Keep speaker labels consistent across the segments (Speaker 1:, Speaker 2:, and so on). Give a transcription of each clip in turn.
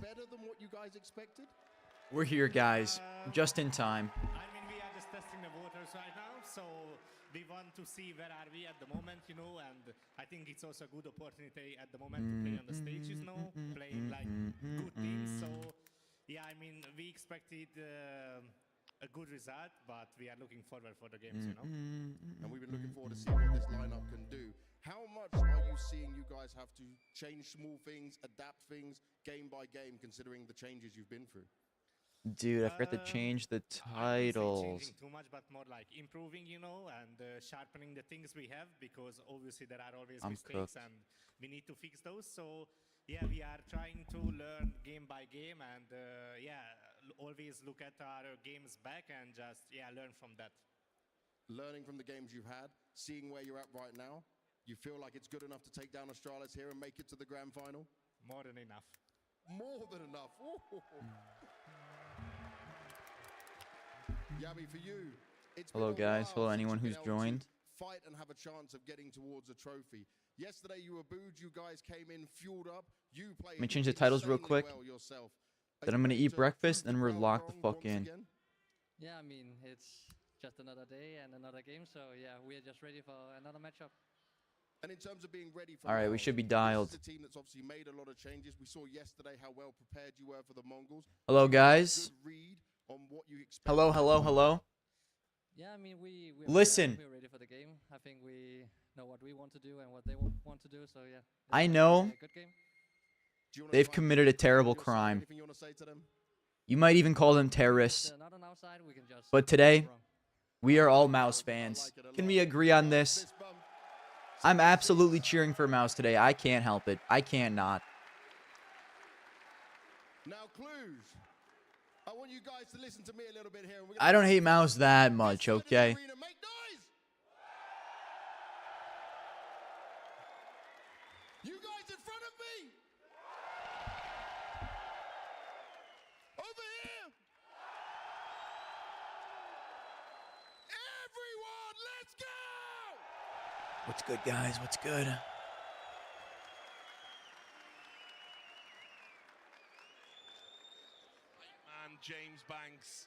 Speaker 1: better than what you guys expected?
Speaker 2: We're here, guys. Just in time.
Speaker 3: I mean, we are just testing the waters right now, so we want to see where are we at the moment, you know, and I think it's also a good opportunity at the moment to play on the stages now, playing like good teams. So, yeah, I mean, we expected a good result, but we are looking forward for the games, you know.
Speaker 1: And we've been looking forward to seeing what this lineup can do. How much are you seeing you guys have to change small things, adapt things, game by game, considering the changes you've been through?
Speaker 2: Dude, I forgot to change the
Speaker 3: I wouldn't say
Speaker 2: titles.
Speaker 3: changing too much, but more like improving, you know, and sharpening the things we have, because obviously there are always
Speaker 2: I'm
Speaker 3: mistakes
Speaker 2: cooked.
Speaker 3: and we need to fix those. So, yeah, we are trying to learn game by game and, always look at our games back and just, learn from that.
Speaker 1: Learning from the games you've had, seeing where you're at right now, you feel like it's good enough to take down Astralis here and make it to the grand final?
Speaker 3: More than enough.
Speaker 1: More than enough. Ooh. Yami, for you, it's
Speaker 2: Hello,
Speaker 1: been a
Speaker 2: guys.
Speaker 1: while
Speaker 2: Hello,
Speaker 1: since
Speaker 2: anyone
Speaker 1: you've been
Speaker 2: who's
Speaker 1: able to
Speaker 2: joined.
Speaker 1: Fight and have a chance of getting towards a trophy. Yesterday you were booed. You guys came in fueled up. You played.
Speaker 2: Let me change the titles real quick.
Speaker 1: Well yourself.
Speaker 2: Then I'm gonna eat breakfast, and we're locked the fuck in.
Speaker 4: Yeah, I mean, it's just another day and another game, so yeah, we are just ready for another matchup.
Speaker 1: And in terms of being ready for
Speaker 2: All right, we
Speaker 1: now,
Speaker 2: should be
Speaker 1: this
Speaker 2: dialed.
Speaker 1: is a team that's obviously made a lot of changes. We saw yesterday how well prepared you were for the Mongols.
Speaker 2: Hello,
Speaker 1: Do you have a
Speaker 2: guys.
Speaker 1: good read on what you expect?
Speaker 2: Hello, hello, hello.
Speaker 4: Yeah, I mean, we're
Speaker 2: Listen.
Speaker 4: We're ready for the game. I think we know what we want to do and what they want to do, so yeah.
Speaker 2: I
Speaker 4: it's
Speaker 2: know.
Speaker 4: gonna be a good game.
Speaker 1: Do you wanna
Speaker 2: They've
Speaker 1: try and
Speaker 2: committed a
Speaker 1: defend
Speaker 2: terrible
Speaker 1: yourself?
Speaker 2: crime.
Speaker 1: Anything you wanna say to them?
Speaker 2: You might even call them terrorists.
Speaker 4: Not on our side, we can just
Speaker 2: But today,
Speaker 4: wrong.
Speaker 2: we are all Mouse fans. Can we agree on this?
Speaker 1: Fist bump.
Speaker 2: I'm absolutely cheering for Mouse today. I can't help it. I can't not.
Speaker 1: Now, Clues, I want you guys to listen to me a little bit here.
Speaker 2: I don't hate Mouse that much, okay?
Speaker 1: Arena, make noise! You guys in front of me! Over here! Everyone, let's go!
Speaker 2: What's good, guys? What's good?
Speaker 5: And James Banks,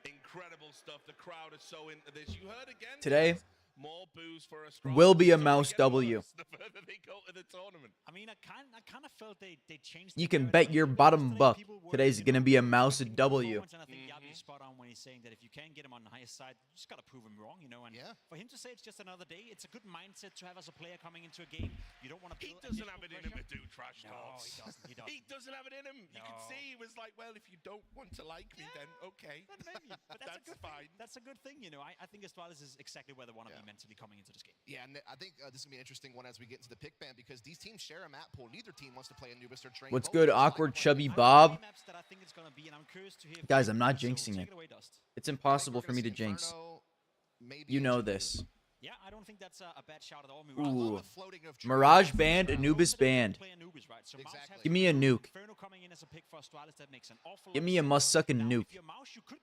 Speaker 5: incredible stuff. The crowd is so into this. You heard again.
Speaker 2: Today
Speaker 5: guys, more booze for Astralis.
Speaker 2: will be a
Speaker 5: It's only
Speaker 2: Mouse
Speaker 5: getting
Speaker 2: W.
Speaker 5: worse the further they go to the tournament.
Speaker 6: I mean, I kind of felt they changed.
Speaker 2: You
Speaker 6: the
Speaker 2: can
Speaker 6: narrative
Speaker 2: bet your
Speaker 6: a little bit
Speaker 2: bottom
Speaker 6: yesterday.
Speaker 2: buck.
Speaker 6: People were,
Speaker 2: Today's
Speaker 6: you
Speaker 2: gonna
Speaker 6: know,
Speaker 2: be a Mouse
Speaker 6: looking for
Speaker 2: W.
Speaker 6: performance, and I think Yabi's spot on when he's saying that if you can get him on the highest side, you just gotta prove him wrong, you know. And for him to say it's just another day, it's a good mindset to have as a player coming into a game. You don't want to.
Speaker 5: He doesn't have it in him to do trash
Speaker 6: No,
Speaker 5: talks.
Speaker 6: he doesn't. He doesn't.
Speaker 5: He doesn't have it in him. You can
Speaker 6: No.
Speaker 5: see he was like, well, if you don't want to like me, then okay.
Speaker 6: Then maybe. But that's,
Speaker 5: That's
Speaker 6: a good
Speaker 5: fine.
Speaker 6: Thing. That's a good thing, you know. I think Astralis is exactly where they want to be mentally coming into this game.
Speaker 7: Yeah, and I think this is going to be an interesting one as we get into the pick ban because these teams share a map pool. Neither team wants to play Anubis or Train.
Speaker 2: What's
Speaker 7: Both
Speaker 2: good,
Speaker 7: teams like
Speaker 2: awkward,
Speaker 7: playing
Speaker 2: chubby
Speaker 7: Train.
Speaker 2: Bob?
Speaker 6: Maps that I think it's gonna be, and I'm curious to hear.
Speaker 2: Guys, I'm not
Speaker 6: So
Speaker 2: jinxing
Speaker 6: take
Speaker 2: it.
Speaker 6: away, Dust.
Speaker 2: It's
Speaker 7: I think
Speaker 2: impossible
Speaker 7: we're
Speaker 2: for me
Speaker 7: gonna
Speaker 2: to
Speaker 7: see
Speaker 2: jinx.
Speaker 7: Inferno, maybe
Speaker 2: You know
Speaker 7: Anubis.
Speaker 2: this.
Speaker 6: Yeah, I don't think that's a bad shout at all.
Speaker 7: I love
Speaker 2: Ooh.
Speaker 7: the floating of Train.
Speaker 2: Mirage band, Anubis band.
Speaker 6: Play Anubis, right? So Mouse
Speaker 7: Exactly.
Speaker 6: have
Speaker 2: Give me a nuke.
Speaker 6: Inferno coming in as a pick for Astralis, that makes an awful
Speaker 2: Give
Speaker 6: lot
Speaker 2: me a
Speaker 6: of sense.
Speaker 2: must-sucking
Speaker 6: Now,
Speaker 2: nuke.
Speaker 6: if you're Mouse, you could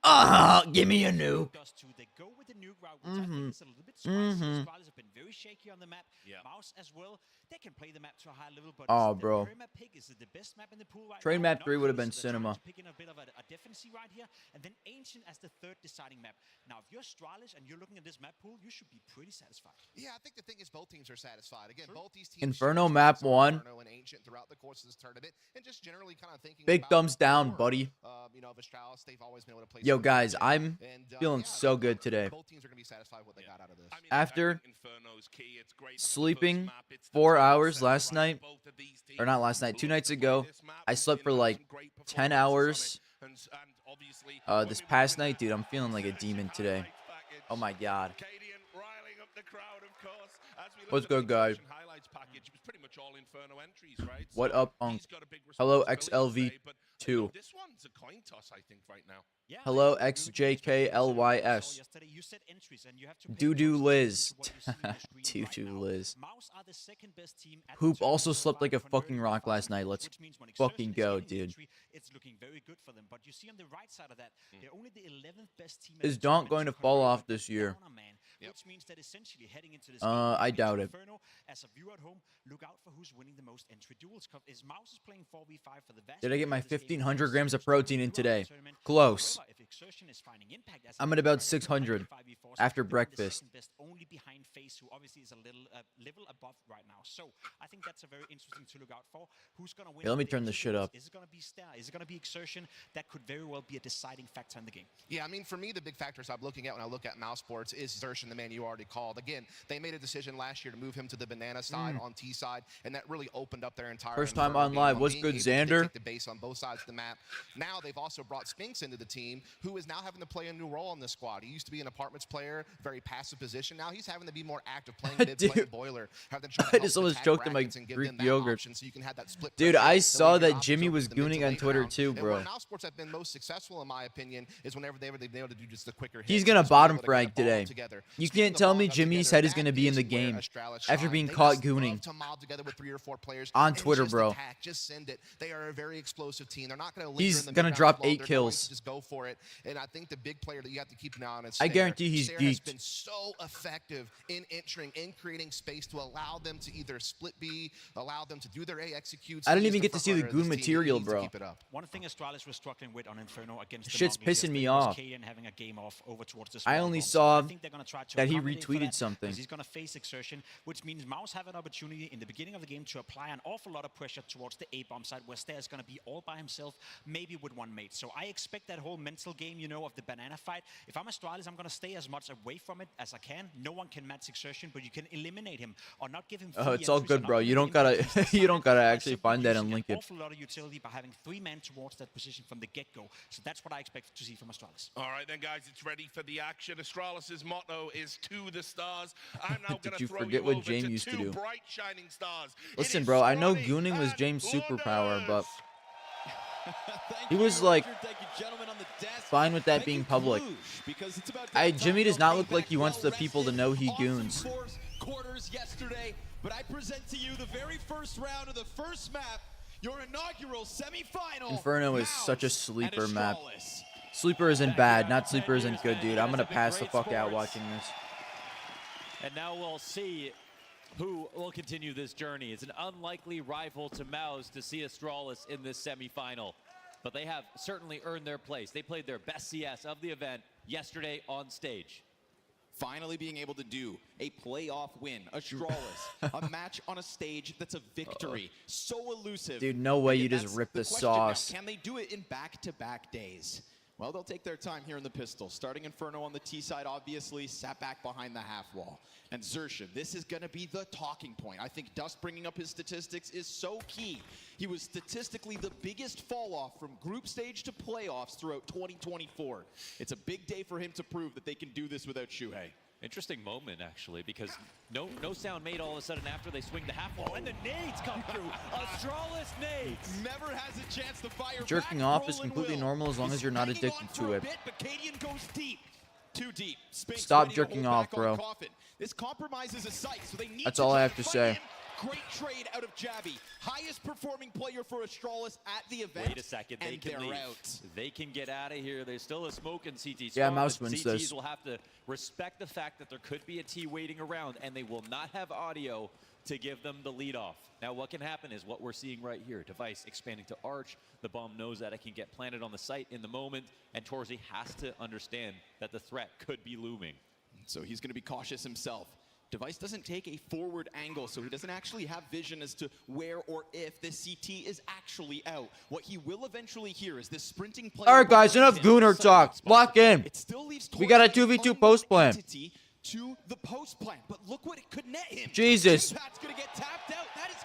Speaker 2: Give me a nuke.
Speaker 6: Dust too. They go with the nuke route, which I think is a little bit spicy. Astralis have been very shaky on the map. Mouse as well. They can play the map to a high level, but
Speaker 2: Oh,
Speaker 6: the
Speaker 2: bro.
Speaker 6: Train map pick is it the best map in the pool right
Speaker 2: Train
Speaker 6: now?
Speaker 2: map
Speaker 6: Not
Speaker 2: 3 would have
Speaker 6: really,
Speaker 2: been
Speaker 6: so they're trying
Speaker 2: cinema.
Speaker 6: to pick in a bit of a deficiency right here, and then Ancient as the third deciding map. Now, if you're Astralis and you're looking at this map pool, you should be pretty satisfied.
Speaker 7: Yeah, I think the thing is both teams are satisfied. Again, both these teams
Speaker 2: Inferno
Speaker 7: share
Speaker 2: map
Speaker 7: strengths on
Speaker 2: 1.
Speaker 7: Inferno and Ancient throughout the course of this tournament, and just generally kind of thinking
Speaker 2: Big
Speaker 7: about
Speaker 2: thumbs down,
Speaker 7: core,
Speaker 2: buddy.
Speaker 7: You know, of Astralis, they've always been able to play.
Speaker 2: Yo,
Speaker 7: some
Speaker 2: guys,
Speaker 7: good
Speaker 2: I'm
Speaker 7: and,
Speaker 2: feeling
Speaker 7: yeah,
Speaker 2: so
Speaker 7: I think
Speaker 2: good today.
Speaker 7: Both teams are going to be satisfied with what they got out of this.
Speaker 5: I mean,
Speaker 2: After
Speaker 5: I think Inferno's key. It's great for the
Speaker 2: sleeping
Speaker 5: first map. It's the
Speaker 2: 4
Speaker 5: top
Speaker 2: hours
Speaker 5: set,
Speaker 2: last
Speaker 5: right?
Speaker 2: night,
Speaker 5: Both of these
Speaker 2: or not
Speaker 5: teams
Speaker 2: last night, 2
Speaker 5: love
Speaker 2: nights
Speaker 5: to play
Speaker 2: ago,
Speaker 5: this map.
Speaker 2: I
Speaker 5: We've
Speaker 2: slept
Speaker 5: seen
Speaker 2: for
Speaker 5: them have
Speaker 2: like
Speaker 5: some great
Speaker 2: 10
Speaker 5: performances on
Speaker 2: hours.
Speaker 5: it. And obviously,
Speaker 2: This
Speaker 5: when we
Speaker 2: past
Speaker 5: were in
Speaker 2: night, dude, I'm feeling like a
Speaker 5: exclusive
Speaker 2: demon today.
Speaker 5: highlights package,
Speaker 2: Oh my god.
Speaker 5: Cadian riling up the crowd, of course. As we looked
Speaker 2: What's
Speaker 5: at the
Speaker 2: good, guys?
Speaker 5: exhibition highlights package, it was pretty much all Inferno entries, right?
Speaker 2: What
Speaker 5: So
Speaker 2: up, Unk?
Speaker 5: he's got a big
Speaker 2: Hello,
Speaker 5: responsibility
Speaker 2: XLV2.
Speaker 5: today, but, you know, this one's a coin toss, I think, right now.
Speaker 2: Hello, XJKLYS. Doo-doo Liz. Doo-doo Liz. Hoop also slept like a fucking rock last night. Let's fucking go, dude.
Speaker 6: It's looking very good for them. But you see on the right side of that, they're only the 11th best team.
Speaker 2: Is Donk going to fall off this year?
Speaker 6: Which means that essentially heading into this
Speaker 2: I doubt it.
Speaker 6: Inferno, as a viewer at home, look out for who's winning the most entry duels. Is Mouse is playing 4v5 for the vast.
Speaker 2: Did I get my 1,500 grams of protein in today? Close. I'm at about 600 after breakfast.
Speaker 6: Only behind Face, who obviously is a little level above right now. So I think that's a very interesting to look out for. Who's gonna win?
Speaker 2: Hey, let me turn this shit up.
Speaker 6: Is it gonna be Star? Is it gonna be Exertion? That could very well be a deciding factor in the game.
Speaker 7: Yeah, I mean, for me, the big factors I'm looking at when I look at Mouse Sports is Xertion, the man you already called. Again, they made a decision last year to move him to the banana side on T side, and that really opened up their entire.
Speaker 2: First time on live. What's good, Xander?
Speaker 7: Take the base on both sides of the map. Now they've also brought Spinks into the team, who is now having to play a new role in this squad. He used to be an apartments player, very passive position. Now he's having to be more active, playing mid, playing boiler.
Speaker 2: I just almost choked on my Greek yogurt. So you can have that split. Dude, I saw that Jimmy was gooning on Twitter too, bro.
Speaker 7: And Mouse Sports have been most successful, in my opinion, is whenever they've been able to do just the quicker hits.
Speaker 2: He's gonna bottom frag today. You can't tell me Jimmy's head is gonna be in the game after being caught gooning on Twitter, bro.
Speaker 7: Just send it. They are a very explosive team. They're not going to.
Speaker 2: He's gonna drop 8 kills.
Speaker 7: Just go for it. And I think the big player that you have to keep an eye on is.
Speaker 2: I guarantee he's
Speaker 7: geeked. Has been so effective in entering, in creating space to allow them to either split B, allow them to do their A executes.
Speaker 2: I didn't even get to see the goon material, bro.
Speaker 6: One thing Astralis was struggling with on Inferno against
Speaker 2: shit's pissing me off.
Speaker 6: Having a game off over towards the
Speaker 2: I only saw that he retweeted something.
Speaker 6: He's going to face Exertion, which means Mouse have an opportunity in the beginning of the game to apply an awful lot of pressure towards the A-bomb side, where Stair is going to be all by himself, maybe with one mate. So I expect that whole mental game, you know, of the banana fight. If I'm Astralis, I'm going to stay as much away from it as I can. No one can match Exertion, but you can eliminate him or not give him.
Speaker 2: Oh, it's all good, bro. You don't gotta, you don't gotta actually find that and link it.
Speaker 6: Awful lot of utility by having 3 men towards that position from the get-go. So that's what I expect to see from Astralis.
Speaker 5: All right, then, guys, it's ready for the action. Astralis' motto is to the stars. I'm now going to throw
Speaker 2: forget
Speaker 5: you
Speaker 2: what
Speaker 5: over
Speaker 2: James
Speaker 5: to
Speaker 2: used to
Speaker 5: 2
Speaker 2: do?
Speaker 5: bright shining stars.
Speaker 2: Listen, bro, I know gooning was James' superpower, but he was like fine with that being public. Jimmy does not look like he wants the people to know he goons.
Speaker 8: Quarters yesterday, but I present to you the very first round of the first map, your inaugural semifinal.
Speaker 2: Inferno is such a sleeper map. Sleeper isn't bad, not sleeper isn't good, dude. I'm gonna pass the fuck out watching this.
Speaker 9: And now we'll see who will continue this journey. It's an unlikely rival to Mouse to see Astralis in this semifinal, but they have certainly earned their place. They played their best CS of the event yesterday on stage.
Speaker 8: Finally being able to do a playoff win, Astralis, a match on a stage that's a victory. So elusive.
Speaker 2: Dude, no way you just rip the sauce.
Speaker 8: Now, can they do it in back-to-back days? Well, they'll take their time here in the pistol. Starting Inferno on the T side, obviously, sat back behind the half wall. And Xertion, this is going to be the talking point. I think Dust bringing up his statistics is so key. He was statistically the biggest fall off from group stage to playoffs throughout 2024. It's a big day for him to prove that they can do this without Shuhei.
Speaker 9: Interesting moment, actually, because no sound made all of a sudden after they swing the half wall, and the nades come through. Astralis nades.
Speaker 8: Never has a chance to fire.
Speaker 2: Jerking off is completely normal as long as you're not addicted to it.
Speaker 8: But Cadian goes deep. Too deep.
Speaker 2: Stop jerking off, bro.
Speaker 8: This compromises a site, so they need
Speaker 2: That's all I have to say.
Speaker 8: Great trade out of Jabby. Highest performing player for Astralis at the event.
Speaker 9: Wait a second, they can leave. They can get out of here. There's still a smoke in CT.
Speaker 2: Yeah, Mouse wins this.
Speaker 9: CTs will have to respect the fact that there could be a T waiting around, and they will not have audio to give them the lead off. Now, what can happen is what we're seeing right here. Device expanding to Arch. The bomb knows that it can get planted on the site in the moment, and Torzy has to understand that the threat could be looming.
Speaker 8: So he's going to be cautious himself. Device doesn't take a forward angle, so he doesn't actually have vision as to where or if this CT is actually out. What he will eventually hear is this sprinting player.
Speaker 2: All right, guys, enough Gooner talk. Lock in.
Speaker 8: It still leaves
Speaker 2: we got a 2v2 post plan.
Speaker 8: to the post plant. But look what it could net him.
Speaker 2: Jesus.
Speaker 8: Pat's gonna get tapped out. That is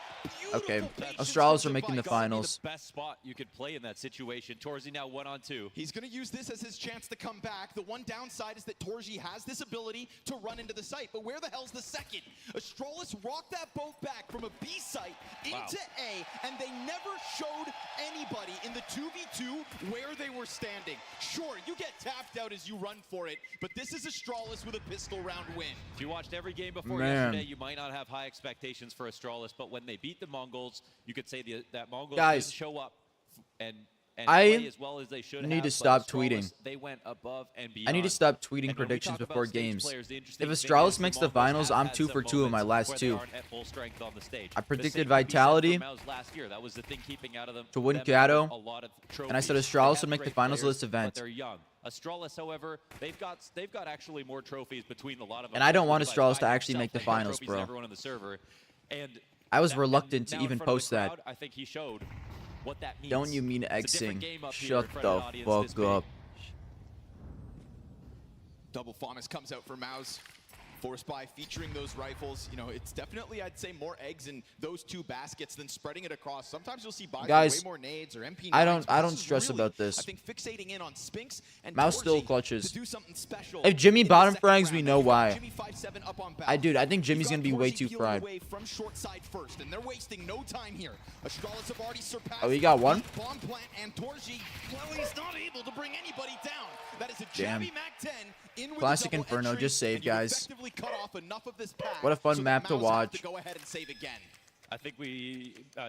Speaker 8: beautiful.
Speaker 2: Okay,
Speaker 8: patience
Speaker 2: Astralis
Speaker 8: from
Speaker 2: are making the
Speaker 8: Device.
Speaker 2: finals.
Speaker 9: The best spot you could play in that situation. Torzi now 1-on-2.
Speaker 8: He's going to use this as his chance to come back. The one downside is that Torji has this ability to run into the site. But where the hell's the second? Astralis rocked that boat back from a B site into A, and they never showed anybody in the 2v2 where they were standing. Sure, you get tapped out as you run for it, but this is Astralis with a pistol round win.
Speaker 9: If you watched every game before
Speaker 2: Man.
Speaker 9: yesterday, you might not have high expectations for Astralis, but when they beat the Mongols, you could say that Mongols
Speaker 2: Guys,
Speaker 9: didn't show up and
Speaker 2: I
Speaker 9: play as well as they should
Speaker 2: need
Speaker 9: have,
Speaker 2: to
Speaker 9: but
Speaker 2: stop
Speaker 9: Astralis,
Speaker 2: tweeting.
Speaker 9: They went above and beyond.
Speaker 2: I need to stop tweeting
Speaker 9: And when we
Speaker 2: predictions
Speaker 9: talk about
Speaker 2: before
Speaker 9: stage
Speaker 2: games.
Speaker 9: players, the
Speaker 2: If
Speaker 9: interesting thing
Speaker 2: Astralis
Speaker 9: is
Speaker 2: makes the
Speaker 9: Mongols
Speaker 2: finals,
Speaker 9: have
Speaker 2: I'm
Speaker 9: had
Speaker 2: 2
Speaker 9: some
Speaker 2: for 2 in my
Speaker 9: moments
Speaker 2: last
Speaker 9: where they
Speaker 2: 2.
Speaker 9: aren't at full strength on the stage.
Speaker 2: I
Speaker 9: The
Speaker 2: predicted
Speaker 9: same could be said
Speaker 2: Vitality
Speaker 9: for Maus last year. That was the thing keeping out of them
Speaker 2: to win
Speaker 9: them
Speaker 2: Kato,
Speaker 9: a lot of
Speaker 2: and I said
Speaker 9: trophies.
Speaker 2: Astralis
Speaker 9: They
Speaker 2: would
Speaker 9: have
Speaker 2: make the
Speaker 9: great
Speaker 2: finals of
Speaker 9: players,
Speaker 2: this event.
Speaker 9: But they're young. Astralis, however, they've got actually more trophies between a lot of them.
Speaker 2: And I don't want
Speaker 9: Device
Speaker 2: Astralis to
Speaker 9: by
Speaker 2: actually
Speaker 9: himself
Speaker 2: make the
Speaker 9: has more
Speaker 2: finals,
Speaker 9: trophies than
Speaker 2: bro.
Speaker 9: Everyone on the server. And
Speaker 2: I was
Speaker 9: that-
Speaker 2: reluctant
Speaker 9: and
Speaker 2: to
Speaker 9: now in
Speaker 2: even
Speaker 9: front of the
Speaker 2: post that.
Speaker 9: crowd, I think he showed what that means.
Speaker 2: Don't you mean
Speaker 9: It's a different
Speaker 2: Xing?
Speaker 9: game up here
Speaker 2: Shut
Speaker 9: in front
Speaker 2: the
Speaker 9: of an audience this
Speaker 2: fuck
Speaker 9: big.
Speaker 2: up.
Speaker 8: Double Faunus comes out for Maus. Force Buy featuring those rifles. You know, it's definitely, I'd say, more eggs in those two baskets than spreading it across. Sometimes you'll see buys with
Speaker 2: Guys,
Speaker 8: way more nades or MP9s.
Speaker 2: I
Speaker 8: but
Speaker 2: don't
Speaker 8: this is
Speaker 2: stress
Speaker 8: really,
Speaker 2: about this.
Speaker 8: I think fixating in on Spinks and
Speaker 2: Mouse still
Speaker 8: Torji
Speaker 2: clutches.
Speaker 8: to do something special
Speaker 2: If Jimmy
Speaker 8: in the
Speaker 2: bottom
Speaker 8: second
Speaker 2: frags,
Speaker 8: round.
Speaker 2: we
Speaker 8: Now
Speaker 2: know
Speaker 8: you got
Speaker 2: why.
Speaker 8: Jimmy 5-7 up on back.
Speaker 2: I think Jimmy's
Speaker 8: You've
Speaker 2: gonna be
Speaker 8: got
Speaker 2: way
Speaker 8: Torji
Speaker 2: too
Speaker 8: peeling
Speaker 2: fried.
Speaker 8: away from short side first, and they're wasting no time here. Astralis have already surpassed.
Speaker 2: Oh, he got one?
Speaker 8: Bomb plant and Torji. Well, he's not able to bring anybody down. That is a
Speaker 2: Damn.
Speaker 8: Jabby Mac-10 in with a
Speaker 2: Classic
Speaker 8: double
Speaker 2: Inferno,
Speaker 8: entry,
Speaker 2: just save,
Speaker 8: and you
Speaker 2: guys.
Speaker 8: effectively cut off enough of this pack
Speaker 2: What a fun
Speaker 8: so that
Speaker 2: map to
Speaker 8: Maus have
Speaker 2: watch.
Speaker 8: to go ahead and save again.
Speaker 9: I think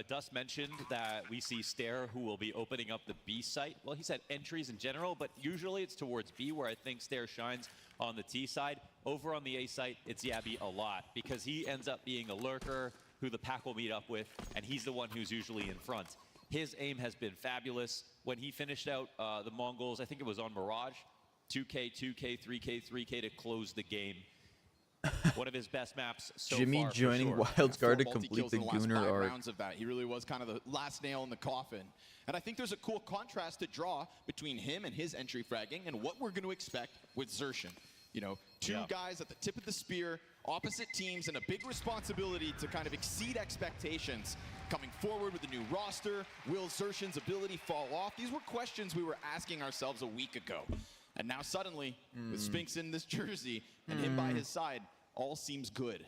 Speaker 9: Dust mentioned that we see Stair, who will be opening up the B site. Well, he said entries in general, but usually it's towards B, where I think Stair shines on the T side. Over on the A site, it's Yabby a lot, because he ends up being a lurker who the pack will meet up with, and he's the one who's usually in front. His aim has been fabulous. When he finished out the Mongols, I think it was on Mirage, 2K, 2K, 3K, 3K to close the game. One of his best maps so
Speaker 2: Jimmy
Speaker 9: far, for
Speaker 2: joining
Speaker 9: sure.
Speaker 2: Wildcard to
Speaker 8: Four
Speaker 2: complete
Speaker 8: multi-kills
Speaker 2: the
Speaker 8: in last
Speaker 2: Gooner
Speaker 8: 5
Speaker 2: arc.
Speaker 8: rounds of that. He really was kind of the last nail in the coffin. And I think there's a cool contrast to draw between him and his entry fragging and what we're going to expect with Xerxin. You know, two guys at the tip of the spear, opposite teams, and a big responsibility to kind of exceed expectations. Coming forward with a new roster, will Xerxin's ability fall off? These were questions we were asking ourselves a week ago. And now suddenly, with Spinks in this jersey and him by his side, all seems good.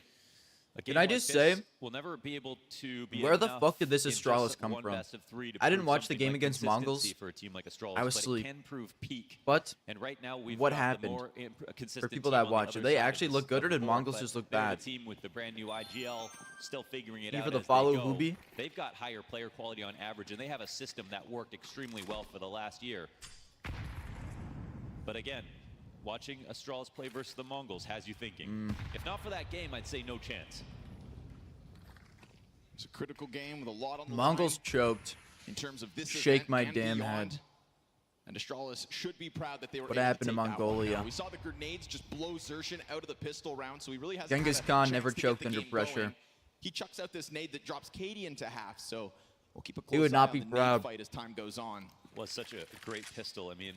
Speaker 2: Can I just say,
Speaker 9: we'll never be able to be
Speaker 2: where the
Speaker 9: enough
Speaker 2: fuck did this
Speaker 9: in just
Speaker 2: Astralis come
Speaker 9: one
Speaker 2: from?
Speaker 9: best of 3 to
Speaker 2: I didn't
Speaker 9: prove
Speaker 2: watch the
Speaker 9: something
Speaker 2: game
Speaker 9: like
Speaker 2: against
Speaker 9: consistency
Speaker 2: Mongols.
Speaker 9: for a team like Astralis,
Speaker 2: I was
Speaker 9: but
Speaker 2: asleep.
Speaker 9: it can prove peak.
Speaker 2: But
Speaker 9: And right now we've
Speaker 2: what
Speaker 9: got
Speaker 2: happened?
Speaker 9: the more
Speaker 2: For
Speaker 9: consistent
Speaker 2: people
Speaker 9: team
Speaker 2: that
Speaker 9: on the
Speaker 2: watch,
Speaker 9: other
Speaker 2: did they
Speaker 9: side of
Speaker 2: actually
Speaker 9: this-
Speaker 2: look good, or
Speaker 9: of the
Speaker 2: did
Speaker 9: board,
Speaker 2: Mongols
Speaker 9: but
Speaker 2: just look
Speaker 9: they're
Speaker 2: bad?
Speaker 9: the team with the brand new IGL, still figuring it
Speaker 2: You
Speaker 9: out
Speaker 2: for the
Speaker 9: as
Speaker 2: follow,
Speaker 9: they go.
Speaker 2: Hoobie?
Speaker 9: They've got higher player quality on average, and they have a system that worked extremely well for the last year. But again, watching Astralis play versus the Mongols has you thinking. If not for that game, I'd say no chance.
Speaker 8: It's a critical game with a lot on the
Speaker 2: Mongols
Speaker 8: line
Speaker 2: choked.
Speaker 8: in terms of this
Speaker 2: Shake
Speaker 8: event
Speaker 2: my
Speaker 8: and
Speaker 2: damn
Speaker 8: beyond.
Speaker 2: head.
Speaker 8: And Astralis should be proud that they were
Speaker 2: What
Speaker 8: able
Speaker 2: happened to
Speaker 8: take that one
Speaker 2: Mongolia?
Speaker 8: down. We saw the grenades just blow Xerxin out of the pistol round, so he really has
Speaker 2: Genghis Khan never choked under pressure.
Speaker 8: He chucks out this nade that drops Katie into half, so we'll keep a
Speaker 2: He
Speaker 8: close
Speaker 2: would
Speaker 8: eye
Speaker 2: not
Speaker 8: on
Speaker 2: be
Speaker 8: the nade
Speaker 2: proud.
Speaker 8: fight as time goes on.
Speaker 9: Was such a great pistol. I mean,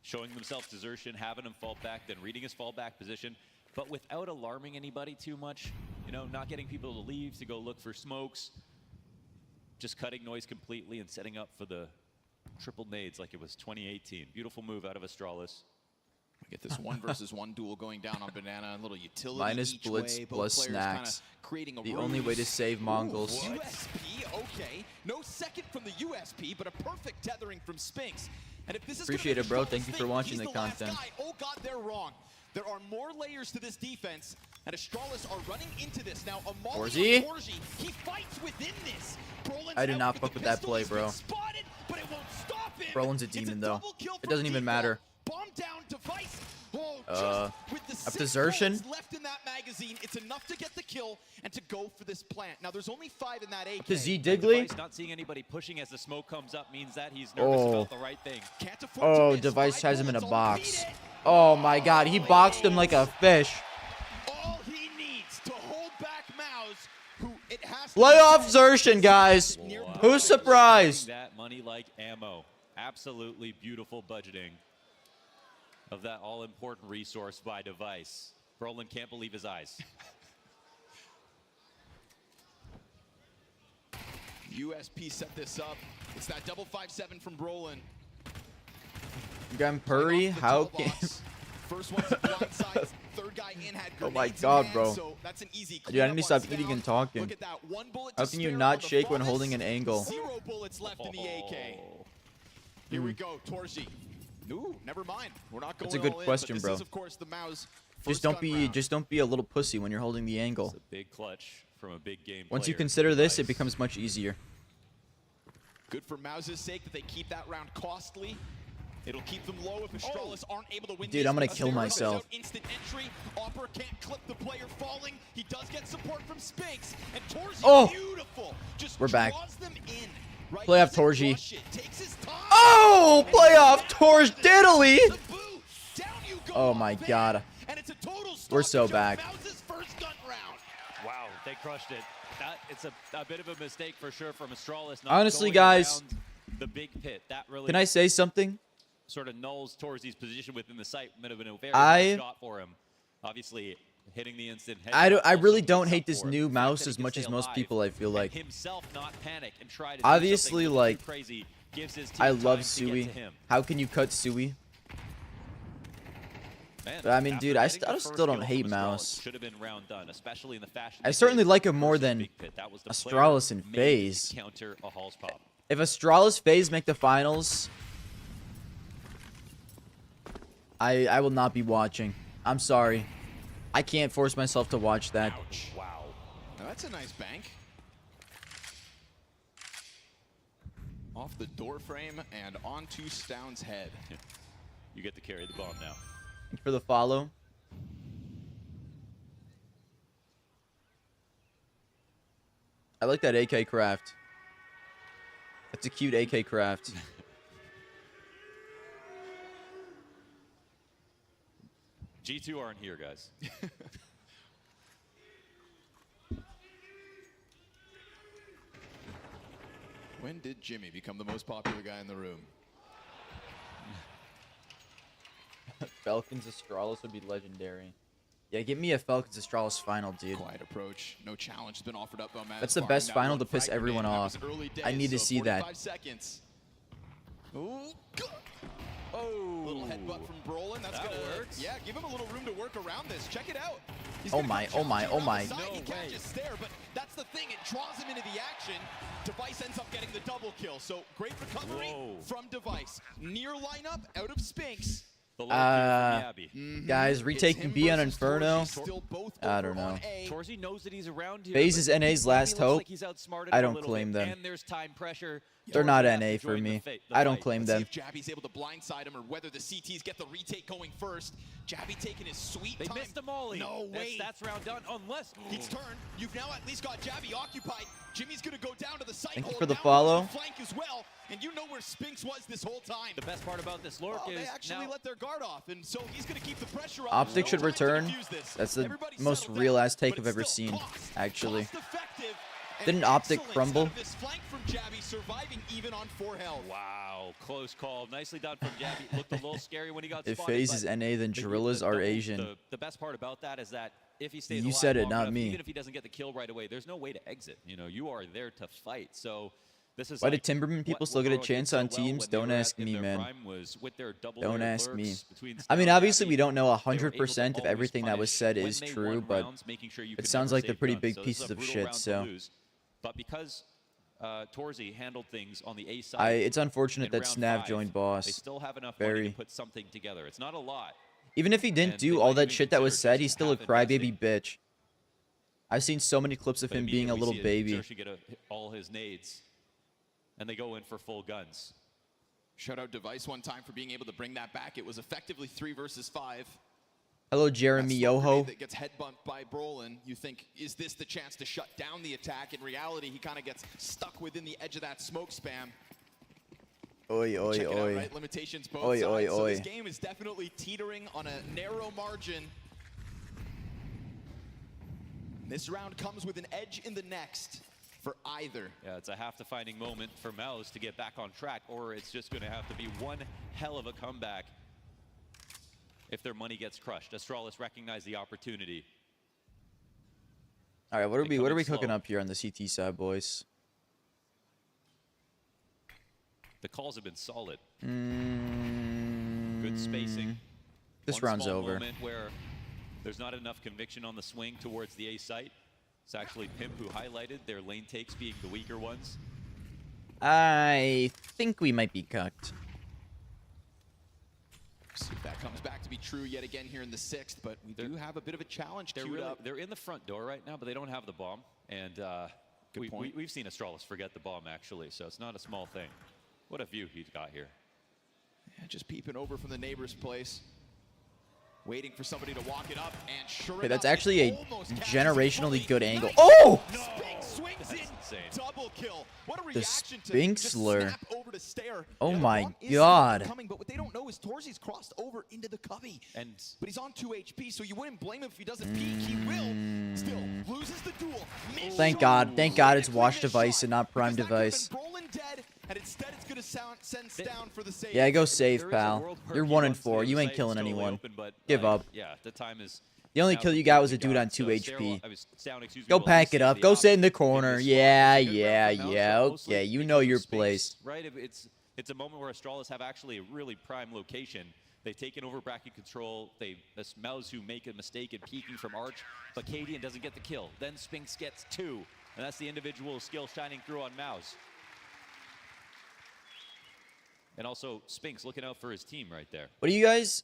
Speaker 9: showing themselves to Xerxin, having him fall back, then reading his fallback position, but without alarming anybody too much. You know, not getting people to leave to go look for smokes, just cutting noise completely and setting up for the triple nades like it was 2018. Beautiful move out of Astralis.
Speaker 8: We get this 1-versus-1 duel going down on Banana, a little utility
Speaker 2: Minus
Speaker 8: each
Speaker 2: blitz
Speaker 8: way. Both
Speaker 2: plus
Speaker 8: players kinda
Speaker 2: snacks.
Speaker 8: creating a
Speaker 2: The only way to
Speaker 8: ruse.
Speaker 2: save Mongols.
Speaker 8: Ooh, USP, okay. No second from the USP, but a perfect tethering from Spinks. And if this is
Speaker 2: Appreciate
Speaker 8: gonna
Speaker 2: it,
Speaker 8: be
Speaker 2: bro.
Speaker 8: Astralis'
Speaker 2: Thank you for
Speaker 8: thing,
Speaker 2: watching
Speaker 8: he's
Speaker 2: the
Speaker 8: last
Speaker 2: content.
Speaker 8: guy. Oh God, they're wrong. There are more layers to this defense, and Astralis are running into this now.
Speaker 2: Torzi?
Speaker 8: He fights within this. Brolin's
Speaker 2: I do
Speaker 8: out
Speaker 2: not
Speaker 8: with
Speaker 2: fuck
Speaker 8: the
Speaker 2: with that
Speaker 8: pistol.
Speaker 2: play,
Speaker 8: He's been
Speaker 2: bro.
Speaker 8: spotted, but it won't stop him.
Speaker 2: Brolin's a
Speaker 8: It's
Speaker 2: demon, though.
Speaker 8: double kill
Speaker 2: It
Speaker 8: from
Speaker 2: doesn't even
Speaker 8: Default.
Speaker 2: matter.
Speaker 8: Bomb down Device. Oh, with the
Speaker 2: up to
Speaker 8: 6
Speaker 2: Xerxin.
Speaker 8: bullets left in that magazine, it's enough to get the kill and to go for this plant. Now there's only 5 in that AK.
Speaker 2: To Z Digley.
Speaker 9: Device not seeing anybody pushing as the smoke comes up means that he's nervous about the right thing.
Speaker 8: Can't afford to
Speaker 2: Oh,
Speaker 8: miss.
Speaker 2: Device
Speaker 8: 5
Speaker 2: has him in a
Speaker 8: bullets,
Speaker 2: box.
Speaker 8: all beat it.
Speaker 2: Oh my god, he boxed him like a fish.
Speaker 8: All he needs to hold back Maus, who it has to
Speaker 2: Lay
Speaker 8: be
Speaker 2: off
Speaker 8: said,
Speaker 2: Xerxin, guys.
Speaker 9: Wow.
Speaker 2: Who's surprised?
Speaker 9: That money like ammo. Absolutely beautiful budgeting of that all-important resource by Device. Brolin can't believe his eyes.
Speaker 8: USP set this up. It's that double 5-7 from Brolin.
Speaker 2: Purry, how can...
Speaker 8: First one's a blindside, third guy in had
Speaker 2: Oh my
Speaker 8: grenades in
Speaker 2: god,
Speaker 8: hand,
Speaker 2: bro.
Speaker 8: so that's an easy
Speaker 2: Dude, I need to stop
Speaker 8: cleanup on
Speaker 2: eating and
Speaker 8: Scout.
Speaker 2: talking.
Speaker 8: Look at that, one bullet
Speaker 2: How
Speaker 8: to
Speaker 2: can you
Speaker 8: spare
Speaker 2: not
Speaker 8: on the
Speaker 2: shake when
Speaker 8: Faunus.
Speaker 2: holding an angle?
Speaker 8: 0 bullets left in the AK. Here we go, Torzi. Ooh, never mind. We're not going
Speaker 2: That's a good
Speaker 8: all in,
Speaker 2: question,
Speaker 8: but this
Speaker 2: bro.
Speaker 8: is, of course, the Mao's
Speaker 2: Just
Speaker 8: first gun round.
Speaker 2: don't be a little pussy when you're holding the angle.
Speaker 9: It's a big clutch from a big game
Speaker 2: Once you
Speaker 9: player.
Speaker 2: consider this, it
Speaker 9: Nice.
Speaker 2: becomes much easier.
Speaker 8: Good for Mao's sake that they keep that round costly. It'll keep them low if Astralis aren't able to win.
Speaker 2: Dude,
Speaker 8: this.
Speaker 2: I'm gonna
Speaker 8: Astera
Speaker 2: kill
Speaker 8: comes
Speaker 2: myself.
Speaker 8: out, instant entry. Opera can't clip the player falling. He does get support from Spinks. And Torzi,
Speaker 2: Oh!
Speaker 8: beautiful. Just
Speaker 2: We're back.
Speaker 8: draws them in. Right?
Speaker 2: Playoff
Speaker 8: Doesn't
Speaker 2: Torji.
Speaker 8: rush it, takes his time.
Speaker 2: Oh, playoff Torch Diddly!
Speaker 8: The boot. Down you go
Speaker 2: Oh
Speaker 8: on
Speaker 2: my
Speaker 8: Van.
Speaker 2: god.
Speaker 8: And it's a total
Speaker 2: We're
Speaker 8: stop
Speaker 2: so
Speaker 8: to
Speaker 2: back.
Speaker 8: Mao's first gun round.
Speaker 9: Wow, they crushed it. It's a bit of a mistake for sure from Astralis. Not
Speaker 2: Honestly,
Speaker 9: going
Speaker 2: guys,
Speaker 9: around the big pit. That really
Speaker 2: Can I say something?
Speaker 9: sort of nulls Torzi's position within the site. Might have been a very
Speaker 2: I-
Speaker 9: good shot for him. Obviously, hitting the instant head.
Speaker 2: I really
Speaker 9: also
Speaker 2: don't
Speaker 9: makes
Speaker 2: hate
Speaker 9: up
Speaker 2: this
Speaker 9: for it.
Speaker 2: new
Speaker 9: The fact
Speaker 2: mouse
Speaker 9: that he
Speaker 2: as
Speaker 9: can
Speaker 2: much
Speaker 9: stay
Speaker 2: as most
Speaker 9: alive
Speaker 2: people, I feel
Speaker 9: and
Speaker 2: like.
Speaker 9: himself not panic and try to do
Speaker 2: Obviously,
Speaker 9: something
Speaker 2: like,
Speaker 9: crazy gives his team
Speaker 2: I
Speaker 9: time
Speaker 2: love
Speaker 9: to get
Speaker 2: Sui.
Speaker 9: to him.
Speaker 2: How can you cut Sui?
Speaker 9: Man,
Speaker 2: But I mean,
Speaker 9: after
Speaker 2: dude, I
Speaker 9: getting the
Speaker 2: still
Speaker 9: first
Speaker 2: don't
Speaker 9: kill
Speaker 2: hate
Speaker 9: from Astralis,
Speaker 2: Mouse.
Speaker 9: should have been round done, especially in the fashion.
Speaker 2: I
Speaker 9: they
Speaker 2: certainly
Speaker 9: did
Speaker 2: like him more
Speaker 9: versus
Speaker 2: than
Speaker 9: Big Pit. That was the player
Speaker 2: Astralis and
Speaker 9: made
Speaker 2: FaZe.
Speaker 9: to counter a Hall's pop.
Speaker 2: If Astralis FaZe make the finals, I will not be watching. I'm sorry. I can't force myself to watch that.
Speaker 9: Ouch. Wow.
Speaker 8: Now that's a nice bank. Off the door frame and onto Stound's head.
Speaker 9: You get to carry the bomb now.
Speaker 2: Thank you for the follow. I like that AK craft. That's a cute AK craft.
Speaker 9: G2 aren't here, guys.
Speaker 8: When did Jimmy become the most popular guy in the room?
Speaker 2: Falcons Astralis would be legendary. Yeah, give me a Falcons Astralis final, dude.
Speaker 8: Quiet approach. No challenge has been offered up on Matt.
Speaker 2: That's the
Speaker 8: Farm.
Speaker 2: best
Speaker 8: Now
Speaker 2: final
Speaker 8: one
Speaker 2: to piss
Speaker 8: frag
Speaker 2: everyone
Speaker 8: grenade. That
Speaker 2: off.
Speaker 8: was early
Speaker 2: I
Speaker 8: days,
Speaker 2: need to
Speaker 8: so
Speaker 2: see that.
Speaker 8: 45 seconds. Ooh, oh, little headbutt from Brolin. That's
Speaker 9: That
Speaker 8: gonna
Speaker 9: works.
Speaker 8: Yeah, give him a little room to work around this. Check it out. He's
Speaker 2: Oh
Speaker 8: gonna
Speaker 2: my,
Speaker 8: come
Speaker 2: oh my,
Speaker 8: challenge
Speaker 2: oh
Speaker 8: around
Speaker 2: my.
Speaker 8: the side.
Speaker 9: No
Speaker 8: He can't
Speaker 9: way.
Speaker 8: just stare, but that's the thing. It draws him into the action. Device ends up getting the double kill. So great recovery
Speaker 9: Whoa.
Speaker 8: from Device. Near lineup out of Spinks.
Speaker 9: The low kill from Yabby.
Speaker 2: Guys,
Speaker 8: It's
Speaker 2: retaking
Speaker 8: him
Speaker 2: B on
Speaker 8: versus
Speaker 2: Inferno.
Speaker 8: Torji, still both
Speaker 2: I
Speaker 8: over
Speaker 2: don't
Speaker 8: on
Speaker 2: know.
Speaker 8: A.
Speaker 9: Torzi knows that he's around here.
Speaker 2: FaZe is
Speaker 9: but
Speaker 2: NA's
Speaker 9: he
Speaker 2: last
Speaker 9: looks
Speaker 2: hope.
Speaker 9: like he's outsmarted
Speaker 2: I
Speaker 9: a
Speaker 2: don't
Speaker 9: little
Speaker 2: claim
Speaker 9: bit,
Speaker 2: them.
Speaker 9: And there's time pressure.
Speaker 2: They're
Speaker 9: Torzi
Speaker 2: not
Speaker 9: has
Speaker 2: NA
Speaker 9: to
Speaker 2: for
Speaker 9: join
Speaker 2: me.
Speaker 9: the
Speaker 2: I don't
Speaker 9: fight.
Speaker 2: claim
Speaker 8: Let's see
Speaker 2: them.
Speaker 8: if Jabby's able to blindside him or whether the CTs get the retake going first. Jabby taking his sweet
Speaker 9: They
Speaker 8: time.
Speaker 9: missed the molly.
Speaker 8: No way.
Speaker 9: That's round done. Unless
Speaker 8: He's turned. You've now at least got Jabby occupied. Jimmy's going to go down to the site.
Speaker 2: Thank you
Speaker 8: hold
Speaker 2: for the
Speaker 8: down
Speaker 2: follow.
Speaker 8: the flank as well. And you know where Spinks was this whole time.
Speaker 9: the best part about this lurk
Speaker 8: Well,
Speaker 9: is
Speaker 8: they actually
Speaker 9: now
Speaker 8: let their guard off, and so he's going to keep the pressure on.
Speaker 2: Optic
Speaker 8: No
Speaker 2: should
Speaker 8: time to
Speaker 2: return.
Speaker 8: defuse this.
Speaker 2: That's the
Speaker 8: Everybody
Speaker 2: most
Speaker 8: settle
Speaker 2: real
Speaker 8: down,
Speaker 2: ass take
Speaker 8: but
Speaker 2: I've
Speaker 8: it's
Speaker 2: ever
Speaker 8: still
Speaker 2: seen,
Speaker 8: cost
Speaker 2: actually.
Speaker 8: effective.
Speaker 2: Didn't Optic crumble?
Speaker 8: This flank from Jabby surviving even on 4 health.
Speaker 9: wow, close call. Nicely done from Jabby. Looked a little scary when he got
Speaker 2: If
Speaker 9: spotted.
Speaker 2: FaZe is
Speaker 9: but
Speaker 2: NA, then
Speaker 9: the-
Speaker 2: Gorillas
Speaker 9: the
Speaker 2: are
Speaker 9: double-
Speaker 2: Asian.
Speaker 9: The best part about that is that if he stays
Speaker 2: You
Speaker 9: alive
Speaker 2: said it,
Speaker 9: long
Speaker 2: not
Speaker 9: enough,
Speaker 2: me.
Speaker 9: even if he doesn't get the kill right away, there's no way to exit. You know, you are there to fight. So this is
Speaker 2: Why
Speaker 9: like
Speaker 2: did Timberman people
Speaker 9: what
Speaker 2: still get a
Speaker 9: Rogue did
Speaker 2: chance
Speaker 9: so
Speaker 2: on
Speaker 9: well
Speaker 2: teams?
Speaker 9: when they
Speaker 2: Don't
Speaker 9: were
Speaker 2: ask
Speaker 9: in
Speaker 2: me,
Speaker 9: their
Speaker 2: man.
Speaker 9: prime was with their double
Speaker 2: Don't
Speaker 9: layered
Speaker 2: ask me.
Speaker 9: lurks between
Speaker 2: I mean,
Speaker 9: Scout and
Speaker 2: obviously,
Speaker 9: Jabby.
Speaker 2: we don't know
Speaker 9: They were able to
Speaker 2: 100% of
Speaker 9: always
Speaker 2: everything that was
Speaker 9: punish
Speaker 2: said
Speaker 9: when
Speaker 2: is
Speaker 9: they
Speaker 2: true,
Speaker 9: won
Speaker 2: but
Speaker 9: rounds, making sure you
Speaker 2: it
Speaker 9: could
Speaker 2: sounds
Speaker 9: never
Speaker 2: like they're
Speaker 9: save
Speaker 2: pretty
Speaker 9: guns.
Speaker 2: big
Speaker 9: So this is
Speaker 2: pieces
Speaker 9: a
Speaker 2: of
Speaker 9: brutal
Speaker 2: shit,
Speaker 9: round to
Speaker 2: so.
Speaker 9: lose. But because Torzi handled things on the A side.
Speaker 2: It's unfortunate
Speaker 9: in
Speaker 2: that
Speaker 9: round
Speaker 2: Snav
Speaker 9: 5,
Speaker 2: joined
Speaker 9: They
Speaker 2: Boss.
Speaker 9: still have enough money
Speaker 2: Very.
Speaker 9: to put something together. It's not a lot.
Speaker 2: Even if he didn't
Speaker 9: And
Speaker 2: do
Speaker 9: they
Speaker 2: all
Speaker 9: might
Speaker 2: that
Speaker 9: even
Speaker 2: shit that was
Speaker 9: consider
Speaker 2: said, he's still a
Speaker 9: half
Speaker 2: crybaby
Speaker 9: investing.
Speaker 2: bitch. I've seen so many clips of
Speaker 9: But
Speaker 2: him being a
Speaker 9: immediately
Speaker 2: little
Speaker 9: we see
Speaker 2: baby.
Speaker 9: Xerxes get all his nades, and they go in for full guns.
Speaker 8: Shout out Device one time for being able to bring that back. It was effectively 3 versus 5.
Speaker 2: Hello, Jeremy
Speaker 8: That smoke
Speaker 2: Yoho.
Speaker 8: grenade that gets head bumped by Brolin. You think, is this the chance to shut down the attack? In reality, he kind of gets stuck within the edge of that smoke spam.
Speaker 2: Oi, oi,
Speaker 8: Check it out,
Speaker 2: oi.
Speaker 8: right? Limitations both
Speaker 2: Oi,
Speaker 8: sides.
Speaker 2: oi,
Speaker 8: So this
Speaker 2: oi.
Speaker 8: game is definitely teetering on a narrow margin. This round comes with an edge in the next for either.
Speaker 9: Yeah, it's a half-defining moment for Mouse to get back on track, or it's just going to have to be one hell of a comeback. if their money gets crushed. Astralis recognize the opportunity.
Speaker 2: All right, what are we cooking
Speaker 9: slow.
Speaker 2: up here on the CT side, boys?
Speaker 9: The calls have been solid.
Speaker 2: Mm,
Speaker 9: Good spacing.
Speaker 2: This
Speaker 9: One
Speaker 2: round's
Speaker 9: small
Speaker 2: over.
Speaker 9: Moment where there's not enough conviction on the swing towards the A site. It's actually Pimp who highlighted their lane takes being the weaker ones.
Speaker 2: I think we might be cucked.
Speaker 8: See if that comes back to be true yet again here in the 6th, but we do have a bit of a challenge queued up.
Speaker 9: They're in the front door right now, but they don't have the bomb. And we've seen Astralis forget the bomb, actually, so it's not a small thing. What a view he's got here.
Speaker 8: Yeah, just peeping over from the neighbor's place. Waiting for somebody to walk it up, and sure
Speaker 2: Okay,
Speaker 8: enough,
Speaker 2: that's actually a
Speaker 8: almost catches
Speaker 2: generationally
Speaker 8: fully.
Speaker 2: good angle.
Speaker 8: Nice.
Speaker 2: Oh!
Speaker 8: Spink swings in,
Speaker 9: insane.
Speaker 8: double kill. What a
Speaker 2: The
Speaker 8: reaction to
Speaker 2: Spink
Speaker 8: just
Speaker 2: slur.
Speaker 8: snap over to stare.
Speaker 2: Oh
Speaker 8: The
Speaker 2: my
Speaker 8: bomb is
Speaker 2: God.
Speaker 8: coming, but what they don't know is Torzi's crossed over into the cubby. But he's on 2 HP, so you wouldn't blame him if he doesn't peek. He will. Still loses the duel.
Speaker 2: Thank God it's Watch Device and not Prime Device.
Speaker 8: Dead, and instead it's gonna send down for the save.
Speaker 2: Yeah, go save,
Speaker 9: There is a
Speaker 2: pal.
Speaker 9: world
Speaker 2: You're
Speaker 9: perk
Speaker 2: 1
Speaker 9: he
Speaker 2: and
Speaker 9: wants to
Speaker 2: 4.
Speaker 9: do.
Speaker 2: You
Speaker 9: The
Speaker 2: ain't
Speaker 9: site's
Speaker 2: killing
Speaker 9: totally
Speaker 2: anyone.
Speaker 9: open, but,
Speaker 2: Give up.
Speaker 9: Yeah, the time is.
Speaker 2: The only
Speaker 9: now
Speaker 2: kill you
Speaker 9: the
Speaker 2: got
Speaker 9: game
Speaker 2: was a
Speaker 9: we
Speaker 2: dude
Speaker 9: got.
Speaker 2: on 2
Speaker 9: So
Speaker 2: HP.
Speaker 9: Sound, excuse me,
Speaker 2: Go
Speaker 9: will
Speaker 2: pack
Speaker 9: at
Speaker 2: it
Speaker 9: least
Speaker 2: up.
Speaker 9: see
Speaker 2: Go
Speaker 9: the
Speaker 2: sit in the
Speaker 9: option in
Speaker 2: corner.
Speaker 9: this
Speaker 2: Yeah,
Speaker 9: spot. It's a good
Speaker 2: yeah,
Speaker 9: round for Mouse,
Speaker 2: yeah.
Speaker 9: but mostly
Speaker 2: Okay, you
Speaker 9: because
Speaker 2: know
Speaker 9: of
Speaker 2: your
Speaker 9: space,
Speaker 2: place.
Speaker 9: Right? It's a moment where Astralis have actually a really prime location. They've taken over bracket control. That's Mouse who make a mistake in peeking from Arch, but Cadian doesn't get the kill. Then Spinks gets 2, and that's the individual skill shining through on Mouse. And also, Spinks looking out for his team right there.
Speaker 2: What do you guys...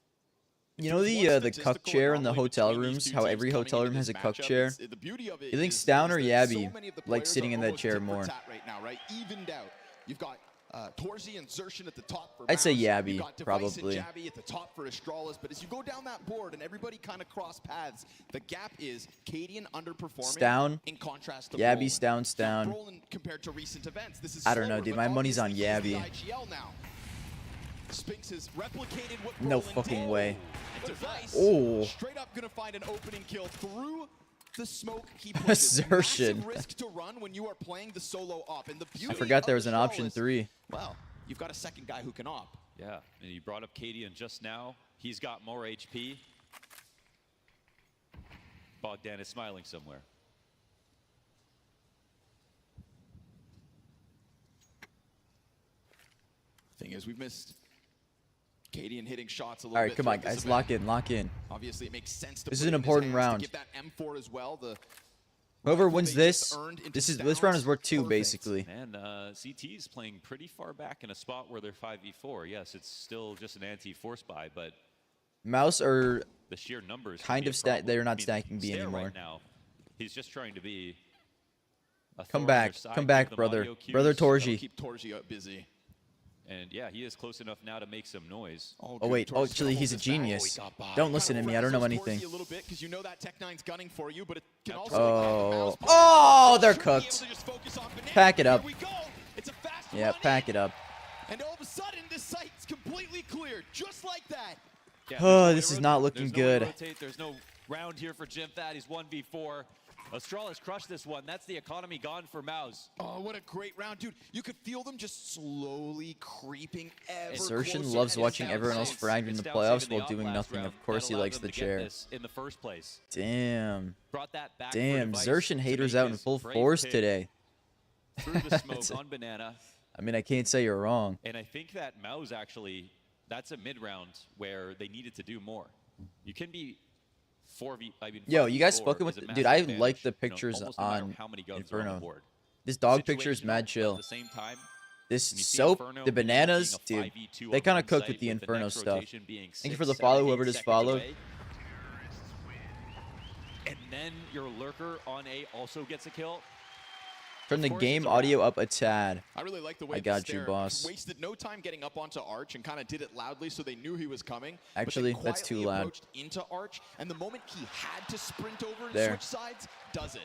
Speaker 2: You know the
Speaker 8: Statistical
Speaker 2: cuck chair in the
Speaker 8: anomaly
Speaker 2: hotel
Speaker 8: between these
Speaker 2: rooms?
Speaker 8: two
Speaker 2: How
Speaker 8: teams
Speaker 2: every
Speaker 8: coming
Speaker 2: hotel
Speaker 8: into
Speaker 2: room has
Speaker 8: this
Speaker 2: a cuck
Speaker 8: matchup,
Speaker 2: chair?
Speaker 8: the beauty of it
Speaker 2: You think
Speaker 8: is
Speaker 2: Stown or
Speaker 8: that
Speaker 2: Yabby
Speaker 8: so many of the
Speaker 2: like
Speaker 8: players
Speaker 2: sitting
Speaker 8: are
Speaker 2: in that
Speaker 8: almost
Speaker 2: chair
Speaker 8: tit for
Speaker 2: more?
Speaker 8: tat right now, right? Evened out. You've got Torzi and Zershin at the top for
Speaker 2: I'd say
Speaker 8: Mouse.
Speaker 2: Yabby,
Speaker 8: You've got Device
Speaker 2: probably.
Speaker 8: and Jabby at the top for Astralis, but as you go down that board and everybody kind of cross paths, the gap is Cadian underperforming
Speaker 2: Stown,
Speaker 8: in contrast to
Speaker 2: Yabby,
Speaker 8: Brolin.
Speaker 2: Stown.
Speaker 8: Brolin compared to recent events, this is
Speaker 2: I don't know,
Speaker 8: slower,
Speaker 2: dude.
Speaker 8: but
Speaker 2: My money's on
Speaker 8: obviously he's
Speaker 2: Yabby.
Speaker 8: the IGL now. Spinks has replicated what
Speaker 2: No
Speaker 8: Brolin
Speaker 2: fucking
Speaker 8: did.
Speaker 2: way.
Speaker 8: Device
Speaker 2: Oh.
Speaker 8: straight up gonna find an opening kill through the smoke. He pushes.
Speaker 2: Zershin.
Speaker 8: Massive risk to run when you are playing the solo op. And the beauty
Speaker 2: I forgot there
Speaker 8: of
Speaker 2: was an
Speaker 8: Astralis,
Speaker 2: option 3.
Speaker 8: Well, you've got a second guy who can op.
Speaker 9: Yeah, and you brought up Cadian just now. He's got more HP. Bogdan is smiling somewhere.
Speaker 8: Thing is, we've missed Cadian hitting shots a little
Speaker 2: All
Speaker 8: bit.
Speaker 2: right, come on,
Speaker 8: throughout this
Speaker 2: guys.
Speaker 8: event.
Speaker 2: Lock in, lock in.
Speaker 8: Obviously, it makes sense to
Speaker 2: This
Speaker 8: put
Speaker 2: is an
Speaker 8: it in his
Speaker 2: important
Speaker 8: hands to
Speaker 2: round.
Speaker 8: give that M4 as well. The
Speaker 2: Whoever
Speaker 8: rifle
Speaker 2: wins
Speaker 8: they just
Speaker 2: this,
Speaker 8: earned into
Speaker 2: this round is
Speaker 8: Stown's
Speaker 2: worth 2,
Speaker 8: perfect.
Speaker 2: basically.
Speaker 9: And CT is playing pretty far back in a spot where they're 5v4. Yes, it's still just an anti-force buy, but
Speaker 2: Mouse are
Speaker 9: the sheer numbers can
Speaker 2: kind
Speaker 9: be a
Speaker 2: of
Speaker 9: problem.
Speaker 2: they're
Speaker 9: I
Speaker 2: not
Speaker 9: mean,
Speaker 2: stacking B
Speaker 9: Stair
Speaker 2: anymore.
Speaker 9: Right now, he's just trying to be a
Speaker 2: Come
Speaker 9: thorn in
Speaker 2: back,
Speaker 9: their side,
Speaker 2: come
Speaker 9: give
Speaker 2: back,
Speaker 9: them
Speaker 2: brother.
Speaker 9: audio cues.
Speaker 2: Brother
Speaker 8: That'll
Speaker 2: Torji.
Speaker 8: keep Torji up busy.
Speaker 9: And yeah, he is close enough now to make some noise.
Speaker 2: Oh wait, oh, actually he's a genius. Don't listen to me, I don't know anything.
Speaker 8: A little bit because you know that Tech9's gunning for you, but it can also
Speaker 2: Oh, oh, they're cooked. Pack it up.
Speaker 8: Here we go. It's a fast
Speaker 2: Yeah,
Speaker 8: run
Speaker 2: pack
Speaker 8: in,
Speaker 2: it up.
Speaker 8: And all of a sudden, this site's completely cleared, just like that.
Speaker 9: Yeah,
Speaker 2: Oh,
Speaker 9: there's no way
Speaker 2: this
Speaker 9: to
Speaker 2: is not
Speaker 9: rotate.
Speaker 2: looking
Speaker 9: There's no way to
Speaker 2: good.
Speaker 9: rotate. There's no round here for Jim Thad. He's 1v4. Astralis crushed this one. That's the economy gone for Mouse.
Speaker 8: Oh, what a great round, dude. You could feel them just slowly creeping ever
Speaker 2: Zershin
Speaker 8: closer.
Speaker 2: loves
Speaker 8: And
Speaker 2: watching
Speaker 8: it's
Speaker 2: everyone
Speaker 8: down
Speaker 2: else
Speaker 8: safe.
Speaker 2: frag in
Speaker 9: It's
Speaker 2: the
Speaker 9: down
Speaker 2: playoffs
Speaker 9: saving
Speaker 2: while
Speaker 9: the
Speaker 2: doing
Speaker 9: last
Speaker 2: nothing.
Speaker 9: round.
Speaker 2: Of course
Speaker 9: That
Speaker 2: he
Speaker 9: allowed
Speaker 2: likes
Speaker 9: them
Speaker 2: the
Speaker 9: to get
Speaker 2: chair.
Speaker 9: this in the first place.
Speaker 2: Damn.
Speaker 9: Brought that back for
Speaker 2: Damn,
Speaker 9: Device
Speaker 2: Zershin
Speaker 9: to
Speaker 2: haters
Speaker 9: make
Speaker 2: out in
Speaker 9: his
Speaker 2: full
Speaker 9: brave
Speaker 2: force
Speaker 9: pick
Speaker 2: today.
Speaker 9: Through the smoke on Banana.
Speaker 2: I mean, I can't say you're wrong.
Speaker 9: And I think that Mouse actually, that's a mid-round where they needed to do more. You can be 4v, I mean,
Speaker 2: Yo, you guys
Speaker 9: 5v4
Speaker 2: fucking
Speaker 9: is
Speaker 2: with...
Speaker 9: a
Speaker 2: Dude,
Speaker 9: massive
Speaker 2: I
Speaker 9: advantage,
Speaker 2: like the
Speaker 9: you know,
Speaker 2: pictures
Speaker 9: almost no matter
Speaker 2: on
Speaker 9: how many guns are on the
Speaker 2: Inferno.
Speaker 9: board.
Speaker 2: This dog picture is
Speaker 9: Situational,
Speaker 2: mad
Speaker 9: but
Speaker 2: chill.
Speaker 9: At the same time,
Speaker 2: This
Speaker 9: when you see
Speaker 2: soap,
Speaker 9: Inferno
Speaker 2: the bananas,
Speaker 9: being a
Speaker 2: dude,
Speaker 9: 5v2
Speaker 2: they
Speaker 9: on
Speaker 2: kind
Speaker 9: one
Speaker 2: of cooked
Speaker 9: site
Speaker 2: with the
Speaker 9: the
Speaker 2: Inferno
Speaker 9: next
Speaker 2: stuff.
Speaker 9: rotation being
Speaker 2: Thank you
Speaker 9: 6,
Speaker 2: for the
Speaker 9: 7,
Speaker 2: follow,
Speaker 9: 8
Speaker 2: whoever just
Speaker 9: seconds
Speaker 2: followed.
Speaker 9: away. And then your lurker on A also gets a kill.
Speaker 2: Turn the
Speaker 9: Of course
Speaker 2: game
Speaker 9: it's a
Speaker 2: audio
Speaker 9: wrap.
Speaker 2: up a tad.
Speaker 8: I really like the way
Speaker 2: I
Speaker 8: the
Speaker 2: got you,
Speaker 8: Stair
Speaker 2: boss.
Speaker 8: wasted no time getting up onto Arch and kind of did it loudly so they knew he was coming.
Speaker 2: Actually,
Speaker 8: but then
Speaker 2: that's too
Speaker 8: quietly
Speaker 2: loud.
Speaker 8: approached into Arch, and the moment he had to sprint over and
Speaker 2: There.
Speaker 8: switch sides, does it.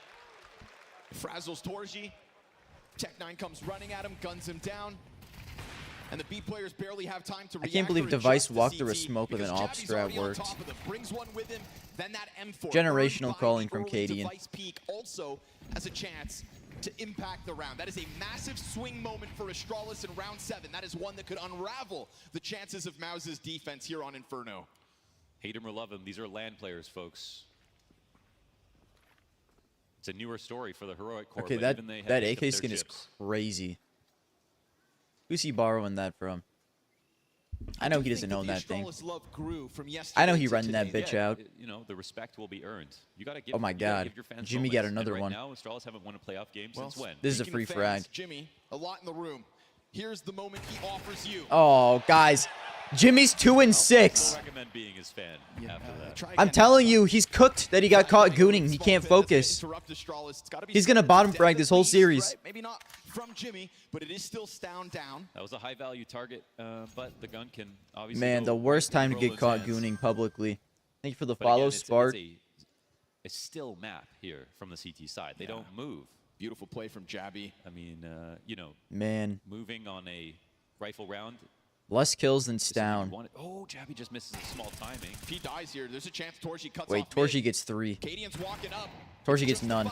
Speaker 8: Frazzles Torji. Tech9 comes running at him, guns him down. And the B players barely have time to
Speaker 2: I
Speaker 8: react.
Speaker 2: can't believe
Speaker 8: or
Speaker 2: Device
Speaker 8: adjust to
Speaker 2: walked through a
Speaker 8: CT
Speaker 2: smoke with an
Speaker 8: because
Speaker 2: ops
Speaker 8: Jabby's
Speaker 2: strat
Speaker 8: already on
Speaker 2: worked.
Speaker 8: top of them, brings one with him, then that M4
Speaker 2: Generational
Speaker 8: earned by
Speaker 2: calling
Speaker 8: the
Speaker 2: from
Speaker 8: early
Speaker 2: Cadian.
Speaker 8: Device peak also has a chance to impact the round. That is a massive swing moment for Astralis in round 7. That is one that could unravel the chances of Mouse's defense here on Inferno.
Speaker 9: Hate him or love him, these are LAN players, folks. It's a newer story for the Heroic Corps.
Speaker 2: Okay,
Speaker 9: but
Speaker 2: that
Speaker 9: even they have
Speaker 2: that
Speaker 9: picked up
Speaker 2: AK
Speaker 9: their
Speaker 2: skin is
Speaker 9: chips.
Speaker 2: crazy. Who's he borrowing that from? I know he doesn't own that thing. I know he renting that bitch out.
Speaker 9: You know, the respect will be earned. You gotta give,
Speaker 2: Oh my God. Jimmy got another
Speaker 9: and right
Speaker 2: one.
Speaker 9: Now, Astralis haven't won a playoff game since when?
Speaker 2: This is a free frag.
Speaker 8: Jimmy, a lot in the room. Here's the moment he offers you.
Speaker 2: Oh, guys. Jimmy's 2 and 6.
Speaker 9: I recommend being his fan after that.
Speaker 2: I'm telling you, he's cooked that he got caught gooning. He can't focus. He's going to bottom frag this whole series.
Speaker 8: Maybe not from Jimmy, but it is still down.
Speaker 9: That was a high-value target, but the gun can obviously
Speaker 2: Man,
Speaker 9: go
Speaker 2: the worst time to
Speaker 9: in
Speaker 2: get
Speaker 9: Roland's
Speaker 2: caught
Speaker 9: hands.
Speaker 2: gooning publicly. Thank you for the
Speaker 9: But
Speaker 2: follow,
Speaker 9: again, it's
Speaker 2: Spark.
Speaker 9: a still map here from the CT side. They don't move.
Speaker 8: Beautiful play from Jabby.
Speaker 9: I mean, you know,
Speaker 2: Man,
Speaker 9: moving on a rifle round.
Speaker 2: less kills than
Speaker 9: This is what you
Speaker 2: Stown.
Speaker 9: wanted. Oh, Jabby just misses a small timing.
Speaker 8: If he dies here, there's a chance Torji cuts
Speaker 2: Wait,
Speaker 8: off
Speaker 2: Torji
Speaker 8: mid.
Speaker 2: gets 3.
Speaker 8: Cadian's walking up.
Speaker 2: Torji gets
Speaker 8: Just the
Speaker 2: none.
Speaker 8: 5-7.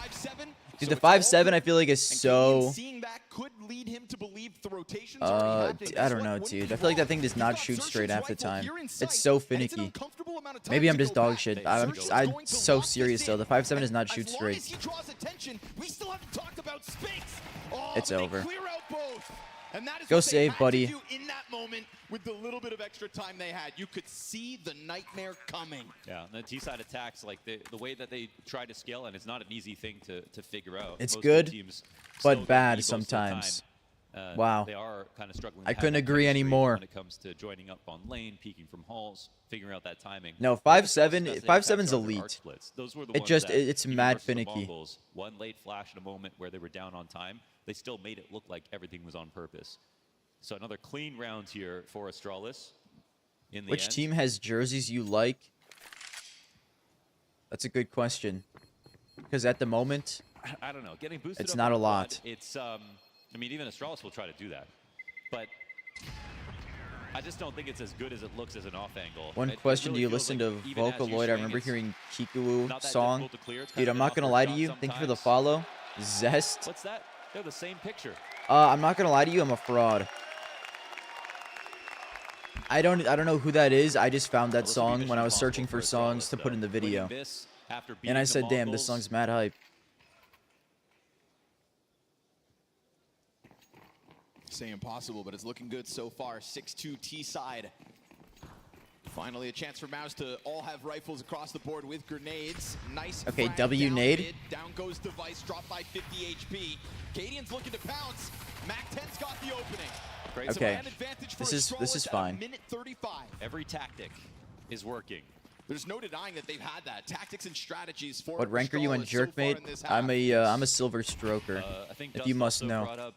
Speaker 2: Dude,
Speaker 8: So
Speaker 2: the
Speaker 8: it's all
Speaker 2: 5-7
Speaker 8: good.
Speaker 2: I feel like is
Speaker 8: And
Speaker 2: so...
Speaker 8: Cadian seeing that could lead him to believe the rotation's already happening.
Speaker 2: I
Speaker 8: This
Speaker 2: don't
Speaker 8: one
Speaker 2: know,
Speaker 8: wouldn't
Speaker 2: dude.
Speaker 8: be
Speaker 2: I feel like that
Speaker 8: wrong.
Speaker 2: thing does
Speaker 8: You've
Speaker 2: not
Speaker 8: got
Speaker 2: shoot
Speaker 8: Xerxes
Speaker 2: straight half the
Speaker 8: rifle
Speaker 2: time.
Speaker 8: here in sight,
Speaker 2: It's so
Speaker 8: and it's an
Speaker 2: finicky.
Speaker 8: uncomfortable amount of time
Speaker 2: Maybe I'm
Speaker 8: to
Speaker 2: just
Speaker 8: go
Speaker 2: dog
Speaker 8: back.
Speaker 2: shit.
Speaker 8: Xerxes
Speaker 2: I'm
Speaker 8: going to
Speaker 2: so
Speaker 8: lock this
Speaker 2: serious, though.
Speaker 8: in.
Speaker 2: The 5-7 does not
Speaker 8: And
Speaker 2: shoot
Speaker 8: as long
Speaker 2: straight.
Speaker 8: as he draws attention, we still haven't talked about Spinks. Oh,
Speaker 2: It's
Speaker 8: but they
Speaker 2: over.
Speaker 8: clear out both. And that is
Speaker 2: Go
Speaker 8: what they
Speaker 2: save,
Speaker 8: had
Speaker 2: buddy.
Speaker 8: to do in that moment with the little bit of extra time they had. You could see the nightmare coming.
Speaker 9: Yeah, and the T-side attacks, like the way that they try to scale, and it's not an easy thing to figure out.
Speaker 2: It's
Speaker 9: Most
Speaker 2: good,
Speaker 9: teams
Speaker 2: but
Speaker 9: still
Speaker 2: bad
Speaker 9: lead most of the
Speaker 2: sometimes.
Speaker 9: time.
Speaker 2: Wow.
Speaker 9: They are kind of struggling.
Speaker 2: I
Speaker 9: to have
Speaker 2: couldn't
Speaker 9: that
Speaker 2: agree
Speaker 9: chemistry
Speaker 2: anymore.
Speaker 9: when it comes to joining up on lane, peeking from halls, figuring out that timing.
Speaker 2: No,
Speaker 9: But the
Speaker 2: 5-7
Speaker 9: does the
Speaker 2: 5-7's
Speaker 9: impact on their
Speaker 2: elite.
Speaker 9: arc splits. Those were the
Speaker 2: It
Speaker 9: ones
Speaker 2: just-
Speaker 9: that,
Speaker 2: it's
Speaker 9: even
Speaker 2: mad
Speaker 9: versus the
Speaker 2: finicky.
Speaker 9: Mongols, one late flash at a moment where they were down on time, they still made it look like everything was on purpose. So another clean round here for Astralis. In the
Speaker 2: Which
Speaker 9: end.
Speaker 2: team has jerseys you like? That's a good question. Because at the moment,
Speaker 9: I don't know. Getting boosted.
Speaker 2: It's
Speaker 9: up
Speaker 2: not
Speaker 9: on
Speaker 2: a
Speaker 9: quad,
Speaker 2: lot.
Speaker 9: It's I mean, even Astralis will try to do that, but I just don't think it's as good as it looks as an off angle.
Speaker 2: one
Speaker 9: It
Speaker 2: question,
Speaker 9: really
Speaker 2: do you
Speaker 9: feels
Speaker 2: listen
Speaker 9: like
Speaker 2: to
Speaker 9: even as you
Speaker 2: Vocaloid? I
Speaker 9: swing,
Speaker 2: remember
Speaker 9: it's
Speaker 2: hearing Kikuwu
Speaker 9: not that
Speaker 2: song.
Speaker 9: difficult to clear. It's kind
Speaker 2: Dude,
Speaker 9: of
Speaker 2: I'm
Speaker 9: an
Speaker 2: not gonna
Speaker 9: awkward
Speaker 2: lie to
Speaker 9: shot
Speaker 2: you. Thank you for the
Speaker 9: sometimes.
Speaker 2: follow. Zest.
Speaker 9: What's that? They're the same picture.
Speaker 2: I'm not gonna lie to you, I'm a fraud. I don't know who that is. I just found that
Speaker 9: Well, this will be
Speaker 2: song when I was
Speaker 9: mission
Speaker 2: searching for
Speaker 9: impossible
Speaker 2: songs to
Speaker 9: Astralis,
Speaker 2: put in the
Speaker 9: though.
Speaker 2: video.
Speaker 9: Winning this after
Speaker 2: And
Speaker 9: beating
Speaker 2: I
Speaker 9: the
Speaker 2: said, damn, this
Speaker 9: Mongols,
Speaker 2: song's mad hype.
Speaker 8: Say impossible, but it's looking good so far. 6-2 T-side. Finally, a chance for Mouse to all have rifles across the board with grenades. Nice.
Speaker 2: Okay,
Speaker 8: frag
Speaker 2: W
Speaker 8: down
Speaker 2: nade.
Speaker 8: mid. Down goes Device, dropped by 50 HP. Cadian's looking to pounce. Mac 10's got the opening.
Speaker 9: Great
Speaker 2: Okay.
Speaker 8: An advantage for
Speaker 2: This is
Speaker 8: Astralis at
Speaker 2: fine.
Speaker 8: minute 35.
Speaker 9: Every tactic is working.
Speaker 8: There's no denying that they've had that. Tactics and strategies for
Speaker 2: What rank are you on
Speaker 8: Astralis so far
Speaker 2: Jerkmate?
Speaker 8: in this
Speaker 2: I'm
Speaker 8: half.
Speaker 2: a silver stroker.
Speaker 9: I think
Speaker 2: If
Speaker 9: Dust
Speaker 2: you must
Speaker 9: also
Speaker 2: know.
Speaker 9: brought up,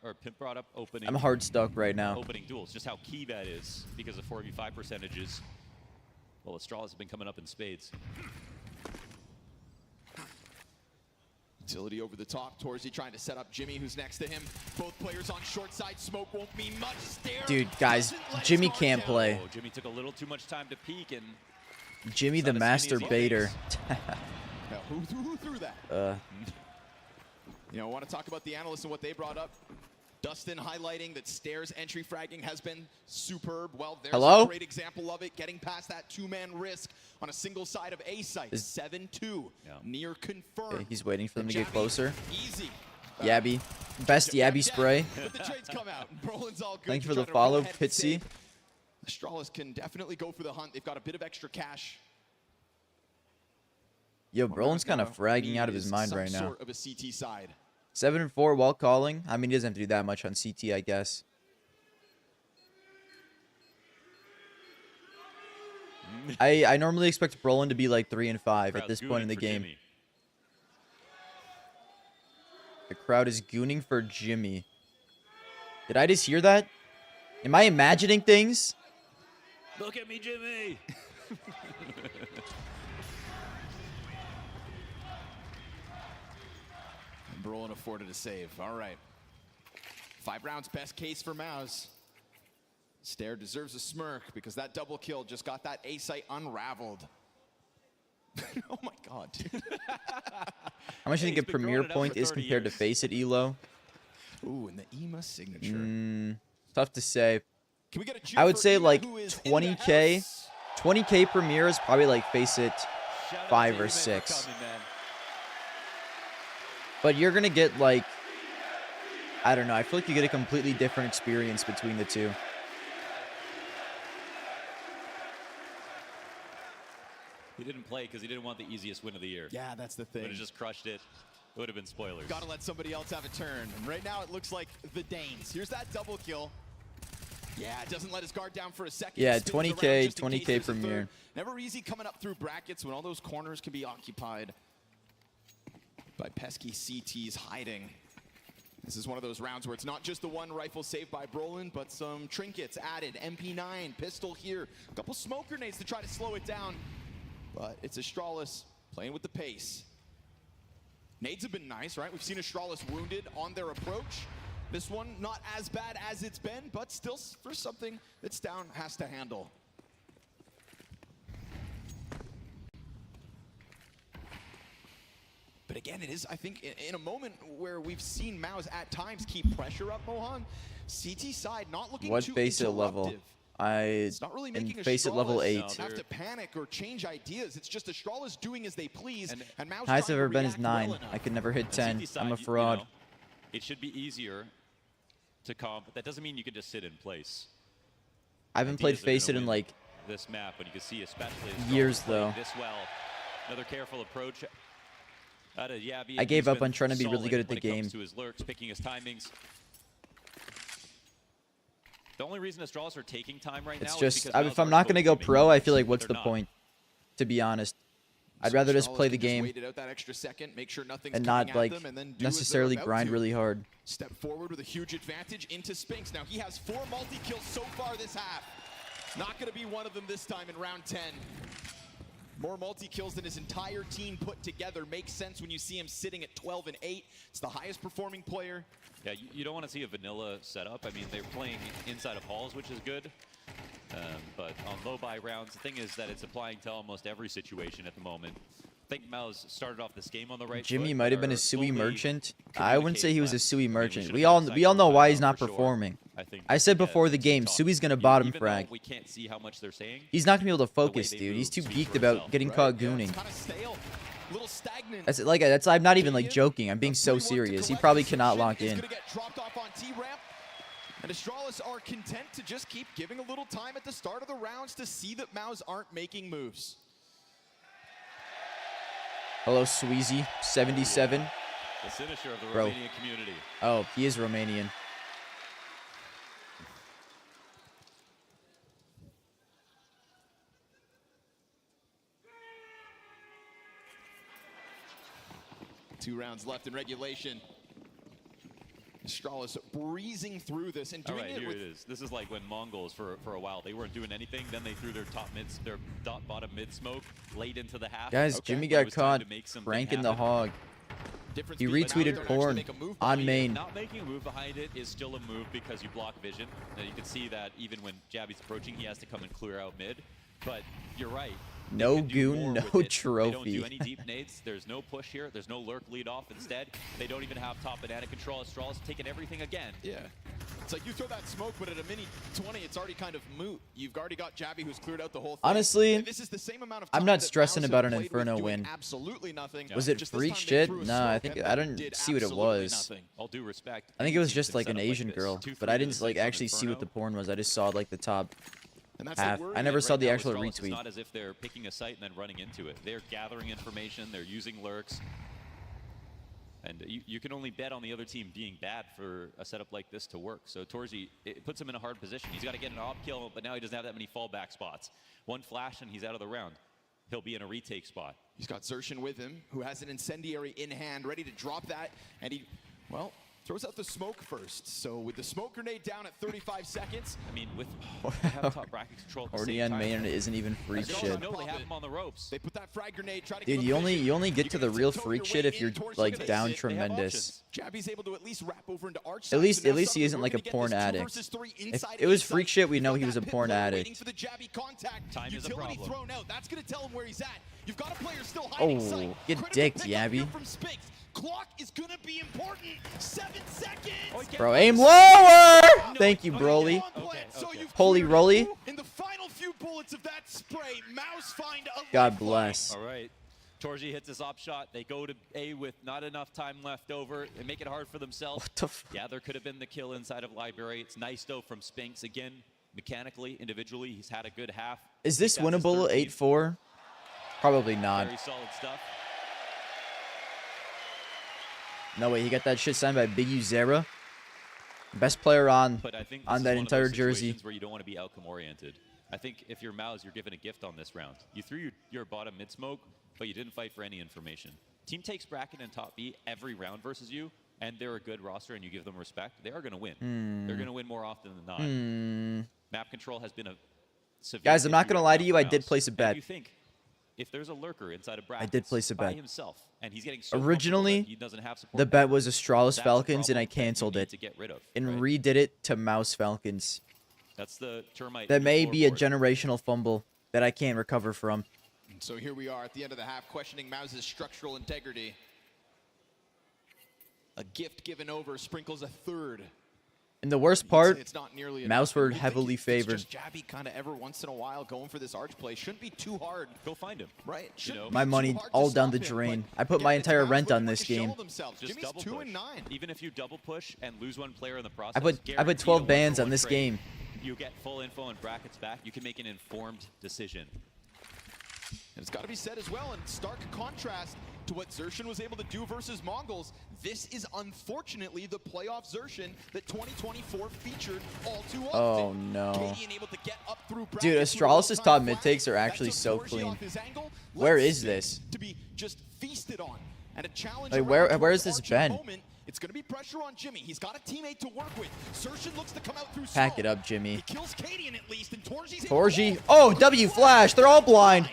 Speaker 9: or Pimp brought up opening.
Speaker 2: I'm hard stuck right now.
Speaker 9: Opening duels, just how key that is because of 4v5 percentages. Well, Astralis has been coming up in spades.
Speaker 8: Utility over the top. Torzi trying to set up Jimmy, who's next to him. Both players on short side. Smoke won't mean much. Stare
Speaker 2: Dude, guys,
Speaker 8: doesn't let
Speaker 2: Jimmy
Speaker 8: his guard
Speaker 2: can't
Speaker 8: down.
Speaker 2: play.
Speaker 9: Oh, Jimmy took a little too much time to peek, and
Speaker 2: Jimmy the
Speaker 9: not as
Speaker 2: master
Speaker 9: skinny as he
Speaker 2: baiter.
Speaker 9: thinks.
Speaker 8: Now, who threw that? You know, I want to talk about the analysts and what they brought up. Dustin highlighting that Stairs entry fragging has been superb. Well, there's
Speaker 2: Hello?
Speaker 8: a great example of it, getting past that two-man risk on a single side of A site. 7-2,
Speaker 9: Yeah.
Speaker 8: near confirmed.
Speaker 2: Okay, he's waiting for them to get
Speaker 8: Jabby,
Speaker 2: closer.
Speaker 8: Easy.
Speaker 2: Yabby. Best Yabby spray.
Speaker 8: But the trades come out. and Brolin's all good.
Speaker 2: Thank you
Speaker 8: to
Speaker 2: for the
Speaker 8: try to
Speaker 2: follow,
Speaker 8: roll ahead and
Speaker 2: Pitsy.
Speaker 8: save. Astralis can definitely go for the hunt. They've got a bit of extra cash.
Speaker 2: Yo,
Speaker 8: What
Speaker 2: Brolin's
Speaker 8: Matt's
Speaker 2: kind of
Speaker 8: gonna
Speaker 2: fragging
Speaker 8: need
Speaker 2: out of his
Speaker 8: is
Speaker 2: mind
Speaker 8: some
Speaker 2: right now.
Speaker 8: sort of a CT side.
Speaker 2: 7-4 while calling. I mean, he doesn't have to do that much on CT, I guess. I normally expect Brolin to be like 3 and 5 at
Speaker 9: crowd's
Speaker 2: this point in
Speaker 9: gooning
Speaker 2: the
Speaker 9: for
Speaker 2: game.
Speaker 9: Jimmy.
Speaker 2: The crowd is gooning for Jimmy. Did I just hear that? Am I imagining things?
Speaker 9: Look at me, Jimmy.
Speaker 8: And Brolin afforded a save. All right. 5 rounds, best case for Mouse. Stair deserves a smirk because that double kill just got that A site unraveled. Oh my god, dude.
Speaker 2: How much do you think
Speaker 9: Hey, he's
Speaker 2: a
Speaker 9: been
Speaker 2: premier
Speaker 9: growing it out
Speaker 2: point
Speaker 9: for
Speaker 2: is
Speaker 9: 30
Speaker 2: compared to
Speaker 9: years.
Speaker 2: face it Elo?
Speaker 8: Ooh, and the EMA signature.
Speaker 2: Tough to say.
Speaker 8: Can we get a cheer
Speaker 2: I would
Speaker 8: for
Speaker 2: say
Speaker 8: Ema,
Speaker 2: like
Speaker 8: who is in the
Speaker 2: 20K,
Speaker 8: house?
Speaker 2: 20K Premier is probably like Face It
Speaker 9: Shout out
Speaker 2: 5
Speaker 9: to
Speaker 2: or
Speaker 9: you, man, for
Speaker 2: 6.
Speaker 9: coming, man.
Speaker 2: But you're going to get like, I don't know. I feel like you get a completely different experience between the two.
Speaker 9: He didn't play because he didn't want the easiest win of the year.
Speaker 8: Yeah, that's the thing.
Speaker 9: Would have just crushed it. It would have been spoilers.
Speaker 8: Got to let somebody else have a turn. And right now it looks like the Danes. Here's that double kill. Yeah, doesn't let his guard down for a second.
Speaker 2: Yeah,
Speaker 8: Spins around
Speaker 2: 20K,
Speaker 8: just in case
Speaker 2: 20K
Speaker 8: there's a
Speaker 2: Premier.
Speaker 8: third. Never easy coming up through brackets when all those corners can be occupied by pesky CTs hiding. This is one of those rounds where it's not just the one rifle saved by Brolin, but some trinkets added. MP9, pistol here. A couple smoke grenades to try to slow it down. But it's Astralis playing with the pace. Nades have been nice, right? We've seen Astralis wounded on their approach. This one not as bad as it's been, but still for something that's down has to handle. But again, it is, I think, in a moment where we've seen Maus at times keep pressure up, Mohan. CT side not looking
Speaker 2: What
Speaker 8: too
Speaker 2: Face It level?
Speaker 8: interruptive.
Speaker 2: It's
Speaker 8: not really
Speaker 2: in
Speaker 8: making
Speaker 2: Face It level
Speaker 8: Astralis
Speaker 2: 8.
Speaker 8: have to panic or change ideas. It's just Astralis doing as they please, and Maus
Speaker 2: Highest I've
Speaker 8: trying to
Speaker 2: ever been is
Speaker 8: react
Speaker 2: 9.
Speaker 8: well enough.
Speaker 2: I could never hit
Speaker 9: And
Speaker 2: 10.
Speaker 9: CT side,
Speaker 2: I'm a
Speaker 9: you
Speaker 2: fraud.
Speaker 9: know, it should be easier to comp. That doesn't mean you can just sit in place.
Speaker 2: I haven't played
Speaker 9: Ideas are
Speaker 2: Face It
Speaker 9: gonna
Speaker 2: in
Speaker 9: win
Speaker 2: like
Speaker 9: this map, but you can see especially
Speaker 2: years,
Speaker 9: Astralis playing
Speaker 2: though.
Speaker 9: this well. Another careful approach. Out of Yabby,
Speaker 2: I gave
Speaker 9: he's
Speaker 2: up
Speaker 9: been
Speaker 2: on trying to be really
Speaker 9: solid
Speaker 2: good at
Speaker 9: when
Speaker 2: the
Speaker 9: it comes
Speaker 2: game.
Speaker 9: to his lurks, picking his timings. The only reason Astralis are taking time right
Speaker 2: It's
Speaker 9: now
Speaker 2: just,
Speaker 9: is because
Speaker 2: if I'm not going to go pro, I feel like what's the point? To be honest. I'd rather just play the game
Speaker 8: Wait it out that extra second, make sure nothing's
Speaker 2: and
Speaker 8: coming
Speaker 2: not
Speaker 8: at
Speaker 2: like
Speaker 8: them, and then do as they're
Speaker 2: necessarily
Speaker 8: about
Speaker 2: grind
Speaker 8: to.
Speaker 2: really hard.
Speaker 8: Step forward with a huge advantage into Spinks. Now he has 4 multi-kills so far this half. Not going to be one of them this time in round 10. More multi-kills than his entire team put together. Makes sense when you see him sitting at 12 and 8. It's the highest performing player.
Speaker 9: Yeah, you don't want to see a vanilla setup. I mean, they're playing inside of halls, which is good. But on low buy rounds, the thing is that it's applying to almost every situation at the moment. I think Maus started off this game on the right
Speaker 2: Jimmy
Speaker 9: foot,
Speaker 2: might have been
Speaker 9: are
Speaker 2: a Sui
Speaker 9: slowly
Speaker 2: merchant. I wouldn't say he was a
Speaker 9: less.
Speaker 2: Sui
Speaker 9: I mean,
Speaker 2: merchant.
Speaker 9: should
Speaker 2: We
Speaker 9: have
Speaker 2: all
Speaker 9: been
Speaker 2: we all know
Speaker 9: cycling
Speaker 2: why
Speaker 9: time
Speaker 2: he's not
Speaker 9: for sure.
Speaker 2: performing.
Speaker 9: I think
Speaker 2: I said
Speaker 9: yeah,
Speaker 2: before the
Speaker 9: things
Speaker 2: game,
Speaker 9: talk.
Speaker 2: Sui's gonna bottom
Speaker 9: Even though
Speaker 2: frag.
Speaker 9: we can't see how much they're saying.
Speaker 2: He's not gonna be able to
Speaker 9: the way
Speaker 2: focus,
Speaker 9: they
Speaker 2: dude. He's
Speaker 9: move
Speaker 2: too
Speaker 9: speaks
Speaker 2: geeked
Speaker 9: for
Speaker 2: about
Speaker 9: itself.
Speaker 2: getting
Speaker 8: Right?
Speaker 2: caught
Speaker 8: Yeah,
Speaker 2: gooning.
Speaker 8: it's kind of stale. Little stagnant.
Speaker 2: That's like that's. I'm not even like
Speaker 8: Gideon,
Speaker 2: joking. I'm being
Speaker 8: a
Speaker 2: so
Speaker 8: 3-1 to
Speaker 2: serious. He
Speaker 8: collect
Speaker 2: probably
Speaker 8: the
Speaker 2: cannot
Speaker 8: submission
Speaker 2: lock
Speaker 8: is
Speaker 2: in.
Speaker 8: gonna get dropped off on T-ramp. And Astralis are content to just keep giving a little time at the start of the rounds to see that Maus aren't making moves.
Speaker 2: Hello, Sweezy, 77.
Speaker 9: The finisher of the
Speaker 2: Bro.
Speaker 9: Romanian community.
Speaker 2: Oh, he is Romanian.
Speaker 8: Two rounds left in regulation. Astralis breezing through this and
Speaker 9: All
Speaker 8: doing
Speaker 9: right,
Speaker 8: it
Speaker 9: here
Speaker 8: with
Speaker 9: it is. This is like when Mongols for a while they weren't doing anything. Then they threw their bottom mid smoke late into the half.
Speaker 2: Guys,
Speaker 8: Okay.
Speaker 2: Jimmy
Speaker 9: When it
Speaker 2: got
Speaker 9: was time
Speaker 2: caught
Speaker 9: to make something
Speaker 2: pranking the
Speaker 9: happen.
Speaker 2: hog.
Speaker 8: difference
Speaker 2: He
Speaker 8: being that now they
Speaker 2: retweeted
Speaker 8: don't actually
Speaker 2: porn
Speaker 8: make a move
Speaker 2: on
Speaker 8: behind it.
Speaker 2: main.
Speaker 9: Not making a move behind it is still a move because you block vision. Now you can see that even when Jabby's approaching, he has to come and clear out mid. But you're right. They
Speaker 2: No
Speaker 9: can do
Speaker 2: goon,
Speaker 9: more
Speaker 2: no
Speaker 9: with it. They don't
Speaker 2: trophy.
Speaker 9: do any deep nades. There's no push here. There's no lurk lead off. Instead, they don't even have top banana control. Astralis taking everything again.
Speaker 8: Yeah. It's like you throw that smoke, but at a mini 20, it's already kind of moot. You've already got Jabby who's cleared out the whole thing.
Speaker 2: Honestly,
Speaker 8: And this is the same amount of
Speaker 2: I'm
Speaker 8: time
Speaker 2: not
Speaker 8: that
Speaker 2: stressing
Speaker 8: Maus
Speaker 2: about
Speaker 8: have
Speaker 2: an
Speaker 8: played with
Speaker 2: Inferno
Speaker 8: doing
Speaker 2: win.
Speaker 8: Absolutely nothing.
Speaker 2: Was it
Speaker 8: Just this
Speaker 2: freak
Speaker 8: time they
Speaker 2: shit?
Speaker 8: threw a
Speaker 2: No, I
Speaker 8: smoke
Speaker 2: think
Speaker 8: and
Speaker 2: I
Speaker 8: then
Speaker 2: didn't
Speaker 8: did
Speaker 2: see what it
Speaker 8: absolutely
Speaker 2: was.
Speaker 8: nothing.
Speaker 9: All due respect.
Speaker 2: I think it was
Speaker 9: any
Speaker 2: just
Speaker 9: team
Speaker 2: like
Speaker 9: can
Speaker 2: an
Speaker 9: set up
Speaker 2: Asian
Speaker 9: this.
Speaker 2: girl,
Speaker 9: 2
Speaker 2: but I
Speaker 9: free
Speaker 2: didn't
Speaker 9: to
Speaker 2: like
Speaker 9: 6 on
Speaker 2: actually see what the
Speaker 9: Inferno.
Speaker 2: porn was. I just saw like the top.
Speaker 8: And that's
Speaker 2: half.
Speaker 8: the worry
Speaker 2: I never
Speaker 8: here.
Speaker 2: saw
Speaker 9: Right
Speaker 2: the
Speaker 9: now,
Speaker 2: actual
Speaker 9: Astralis, It's
Speaker 2: retweet.
Speaker 9: not as if they're picking a site and then running into it. They're gathering information. They're using lurks. And you can only bet on the other team being bad for a setup like this to work. So Torzi, it puts him in a hard position. He's got to get an op kill, but now he doesn't have that many fallback spots. One flash and he's out of the round. He'll be in a retake spot.
Speaker 8: He's got Zershin with him, who has an incendiary in hand, ready to drop that. And he, well, throws out the smoke first. So with the smoke grenade down at 35 seconds.
Speaker 9: I mean, with they have top bracket control at the
Speaker 2: Already
Speaker 9: same
Speaker 2: on
Speaker 9: time.
Speaker 2: main and it isn't even freak
Speaker 8: Astralis
Speaker 2: shit.
Speaker 9: No, they have him on the ropes.
Speaker 8: They put that frag grenade, try to
Speaker 2: Dude,
Speaker 8: give
Speaker 2: you
Speaker 8: him
Speaker 2: only
Speaker 8: vision.
Speaker 2: you only get to the
Speaker 8: can
Speaker 2: real
Speaker 8: tiptoe
Speaker 2: freak
Speaker 8: your
Speaker 2: shit
Speaker 8: way
Speaker 2: if you're
Speaker 8: in towards
Speaker 2: like
Speaker 8: the
Speaker 2: down
Speaker 8: exit.
Speaker 9: They have
Speaker 2: tremendous.
Speaker 8: Jabby's able to at least wrap over into arch
Speaker 2: At
Speaker 8: side,
Speaker 2: least
Speaker 8: so now
Speaker 2: he
Speaker 8: suddenly
Speaker 2: isn't
Speaker 8: we're
Speaker 2: like a
Speaker 8: gonna get
Speaker 2: porn
Speaker 8: this 2
Speaker 2: addict.
Speaker 8: versus 3
Speaker 2: If
Speaker 8: inside
Speaker 2: it was
Speaker 8: A
Speaker 2: freak
Speaker 8: site.
Speaker 2: shit, we know
Speaker 8: You've
Speaker 2: he
Speaker 8: got
Speaker 2: was a
Speaker 8: that pit
Speaker 2: porn
Speaker 8: player
Speaker 2: addict.
Speaker 8: waiting for the Jabby contact.
Speaker 9: Time is a
Speaker 8: Utility
Speaker 9: problem.
Speaker 8: thrown out. That's going to tell him where he's at. You've got a player still hiding
Speaker 2: Oh,
Speaker 8: sight.
Speaker 2: get
Speaker 8: Critical
Speaker 2: dicked,
Speaker 8: pickup here
Speaker 2: Yabby.
Speaker 8: from Spinks. Clock is going to be important. 7 seconds.
Speaker 2: Bro, aim lower! Thank you,
Speaker 8: Okay,
Speaker 2: Broly.
Speaker 8: on plan. So you've
Speaker 2: Holy
Speaker 8: cleared
Speaker 2: Roly.
Speaker 8: in the final few bullets. bullets of that spray. Mouse find a
Speaker 2: God
Speaker 8: lifeline.
Speaker 2: bless.
Speaker 9: All right. Torji hits his op shot. They go to A with not enough time left over and make it hard for themselves.
Speaker 2: What the f?
Speaker 9: Yeah, there could have been the kill inside of Library. It's nice, though, from Spinks. Again, mechanically, individually, he's had a good half.
Speaker 2: Is this
Speaker 9: That's his
Speaker 2: winnable?
Speaker 9: 13th.
Speaker 2: 8-4? Probably not.
Speaker 9: Very solid stuff.
Speaker 2: No way. He got that shit signed by Big U Zera. Best player on
Speaker 9: But I think
Speaker 2: on
Speaker 9: this
Speaker 2: that
Speaker 9: is one of
Speaker 2: entire
Speaker 9: those
Speaker 2: jersey.
Speaker 9: situations where you don't want to be outcome oriented. I think if you're Mouse, you're given a gift on this round. You threw your bottom mid smoke, but you didn't fight for any information. Team takes bracket and top B every round versus you, and they're a good roster, and you give them respect. They are going to win. They're going to win more often than not. Map control has been a severe
Speaker 2: Guys, I'm not
Speaker 9: issue
Speaker 2: gonna
Speaker 9: right
Speaker 2: lie
Speaker 9: now
Speaker 2: to you.
Speaker 9: for
Speaker 2: I did
Speaker 9: Mouse.
Speaker 2: place a
Speaker 9: And
Speaker 2: bet.
Speaker 9: you think if there's a lurker inside a bracket,
Speaker 2: did place a
Speaker 9: by
Speaker 2: bet.
Speaker 9: himself, and he's getting so
Speaker 2: Originally,
Speaker 9: comfortable that he doesn't have support
Speaker 2: the bet was
Speaker 9: that's
Speaker 2: Astralis
Speaker 9: a
Speaker 2: Falcons, and
Speaker 9: problem
Speaker 2: I
Speaker 9: that you
Speaker 2: canceled
Speaker 9: need
Speaker 2: it
Speaker 9: to get rid of,
Speaker 2: and
Speaker 9: right?
Speaker 2: redid it to Mouse Falcons.
Speaker 9: That's the termite.
Speaker 2: That
Speaker 9: in the
Speaker 2: may be a
Speaker 9: floorboard.
Speaker 2: generational fumble that I can't recover from.
Speaker 8: So here we are at the end of the half, questioning Mouse's structural integrity. A gift given over sprinkles a third.
Speaker 2: And the worst part,
Speaker 8: It's not nearly
Speaker 2: Mouse
Speaker 8: enough.
Speaker 2: were
Speaker 8: We think
Speaker 2: heavily
Speaker 8: it's
Speaker 2: favored.
Speaker 8: Just Jabby kind of every once in a while going for this arch play. Shouldn't be too hard.
Speaker 9: Go find him.
Speaker 8: Right. Shouldn't
Speaker 9: know,
Speaker 8: be
Speaker 2: My
Speaker 8: too
Speaker 2: money
Speaker 8: hard to
Speaker 2: all down
Speaker 8: stop
Speaker 2: the
Speaker 8: him,
Speaker 2: drain.
Speaker 8: but
Speaker 2: I put
Speaker 8: again,
Speaker 2: my
Speaker 8: it's
Speaker 2: entire
Speaker 8: Mouse
Speaker 2: rent on
Speaker 8: looking
Speaker 2: this
Speaker 8: to show
Speaker 2: game.
Speaker 8: themselves.
Speaker 9: Just
Speaker 8: Jimmy's
Speaker 9: double
Speaker 8: 2
Speaker 9: push.
Speaker 8: and 9.
Speaker 9: Even if you double push and lose one player in the process,
Speaker 2: I put
Speaker 9: guaranteed
Speaker 2: 12
Speaker 9: a
Speaker 2: bans
Speaker 9: 1-for-1
Speaker 2: on this
Speaker 9: trade.
Speaker 2: game.
Speaker 9: You get full info and brackets back. You can make an informed decision.
Speaker 8: And it's got to be said as well, in stark contrast to what Xertion was able to do versus Mongols, this is unfortunately the playoff Xertion that 2024 featured all too often.
Speaker 2: Oh, no.
Speaker 8: Kadian able to get up through
Speaker 2: Dude,
Speaker 8: brackets with a
Speaker 2: Astralis'
Speaker 8: well-timed
Speaker 2: top mid
Speaker 8: flash.
Speaker 2: takes are
Speaker 8: That
Speaker 2: actually
Speaker 8: took
Speaker 2: so
Speaker 8: Torji
Speaker 2: clean.
Speaker 8: off his angle.
Speaker 2: Where
Speaker 8: Left
Speaker 2: is
Speaker 8: Spinks
Speaker 2: this?
Speaker 8: to be just feasted on. And a challenge
Speaker 2: Like,
Speaker 8: around
Speaker 2: where
Speaker 8: towards
Speaker 2: is this
Speaker 8: Arch
Speaker 2: Ben?
Speaker 8: at the moment. It's going to be pressure on Jimmy. He's got a teammate to work with. Xertion looks to come out through
Speaker 2: Pack
Speaker 8: smoke.
Speaker 2: it up, Jimmy.
Speaker 8: He kills Kadian at least, and Torji's in
Speaker 2: Torji.
Speaker 8: the
Speaker 2: Oh,
Speaker 8: wall.
Speaker 2: W flash. They're all blind.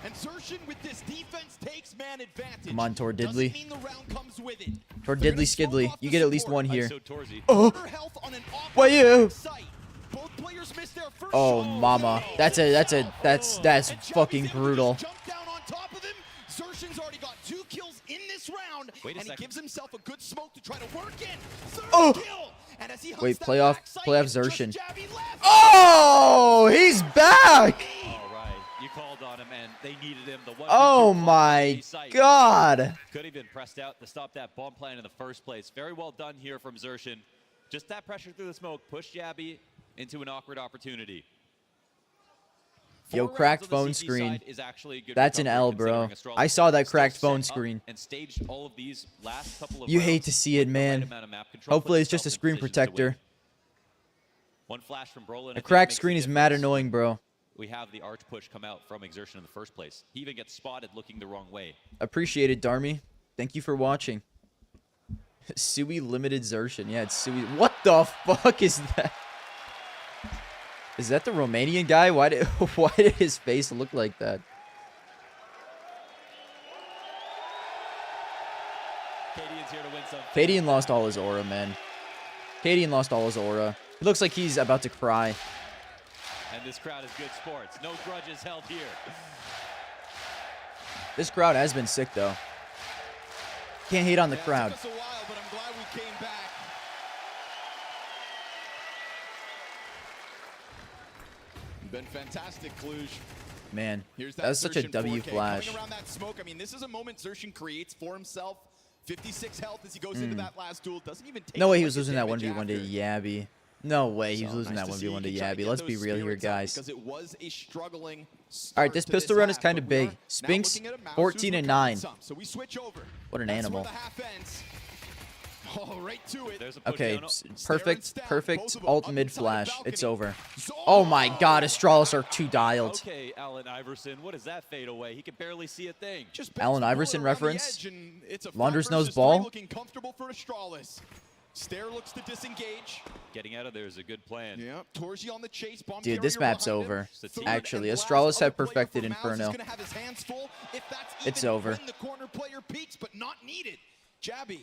Speaker 8: And Xertion with this defense takes man advantage.
Speaker 2: Come on, Tor
Speaker 8: Doesn't
Speaker 2: Diddley.
Speaker 8: mean the round comes with it.
Speaker 2: Tor
Speaker 8: They're
Speaker 2: Diddley
Speaker 8: gonna smoke
Speaker 2: Skidley.
Speaker 8: off
Speaker 2: You
Speaker 8: the
Speaker 2: get at least
Speaker 8: support.
Speaker 2: one here.
Speaker 9: So Torzi.
Speaker 2: Oh,
Speaker 8: Quarter health on an
Speaker 2: why you?
Speaker 8: site. Both players missed their first
Speaker 2: Oh,
Speaker 8: shot.
Speaker 2: mama. That's
Speaker 8: And
Speaker 2: fucking
Speaker 8: Jabby's able to
Speaker 2: brutal.
Speaker 8: just jump down on top of him. Xertion's already got 2 kills in this round.
Speaker 9: Wait a
Speaker 8: and he
Speaker 9: second.
Speaker 8: gives himself a good smoke to try to work in. Third
Speaker 2: Oh.
Speaker 8: kill. And as he hunts
Speaker 2: Wait,
Speaker 8: that
Speaker 2: playoff
Speaker 8: backside,
Speaker 2: playoff
Speaker 8: it's just
Speaker 2: Xertion.
Speaker 8: Jabby left.
Speaker 2: Oh, he's back.
Speaker 9: All right. You called on him, and they needed him. The 1v2
Speaker 2: Oh,
Speaker 9: call on
Speaker 2: my
Speaker 9: the site.
Speaker 2: God.
Speaker 9: Could have been pressed out to stop that bomb plan in the first place. Very well done here from Xertion. Just that pressure through the smoke pushed Jabby into an awkward opportunity.
Speaker 2: Yo,
Speaker 9: 4
Speaker 2: cracked
Speaker 9: rounds on the
Speaker 2: phone
Speaker 9: CT
Speaker 2: screen.
Speaker 9: side is actually a good
Speaker 2: That's an
Speaker 9: recovery
Speaker 2: L, bro.
Speaker 9: considering
Speaker 2: I saw that
Speaker 9: Astralis
Speaker 2: cracked
Speaker 9: still
Speaker 2: phone
Speaker 9: set up
Speaker 2: screen.
Speaker 9: and staged all of these last couple of
Speaker 2: You
Speaker 9: rounds
Speaker 2: hate to see it,
Speaker 9: with the right
Speaker 2: man.
Speaker 9: amount of map control,
Speaker 2: Hopefully
Speaker 9: put
Speaker 2: it's just a
Speaker 9: himself in
Speaker 2: screen
Speaker 9: position to win.
Speaker 2: protector.
Speaker 9: One flash from Brolin. I
Speaker 2: A
Speaker 9: think
Speaker 2: cracked
Speaker 9: makes
Speaker 2: screen
Speaker 9: a
Speaker 2: is mad
Speaker 9: difference.
Speaker 2: annoying, bro.
Speaker 9: We have the arch push come out from Xertion in the first place. He even gets spotted looking the wrong way.
Speaker 2: Appreciate it, Darmy. Thank you for watching. Sui limited Xertion. Yeah, it's Sui. What the fuck is that? Is that the Romanian guy? Why did his face look like that?
Speaker 9: Cadian's here to win some.
Speaker 2: Cadian lost all his aura, man. Cadian lost all his aura. He looks like he's about to cry.
Speaker 9: And this crowd is good sports. No grudges held here.
Speaker 2: This crowd has been sick, though. Can't hate on the crowd.
Speaker 8: It took us a while, but I'm glad we came back. Been fantastic, Cluj.
Speaker 2: Man,
Speaker 8: Here's
Speaker 2: that was such a
Speaker 8: Xertion
Speaker 2: W
Speaker 8: 4K
Speaker 2: flash.
Speaker 8: Coming around that smoke, I mean, this is a moment Xertion creates for himself. 56 health as he goes into that last duel. Doesn't even take
Speaker 2: No way
Speaker 8: a
Speaker 2: he
Speaker 8: lick
Speaker 2: was
Speaker 8: of
Speaker 2: losing that
Speaker 8: damage
Speaker 2: 1v1 to
Speaker 8: after.
Speaker 2: Yabby. No way he was
Speaker 8: So
Speaker 2: losing
Speaker 8: nice
Speaker 2: that
Speaker 8: to see
Speaker 2: 1v1 to
Speaker 8: he tried
Speaker 2: Yabby.
Speaker 8: get
Speaker 2: Let's be
Speaker 8: those
Speaker 2: real here,
Speaker 8: spirits up
Speaker 2: guys.
Speaker 8: because it was a struggling
Speaker 2: All right,
Speaker 8: start
Speaker 2: this
Speaker 8: to
Speaker 2: pistol run is
Speaker 8: half,
Speaker 2: kind of
Speaker 8: but we are
Speaker 2: big.
Speaker 8: now
Speaker 2: Spinks,
Speaker 8: looking at a Mouse
Speaker 2: 14
Speaker 8: who's
Speaker 2: and
Speaker 8: recovering
Speaker 2: 9.
Speaker 8: some. So we switch over.
Speaker 2: What an
Speaker 8: That's
Speaker 2: animal.
Speaker 8: where the half ends. Oh, right to it.
Speaker 9: There's a push
Speaker 2: Okay,
Speaker 9: down.
Speaker 2: perfect,
Speaker 8: down,
Speaker 2: perfect
Speaker 8: both of them
Speaker 2: ult
Speaker 8: up
Speaker 2: mid
Speaker 8: inside the
Speaker 2: flash.
Speaker 8: balcony.
Speaker 2: It's over. Oh my God, Astralis are 2 dialed.
Speaker 9: Okay, Allen Iverson, what is that fade away? He can barely see a thing.
Speaker 8: Just
Speaker 2: Allen
Speaker 8: bounce the
Speaker 2: Iverson
Speaker 8: bullet around the
Speaker 2: reference.
Speaker 8: edge, and it's a
Speaker 2: Launders
Speaker 8: 5
Speaker 2: knows
Speaker 8: versus
Speaker 2: ball.
Speaker 8: 3 looking comfortable for Astralis. Stair looks to disengage.
Speaker 9: Getting out of there is a good plan.
Speaker 8: Yeah, Torji on the chase. Bomb
Speaker 2: Dude, this
Speaker 8: carrier
Speaker 2: map's
Speaker 8: behind him.
Speaker 2: over.
Speaker 8: Third
Speaker 2: Actually,
Speaker 8: and last
Speaker 2: Astralis
Speaker 8: other
Speaker 2: have
Speaker 8: player
Speaker 2: perfected
Speaker 8: for Mouse is
Speaker 2: Inferno.
Speaker 8: gonna have his hands full if that's
Speaker 2: It's
Speaker 8: even
Speaker 2: over.
Speaker 8: when the corner player peaks, but not needed. Jabby.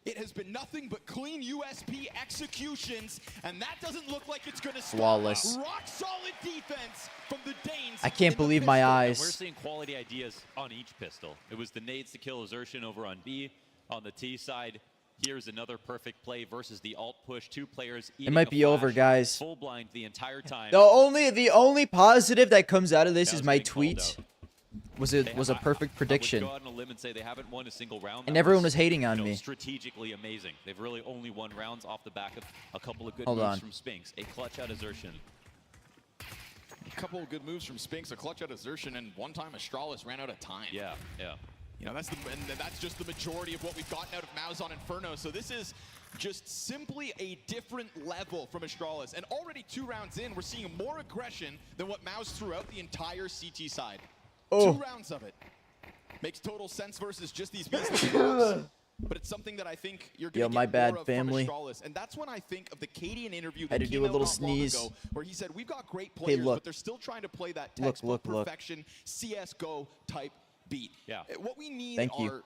Speaker 8: It has been nothing but clean USP executions, and that doesn't look like it's going to stop.
Speaker 2: Flawless.
Speaker 8: Rock solid defense from the Danes.
Speaker 2: I can't
Speaker 8: in the
Speaker 2: believe my
Speaker 8: pistol.
Speaker 9: And we're
Speaker 2: eyes.
Speaker 9: seeing quality ideas on each pistol. It was the nades to kill Xertion over on B. On the T side, Here's another perfect play versus the alt push. 2 players.
Speaker 2: It might be over, guys.
Speaker 9: Full blind the entire time.
Speaker 2: The only positive that comes out of this is my tweet. Was a perfect prediction.
Speaker 9: I would go out on a limb and say they haven't won a single round.
Speaker 2: And everyone was hating on me.
Speaker 9: Strategically amazing. They've really only won rounds off the back of a couple of good
Speaker 2: Hold
Speaker 9: moves
Speaker 2: on.
Speaker 9: from Spinks. A clutch out Assertion.
Speaker 8: A couple of good moves from Spinks, a clutch out Assertion, and one time Astralis ran out of time.
Speaker 9: Yeah, yeah.
Speaker 8: You know, that's just the majority of what we've gotten out of Maus on Inferno. So this is just simply a different level from Astralis. And already 2 rounds in, we're seeing more aggression than what Maus threw out the entire CT side.
Speaker 2: Oh.
Speaker 8: 2 rounds of it. Makes total sense versus just these measly moves. But it's something that I think you're going to get
Speaker 2: my bad,
Speaker 8: more of
Speaker 2: family.
Speaker 8: from Astralis. And that's when I think of the Cadian interview
Speaker 2: Had
Speaker 8: that
Speaker 2: to do
Speaker 8: came
Speaker 2: a
Speaker 8: out
Speaker 2: little
Speaker 8: not long
Speaker 2: sneeze.
Speaker 8: ago, where he said, we've got great players,
Speaker 2: look.
Speaker 8: but they're still trying to play that
Speaker 2: Look,
Speaker 8: textbook
Speaker 2: look.
Speaker 8: perfection CSGO type beat.
Speaker 9: Yeah.
Speaker 8: What we need
Speaker 2: Thank you.
Speaker 8: are,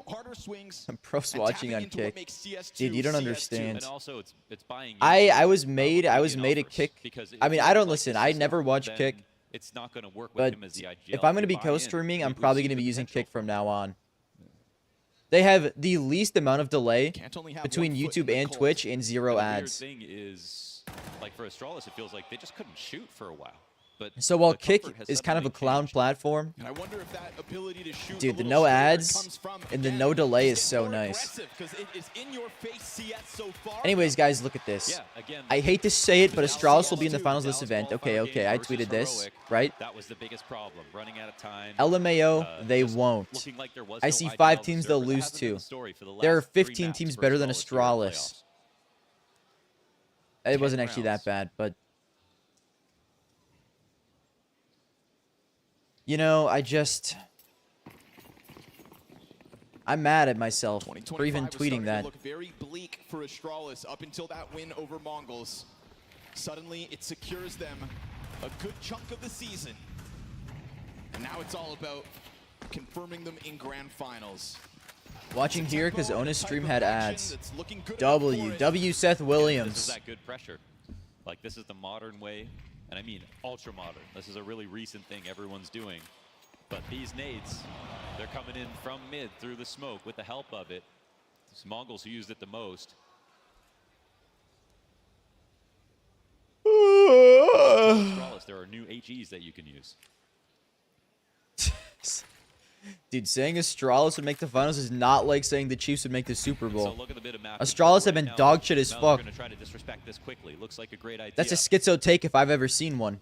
Speaker 8: harder swings.
Speaker 2: I'm pros
Speaker 8: and
Speaker 2: watching
Speaker 8: tapping
Speaker 2: on
Speaker 8: into what
Speaker 2: Kick.
Speaker 8: makes CS2
Speaker 2: Dude, you don't
Speaker 8: CS2.
Speaker 2: understand.
Speaker 9: And also, it's buying.
Speaker 2: I was made a Kick. I mean, I don't listen. I never watch
Speaker 9: then
Speaker 2: Kick.
Speaker 9: It's not going to work with
Speaker 2: But
Speaker 9: him as the IGL.
Speaker 2: if I'm going to be
Speaker 9: You buy in,
Speaker 2: co-streaming, I'm
Speaker 9: you
Speaker 2: probably
Speaker 9: see
Speaker 2: going to
Speaker 9: the
Speaker 2: be using
Speaker 9: potential
Speaker 2: Kick from now on. They have the least amount of delay
Speaker 8: Can't only have
Speaker 2: between
Speaker 8: one foot in
Speaker 2: YouTube
Speaker 8: the
Speaker 2: and
Speaker 8: cold.
Speaker 2: Twitch and 0
Speaker 9: The
Speaker 2: ads.
Speaker 9: weird thing is, like for Astralis, it feels like they just couldn't shoot for a while. But
Speaker 2: So while
Speaker 9: the
Speaker 2: Kick
Speaker 9: comfort has
Speaker 2: is kind of a
Speaker 9: suddenly
Speaker 2: clown
Speaker 9: changed.
Speaker 2: platform,
Speaker 8: And I wonder if that ability to shoot
Speaker 2: dude,
Speaker 8: a
Speaker 2: the
Speaker 8: little
Speaker 2: no
Speaker 8: straighter
Speaker 2: ads
Speaker 8: comes from,
Speaker 2: and the
Speaker 8: again,
Speaker 2: no delay
Speaker 8: just
Speaker 2: is
Speaker 8: getting
Speaker 2: so
Speaker 8: more
Speaker 2: nice.
Speaker 8: aggressive, 'cause it is in your face CS so far.
Speaker 2: Anyways, guys, look at this.
Speaker 9: Yeah, again,
Speaker 2: I hate to say it, but
Speaker 9: Dallas
Speaker 2: Astralis will be in the
Speaker 9: CS2,
Speaker 2: finals of this
Speaker 9: Dallas
Speaker 2: event. Okay,
Speaker 9: qualifier
Speaker 2: okay,
Speaker 9: game
Speaker 2: I
Speaker 9: versus
Speaker 2: tweeted this,
Speaker 9: Heroic.
Speaker 2: right?
Speaker 9: That was the biggest problem, running out of time.
Speaker 2: LMAO, they
Speaker 9: Just
Speaker 2: won't.
Speaker 9: looking like there was
Speaker 2: I
Speaker 9: no
Speaker 2: see
Speaker 9: IGL
Speaker 2: 5 teams
Speaker 9: server.
Speaker 2: they'll
Speaker 9: That
Speaker 2: lose
Speaker 9: hasn't been
Speaker 2: to.
Speaker 9: the story for the
Speaker 2: There are
Speaker 9: last 3
Speaker 2: 15
Speaker 9: maps
Speaker 2: teams
Speaker 9: for
Speaker 2: better than
Speaker 9: Astralis here in the
Speaker 2: Astralis.
Speaker 9: playoffs.
Speaker 2: It wasn't
Speaker 9: 10
Speaker 2: actually that
Speaker 9: rounds.
Speaker 2: bad, but you know, I'm mad at myself for even
Speaker 8: 2025 was
Speaker 2: tweeting
Speaker 8: starting
Speaker 2: that.
Speaker 8: to look very bleak for Astralis up until that win over Mongols. Suddenly, it secures them a good chunk of the season. And now it's all about confirming them in grand finals.
Speaker 2: Watching here because
Speaker 8: Tempo and a
Speaker 2: Ona's
Speaker 8: type
Speaker 2: stream
Speaker 8: of
Speaker 2: had
Speaker 8: action
Speaker 2: ads.
Speaker 8: that's looking good enough for it.
Speaker 2: W Seth
Speaker 9: This is
Speaker 2: Williams.
Speaker 9: that good pressure. Like, this is the modern way, and I mean ultra modern. This is a really recent thing everyone's doing. But these nades, they're coming in from mid through the smoke with the help of it. It's Mongols who used it the most. Astralis, there are new HEs that you can use.
Speaker 2: Dude, saying Astralis would make the finals is not like saying the Chiefs would make the Super
Speaker 9: So
Speaker 2: Bowl.
Speaker 9: look at the bit of map
Speaker 2: Astralis have
Speaker 9: right
Speaker 2: been
Speaker 9: now.
Speaker 2: dog shit as
Speaker 9: Now
Speaker 2: fuck.
Speaker 9: They're gonna try to disrespect this quickly. Looks like a great idea.
Speaker 2: That's a schizo take if I've ever seen one.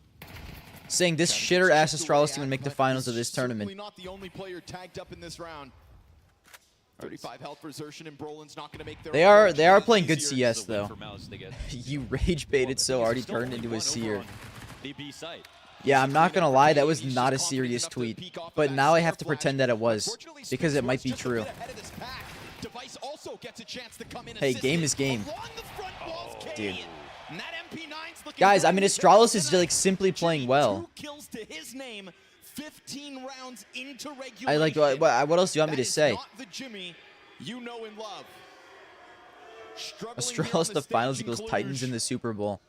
Speaker 2: Saying this shitter ass Astralis team would make the finals of this tournament.
Speaker 8: Certainly not the only player tagged up in this round. 35 health for Zertian and Brolin's not going to make their
Speaker 2: They
Speaker 8: own
Speaker 2: are playing good
Speaker 8: easier.
Speaker 2: CS
Speaker 9: It's a win
Speaker 2: though.
Speaker 9: for Mouse. They get
Speaker 2: You rage baited so
Speaker 9: Well,
Speaker 2: hard he
Speaker 9: still
Speaker 2: turned
Speaker 9: only
Speaker 2: into a
Speaker 9: one over
Speaker 2: seer.
Speaker 9: on the B site.
Speaker 2: Yeah, I'm not gonna lie, that was
Speaker 8: He's
Speaker 2: not a
Speaker 8: just confident
Speaker 2: serious
Speaker 8: enough to
Speaker 2: tweet.
Speaker 8: peek off of
Speaker 2: But
Speaker 8: that
Speaker 2: now I
Speaker 8: center
Speaker 2: have to
Speaker 8: flash.
Speaker 2: pretend that it was,
Speaker 8: Unfortunately,
Speaker 2: because it
Speaker 8: Spinks
Speaker 2: might
Speaker 8: was
Speaker 2: be
Speaker 8: just a
Speaker 2: true.
Speaker 8: bit ahead of this pack. Device also gets a chance to come in
Speaker 2: Hey,
Speaker 8: assisted.
Speaker 2: game is game.
Speaker 8: Along the front walls,
Speaker 2: dude.
Speaker 8: Cadian. And that MP9's looking
Speaker 2: Guys,
Speaker 8: good.
Speaker 2: I mean, Astralis is like simply playing well.
Speaker 8: 2 kills to his name, 15 rounds into regulation.
Speaker 2: I like what else do you want me
Speaker 8: That
Speaker 2: to
Speaker 8: is
Speaker 2: say?
Speaker 8: not the Jimmy you know and love. Struggling here on
Speaker 2: Astralis
Speaker 8: the
Speaker 2: the finals
Speaker 8: stage
Speaker 2: equals
Speaker 8: in
Speaker 2: Titans
Speaker 8: Cluj.
Speaker 2: in the Super Bowl.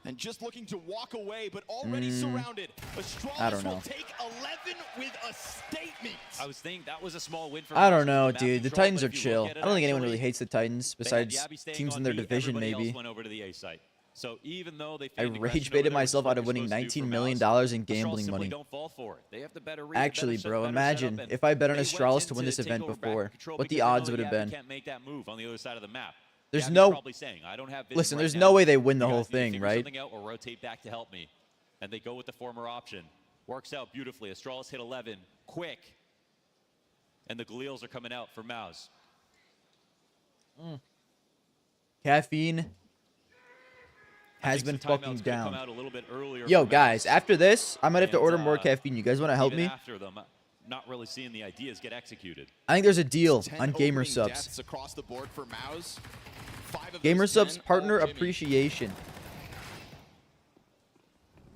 Speaker 8: And just looking to walk away, but already surrounded. Astralis
Speaker 2: I don't know.
Speaker 8: will take 11 with a statement.
Speaker 9: I was thinking that was a small win for
Speaker 2: I
Speaker 9: Mouse
Speaker 2: don't
Speaker 9: with
Speaker 2: know,
Speaker 9: the map
Speaker 2: dude. The
Speaker 9: control,
Speaker 2: Titans
Speaker 9: but
Speaker 2: are
Speaker 9: if you look
Speaker 2: chill.
Speaker 9: at it,
Speaker 2: I don't think anyone
Speaker 9: actually,
Speaker 2: really hates the Titans
Speaker 9: they had
Speaker 2: besides
Speaker 9: Yabby staying
Speaker 2: teams
Speaker 9: on
Speaker 2: in their
Speaker 9: B,
Speaker 2: division,
Speaker 9: everybody
Speaker 2: maybe.
Speaker 9: else went over to the A site. So even though they
Speaker 2: I
Speaker 9: feigned aggression
Speaker 2: rage
Speaker 9: over
Speaker 2: baited
Speaker 9: there, which
Speaker 2: myself
Speaker 9: is what
Speaker 2: out of
Speaker 9: you're
Speaker 2: winning
Speaker 9: supposed to do
Speaker 2: $19
Speaker 9: for
Speaker 2: million
Speaker 9: Mouse,
Speaker 2: in
Speaker 9: Astralis
Speaker 2: gambling
Speaker 9: simply
Speaker 2: money.
Speaker 9: don't fall for it. They have the better read, the
Speaker 2: Actually,
Speaker 9: better
Speaker 2: bro,
Speaker 9: better
Speaker 2: imagine
Speaker 9: setup,
Speaker 2: if I bet on
Speaker 9: they went
Speaker 2: Astralis to win
Speaker 9: into
Speaker 2: this
Speaker 9: take
Speaker 2: event
Speaker 9: over back
Speaker 2: before,
Speaker 9: control
Speaker 2: what the
Speaker 9: because they know
Speaker 2: odds would have
Speaker 9: Yabby
Speaker 2: been.
Speaker 9: can't make that move on the other side of the map.
Speaker 2: There's
Speaker 9: Yabby's
Speaker 2: no-
Speaker 9: probably saying, I don't have vision
Speaker 2: Listen,
Speaker 9: right
Speaker 2: there's
Speaker 9: now.
Speaker 2: no way they win the
Speaker 9: You
Speaker 2: whole
Speaker 9: guys need to
Speaker 2: thing,
Speaker 9: figure
Speaker 2: right?
Speaker 9: something out or rotate back to help me. And they go with the former option. Works out beautifully. Astralis hit 11 quick. And the Galeals are coming out for Mouse.
Speaker 2: Caffeine
Speaker 9: I
Speaker 2: has
Speaker 9: think
Speaker 2: been
Speaker 9: some
Speaker 2: fucking
Speaker 9: timeouts could have come
Speaker 2: down.
Speaker 9: out a little bit earlier
Speaker 2: Yo,
Speaker 9: for
Speaker 2: guys,
Speaker 9: Mouse.
Speaker 2: after this, I might have to
Speaker 9: And,
Speaker 2: order more caffeine. You guys want to help
Speaker 9: even
Speaker 2: me?
Speaker 9: after them, not really seeing the ideas get executed.
Speaker 2: I think there's a deal
Speaker 8: 10
Speaker 2: on Gamer
Speaker 8: opening
Speaker 2: Subs.
Speaker 8: deaths across the board for Mouse. 5 of
Speaker 2: Gamer
Speaker 8: those
Speaker 2: Subs
Speaker 8: 10
Speaker 2: partner
Speaker 8: all Jimmy.
Speaker 2: appreciation.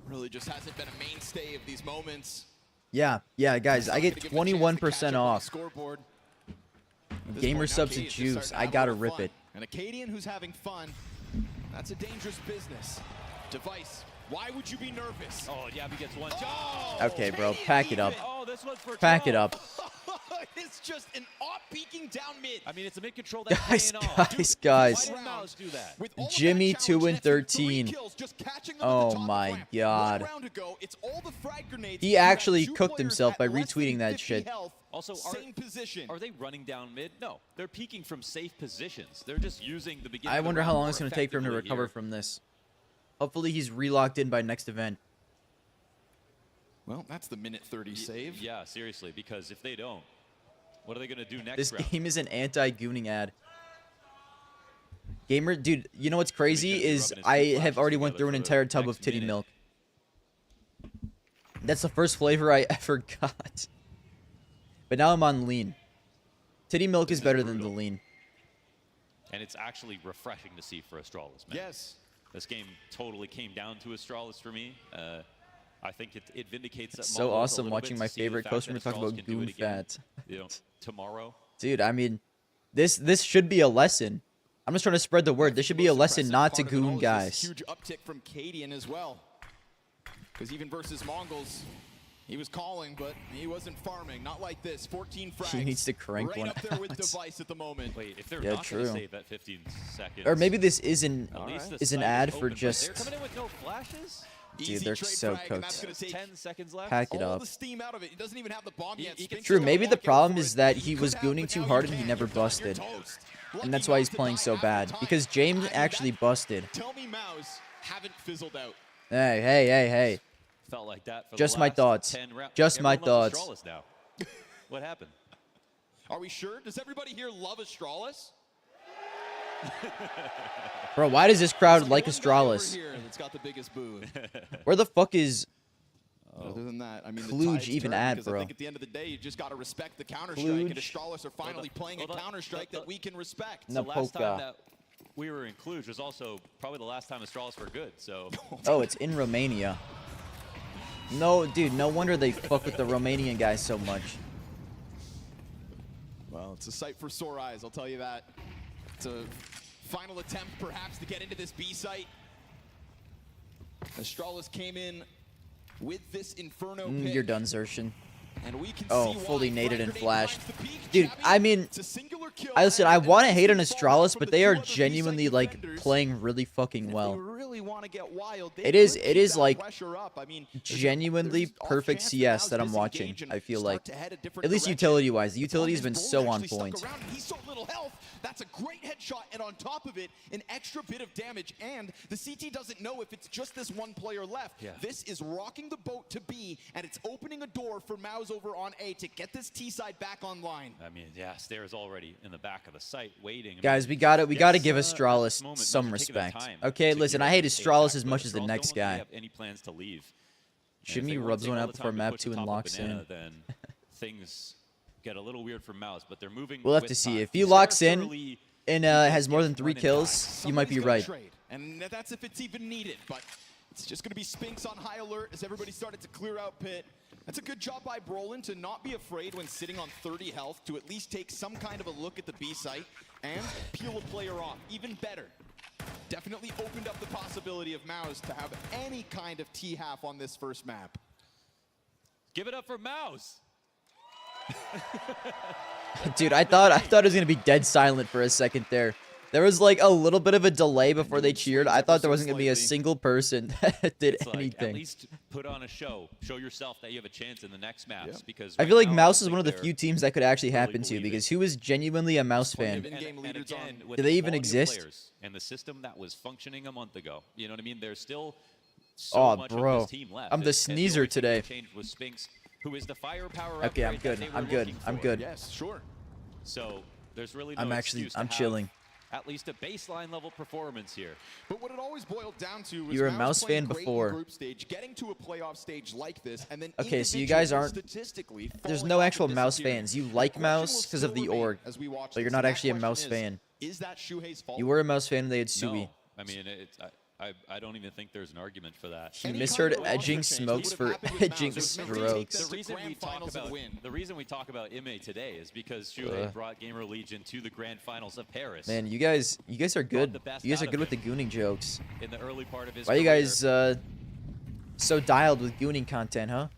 Speaker 8: Really just hasn't been a mainstay of these moments.
Speaker 2: Yeah, guys, I get 21% off.
Speaker 8: Scoreboard.
Speaker 2: Gamer Subs and juice. I gotta rip it.
Speaker 8: And a Cadian who's having fun, that's a dangerous business. Device, why would you be nervous?
Speaker 9: Oh, Yabby gets one.
Speaker 8: Oh,
Speaker 2: Okay, bro, pack it up.
Speaker 9: Oh, this one's for
Speaker 2: Pack it
Speaker 9: 12.
Speaker 2: up.
Speaker 8: is just an off-peaking down mid.
Speaker 9: I mean, it's a mid-control that's
Speaker 2: Guys,
Speaker 9: paying off.
Speaker 2: guys.
Speaker 9: Why did Mouse do that?
Speaker 8: With all of that
Speaker 2: Jimmy
Speaker 8: challenge
Speaker 2: 2 and
Speaker 8: and after 3
Speaker 2: 13.
Speaker 8: kills, just catching them at
Speaker 2: Oh
Speaker 8: the top of
Speaker 2: my
Speaker 8: ramp.
Speaker 2: God.
Speaker 8: 1 round to go. It's all the frag grenades.
Speaker 2: He
Speaker 8: You have
Speaker 2: actually
Speaker 8: 2
Speaker 2: cooked
Speaker 8: players
Speaker 2: himself
Speaker 8: at
Speaker 2: by
Speaker 8: less than
Speaker 2: retweeting that
Speaker 8: 50
Speaker 2: shit.
Speaker 8: health.
Speaker 9: Also,
Speaker 8: Same position.
Speaker 9: Are they running down mid? No, they're peeking from safe positions. They're just using the beginning.
Speaker 2: I
Speaker 9: of the
Speaker 2: wonder how
Speaker 9: round
Speaker 2: long
Speaker 9: more
Speaker 2: it's going to take for him to
Speaker 9: effectively
Speaker 2: recover
Speaker 9: here.
Speaker 2: from this. Hopefully he's relocked in by next event.
Speaker 8: Well, that's the minute 30 save.
Speaker 9: Yeah, seriously, because if they don't, what are they going to do next
Speaker 2: This
Speaker 9: round?
Speaker 2: game is an anti-gooning ad. Gamer, dude, you know what's crazy is I have already went through an entire tub of titty milk. That's the first flavor I ever got. But now I'm on lean. Titty milk is better than the lean.
Speaker 9: And it's actually refreshing to see for Astralis, man.
Speaker 8: Yes.
Speaker 9: This game totally came down to Astralis for me. I think it vindicates that.
Speaker 2: It's so
Speaker 9: Mongols a
Speaker 2: awesome
Speaker 9: little
Speaker 2: watching
Speaker 9: bit
Speaker 2: my
Speaker 9: to see the
Speaker 2: favorite
Speaker 9: fact
Speaker 2: customer
Speaker 9: that
Speaker 2: talk
Speaker 9: Astralis
Speaker 2: about
Speaker 9: can do
Speaker 2: goon
Speaker 9: it again,
Speaker 2: fat.
Speaker 9: you know, tomorrow.
Speaker 2: Dude, I mean, this should be a lesson. I'm just trying to spread the word. This should be a lesson not to goon guys.
Speaker 8: Huge uptick from Cadian as well. Because even versus Mongols, he was calling, but he wasn't farming. Not like this. 14 frags.
Speaker 2: He needs to crank
Speaker 8: right
Speaker 2: one
Speaker 8: up there with
Speaker 2: out.
Speaker 8: Device at the moment.
Speaker 9: Wait, if they're
Speaker 2: Yeah,
Speaker 9: not going
Speaker 2: true.
Speaker 9: to save that 15 seconds.
Speaker 2: Or maybe this is an
Speaker 9: at least the
Speaker 2: is an
Speaker 9: site
Speaker 2: ad
Speaker 9: is
Speaker 2: for
Speaker 9: open, but
Speaker 2: just.
Speaker 9: they're coming in with no flashes.
Speaker 2: Dude,
Speaker 8: Easy
Speaker 2: they're
Speaker 8: trade
Speaker 2: so
Speaker 8: frag, and that's
Speaker 2: cooked.
Speaker 8: gonna take
Speaker 9: 10 seconds left.
Speaker 2: Pack it
Speaker 8: all
Speaker 2: up.
Speaker 8: the steam out of it. He doesn't even have the bomb yet.
Speaker 9: He
Speaker 8: Spinks
Speaker 2: True,
Speaker 8: gonna
Speaker 2: maybe
Speaker 8: walk
Speaker 2: the
Speaker 8: out
Speaker 2: problem
Speaker 8: for
Speaker 2: is
Speaker 8: it.
Speaker 2: that
Speaker 8: You
Speaker 2: he
Speaker 8: could
Speaker 2: was
Speaker 8: have,
Speaker 2: gooning
Speaker 8: but
Speaker 2: too
Speaker 8: now
Speaker 2: hard
Speaker 8: you
Speaker 2: and he
Speaker 8: can't.
Speaker 2: never
Speaker 8: You're done. You're
Speaker 2: busted.
Speaker 8: toast.
Speaker 2: And
Speaker 8: Lucky
Speaker 2: that's why he's
Speaker 8: Mouse to
Speaker 2: playing
Speaker 8: buy
Speaker 2: so
Speaker 8: half
Speaker 2: bad.
Speaker 8: the time.
Speaker 2: Because James
Speaker 8: I mean,
Speaker 2: actually
Speaker 8: that-
Speaker 2: busted.
Speaker 8: Tell me Mouse haven't fizzled out.
Speaker 2: Hey, hey, hey, hey.
Speaker 9: Felt like that for
Speaker 2: Just
Speaker 9: the
Speaker 2: my
Speaker 9: last
Speaker 2: thoughts.
Speaker 9: 10 rounds.
Speaker 2: Just my
Speaker 9: Everyone loves
Speaker 2: thoughts.
Speaker 9: Astralis now. What happened?
Speaker 8: Are we sure? Does everybody here love Astralis?
Speaker 2: Bro, why does this crowd
Speaker 8: There's
Speaker 2: like
Speaker 8: one guy over
Speaker 2: Astralis?
Speaker 8: here that's got the biggest boo.
Speaker 2: Where the fuck is
Speaker 8: Other than that, I mean, the
Speaker 2: Kluge
Speaker 8: tide's
Speaker 2: even
Speaker 8: turned
Speaker 2: at,
Speaker 8: because I
Speaker 2: bro?
Speaker 8: think at the end of the day, you just got to respect the Counter-Strike, and
Speaker 2: Kluge.
Speaker 8: Astralis are finally playing a
Speaker 9: well, the-
Speaker 8: Counter-Strike
Speaker 9: the-
Speaker 8: that we can respect.
Speaker 2: No.
Speaker 9: The last
Speaker 2: Napoca.
Speaker 9: time that we were in Cluj was also probably the last time Astralis were good. So
Speaker 2: Oh, it's in Romania. No, dude, no wonder they fuck with the Romanian guys so much.
Speaker 8: Well, it's a sight for sore eyes, I'll tell you that. It's a final attempt, perhaps, to get into this B site. Astralis came in with this Inferno pick.
Speaker 2: You're done, Xertion.
Speaker 8: And we can
Speaker 2: Oh,
Speaker 8: see why.
Speaker 2: fully naded
Speaker 8: Frag
Speaker 2: and
Speaker 8: grenade
Speaker 2: flashed.
Speaker 8: finds the peak.
Speaker 2: Dude,
Speaker 8: Jabby,
Speaker 2: I mean,
Speaker 8: it's a singular kill,
Speaker 2: I listen,
Speaker 8: and
Speaker 2: I
Speaker 8: a
Speaker 2: want to
Speaker 8: nice
Speaker 2: hate on
Speaker 8: fallout
Speaker 2: Astralis,
Speaker 8: from
Speaker 2: but
Speaker 8: the
Speaker 2: they
Speaker 8: two
Speaker 2: are
Speaker 8: other B-site
Speaker 2: genuinely like
Speaker 8: defenders.
Speaker 2: playing really fucking
Speaker 8: If
Speaker 2: well.
Speaker 8: they really want to get wild, they
Speaker 2: It is-
Speaker 8: could
Speaker 2: it
Speaker 8: keep
Speaker 2: is,
Speaker 8: that
Speaker 2: like,
Speaker 8: pressure up. I mean,
Speaker 2: Genuinely
Speaker 8: there's off
Speaker 2: perfect
Speaker 8: chance
Speaker 2: CS
Speaker 8: Mouse
Speaker 2: that I'm watching,
Speaker 8: disengage and
Speaker 2: I feel
Speaker 8: start
Speaker 2: like.
Speaker 8: to head a different
Speaker 2: At least
Speaker 8: direction.
Speaker 2: utility-wise. The
Speaker 8: The
Speaker 2: utility's been
Speaker 8: problem is
Speaker 2: so
Speaker 8: Bowler
Speaker 2: on
Speaker 8: actually
Speaker 2: point.
Speaker 8: stuck around, and he's so little health. That's a great headshot, and on top of it, an extra bit of damage. And the CT doesn't know if it's just this one player left.
Speaker 9: Yeah.
Speaker 8: This is rocking the boat to B, and it's opening a door for Mouse over on A to get this T side back online.
Speaker 9: I mean, yeah, Stairs already in the back of the site waiting. I mean,
Speaker 2: Guys, we gotta
Speaker 9: yes,
Speaker 2: give
Speaker 9: at this
Speaker 2: Astralis
Speaker 9: moment,
Speaker 2: some
Speaker 9: Mouse are taking their
Speaker 2: respect.
Speaker 9: time
Speaker 2: Okay,
Speaker 9: to
Speaker 2: listen,
Speaker 9: gear
Speaker 2: I
Speaker 9: up
Speaker 2: hate
Speaker 9: and stay
Speaker 2: Astralis
Speaker 9: back,
Speaker 2: as
Speaker 9: but
Speaker 2: much as the
Speaker 9: Astralis
Speaker 2: next
Speaker 9: don't really
Speaker 2: guy.
Speaker 9: have any plans to leave. And if
Speaker 2: Shimmy
Speaker 9: they wanna
Speaker 2: rubs
Speaker 9: take
Speaker 2: one
Speaker 9: all
Speaker 2: out
Speaker 9: the
Speaker 2: before
Speaker 9: time to
Speaker 2: map
Speaker 9: push
Speaker 2: 2
Speaker 9: the
Speaker 2: and
Speaker 9: top of
Speaker 2: locks
Speaker 9: Banana,
Speaker 2: in.
Speaker 9: Then things get a little weird for Mouse, but they're moving.
Speaker 2: We'll have
Speaker 9: with
Speaker 2: to see.
Speaker 9: time.
Speaker 2: If he
Speaker 9: Stairs
Speaker 2: locks in
Speaker 9: thoroughly
Speaker 2: and
Speaker 9: need to
Speaker 2: has more
Speaker 9: get
Speaker 2: than 3
Speaker 9: one and
Speaker 2: kills, you might be
Speaker 8: Somebody's
Speaker 2: right.
Speaker 8: gonna trade, and that's if it's even needed. But it's just going to be Spinks on high alert as everybody started to clear out pit. That's a good job by Brolin to not be afraid when sitting on 30 health to at least take some kind of a look at the B site and peel a player off. Even better. Definitely opened up the possibility of Mouse to have any kind of T-half on this first map.
Speaker 9: Give it up for Mouse.
Speaker 2: Dude, I thought it was gonna be dead silent for a second there. There was like a little bit of a delay before they cheered. I thought there wasn't gonna be a single person that did
Speaker 9: It's like, at
Speaker 2: anything.
Speaker 9: least put on a show. Show yourself that you have a chance in the next maps.
Speaker 8: Yeah.
Speaker 9: Because
Speaker 2: I
Speaker 9: right
Speaker 2: feel like
Speaker 9: now,
Speaker 2: Mouse
Speaker 9: don't
Speaker 2: is one of
Speaker 9: think
Speaker 2: the few
Speaker 9: they're-
Speaker 2: teams that could actually
Speaker 9: really
Speaker 2: happen to
Speaker 9: believe it.
Speaker 2: because who is genuinely a Mouse
Speaker 8: Plenty
Speaker 2: fan?
Speaker 8: of in-game leaders on.
Speaker 9: with
Speaker 2: Do
Speaker 9: the
Speaker 2: they even
Speaker 9: quality of
Speaker 2: exist?
Speaker 9: players And the system that was functioning a month ago. You know what I mean? There's still
Speaker 2: Oh,
Speaker 9: so much
Speaker 2: bro.
Speaker 9: of this team left.
Speaker 2: I'm the
Speaker 9: And
Speaker 2: sneezer
Speaker 9: only thing
Speaker 2: today.
Speaker 9: that changed was Spinks, who is the firepower
Speaker 2: Okay, I'm
Speaker 9: upgrade that
Speaker 2: good.
Speaker 9: they were
Speaker 2: I'm good.
Speaker 9: looking
Speaker 2: I'm
Speaker 9: for.
Speaker 2: good.
Speaker 8: Yes, sure.
Speaker 9: So there's really no
Speaker 2: I'm
Speaker 9: excuse to have
Speaker 2: chilling.
Speaker 9: At least a baseline level performance here.
Speaker 8: But what it always boiled down to was
Speaker 2: You were a
Speaker 8: Mouse
Speaker 2: Mouse
Speaker 8: playing
Speaker 2: fan
Speaker 8: great in
Speaker 2: before.
Speaker 8: Group stage, getting to a playoff stage like this, and then
Speaker 2: Okay, so you guys
Speaker 8: individually,
Speaker 2: aren't-
Speaker 8: statistically
Speaker 2: There's
Speaker 8: falling
Speaker 2: no
Speaker 8: off and
Speaker 2: actual Mouse
Speaker 8: disappearing.
Speaker 2: fans. You
Speaker 8: The
Speaker 2: like
Speaker 8: question
Speaker 2: Mouse
Speaker 8: will
Speaker 2: 'cause of
Speaker 8: still
Speaker 2: the
Speaker 8: remain
Speaker 2: org,
Speaker 8: as we watch
Speaker 2: but you're
Speaker 8: this,
Speaker 2: not
Speaker 8: and that
Speaker 2: actually a
Speaker 8: question
Speaker 2: Mouse fan.
Speaker 8: Is that Shuhei's fault?
Speaker 2: You were a Mouse fan and they had Sui.
Speaker 9: No, I mean, I don't even think there's an argument for that.
Speaker 2: You
Speaker 8: Any
Speaker 2: misheard
Speaker 8: kind of roster
Speaker 2: edging
Speaker 8: change
Speaker 2: smokes
Speaker 8: would
Speaker 2: for
Speaker 8: have happened with
Speaker 2: edging
Speaker 8: Mouse. It was meant to take
Speaker 2: strokes.
Speaker 8: them to grand finals and win.
Speaker 9: The reason we talk about Ime today is because Shuhei brought Gamer Legion to the grand finals of Paris.
Speaker 2: Man, you guys are good.
Speaker 9: the best
Speaker 2: You guys
Speaker 9: out
Speaker 2: are
Speaker 9: of
Speaker 2: good with the
Speaker 9: him.
Speaker 2: gooning jokes.
Speaker 9: in the early part of his
Speaker 2: Why are you
Speaker 9: career.
Speaker 2: guys so dialed with gooning content, huh?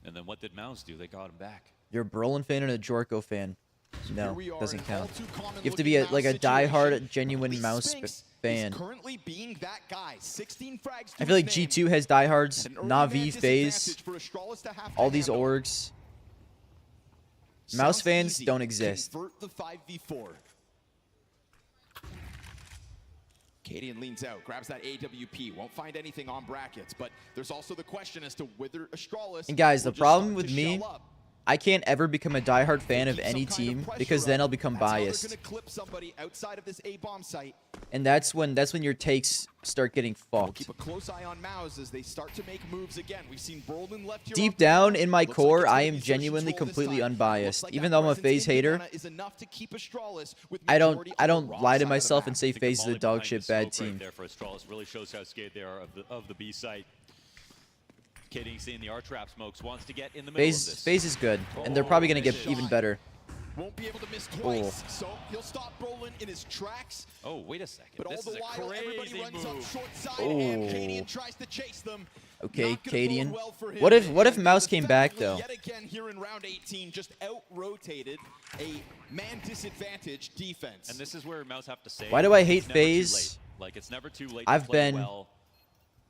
Speaker 9: And then what did Mouse do? They got him back.
Speaker 2: You're a Brolin fan and a Jorko fan. No,
Speaker 8: Here we are,
Speaker 2: doesn't
Speaker 8: an
Speaker 2: count.
Speaker 8: all too common
Speaker 2: You have to
Speaker 8: looking
Speaker 2: be
Speaker 8: Mouse
Speaker 2: like a diehard,
Speaker 8: situation.
Speaker 2: genuine
Speaker 8: Lee
Speaker 2: Mouse
Speaker 8: Spinks is
Speaker 2: fan.
Speaker 8: currently being that guy. 16 frags to
Speaker 2: I feel like
Speaker 8: his name.
Speaker 2: G2 has diehards,
Speaker 8: An early
Speaker 2: Na'Vi,
Speaker 8: man
Speaker 2: FaZe,
Speaker 8: disadvantage for Astralis to have to
Speaker 2: all these
Speaker 8: handle.
Speaker 2: orgs. Mouse
Speaker 8: Sounds
Speaker 2: fans
Speaker 8: easy.
Speaker 2: don't exist.
Speaker 8: Convert the 5v4. Cadian leans out, grabs that AWP, won't find anything on brackets, but there's also the question as to whether Astralis
Speaker 2: And guys,
Speaker 8: will
Speaker 2: the
Speaker 8: just
Speaker 2: problem
Speaker 8: start
Speaker 2: with
Speaker 8: to
Speaker 2: me,
Speaker 8: shell up.
Speaker 2: I can't ever become a diehard fan of
Speaker 8: Keep
Speaker 2: any
Speaker 8: some kind
Speaker 2: team
Speaker 8: pressure
Speaker 2: because then
Speaker 8: up.
Speaker 2: I'll become
Speaker 8: That's how they're
Speaker 2: biased.
Speaker 8: gonna clip somebody outside of this A-bomb site.
Speaker 2: And that's when your takes start getting
Speaker 8: We'll
Speaker 2: fucked.
Speaker 8: keep a close eye on Mouse as they start to make moves again. We've seen Brolin left here
Speaker 2: Deep
Speaker 8: on
Speaker 2: down
Speaker 8: Banana.
Speaker 2: in my
Speaker 8: Looks like
Speaker 2: core,
Speaker 8: it's
Speaker 2: I
Speaker 8: gonna
Speaker 2: am
Speaker 8: be Xerxes'
Speaker 2: genuinely
Speaker 8: role this
Speaker 2: completely
Speaker 8: time.
Speaker 2: unbiased.
Speaker 8: Looks like
Speaker 2: Even
Speaker 8: that
Speaker 2: though I'm a
Speaker 8: presence
Speaker 2: FaZe
Speaker 8: in
Speaker 2: hater,
Speaker 8: Banana is enough to keep Astralis with
Speaker 2: I
Speaker 8: majority
Speaker 2: don't
Speaker 8: on the wrong
Speaker 2: lie to
Speaker 8: side of the
Speaker 2: myself
Speaker 8: map.
Speaker 2: and say
Speaker 9: I think
Speaker 2: FaZe is a
Speaker 9: volley
Speaker 2: dog
Speaker 9: behind
Speaker 2: shit
Speaker 9: is so
Speaker 2: bad
Speaker 9: great
Speaker 2: team.
Speaker 9: there for Astralis. Really shows how scared they are of the B site. Katie seeing the R trap smokes, wants to get in the middle of this.
Speaker 2: FaZe is good, and they're probably gonna get
Speaker 9: misses.
Speaker 2: even better.
Speaker 8: Won't be able to miss twice, so he'll stop Brolin in his tracks.
Speaker 9: Oh, wait a second.
Speaker 8: But all
Speaker 9: This
Speaker 8: the
Speaker 9: is a
Speaker 8: while, everybody
Speaker 9: crazy
Speaker 8: runs
Speaker 9: move.
Speaker 8: up short side,
Speaker 2: Oh.
Speaker 8: and Cadian tries to chase them.
Speaker 2: Okay,
Speaker 8: Not gonna bode
Speaker 2: Cadian.
Speaker 8: well for him.
Speaker 2: What if
Speaker 8: And
Speaker 2: Mouse came back
Speaker 8: effectively,
Speaker 2: though?
Speaker 8: Yet again here in round 18, just out-rotated a man disadvantage defense.
Speaker 9: And this is where Mouse have to say.
Speaker 2: Why do I
Speaker 9: it's
Speaker 2: hate
Speaker 9: never too
Speaker 2: FaZe?
Speaker 9: late. Like, it's never too late
Speaker 2: I've
Speaker 9: to play
Speaker 2: been-
Speaker 9: well.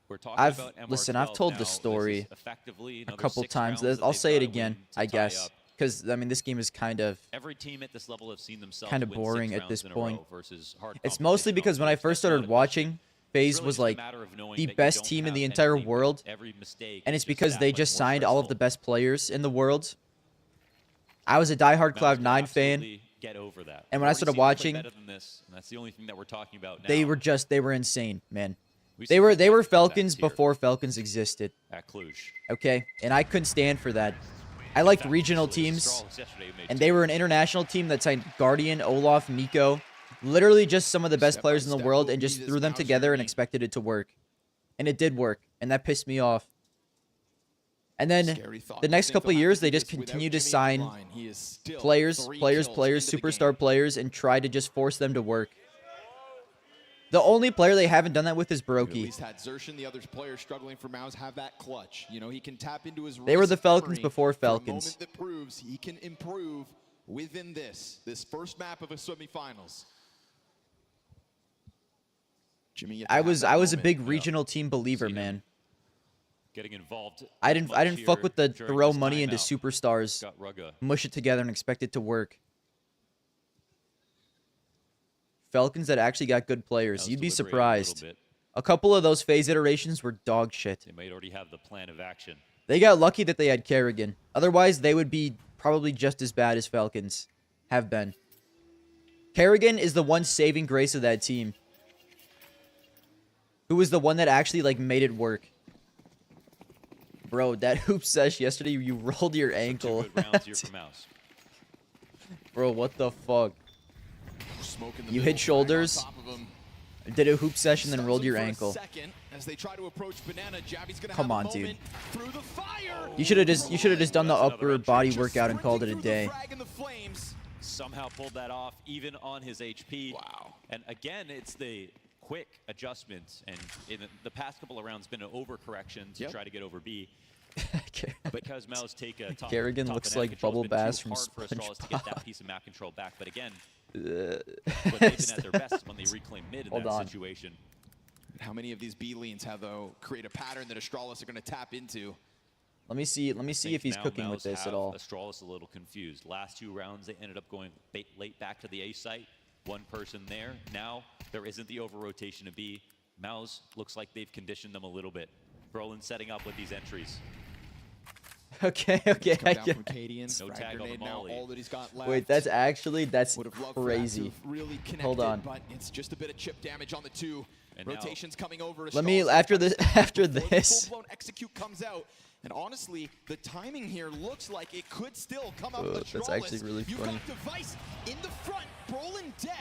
Speaker 9: We're talking
Speaker 2: I've-
Speaker 9: about
Speaker 2: listen,
Speaker 9: MR12
Speaker 2: I've told
Speaker 9: now.
Speaker 2: the
Speaker 9: This is
Speaker 2: story
Speaker 9: effectively
Speaker 2: a
Speaker 9: another
Speaker 2: couple
Speaker 9: 6
Speaker 2: times.
Speaker 9: rounds that
Speaker 2: I'll
Speaker 9: they've
Speaker 2: say it
Speaker 9: gotta
Speaker 2: again,
Speaker 9: win to
Speaker 2: I
Speaker 9: tie
Speaker 2: guess,
Speaker 9: up.
Speaker 2: because I mean this game is kind of
Speaker 9: Every team at this level have seen themselves
Speaker 2: Kinda
Speaker 9: win
Speaker 2: boring
Speaker 9: 6
Speaker 2: at
Speaker 9: rounds
Speaker 2: this
Speaker 9: in a
Speaker 2: point.
Speaker 9: row versus hard
Speaker 2: It's mostly
Speaker 9: competition
Speaker 2: because when
Speaker 9: on
Speaker 2: I
Speaker 9: teams.
Speaker 2: first
Speaker 9: That's
Speaker 2: started
Speaker 9: not a
Speaker 2: watching,
Speaker 9: question.
Speaker 2: FaZe
Speaker 9: It's really
Speaker 2: was
Speaker 9: just a
Speaker 2: like
Speaker 9: matter of knowing
Speaker 2: the
Speaker 9: that you
Speaker 2: best
Speaker 9: don't
Speaker 2: team in
Speaker 9: have
Speaker 2: the entire
Speaker 9: anything, but
Speaker 2: world,
Speaker 9: every mistake
Speaker 2: and
Speaker 9: is
Speaker 2: it's because
Speaker 9: that
Speaker 2: they
Speaker 9: much
Speaker 2: just
Speaker 9: more
Speaker 2: signed all of the
Speaker 9: stressful.
Speaker 2: best players in the world. I was a diehard
Speaker 9: Mouse can
Speaker 2: Cloud9 fan.
Speaker 9: absolutely get over that.
Speaker 2: And
Speaker 9: We've
Speaker 2: when I
Speaker 9: already
Speaker 2: started
Speaker 9: seen them play
Speaker 2: watching,
Speaker 9: better than this, and that's the only thing that we're talking about now.
Speaker 2: They were insane, man.
Speaker 9: We've
Speaker 2: They
Speaker 9: seen
Speaker 2: were
Speaker 9: fantastic
Speaker 2: Falcons
Speaker 9: comebacks here
Speaker 2: before Falcons existed.
Speaker 9: at Cluj.
Speaker 2: Okay, and I couldn't stand for that. I liked
Speaker 9: fact,
Speaker 2: regional
Speaker 9: actually,
Speaker 2: teams,
Speaker 9: Astralis yesterday made
Speaker 2: and
Speaker 9: two.
Speaker 2: they were an international team that signed Guardian, Olaf, Nico, literally just some of the best
Speaker 8: Step
Speaker 2: players
Speaker 8: by
Speaker 2: in the
Speaker 8: step,
Speaker 2: world,
Speaker 8: we'll
Speaker 2: and just
Speaker 8: be
Speaker 2: threw
Speaker 8: this
Speaker 2: them
Speaker 8: Mouse
Speaker 2: together and
Speaker 8: journey.
Speaker 2: expected it to work, and it did work, and that pissed me off. And then
Speaker 8: Scary thought
Speaker 2: the
Speaker 8: to
Speaker 2: next
Speaker 8: think
Speaker 2: couple
Speaker 8: they'll
Speaker 2: of
Speaker 8: have
Speaker 2: years,
Speaker 8: to
Speaker 2: they
Speaker 8: do
Speaker 2: just
Speaker 8: this without
Speaker 2: continued to
Speaker 8: Jimmy on the
Speaker 2: sign
Speaker 8: line. He is still
Speaker 2: players,
Speaker 8: 3
Speaker 2: players,
Speaker 8: kills
Speaker 2: players,
Speaker 8: into the
Speaker 2: superstar
Speaker 8: game.
Speaker 2: players, and try to just force them to work. The only player they haven't done that with is
Speaker 8: We've at
Speaker 2: Brokey.
Speaker 8: least had Xerxes, the other players struggling for Mouse, have that clutch. You know, he can tap into his
Speaker 2: They were the
Speaker 8: recent
Speaker 2: Falcons
Speaker 8: memory
Speaker 2: before
Speaker 8: for a
Speaker 2: Falcons.
Speaker 8: moment that proves he can improve within this first map of a semifinals. Jimmy, yet to
Speaker 2: I
Speaker 8: have
Speaker 2: was
Speaker 8: that
Speaker 2: a
Speaker 8: moment.
Speaker 2: big regional team believer,
Speaker 9: Seen him
Speaker 2: man.
Speaker 9: Getting involved.
Speaker 2: I didn't
Speaker 9: much
Speaker 2: fuck
Speaker 9: here
Speaker 2: with the
Speaker 9: during
Speaker 2: throw
Speaker 9: this
Speaker 2: money into
Speaker 9: timeout.
Speaker 2: superstars,
Speaker 9: Got Rugga.
Speaker 2: mush it together and expect it to work. Falcons that actually got good players.
Speaker 9: Mouse
Speaker 2: You'd be
Speaker 9: deliberating a little
Speaker 2: surprised.
Speaker 9: bit.
Speaker 2: A couple of those phase iterations were dog shit.
Speaker 9: They might already have the plan of action.
Speaker 2: They got lucky that they had Kerrigan. Otherwise, they would be probably just as bad as Falcons have been. Kerrigan is the one saving grace of that team. Who was the one that actually like made it work. Bro, that hoop sesh yesterday, you rolled your ankle.
Speaker 9: Two good rounds here for Mouse.
Speaker 2: Bro, what the fuck?
Speaker 8: Smoke in the
Speaker 2: You
Speaker 8: middle,
Speaker 2: hit shoulders,
Speaker 8: frag on top of him.
Speaker 2: did a hoop session, then
Speaker 8: Stops
Speaker 2: rolled
Speaker 8: him
Speaker 2: your
Speaker 8: for a
Speaker 2: ankle.
Speaker 8: second as they try to approach Banana. Jabby's gonna
Speaker 2: Come
Speaker 8: have
Speaker 2: on,
Speaker 8: a
Speaker 2: dude.
Speaker 8: moment through the fire.
Speaker 2: You should have just done the
Speaker 9: That's another
Speaker 2: upper
Speaker 9: entry.
Speaker 2: body
Speaker 8: Just
Speaker 2: workout and called it a
Speaker 8: sprinting through
Speaker 2: day.
Speaker 8: the frag and the flames.
Speaker 9: Somehow pulled that off, even on his HP.
Speaker 8: Wow.
Speaker 9: And again, it's the quick adjustments. And in the past couple of rounds, been an overcorrection to
Speaker 8: Yep.
Speaker 9: try to get over B.
Speaker 2: Okay.
Speaker 9: Because Mouse take a top.
Speaker 2: Kerrigan
Speaker 9: top
Speaker 2: looks
Speaker 9: banana
Speaker 2: like
Speaker 9: control.
Speaker 2: Bubble
Speaker 9: It's been too
Speaker 2: Bass from
Speaker 9: hard for Astralis to get that
Speaker 2: SpongeBob.
Speaker 9: piece of map control back. But again, when they've been at their best when they reclaim mid in
Speaker 2: Hold
Speaker 9: that
Speaker 2: on.
Speaker 9: situation.
Speaker 8: How many of these B leans have though create a pattern that Astralis are going to tap into?
Speaker 2: Let me see if he's
Speaker 9: Now
Speaker 2: cooking with
Speaker 9: Mouse
Speaker 2: this at
Speaker 9: have
Speaker 2: all.
Speaker 9: Astralis a little confused. Last 2 rounds, they ended up going late back to the A site. One person there. Now there isn't the over rotation to B. Mouse looks like they've conditioned them a little bit. Brolin setting up with these entries.
Speaker 2: Okay,
Speaker 8: Come
Speaker 2: I
Speaker 8: down
Speaker 2: get
Speaker 8: from Cadian.
Speaker 9: No
Speaker 8: frag
Speaker 9: tag on the
Speaker 8: grenade now,
Speaker 9: molly.
Speaker 8: all that he's got left.
Speaker 2: Wait, that's
Speaker 8: Would have loved for that to
Speaker 2: crazy.
Speaker 8: have really connected,
Speaker 2: Hold on.
Speaker 8: but it's just a bit of chip damage on the 2.
Speaker 9: And now-
Speaker 8: Rotations coming over.
Speaker 2: Let me
Speaker 8: Astralis
Speaker 2: after
Speaker 8: trying to
Speaker 2: this
Speaker 8: step up
Speaker 2: after
Speaker 8: before the
Speaker 2: this.
Speaker 8: full-blown execute comes out. And honestly, the timing here looks like it could still come out.
Speaker 2: That's actually really
Speaker 8: You've
Speaker 2: funny.
Speaker 8: got Device in the front, Brolin dead,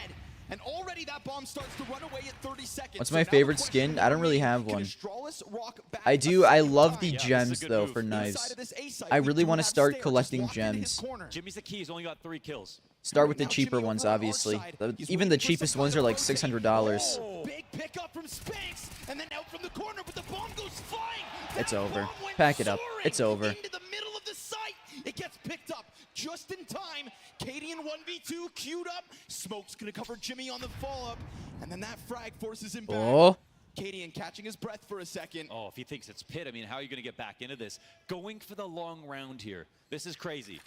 Speaker 8: and already that bomb starts to run away at 30 seconds.
Speaker 2: What's
Speaker 8: So
Speaker 2: my
Speaker 8: now the
Speaker 2: favorite
Speaker 8: question
Speaker 2: skin? I don't
Speaker 8: will
Speaker 2: really
Speaker 8: be,
Speaker 2: have
Speaker 8: can
Speaker 2: one.
Speaker 8: Astralis rock back
Speaker 2: I
Speaker 8: a
Speaker 2: do. I
Speaker 8: second
Speaker 2: love the
Speaker 8: time?
Speaker 9: Yeah, this is a
Speaker 2: gems
Speaker 9: good
Speaker 2: though
Speaker 9: move.
Speaker 2: for
Speaker 8: Inside
Speaker 2: knives.
Speaker 8: of this A site,
Speaker 2: I
Speaker 8: we
Speaker 2: really
Speaker 8: do
Speaker 2: want to
Speaker 8: have
Speaker 2: start
Speaker 8: Stair just
Speaker 2: collecting
Speaker 8: locked into his
Speaker 2: gems.
Speaker 8: corner.
Speaker 9: Jimmy's the key. He's only got 3 kills.
Speaker 2: Start with the
Speaker 8: Now
Speaker 2: cheaper
Speaker 8: Jimmy
Speaker 2: ones,
Speaker 8: over on our
Speaker 2: obviously.
Speaker 8: side. He's
Speaker 2: Even
Speaker 8: waiting
Speaker 2: the
Speaker 8: for some
Speaker 2: cheapest
Speaker 8: kind
Speaker 2: ones
Speaker 8: of
Speaker 2: are like
Speaker 8: rotate.
Speaker 2: $600.
Speaker 8: Oh, big pickup from Spanx, and then out from the corner, but the bomb goes flying.
Speaker 2: It's
Speaker 8: That
Speaker 2: over.
Speaker 8: bomb went
Speaker 2: Pack it up.
Speaker 8: soaring
Speaker 2: It's over.
Speaker 8: Into the middle of the site. smoke's gonna cover Jimmy on the follow-up, and then that frag forces him back.
Speaker 2: Oh.
Speaker 8: Cadian catching his breath for a second.
Speaker 9: Oh, if he thinks it's pit, I mean, how are you going to get back into this? Going for the long round here. This is crazy.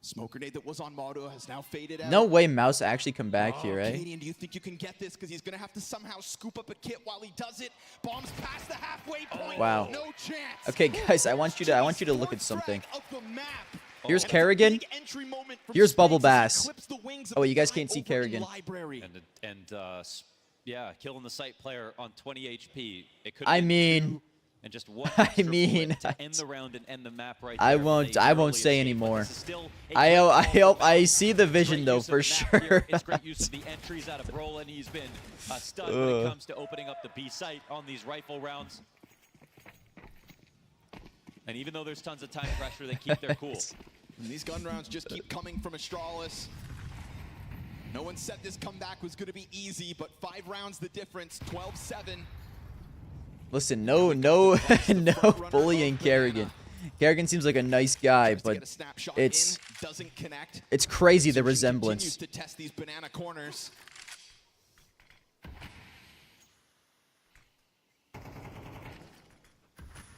Speaker 8: Smoke grenade that was on Moto has now faded out.
Speaker 2: No way Mouse actually come back here, eh?
Speaker 8: Cadian, do you think you can get this? Because he's going to have to somehow scoop up a kit while he does it. Bombs past the halfway point.
Speaker 2: Wow.
Speaker 8: No chance.
Speaker 2: Okay, guys, I want you to look at something.
Speaker 8: Of the map.
Speaker 2: Here's
Speaker 8: And
Speaker 2: Kerrigan.
Speaker 8: it's a big entry moment from
Speaker 2: Here's Bubble
Speaker 8: Spinks as he
Speaker 2: Bass.
Speaker 8: clips the wings of
Speaker 2: Oh,
Speaker 8: the
Speaker 2: you guys
Speaker 8: Titan
Speaker 2: can't see
Speaker 8: over in
Speaker 2: Kerrigan.
Speaker 8: Library.
Speaker 9: Yeah, killing the site player on 20 HP. It could
Speaker 2: I
Speaker 9: have been
Speaker 2: mean,
Speaker 9: two, and just one
Speaker 2: I
Speaker 9: extra
Speaker 2: mean,
Speaker 9: bullet to end the round and end the map right
Speaker 2: I
Speaker 9: there.
Speaker 2: won't
Speaker 9: They
Speaker 2: I
Speaker 9: narrowly
Speaker 2: won't say
Speaker 9: escaped, but
Speaker 2: anymore.
Speaker 9: this is still a
Speaker 2: I
Speaker 9: great
Speaker 2: hope
Speaker 9: call
Speaker 2: I
Speaker 9: from
Speaker 2: see the
Speaker 9: Great
Speaker 2: vision though
Speaker 9: use of
Speaker 2: for
Speaker 9: the map here.
Speaker 2: sure.
Speaker 9: It's great use of the entries out of Brolin. He's been a stud when it comes to opening up the B site on these rifle rounds. And even though there's tons of time pressure, they keep their cool.
Speaker 8: And these gun rounds just keep coming from Astralis. No one said this comeback was going to be easy, but 5 rounds the difference, 12-7.
Speaker 2: Listen, no bullying Kerrigan. Kerrigan seems like a nice guy, but it's
Speaker 8: doesn't connect.
Speaker 2: it's crazy the
Speaker 8: Continues
Speaker 2: resemblance.
Speaker 8: to test these banana corners.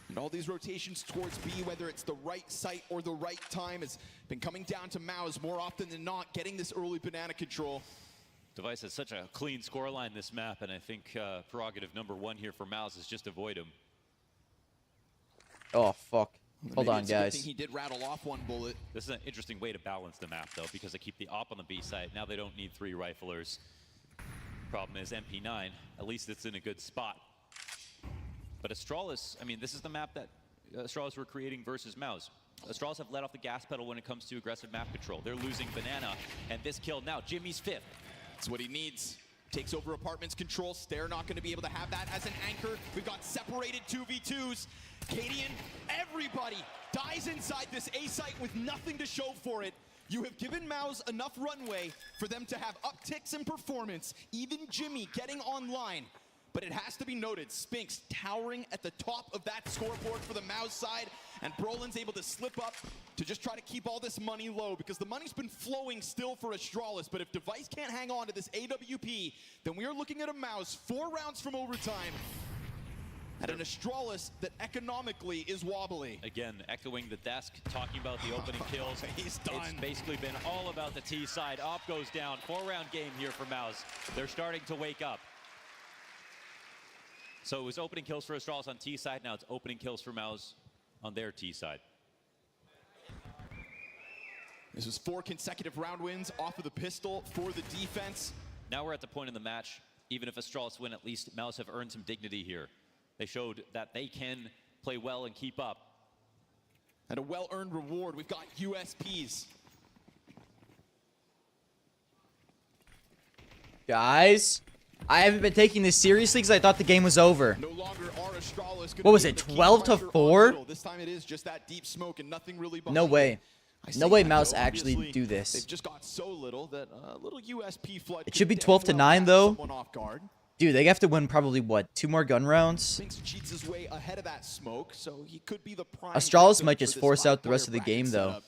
Speaker 8: And all these rotations towards B, whether it's the right site or the right time, has been coming down to Maus more often than not, getting this early banana control.
Speaker 9: Device has such a clean scoreline this map, and I think prerogative number 1 here for Mouse is just avoid him.
Speaker 2: Oh fuck. Hold
Speaker 8: Maybe
Speaker 2: on,
Speaker 8: it's a good
Speaker 2: guys.
Speaker 8: thing he did rattle off one bullet.
Speaker 9: This is an interesting way to balance the map, though, because they keep the op on the B side. Now they don't need 3 riflers. Problem is MP9, at least it's in a good spot. But Astralis, I mean, this is the map that Astralis were creating versus Mouse. Astralis have let off the gas pedal when it comes to aggressive map control. They're losing Banana, and this kill now, Jimmy's 5th.
Speaker 8: That's what he needs. Takes over Apartment's control. Stair not going to be able to have that as an anchor. We've got separated 2v2s. Cadian, everybody dies inside this A site with nothing to show for it. You have given Maus enough runway for them to have upticks in performance. Even Jimmy getting online. But it has to be noted, Spinks towering at the top of that scoreboard for the Maus side, and Brolin's able to slip up to just try to keep all this money low, because the money's been flowing still for Astralis, but if Device can't hang on to this AWP, then we are looking at a Maus 4 rounds from overtime, at an Astralis that economically is wobbly.
Speaker 9: Again, echoing the desk, talking about the opening kills.
Speaker 8: He's done.
Speaker 9: It's basically been all about the T side. Op goes down, 4-round game here for Mouse. They're starting to wake up. So it was opening kills for Astralis on T side, now it's opening kills for Mouse on their T side.
Speaker 8: This was 4 consecutive round wins off of the pistol for the defense.
Speaker 9: Now we're at the point in the match, even if Astralis win, at least Mouse have earned some dignity here. They showed that they can play well and keep up.
Speaker 8: And a well-earned reward, we've got USPs.
Speaker 2: Guys, I haven't been taking this seriously because I thought the game was over.
Speaker 8: No longer are Astralis gonna
Speaker 2: What was
Speaker 8: be
Speaker 2: it,
Speaker 8: able to keep
Speaker 2: 12 to
Speaker 8: pressure on
Speaker 2: 4?
Speaker 8: middle. This time it is just that deep smoke and nothing really behind
Speaker 2: No way.
Speaker 8: it. I
Speaker 2: No
Speaker 8: say
Speaker 2: way
Speaker 8: that,
Speaker 2: Mouse
Speaker 8: though,
Speaker 2: actually
Speaker 8: obviously,
Speaker 2: do this.
Speaker 8: They've just got so little that a little USP flood.
Speaker 2: It
Speaker 8: could
Speaker 2: should be
Speaker 8: damn
Speaker 2: 12 to
Speaker 8: well
Speaker 2: 9
Speaker 8: catch
Speaker 2: though.
Speaker 8: someone off guard.
Speaker 2: Dude, they have to win probably what, 2 more gun rounds?
Speaker 8: Spinks cheats his way ahead of that smoke, so he could be the prime.
Speaker 2: Astralis
Speaker 8: victim
Speaker 2: might
Speaker 8: for
Speaker 2: just
Speaker 8: this
Speaker 2: force out the
Speaker 8: 5-player
Speaker 2: rest of the
Speaker 8: bracket
Speaker 2: game though.
Speaker 8: setup.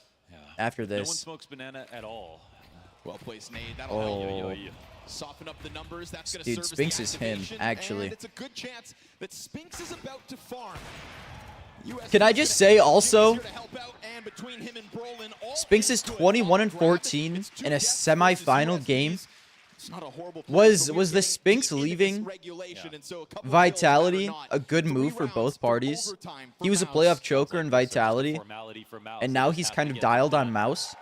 Speaker 2: After
Speaker 9: No one
Speaker 2: this.
Speaker 9: smokes Banana at all.
Speaker 8: Well placed nade. That'll
Speaker 2: Oh.
Speaker 8: help soften up the numbers. That's going to
Speaker 2: Dude,
Speaker 8: serve
Speaker 2: Spinks
Speaker 8: as
Speaker 2: is
Speaker 8: the
Speaker 2: him,
Speaker 8: activation,
Speaker 2: actually.
Speaker 8: And it's a good chance that Spinks is about to farm.
Speaker 2: Can I just say also,
Speaker 8: Spinks
Speaker 2: Spinks is 21 and 14 in a semi-final game. Was the Spinks leaving Vitality a good move for both parties? He was a playoff choker in Vitality,
Speaker 9: Formality for Mouse.
Speaker 2: and now
Speaker 9: They
Speaker 2: he's
Speaker 9: have
Speaker 2: kind
Speaker 9: to
Speaker 2: of
Speaker 9: get
Speaker 2: dialed
Speaker 9: them
Speaker 2: on
Speaker 9: done.
Speaker 2: Mouse.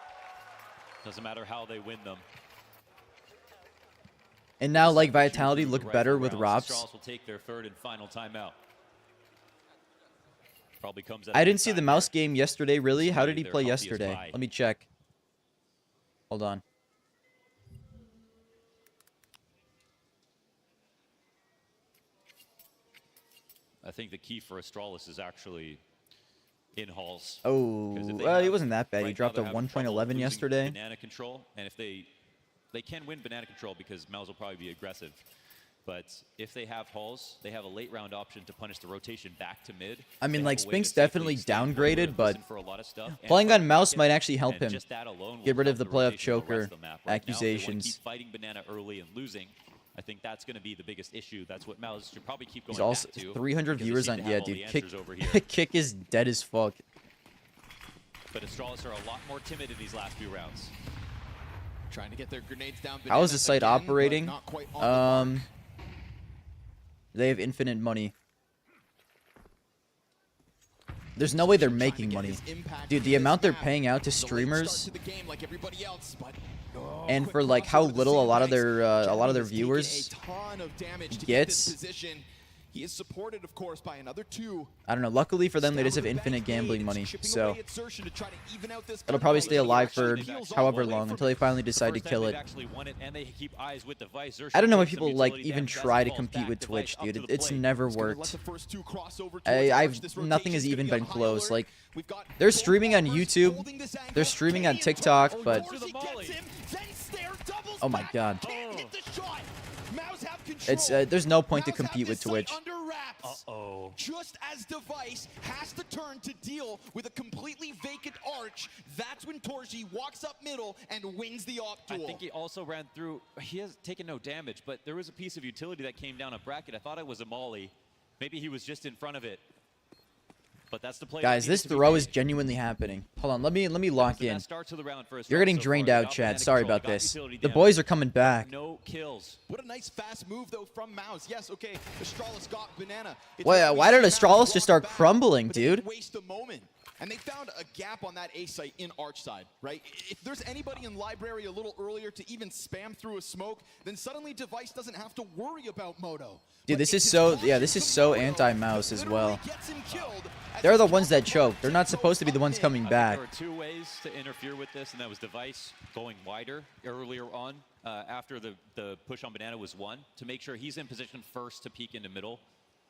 Speaker 9: Doesn't matter how they win them.
Speaker 2: And now, like, Vitality
Speaker 9: Choosing
Speaker 2: look
Speaker 9: the
Speaker 2: better
Speaker 9: rifle
Speaker 2: with
Speaker 9: rounds.
Speaker 2: Rops.
Speaker 9: Astralis will take their 3rd and final timeout. Probably comes at
Speaker 2: I
Speaker 9: a good
Speaker 2: didn't see the
Speaker 9: time
Speaker 2: Mouse
Speaker 9: here.
Speaker 2: game yesterday, really. How did he
Speaker 9: Their
Speaker 2: play
Speaker 9: healthiest
Speaker 2: yesterday?
Speaker 9: buy.
Speaker 2: Let me check. Hold on.
Speaker 9: I think the key for Astralis is actually in halls.
Speaker 2: Oh,
Speaker 9: 'Cause if they
Speaker 2: well, he
Speaker 9: have-
Speaker 2: wasn't that bad. He
Speaker 9: right now
Speaker 2: dropped a
Speaker 9: they're having trouble
Speaker 2: 1.11
Speaker 9: losing
Speaker 2: yesterday.
Speaker 9: Banana control, and if they can win banana control because Mouse will probably be aggressive. But if they have Halls, they have a late round option to punish the rotation back to mid.
Speaker 2: I mean,
Speaker 9: They
Speaker 2: like,
Speaker 9: have a way to
Speaker 2: Spink's definitely
Speaker 9: safely stand
Speaker 2: downgraded,
Speaker 9: forward,
Speaker 2: but
Speaker 9: listen for a lot of stuff, and
Speaker 2: playing
Speaker 9: fight
Speaker 2: on mouse
Speaker 9: back
Speaker 2: might
Speaker 9: in,
Speaker 2: actually help
Speaker 9: and
Speaker 2: him.
Speaker 9: just that alone will
Speaker 2: Get rid of
Speaker 9: help
Speaker 2: the playoff
Speaker 9: rotation the rest
Speaker 2: choker
Speaker 9: of the map. Right now, if they wanna
Speaker 2: accusations.
Speaker 9: keep fighting Banana early and losing, I think that's going to be the biggest issue. That's what Mouse should probably keep going
Speaker 2: He's also
Speaker 9: back to.
Speaker 2: 300
Speaker 9: because they
Speaker 2: viewers
Speaker 9: seem
Speaker 2: on.
Speaker 9: to have
Speaker 2: Yeah,
Speaker 9: all the
Speaker 2: dude.
Speaker 9: answers over here.
Speaker 2: Kick is dead as fuck.
Speaker 9: But Astralis are a lot more timid in these last few rounds.
Speaker 8: Trying to get their grenades down.
Speaker 2: How is the site
Speaker 8: again, but
Speaker 2: operating?
Speaker 8: not quite on the mark.
Speaker 2: They have infinite money. There's no way they're
Speaker 8: Trying to
Speaker 2: making
Speaker 8: get
Speaker 2: money.
Speaker 8: his impact
Speaker 2: Dude, the
Speaker 8: in this
Speaker 2: amount they're
Speaker 8: map.
Speaker 2: paying out to
Speaker 8: The late start
Speaker 2: streamers
Speaker 8: to the game like everybody else, but
Speaker 2: and
Speaker 8: quick
Speaker 2: for like how
Speaker 8: crossover to the
Speaker 2: little a lot of
Speaker 8: sandbags.
Speaker 2: their
Speaker 8: Jenny has taken
Speaker 2: viewers
Speaker 8: a ton of damage to get
Speaker 2: gets.
Speaker 8: this position. He is supported, of course, by another 2.
Speaker 2: I don't know. Luckily for them, they just have infinite gambling money, so it'll probably stay alive for however long until they finally decide to kill it. I don't know why people like even try to compete with Twitch, dude. It's never worked. Nothing has even been close. Like, they're streaming on YouTube, they're streaming on TikTok, but oh my god, it's there's no point to compete with Twitch.
Speaker 8: Uh-oh. Just as Device has to turn to deal with a completely vacant Arch, that's when Torji walks up middle and wins the op duel.
Speaker 9: I think he also ran through. He has taken no damage, but there was a piece of utility that came down a bracket. I thought it was a molly. Maybe he was just in front of it. But that's the play.
Speaker 2: Guys, this throw is genuinely happening. Hold on, let me lock in. You're getting drained out, Chad. Sorry about this. The boys are coming back.
Speaker 9: No kills.
Speaker 8: What a nice fast move though from Mouse. Yes, okay. Astralis got Banana.
Speaker 2: Why did Astralis just start crumbling, dude?
Speaker 8: Waste a moment. And they found a gap on that A site in Arch side, right? If there's anybody in Library a little earlier to even spam through a smoke, then suddenly Device doesn't have to worry about Moto.
Speaker 2: Dude, this is so anti-mouse as well. They're the ones that choke. They're not supposed to be the ones coming back.
Speaker 9: There were 2 ways to interfere with this, and that was Device going wider earlier on after the push on Banana was won to make sure he's in position first to peek into middle.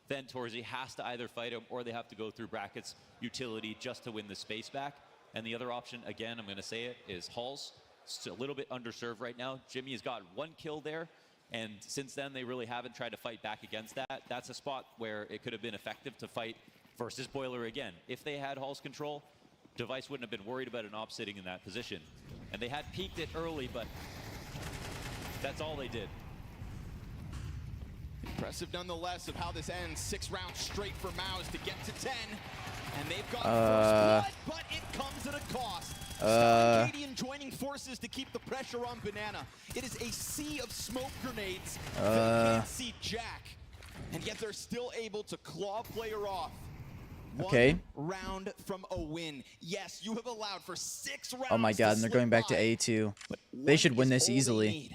Speaker 9: Then Torzi has to either fight him or they have to go through brackets utility just to win the space back. And the other option, again, I'm going to say it, is Halls. It's a little bit underserved right now. Jimmy has got 1 kill there. And since then, they really haven't tried to fight back against that. That's a spot where it could have been effective to fight versus Boiler again. If they had Hall's control, Device wouldn't have been worried about an op sitting in that position. And they had peaked it early, but that's all they did.
Speaker 8: Impressive nonetheless of how this ends. 6 rounds straight for Mouse to get to 10. And they've got first blood, but it comes at a cost. Canadian joining forces to keep the pressure on Banana. It is a sea of smoke grenades. They can't see Jack. And yet they're still able to claw player off.
Speaker 2: Okay.
Speaker 8: 1 round from a win. Yes, you have allowed for 6 rounds.
Speaker 2: Oh my god, and they're going back to A2. They should win this easily.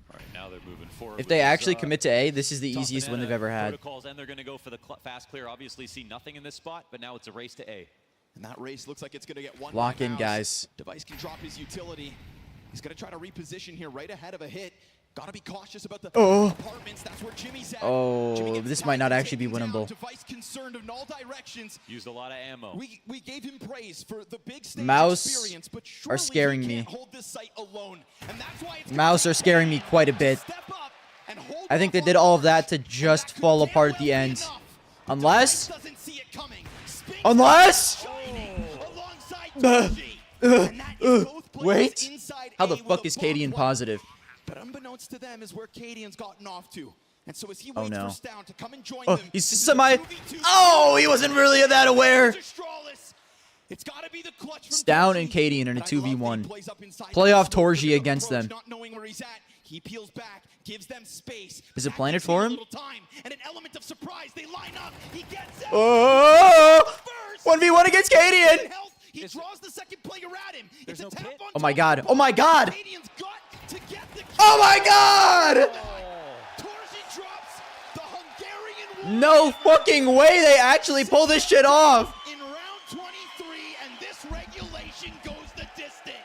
Speaker 9: All right, now they're moving forward.
Speaker 2: If they actually commit to A, this is the easiest win they've ever had.
Speaker 9: Protocols, and they're going to go for the fast clear. Obviously, see nothing in this spot, but now it's a race to A.
Speaker 8: And that race looks like it's going to get 1
Speaker 2: Lock in, guys.
Speaker 8: Device can drop his utility. He's going to try to reposition here right ahead of a hit. Got to be cautious about the apartments. That's where Jimmy's at.
Speaker 2: Oh, this might not actually be winnable.
Speaker 8: Device concerned in all directions.
Speaker 9: Used a lot of ammo.
Speaker 8: We gave him praise for the big stage
Speaker 2: Mouse
Speaker 8: experience, but
Speaker 2: are scaring me.
Speaker 8: Hold this site alone. And that's why it's
Speaker 2: Mouse are scaring me quite a bit. I think they did all of that to just fall apart at the end. Unless... Wait. How the fuck is Cadian positive?
Speaker 8: But unbeknownst to them is where Cadian's gotten off to. And so as he waits for Stown to come and join them,
Speaker 2: he's semi... Oh, he wasn't really that aware.
Speaker 8: It's gotta be the clutch from
Speaker 2: Stown and Cadian in a 2v1. Playoff Torji against them.
Speaker 8: Not knowing where he's at, he peels back, gives them space.
Speaker 2: Is it planted for him?
Speaker 8: And an element of surprise. They line up. He gets it.
Speaker 2: Oh! 1v1 against Cadian.
Speaker 8: He draws the second player at him. It's a tap on
Speaker 2: Oh my god. Oh my god.
Speaker 8: Cadian's got to get the
Speaker 2: Oh my god!
Speaker 8: Torji drops the Hungarian.
Speaker 2: No fucking way they actually pull this shit off.
Speaker 8: In round 23, and this regulation goes the distance.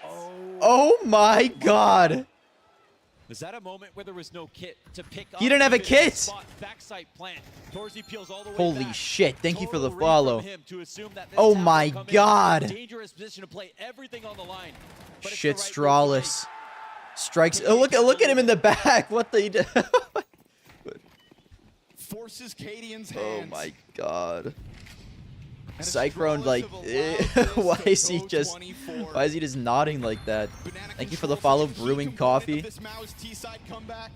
Speaker 2: Oh my god.
Speaker 9: Was that a moment where there was no kit to pick up?
Speaker 2: He didn't have a kit.
Speaker 9: Backside plant. Torzi peels all the way
Speaker 2: Holy
Speaker 9: back.
Speaker 2: shit. Thank you for the
Speaker 9: Total read
Speaker 2: follow.
Speaker 9: from him to assume that this
Speaker 2: Oh
Speaker 9: tap
Speaker 2: my
Speaker 9: will come in.
Speaker 2: god.
Speaker 9: Dangerous position to play everything on the line. But it's
Speaker 2: Shit,
Speaker 9: the right move to
Speaker 2: Stralis. Strikes. Oh, look at him in the back. What the...
Speaker 8: forces Cadian's
Speaker 2: Oh
Speaker 8: hands.
Speaker 2: my god.
Speaker 8: And
Speaker 2: Cyclone,
Speaker 8: Astralis
Speaker 2: like,
Speaker 8: have allowed this
Speaker 2: why
Speaker 8: to
Speaker 2: is he
Speaker 8: go
Speaker 2: just
Speaker 8: 24.
Speaker 2: why is he just nodding like that?
Speaker 8: Banana
Speaker 2: Thank you for the
Speaker 8: controls
Speaker 2: follow,
Speaker 8: such a key
Speaker 2: Brewing
Speaker 8: component
Speaker 2: Coffee.
Speaker 8: of this Mao's T-side comeback,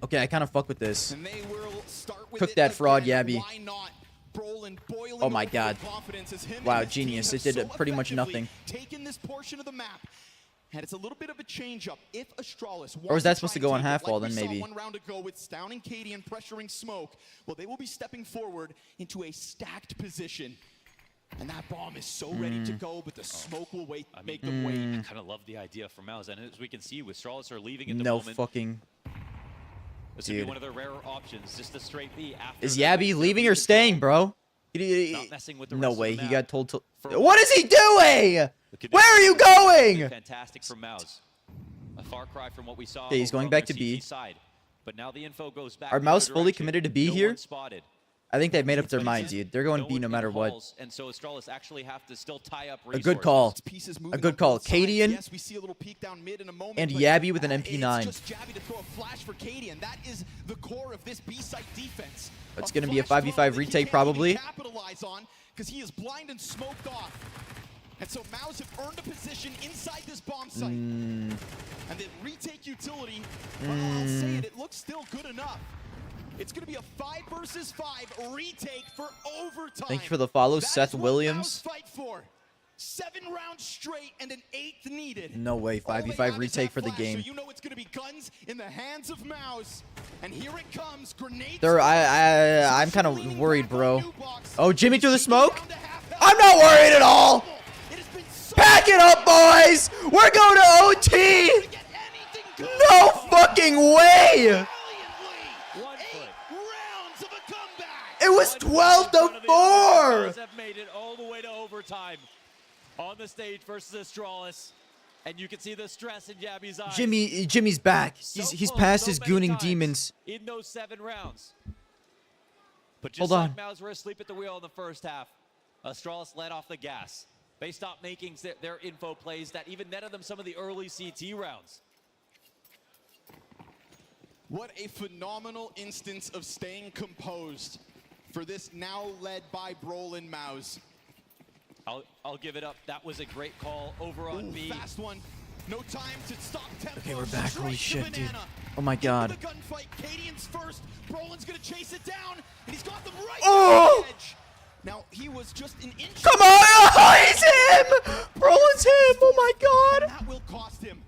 Speaker 2: Okay, I kind of fuck with this.
Speaker 8: and they will start with
Speaker 2: Cook
Speaker 8: it
Speaker 2: that frog,
Speaker 8: again.
Speaker 2: Yabby.
Speaker 8: Why not? Brolin boiling
Speaker 2: Oh my
Speaker 8: over with
Speaker 2: god.
Speaker 8: confidence as him
Speaker 2: Wow,
Speaker 8: and his team
Speaker 2: genius.
Speaker 8: have
Speaker 2: It did
Speaker 8: so
Speaker 2: pretty much
Speaker 8: effectively
Speaker 2: nothing.
Speaker 8: taken this portion of the map. And it's a little bit of a change-up. If Astralis
Speaker 2: Or is that supposed
Speaker 8: wants
Speaker 2: to
Speaker 8: try
Speaker 2: go
Speaker 8: and
Speaker 2: on
Speaker 8: take it,
Speaker 2: half wall,
Speaker 8: like
Speaker 2: then
Speaker 8: we saw
Speaker 2: maybe.
Speaker 8: one round ago with Stown and Cadian pressuring Smoke, well, they will be stepping forward into a stacked position. And that bomb is so ready to go, but the Smoke will make them wait.
Speaker 9: I kind of love the idea from Mouse, and as we can see, with Astralis are leaving at the
Speaker 2: No
Speaker 9: moment.
Speaker 2: fucking.
Speaker 9: This would be
Speaker 2: Dude.
Speaker 9: one of their rarer options, just a straight B. After
Speaker 2: Is
Speaker 9: their
Speaker 2: Yabby
Speaker 9: their
Speaker 2: leaving
Speaker 9: B
Speaker 2: or
Speaker 9: control.
Speaker 2: staying, bro?
Speaker 9: Not messing with the
Speaker 2: No
Speaker 9: rest of
Speaker 2: way.
Speaker 9: the
Speaker 2: He
Speaker 9: map.
Speaker 2: got told to.
Speaker 9: For-
Speaker 2: What is he doing?
Speaker 9: The
Speaker 2: Where are you
Speaker 9: conditions are
Speaker 2: going?
Speaker 9: Fantastic from Mouse. A far cry from what we saw.
Speaker 2: Okay, he's
Speaker 9: over
Speaker 2: going
Speaker 9: on
Speaker 2: back
Speaker 9: their
Speaker 2: to B.
Speaker 9: CT side. But now the info goes back
Speaker 2: Are
Speaker 9: the
Speaker 2: Mouse
Speaker 9: other
Speaker 2: fully
Speaker 9: direction.
Speaker 2: committed to B
Speaker 9: No
Speaker 2: here?
Speaker 9: one spotted.
Speaker 2: I think they've made up their
Speaker 9: But
Speaker 2: mind,
Speaker 9: it's-
Speaker 2: dude. They're going B
Speaker 9: one
Speaker 2: no
Speaker 9: in
Speaker 2: matter what.
Speaker 9: halls, and so Astralis actually have to still tie up
Speaker 2: A good call.
Speaker 8: Pieces
Speaker 2: A
Speaker 8: moving
Speaker 2: good
Speaker 8: on
Speaker 2: call.
Speaker 8: both sides.
Speaker 2: Cadian
Speaker 8: Yes, we see a little peek down mid in a moment,
Speaker 2: and
Speaker 8: but,
Speaker 2: Yabby with an MP9.
Speaker 8: It's just Jabby to throw a flash for Cadian. That is the core of this B-site defense.
Speaker 2: It's gonna be a
Speaker 8: flash
Speaker 2: 5v5
Speaker 8: throw that he
Speaker 2: retake
Speaker 8: can't even
Speaker 2: probably.
Speaker 8: capitalize on because he is blind and smoked off. And so Maus have earned a position inside this bomb site. And the retake utility, well, I'll say it looks still good enough. It's going to be a 5 versus 5 retake for overtime.
Speaker 2: Thank you for the follow,
Speaker 8: That
Speaker 2: Seth
Speaker 8: is what
Speaker 2: Williams.
Speaker 8: Maus fight for. 7 rounds straight and an 8th needed.
Speaker 2: No way.
Speaker 8: All they
Speaker 2: 5v5
Speaker 8: have is
Speaker 2: retake
Speaker 8: that
Speaker 2: for the
Speaker 8: flash,
Speaker 2: game.
Speaker 8: So you know it's going to be guns in the hands of Maus. And here it comes. Grenades.
Speaker 2: I'm kind of worried, bro. Oh, Jimmy through the smoke? I'm not worried at all. Pack it up, boys. We're going to OT. No fucking way. It was 12 to 4.
Speaker 9: Have made it all the way to overtime on the stage versus Astralis. And you can see the stress in Yabby's eyes.
Speaker 2: Jimmy's back.
Speaker 9: So
Speaker 2: He's
Speaker 9: close,
Speaker 2: past
Speaker 9: so
Speaker 2: his
Speaker 9: many
Speaker 2: gooning
Speaker 9: times
Speaker 2: demons.
Speaker 9: in those 7 rounds. But
Speaker 2: Hold
Speaker 9: just
Speaker 2: on.
Speaker 9: like Mouse were asleep at the wheel in the first half, Astralis let off the gas. They stopped making their info plays that even netted them some of the early CT rounds.
Speaker 8: What a phenomenal instance of staying composed for this now led by Brolin Maus.
Speaker 9: I'll give it up. That was a great call over on B.
Speaker 8: Fast one. No time to stop tempo.
Speaker 2: Okay, we're back.
Speaker 8: Straight
Speaker 2: Holy
Speaker 8: to
Speaker 2: shit, dude.
Speaker 8: Banana.
Speaker 2: Oh my god.
Speaker 8: Into the gunfight. Cadian's first. Brolin's gonna chase it down, and he's got them right
Speaker 2: Oh!
Speaker 8: on the edge. Now he was just an inch.
Speaker 2: Come on! Oh, he's him! Brolin's him! Oh my god!
Speaker 8: That will cost him.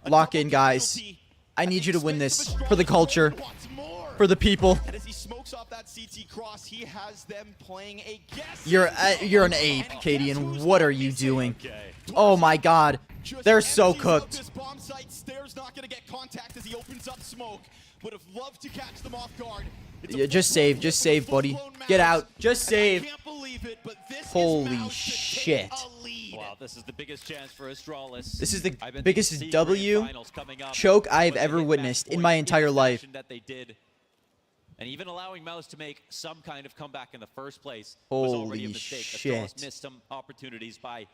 Speaker 8: A
Speaker 2: Lock
Speaker 8: double
Speaker 2: in, guys.
Speaker 8: casualty
Speaker 2: I
Speaker 8: at
Speaker 2: need
Speaker 8: the
Speaker 2: you to win
Speaker 8: expense
Speaker 2: this
Speaker 8: of
Speaker 2: for the
Speaker 8: Astralis.
Speaker 2: culture,
Speaker 8: Brolin wants more.
Speaker 2: for the people.
Speaker 8: And as he smokes off that CT cross, he has them playing a guess.
Speaker 2: You're an ape, Cadian. What are you doing? Oh my god. They're so cooked.
Speaker 8: This bomb site. Stairs not going to get contact as he opens up smoke. Would have loved to catch them off guard. It's a
Speaker 2: Yeah, just save, buddy.
Speaker 8: full-blown
Speaker 2: Get
Speaker 8: Maus.
Speaker 2: out. Just
Speaker 8: And I
Speaker 2: save.
Speaker 8: can't believe it, but this is
Speaker 2: Holy
Speaker 8: Maus to take
Speaker 2: shit.
Speaker 8: a lead.
Speaker 9: Wow, this is the biggest chance for Astralis.
Speaker 2: This is the
Speaker 9: I've been
Speaker 2: biggest
Speaker 9: to see
Speaker 2: W
Speaker 9: grand finals coming up,
Speaker 2: choke I've
Speaker 9: but they
Speaker 2: ever
Speaker 9: hit
Speaker 2: witnessed
Speaker 9: match
Speaker 2: in my
Speaker 9: point
Speaker 2: entire
Speaker 9: in the
Speaker 2: life.
Speaker 9: fashion that they did. And even allowing Mouse to make some kind of comeback in the first place was already a
Speaker 2: Holy
Speaker 9: mistake.
Speaker 2: shit.
Speaker 9: Astralis missed some opportunities by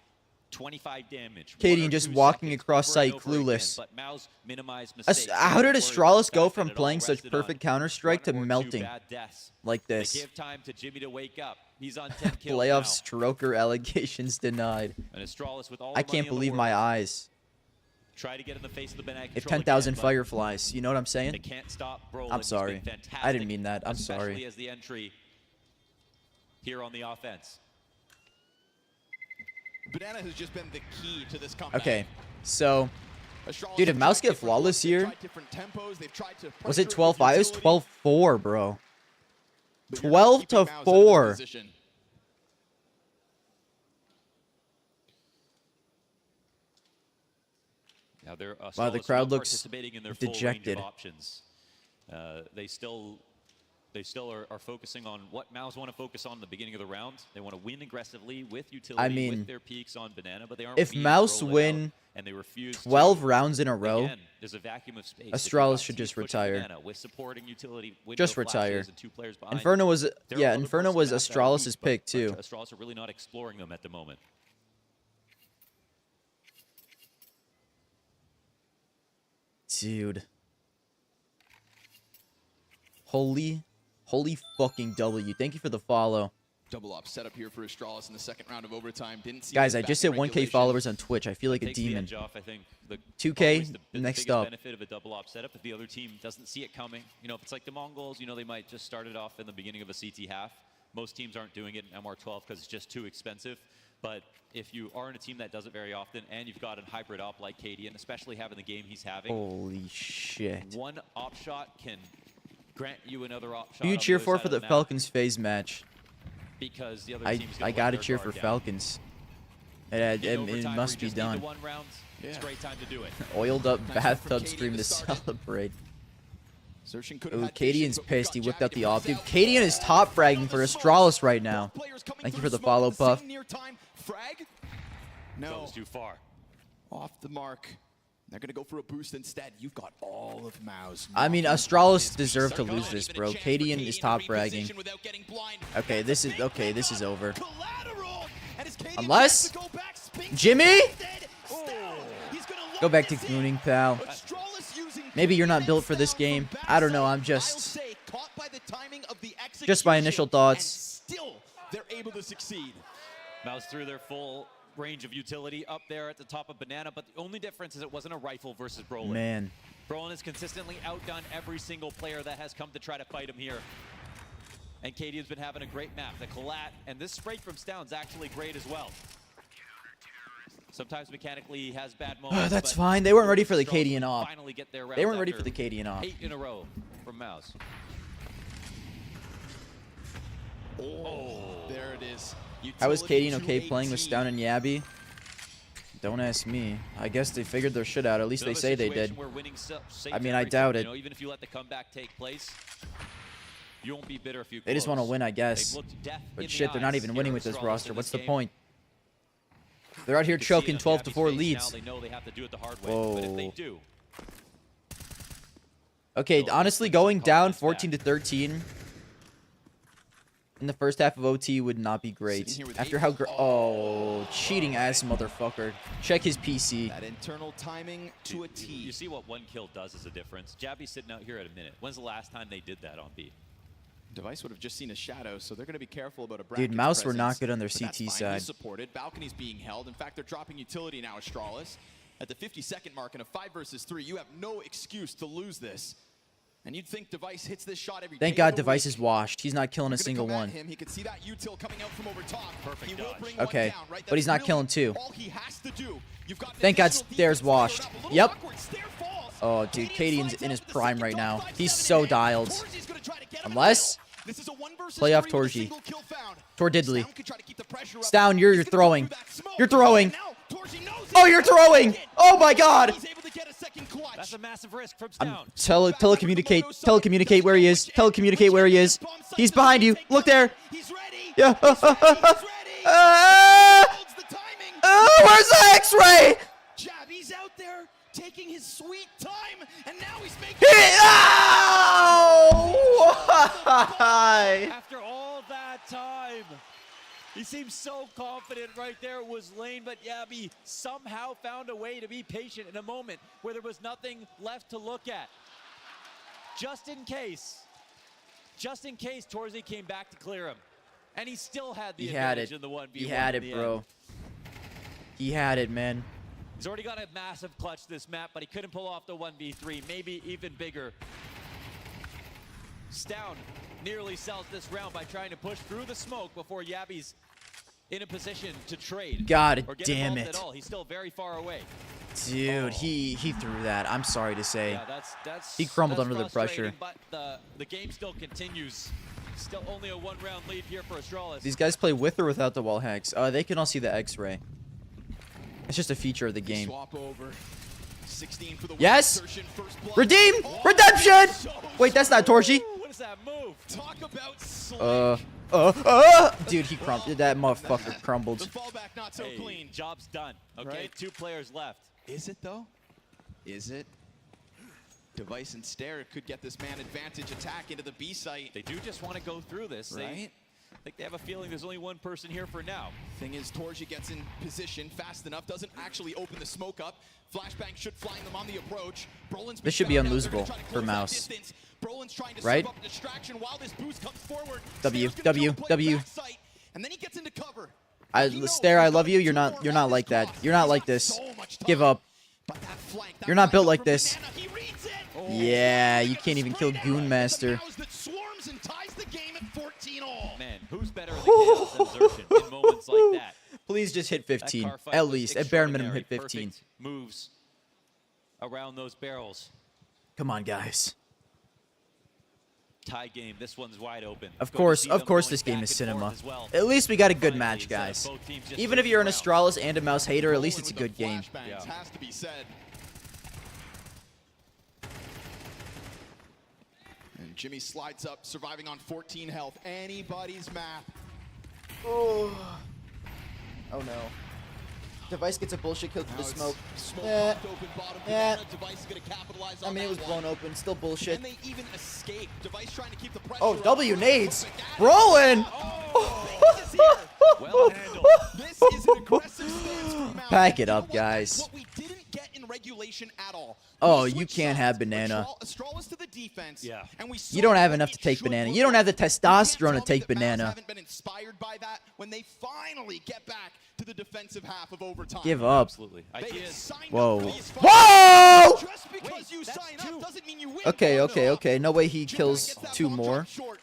Speaker 9: 25 damage.
Speaker 2: Cadian
Speaker 9: 1 or
Speaker 2: just
Speaker 9: 2
Speaker 2: walking
Speaker 9: seconds
Speaker 2: across
Speaker 9: over and
Speaker 2: site
Speaker 9: over again,
Speaker 2: clueless.
Speaker 9: but Mouse minimized mistakes.
Speaker 2: How did
Speaker 9: Don't worry about
Speaker 2: Astralis
Speaker 9: the
Speaker 2: go
Speaker 9: fact
Speaker 2: from
Speaker 9: that it all
Speaker 2: playing such
Speaker 9: rested on
Speaker 2: perfect Counter-Strike to
Speaker 9: 1 or 2
Speaker 2: melting
Speaker 9: bad deaths.
Speaker 2: like
Speaker 9: They
Speaker 2: this?
Speaker 9: give time to Jimmy to wake up. He's on 10 kills
Speaker 2: Playoff
Speaker 9: now.
Speaker 2: stroker allegations denied.
Speaker 9: And Astralis with all
Speaker 2: I
Speaker 9: the money
Speaker 2: can't
Speaker 9: in the
Speaker 2: believe my
Speaker 9: world,
Speaker 2: eyes.
Speaker 9: try to get in the face of the banana
Speaker 2: If
Speaker 9: control
Speaker 2: 10,000
Speaker 9: again, but
Speaker 2: fireflies, you know what I'm
Speaker 9: they
Speaker 2: saying?
Speaker 9: can't stop Brolin.
Speaker 2: I'm
Speaker 9: He's
Speaker 2: sorry.
Speaker 9: been fantastic,
Speaker 2: I didn't mean that. I'm
Speaker 9: especially
Speaker 2: sorry.
Speaker 9: as the entry here on the offense.
Speaker 8: Banana has just been the key to this comeback.
Speaker 2: Okay, so
Speaker 8: Astralis
Speaker 2: dude, if
Speaker 8: have
Speaker 2: Mouse
Speaker 8: tried
Speaker 2: get
Speaker 8: different
Speaker 2: flawless
Speaker 8: looks, they've
Speaker 2: here,
Speaker 8: tried different tempos, they've tried to
Speaker 2: was it
Speaker 8: pressure with
Speaker 2: 12-5? It was
Speaker 8: utility,
Speaker 2: 12-4, bro.
Speaker 8: but you're
Speaker 2: 12
Speaker 8: keeping
Speaker 2: to
Speaker 8: Maus out of
Speaker 2: 4.
Speaker 8: position.
Speaker 9: Now they're
Speaker 2: Wow, the
Speaker 9: Astralis
Speaker 2: crowd
Speaker 9: not
Speaker 2: looks
Speaker 9: participating in their full
Speaker 2: dejected.
Speaker 9: range of options. They still are focusing on what Mouse want to focus on in the beginning of the round. They want to win aggressively with utility,
Speaker 2: mean,
Speaker 9: with their peaks on Banana, but they aren't.
Speaker 2: if
Speaker 9: being
Speaker 2: Mouse
Speaker 9: rolled
Speaker 2: win
Speaker 9: out, and they refuse
Speaker 2: 12
Speaker 9: to.
Speaker 2: rounds in a row,
Speaker 9: Again, there's a vacuum of space.
Speaker 2: Astralis should just retire.
Speaker 9: With supporting utility,
Speaker 2: Just
Speaker 9: window
Speaker 2: retire.
Speaker 9: flashes and 2 players behind.
Speaker 2: Inferno was,
Speaker 9: There are
Speaker 2: yeah,
Speaker 9: other
Speaker 2: Inferno was
Speaker 9: personnel that are
Speaker 2: Astralis'
Speaker 9: weak,
Speaker 2: pick
Speaker 9: but
Speaker 2: too.
Speaker 9: Astralis are really not exploring them at the moment.
Speaker 2: Dude. Holy Holy fucking W. Thank you for the follow.
Speaker 8: Double up set up here for Astralis in the second round of overtime. Didn't see
Speaker 2: Guys,
Speaker 8: this
Speaker 2: I
Speaker 8: back
Speaker 2: just
Speaker 8: in
Speaker 2: hit 1K
Speaker 8: regulation.
Speaker 2: followers on Twitch. I feel like a
Speaker 9: Takes the
Speaker 2: demon.
Speaker 9: edge off, I think.
Speaker 2: 2K,
Speaker 9: always the
Speaker 2: next
Speaker 9: biggest
Speaker 2: up.
Speaker 9: benefit of a double op setup, if the other team doesn't see it coming. You know, if it's like the Mongols, you know, they might just start it off in the beginning of a CT half. Most teams aren't doing it in MR12 because it's just too expensive. But if you are in a team that does it very often and you've got a hybrid op like Katie, and especially having the game he's having,
Speaker 2: Holy shit.
Speaker 9: one op shot can grant you another op shot.
Speaker 2: Who you
Speaker 9: on the
Speaker 2: cheer
Speaker 9: other
Speaker 2: for
Speaker 9: side
Speaker 2: for
Speaker 9: of
Speaker 2: the
Speaker 9: map
Speaker 2: Falcons phase match?
Speaker 9: Because the other
Speaker 2: I
Speaker 9: team's gonna let
Speaker 2: gotta
Speaker 9: their
Speaker 2: cheer for
Speaker 9: guard down.
Speaker 2: Falcons.
Speaker 9: In
Speaker 2: It
Speaker 9: overtime,
Speaker 2: must
Speaker 9: we
Speaker 2: be
Speaker 9: just need
Speaker 2: done.
Speaker 9: the 1 round. It's a great time to do it.
Speaker 2: Oiled up
Speaker 8: Nice
Speaker 2: bathtub
Speaker 8: from
Speaker 2: stream
Speaker 8: Katie
Speaker 2: to
Speaker 8: to start it.
Speaker 2: celebrate.
Speaker 8: Searching could have
Speaker 2: Ooh,
Speaker 8: had
Speaker 2: Cadian's
Speaker 8: patience, but we've
Speaker 2: pissed. He
Speaker 8: got
Speaker 2: whipped
Speaker 8: Jabby
Speaker 2: out the
Speaker 8: to
Speaker 2: off.
Speaker 8: close
Speaker 2: Dude,
Speaker 8: out.
Speaker 2: Cadian is top fragging for Astralis right now.
Speaker 8: Players coming
Speaker 2: Thank you
Speaker 8: through
Speaker 2: for the
Speaker 8: smoke
Speaker 2: follow,
Speaker 8: at the
Speaker 2: Puff.
Speaker 8: same near time. Frag?
Speaker 9: That
Speaker 8: No.
Speaker 9: was too far.
Speaker 8: Off the mark. They're going to go for a boost instead. You've got all of Mao's.
Speaker 2: I mean, Astralis deserved to lose this, bro. Cadian is top fragging. Okay, this is over. Unless Jimmy, go back to gooning, pal. Maybe you're not built for this game. I don't know. I'm just my initial thoughts.
Speaker 8: Still, they're able to succeed.
Speaker 9: Mouse threw their full range of utility up there at the top of Banana, but the only difference is it wasn't a rifle versus Brolin.
Speaker 2: Man,
Speaker 9: Brolin has consistently outdone every single player that has come to try to fight him here. And Katie has been having a great map. The collat and this spray from Stound's actually great as well. Sometimes mechanically he has bad moments.
Speaker 2: that's
Speaker 9: but
Speaker 2: fine. They weren't ready for the
Speaker 9: Astralis
Speaker 2: Cadian off.
Speaker 9: finally get their
Speaker 2: They
Speaker 9: rounds
Speaker 2: weren't ready
Speaker 9: after
Speaker 2: for the Cadian off.
Speaker 9: 8 in a row from Mouse.
Speaker 8: There it is.
Speaker 2: How is
Speaker 8: Utility
Speaker 2: Cadian okay playing with
Speaker 8: 218.
Speaker 2: Stound and Yabby? Don't ask me. I guess they figured their shit out. At least they
Speaker 9: Another
Speaker 2: say they
Speaker 9: situation
Speaker 2: did.
Speaker 9: where winning saves
Speaker 2: I mean, I
Speaker 9: everything.
Speaker 2: doubt it.
Speaker 9: You know, even if you let the comeback take place, you won't be bitter if you
Speaker 2: They just want to
Speaker 9: close.
Speaker 2: win, I
Speaker 9: They've
Speaker 2: guess.
Speaker 9: looked death in
Speaker 2: But
Speaker 9: the
Speaker 2: shit, they're not
Speaker 9: eyes
Speaker 2: even
Speaker 9: here
Speaker 2: winning
Speaker 9: at
Speaker 2: with this
Speaker 9: Astralis
Speaker 2: roster.
Speaker 9: in
Speaker 2: What's
Speaker 9: this
Speaker 2: the
Speaker 9: game.
Speaker 2: point? They're out here
Speaker 9: You can see it
Speaker 2: choking
Speaker 9: on
Speaker 2: 12 to
Speaker 9: Gabby's
Speaker 2: 4
Speaker 9: face
Speaker 2: leads.
Speaker 9: Now they know they have to do it the hard way, but if they
Speaker 2: Whoa.
Speaker 9: do,
Speaker 2: Okay,
Speaker 9: They'll
Speaker 2: honestly,
Speaker 9: bring some
Speaker 2: going down
Speaker 9: confidence
Speaker 2: 14 to
Speaker 9: back.
Speaker 2: 13 in the first half of OT would not be great.
Speaker 8: Sitting here with
Speaker 2: After
Speaker 8: 8.
Speaker 2: how cheating ass motherfucker. Check his PC.
Speaker 8: That internal timing to a T.
Speaker 9: you see what one kill does as a difference. Jabby's sitting out here at a minute. When's the last time they did that on B?
Speaker 8: Device would have just seen a shadow, so they're going to be careful about a
Speaker 2: Dude,
Speaker 8: bracket's
Speaker 2: Mouse were not
Speaker 8: presence,
Speaker 2: good on their
Speaker 8: but that's
Speaker 2: CT
Speaker 8: fine.
Speaker 2: side.
Speaker 8: He's supported. Balcony's being held. In fact, they're dropping utility now, Astralis. At the 52nd mark in a 5 versus 3, you have no excuse to lose this. And you'd think Device hits this shot every
Speaker 2: Thank
Speaker 8: day of
Speaker 2: God
Speaker 8: the
Speaker 2: Device
Speaker 8: week.
Speaker 2: is washed. He's not killing a
Speaker 8: They're gonna
Speaker 2: single
Speaker 8: come at
Speaker 2: one.
Speaker 8: him. He could see that util coming out from over top.
Speaker 9: Perfect
Speaker 8: He will
Speaker 9: dodge.
Speaker 8: bring one
Speaker 2: Okay,
Speaker 8: down, right?
Speaker 2: but he's
Speaker 8: That's
Speaker 2: not killing
Speaker 8: really
Speaker 2: two.
Speaker 8: all he has to do. You've got
Speaker 2: Thank God
Speaker 8: additional
Speaker 2: Stairs
Speaker 8: defense layered
Speaker 2: washed.
Speaker 8: up. A little
Speaker 2: Yep.
Speaker 8: awkward. Stair falls.
Speaker 2: Oh, dude,
Speaker 8: Cadian
Speaker 2: Cadian's
Speaker 8: slides
Speaker 2: in his
Speaker 8: out to the
Speaker 2: prime
Speaker 8: second
Speaker 2: right now.
Speaker 8: top, 5,
Speaker 2: He's
Speaker 8: 7,
Speaker 2: so
Speaker 8: and eight.
Speaker 2: dialed.
Speaker 8: Torzi's gonna try to get him
Speaker 2: Unless
Speaker 8: now. This is a 1 versus
Speaker 2: playoff
Speaker 8: 3 with a
Speaker 2: Torzi.
Speaker 8: single kill found.
Speaker 2: Tor Diddley.
Speaker 8: Stound could try to keep the pressure up.
Speaker 2: Stound, you're
Speaker 8: He's gonna go
Speaker 2: throwing.
Speaker 8: through that smoke.
Speaker 2: You're throwing.
Speaker 8: And now Torzi knows
Speaker 2: Oh,
Speaker 8: it.
Speaker 2: you're throwing. Oh my God.
Speaker 8: He's able to get a second clutch.
Speaker 9: That's a massive risk from
Speaker 2: I'm
Speaker 9: Stound.
Speaker 2: telecommunicate where he is. Telecommunicate where he is. He's behind you. Look there.
Speaker 8: He's ready.
Speaker 2: Yeah.
Speaker 8: He's ready. Holds the timing.
Speaker 2: Where's the X-ray?
Speaker 8: Jabby's out there taking his sweet time, and now he's making.
Speaker 2: Why?
Speaker 9: After all that time, he seems so confident right there. It was lane, but Yabby somehow found a way to be patient in a moment where there was nothing left to look at. Just in case Torzi came back to clear him. And he still had the
Speaker 2: He had
Speaker 9: advantage
Speaker 2: it.
Speaker 9: in the 1v1.
Speaker 2: He had
Speaker 9: in
Speaker 2: it,
Speaker 9: the
Speaker 2: bro.
Speaker 9: end.
Speaker 2: He had it, man.
Speaker 9: He's already got a massive clutch this map, but he couldn't pull off the 1v3, maybe even bigger. Stound nearly sells this round by trying to push through the smoke before Yabby's in a position to trade.
Speaker 2: God
Speaker 9: or get
Speaker 2: damn
Speaker 9: involved
Speaker 2: it.
Speaker 9: At all. He's still very far away.
Speaker 2: Dude, he threw that. I'm sorry to say.
Speaker 9: Yeah, that's
Speaker 2: He crumbled
Speaker 9: that's
Speaker 2: under the pressure.
Speaker 9: frustrating, But the game still continues. Still only a 1-round lead here for Astralis.
Speaker 2: These guys play with or without the wall hacks. They can all see the X-ray. It's just a feature of the game.
Speaker 8: Swap over. 16 for the
Speaker 2: Yes!
Speaker 8: insertion, first blood.
Speaker 2: Redeem!
Speaker 8: Oh,
Speaker 2: Redemption!
Speaker 8: so
Speaker 2: Wait, that's not Torchi.
Speaker 9: What is that move?
Speaker 8: Talk about slick.
Speaker 2: Dude, he crumbled. That motherfucker crumbled.
Speaker 8: The fallback not so
Speaker 9: Hey,
Speaker 8: clean.
Speaker 9: job's done. Okay,
Speaker 8: Right?
Speaker 9: 2 players left.
Speaker 8: Is it though? Is it? Device and Stare could get this man advantage attack into the B site.
Speaker 9: They do just want to go through this.
Speaker 8: Right?
Speaker 9: I think they have a feeling there's only one person here for now.
Speaker 8: Thing is, Torji gets in position fast enough, doesn't actually open the smoke up. Flashbang should find them on the approach. Brolin's
Speaker 2: This should be unlosable for Mouse.
Speaker 8: Brolin's trying to
Speaker 2: right?
Speaker 8: serve up distraction while this boost comes forward.
Speaker 2: W,
Speaker 8: Stare's gonna
Speaker 2: W,
Speaker 8: go play
Speaker 2: W.
Speaker 8: backside, and then he gets into cover.
Speaker 2: Stare, I love you. You're not like that. You're not like this. Give up. You're not built like this. Yeah, you can't even kill Goonmaster.
Speaker 9: Man, who's better in the chaos than Xerxin in moments like that?
Speaker 2: Please just hit 15.
Speaker 9: That car fight
Speaker 2: At
Speaker 9: was
Speaker 2: least. At bare minimum, hit
Speaker 9: extraordinary.
Speaker 2: 15.
Speaker 9: Perfect moves around those barrels.
Speaker 2: Come on, guys.
Speaker 9: Tie game. This one's wide open.
Speaker 2: Of
Speaker 9: Good to
Speaker 2: course,
Speaker 9: see
Speaker 2: of
Speaker 9: them
Speaker 2: course
Speaker 9: going
Speaker 2: this game
Speaker 9: back
Speaker 2: is
Speaker 9: and
Speaker 2: cinema.
Speaker 9: forth as well.
Speaker 2: At least we got a good
Speaker 9: Finally,
Speaker 2: match,
Speaker 9: instead of
Speaker 2: guys.
Speaker 9: both teams just
Speaker 2: Even if you're an
Speaker 9: circling around.
Speaker 2: Astralis and a Mouse hater, at least it's a good game.
Speaker 8: Flashbangs has to be said. And Jimmy slides up, surviving on 14 health. Anybody's map.
Speaker 2: Oh no. Device gets a bullshit kill through the smoke.
Speaker 8: Popped open bottom.
Speaker 2: Yeah.
Speaker 8: Device is going to capitalize
Speaker 2: I
Speaker 8: on
Speaker 2: mean, it
Speaker 8: that
Speaker 2: was
Speaker 8: one.
Speaker 2: blown open. Still bullshit.
Speaker 8: And they even escape. Device trying to keep the pressure
Speaker 2: Oh,
Speaker 8: up.
Speaker 2: W nades.
Speaker 8: Perfect.
Speaker 2: Rolling.
Speaker 8: This is here.
Speaker 9: Well handled.
Speaker 8: This is an aggressive stance from Mouse.
Speaker 2: Pack it
Speaker 8: You know
Speaker 2: up,
Speaker 8: what?
Speaker 2: guys.
Speaker 8: What we didn't get in regulation at all.
Speaker 2: Oh,
Speaker 8: We
Speaker 2: you
Speaker 8: switched
Speaker 2: can't
Speaker 8: sides.
Speaker 2: have banana.
Speaker 8: Astralis to the defense.
Speaker 9: Yeah.
Speaker 8: And we
Speaker 2: You don't
Speaker 8: saw
Speaker 2: have
Speaker 8: what
Speaker 2: enough
Speaker 8: it
Speaker 2: to take
Speaker 8: should
Speaker 2: banana.
Speaker 8: look
Speaker 2: You don't have the
Speaker 8: like. You can't
Speaker 2: testosterone
Speaker 8: tell
Speaker 2: to
Speaker 8: me
Speaker 2: take
Speaker 8: that Mouse
Speaker 2: banana.
Speaker 8: haven't been inspired by that when they finally get back to the defensive half of overtime.
Speaker 2: Give up.
Speaker 9: Absolutely.
Speaker 8: They
Speaker 9: Ideas.
Speaker 8: signed up
Speaker 2: Whoa.
Speaker 8: for these fights.
Speaker 2: Whoa!
Speaker 8: Just because you sign up doesn't mean you win.
Speaker 2: Okay,
Speaker 8: No,
Speaker 2: okay,
Speaker 8: no.
Speaker 2: okay. No way he
Speaker 8: Jimmy
Speaker 2: kills
Speaker 8: gets that
Speaker 2: 2
Speaker 8: bomb
Speaker 2: more.
Speaker 8: drop short.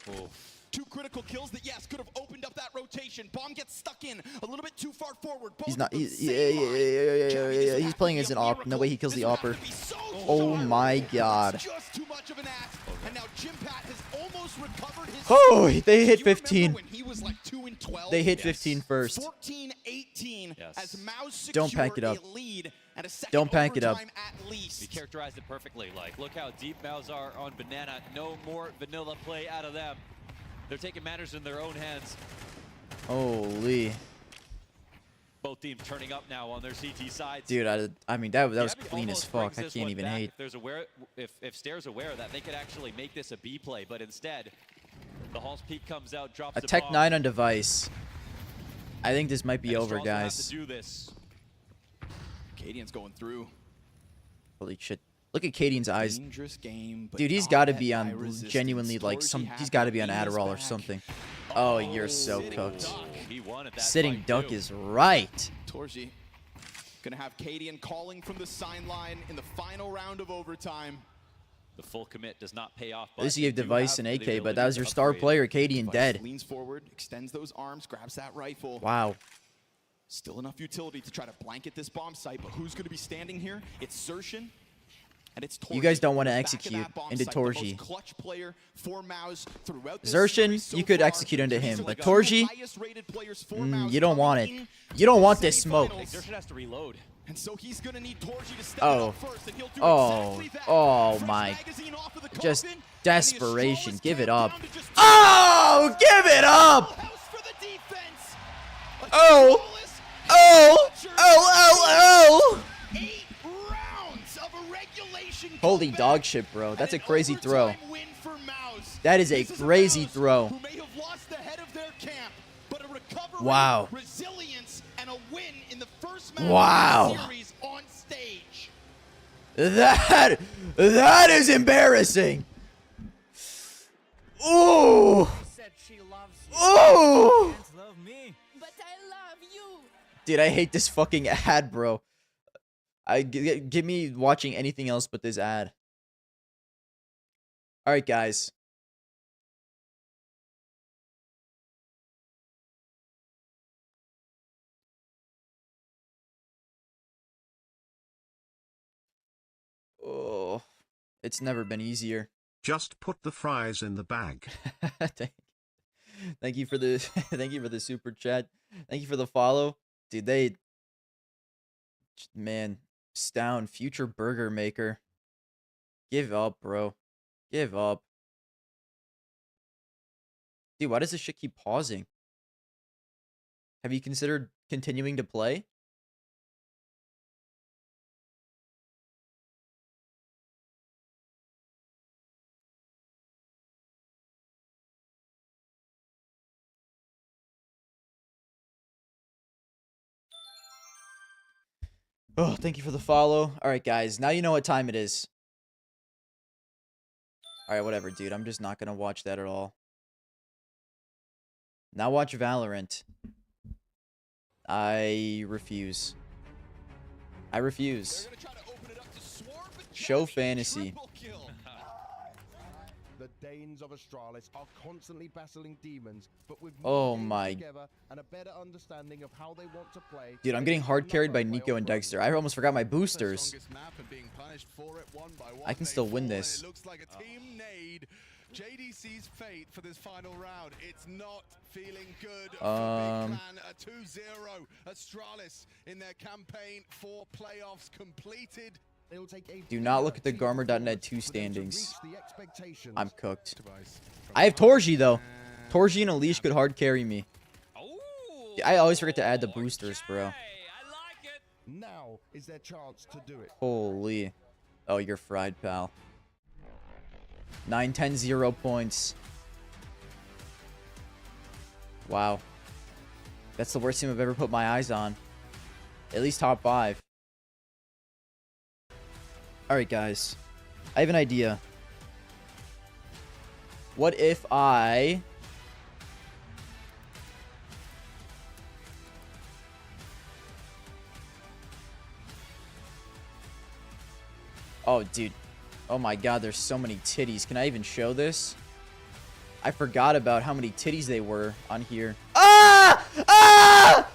Speaker 8: Two critical kills that, yes, could have opened up that rotation. Bomb gets stuck in a little bit too far forward.
Speaker 2: He's
Speaker 8: Both
Speaker 2: not.
Speaker 8: of them
Speaker 2: Yeah,
Speaker 8: same
Speaker 2: yeah,
Speaker 8: line.
Speaker 2: yeah.
Speaker 8: Jimmy, this
Speaker 2: He's
Speaker 8: has
Speaker 2: playing
Speaker 8: to
Speaker 2: as
Speaker 8: be
Speaker 2: an
Speaker 8: a
Speaker 2: op. No
Speaker 8: miracle.
Speaker 2: way he kills
Speaker 8: This
Speaker 2: the
Speaker 8: would have
Speaker 2: opper.
Speaker 8: to be so
Speaker 2: Oh
Speaker 8: hard.
Speaker 2: my god.
Speaker 8: It's just too much of an ask. And now Jim Pat has almost recovered his.
Speaker 2: Oh, they hit
Speaker 8: You remember
Speaker 2: 15.
Speaker 8: when he was like 2 and 12?
Speaker 2: They hit 15 first.
Speaker 8: 14-18
Speaker 9: Yes.
Speaker 8: as Mouse
Speaker 2: Don't
Speaker 8: secure
Speaker 2: pack it up.
Speaker 8: a lead and a second
Speaker 2: Don't pack it up.
Speaker 8: overtime at least.
Speaker 9: You characterized it perfectly. Like, look how deep Mouse are on Banana. No more vanilla play out of them. They're taking matters in their own hands.
Speaker 2: Holy.
Speaker 9: Both teams turning up now on their CT sides.
Speaker 2: Dude, I mean, that was
Speaker 9: Gabby
Speaker 2: clean as
Speaker 9: almost
Speaker 2: fuck.
Speaker 9: brings
Speaker 2: I
Speaker 9: this
Speaker 2: can't
Speaker 9: one
Speaker 2: even
Speaker 9: back.
Speaker 2: hate.
Speaker 9: If Stare's aware of that, they could actually make this a B play, but instead, the Hall's Peak comes out, drops
Speaker 2: A
Speaker 9: the
Speaker 2: Tech
Speaker 9: bomb.
Speaker 2: 9 on device. I think this might be
Speaker 9: And
Speaker 2: over,
Speaker 9: Astralis will have
Speaker 2: guys.
Speaker 9: to do this.
Speaker 8: Cadian's going through.
Speaker 2: Holy shit. Look at Cadian's eyes.
Speaker 8: Dangerous game, but
Speaker 2: Dude, he's
Speaker 8: not
Speaker 2: got to
Speaker 8: met
Speaker 2: be
Speaker 8: by
Speaker 2: on
Speaker 8: resistance.
Speaker 2: genuinely like
Speaker 8: Torji
Speaker 2: some.
Speaker 8: happy
Speaker 2: He's got to be on
Speaker 8: Ina's
Speaker 2: Adderall or
Speaker 8: back.
Speaker 2: something. Oh, you're so
Speaker 8: sitting
Speaker 2: cooked.
Speaker 8: duck.
Speaker 9: He wanted that
Speaker 2: Sitting
Speaker 9: fight,
Speaker 2: duck
Speaker 9: too.
Speaker 2: is right.
Speaker 8: Torji gonna have Cadian calling from the sideline in the final round of overtime.
Speaker 9: The full commit does not pay off.
Speaker 2: At least
Speaker 9: but
Speaker 2: you gave
Speaker 9: they do
Speaker 2: Device
Speaker 9: have
Speaker 2: and
Speaker 9: the
Speaker 2: AK, but
Speaker 9: ability
Speaker 2: that was
Speaker 9: to
Speaker 2: your star
Speaker 9: upgrade.
Speaker 2: player, Cadian,
Speaker 8: Device
Speaker 2: dead.
Speaker 8: leans forward, extends those arms, grabs that rifle.
Speaker 2: Wow.
Speaker 8: Still enough utility to try to blanket this bomb site, but who's gonna be standing here? It's Xerxin. And it's Torji.
Speaker 2: You guys don't wanna
Speaker 8: on the back of
Speaker 2: execute
Speaker 8: that bomb
Speaker 2: into
Speaker 8: site, the most
Speaker 2: Torji.
Speaker 8: clutch player for Mouse throughout this
Speaker 2: Xerxin,
Speaker 8: series so
Speaker 2: you could
Speaker 8: far.
Speaker 2: execute into
Speaker 8: These
Speaker 2: him,
Speaker 8: are
Speaker 2: but
Speaker 8: the
Speaker 2: Torji,
Speaker 8: highest rated players for Mouse
Speaker 2: you don't want it.
Speaker 8: coming
Speaker 2: You don't want
Speaker 8: into
Speaker 2: this smoke.
Speaker 8: semifinals.
Speaker 9: Xerxin has to reload.
Speaker 8: And so he's gonna need Torji to step
Speaker 2: Oh.
Speaker 8: it up first, and he'll do
Speaker 2: Oh.
Speaker 8: exactly that.
Speaker 2: Oh
Speaker 8: Fresh
Speaker 2: my.
Speaker 8: magazine off of the
Speaker 2: Just
Speaker 8: coffin, and the
Speaker 2: desperation.
Speaker 8: Astralis
Speaker 2: Give it
Speaker 8: count
Speaker 2: up.
Speaker 8: down to just 2
Speaker 2: Oh, give it up.
Speaker 8: Full house for the defense.
Speaker 2: Oh.
Speaker 8: Astralis
Speaker 2: Oh.
Speaker 8: captures
Speaker 2: Oh.
Speaker 8: 8 rounds of a regulation
Speaker 2: Holy
Speaker 8: comeback
Speaker 2: dog shit, bro. That's a
Speaker 8: and an
Speaker 2: crazy throw.
Speaker 8: overtime win for Mouse.
Speaker 2: That is a
Speaker 8: This
Speaker 2: crazy
Speaker 8: Mouse
Speaker 2: throw.
Speaker 8: Who may have lost the head of their camp, but a recovery,
Speaker 2: Wow.
Speaker 8: resilience, and a win in the first match
Speaker 2: Wow.
Speaker 8: of the series on stage.
Speaker 2: That is embarrassing. Ooh.
Speaker 10: Said she loves you.
Speaker 2: Ooh.
Speaker 10: Can't love me. But I love you.
Speaker 2: Dude, I hate this fucking ad, bro. Give me watching anything else but this ad. All right, guys. Oh, it's never been easier.
Speaker 11: Just put the fries in the bag.
Speaker 2: Thank you for the thank you for the super chat. Thank you for the follow. Dude, man, Stown, future burger maker. Give up, bro. Give up. Dude, why does this shit keep pausing? Have you considered continuing to play? Oh, thank you for the follow. All right, guys. Now you know what time it is. All right, whatever, dude. I'm just not going to watch that at all. Now watch Valorant. I refuse. I refuse. Show fantasy.
Speaker 1: The Danes of Astralis are constantly battling demons, but with
Speaker 2: Oh
Speaker 1: more
Speaker 2: my.
Speaker 1: games together and a better understanding of how they want to play.
Speaker 2: Dude, I'm getting hard carried by Nico and Dexter. I almost forgot my boosters. I can still win this.
Speaker 12: It looks like a team nade. JDC's fate for this final round. It's not feeling good for Big Clan. A 2-0. Astralis in their campaign for playoffs completed.
Speaker 2: Do not look at the Garmer.net 2 standings. I'm cooked. I have Torji, though. Torji and Unleash could hard carry me. I always forget to add the boosters, bro.
Speaker 1: Now is their chance to do it.
Speaker 2: Holy. Oh, you're fried, pal. 9, 10, 0 points. Wow. That's the worst team I've ever put my eyes on. At least top 5. Alright, guys. I have an idea. What if I... Oh, dude. Oh my god, there's so many titties. Can I even show this? I forgot about how many titties they were on here. Ah! Ah!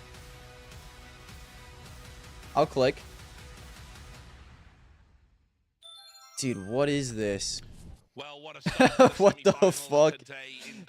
Speaker 2: I'll click. Dude, what is this?
Speaker 5: Well, what a
Speaker 2: what the fuck?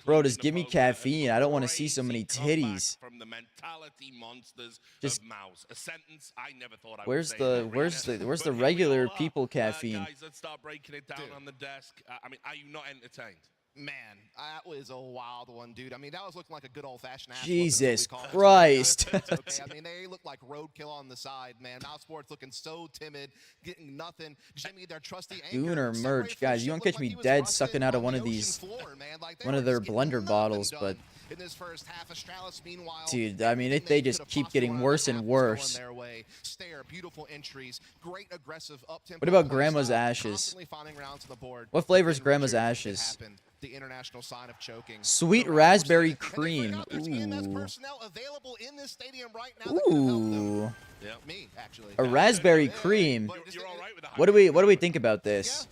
Speaker 2: Bro, just give me caffeine. I don't want to see so many titties.
Speaker 5: From the mentality monsters
Speaker 2: just
Speaker 5: of Mouse. A sentence I never thought I
Speaker 2: where's
Speaker 5: would
Speaker 2: the where's the regular people caffeine?
Speaker 5: Guys, let's start breaking it down on the desk. I mean, are you not entertained?
Speaker 7: Man, that was a wild one, dude. I mean, that was looking like a good old-fashioned ass.
Speaker 2: Jesus Christ.
Speaker 7: Okay, I mean, they look like roadkill on the side, man. Mouse Sports looking so timid, getting nothing. Jimmy, their trusty
Speaker 2: Gooner merch. Guys, you won't catch me dead sucking out of one of these, one of their blender bottles, but...
Speaker 7: In this first half, Astralis, meanwhile,
Speaker 2: dude, I mean, they just keep getting worse and worse.
Speaker 7: Stare, beautiful entries, great aggressive up-tempo.
Speaker 2: What about Grandma's Ashes? What flavor is Grandma's Ashes?
Speaker 7: The international sign of choking.
Speaker 2: Sweet raspberry cream. Ooh.
Speaker 7: Me, actually.
Speaker 2: A raspberry cream. What do we think about this?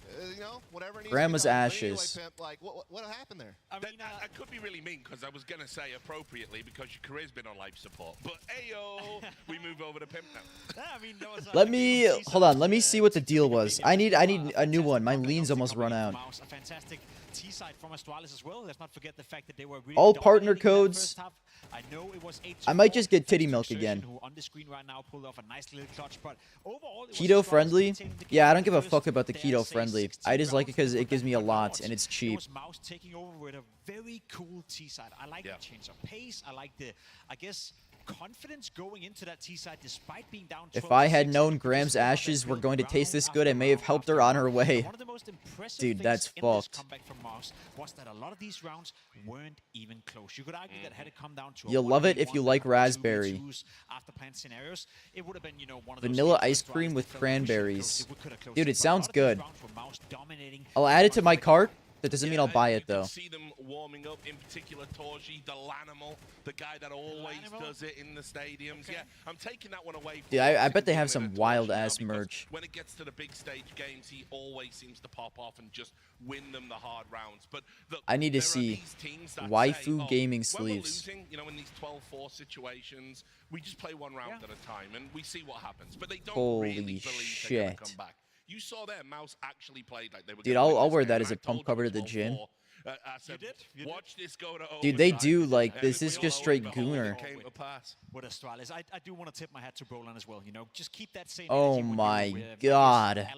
Speaker 2: Grandma's Ashes.
Speaker 7: Like, what happened there?
Speaker 5: I mean, I could be really mean because I was going to say appropriately because your career's been on life support. But, ayo, we move over to Pimp now.
Speaker 2: Let me, hold on, let me see what the deal was. I need a new one. My lean's almost run out. All partner codes. I might just get titty milk again. Keto friendly? Yeah, I don't give a fuck about the keto friendly. I just like it because it gives me a lot and it's cheap.
Speaker 6: Taking over with a very cool T-side. I like the change of pace. I like the, I guess, confidence going into that T-side despite being down 12.
Speaker 2: If I had known Graham's Ashes were going to taste this good, I may have helped her on her way. Dude, that's fucked.
Speaker 6: Was that a lot of these rounds weren't even close. You could argue that had it come down to
Speaker 2: you'll love it if you like raspberry.
Speaker 6: After plan scenarios, it would have been, you know, one of
Speaker 2: vanilla ice cream with cranberries. Dude, it sounds good. I'll add it to my cart. That doesn't mean I'll buy it, though.
Speaker 5: See them warming up, in particular Torji, the Lanimal, the guy that always does it in the stadiums. Okay. Yeah, I'm taking that one away.
Speaker 2: Dude, I bet they have some wild-ass merch.
Speaker 5: When it gets to the big stage games, he always seems to pop off and just win them the hard rounds. But look,
Speaker 2: I need to see waifu gaming sleeves.
Speaker 5: When we're losing, you know, in these 12-4 situations, we just play one round at a time, and we see what happens. But they don't really believe they're going to come back. You saw their Mouse actually played like they were.
Speaker 2: Dude, I'll wear that as a pump cover to the gym.
Speaker 5: I said, you watch this go to
Speaker 2: dude, they do like this is just straight gooner.
Speaker 6: With Astralis, I do want to tip my hat to Brolan as well. You know, just keep that same.
Speaker 2: Oh my god.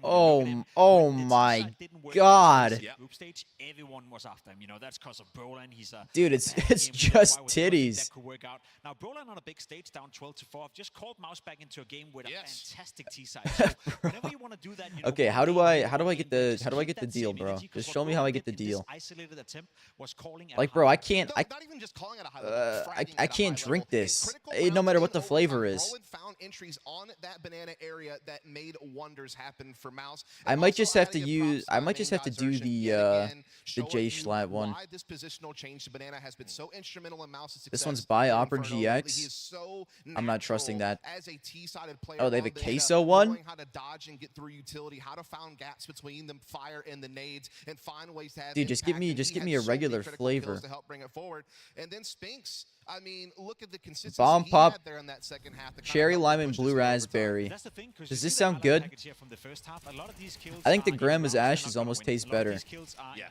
Speaker 2: Oh my god.
Speaker 6: Group stage, everyone was after him. You know, that's because of Brolan. He's a
Speaker 2: dude. It's just titties.
Speaker 6: That could work out. Now Brolan on a big stage down 12-4. I've just called Mouse back into a game with a fantastic T side. So whenever you want to do that, you know,
Speaker 2: okay, how do I get the deal, bro? Just show me how I get the deal.
Speaker 6: Isolated attempt was calling
Speaker 2: like, bro, I can't
Speaker 7: not even just calling it a
Speaker 2: I can't drink this, no matter what the flavor is.
Speaker 7: Brolin found entries on that banana area that made wonders happen for Mouse.
Speaker 2: I might just have to use. I might just have to do the J Schlatt one.
Speaker 7: Why this positional change to banana has been so instrumental in Mouse's success.
Speaker 2: This one's by Opera
Speaker 7: He
Speaker 2: GX.
Speaker 7: is so
Speaker 2: I'm not trusting that.
Speaker 7: as a T-sided player
Speaker 2: Oh, they have
Speaker 7: on
Speaker 2: a
Speaker 7: banana,
Speaker 2: queso one?
Speaker 7: knowing how to dodge and get through utility, how to find gaps between the fire and the nades, and find ways to have
Speaker 2: Dude, just give me a regular flavor.
Speaker 7: to help bring it forward. And then Spinks, I mean, look at the consistency
Speaker 2: Bomb
Speaker 7: he
Speaker 2: pop,
Speaker 7: had there in that second half.
Speaker 2: cherry lime and blue raspberry. Does this sound good? I think the Grandma's Ashes almost taste better.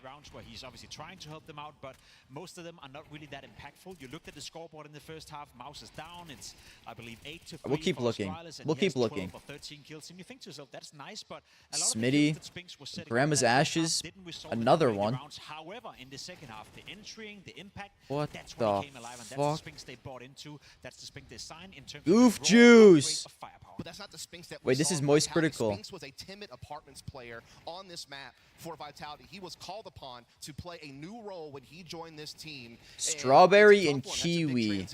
Speaker 6: Rounds where he's obviously trying to help them out, but most of them are not really that impactful. You looked at the scoreboard in the first half. Mouse is down. It's, I believe, 8-3.
Speaker 2: We'll keep looking. We'll keep looking.
Speaker 6: 13 kills, and you think to yourself, that's nice, but a lot
Speaker 2: Smitty,
Speaker 6: of the Spinks was setting
Speaker 2: Grandma's Ashes, another one.
Speaker 6: However, in the second half, the entering, the impact,
Speaker 2: What
Speaker 6: that's
Speaker 2: the
Speaker 6: when he came alive, and that's the
Speaker 2: fuck?
Speaker 6: Spinks they bought into. That's the Spink they signed in terms
Speaker 2: Goof
Speaker 6: of
Speaker 2: juice.
Speaker 7: But that's not the Spinks that
Speaker 2: Wait,
Speaker 7: we
Speaker 2: this
Speaker 7: saw
Speaker 2: is
Speaker 7: in
Speaker 2: Moist
Speaker 7: Vitality.
Speaker 2: Critical.
Speaker 7: Spinks was a timid apartments player on this map for Vitality. He was called upon to play a new role when he joined this team.
Speaker 2: Strawberry and kiwi.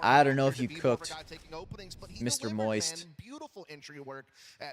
Speaker 2: I don't know if you cooked, Mr. Moist.
Speaker 7: Beautiful entry work.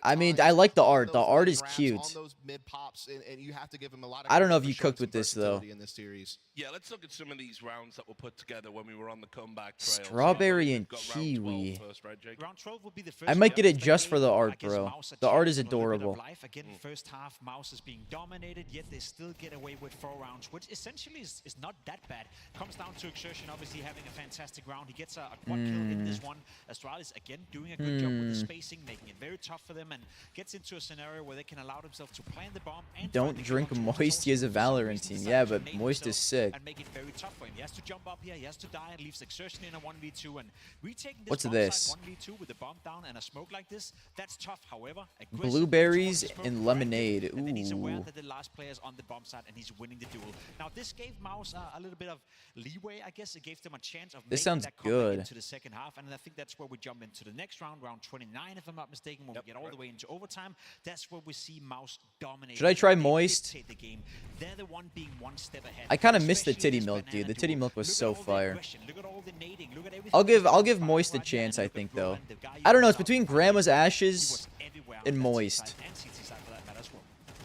Speaker 2: I mean, I like the art. The art is cute.
Speaker 7: On those mid pops, and you have to give him a lot of
Speaker 2: I don't know if
Speaker 7: credit
Speaker 2: you
Speaker 7: for showing
Speaker 2: cooked with
Speaker 7: some
Speaker 2: this though.
Speaker 7: versatility in this series.
Speaker 5: Yeah, let's look at some of these rounds that were put together when we were on the comeback trail.
Speaker 2: Strawberry
Speaker 5: So
Speaker 2: and
Speaker 5: got round 12
Speaker 2: kiwi.
Speaker 5: first, right, Jake?
Speaker 6: Round 12 will be the first
Speaker 2: I might get it
Speaker 6: step.
Speaker 2: just for the art,
Speaker 6: I guess
Speaker 2: bro.
Speaker 6: Mouse
Speaker 2: The art is
Speaker 6: achieved a little bit of
Speaker 2: adorable.
Speaker 6: life. Again, first half, Mouse is being dominated, yet they still get away with 4 rounds, which essentially is not that bad. Comes down to Exertion obviously having a fantastic round. He gets a quad kill in this one. Astralis, again, doing a good job with the spacing, making it very tough for them, and gets into a scenario where they can allow themselves to plant the bomb and
Speaker 2: Don't drink Moist. He has a Valorant team. Yeah, but Moist is sick.
Speaker 6: and make it very tough for him. He has to jump up here, he has to die, and leaves Exertion in a 1v2, and retaking this
Speaker 2: What's
Speaker 6: bomb
Speaker 2: this?
Speaker 6: site 1v2 with the bomb down and a smoke like this, that's tough. However, aggressive,
Speaker 2: Blueberries
Speaker 6: towards the smoke,
Speaker 2: and lemonade.
Speaker 6: and then he's aware
Speaker 2: Ooh.
Speaker 6: that the last player is on the bomb site and he's winning the duel. Now this gave Mouse a little bit of leeway, I guess. It gave them a chance of
Speaker 2: This
Speaker 6: making
Speaker 2: sounds
Speaker 6: that comeback
Speaker 2: good.
Speaker 6: into the second half, and I think that's where we jump into the next round, round 29 if I'm not mistaken, when we get all the way into overtime. That's where we see Mouse dominate.
Speaker 2: Should I try
Speaker 6: They
Speaker 2: Moist?
Speaker 6: dictate the game. They're the one being one step ahead.
Speaker 2: I kind of missed the
Speaker 6: Especially
Speaker 2: titty
Speaker 6: this
Speaker 2: milk, dude.
Speaker 6: banana
Speaker 2: The titty
Speaker 6: duel.
Speaker 2: milk was
Speaker 6: Look at
Speaker 2: so
Speaker 6: all the
Speaker 2: fire.
Speaker 6: aggression, look at all the nading, look at everything
Speaker 2: I'll give
Speaker 6: that's
Speaker 2: Moist a
Speaker 6: right
Speaker 2: chance,
Speaker 6: there,
Speaker 2: I
Speaker 6: and
Speaker 2: think
Speaker 6: look at
Speaker 2: though.
Speaker 6: Roland, the guy
Speaker 2: I don't know. It's
Speaker 6: you
Speaker 2: between
Speaker 6: saw
Speaker 2: Grandma's
Speaker 6: he
Speaker 2: Ashes
Speaker 6: was everywhere
Speaker 2: and
Speaker 6: on that
Speaker 2: Moist.
Speaker 6: side and CT side for that matter as well.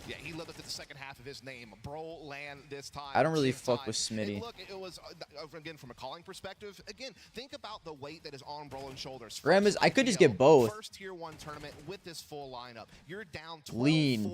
Speaker 7: Yeah, he lived up to the second half of his name, Broland, this time.
Speaker 2: I don't really
Speaker 7: big
Speaker 2: fuck
Speaker 7: time.
Speaker 2: with Smitty.
Speaker 7: And look, it was, again, from a calling perspective, again, think about the weight that is on Broland's shoulders.
Speaker 2: Grandma's. I could just
Speaker 7: IPO,
Speaker 2: get both.
Speaker 7: First tier 1 tournament with this full lineup. You're down 12-4
Speaker 2: Lean.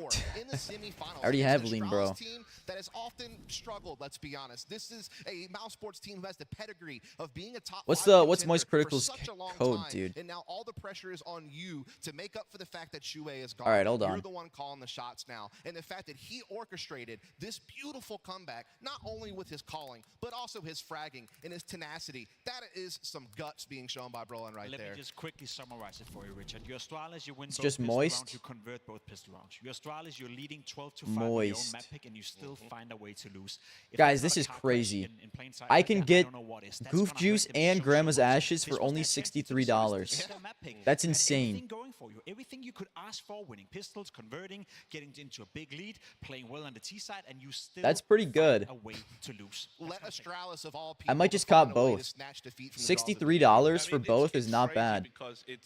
Speaker 7: in the semifinals.
Speaker 2: I already
Speaker 7: against
Speaker 2: have
Speaker 7: an
Speaker 2: lean,
Speaker 7: Astralis
Speaker 2: bro.
Speaker 7: team that has often struggled, let's be honest. This is a Mouse Sports team who has the pedigree of being a top
Speaker 2: What's
Speaker 7: 5
Speaker 2: the- what's
Speaker 7: contender
Speaker 2: Moist
Speaker 7: for
Speaker 2: Critical's
Speaker 7: such a long
Speaker 2: code,
Speaker 7: time.
Speaker 2: dude?
Speaker 7: And now all the pressure is on you to make up for the fact that Shue is gone.
Speaker 2: All right, hold
Speaker 7: You're
Speaker 2: on.
Speaker 7: the one calling the shots now. And the fact that he orchestrated this beautiful comeback, not only with his calling, but also his fragging and his tenacity. That is some guts being shown by Brolin right
Speaker 6: Let
Speaker 7: there.
Speaker 6: me just quickly summarize it for you, Richard. Your Astralis, you win
Speaker 2: It's
Speaker 6: both
Speaker 2: just
Speaker 6: pistol
Speaker 2: Moist.
Speaker 6: rounds, you convert both pistol rounds. Your Astralis, you're leading 12-5 with your own
Speaker 2: Moist.
Speaker 6: map pick, and you still find a way to lose. If
Speaker 2: Guys,
Speaker 6: that's
Speaker 2: this
Speaker 6: not
Speaker 2: is
Speaker 6: a car crash
Speaker 2: crazy.
Speaker 6: in plain sight
Speaker 2: I
Speaker 6: like
Speaker 2: can
Speaker 6: that,
Speaker 2: get
Speaker 6: don't know what is. That's
Speaker 2: Goof
Speaker 6: gonna
Speaker 2: Juice
Speaker 6: hurt them
Speaker 2: and
Speaker 6: so
Speaker 2: Grandma's
Speaker 6: much.
Speaker 2: Ashes
Speaker 6: This
Speaker 2: for
Speaker 6: was
Speaker 2: only
Speaker 6: their chance to
Speaker 2: $63.
Speaker 6: decide their map pick.
Speaker 2: That's
Speaker 6: They had
Speaker 2: insane.
Speaker 6: everything going for you. Everything you could ask for, winning pistols, converting, getting into a big lead, playing well on the T side, and you still
Speaker 2: That's pretty
Speaker 6: find
Speaker 2: good.
Speaker 6: a way to lose.
Speaker 7: Let Astralis of all
Speaker 2: I
Speaker 7: people
Speaker 2: might just
Speaker 7: find
Speaker 2: cop
Speaker 7: a way to
Speaker 2: both.
Speaker 7: snatch defeat from the jaws of
Speaker 2: $63
Speaker 5: I
Speaker 2: for
Speaker 5: mean,
Speaker 2: both
Speaker 5: it's
Speaker 2: is not
Speaker 5: crazy
Speaker 2: bad.
Speaker 5: Because it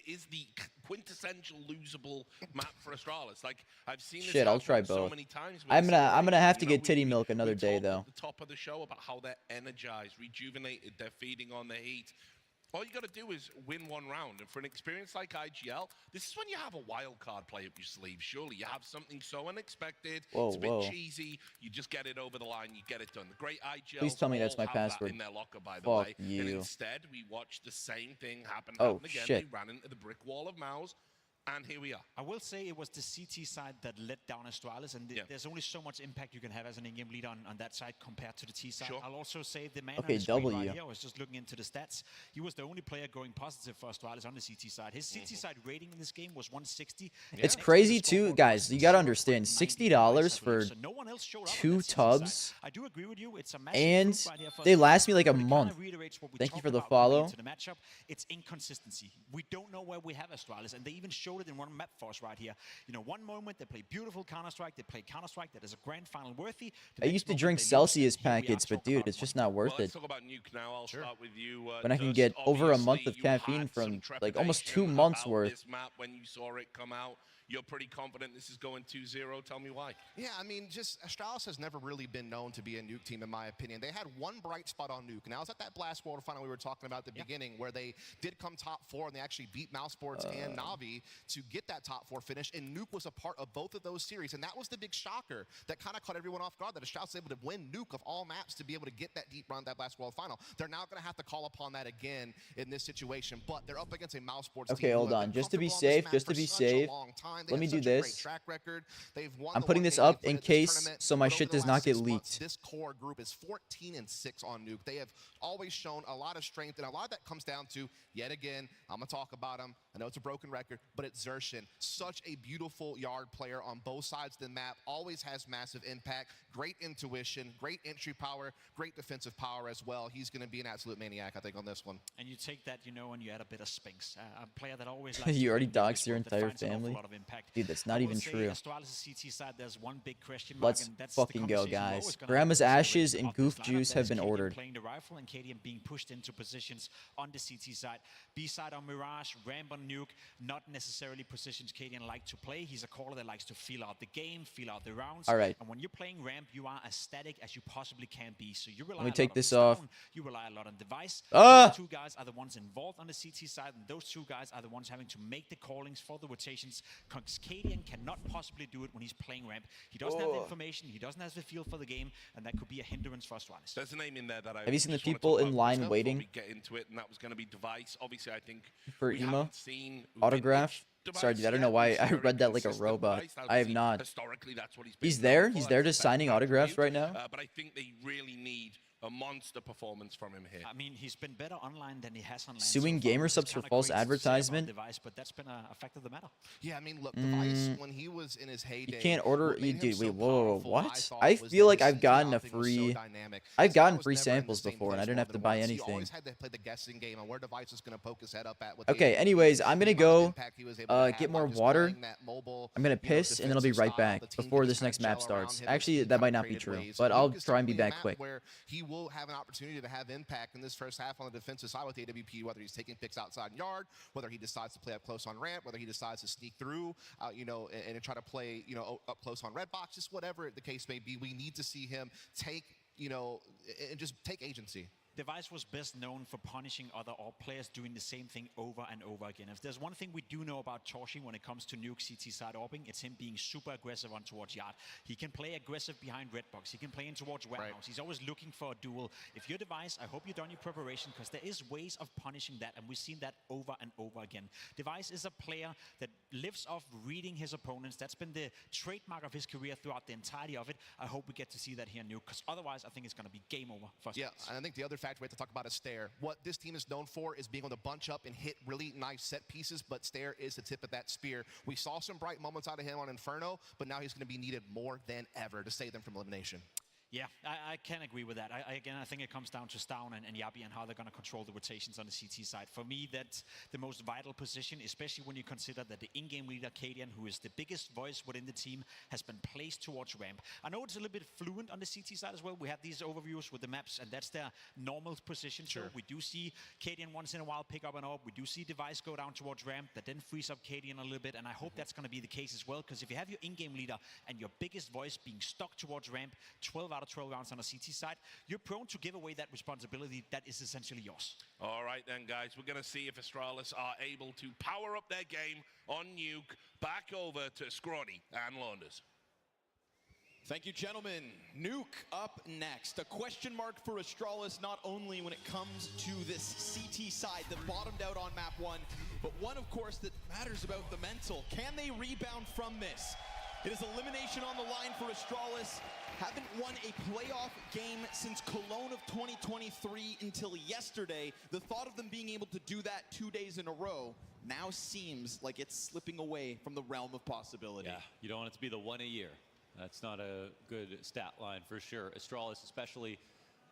Speaker 5: is the quintessential losable map for Astralis. Like I've seen this
Speaker 2: Shit, I'll try
Speaker 5: happen so
Speaker 2: both.
Speaker 5: many times. with
Speaker 2: I'm
Speaker 5: this
Speaker 2: gonna
Speaker 5: series.
Speaker 2: have to
Speaker 5: You know,
Speaker 2: get titty
Speaker 5: we-
Speaker 2: milk another
Speaker 5: we
Speaker 2: day
Speaker 5: talked
Speaker 2: though.
Speaker 5: at the top of the show about how they're energized, rejuvenated, they're feeding on the heat. All you got to do is win one round. And for an experience like IGL, this is when you have a wild card play up your sleeve. Surely you have something so unexpected.
Speaker 2: Whoa,
Speaker 5: it's a bit
Speaker 2: whoa.
Speaker 5: cheesy. You just get it over the line. You get it done. The great IGLs
Speaker 2: Please tell me that's
Speaker 5: all
Speaker 2: my
Speaker 5: have that
Speaker 2: password.
Speaker 5: in their locker, by the
Speaker 2: Fuck
Speaker 5: way. And
Speaker 2: you.
Speaker 5: instead, we watched the same thing happen
Speaker 2: Oh,
Speaker 5: again.
Speaker 2: shit.
Speaker 5: They ran into the brick wall of Mouse. And here we are.
Speaker 6: I will say it was the CT side that let down Astralis, and there's only so much impact you can have as an in-game leader on that side compared to the T side.
Speaker 5: Sure.
Speaker 6: I'll also say the man
Speaker 2: Okay,
Speaker 6: on the screen
Speaker 2: W.
Speaker 6: right here, I was just looking into the stats. He was the only player going positive for Astralis on the CT side. His CT side rating in this game was 160.
Speaker 2: It's
Speaker 6: Next to the
Speaker 2: crazy too,
Speaker 6: scoreboard
Speaker 2: guys.
Speaker 6: was
Speaker 2: You gotta
Speaker 6: 0.99
Speaker 2: understand,
Speaker 6: device,
Speaker 2: $60
Speaker 6: I believe.
Speaker 2: for
Speaker 6: So no one else showed up on
Speaker 2: 2
Speaker 6: that CT
Speaker 2: tubs,
Speaker 6: side. I do agree with you. It's a massive
Speaker 2: and
Speaker 6: proof right here for
Speaker 2: they
Speaker 6: Astralis,
Speaker 2: last me like a
Speaker 6: but it kinda
Speaker 2: month.
Speaker 6: reiterates what we
Speaker 2: Thank you
Speaker 6: talked
Speaker 2: for the
Speaker 6: about going
Speaker 2: follow.
Speaker 6: into the matchup. It's inconsistency. We don't know where we have Astralis, and they even showed showed it in one map for us right here. You know, one moment they play beautiful Counter-Strike, they play Counter-Strike that is a grand final worthy.
Speaker 2: I used to drink Celsius packets, but dude, it's just not worth
Speaker 5: Let's
Speaker 2: it.
Speaker 5: talk about Nuke now. I'll start with you.
Speaker 2: When I can
Speaker 5: Dust.
Speaker 2: get over a month
Speaker 5: Obviously,
Speaker 2: of
Speaker 5: you
Speaker 2: caffeine
Speaker 5: had
Speaker 2: from
Speaker 5: some
Speaker 2: like almost 2
Speaker 5: trepidation
Speaker 2: months
Speaker 5: about
Speaker 2: worth.
Speaker 5: this map when you saw it come out. You're pretty confident this is going 2-0. Tell me why.
Speaker 7: Yeah, I mean, just Astralis has never really been known to be a Nuke team, in my opinion. They had one bright spot on Nuke, and that was at that Blast World final we were talking about at the beginning, where they did come top 4, and they actually beat Mousesports and Navi to get that top 4 finish, and Nuke was a part of both of those series, and that was the big shocker that kind of caught everyone off guard, that Astralis was able to win Nuke of all maps to be able to get that deep run, that Blast World final. They're now going to have to call upon that again in this situation, but they're up against a Mousesports team.
Speaker 2: Okay, hold on. Just to be safe, let me do this.
Speaker 7: Track record. They've won
Speaker 2: I'm putting this up in case so my shit does not get leaked.
Speaker 7: This core group is 14-6 on Nuke. They have always shown a lot of strength, and a lot of that comes down to, yet again, I'm going to talk about him. I know it's a broken record, but it's Zershin. Such a beautiful yard player on both sides of the map. Always has massive impact. Great intuition, great entry power, great defensive power as well. He's going to be an absolute maniac, I think, on this one.
Speaker 6: And you take that, you know, and you add a bit of Spinks. A player that always likes
Speaker 2: You
Speaker 6: to
Speaker 2: already
Speaker 6: play
Speaker 2: doxed your
Speaker 6: that
Speaker 2: entire
Speaker 6: finds an awful
Speaker 2: family?
Speaker 6: lot of impact.
Speaker 2: Dude, that's not
Speaker 6: I
Speaker 2: even
Speaker 6: will say
Speaker 2: true.
Speaker 6: Astralis' CT side, there's one big question mark,
Speaker 2: Let's
Speaker 6: and that's
Speaker 2: fucking
Speaker 6: the
Speaker 2: go,
Speaker 6: conversation we're
Speaker 2: guys.
Speaker 6: always gonna
Speaker 2: Grandma's
Speaker 6: have
Speaker 2: ashes
Speaker 6: of
Speaker 2: and
Speaker 6: this
Speaker 2: goof
Speaker 6: lineup.
Speaker 2: juice
Speaker 6: That
Speaker 2: have
Speaker 6: is
Speaker 2: been
Speaker 6: KDM
Speaker 2: ordered.
Speaker 6: playing the rifle, and KDM being pushed into positions on the CT side. B side on Mirage, Ramp on Nuke, not necessarily positions KDM like to play. He's a caller that likes to feel out the game, feel out the rounds.
Speaker 2: All right.
Speaker 6: And when you're playing Ramp, you are as static as you possibly can be. So you rely
Speaker 2: Let me
Speaker 6: a
Speaker 2: take
Speaker 6: lot
Speaker 2: this
Speaker 6: on
Speaker 2: off.
Speaker 6: Stone, you rely a lot on Device.
Speaker 2: Ah!
Speaker 6: Those two guys are the ones involved on the CT side, and those two guys are the ones having to make the callings for the rotations. KDM cannot possibly do it when he's playing Ramp. He doesn't have the information, he doesn't have the feel for the game, and that could be a hindrance for Astralis.
Speaker 5: There's a name in there that I
Speaker 2: Have you seen the
Speaker 5: just wanna
Speaker 2: people
Speaker 5: talk
Speaker 2: in
Speaker 5: about
Speaker 2: line
Speaker 5: before
Speaker 2: waiting
Speaker 5: we get into it, and that was going to be Device. Obviously, I think
Speaker 2: For
Speaker 5: we
Speaker 2: emo?
Speaker 5: haven't seen
Speaker 2: Autograph?
Speaker 5: Device
Speaker 2: Sorry, dude, I don't
Speaker 5: yet.
Speaker 2: know why
Speaker 5: We've
Speaker 2: I
Speaker 5: seen very
Speaker 2: read that like a
Speaker 5: consistent
Speaker 2: robot.
Speaker 5: Device.
Speaker 2: I have
Speaker 5: Obviously,
Speaker 2: not.
Speaker 5: Historically, that's what he's been
Speaker 2: He's
Speaker 5: known
Speaker 2: there?
Speaker 5: for.
Speaker 2: He's there
Speaker 5: That's
Speaker 2: just
Speaker 5: his best
Speaker 2: signing autographs
Speaker 5: attribute.
Speaker 2: right now?
Speaker 5: But I think they really need a monster performance from him here.
Speaker 6: I mean, he's been better online than he has online.
Speaker 2: Suing
Speaker 6: so far,
Speaker 2: gamer
Speaker 6: which is
Speaker 2: subs for
Speaker 6: kinda
Speaker 2: false
Speaker 6: crazy to say about
Speaker 2: advertisement?
Speaker 6: Device, but that's been a fact of the matter.
Speaker 7: Yeah, I mean, look, Device, when he was in his heyday,
Speaker 2: You can't order.
Speaker 7: what made him
Speaker 2: Dude,
Speaker 7: so
Speaker 2: wait, whoa,
Speaker 7: powerful,
Speaker 2: what?
Speaker 7: thought,
Speaker 2: I
Speaker 7: was
Speaker 2: feel
Speaker 7: that
Speaker 2: like
Speaker 7: his
Speaker 2: I've gotten a
Speaker 7: CT routing was so
Speaker 2: free.
Speaker 7: dynamic.
Speaker 2: I've
Speaker 7: This
Speaker 2: gotten
Speaker 7: guy was
Speaker 2: free
Speaker 7: never in the
Speaker 2: samples
Speaker 7: same
Speaker 2: before, and I
Speaker 7: place
Speaker 2: didn't
Speaker 7: more
Speaker 2: have to
Speaker 7: than
Speaker 2: buy
Speaker 7: once. He
Speaker 2: anything.
Speaker 7: always had to play the guessing game on where Device was going to poke his head up at. With
Speaker 2: Okay,
Speaker 7: the
Speaker 2: anyways, I'm gonna
Speaker 7: amount of
Speaker 2: go
Speaker 7: impact he was able to have
Speaker 2: get
Speaker 7: by
Speaker 2: more
Speaker 7: just
Speaker 2: water.
Speaker 7: playing that mobile,
Speaker 2: I'm gonna
Speaker 7: you know,
Speaker 2: piss, and then I'll be
Speaker 7: defensive
Speaker 2: right
Speaker 7: style.
Speaker 2: back
Speaker 7: The team
Speaker 2: before
Speaker 7: could
Speaker 2: this
Speaker 7: just
Speaker 2: next
Speaker 7: kinda
Speaker 2: map
Speaker 7: gel around
Speaker 2: starts.
Speaker 7: him in
Speaker 2: Actually,
Speaker 7: some
Speaker 2: that might
Speaker 7: kinda
Speaker 2: not be
Speaker 7: creative
Speaker 2: true,
Speaker 7: ways.
Speaker 2: but
Speaker 7: Nuke
Speaker 2: I'll
Speaker 7: is
Speaker 2: try and be
Speaker 7: typically a
Speaker 2: back
Speaker 7: map
Speaker 2: quick.
Speaker 7: where he will have an opportunity to have impact in this first half on the defensive side with AWP, whether he's taking picks outside yard, whether he decides to play up close on ramp, whether he decides to sneak through, you know, and try to play, you know, up close on red box, just whatever the case may be. We need to see him take, you know, and just take agency.
Speaker 6: Device was best known for punishing other AWP players doing the same thing over and over again. If there's one thing we do know about Torshi when it comes to Nuke CT side AWPing, it's him being super aggressive on towards yard. He can play aggressive behind red box. He can play in towards warehouse. Right. He's always looking for a duel. If you're Device, I hope you've done your preparation, because there is ways of punishing that, and we've seen that over and over again. Device is a player that lives off reading his opponents. That's been the trademark of his career throughout the entirety of it. I hope we get to see that here in Nuke, because otherwise I think it's going to be game over for us.
Speaker 7: Yeah, and I think the other factor we have to talk about is Stair. What this team is known for is being able to bunch up and hit really nice set pieces, but Stair is the tip of that spear. We saw some bright moments out of him on Inferno, but now he's going to be needed more than ever to save them from elimination.
Speaker 6: Yeah, I can agree with that. Again, I think it comes down to Stown and Yabi and how they're going to control the rotations on the CT side. For me, that's the most vital position, especially when you consider that the in-game leader, KDM, who is the biggest voice within the team, has been placed towards ramp. I know it's a little bit fluent on the CT side as well. We have these overviews with the maps, and that's their normal position. Sure. So we do see KDM once in a while pick up an AWP. We do see Device go down towards ramp. That then frees up KDM a little bit, and I hope that's going to be the case as well, because if you have your in-game leader and your biggest voice being stuck towards ramp 12 out of 12 rounds on a CT side, you're prone to give away that responsibility that is essentially yours.
Speaker 5: All right then, guys, we're going to see if Astralis are able to power up their game on Nuke. Back over to Scrawny and Launders.
Speaker 8: Thank you, gentlemen. Nuke up next. A question mark for Astralis, not only when it comes to this CT side that bottomed out on map 1, but one, of course, that matters about the mental. Can they rebound from this? It is elimination on the line for Astralis. Haven't won a playoff game since Cologne of 2023 until yesterday. The thought of them being able to do that 2 days in a row now seems like it's slipping away from the realm of possibility.
Speaker 9: Yeah, you don't want it to be the one a year. That's not a good stat line for sure. Astralis, especially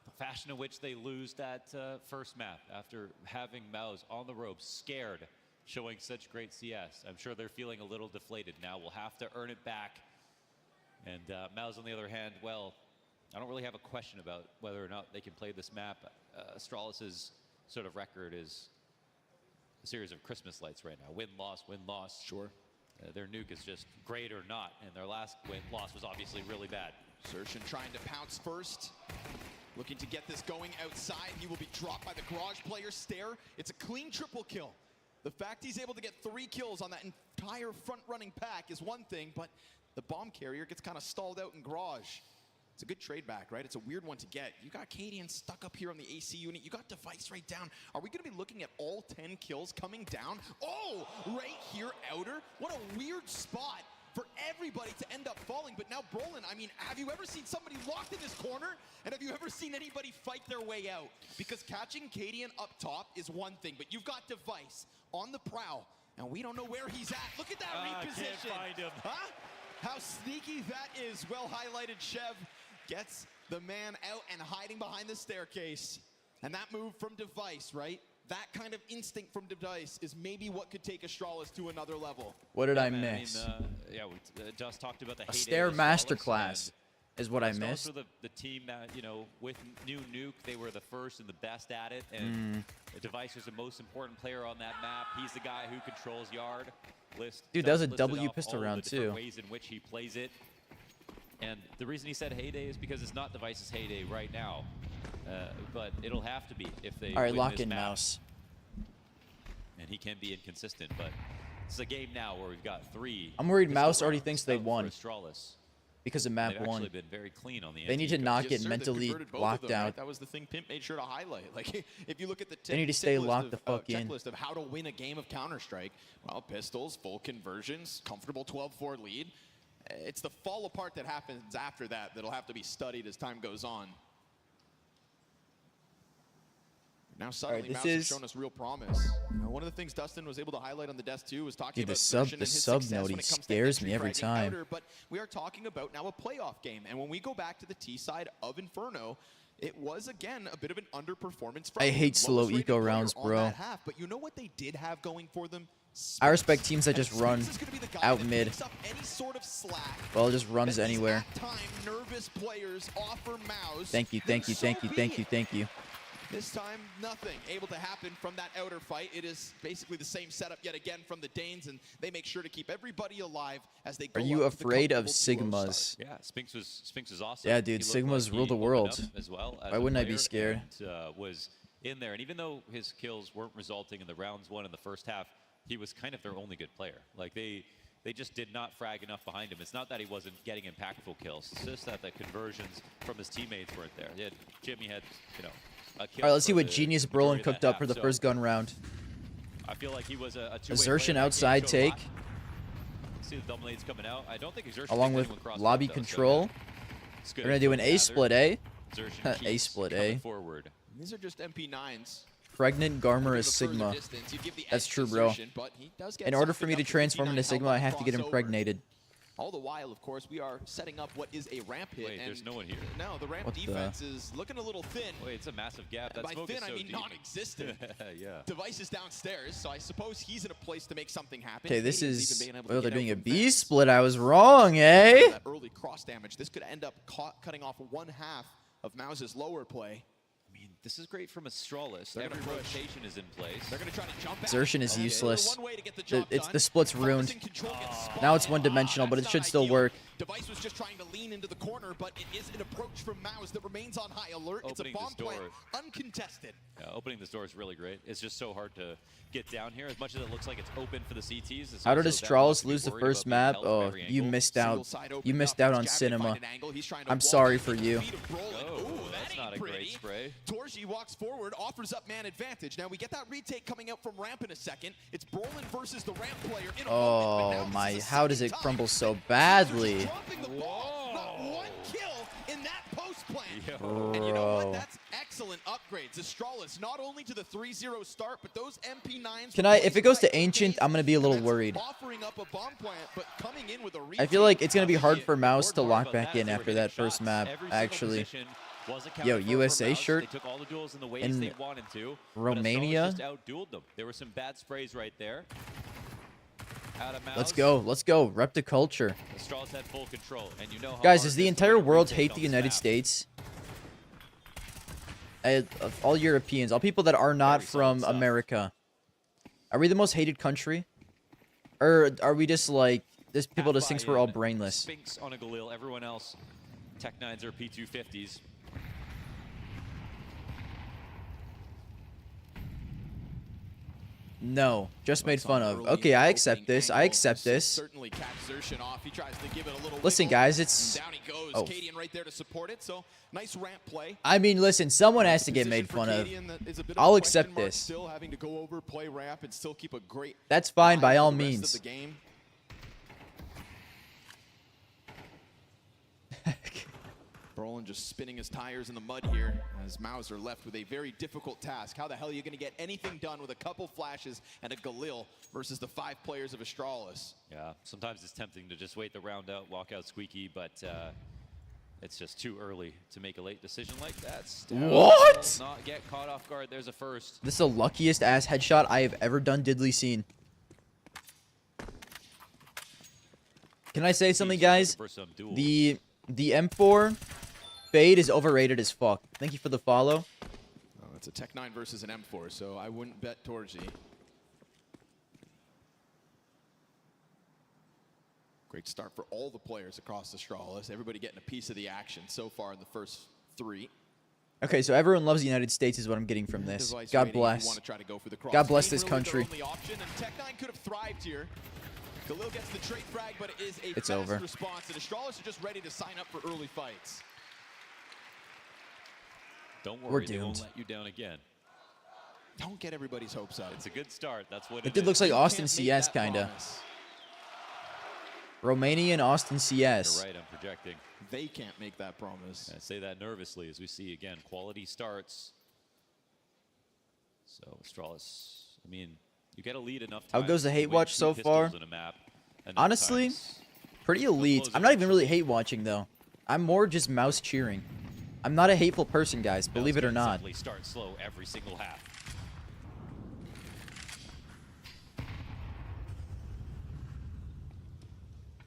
Speaker 9: the fashion in which they lose that first map after having Mouse on the ropes, scared showing such great CS. I'm sure they're feeling a little deflated now. We'll have to earn it back. And Mouse, on the other hand, well, I don't really have a question about whether or not they can play this map. Astralis' sort of record is a series of Christmas lights right now. Win-loss, win-loss.
Speaker 8: Sure.
Speaker 9: Their nuke is just great or not, and their last win-loss was obviously really bad.
Speaker 8: Sershin trying to pounce first. Looking to get this going outside. He will be dropped by the Garage player. Stare. It's a clean triple kill. The fact he's able to get 3 kills on that entire front-running pack is one thing, but the bomb carrier gets kind of stalled out in Garage. It's a good trade back, right? It's a weird one to get. You got Cadian stuck up here on the AC unit. You got Device right down. Are we going to be looking at all 10 kills coming down? Oh, right here, Outer. What a weird spot for everybody to end up falling. But now Brolin, I mean, have you ever seen somebody locked in this corner? And have you ever seen anybody fight their way out? Because catching Cadian up top is one thing, but you've got Device on the prowl, and we don't know where he's at. Look at that reposition.
Speaker 9: Can't find him.
Speaker 8: Huh? How sneaky that is. Well highlighted. Chev gets the man out and hiding behind the staircase. And that move from Device, right? That kind of instinct from Device is maybe what could take Astralis to another level.
Speaker 2: What did I miss?
Speaker 9: We just talked about the
Speaker 2: A Stare masterclass is what I missed.
Speaker 9: Also the team that, you know, with new nuke, they were the first and the best at it. And Device was the most important player on that map. He's the guy who controls yard.
Speaker 2: Dude, that was a W pistol round too.
Speaker 9: Ways in which he plays it. And the reason he said heyday is because it's not Device's heyday right now. But it'll have to be if they
Speaker 2: All right,
Speaker 9: win
Speaker 2: lock
Speaker 9: this
Speaker 2: in
Speaker 9: map.
Speaker 2: Mouse.
Speaker 9: And he can be inconsistent, but it's a game now where we've got 3.
Speaker 2: I'm worried
Speaker 9: pistol
Speaker 2: Mouse already
Speaker 9: rounds
Speaker 2: thinks they
Speaker 9: out for
Speaker 2: won
Speaker 9: Astralis.
Speaker 2: because of map
Speaker 9: They've
Speaker 2: 1.
Speaker 9: actually been very clean on the
Speaker 2: They need to
Speaker 9: anti-eco.
Speaker 2: not
Speaker 8: Yes,
Speaker 2: get
Speaker 8: sir, they've
Speaker 2: mentally
Speaker 8: converted both of
Speaker 2: locked
Speaker 8: them, right?
Speaker 2: out.
Speaker 8: That was the thing Pimp made sure to highlight. Like, if you look at the
Speaker 2: They need to stay
Speaker 8: tick
Speaker 2: locked
Speaker 8: list
Speaker 2: the fuck in.
Speaker 8: checklist of how to win a game of Counter-Strike, well, pistols, full conversions, comfortable 12-4 lead. It's the fall apart that happens after that that'll have to be studied as time goes on. Now suddenly,
Speaker 2: this
Speaker 8: Mouse has
Speaker 2: is-
Speaker 8: shown us real promise. You know, one of the things Dustin was able to highlight on the desk too was talking
Speaker 2: Dude, the
Speaker 8: about
Speaker 2: sub-
Speaker 8: Sershin and
Speaker 2: the
Speaker 8: his
Speaker 2: sub
Speaker 8: success
Speaker 2: note,
Speaker 8: when
Speaker 2: he
Speaker 8: it comes to
Speaker 2: scares me
Speaker 8: entry
Speaker 2: every
Speaker 8: fragging
Speaker 2: time.
Speaker 8: outer, but we are talking about now a playoff game, and when we go back to the T side of Inferno, it was again a bit of an underperformance. From
Speaker 2: I hate
Speaker 8: them.
Speaker 2: slow
Speaker 8: Lowest rated
Speaker 2: eco
Speaker 8: player
Speaker 2: rounds,
Speaker 8: on
Speaker 2: bro.
Speaker 8: that half, but you know what they did have going for them?
Speaker 2: I respect teams that
Speaker 8: And
Speaker 2: just run
Speaker 8: Spinks is gonna be the guy
Speaker 2: out
Speaker 8: that
Speaker 2: mid.
Speaker 8: picks up any sort of slack.
Speaker 2: Well, it just runs
Speaker 8: that these
Speaker 2: anywhere.
Speaker 8: at time nervous players offer Mouse.
Speaker 2: Thank you, thank you,
Speaker 8: So
Speaker 2: thank you,
Speaker 8: be
Speaker 2: thank you,
Speaker 8: it.
Speaker 2: thank you.
Speaker 8: This time, nothing able to happen from that outer fight. It is basically the same setup yet again from the Danes, and they make sure to keep everybody alive as they go
Speaker 2: Are you
Speaker 8: up to the
Speaker 2: afraid of
Speaker 8: comfortable 2-0
Speaker 2: Sigmas?
Speaker 8: start.
Speaker 9: Yeah, Spinks was awesome.
Speaker 2: Yeah, dude,
Speaker 9: He looked
Speaker 2: Sigmas
Speaker 9: like
Speaker 2: rule
Speaker 9: he
Speaker 2: the
Speaker 9: opened
Speaker 2: world.
Speaker 9: up as well as
Speaker 2: Why
Speaker 9: a
Speaker 2: wouldn't I be
Speaker 9: player
Speaker 2: scared?
Speaker 9: And, was in there, and even though his kills weren't resulting in the rounds won in the first half, he was kind of their only good player. Like they just did not frag enough behind him. It's not that he wasn't getting impactful kills. It's just that the conversions from his teammates weren't there. Jimmy had, you know, a kill.
Speaker 2: All right, let's see
Speaker 9: for
Speaker 2: what
Speaker 9: the
Speaker 2: Genius
Speaker 9: majority
Speaker 2: Brolin
Speaker 9: of
Speaker 2: cooked
Speaker 9: that
Speaker 2: up for
Speaker 9: half.
Speaker 2: the
Speaker 9: So
Speaker 2: first gun round.
Speaker 9: I feel like he was a two-way
Speaker 2: Exertion
Speaker 9: player.
Speaker 2: outside
Speaker 9: Showed a
Speaker 2: take.
Speaker 9: lot. See the double nades coming out. I don't think Exertion
Speaker 2: Along
Speaker 9: takes
Speaker 2: with
Speaker 9: anyone cross
Speaker 2: lobby
Speaker 9: court, though, so
Speaker 2: control.
Speaker 9: yeah. It's good
Speaker 2: We're gonna do an
Speaker 9: info
Speaker 2: A
Speaker 9: gathered.
Speaker 2: split A.
Speaker 9: Exertion
Speaker 2: A
Speaker 9: keeps
Speaker 2: split
Speaker 9: coming
Speaker 2: A.
Speaker 9: forward.
Speaker 8: These are just MP9s.
Speaker 2: Pregnant Garmer
Speaker 8: Maybe
Speaker 2: is
Speaker 8: the further
Speaker 2: Sigma.
Speaker 8: distance, you give the
Speaker 2: That's
Speaker 8: edge
Speaker 2: true,
Speaker 8: to
Speaker 2: bro.
Speaker 8: Sershin, but he does get
Speaker 2: In order for
Speaker 8: something
Speaker 2: me to
Speaker 8: up. The
Speaker 2: transform
Speaker 8: 59
Speaker 2: into Sigma, I have to get
Speaker 8: crossover.
Speaker 2: impregnated.
Speaker 8: All the while, of course, we are setting up what is a ramp hit.
Speaker 9: Wait,
Speaker 8: and
Speaker 9: there's no one here.
Speaker 8: No, the ramp
Speaker 2: What the-
Speaker 8: defense is looking a little thin.
Speaker 9: Wait, it's a massive gap.
Speaker 8: And
Speaker 9: That
Speaker 8: by
Speaker 9: smoke
Speaker 8: thin,
Speaker 9: is
Speaker 8: I
Speaker 9: so
Speaker 8: mean
Speaker 9: deep.
Speaker 8: non-existent.
Speaker 9: Yeah.
Speaker 8: Device is downstairs, so I suppose he's in a place to make something happen.
Speaker 2: Okay, this
Speaker 8: Cadian's
Speaker 2: is.
Speaker 8: even being able to
Speaker 2: Oh, they're
Speaker 8: get out
Speaker 2: doing a
Speaker 8: from
Speaker 2: B
Speaker 8: fence.
Speaker 2: split. I was wrong, eh?
Speaker 8: That early cross damage. This could end up cutting off one half of Mouse's lower play.
Speaker 9: I mean, this is great from Astralis.
Speaker 8: They're
Speaker 9: Every
Speaker 8: gonna push.
Speaker 9: rotation is in place.
Speaker 8: They're going to try to jump at
Speaker 2: Exertion
Speaker 8: it.
Speaker 2: is
Speaker 8: Okay.
Speaker 2: useless.
Speaker 8: One way to get the job
Speaker 2: It's
Speaker 8: done.
Speaker 2: the split's
Speaker 8: Focusing
Speaker 2: ruined.
Speaker 8: control gets spotted.
Speaker 2: Now it's one-dimensional, but
Speaker 8: That's
Speaker 2: it should
Speaker 8: not
Speaker 2: still
Speaker 8: ideal.
Speaker 2: work.
Speaker 8: Device was just trying to lean into the corner, but it is an approach from Mouse that remains on high alert.
Speaker 9: Opening
Speaker 8: it's a bomb
Speaker 9: this door.
Speaker 8: plant, uncontested.
Speaker 9: Yeah, opening this door is really great. It's just so hard to get down here. As much as it looks like it's open for the CTs. It's
Speaker 2: How did
Speaker 9: also them
Speaker 2: Astralis
Speaker 9: to be
Speaker 2: lose the
Speaker 9: worried
Speaker 2: first
Speaker 9: about being
Speaker 2: map?
Speaker 9: held from
Speaker 2: Oh,
Speaker 9: every
Speaker 2: you
Speaker 9: angle.
Speaker 2: missed
Speaker 8: Single
Speaker 2: out.
Speaker 8: side
Speaker 2: You
Speaker 8: opened
Speaker 2: missed
Speaker 8: up.
Speaker 2: out
Speaker 8: He's
Speaker 2: on
Speaker 8: jabbing to
Speaker 2: cinema.
Speaker 8: find an angle. He's trying to
Speaker 2: I'm
Speaker 8: walk
Speaker 2: sorry
Speaker 8: in
Speaker 2: for
Speaker 8: with the
Speaker 2: you.
Speaker 8: feet of Brolin.
Speaker 9: Oh,
Speaker 8: Ooh,
Speaker 9: that's
Speaker 8: that
Speaker 9: not
Speaker 8: ain't
Speaker 9: a great
Speaker 8: pretty.
Speaker 9: spray.
Speaker 8: Torji walks forward, offers up man advantage. Now we get that retake coming out from ramp in a second. It's Brolin versus the ramp player in a moment.
Speaker 2: Oh
Speaker 8: But now
Speaker 2: my!
Speaker 8: this is a
Speaker 2: How does
Speaker 8: second
Speaker 2: it
Speaker 8: time.
Speaker 2: crumble so
Speaker 8: Just
Speaker 2: badly?
Speaker 8: dropping the ball. Not one kill in that post plant.
Speaker 9: Yo.
Speaker 8: And you know what?
Speaker 2: Bro.
Speaker 8: That's excellent upgrades. Astralis, not only to the 3-0 start, but those MP9s.
Speaker 2: Can I? If it goes to Ancient, I'm gonna be a little
Speaker 8: That's
Speaker 2: worried.
Speaker 8: Offering up a bomb plant, but coming in with a
Speaker 2: I feel like it's gonna be hard
Speaker 9: Yeah,
Speaker 2: for Mouse to
Speaker 9: more
Speaker 2: lock
Speaker 9: about
Speaker 2: back
Speaker 9: that
Speaker 2: in
Speaker 9: is they were
Speaker 2: after
Speaker 9: hitting
Speaker 2: that first
Speaker 9: shots
Speaker 2: map.
Speaker 9: every single
Speaker 2: Actually,
Speaker 9: position.
Speaker 2: Yo, USA shirt
Speaker 9: They took all the duels in the ways
Speaker 2: in
Speaker 9: they wanted to.
Speaker 2: Romania.
Speaker 9: But just outdueled them. There were some bad sprays right there. Out of
Speaker 2: Let's go. Let's go. Rep the culture.
Speaker 9: Astralis had full control, and you know how
Speaker 2: Guys,
Speaker 9: hard
Speaker 2: does the
Speaker 9: it is to
Speaker 2: entire
Speaker 9: win a
Speaker 2: world
Speaker 9: retake
Speaker 2: hate
Speaker 9: on
Speaker 2: the
Speaker 9: this
Speaker 2: United
Speaker 9: map.
Speaker 2: States? All Europeans, all people that are not from America. Are we the most hated country? Or are we just like, this people just thinks we're all brainless?
Speaker 9: Sphinx on a Galil, everyone else, Tech 9s or P250s.
Speaker 2: No, just made fun of. Okay, I accept this. I accept this.
Speaker 8: Certainly catch Zershin off. He tries to give it a little
Speaker 2: Listen,
Speaker 8: wiggle,
Speaker 2: guys, it's...
Speaker 8: and down he goes.
Speaker 2: Oh.
Speaker 8: Cadian right there to support it. So nice ramp play.
Speaker 2: I mean, listen, someone has to get made fun of. I'll accept this.
Speaker 8: Still having to go over, play ramp, and still keep a great.
Speaker 2: That's fine by
Speaker 8: eye
Speaker 2: all
Speaker 8: for the rest
Speaker 2: means.
Speaker 8: of the game. Brolin just spinning his tires in the mud here as Mauser left with a very difficult task. How the hell are you going to get anything done with a couple flashes and a Galil versus the 5 players of Astralis?
Speaker 9: Yeah, sometimes it's tempting to just wait the round out, walk out squeaky, but it's just too early to make a late decision like that.
Speaker 2: What?
Speaker 9: Not get caught off guard. There's a first.
Speaker 2: This is the luckiest ass headshot I have ever done diddly seen. Can I say something, guys? The M4 fade is overrated as fuck. Thank you for the follow.
Speaker 8: Oh, it's a Tech 9 versus an M4, so I wouldn't bet Torji. Great start for all the players across Astralis. Everybody getting a piece of the action so far in the first 3.
Speaker 2: Okay, so everyone loves the United States is what I'm getting from this. God bless. God bless this country.
Speaker 8: Tech 9 could have thrived here. Galil gets the trait frag, but it is a
Speaker 2: It's
Speaker 8: fast
Speaker 2: over.
Speaker 8: response, and Astralis are just ready to sign up for early fights.
Speaker 9: Don't worry,
Speaker 2: We're
Speaker 9: they won't
Speaker 2: doomed.
Speaker 9: let you down again.
Speaker 8: Don't get everybody's hopes up.
Speaker 9: It's a good start. That's what
Speaker 2: It did looks like
Speaker 8: You
Speaker 2: Austin
Speaker 8: can't make
Speaker 2: CS,
Speaker 8: that
Speaker 2: kinda.
Speaker 8: promise.
Speaker 2: Romanian Austin CS.
Speaker 9: You're right, I'm projecting.
Speaker 8: They can't make that promise.
Speaker 9: I say that nervously as we see again quality starts. So Astralis, I mean, you get a lead enough
Speaker 2: How
Speaker 9: times
Speaker 2: goes the
Speaker 9: to
Speaker 2: hate
Speaker 9: win
Speaker 2: watch
Speaker 9: 2
Speaker 2: so
Speaker 9: pistols
Speaker 2: far?
Speaker 9: in a map, enough
Speaker 2: Honestly,
Speaker 9: times.
Speaker 2: pretty elite. I'm not even really hate watching though. I'm more just mouse cheering. I'm not a hateful person, guys. Believe it or not.
Speaker 9: Simply start slow every single half.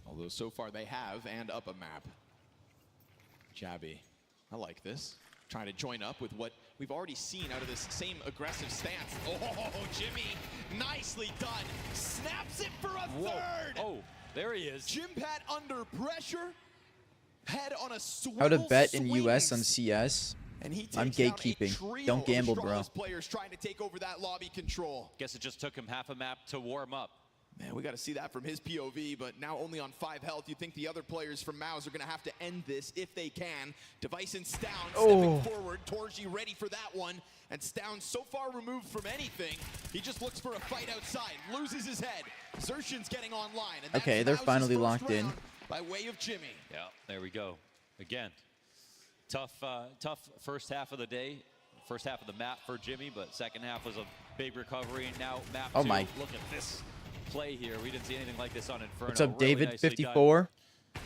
Speaker 8: Although so far they have and up a map. Jabby, I like this. Trying to join up with what we've already seen out of this same aggressive stance. Oh, Jimmy, nicely done. Snaps it for a third.
Speaker 9: Oh, there he is.
Speaker 8: Jim Pat under pressure. Head on a swivel.
Speaker 2: How to bet in
Speaker 8: swings.
Speaker 2: US on CS?
Speaker 8: And he
Speaker 2: I'm
Speaker 8: takes down a
Speaker 2: gatekeeping.
Speaker 8: trio
Speaker 2: Don't
Speaker 8: of
Speaker 2: gamble, bro.
Speaker 8: Astralis players trying to take over that lobby control.
Speaker 9: Guess it just took him half a map to warm up.
Speaker 8: Man, we got to see that from his POV, but now only on 5 health. You think the other players from Maus are going to have to end this if they can. Device and Stown stepping forward. Torji ready for that one. And Stown so far removed from anything. He just looks for a fight outside. Loses his head. Zershin's getting online. And
Speaker 2: Okay, they're finally locked in.
Speaker 8: By way of Jimmy.
Speaker 9: Yeah, there we go. Again, tough first half of the day. First half of the map for Jimmy, but second half was a big recovery. And now map 2.
Speaker 2: my.
Speaker 9: Look at this play here. We didn't see anything like this on Inferno.
Speaker 2: What's up,
Speaker 9: Really
Speaker 2: David?
Speaker 9: nicely
Speaker 2: 54.
Speaker 9: done.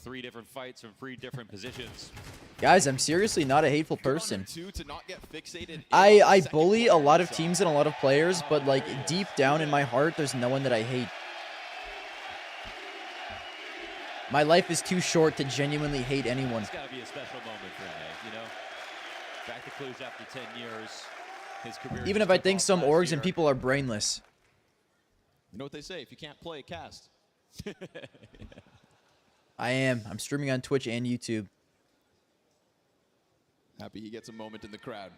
Speaker 9: 3 different fights from 3 different positions.
Speaker 2: Guys, I'm seriously not a hateful person.
Speaker 8: To not get fixated
Speaker 2: I bully a lot of teams and a lot of players, but like deep down in my heart, there's no one that I hate. My life is too short to genuinely hate anyone.
Speaker 9: It's got to be a special moment for him, you know? Back to Clues after 10 years. His career
Speaker 2: Even if I think some orgs and people are brainless.
Speaker 8: You know what they say, if you can't play, cast.
Speaker 2: I am. I'm streaming on Twitch and YouTube.
Speaker 8: Happy he gets a moment in the crowd.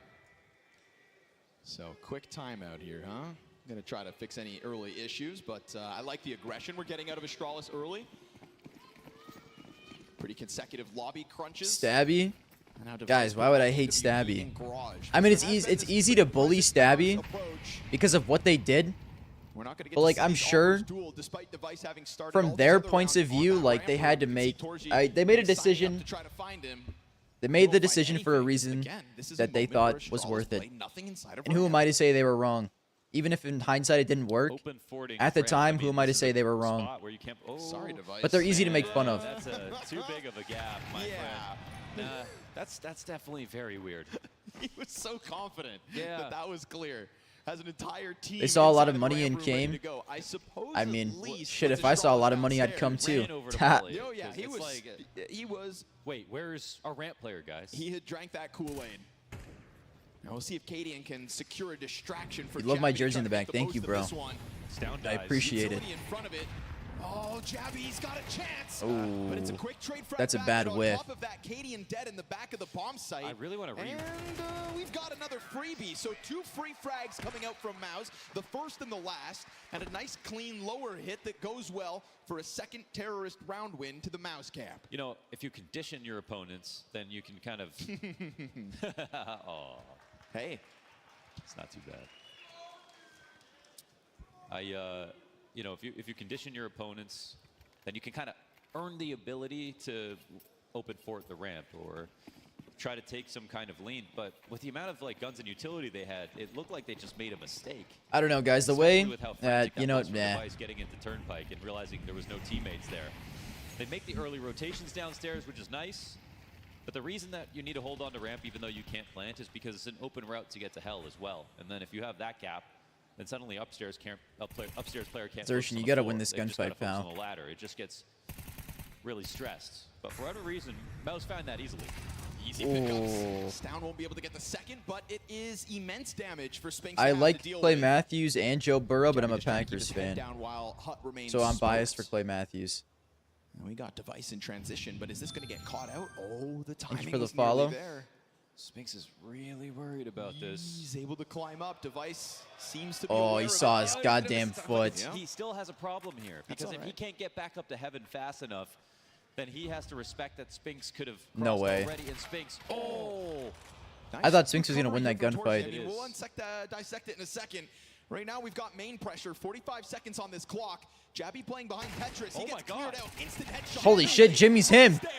Speaker 8: So, quick timeout here, huh? I'm going to try to fix any early issues, but I like the aggression we're getting out of Astralis early. Pretty consecutive lobby crunches.
Speaker 2: Stabby? Guys, why would I hate Stabby? I mean, it's easy to bully Stabby because of what they did. But like, I'm sure from their points of view, like they had to make, they made a decision. They made the decision for a reason that they thought was worth it. And who am I to say they were wrong? Even if in hindsight it didn't work, at the time, who am I to say they were wrong? But they're easy to make fun of.
Speaker 9: That's too big of a gap, my friend. That's definitely very weird.
Speaker 8: He was so confident
Speaker 9: Yeah.
Speaker 8: that that was clear. Has an entire team.
Speaker 2: They saw a lot
Speaker 8: inside
Speaker 2: of
Speaker 8: the
Speaker 2: money
Speaker 8: ramp
Speaker 2: and
Speaker 8: room ready
Speaker 2: came.
Speaker 8: to go. I suppose
Speaker 2: I
Speaker 8: at
Speaker 2: mean,
Speaker 8: least
Speaker 2: shit,
Speaker 8: with
Speaker 2: if I saw a lot of
Speaker 8: Estrada's
Speaker 2: money, I'd come
Speaker 8: downstairs.
Speaker 2: too.
Speaker 9: Ran over the
Speaker 2: Ta-
Speaker 9: volley,
Speaker 8: Yo, yeah,
Speaker 9: 'cause
Speaker 8: he
Speaker 9: it's
Speaker 8: was.
Speaker 9: like,
Speaker 8: He was.
Speaker 9: wait, where's our ramp player, guys?
Speaker 8: He had drank that Kool-Aid. Now we'll see if Cadian can secure a distraction for.
Speaker 2: You love my
Speaker 8: Jabby
Speaker 2: jersey in the
Speaker 8: trying to
Speaker 2: back.
Speaker 8: make the
Speaker 2: Thank
Speaker 8: most
Speaker 2: you,
Speaker 8: of
Speaker 2: bro.
Speaker 8: this one.
Speaker 9: It's down
Speaker 2: I
Speaker 9: dives.
Speaker 2: appreciate it.
Speaker 8: Utility in front of it. Oh, Jabby's got a chance.
Speaker 2: Ooh,
Speaker 8: But it's a quick trade frag
Speaker 2: that's a
Speaker 8: back,
Speaker 2: bad
Speaker 8: but on
Speaker 2: whiff.
Speaker 8: top of that, Cadian dead in the back of the bomb site.
Speaker 9: I really want to read.
Speaker 8: And we've got another freebie. So 2 free frags coming out from Mouse. The first and the last. And a nice clean lower hit that goes well for a second terrorist round win to the Mouse camp.
Speaker 9: You know, if you condition your opponents, then you can kind of. Oh,
Speaker 8: Hey.
Speaker 9: it's not too bad. You know, if you condition your opponents, then you can kind of earn the ability to open fort the ramp or try to take some kind of lead. But with the amount of like guns and utility they had, it looked like they just made a mistake.
Speaker 2: I don't know, guys. The
Speaker 9: Especially
Speaker 2: way
Speaker 9: with how frantic that
Speaker 2: you know,
Speaker 9: was for
Speaker 2: nah.
Speaker 9: Device getting into Turnpike and realizing there was no teammates there. They make the early rotations downstairs, which is nice. But the reason that you need to hold on to ramp even though you can't plant is because it's an open route to get to hell as well. And then if you have that gap, then suddenly upstairs player can't.
Speaker 2: Zertian,
Speaker 9: focus on
Speaker 2: you
Speaker 9: the
Speaker 2: gotta
Speaker 9: floor.
Speaker 2: win this
Speaker 9: They've just gotta
Speaker 2: gunfight,
Speaker 9: focus
Speaker 2: pal.
Speaker 9: on the ladder. It just gets really stressed. But for whatever reason, Mouse found that easily.
Speaker 8: Easy pickups. Stown won't be able to get the second, but it is immense damage for Spinks.
Speaker 2: I
Speaker 8: to have
Speaker 2: like
Speaker 8: to deal
Speaker 2: Clay
Speaker 8: with.
Speaker 2: Matthews and Joe Burrow, but I'm a
Speaker 8: Just trying to keep
Speaker 2: Packers
Speaker 8: his head
Speaker 2: fan,
Speaker 8: down while Hutt remains
Speaker 2: so I'm biased for
Speaker 8: smoked.
Speaker 2: Clay Matthews.
Speaker 8: And we got Device in transition, but is this going to get caught out? Oh, the timing
Speaker 2: Thank you for the
Speaker 8: was nearly
Speaker 2: follow.
Speaker 8: there.
Speaker 9: Spinks is really worried about this.
Speaker 8: He's able to climb up. Device seems to be
Speaker 2: Oh,
Speaker 8: aware
Speaker 2: he
Speaker 8: of
Speaker 2: saw
Speaker 8: it.
Speaker 2: his goddamn foot.
Speaker 8: Yeah.
Speaker 9: He still has a problem here
Speaker 8: That's
Speaker 9: because if
Speaker 8: all
Speaker 9: he
Speaker 8: right.
Speaker 9: can't get back up to heaven fast enough, then he has to respect that Spinks could have
Speaker 2: No
Speaker 9: crossed
Speaker 2: way.
Speaker 9: already. And Spinks, oh,
Speaker 2: I thought Spinks was gonna win that
Speaker 8: recovery here
Speaker 2: gunfight.
Speaker 8: from Torsi. I mean,
Speaker 9: It
Speaker 8: we'll
Speaker 9: is.
Speaker 8: dissect it in a second. Right now, we've got main pressure. 45 seconds on this clock. Jabby playing behind Petrus. He
Speaker 9: Oh
Speaker 8: gets
Speaker 9: my
Speaker 8: cleared
Speaker 9: God.
Speaker 8: out. Instant headshot.
Speaker 2: Holy shit, Jimmy's him.
Speaker 8: There.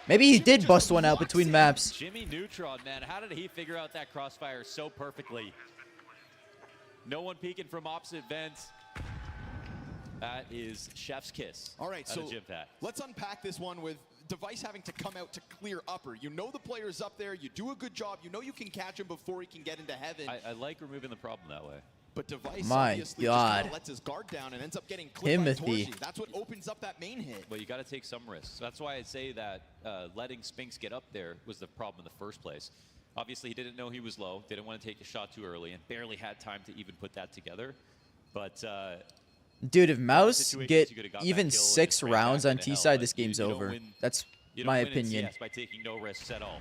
Speaker 2: Maybe he
Speaker 8: Jimmy
Speaker 2: did
Speaker 8: just
Speaker 2: bust one out
Speaker 8: walks
Speaker 2: between
Speaker 8: in.
Speaker 2: maps.
Speaker 9: Jimmy Neutron, man, how did he figure out that crossfire so perfectly? No one peeking from opposite vents. That is chef's kiss.
Speaker 8: All right,
Speaker 9: out
Speaker 8: so
Speaker 9: of Gym Pack.
Speaker 8: let's unpack this one with Device having to come out to clear upper. You know the player's up there. You do a good job. You know you can catch him before he can get into heaven.
Speaker 9: I like removing the problem that way.
Speaker 8: But Device
Speaker 2: My
Speaker 8: obviously
Speaker 2: God.
Speaker 8: just kinda lets his guard down and ends up getting clipped by
Speaker 2: Timothy.
Speaker 8: Torsi. That's what opens up that main hit.
Speaker 9: But you got to take some risks. That's why I say that letting Spinks get up there was the problem in the first place. Obviously, he didn't know he was low, didn't want to take a shot too early, and barely had time to even put that together. But
Speaker 2: Dude, if Mouse
Speaker 9: situations
Speaker 2: get
Speaker 9: you could've got
Speaker 2: even
Speaker 9: that kill and
Speaker 2: 6
Speaker 9: just ran
Speaker 2: rounds
Speaker 9: back
Speaker 2: on
Speaker 9: into hell,
Speaker 2: T-side,
Speaker 9: but
Speaker 2: this game's
Speaker 9: you don't
Speaker 2: over.
Speaker 9: win-
Speaker 2: That's
Speaker 9: you don't
Speaker 2: my
Speaker 9: win in
Speaker 2: opinion.
Speaker 9: CS by taking no risks at all.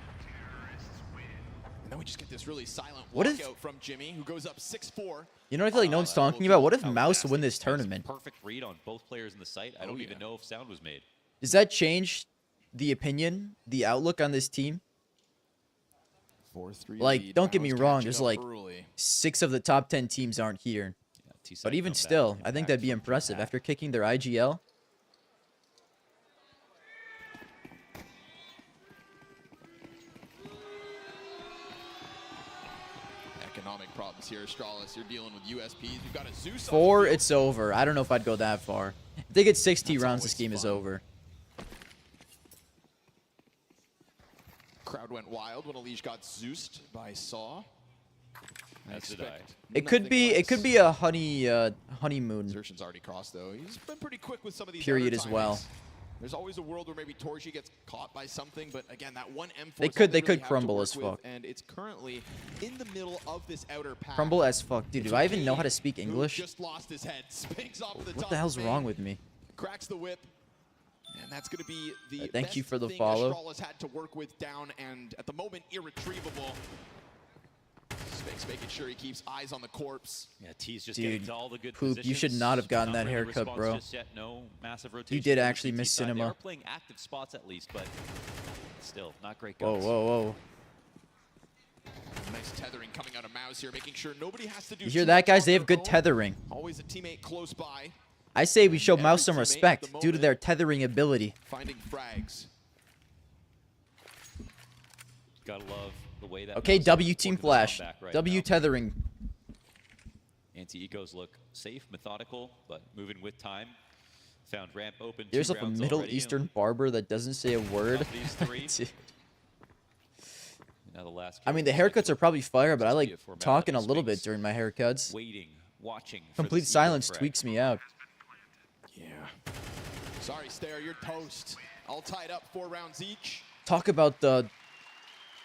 Speaker 8: And then we just get this really silent
Speaker 2: What if-
Speaker 8: walkout from Jimmy, who goes up 6-4.
Speaker 2: You know what I feel like no one's talking about? What if Mouse win this tournament?
Speaker 9: Perfect read on both players in the site. I don't even know if sound was made.
Speaker 2: Does that change the opinion, the outlook on this team?
Speaker 8: 4-3
Speaker 2: Like,
Speaker 8: lead.
Speaker 2: don't get me
Speaker 8: Mouse
Speaker 2: wrong,
Speaker 8: catching
Speaker 2: there's
Speaker 8: up
Speaker 2: like
Speaker 8: early.
Speaker 2: 6 of the top 10 teams aren't here.
Speaker 9: Yeah, T-side
Speaker 2: But even
Speaker 9: comeback,
Speaker 2: still, I think
Speaker 9: impact
Speaker 2: that'd be
Speaker 9: from
Speaker 2: impressive.
Speaker 9: Impact.
Speaker 2: After kicking their IGL,
Speaker 8: Economic problems here, Astralis. You're dealing with USPs. We've got a Zeus. on
Speaker 2: 4,
Speaker 8: the field.
Speaker 2: it's over. I don't know if I'd go that far. If they get 60
Speaker 8: That's
Speaker 2: rounds, this
Speaker 8: always
Speaker 2: game is
Speaker 8: fun.
Speaker 2: over.
Speaker 8: Crowd went wild when Elige got Zeused by Saw. I
Speaker 9: As did I.
Speaker 8: expect
Speaker 2: It could
Speaker 8: nothing
Speaker 2: be
Speaker 8: less.
Speaker 2: a honeymoon.
Speaker 8: Zertian's already crossed, though. He's been pretty quick with some of these
Speaker 2: Period
Speaker 8: other
Speaker 2: as well.
Speaker 8: timings. There's always a world where maybe Torji gets caught by something, but again, that one M4
Speaker 2: They
Speaker 8: is all
Speaker 2: could
Speaker 8: really
Speaker 2: crumble
Speaker 8: have to
Speaker 2: as
Speaker 8: work with,
Speaker 2: fuck.
Speaker 8: and it's currently in the middle of this outer path.
Speaker 2: Crumble as fuck. Dude, do I even know how to speak
Speaker 8: Who
Speaker 2: English?
Speaker 8: Just lost his head. Spinks off of the top
Speaker 2: What the hell's
Speaker 8: of
Speaker 2: wrong
Speaker 8: main,
Speaker 2: with me?
Speaker 8: cracks the whip. And that's going to be the
Speaker 2: Thank you
Speaker 8: best
Speaker 2: for the
Speaker 8: thing
Speaker 2: follow.
Speaker 8: Astralis had to work with down, and at the moment, irretrievable. Spinks making sure he keeps eyes on the corpse.
Speaker 9: Yeah, T's just
Speaker 2: Dude,
Speaker 9: getting to all the good
Speaker 2: Poop, you should
Speaker 9: positions.
Speaker 2: not have gotten that
Speaker 9: really
Speaker 2: haircut,
Speaker 9: response
Speaker 2: bro.
Speaker 9: Just yet. No massive
Speaker 2: You
Speaker 9: rotation
Speaker 2: did
Speaker 9: from the
Speaker 2: actually
Speaker 9: CT
Speaker 2: miss
Speaker 9: side. They
Speaker 2: cinema.
Speaker 9: are playing active spots at least, but still not great
Speaker 2: Whoa,
Speaker 9: guns.
Speaker 2: whoa, whoa.
Speaker 8: Nice tethering coming out of Mouse here, making sure nobody has to do
Speaker 2: You hear
Speaker 8: too
Speaker 2: that,
Speaker 8: much
Speaker 2: guys?
Speaker 8: on
Speaker 2: They
Speaker 8: their
Speaker 2: have good
Speaker 8: own.
Speaker 2: tethering.
Speaker 8: Always a teammate close by,
Speaker 2: I say we show
Speaker 8: Every
Speaker 2: Mouse some
Speaker 8: teammate at
Speaker 2: respect
Speaker 8: the
Speaker 2: due to
Speaker 8: moment.
Speaker 2: their tethering ability.
Speaker 8: finding frags.
Speaker 9: Gotta love the way that.
Speaker 2: Okay,
Speaker 9: Mouse
Speaker 2: W
Speaker 9: is
Speaker 2: Team
Speaker 9: working this
Speaker 2: Flash.
Speaker 9: comeback right
Speaker 2: W
Speaker 9: now.
Speaker 2: tethering.
Speaker 9: Anti-ecos look safe, methodical, but moving with time. Found ramp open.
Speaker 2: There's
Speaker 9: 2
Speaker 2: like a
Speaker 9: rounds
Speaker 2: Middle
Speaker 9: already,
Speaker 2: Eastern
Speaker 9: and
Speaker 2: barber that doesn't say a word.
Speaker 9: of these 3.
Speaker 2: Dude.
Speaker 9: Now the last
Speaker 2: I mean, the haircuts are probably fire, but I like talking a little bit during my haircuts.
Speaker 9: Waiting, watching.
Speaker 2: Complete silence tweaks me out.
Speaker 8: Yeah. Sorry, Stair, you're toast. All tied up, 4 rounds each.
Speaker 2: Talk about the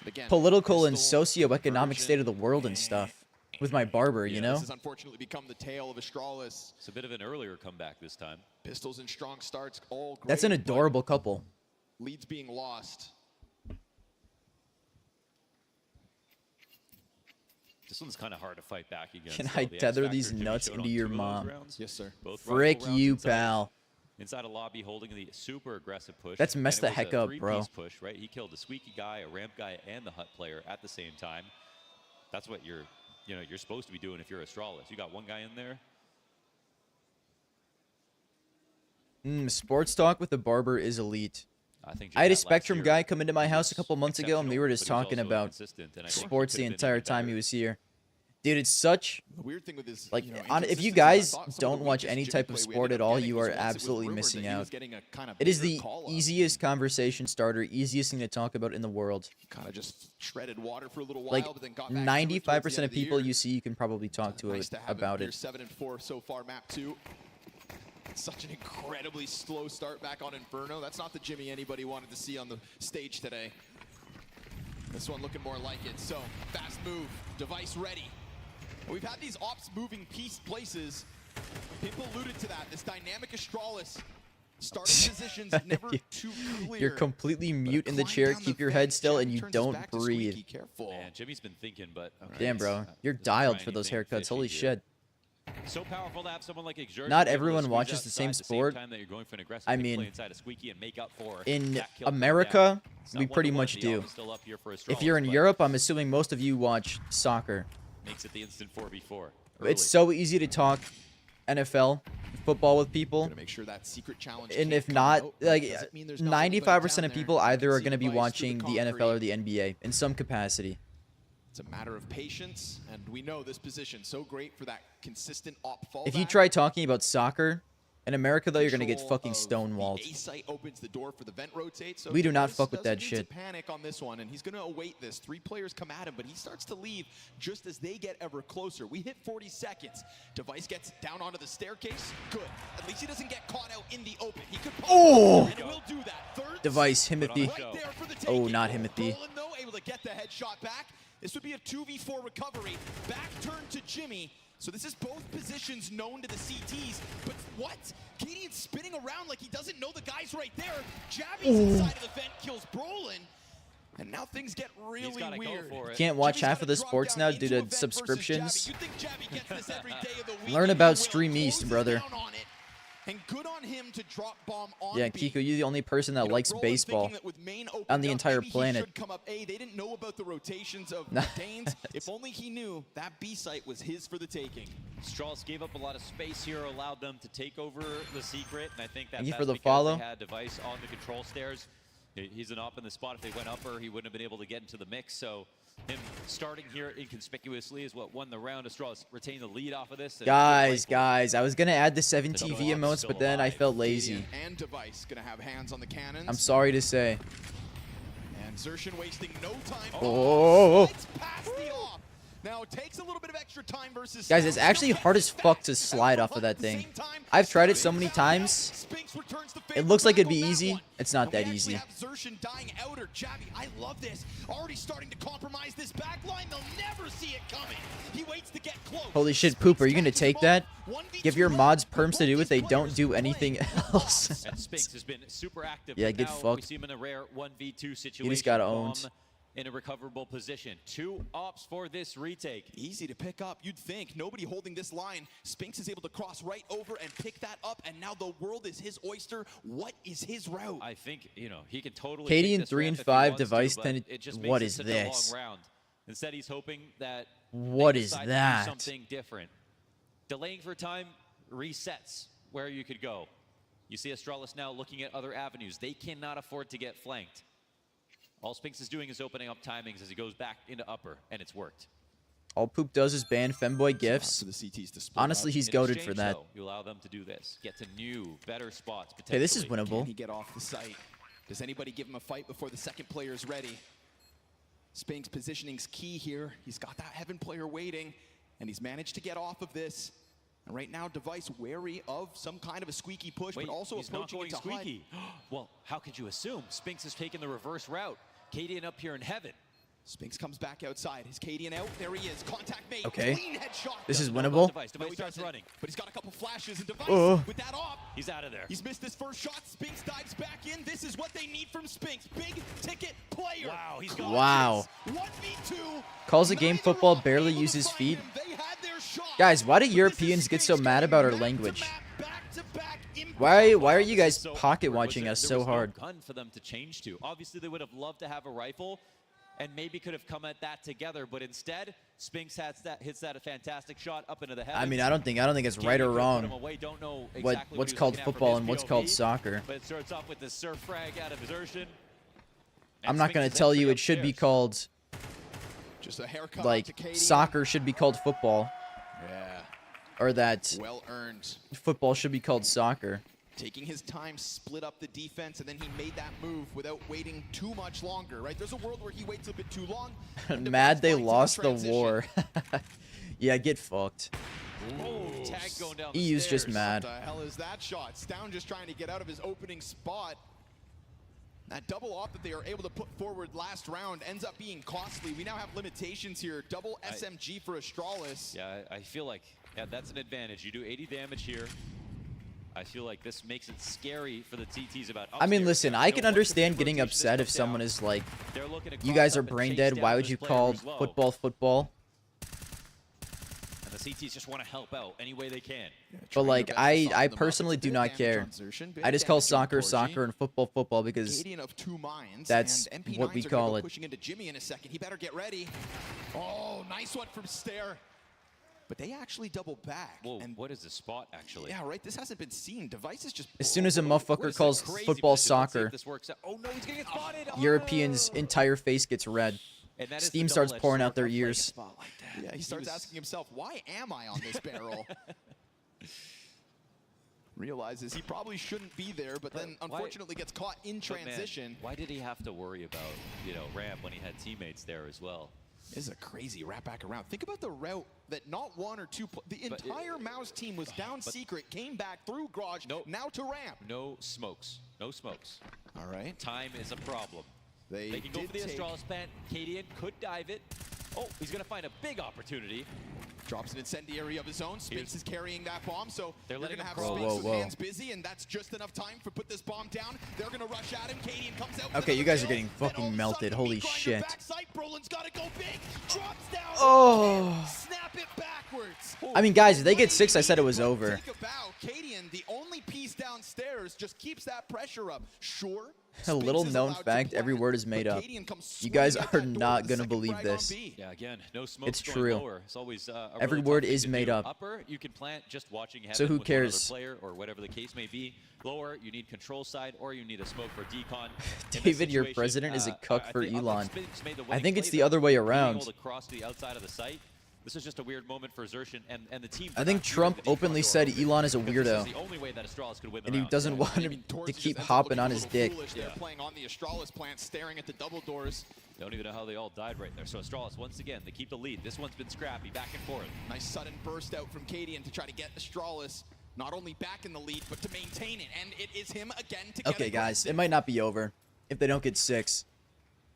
Speaker 8: Again,
Speaker 2: political and socioeconomic state of the world and stuff with my barber, you know?
Speaker 8: This has unfortunately become the tale of Astralis.
Speaker 9: It's a bit of an earlier comeback this time.
Speaker 8: Pistols and strong starts, all great.
Speaker 2: That's an adorable couple.
Speaker 8: Leads being lost.
Speaker 9: This one's kind of hard to fight back against.
Speaker 2: Can I tether these nuts into your mom?
Speaker 8: Yes, sir.
Speaker 2: Frick you, pal.
Speaker 9: Inside a lobby, holding the super aggressive push.
Speaker 2: That's messed the
Speaker 9: And it was
Speaker 2: heck
Speaker 9: a
Speaker 2: up, bro.
Speaker 9: three-piece push, right? He killed the squeaky guy, a ramp guy, and the hut player at the same time. That's what you're supposed to be doing if you're Astralis. You got one guy in there.
Speaker 2: Sports talk with the barber is elite.
Speaker 9: I
Speaker 2: had a Spectrum guy come into my house a couple months ago, and we were just talking about sports the entire time he was here. Dude, it's such
Speaker 8: The weird thing with this,
Speaker 2: like
Speaker 8: you know,
Speaker 2: if you
Speaker 8: inconsistency,
Speaker 2: guys
Speaker 8: I thought some of
Speaker 2: don't
Speaker 8: the
Speaker 2: watch
Speaker 8: weakest
Speaker 2: any
Speaker 8: Jimmy
Speaker 2: type of
Speaker 8: play we
Speaker 2: sport
Speaker 8: ended
Speaker 2: at
Speaker 8: up
Speaker 2: all,
Speaker 8: getting
Speaker 2: you
Speaker 8: was
Speaker 2: are
Speaker 8: once it was
Speaker 2: absolutely
Speaker 8: rumored that
Speaker 2: missing
Speaker 8: he was
Speaker 2: out.
Speaker 8: getting a kind of
Speaker 2: It is
Speaker 8: bigger
Speaker 2: the
Speaker 8: call-up.
Speaker 2: easiest conversation starter, easiest thing to talk about in the world.
Speaker 8: Kind of just treaded water for a little while,
Speaker 2: Like
Speaker 8: but then got back to it
Speaker 2: 95%
Speaker 8: towards the end
Speaker 2: of
Speaker 8: of the
Speaker 2: people
Speaker 8: year.
Speaker 2: you see, you can probably talk to
Speaker 8: Nice
Speaker 2: it
Speaker 8: to have
Speaker 2: about
Speaker 8: him
Speaker 2: it.
Speaker 8: 7-4 so far, map 2. Such an incredibly slow start back on Inferno. That's not the Jimmy anybody wanted to see on the stage today. This one looking more like it. So, fast move, device ready. We've had these ops moving places. People alluded to that. This dynamic Astralis starting positions never too clear.
Speaker 2: You're completely mute in the chair, keep your head still, and you don't breathe.
Speaker 8: Careful.
Speaker 9: Man, Jimmy's been thinking, but
Speaker 2: Damn, bro. You're dialed for those haircuts. Holy shit.
Speaker 9: So powerful to have someone like Exertion
Speaker 2: Not
Speaker 9: be able to
Speaker 2: everyone
Speaker 9: squeeze
Speaker 2: watches the same
Speaker 9: outside
Speaker 2: sport.
Speaker 9: time that you're going for an aggressive
Speaker 2: I
Speaker 9: big play
Speaker 2: mean,
Speaker 9: inside a squeaky and make up for
Speaker 2: in
Speaker 9: that kill
Speaker 2: America,
Speaker 9: It's not
Speaker 2: we pretty
Speaker 9: 1-1.
Speaker 2: much
Speaker 9: The
Speaker 2: do.
Speaker 9: odds still up here for
Speaker 2: If you're in
Speaker 9: Astralis, but
Speaker 2: Europe, I'm assuming most of you watch soccer.
Speaker 9: makes it the instant 4v4.
Speaker 2: It's so easy to talk NFL football with people.
Speaker 8: Gonna make sure that secret challenge
Speaker 2: And
Speaker 8: can't
Speaker 2: if
Speaker 8: come
Speaker 2: not,
Speaker 8: out.
Speaker 2: like
Speaker 8: Doesn't mean there's not anybody
Speaker 2: 95%
Speaker 8: down
Speaker 2: of
Speaker 8: there.
Speaker 2: people
Speaker 8: You
Speaker 2: either
Speaker 8: can
Speaker 2: are
Speaker 8: see
Speaker 2: going to be
Speaker 8: Device through
Speaker 2: watching the
Speaker 8: concrete.
Speaker 2: NFL or the NBA in some capacity.
Speaker 8: It's a matter of patience, and we know this position so great for that consistent op fallback.
Speaker 2: If you try talking about soccer in America, though, you're going to get
Speaker 8: Control
Speaker 2: fucking
Speaker 8: of
Speaker 2: stonewalled.
Speaker 8: the A site opens the door for the vent rotate. So
Speaker 2: We do not
Speaker 8: Device
Speaker 2: fuck with
Speaker 8: doesn't
Speaker 2: that
Speaker 8: need
Speaker 2: shit.
Speaker 8: to panic on this one, and he's going to await this. 3 players come at him, but he starts to leave just as they get ever closer. We hit 40 seconds. Device gets down onto the staircase. Good. At least he doesn't get caught out in the open. He could pop
Speaker 2: Oh!
Speaker 8: and will do that. Third
Speaker 2: Device, Himothy.
Speaker 8: right there for the
Speaker 2: Oh,
Speaker 8: taking.
Speaker 2: not Himothy.
Speaker 8: Brolin, though, able to get the headshot back. This would be a 2v4 recovery. Back turn to Jimmy. So this is both positions known to the CTs. But what? Cadian's spinning around like he doesn't know the guy's right there. Jabby's inside of the vent, kills Brolin. And now things get really weird.
Speaker 2: Can't watch
Speaker 8: Jimmy's
Speaker 2: half
Speaker 8: gotta
Speaker 2: of the
Speaker 8: drop
Speaker 2: sports
Speaker 8: down
Speaker 2: now
Speaker 8: into
Speaker 2: due
Speaker 8: a
Speaker 2: to
Speaker 8: vent versus
Speaker 2: subscriptions.
Speaker 8: Jabby. You'd think Jabby gets this every day of the week.
Speaker 2: Learn
Speaker 8: if
Speaker 2: about
Speaker 8: you will.
Speaker 2: Stream East,
Speaker 8: Closes
Speaker 2: brother.
Speaker 8: down on it. And good on him to drop bomb on
Speaker 2: Yeah,
Speaker 8: B.
Speaker 2: Kiko, you're the only person that
Speaker 8: You know,
Speaker 2: likes
Speaker 8: Brolin
Speaker 2: baseball
Speaker 8: thinking that with main opened
Speaker 2: on the
Speaker 8: up,
Speaker 2: entire
Speaker 8: maybe he
Speaker 2: planet.
Speaker 8: should come up A. They didn't know about the rotations of Danes. If only he knew that B site was his for the taking.
Speaker 9: Strauss gave up a lot of space here, allowed them to take over the secret, and I think that
Speaker 2: Thank you
Speaker 9: that's
Speaker 2: for the
Speaker 9: because
Speaker 2: follow.
Speaker 9: they had Device on the control stairs. He's an op in the spot. If they went upper, he wouldn't have been able to get into the mix. So him starting here inconspicuously is what won the round. Astralis retained the lead off of this.
Speaker 2: Guys, I was going to add the 7 TV emotes, but then I felt lazy.
Speaker 8: And Device gonna have hands on the cannons.
Speaker 2: I'm sorry to say.
Speaker 8: And Xertion wasting no time.
Speaker 2: Oh.
Speaker 8: Slides past the off. Now it takes a little bit of extra time versus
Speaker 2: Guys, it's actually hard as fuck to slide off of that thing. I've tried it so many times. It looks like it'd be easy. It's not that easy.
Speaker 8: Have Xertion dying outer. Jabby, I love this. Already starting to compromise this back line. They'll never see it coming. He waits to get close.
Speaker 2: Holy shit, Poop, are you going to take that? Give your mods perms to do it, they don't do anything else.
Speaker 9: And Spinks has been super active.
Speaker 2: Yeah,
Speaker 9: but
Speaker 2: get
Speaker 9: now We
Speaker 2: fucked.
Speaker 9: see him in a rare 1v2 situation.
Speaker 2: You just got
Speaker 9: Bomb
Speaker 2: owned.
Speaker 9: in a recoverable position. 2 ops for this retake.
Speaker 8: Easy to pick up, you'd think. Nobody holding this line. Spinks is able to cross right over and pick that up, and now the world is his oyster. What is his route?
Speaker 9: I think, he can totally
Speaker 2: Katie
Speaker 9: take
Speaker 2: in
Speaker 9: this
Speaker 2: 3
Speaker 9: ramp
Speaker 2: and
Speaker 9: if he
Speaker 2: 5,
Speaker 9: wants to,
Speaker 2: Device
Speaker 9: but
Speaker 2: 10.
Speaker 9: it just
Speaker 2: What
Speaker 9: makes
Speaker 2: is
Speaker 9: it such a long
Speaker 2: this?
Speaker 9: round. Instead, he's hoping that
Speaker 2: What
Speaker 9: they
Speaker 2: is
Speaker 9: decide to do
Speaker 2: that?
Speaker 9: something different. Delaying for time resets where you could go. You see Astralis now looking at other avenues. They cannot afford to get flanked. All Spinks is doing is opening up timings as he goes back into upper, and it's worked.
Speaker 2: All Poop does is ban femboy gifts.
Speaker 8: For the CTs to split
Speaker 2: Honestly,
Speaker 8: up.
Speaker 2: he's
Speaker 9: In
Speaker 2: goated
Speaker 9: exchange,
Speaker 2: for that.
Speaker 9: though, you allow them to do this. Get to new, better spots.
Speaker 2: Hey, this is
Speaker 9: potentially.
Speaker 2: winnable.
Speaker 8: Can he get off the site? Does anybody give him a fight before the second player is ready? Spinks positioning's key here. He's got that Heaven player waiting, and he's managed to get off of this. And right now, Device wary of some kind of a squeaky push, but also
Speaker 9: he's not
Speaker 8: approaching
Speaker 9: going
Speaker 8: into
Speaker 9: squeaky. Well, how could you assume? Spinks has taken the reverse route. Cadian up here in Heaven.
Speaker 8: Spinks comes back outside. His Cadian out. There he is. Contact made.
Speaker 2: Okay.
Speaker 8: Clean headshot.
Speaker 2: This is winnable.
Speaker 9: Device starts running.
Speaker 8: But he's got a couple flashes, and Device with that off.
Speaker 9: He's out of there.
Speaker 8: He's missed his first shot. Spinks dives back in. This is what they need from Spinks. Big ticket player.
Speaker 9: Wow, he's gone.
Speaker 2: Wow.
Speaker 8: 1v2.
Speaker 2: Calls a game football, barely uses feet. Guys, why do Europeans get so mad about our language? Why are you guys pocket watching us so hard?
Speaker 9: There was no gun for them to change to. Obviously, they would have loved to have a rifle, and maybe could have come at that together. But instead, Spinks hits that a fantastic shot up into the heavens.
Speaker 2: I mean, I don't think it's right or wrong. What's called football and what's called soccer.
Speaker 9: But it starts off with the surf frag out of Xertion.
Speaker 2: I'm not gonna tell you it should be called.
Speaker 8: Just a haircut
Speaker 2: like soccer should be called football.
Speaker 8: Yeah.
Speaker 2: Or that
Speaker 8: well earned.
Speaker 2: Football should be called soccer.
Speaker 8: Taking his time, split up the defense, and then he made that move without waiting too much longer, right? There's a world where he waits a bit too long.
Speaker 2: Mad they lost the war. Yeah, get fucked.
Speaker 8: Tag going down
Speaker 2: EU's just mad.
Speaker 8: What the hell is that shot? Stown just trying to get out of his opening spot. That double off that they are able to put forward last round ends up being costly. We now have limitations here. Double SMG for Astralis.
Speaker 9: Yeah, I feel like that's an advantage. You do 80 damage here. I feel like this makes it scary for the TTs about upstairs.
Speaker 2: I mean, listen, I can understand getting upset if someone is like, you guys are brain dead, why would you call football football?
Speaker 9: And the CTs just want to help out any way they can.
Speaker 2: But like, I personally do not care. I just call soccer soccer and football football because that's what we call it.
Speaker 8: Pushing into Jimmy in a second. He better get ready. Oh, nice one from Stair. But they actually double back.
Speaker 9: Whoa, and what is the spot, actually?
Speaker 8: Yeah, right? This hasn't been seen. Device is just...
Speaker 2: As soon as a motherfucker calls football soccer,
Speaker 9: oh, no, he's gonna get spotted.
Speaker 2: Europeans' entire face gets red. Steam starts pouring out their ears.
Speaker 8: Yeah, he starts asking himself, why am I on this barrel? Realizes he probably shouldn't be there, but then unfortunately gets caught in transition.
Speaker 9: Man, why did he have to worry about, ramp when he had teammates there as well?
Speaker 8: This is a crazy wrap back around. Think about the route that not one or two, the entire Mouse team was down secret, came back through garage, now to ramp.
Speaker 9: No smokes. No smokes.
Speaker 8: All right.
Speaker 9: Time is a problem.
Speaker 8: They
Speaker 9: can go for the Astralis plant. Cadian could dive it. Oh, he's going to find a big opportunity.
Speaker 8: Drops an incendiary of his own. Spinks is carrying that bomb, so they're going to have
Speaker 2: Spinks
Speaker 8: with hands busy, and that's just enough time to put this bomb down. They're going to rush at him. Cadian comes out.
Speaker 2: Okay, you guys are getting fucking melted. Holy shit.
Speaker 8: Brolin's got to go big. Drops down.
Speaker 2: Oh.
Speaker 8: Snap it backwards.
Speaker 2: I mean, guys, if they get 6, I said it was over.
Speaker 8: Cadian, the only piece downstairs, just keeps that pressure up. Sure.
Speaker 2: A little known fact, every word is made up. You guys are not going to believe this.
Speaker 9: Yeah, again, no smoke.
Speaker 2: It's true.
Speaker 9: It's always
Speaker 2: every word is made up.
Speaker 9: Upper, you can plant just watching Heaven
Speaker 2: so who
Speaker 9: with
Speaker 2: cares?
Speaker 9: Player or whatever the case may be. Lower, you need control side, or you need a smoke for decon.
Speaker 2: David, your president is a cuck for Elon. I think it's the other way around.
Speaker 9: Across the outside of the site. This is just a weird moment for Xertion and the team.
Speaker 2: I think Trump openly said Elon is a weirdo.
Speaker 9: The only way that Astralis could win
Speaker 2: and he doesn't want him to keep hopping on his dick.
Speaker 8: They're playing on the Astralis plant, staring at the double doors.
Speaker 9: Don't even know how they all died right there. So Astralis, once again, they keep the lead. This one's been scrappy, back and forth.
Speaker 8: Nice sudden burst out from Cadian to try to get Astralis not only back in the lead, but to maintain it. And it is him again to get
Speaker 2: Okay, guys, it might not be over if they don't get 6.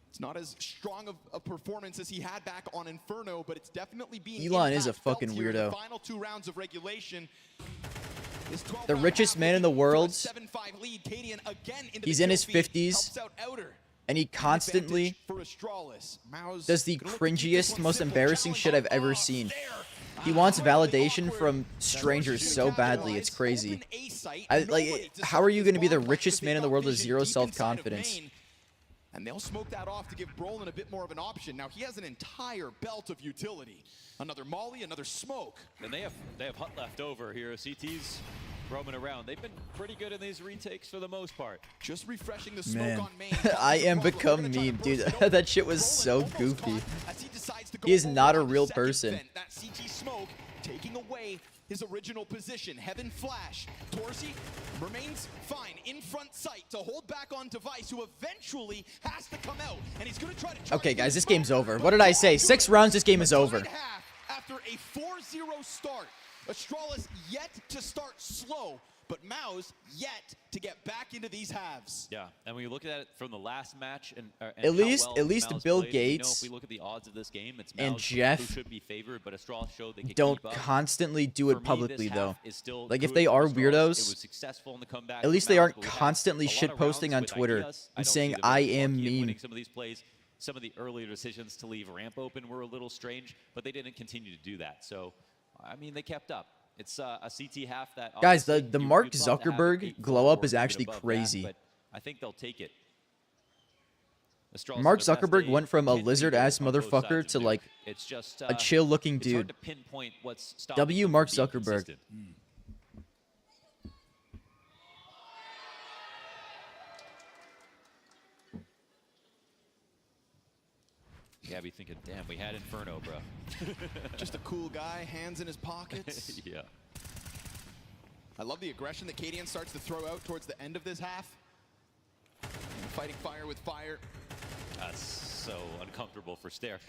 Speaker 8: It's not as strong of a performance as he had back on Inferno, but it's definitely being
Speaker 2: Elon is a fucking weirdo.
Speaker 8: The final 2 rounds of regulation.
Speaker 2: The richest man in the world. He's in his 50s. And he constantly does the cringiest, most embarrassing shit I've ever seen. He wants validation from strangers so badly, it's crazy. How are you going to be the richest man in the world with 0 self-confidence?
Speaker 8: And they'll smoke that off to give Brolin a bit more of an option. Now he has an entire belt of utility. Another molly, another smoke.
Speaker 9: And they have Hut left over here. CT's roaming around. They've been pretty good in these retakes for the most part.
Speaker 8: Just refreshing the smoke on main.
Speaker 2: I am become meme, dude. That shit was so goofy. He is not a real person.
Speaker 8: That CT smoke taking taking away his original position. Heaven Flash. Torsi remains fine in front sight to hold back on Device, who eventually has to come out. And he's going to try to...
Speaker 2: Okay, guys, this game's over. What did I say? 6 rounds, this game is over.
Speaker 8: After a 4-0 start, Astralis yet to start slow, but Maus yet to get back into these halves.
Speaker 9: Yeah, and when you look at it from the last match, and
Speaker 2: at least
Speaker 9: Maus
Speaker 2: Bill
Speaker 9: played,
Speaker 2: Gates
Speaker 9: if we look at the odds of this game, it's
Speaker 2: and
Speaker 9: Maus
Speaker 2: Jeff
Speaker 9: who should be favored, but Astralis showed they could
Speaker 2: don't
Speaker 9: keep up.
Speaker 2: constantly do it
Speaker 9: For me,
Speaker 2: publicly
Speaker 9: this
Speaker 2: though.
Speaker 9: half is still
Speaker 2: Like if
Speaker 9: good
Speaker 2: they
Speaker 9: for
Speaker 2: are
Speaker 9: Astralis. It
Speaker 2: weirdos,
Speaker 9: was successful in the comeback
Speaker 2: at
Speaker 9: for
Speaker 2: least they
Speaker 9: Maus,
Speaker 2: aren't
Speaker 9: but we had
Speaker 2: constantly
Speaker 9: a lot
Speaker 2: shit
Speaker 9: of
Speaker 2: posting
Speaker 9: rounds
Speaker 2: on
Speaker 9: with
Speaker 2: Twitter
Speaker 9: ideas. I
Speaker 2: and
Speaker 9: don't
Speaker 2: saying
Speaker 9: see them
Speaker 2: I
Speaker 9: very
Speaker 2: am
Speaker 9: lucky in
Speaker 2: meme.
Speaker 9: winning some of these plays. Some of the earlier decisions to leave ramp open were a little strange, but they didn't continue to do that. So, I mean, they kept up. It's a CT half that...
Speaker 2: Guys, the
Speaker 9: you'd
Speaker 2: Mark
Speaker 9: love to have an
Speaker 2: Zuckerberg
Speaker 9: 8-4
Speaker 2: glow up
Speaker 9: or
Speaker 2: is
Speaker 9: even
Speaker 2: actually
Speaker 9: above that,
Speaker 2: crazy.
Speaker 9: but I think they'll take it. Astralis
Speaker 2: Mark
Speaker 9: on their best
Speaker 2: Zuckerberg
Speaker 9: day
Speaker 2: went from a
Speaker 9: can be
Speaker 2: lizard-ass
Speaker 9: good on both
Speaker 2: motherfucker
Speaker 9: sides
Speaker 2: to
Speaker 9: of
Speaker 2: like
Speaker 9: Nuke. It's just,
Speaker 2: a chill-looking
Speaker 9: it's hard
Speaker 2: dude.
Speaker 9: to pinpoint what's stopping
Speaker 2: W.
Speaker 9: them
Speaker 2: Mark
Speaker 9: from being
Speaker 2: Zuckerberg.
Speaker 9: consistent. Gabby thinking, damn, we had Inferno, bro.
Speaker 8: Just a cool guy, hands in his pockets.
Speaker 9: Yeah.
Speaker 8: I love the aggression that Cadian starts to throw out towards the end of this half. Fighting fire with fire.
Speaker 9: That's so uncomfortable for Stair.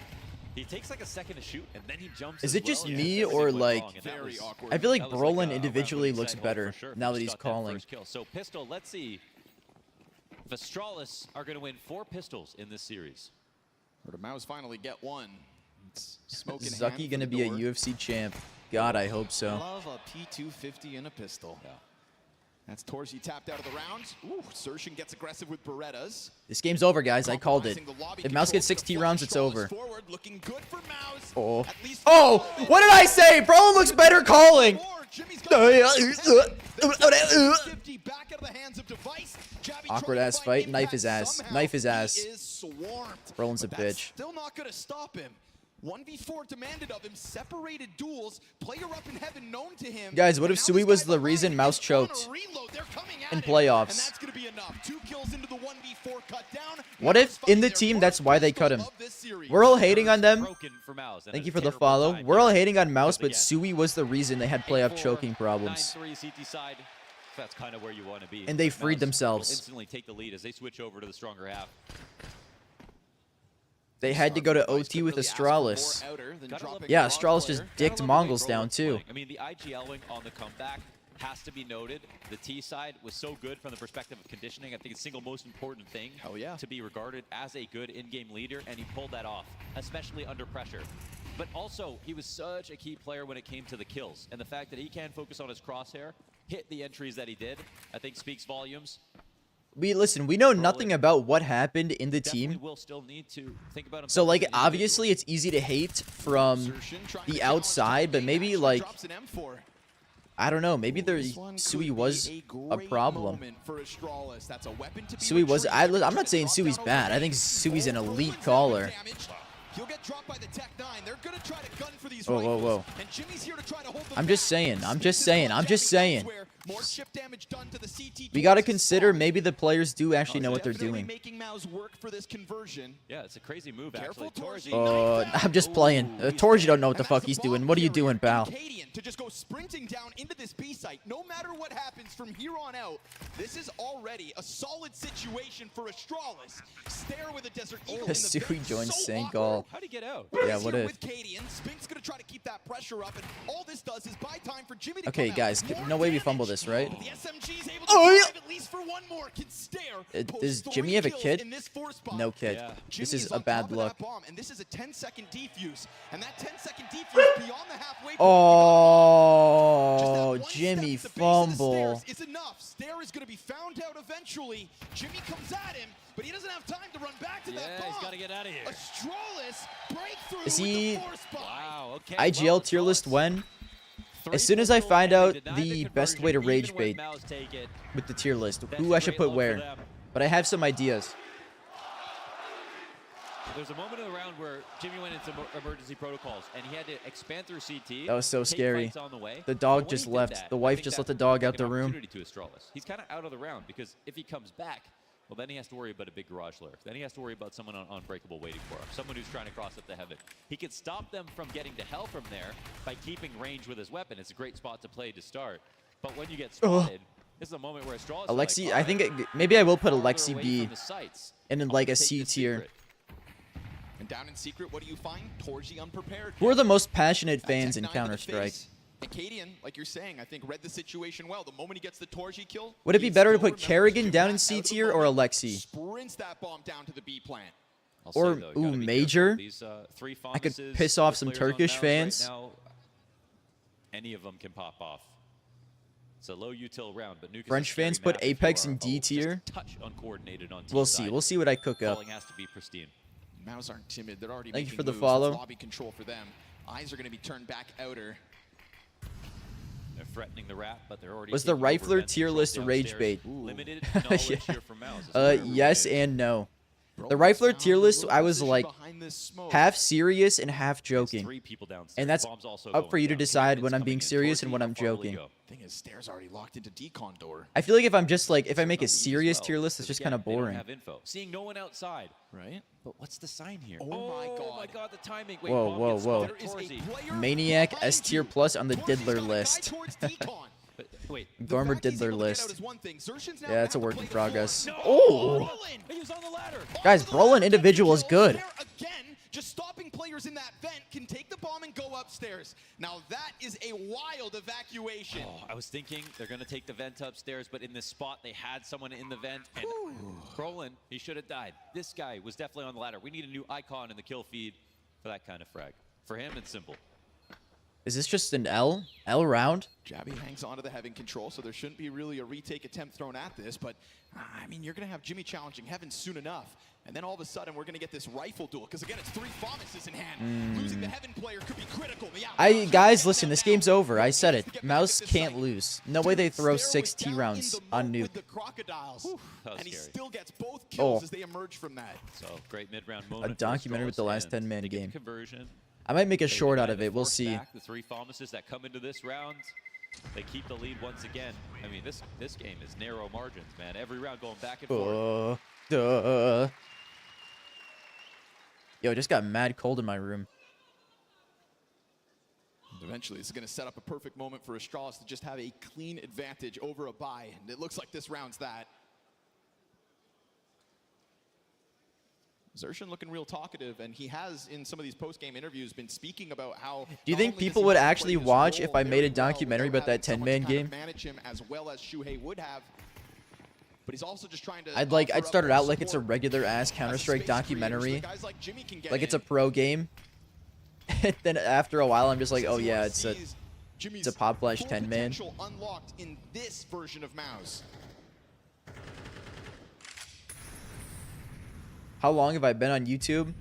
Speaker 9: He takes like a second to shoot, and then he jumps.
Speaker 2: Is
Speaker 9: as
Speaker 2: it just
Speaker 9: well,
Speaker 2: me
Speaker 9: and
Speaker 2: or
Speaker 9: everything went
Speaker 2: like
Speaker 9: wrong, and that was
Speaker 2: I feel like
Speaker 9: that was
Speaker 2: Brolin
Speaker 9: a
Speaker 2: individually
Speaker 9: round-winning
Speaker 2: looks
Speaker 9: second
Speaker 2: better
Speaker 9: for sure.
Speaker 2: now that
Speaker 9: Just
Speaker 2: he's
Speaker 9: got that
Speaker 2: calling.
Speaker 9: first kill. So Pistol, let's see if Astralis are going to win 4 pistols in this series.
Speaker 8: Or did Maus finally get one? It's smoking
Speaker 2: Zucky gonna be a UFC champ. God, I hope so.
Speaker 8: Love a P250 in a pistol. Yeah. That's Torsi tapped out of the round. Ooh, Sershin gets aggressive with Berettas.
Speaker 2: This game's over, guys. I called it. If Mouse gets 16 rounds, it's over.
Speaker 8: Forward, looking good for Maus.
Speaker 2: Oh. Oh! What did I say? Brolin looks better calling. Awkward ass fight. Knife his ass. Knife his ass. Brolin's a bitch.
Speaker 8: Still not gonna stop him. 1v4 demanded of him, separated duels, player up in heaven known to him.
Speaker 2: Guys, what if Sui was the reason Mouse choked in playoffs?
Speaker 8: And that's gonna be enough. 2 kills into the 1v4 cut down.
Speaker 2: What if in the team that's why they cut him? We're all hating on them. Thank you for the follow. We're all hating on Mouse, but Sui was the reason they had playoff choking problems.
Speaker 9: 9-3 CT side. That's kind of where you want to be.
Speaker 2: And they
Speaker 9: But
Speaker 2: freed
Speaker 9: Mouse
Speaker 2: themselves.
Speaker 9: will instantly take the lead as they switch over to the stronger half.
Speaker 2: They had to go to OT with Astralis. Yeah, Astralis just dicked Mongols down too.
Speaker 9: I mean, the IGL wing on the comeback has to be noted. The T side was so good from the perspective of conditioning. I think it's the single most important thing to be regarded as a good in-game leader, and he pulled that off, especially under pressure. But also, he was such a key player when it came to the kills, and the fact that he can focus on his crosshair, hit the entries that he did, I think speaks volumes.
Speaker 2: We know nothing about what happened in the team.
Speaker 9: Will still need to think about
Speaker 2: So like obviously it's easy to hate from the outside, but maybe like I don't know, maybe Sui was a problem. Sui was I'm not saying Sui's bad. I think Sui's an elite caller.
Speaker 8: He'll get dropped by the Tech 9. They're going to try to gun for these
Speaker 2: whoa.
Speaker 8: And Jimmy's here to try to hold them
Speaker 2: I'm just saying.
Speaker 8: More chip damage done to the CT.
Speaker 2: We got to consider maybe the players do actually know what they're doing.
Speaker 8: Making Maus work for this conversion.
Speaker 9: Yeah, it's a crazy move actually.
Speaker 2: I'm just playing. Torji don't know what the fuck he's doing. What are you doing, pal?
Speaker 8: To just go sprinting down into this B site. No matter what happens from here on out, this is already a solid situation for Astralis. Stare with a Desert Eagle in the
Speaker 2: Sui joined Sangal.
Speaker 9: How'd he get out?
Speaker 2: Yeah, what if?
Speaker 8: With Cadian, Spink's gonna try to keep that pressure up, and all this does is buy time for Jimmy to
Speaker 2: Okay,
Speaker 8: come
Speaker 2: guys,
Speaker 8: out.
Speaker 2: no way we fumble this, right?
Speaker 8: The SMG's able to survive at least for one more. Can Stare
Speaker 2: Does Jimmy have a kid? No kid.
Speaker 8: Yeah.
Speaker 2: This is a bad luck.
Speaker 8: Bomb, and this is a 10-second defuse, and that 10-second defuse beyond the halfway point.
Speaker 2: Oh, Jimmy fumble.
Speaker 8: It's enough. Stare is going to be found out eventually. Jimmy comes at him, but he doesn't have time to run back to that bomb.
Speaker 9: He's got to get out of here.
Speaker 8: Astralis breakthrough
Speaker 2: Is he
Speaker 8: with the force bomb.
Speaker 9: Wow, okay.
Speaker 2: IGL tier list when? As soon as I find out the best way to rage bait with the tier list, who I should put where. But I have some ideas.
Speaker 9: There's a moment in the round where Jimmy went into emergency protocols, and he had to expand through CT.
Speaker 2: That was so scary.
Speaker 9: On the way.
Speaker 2: The dog just left. The wife just let the dog out the room.
Speaker 9: To Astralis. He's kind of out of the round because if he comes back, well, then he has to worry about a big garage lurk. Then he has to worry about someone on Unbreakable waiting for him, someone who's trying to cross up the heaven. He can stop them from getting to hell from there by keeping range with his weapon. It's a great spot to play to start. But when you get spotted, this is a moment where Astralis
Speaker 2: Alexi,
Speaker 9: like,
Speaker 2: I think maybe I will put
Speaker 9: farther
Speaker 2: Alexi
Speaker 9: away
Speaker 2: B
Speaker 9: from the sights.
Speaker 2: in like a C
Speaker 8: Take the
Speaker 2: tier.
Speaker 8: secret. And down in secret, what do you find? Torji unprepared.
Speaker 2: Who are the most passionate fans in
Speaker 8: Tech 9 to the
Speaker 2: Counter-Strike?
Speaker 8: face. Acadian, like you're saying, I think read the situation well. The moment he gets the Torji kill,
Speaker 2: Would it be
Speaker 8: he
Speaker 2: better to
Speaker 8: still
Speaker 2: put
Speaker 8: remembers
Speaker 2: Kerrigan
Speaker 8: to
Speaker 2: down in
Speaker 8: back
Speaker 2: C
Speaker 8: out of the
Speaker 2: tier or
Speaker 8: moment,
Speaker 2: Alexi?
Speaker 8: Sprints that bomb down to the B plant.
Speaker 9: I'll
Speaker 2: Or
Speaker 9: say, though, you gotta be
Speaker 2: Major?
Speaker 9: careful. These, three
Speaker 2: I could
Speaker 9: Faunus's,
Speaker 2: piss off
Speaker 9: the
Speaker 2: some
Speaker 9: players on
Speaker 2: Turkish
Speaker 9: Mouse
Speaker 2: fans.
Speaker 9: Right now, any of them can pop off. It's a low util round, but Nuke
Speaker 2: French fans put Apex in D tier.
Speaker 9: Touch uncoordinated on
Speaker 2: We'll see. We'll see what I cook up.
Speaker 9: Calling has to be pristine.
Speaker 8: Mouse aren't timid. They're already
Speaker 2: Thank you
Speaker 8: making
Speaker 2: for the
Speaker 8: moves.
Speaker 2: follow.
Speaker 8: It's lobby control for them. Eyes are going to be turned back outer.
Speaker 9: They're threatening the wrap, but they're already
Speaker 2: Was the
Speaker 9: taking over
Speaker 2: Rifler
Speaker 9: Ben's
Speaker 2: tier
Speaker 9: control
Speaker 2: list
Speaker 9: downstairs.
Speaker 2: rage bait?
Speaker 9: Limited knowledge
Speaker 2: Yeah.
Speaker 9: here from Mouse. This is where
Speaker 2: Yes
Speaker 9: everyone is.
Speaker 2: and no. The Rifler tier list, I was like half serious and half joking.
Speaker 9: Three people downstairs.
Speaker 2: And that's
Speaker 9: Bomb's also
Speaker 2: up for
Speaker 9: going
Speaker 2: you to
Speaker 9: down.
Speaker 2: decide
Speaker 9: Cannon's
Speaker 2: when I'm
Speaker 9: coming
Speaker 2: being
Speaker 9: in.
Speaker 2: serious and
Speaker 9: Torji,
Speaker 2: when I'm
Speaker 9: how far will he
Speaker 2: joking.
Speaker 9: go?
Speaker 8: Thing is, Stairs already locked into decon door.
Speaker 2: I feel like if I'm just like, if I make a
Speaker 9: As
Speaker 2: serious
Speaker 9: well,
Speaker 2: tier list, it's
Speaker 9: because
Speaker 2: just
Speaker 9: again,
Speaker 2: kind of
Speaker 9: they don't
Speaker 2: boring.
Speaker 9: have info. Seeing no one outside.
Speaker 8: Right?
Speaker 9: But what's the sign here?
Speaker 8: Oh my
Speaker 9: Oh my
Speaker 8: God.
Speaker 9: god, the timing. Wait,
Speaker 2: Whoa,
Speaker 9: Bomb
Speaker 2: whoa,
Speaker 9: gets
Speaker 2: whoa.
Speaker 9: spotted.
Speaker 8: There is a
Speaker 9: Torji.
Speaker 8: player
Speaker 2: Maniac
Speaker 8: behind
Speaker 2: S tier
Speaker 8: you.
Speaker 2: plus on the
Speaker 8: Torji's
Speaker 2: Diddler
Speaker 8: got a guy
Speaker 2: list.
Speaker 8: towards decon.
Speaker 9: But, wait.
Speaker 2: Gormer
Speaker 8: The fact he's
Speaker 2: Diddler
Speaker 8: able to get
Speaker 2: list.
Speaker 8: out is one thing. Xerxion's now
Speaker 2: Yeah, that's a
Speaker 8: gonna
Speaker 2: work
Speaker 8: have
Speaker 2: in
Speaker 8: to play the
Speaker 2: progress.
Speaker 8: floor.
Speaker 2: Oh!
Speaker 9: He was on the ladder.
Speaker 2: Guys, Brolin individual is good.
Speaker 8: There again, just stopping players in that vent can take the bomb and go upstairs. Now that is a wild evacuation.
Speaker 9: Oh, I was thinking they're going to take the vent upstairs, but in this spot, they had someone in the vent. And Brolin, he should have died. This guy was definitely on the ladder. We need a new icon in the kill feed for that kind of frag. For him, it's simple.
Speaker 2: Is this just an L? L round?
Speaker 8: Jabby hangs on to the Heaven control, so there shouldn't be really a retake attempt thrown at this, but I mean, you're going to have Jimmy challenging Heaven soon enough. And then all of a sudden, we're going to get this rifle duel, because again, it's three Faunus's in hand. Losing the Heaven player could be critical. Yeah,
Speaker 2: Guys, listen, this game's over. I said it. Mouse can't lose. No way they throw 6 T rounds on Nuke.
Speaker 8: The crocodiles.
Speaker 9: That was
Speaker 8: And he
Speaker 9: scary.
Speaker 8: still gets both kills
Speaker 2: Oh.
Speaker 8: as they emerge from that.
Speaker 9: So, great mid-round moment. for
Speaker 2: documentary with the
Speaker 9: Astralis,
Speaker 2: last
Speaker 9: and
Speaker 2: 10-man
Speaker 9: they get the
Speaker 2: game.
Speaker 9: Conversion.
Speaker 2: I might make a
Speaker 9: They
Speaker 2: short out
Speaker 9: manage
Speaker 2: of
Speaker 9: to
Speaker 2: it. We'll
Speaker 9: force
Speaker 2: see.
Speaker 9: back the three Faunus's that come into this round. They keep the lead once again. I mean, this game is narrow margins, man. Every round going back and forth.
Speaker 2: Duh. Yo, it just got mad cold in my room.
Speaker 8: Eventually, this is going to set up a perfect moment for Astralis to just have a clean advantage over a bye. And it looks like this round's that. Xerxion looking real talkative, and he has, in some of these post-game interviews, been speaking about how...
Speaker 2: Do you think people would actually watch if I made a documentary about that 10-man game?
Speaker 8: Manage him as well as Shuhei would have. But he's also just trying to...
Speaker 2: I'd start it out like it's a regular ass Counter-Strike documentary. Like it's a pro game. And then after a while I'm just like, oh yeah, it's a Pop Flash 10-man.
Speaker 8: Unlocked in this version of Mouse.
Speaker 2: How long have I been on YouTube?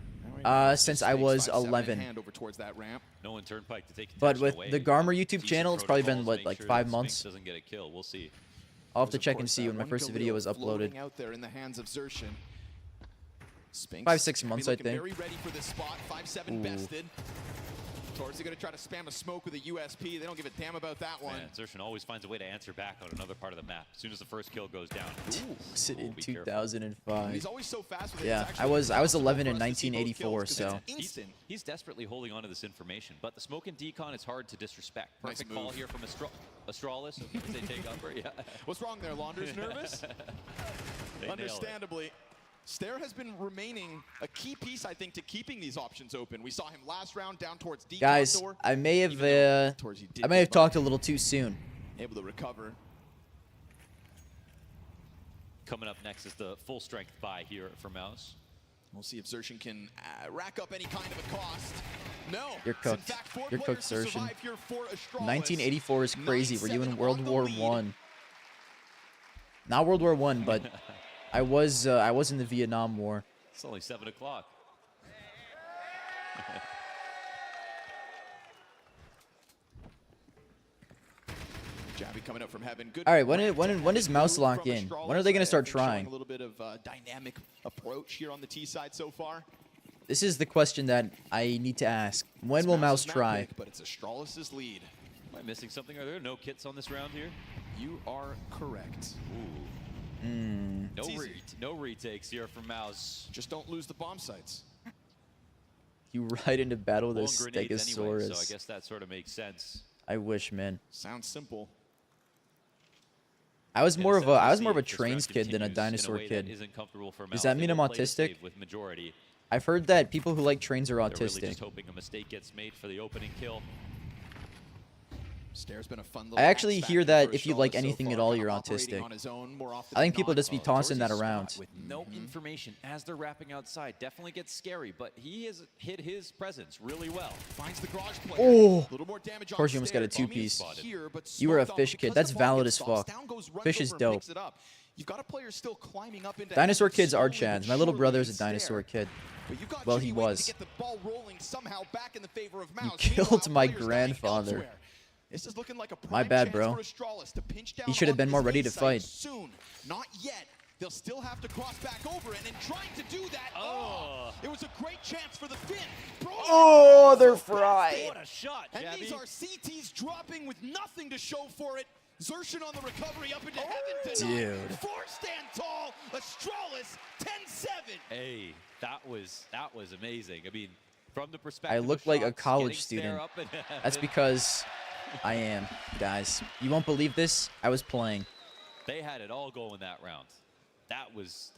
Speaker 2: Since I was 11.
Speaker 8: Over towards that ramp.
Speaker 9: No one turnpike to take
Speaker 2: But
Speaker 9: attention
Speaker 2: with
Speaker 9: away.
Speaker 2: the Garmer YouTube
Speaker 9: Decent
Speaker 2: channel, it's probably been,
Speaker 9: protocols,
Speaker 2: what,
Speaker 9: make
Speaker 2: like
Speaker 9: sure
Speaker 2: 5
Speaker 9: that
Speaker 2: months?
Speaker 9: Sphinx doesn't get a kill. We'll see.
Speaker 2: I'll have to
Speaker 8: There's, of
Speaker 2: check and
Speaker 8: course,
Speaker 2: see
Speaker 8: that
Speaker 2: when my
Speaker 8: one
Speaker 2: first
Speaker 8: Galil
Speaker 2: video was uploaded.
Speaker 8: floating out there in the hands of Xerxion. Sphinx
Speaker 2: 5-6
Speaker 8: gonna be
Speaker 2: months, I
Speaker 8: looking
Speaker 2: think.
Speaker 8: Very ready for this spot. 5-7 bested. Torzi going to try to spam a smoke with a USP. They don't give a damn about that one.
Speaker 9: Man, Xerxion always finds a way to answer back on another part of the map. As soon as the first kill goes down.
Speaker 2: Was it in
Speaker 9: be careful.
Speaker 2: 2005?
Speaker 8: He's always so fast with it.
Speaker 2: Yeah,
Speaker 8: It's
Speaker 2: I
Speaker 8: actually
Speaker 2: was
Speaker 8: impossible
Speaker 2: 11 in
Speaker 8: for us to see both
Speaker 2: 1984,
Speaker 8: kills 'cause
Speaker 2: so
Speaker 8: it's instant.
Speaker 9: He's desperately holding on to this information, but the smoke and decon is hard to disrespect.
Speaker 8: Nice
Speaker 9: Perfect call
Speaker 8: move.
Speaker 9: here from Astralis. So they take upper. Yeah.
Speaker 8: What's wrong there, Launders? Nervous?
Speaker 9: They nailed it.
Speaker 8: Understandably. Stair has been remaining a key piece, I think, to keeping these options open. We saw him last round down towards decon
Speaker 2: Guys,
Speaker 8: door.
Speaker 2: I may have
Speaker 8: Even though Torzi did
Speaker 2: I may have
Speaker 8: get bumped,
Speaker 2: talked a little too soon.
Speaker 8: able to recover.
Speaker 9: Coming up next is the full strength buy here for Mouse.
Speaker 8: We'll see if Xerxion can rack up any kind of a cost. No.
Speaker 2: You're
Speaker 8: It's in
Speaker 2: cooked.
Speaker 8: fact 4
Speaker 2: You're cooked,
Speaker 8: players to
Speaker 2: Xerxion.
Speaker 8: survive here for Astralis.
Speaker 2: 1984 is crazy. Were you in
Speaker 8: 9-7
Speaker 2: World
Speaker 8: on the
Speaker 2: War
Speaker 8: lead.
Speaker 2: One? Not World War One, but I was in the Vietnam War.
Speaker 9: It's only 7 o'clock.
Speaker 8: Jabby coming up from heaven. Good.
Speaker 2: All right, when
Speaker 8: ramp
Speaker 2: does
Speaker 8: to
Speaker 2: Mouse
Speaker 8: move
Speaker 2: lock
Speaker 8: from
Speaker 2: in?
Speaker 8: Astralis.
Speaker 2: When are they gonna
Speaker 8: I
Speaker 2: start
Speaker 8: think showing
Speaker 2: trying?
Speaker 8: A little bit of dynamic approach here on the T side so far.
Speaker 2: This is the question that I need to ask. When will Mouse
Speaker 8: Mouse's map
Speaker 2: try?
Speaker 8: pick, but it's Astralis' lead.
Speaker 9: Am I missing something? Are there no kits on this round here?
Speaker 8: You are correct.
Speaker 9: Ooh. No retakes here from Mouse.
Speaker 8: Just don't lose the bomb sites.
Speaker 2: You ride into battle with a
Speaker 9: Long grenades anyway,
Speaker 2: Stegosaurus.
Speaker 9: so I guess that sort of makes sense.
Speaker 2: I wish, man.
Speaker 8: Sounds simple.
Speaker 2: I was more of a
Speaker 9: This
Speaker 2: trains
Speaker 9: round
Speaker 2: kid than a
Speaker 9: continues in
Speaker 2: dinosaur
Speaker 9: way
Speaker 2: kid.
Speaker 9: that isn't comfortable for
Speaker 2: Does
Speaker 9: Mouse.
Speaker 2: that
Speaker 9: They
Speaker 2: mean I'm
Speaker 9: will play it
Speaker 2: autistic?
Speaker 9: safe with majority.
Speaker 2: I've heard that people who like trains are
Speaker 9: They're really
Speaker 2: autistic.
Speaker 9: just hoping a mistake gets made for the opening kill.
Speaker 8: Stair's been a fun little
Speaker 2: I actually
Speaker 8: X
Speaker 2: hear
Speaker 8: factor
Speaker 2: that
Speaker 8: for
Speaker 2: if you
Speaker 8: Astralis
Speaker 2: like
Speaker 8: so
Speaker 2: anything
Speaker 8: far,
Speaker 2: at all,
Speaker 8: kind of
Speaker 2: you're
Speaker 8: operating
Speaker 2: autistic.
Speaker 8: on his own more often
Speaker 2: I think
Speaker 8: than
Speaker 2: people
Speaker 8: not.
Speaker 2: just be tossing that
Speaker 9: Torsi's
Speaker 2: around.
Speaker 9: spot with no information as they're wrapping outside. Definitely gets scary, but he has hit his presence really well.
Speaker 8: Finds the garage player.
Speaker 2: Oh!
Speaker 8: A little more damage on
Speaker 2: Torsi almost got a
Speaker 8: Stair.
Speaker 2: two-piece.
Speaker 8: Bomb is here, but
Speaker 2: You were a
Speaker 8: smoked off
Speaker 2: fish kid.
Speaker 8: because
Speaker 2: That's
Speaker 8: the bomb
Speaker 2: valid
Speaker 8: gets
Speaker 2: as
Speaker 8: tossed
Speaker 2: fuck.
Speaker 8: down, goes, runs
Speaker 2: Fish is
Speaker 8: over and
Speaker 2: dope.
Speaker 8: picks it up. You've got a player still climbing up into
Speaker 2: Dinosaur
Speaker 8: heaven,
Speaker 2: kids are
Speaker 8: slowly
Speaker 2: chads.
Speaker 8: but
Speaker 2: My little
Speaker 8: surely
Speaker 2: brother's a
Speaker 8: Stair.
Speaker 2: dinosaur kid.
Speaker 8: But you've got
Speaker 2: Well,
Speaker 8: Jimmy
Speaker 2: he
Speaker 8: waiting
Speaker 2: was.
Speaker 8: to get the ball rolling somehow back in the favor of
Speaker 2: You
Speaker 8: Mouse.
Speaker 2: killed
Speaker 8: Meanwhile,
Speaker 2: my
Speaker 8: players dying
Speaker 2: grandfather.
Speaker 8: elsewhere. This is looking like a
Speaker 2: My
Speaker 8: prime
Speaker 2: bad,
Speaker 8: chance
Speaker 2: bro.
Speaker 8: for Astralis to pinch down
Speaker 2: He should have
Speaker 8: on
Speaker 2: been more
Speaker 8: this
Speaker 2: ready to
Speaker 8: A-site
Speaker 2: fight.
Speaker 8: Soon. Not yet. They'll still have to cross back over it, and in trying to do that, it was a great chance for the Finn.
Speaker 2: Oh, they're fried.
Speaker 9: What a shot,
Speaker 8: And
Speaker 9: Jabby.
Speaker 8: these are CTs dropping with nothing to show for it. Zershin on the recovery up into heaven tonight.
Speaker 2: Dude.
Speaker 8: 4 stand tall. Astralis 10-7.
Speaker 9: Hey, that was amazing. I mean, from the perspective
Speaker 2: I
Speaker 9: of
Speaker 2: look like a
Speaker 9: shots,
Speaker 2: college
Speaker 9: getting Stair
Speaker 2: student.
Speaker 9: up in
Speaker 2: That's
Speaker 9: heaven,
Speaker 2: because I am, guys. You won't believe this. I was playing.
Speaker 9: they had it all going that round. That was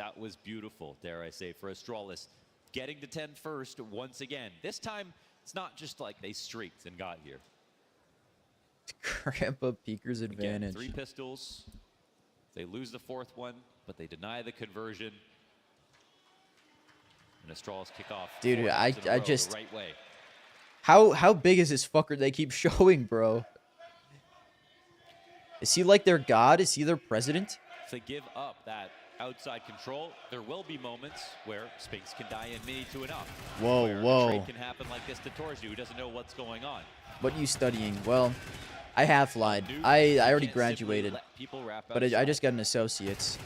Speaker 9: beautiful, dare I say, for Astralis. Getting to 10 first once again. This time, it's not just like they streaked and got here.
Speaker 2: Grandpa Peeker's
Speaker 9: Again,
Speaker 2: advantage.
Speaker 9: 3 pistols. They lose the 4th one, but they deny the conversion. And Astralis kick off.
Speaker 2: Dude,
Speaker 9: 4
Speaker 2: I
Speaker 9: rounds in a row
Speaker 2: just-
Speaker 9: the right way.
Speaker 2: How big is this fucker they keep showing, bro? Is he like their god? Is he their president?
Speaker 9: To give up that outside control, there will be moments where Spinks can die in mini to enough.
Speaker 2: Whoa,
Speaker 9: where
Speaker 2: whoa.
Speaker 9: A trade can happen like this to Torzu, who doesn't know what's going on.
Speaker 2: What are you studying? Well, I have lied.
Speaker 9: Nuke,
Speaker 2: I
Speaker 9: you
Speaker 2: already
Speaker 9: can't simply
Speaker 2: graduated,
Speaker 9: let people wrap
Speaker 2: but I
Speaker 9: outside.
Speaker 2: just got an associate's.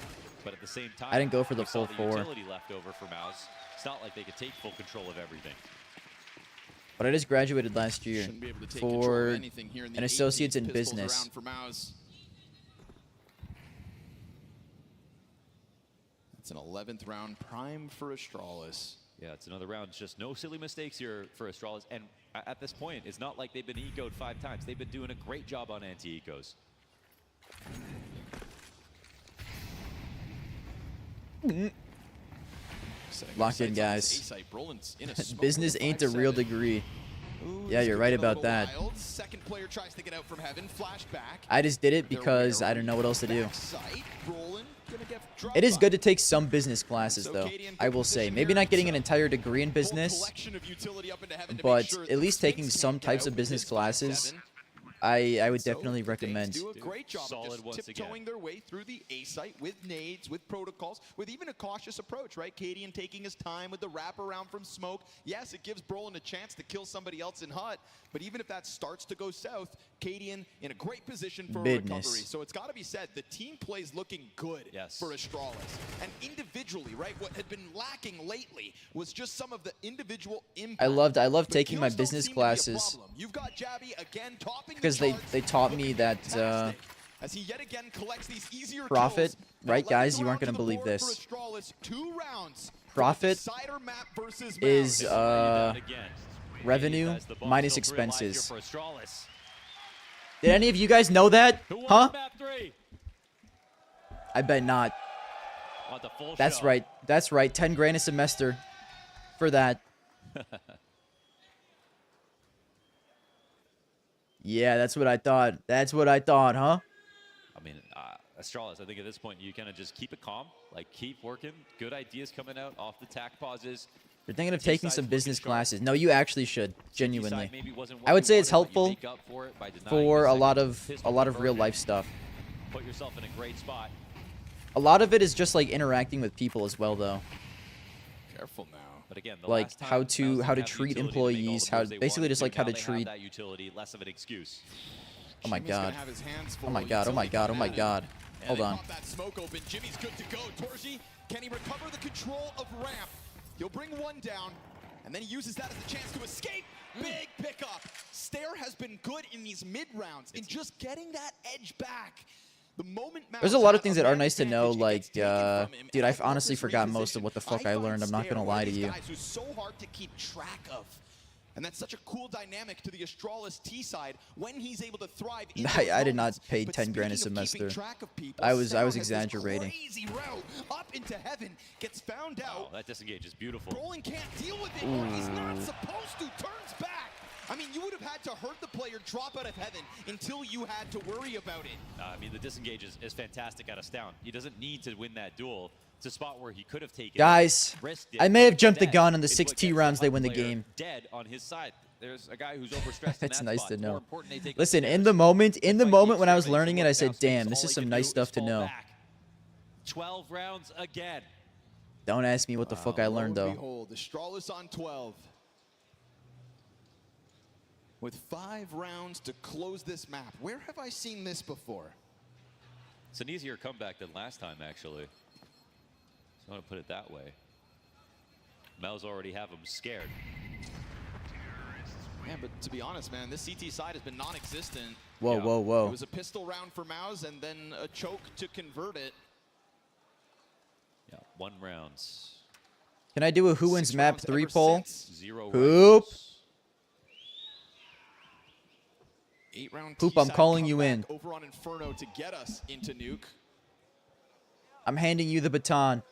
Speaker 9: But at the same time,
Speaker 2: I didn't go for the
Speaker 9: we saw
Speaker 2: full 4.
Speaker 9: utility left over for Mouse. It's not like they could take full control of everything.
Speaker 2: But I just graduated last year
Speaker 8: Shouldn't be able to take control
Speaker 2: for
Speaker 8: of anything here in the
Speaker 2: an associate's
Speaker 8: 18th
Speaker 2: in
Speaker 8: pistols
Speaker 2: business.
Speaker 8: round for Mouse. That's an 11th round prime for Astralis.
Speaker 9: Yeah, it's another round. Just no silly mistakes here for Astralis. And at this point, it's not like they've been ecoed 5 times. They've been doing a great job on anti-ecos.
Speaker 2: Locked in, guys. Business ain't a real degree. Yeah, you're right about that.
Speaker 8: Second player tries to get out from heaven, flashback.
Speaker 2: I just did it because I didn't know what else to do. It is good to take some business classes, though, I will say. Maybe not getting an entire degree in business, but at least taking some types of business classes, I would definitely recommend.
Speaker 8: Do a great job
Speaker 9: Solid
Speaker 8: of
Speaker 9: once
Speaker 8: just tiptoeing their way through the A site with nades, with protocols, with even a cautious approach, right? Cadian taking his time with the wraparound from smoke. Yes, it gives Brolin a chance to kill somebody else in hut, but even if that starts to go south, Cadian in a great position for a recovery. So it's got to be said, the team play's looking good for Astralis. And individually, right, what had been lacking lately was just some of the individual impact.
Speaker 2: I loved taking my business classes
Speaker 8: You've got Jabby again topping
Speaker 2: because they taught me that
Speaker 8: as he yet again collects these easier
Speaker 2: profit,
Speaker 8: kills.
Speaker 2: right, guys? You aren't going to believe this. Profit is revenue minus expenses. Did any of you guys know that? Huh? I bet not. That's right. That's right. 10 grand a semester for that. Yeah, that's what I thought. That's what I thought, huh?
Speaker 9: I mean, Astralis, I think at this point you kind of just keep it calm, like keep working. Good ideas coming out off the tack pauses.
Speaker 2: You're thinking of taking some business classes. No, you actually should, genuinely. I would say it's helpful for a lot of real life stuff.
Speaker 9: Put yourself in a great spot.
Speaker 2: A lot of it is just like interacting with people as well, though.
Speaker 8: Careful now.
Speaker 9: But again,
Speaker 2: like how to treat employees, how basically just like how to treat.
Speaker 9: That utility, less of an excuse.
Speaker 2: Oh my god. Oh my god. Oh my god. Oh my god. Hold on.
Speaker 8: That smoke open. Jimmy's good to go. Torji, can he recover the control of ramp? He'll bring one down, and then he uses that as a chance to escape. Big pickup. Stair has been good in these mid rounds in just getting that edge back.
Speaker 2: There's a lot of things that are nice to know, like, dude, I honestly forgot most of what the fuck I learned. I'm not gonna lie to you.
Speaker 8: Who's so hard to keep track of. And that's such a cool dynamic to the Astralis T side when he's able to thrive.
Speaker 2: I did not pay 10 grand a semester. I was exaggerating.
Speaker 8: Crazy route up into heaven, gets found out.
Speaker 9: Oh, that disengage is beautiful.
Speaker 8: Brolin can't deal with it, or he's not supposed to. Turns back. I mean, you would have had to hurt the player drop out of heaven until you had to worry about it.
Speaker 9: I mean, the disengage is fantastic out of Stound. He doesn't need to win that duel. It's a spot where he could have taken.
Speaker 2: Guys, I may have jumped the gun on the 6T rounds they win the game.
Speaker 9: Dead on his side. There's a guy who's overstressed.
Speaker 2: It's nice to know.
Speaker 9: Listen,
Speaker 2: Listen, in the moment when I was learning it, I said, "Damn, this is some nice stuff to know."
Speaker 9: 12 rounds again.
Speaker 2: Don't ask me what the fuck I learned though.
Speaker 8: Behold, Astralis on 12. With 5 rounds to close this map. Where have I seen this before?
Speaker 9: It's an easier comeback than last time, actually. So I want to put it that way. Mel's already have him scared.
Speaker 8: Yeah, but to be honest, man, this CT side has been non-existent.
Speaker 2: Whoa, whoa, whoa.
Speaker 8: It was a pistol round for Maus and then a choke to convert it.
Speaker 9: Yeah, 1 rounds.
Speaker 2: Can I do a who wins map 3 poll?
Speaker 9: 0
Speaker 2: Poop.
Speaker 9: rounds.
Speaker 8: 8-round
Speaker 2: Poop, I'm calling you in.
Speaker 8: Over on Inferno to get us into Nuke.
Speaker 2: I'm handing you the baton.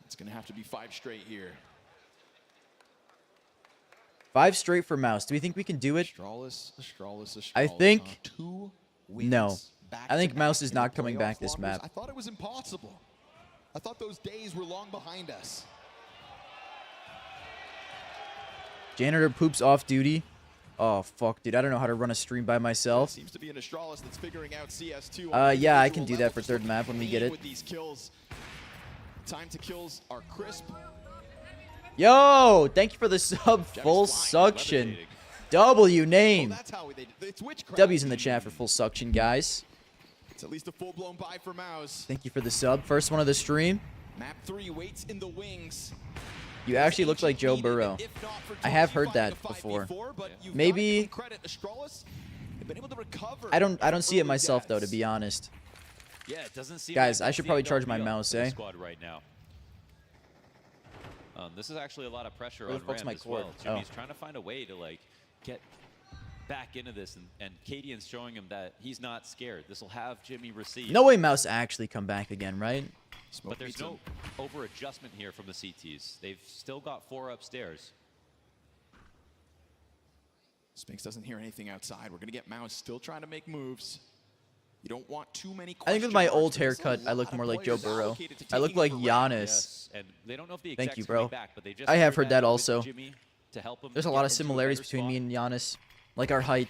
Speaker 8: It's going to have to be 5 straight here.
Speaker 2: 5 straight for Mouse. Do we think we can do it?
Speaker 8: Astralis.
Speaker 2: I think
Speaker 8: 2 wins
Speaker 2: no. I think
Speaker 8: back-to-back
Speaker 2: Mouse is
Speaker 8: in
Speaker 2: not
Speaker 8: the
Speaker 2: coming
Speaker 8: playoff
Speaker 2: back this
Speaker 8: waters.
Speaker 2: map.
Speaker 8: I thought it was impossible. I thought those days were long behind us.
Speaker 2: Janitor Poop's off duty. Oh fuck, dude! I don't know how to run a stream by myself.
Speaker 8: Seems to be an Astralis that's figuring out CS2.
Speaker 2: Yeah, I can do that for 3rd map when we get it.
Speaker 8: With these kills. Time to kills are crisp.
Speaker 2: Yo, thank you for the sub. Full suction. W name. W's in the chat for full suction, guys.
Speaker 8: It's at least a full-blown buy for Maus.
Speaker 2: Thank you for the sub. First one of the stream.
Speaker 8: Map 3 waits in the wings.
Speaker 2: You actually look like Joe Burrow. I have heard that before. Maybe. I don't see it myself though, to be honest.
Speaker 9: Yeah, it doesn't seem
Speaker 2: Guys,
Speaker 9: like
Speaker 2: I should probably charge my
Speaker 9: CW
Speaker 2: mouse,
Speaker 9: for the
Speaker 2: eh?
Speaker 9: Squad right now. This is actually a lot of pressure
Speaker 2: Where
Speaker 9: on
Speaker 2: the fuck's
Speaker 9: Ram
Speaker 2: my
Speaker 9: as
Speaker 2: cord?
Speaker 9: well.
Speaker 2: Oh.
Speaker 9: Jimmy's trying to find a way to like get back into this, and Cadian's showing him that he's not scared. This will have Jimmy receive.
Speaker 2: No way Mouse actually come back again, right?
Speaker 9: But there's no over-adjustment here from the CTs. They've still got 4 upstairs.
Speaker 8: Spinks doesn't hear anything outside. We're going to get Maus still trying to make moves. You don't want too many
Speaker 2: I think with my old haircut, I look more like Joe Burrow. I look like Giannis.
Speaker 9: Yes, and they don't know if the
Speaker 2: Thank you,
Speaker 9: exact's
Speaker 2: bro.
Speaker 9: coming back, but they just
Speaker 2: I have
Speaker 9: cleared
Speaker 2: heard that
Speaker 9: with
Speaker 2: also.
Speaker 9: Jimmy to help him
Speaker 2: There's a
Speaker 9: get
Speaker 2: lot of
Speaker 9: into
Speaker 2: similarities
Speaker 9: better
Speaker 2: between me
Speaker 9: spot.
Speaker 2: and Giannis, like our height.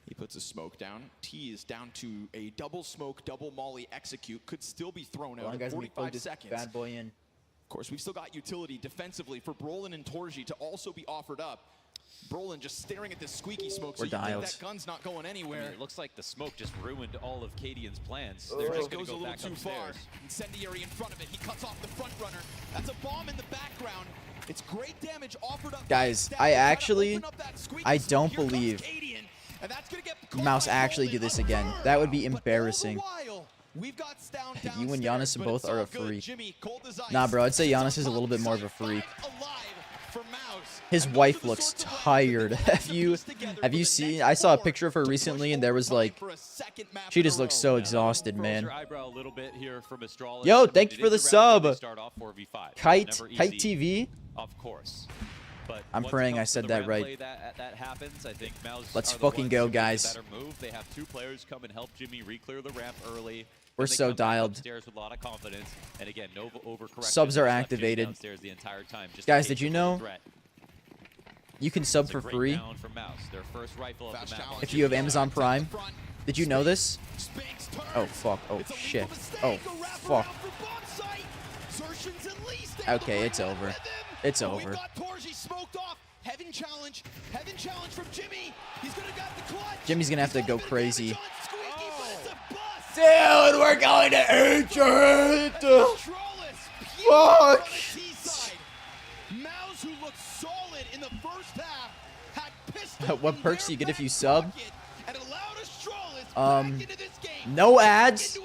Speaker 8: He puts a smoke down. T is down to a double smoke, double molly execute. Could still be thrown out in 45 seconds.
Speaker 2: Bad boy in.
Speaker 8: Of course, we've still got utility defensively for Brolin and Torji to also be offered up. Brolin just staring at this squeaky smoke, so
Speaker 2: We're
Speaker 8: you think
Speaker 2: dialed.
Speaker 8: that gun's not going anywhere.
Speaker 9: I mean, it looks like the smoke just ruined all of Cadian's plans.
Speaker 8: There
Speaker 9: They're just
Speaker 8: goes
Speaker 9: going to
Speaker 8: a
Speaker 9: go
Speaker 8: little
Speaker 9: back
Speaker 8: too
Speaker 9: upstairs.
Speaker 8: far. Incendiary in front of it. He cuts off the front runner. That's a bomb in the background. It's great damage offered up.
Speaker 2: Guys, I actually, I don't believe Mouse actually do this again. That would be embarrassing. You and Giannis both are a freak. Nah, bro, I'd say Giannis is a little bit more of a freak. His wife looks tired. Have you seen? I saw a picture of her recently, and there was like, she just looks so exhausted, man. Yo, thank you for the sub. Kite TV.
Speaker 9: Of course. But
Speaker 2: I'm praying I said that right.
Speaker 9: That happens. I think Mouse
Speaker 2: Let's
Speaker 9: are the
Speaker 2: fucking
Speaker 9: ones
Speaker 2: go,
Speaker 9: who make the
Speaker 2: guys.
Speaker 9: better move. They have 2 players come and help Jimmy re-clear the ramp early.
Speaker 2: We're
Speaker 9: Then they
Speaker 2: so
Speaker 9: come back
Speaker 2: dialed.
Speaker 9: upstairs with a lot of confidence. And again, no overcorrection.
Speaker 2: Subs are
Speaker 9: Left Jimmy
Speaker 2: activated.
Speaker 9: downstairs the entire time, just
Speaker 2: Guys,
Speaker 9: in
Speaker 2: did
Speaker 9: case
Speaker 2: you
Speaker 9: of
Speaker 2: know
Speaker 9: a threat.
Speaker 2: you can sub
Speaker 9: It's a
Speaker 2: for
Speaker 9: great
Speaker 2: free
Speaker 9: round for Mouse, their first rifle of the map.
Speaker 2: if you have Amazon Prime? Did you know this? Oh fuck! Oh shit! Oh fuck! Okay, it's over. It's over.
Speaker 8: Heaven challenge from Jimmy. He's gonna get the clutch.
Speaker 2: Jimmy's gonna have to go crazy. Dude, we're going to Ancient! Fuck! What perks do you get if you sub? No ads.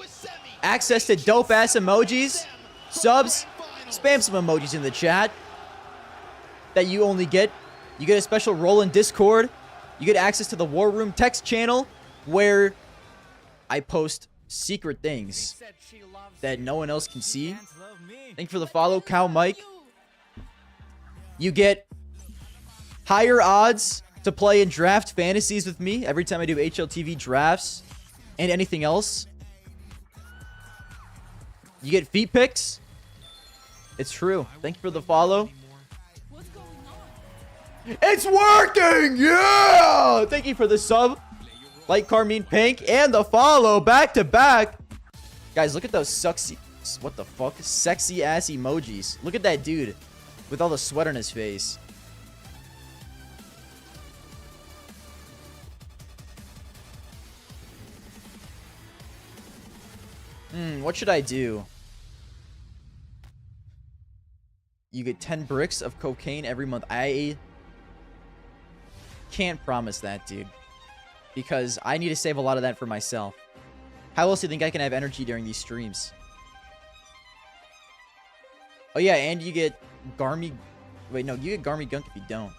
Speaker 2: Access to dope-ass emojis. Subs. Spam some emojis in the chat that you only get. You get a special role in Discord. You get access to the War Room text channel where I post secret things that no one else can see. Thank you for the follow, Cow Mike. You get higher odds to play in draft fantasies with me every time I do HLTV drafts and anything else. You get feet picks. It's true. Thank you for the follow. It's working! Yeah! Thank you for the sub. Light Carmine Pink and the follow back to back. Guys, look at those sexy, what the fuck? Sexy ass emojis. Look at that dude with all the sweat on his face. What should I do? You get 10 bricks of cocaine every month. I can't promise that, dude. Because I need to save a lot of that for myself. How else do you think I can have energy during these streams? Oh yeah, and you get Garmy... Wait, no, you get Garmy Gunk if you don't.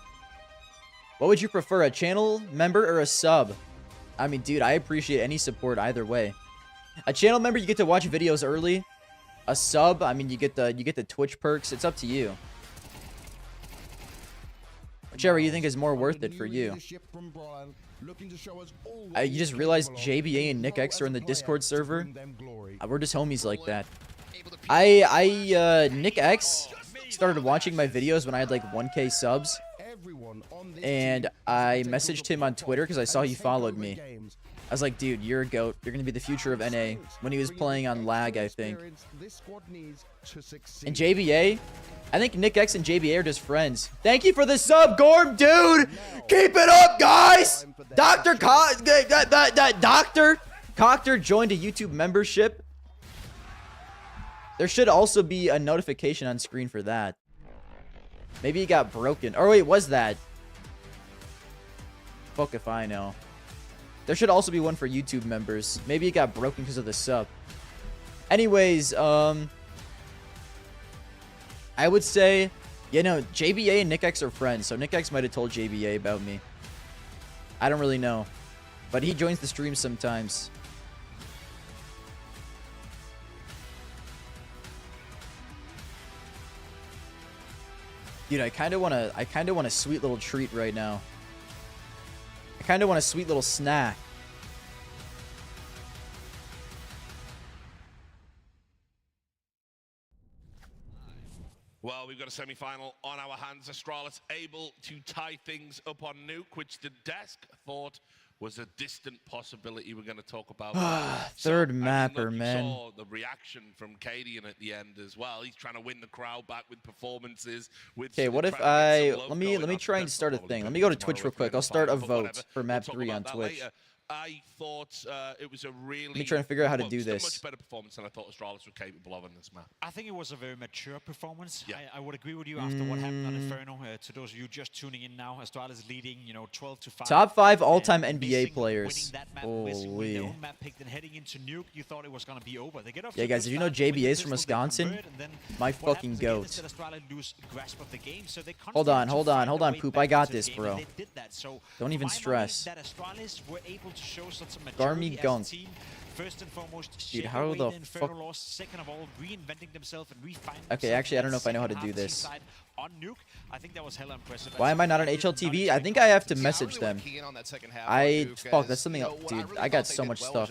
Speaker 2: What would you prefer, a channel member or a sub? I mean, dude, I appreciate any support either way. A channel member, you get to watch videos early. A sub, I mean, you get the Twitch perks. It's up to you. Whichever you think is more worth it for you. You just realized JBA and Nick X are in the Discord server. We're just homies like that. Nick X started watching my videos when I had like 1K subs. And I messaged him on Twitter because I saw he followed me. I was like, dude, you're a goat. You're going to be the future of NA. When he was playing on lag, I think. And JBA, I think Nick X and JBA are just friends. Thank you for the sub, Gorm, dude. Keep it up, guys. Dr. Coctor joined a YouTube membership. There should also be a notification on screen for that. Maybe it got broken. Or wait, was that? Fuck if I know. There should also be one for YouTube members. Maybe it got broken because of the sub. Anyways, I would say, you know, JBA and Nick X are friends, so Nick X might have told JBA about me. I don't really know. But he joins the stream sometimes. Dude, I kind of want a sweet little treat right now. I kind of want a sweet little snack.
Speaker 5: Well, we've got a semi-final on our hands. Astralis able to tie things up on Nuke, which the desk thought was a distant possibility. We're going to talk about
Speaker 2: third mapper, man.
Speaker 5: Saw the reaction from Cadian at the end as well. He's trying to win the crowd back with performances.
Speaker 2: Okay, what if let me try and start a thing. Let me go to Twitch real quick. I'll start a vote for map 3 on Twitch.
Speaker 5: I thought it was a really...
Speaker 2: Let me try and figure out how to do this.
Speaker 5: Much better performance than I thought Astralis were capable of in this map.
Speaker 6: I think it was a very mature performance.
Speaker 5: Yeah.
Speaker 6: I would agree with you after what happened on Inferno. To those of you just tuning in now, Astralis leading, 12-5.
Speaker 2: Top 5 all-time NBA players. Holy.
Speaker 6: Their own map picked and heading into Nuke, you thought it was going to be over. They get off
Speaker 2: yeah, guys, did you know JBA's from Wisconsin? My fucking goat. Hold on, Poop. I got this, bro. Don't even stress. Garmy Gunk.
Speaker 6: First and foremost,
Speaker 2: dude, how the fuck?
Speaker 6: Second of all, reinventing themselves and refining.
Speaker 2: Okay, actually, I don't know if I know how to do this.
Speaker 6: On Nuke, I think that was hella impressive.
Speaker 2: Why am I not on HLTV? I think I have to message them. Fuck, that's something else, dude. I got so much stuff.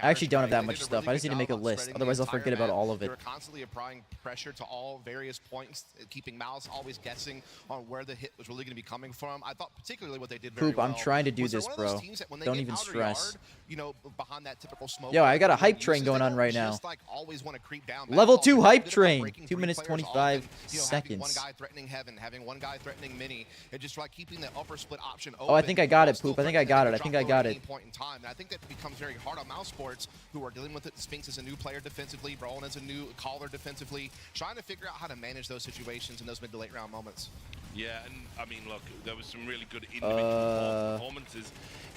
Speaker 2: I actually don't have that much stuff. I just need to make a list. Otherwise, I'll forget about all of it.
Speaker 7: They're constantly applying pressure to all various points, keeping Mouse always guessing on where the hit was really going to be coming from. I thought particularly what they did very well.
Speaker 2: I'm trying to do this, bro. Don't even stress.
Speaker 7: Behind that typical smoke.
Speaker 2: Yo, I got a hype train going on right now. Level 2 hype train. 2 minutes 25 seconds.
Speaker 7: guy threatening Heaven, having one guy threatening Mini, and just like keeping the upper split option open.
Speaker 2: Oh, I think I got it, Poop. I think I got it. I think I got it.
Speaker 7: Point in time. And I think that becomes very hard on Mouse Sports, who are dealing with it. Spinks is a new player defensively, Brolin is a new caller defensively, trying to figure out how to manage those situations in those mid to late round moments.
Speaker 5: Yeah, and I mean, look, there was some really good individual performances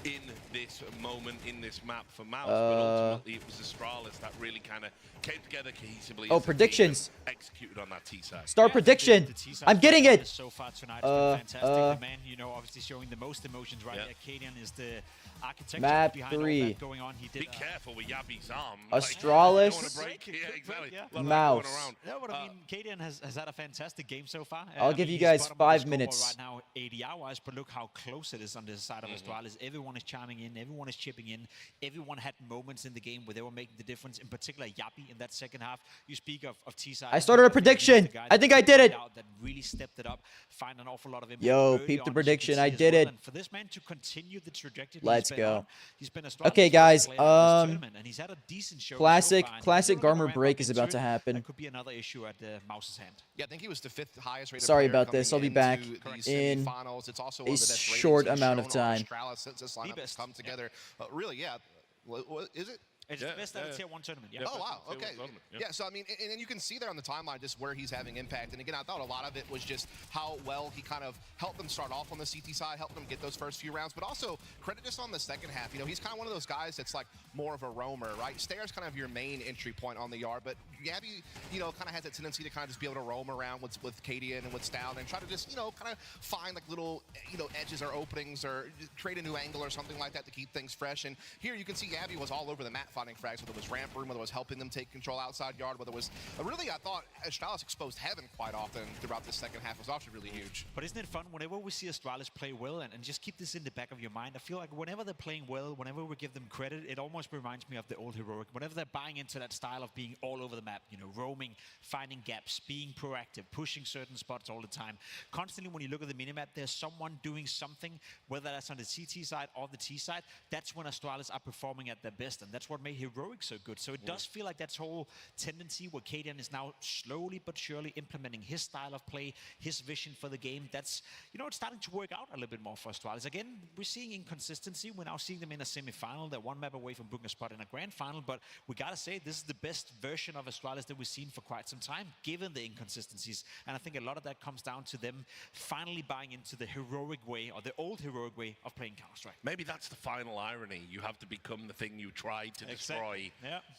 Speaker 5: in this moment, in this map for Mouse, but ultimately it was Astralis that really kind of came together cohesively.
Speaker 2: Oh, predictions.
Speaker 5: Executed on that T side.
Speaker 2: Star prediction. I'm getting it.
Speaker 6: So far tonight has been fantastic. The man, you know, obviously showing the most emotions right here. Kadian is the architecture
Speaker 2: Map
Speaker 6: behind
Speaker 2: 3.
Speaker 6: all that going on. He did.
Speaker 5: Be careful with Yabi's arm.
Speaker 2: Astralis.
Speaker 5: Yeah, exactly.
Speaker 2: Mouse.
Speaker 6: Yeah, but I mean, Kadian has had a fantastic game so far.
Speaker 2: I'll give you guys 5 minutes.
Speaker 6: Right now, ADR-wise, but look how close it is on this side of Astralis. Everyone is chiming in. Everyone is chipping in. Everyone had moments in the game where they were making the difference. In particular, Yabi in that second half. You speak of T-side.
Speaker 2: I started a prediction. I think I did it.
Speaker 6: That really stepped it up. Find an awful lot of impact.
Speaker 2: Yo, peep the prediction. I did it.
Speaker 6: And for this man to continue the trajectory,
Speaker 2: Let's go.
Speaker 6: He's been a
Speaker 2: okay, guys.
Speaker 6: and he's had a decent show.
Speaker 2: Classic
Speaker 6: so
Speaker 2: Garmer break is about to happen.
Speaker 6: That could be another issue at Mouse's hand.
Speaker 7: Yeah, I think he was the 5th highest rated.
Speaker 2: Sorry
Speaker 7: player
Speaker 2: about this. I'll be
Speaker 7: into
Speaker 2: back
Speaker 7: these
Speaker 2: in
Speaker 7: semifinals. It's also
Speaker 2: a
Speaker 7: one of the best
Speaker 2: short
Speaker 7: ratings
Speaker 2: amount of
Speaker 7: he's shown on
Speaker 2: time.
Speaker 7: Astralis since this lineup has come together. Really, yeah. What is it?
Speaker 6: It's the best out of Tier 1 tournament. Yeah.
Speaker 7: Oh, wow. Okay. Yeah, so, I mean, and you can see there on the timeline just where he's having impact. And, again, I thought a lot of it was just how well he kind of helped them start off on the CT side, helped them get those first few rounds. But also, credit just on the second half. You know, he's kind of one of those guys that's, like, more of a roamer, right? Stairs kind of your main entry point on the yard. But Gabby, you know, kind of has that tendency to kind of just be able to roam around with Kadian and with Stout and try to just, you know, kind of find, like, little, you know, edges or openings or create a new angle or something like that to keep things fresh. And here you can see Gabby was all over the map finding frags, whether it was ramp room, whether it was helping them take control outside yard, whether it was really, I thought Astralis exposed Heaven quite often throughout this second half. It was actually really huge.
Speaker 6: But isn't it fun whenever we see Astralis play well, and just keep this in the back of your mind? I feel like whenever they're playing well, whenever we give them credit, it almost reminds me of the old Heroic. Whenever they're buying into that style of being all over the map, you know, roaming, finding gaps, being proactive, pushing certain spots all the time. Constantly when you look at the minimap, there's someone doing something, whether that's on the CT side or the T side. That's when Astralis are performing at their best, and that's what made Heroic so good. So it does feel like that's whole tendency where Kadian is now slowly but surely implementing his style of play, his vision for the game. That's, you know, it's starting to work out a little bit more for Astralis. Again, we're seeing inconsistency. We're now seeing them in a semi-final. They're one map away from booking a spot in a grand final, but we gotta say this is the best version of Astralis that we've seen for quite some time, given the inconsistencies. And I think a lot of that comes down to them finally buying into the heroic way, or the old heroic way of playing Counter-Strike.
Speaker 5: Maybe that's the final irony. You have to become the thing you tried to destroy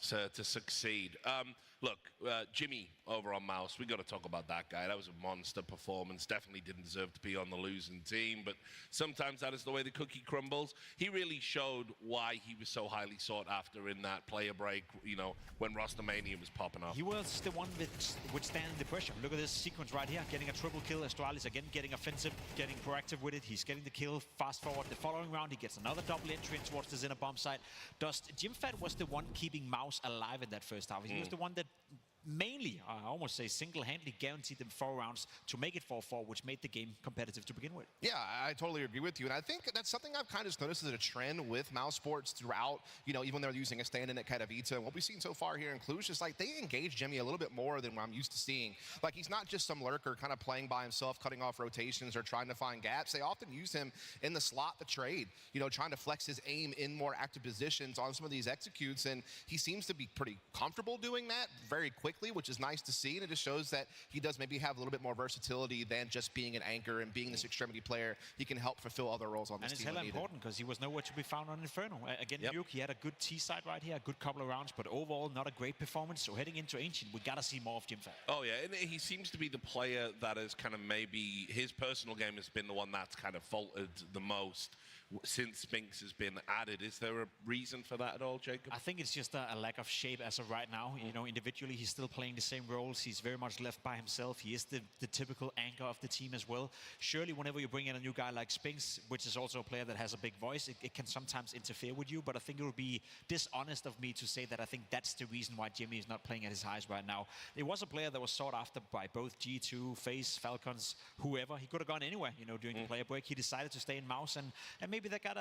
Speaker 5: to succeed. Look, Jimmy over on Mouse, we got to talk about that guy. That was a monster performance. Definitely didn't deserve to be on the losing team, but sometimes that is the way the cookie crumbles. He really showed why he was so highly sought after in that player break, you know, when Rostamania was popping up.
Speaker 6: He was the one withstanding the pressure. Look at this sequence right here, getting a triple kill. Astralis again getting offensive, getting proactive with it. He's getting the kill. Fast forward the following round, he gets another double entry in towards the Zinner bomb site. Jimfat was the one keeping Mouse alive in that first half. He was the one that mainly, I almost say single-handedly guaranteed them 4 rounds to make it 4-4, which made the game competitive to begin with.
Speaker 7: Yeah, I totally agree with you. And I think that's something I've kind of noticed as a trend with Mouse Sports throughout, you know, even when they're using a stand-in at Katowice. And what we've seen so far here in Cluj is like they engage Jimmy a little bit more than what I'm used to seeing. Like he's not just some lurker kind of playing by himself, cutting off rotations or trying to find gaps. They often use him in the slot to trade, you know, trying to flex his aim in more active positions on some of these executes. And he seems to be pretty comfortable doing that very quickly, which is nice to see, and it just shows that he does maybe have a little bit more versatility than just being an anchor and being this extremity player. He can help fulfill other roles on this team.
Speaker 6: And it's hella important because he was nowhere to be found on Inferno. Again, Nuke, he had a good T-side right here, a good couple of rounds, but overall not a great performance. So heading into Ancient, we gotta see more of Jimfat.
Speaker 5: Oh yeah, and he seems to be the player that is kind of maybe his personal game has been the one that's kind of faltered the most since Spinks has been added. Is there a reason for that at all, Jacob?
Speaker 6: I think it's just a lack of shape as of right now. You know, individually, he's still playing the same roles. He's very much left by himself. He is the typical anchor of the team as well. Surely, whenever you bring in a new guy like Spinks, which is also a player that has a big voice, it can sometimes interfere with you. But I think it would be dishonest of me to say that I think that's the reason why Jimmy is not playing at his highs right now. It was a player that was sought after by both G2, FaZe, Falcons, whoever. He could have gone anywhere, you know, during the player break. He decided to stay in Mouse, and maybe maybe that got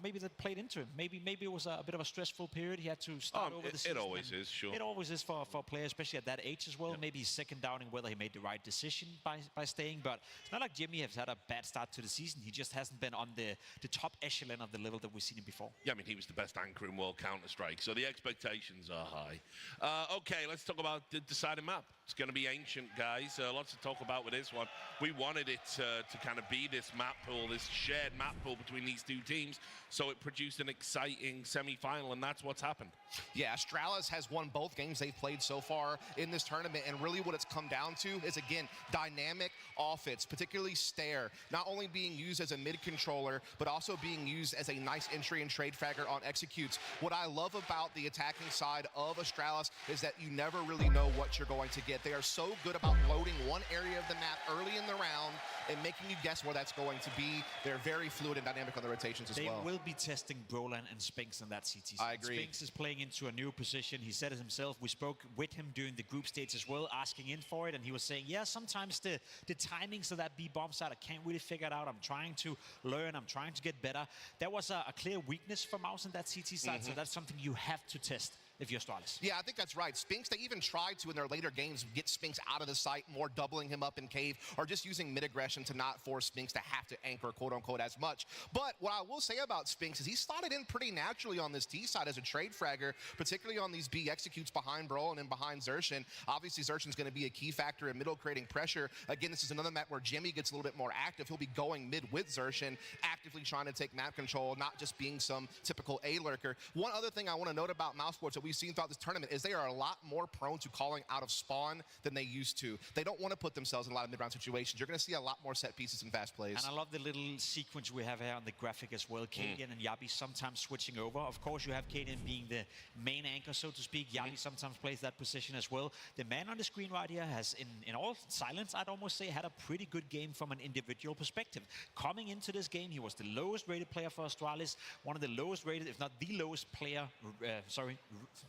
Speaker 6: maybe that played into him. Maybe it was a bit of a stressful period. He had to start over the season.
Speaker 5: It always is, sure.
Speaker 6: It always is for a player, especially at that age as well. Maybe he's second doubting whether he made the right decision by staying. But it's not like Jimmy has had a bad start to the season. He just hasn't been on the top echelon of the level that we've seen him before.
Speaker 5: Yeah, I mean, he was the best anchor in World Counter-Strike, so the expectations are high. Okay, let's talk about the deciding map. It's going to be Ancient, guys. Lots to talk about with this one. We wanted it to kind of be this map pool, this shared map pool between these two teams, so it produced an exciting semi-final, and that's what's happened.
Speaker 7: Yeah, Astralis has won both games they've played so far in this tournament, and really what it's come down to is, again, dynamic offense, particularly Stair, not only being used as a mid-controller, but also being used as a nice entry and trade fragger on executes. What I love about the attacking side of Astralis is that you never really know what you're going to get. They are so good about loading one area of the map early in the round and making you guess where that's going to be. They're very fluid and dynamic on the rotations as well.
Speaker 6: They will be testing Brolan and Spinks on that CT side.
Speaker 7: I agree.
Speaker 6: Spinks is playing into a new position. He said it himself. We spoke with him during the group stage as well, asking in for it, and he was saying, yeah, sometimes the timings of that B bomb side, I can't really figure it out. I'm trying to learn. I'm trying to get better. There was a clear weakness for Mouse on that CT side, so that's something you have to test if you're Astralis.
Speaker 7: Yeah, I think that's right. Spinks, they even tried to, in their later games, get Spinks out of the site more, doubling him up in cave, or just using mid-aggression to not force Spinks to have to anchor, quote-unquote, as much. But what I will say about Spinks is he slotted in pretty naturally on this T side as a trade fragger, particularly on these B executes behind Brolin and behind Zershin. Obviously, Zershin's going to be a key factor in middle, creating pressure. Again, this is another map where Jimmy gets a little bit more active. He'll be going mid with Zershin, actively trying to take map control, not just being some typical A lurker. One other thing I want to note about Mousesports that we've seen throughout this tournament is they are a lot more prone to calling out of spawn than they used to. They don't want to put themselves in a lot of mid-round situations. You're going to see a lot more set pieces and fast plays.
Speaker 6: And I love the little sequence we have here on the graphic as well. Kadian and Yabi sometimes switching over. Of course, you have Kadian being the main anchor, so to speak. Yabi sometimes plays that position as well. The man on the screen right here has, in all silence, I'd almost say, had a pretty good game from an individual perspective. Coming into this game, he was the lowest rated player for Astralis, one of the lowest rated, if not the lowest player,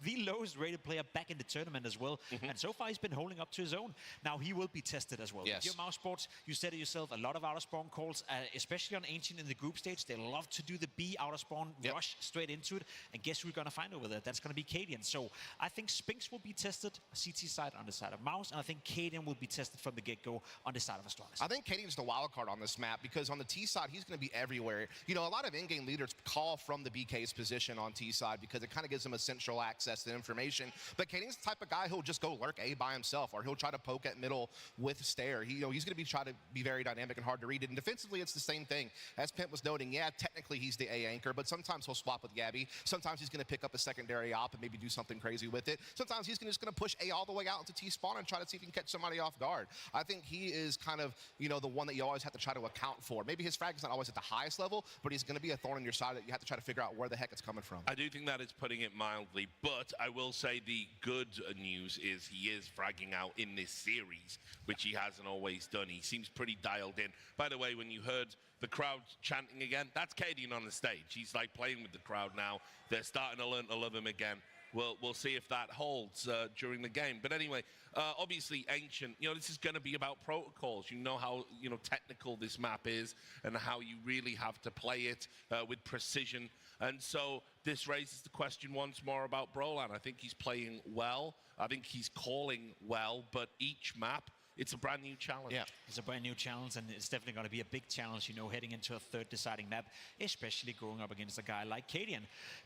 Speaker 6: the lowest rated player back in the tournament as well. And so far, he's been holding up to his own. Now, he will be tested as well.
Speaker 7: Yes.
Speaker 6: Your Mousesports, you said it yourself, a lot of out-of-spawn calls, especially on Ancient in the group stage. They love to do the B out-of-spawn rush straight into it. And guess who we're going to find over there? That's going to be Kadian. So I think Spinks will be tested CT side on the side of Mouse, and I think Kadian will be tested from the get-go on the side of Astralis.
Speaker 7: I think Kadian's the wild card on this map because on the T side, he's going to be everywhere. You know, a lot of in-game leaders call from the BK's position on T side because it kind of gives them a central access to information. But Kadian's the type of guy who'll just go lurk A by himself, or he'll try to poke at middle with Stair. He's going to be trying to be very dynamic and hard to read it. And defensively, it's the same thing. As Pimp was noting, yeah, technically he's the A anchor, but sometimes he'll swap with Gabby. Sometimes he's going to pick up a secondary op and maybe do something crazy with it. Sometimes he's just going to push A all the way out into T spawn and try to see if he can catch somebody off guard. I think he is kind of, the one that you always have to try to account for. Maybe his frag is not always at the highest level, but he's going to be a thorn in your side that you have to try to figure out where the heck it's coming from.
Speaker 5: I do think that is putting it mildly, but I will say the good news is he is fragging out in this series, which he hasn't always done. He seems pretty dialed in. By the way, when you heard the crowd chanting again, that's Kadian on the stage. He's like playing with the crowd now. They're starting to learn to love him again. We'll see if that holds during the game. But anyway, obviously Ancient, this is going to be about protocols. You know how, technical this map is and how you really have to play it with precision. And so this raises the question once more about Brolan. I think he's playing well. I think he's calling well, but each map, it's a brand new challenge.
Speaker 6: Yeah, it's a brand new challenge, and it's definitely going to be a big challenge, heading into a third deciding map, especially going up against a guy like Kadian.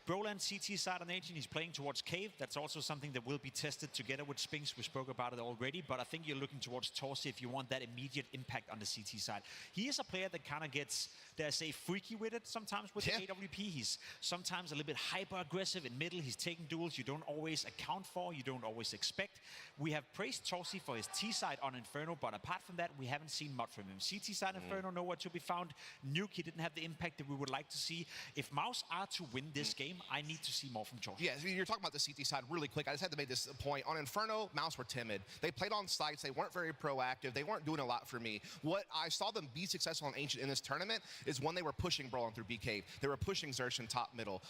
Speaker 6: Brolan CT side on Ancient, he's playing towards Cave. That's also something that will be tested together with Spinks. We spoke about it already, but I think you're looking towards Torsi if you want that immediate impact on the CT side. He is a player that kind of gets, dare I say, freaky with it sometimes with the AWP. He's sometimes a little bit hyper-aggressive in middle. He's taking duels you don't always account for, you don't always expect. We have praised Torsi for his T side on Inferno, but apart from that, we haven't seen much from him. CT side Inferno, nowhere to be found. Nuke, he didn't have the impact that we would like to see. If Mouse are to win this game, I need to see more from Torsi.
Speaker 7: Yeah, so you're talking about the CT side really quick. I just had to make this point. On Inferno, Mouse were timid. They played on sites. They weren't very proactive. They weren't doing a lot for me. What I saw them be successful on Ancient in this tournament is when they were pushing Brolin through B cave. They were pushing Zershin top middle.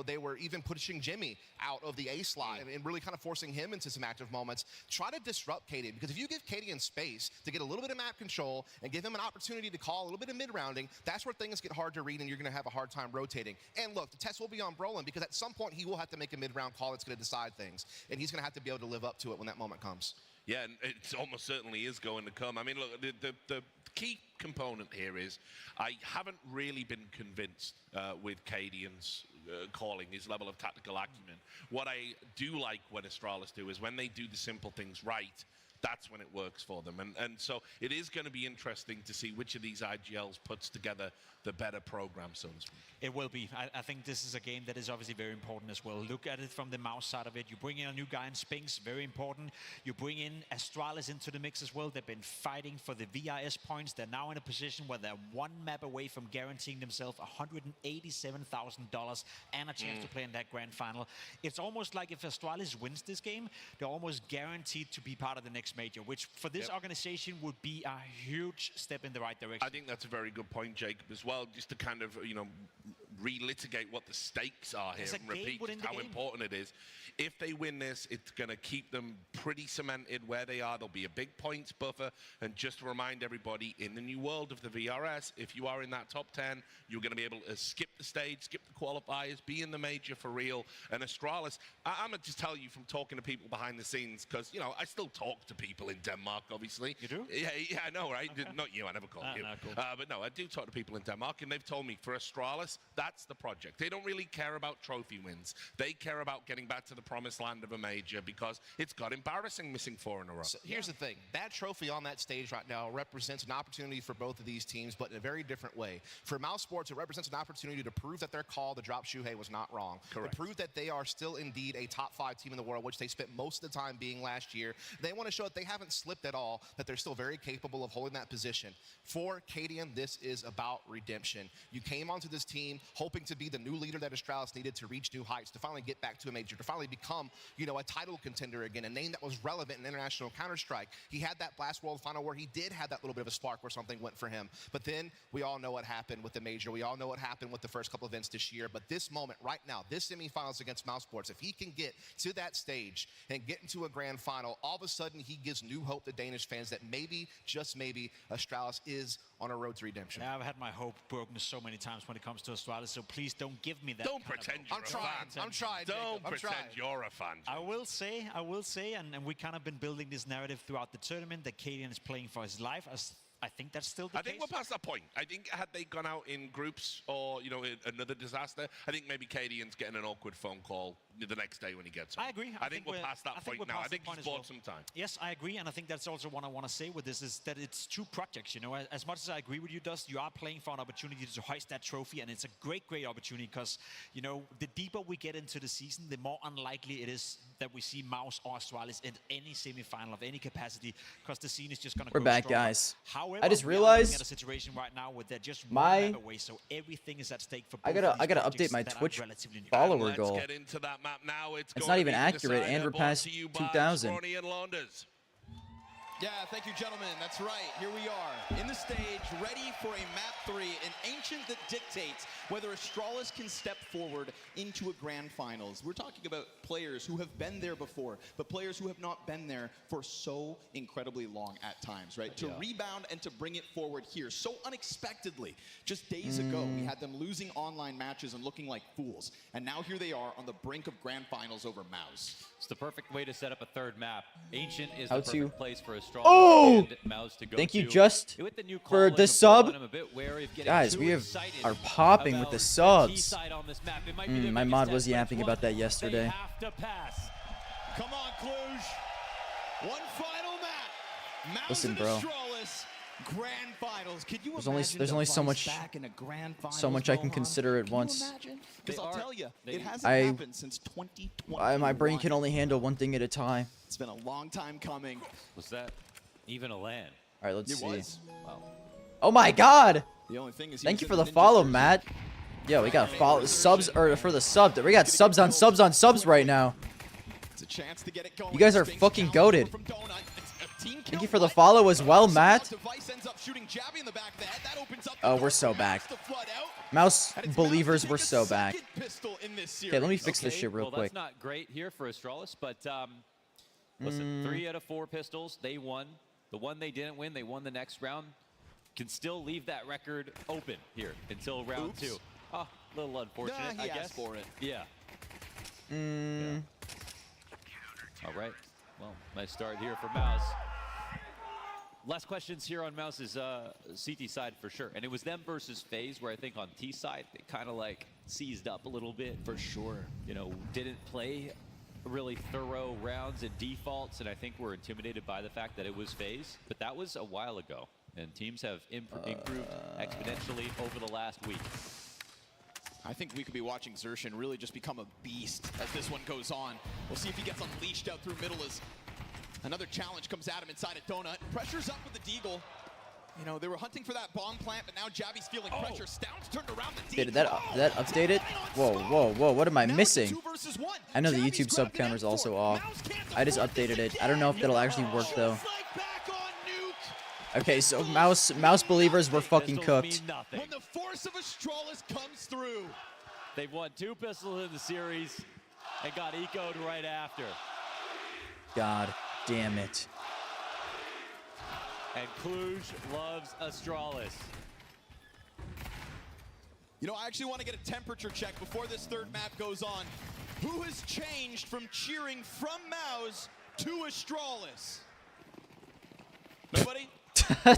Speaker 7: They were even pushing Jimmy out of the A slot and really kind of forcing him into some active moments. Try to disrupt Kadian, because if you give Kadian and space to get a little bit of map control and give him an opportunity to call a little bit of mid-rounding, that's where things get hard to read and you're going to have a hard time rotating. And look, the test will be on Brolin because at some point he will have to make a mid-round call that's going to decide things. And he's going to have to be able to live up to it when that moment comes.
Speaker 5: Yeah, and it almost certainly is going to come. I mean, look, the key component here is I haven't really been convinced with Cadian's calling, his level of tactical acumen. What I do like when Astralis do is when they do the simple things right, that's when it works for them. And so it is going to be interesting to see which of these IGLs puts together the better program, so to speak.
Speaker 6: It will be. I think this is a game that is obviously very important as well. Look at it from the mouse side of it. You bring in a new guy in Spinks, very important. You bring in Astralis into the mix as well. They've been fighting for the VIS points. They're now in a position where they're one map away from guaranteeing themselves $187,000 and a chance to play in that grand final. It's almost like if Astralis wins this game, they're almost guaranteed to be part of the next major, which for this organization would be a huge step in the right direction.
Speaker 5: I think that's a very good point, Jacob, as well, just to kind of, you know, relitigate what the stakes are here and repeat just how important it is. If they win this, it's going to keep them pretty cemented where they are. There'll be a big points buffer. And just to remind everybody, in the new world of the VRS, if you are in that top 10, you're going to be able to skip the stage, skip the qualifiers, be in the major for real. And Astralis, I'm going to just tell you from talking to people behind the scenes, because, you know, I still talk to people in Denmark, obviously.
Speaker 6: You do?
Speaker 5: Yeah, I know, right? Not you, I never called you.
Speaker 6: No, cool.
Speaker 5: But no, I do talk to people in Denmark, and they've told me for Astralis, that's the project. They don't really care about trophy wins. They care about getting back to the promised land of a major because it's got embarrassing missing 4 in a row.
Speaker 7: So here's the thing. That trophy on that stage right now represents an opportunity for both of these teams, but in a very different way. For Mouse Sports, it represents an opportunity to prove that their call to drop Shuhei was not wrong.
Speaker 5: Correct.
Speaker 7: To prove that they are still indeed a top 5 team in the world, which they spent most of the time being last year. They want to show that they haven't slipped at all, that they're still very capable of holding that position. For Cadian, this is about redemption. You came onto this team hoping to be the new leader that Astralis needed to reach new heights, to finally get back to a major, to finally become, you know, a title contender again, a name that was relevant in international Counter-Strike. He had that Blast World final where he did have that little bit of a spark where something went for him. But then we all know what happened with the major. We all know what happened with the first couple events this year. But this moment right now, this semifinals against Mouse Sports, if he can get to that stage and get into a grand final, all of a sudden he gives new hope to Danish fans that maybe, just maybe, Astralis is on a road to redemption.
Speaker 6: Yeah, I've had my hope broken so many times when it comes to Astralis, so please don't give me that.
Speaker 5: Don't pretend you're a fan.
Speaker 7: I'm trying.
Speaker 5: Don't pretend you're a fan.
Speaker 6: I will say, and we kind of been building this narrative throughout the tournament that Cadian is playing for his life. I think that's still the case.
Speaker 5: I think we're past that point. I think had they gone out in groups or, you know, another disaster, I think maybe Cadian's getting an awkward phone call the next day when he gets home.
Speaker 6: I agree.
Speaker 5: I think we're past that point now. I think he's bought some time.
Speaker 6: Yes, I agree, and I think that's also what I want to say with this is that it's 2 projects, you know. As much as I agree with you, Dust, you are playing for an opportunity to hoist that trophy, and it's a great opportunity because, you know, the deeper we get into the season, the more unlikely it is that we see Mouse or Astralis in any semi-final of any capacity because the scene is just going to go
Speaker 2: We're back,
Speaker 6: stronger.
Speaker 2: guys.
Speaker 6: However,
Speaker 2: I just
Speaker 6: we are
Speaker 2: realized
Speaker 6: looking at a situation right now where they're just
Speaker 2: my
Speaker 6: one map away, so everything is at stake for both
Speaker 2: I gotta update my Twitch follower goal.
Speaker 5: Let's get into that map now. It's
Speaker 2: not even accurate. Andrew passed 2,000.
Speaker 8: Yeah, thank you, gentlemen. That's right. Here we are in the stage, ready for a map 3, an ancient that dictates whether Astralis can step forward into a grand finals. We're talking about players who have been there before, but players who have not been there for so incredibly long at times, right? To rebound and to bring it forward here so unexpectedly. Just days ago, we had them losing online matches and looking like fools. And now here they are on the brink of grand finals over Mouse.
Speaker 9: It's the perfect way to set up a third map. Ancient is
Speaker 2: How
Speaker 9: the
Speaker 2: to-
Speaker 9: perfect place for Astralis
Speaker 2: Oh!
Speaker 9: and Mouse to go
Speaker 2: Thank you
Speaker 9: to.
Speaker 2: just
Speaker 9: With the new
Speaker 2: for
Speaker 9: call
Speaker 2: the
Speaker 9: and
Speaker 2: sub.
Speaker 9: I'm a bit wary of getting
Speaker 2: Guys,
Speaker 9: too
Speaker 2: we
Speaker 9: excited
Speaker 2: are popping with
Speaker 9: about
Speaker 2: the subs.
Speaker 9: T-side on this map. It might be their
Speaker 2: My
Speaker 9: biggest
Speaker 2: mod
Speaker 9: test,
Speaker 2: was
Speaker 9: but it's
Speaker 2: yapping about that
Speaker 9: one
Speaker 2: yesterday.
Speaker 9: They have to pass.
Speaker 8: Come on, Cluj. One final map. Mouse
Speaker 2: Listen,
Speaker 8: and
Speaker 2: bro.
Speaker 8: Astralis, grand finals. Could you
Speaker 2: There's
Speaker 8: imagine
Speaker 2: only so
Speaker 8: Device
Speaker 2: much
Speaker 8: back in a grand finals,
Speaker 2: so much I can
Speaker 8: Mohan?
Speaker 2: consider at
Speaker 8: Can you
Speaker 2: once.
Speaker 8: imagine? Because
Speaker 9: They
Speaker 8: I'll
Speaker 9: are-
Speaker 8: tell you,
Speaker 9: they-
Speaker 8: it hasn't
Speaker 2: I-
Speaker 8: happened since 2020.
Speaker 2: My brain can only handle one thing at a time.
Speaker 8: It's been a long time coming.
Speaker 9: Was that even a land?
Speaker 2: All right, let's
Speaker 8: It
Speaker 2: see.
Speaker 8: was. Wow.
Speaker 2: Oh my God!
Speaker 8: The only thing is, he
Speaker 2: Thank
Speaker 8: was
Speaker 2: you
Speaker 8: in
Speaker 2: for the
Speaker 8: Ninja
Speaker 2: follow,
Speaker 8: jersey.
Speaker 2: Matt. Yeah, we got follow subs or for the sub. We got subs on subs on subs right now.
Speaker 8: It's a chance to get it going.
Speaker 2: You guys are
Speaker 8: Spinks
Speaker 2: fucking
Speaker 8: down
Speaker 2: goated.
Speaker 8: from Donut. It's a team
Speaker 2: Thank
Speaker 8: kill
Speaker 2: you for the
Speaker 8: fight.
Speaker 2: follow as well, Matt.
Speaker 8: Device ends up shooting Jabby in the back of the head. That opens up the
Speaker 2: Oh,
Speaker 8: door
Speaker 2: we're so
Speaker 8: for
Speaker 2: back.
Speaker 8: Mouse to flood out.
Speaker 2: Mouse
Speaker 8: And it's
Speaker 2: believers,
Speaker 8: Mouse to
Speaker 2: we're
Speaker 8: take
Speaker 2: so
Speaker 8: a
Speaker 2: back.
Speaker 8: second pistol in this series.
Speaker 2: Okay, let me fix this
Speaker 9: Okay,
Speaker 2: shit real
Speaker 9: well,
Speaker 2: quick.
Speaker 9: that's not great here for Astralis, but listen, 3 out of 4 pistols, they won. The one they didn't win, they won the next round. Can still leave that record open here until round 2. Oh, a little unfortunate, I guess.
Speaker 8: For it.
Speaker 9: Yeah. All right. Well, nice start here for Mouse. Less questions here on Mouse's CT side for sure. And it was them versus FaZe, where I think on T side, they kind of like seized up a little bit.
Speaker 8: For sure.
Speaker 9: You know, didn't play really thorough rounds and defaults, and I think we're intimidated by the fact that it was FaZe. But that was a while ago, and teams have improved exponentially over the last week.
Speaker 8: I think we could be watching Zershin really just become a beast as this one goes on. We'll see if he gets unleashed out through middle as another challenge comes at him inside a donut. Pressure's up with the Deagle. You know, they were hunting for that bomb plant, but now Jabby's feeling pressure. Stounce turned around the Deagle.
Speaker 2: Did that updated? Whoa, what am I missing? I know the YouTube sub counter's also off. I just updated it. I don't know if that'll actually work though. Okay, so mouse believers were fucking cooked.
Speaker 8: When the force of Astralis comes through.
Speaker 9: They've won 2 pistols in the series and got ecoed right after.
Speaker 2: God damn it.
Speaker 9: And Cluj loves Astralis.
Speaker 8: You know, I actually want to get a temperature check before this third map goes on. Who has changed from cheering from Mouse to Astralis? Nobody?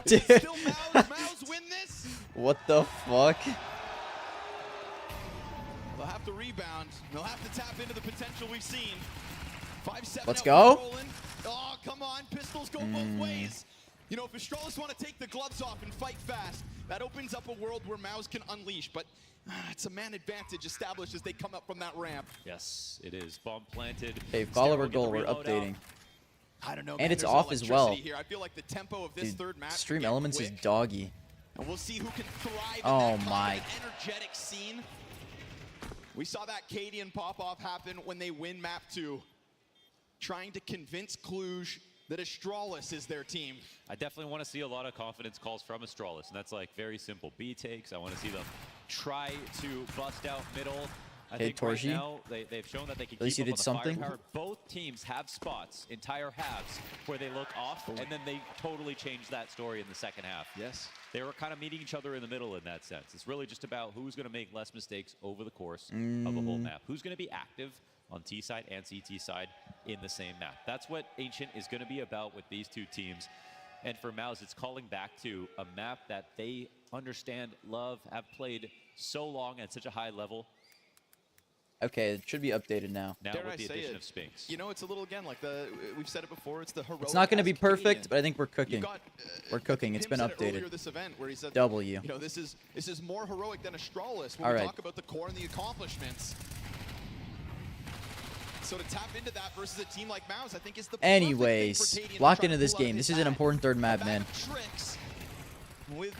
Speaker 2: Dude.
Speaker 8: Still Mouse win this?
Speaker 2: What the fuck?
Speaker 8: They'll have to rebound. They'll have to tap into the potential we've seen. 5-7.
Speaker 2: Let's go.
Speaker 8: Oh, come on. Pistols go both ways. You know, if Astralis want to take the gloves off and fight fast, that opens up a world where Mouse can unleash. But it's a man advantage established as they come up from that ramp.
Speaker 9: Yes, it is. Bomb planted.
Speaker 2: Hey, follower goal, we're updating.
Speaker 8: I don't know,
Speaker 2: and
Speaker 8: man,
Speaker 2: it's
Speaker 8: there's
Speaker 2: off as well.
Speaker 8: here. I feel like the tempo of this
Speaker 2: Dude,
Speaker 8: third match
Speaker 2: Stream Elements is doggy.
Speaker 8: And we'll see who can thrive
Speaker 2: Oh
Speaker 8: in that
Speaker 2: my.
Speaker 8: kind of energetic scene. We saw that Cadian pop-off happen when they win map 2. Trying to convince Cluj that Astralis is their team.
Speaker 9: I definitely want to see a lot of confidence calls from Astralis, and that's like very simple. B takes. I want to see them try to bust out middle. I think right now they've shown that they can
Speaker 2: At least
Speaker 9: keep
Speaker 2: you
Speaker 9: up
Speaker 2: did
Speaker 9: on the
Speaker 2: something.
Speaker 9: firepower. Both teams have spots, entire halves, where they look off, and then they totally change that story in the second half.
Speaker 8: Yes.
Speaker 9: They were kind of meeting each other in the middle in that sense. It's really just about who's going to make less mistakes over the course of a whole map. Who's going to be active on T side and CT side in the same map. That's what Ancient is going to be about with these two teams. And for Mouse, it's calling back to a map that they understand, love, have played so long at such a high level.
Speaker 2: Okay, it should be updated now.
Speaker 9: Now with the addition of Spinks.
Speaker 8: You know, it's a little, again, like we've said it before, it's the heroic.
Speaker 2: It's not going to be perfect,
Speaker 8: Canadian.
Speaker 2: but I think we're cooking. We're cooking. It's been updated.
Speaker 8: This event where he said,
Speaker 2: W.
Speaker 8: You know, this is more heroic than Astralis when
Speaker 2: All
Speaker 8: we
Speaker 2: right.
Speaker 8: talk about the core and the accomplishments. So to tap into that versus a team like Mouse, I think is the
Speaker 2: Anyways, lock into this game. This is an important third map, man.
Speaker 8: Tricks with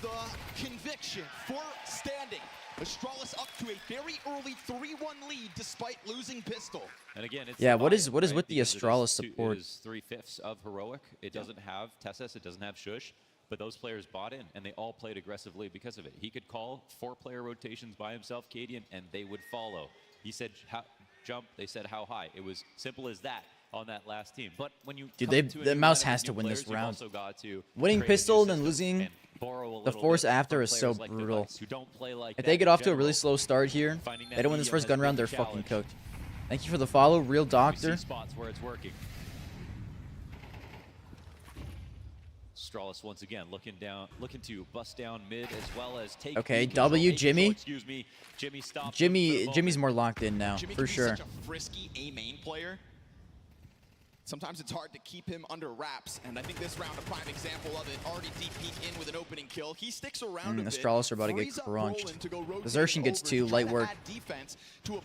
Speaker 8: conviction for standing. Astralis up to a very early 3-1 lead despite losing pistol.
Speaker 9: And again, it's
Speaker 2: yeah, what is
Speaker 9: right?
Speaker 2: with the
Speaker 9: Because
Speaker 2: Astralis
Speaker 9: it
Speaker 2: support?
Speaker 9: is 3/5 of heroic. It doesn't have Tessus, it doesn't have Shush, but those players bought in and they all played aggressively because of it. He could call 4-player rotations by himself, Cadian, and they would follow. He said jump, they said how high. It was simple as that on that last team. But when you
Speaker 2: the Mouse has to win this round. Winning pistol and then losing the force after is so brutal. If they get off to a really slow start here, they don't win this first gun round, they're fucking cooked. Thank you for the follow, Real Doctor.
Speaker 9: Spots where it's working. Astralis once again looking to bust down mid as well as take.
Speaker 2: Okay, W, Jimmy.
Speaker 9: Excuse me, Jimmy stopped.
Speaker 2: Jimmy's more locked in now,
Speaker 8: Jimmy
Speaker 2: for
Speaker 8: can be
Speaker 2: sure.
Speaker 8: such a frisky A-main player. Sometimes it's hard to keep him under wraps, and I think this round a prime example of it. Already deep peek in with an opening kill. He sticks around a bit.
Speaker 2: Astralis are about to get crunched. The Zershin gets 2, light work.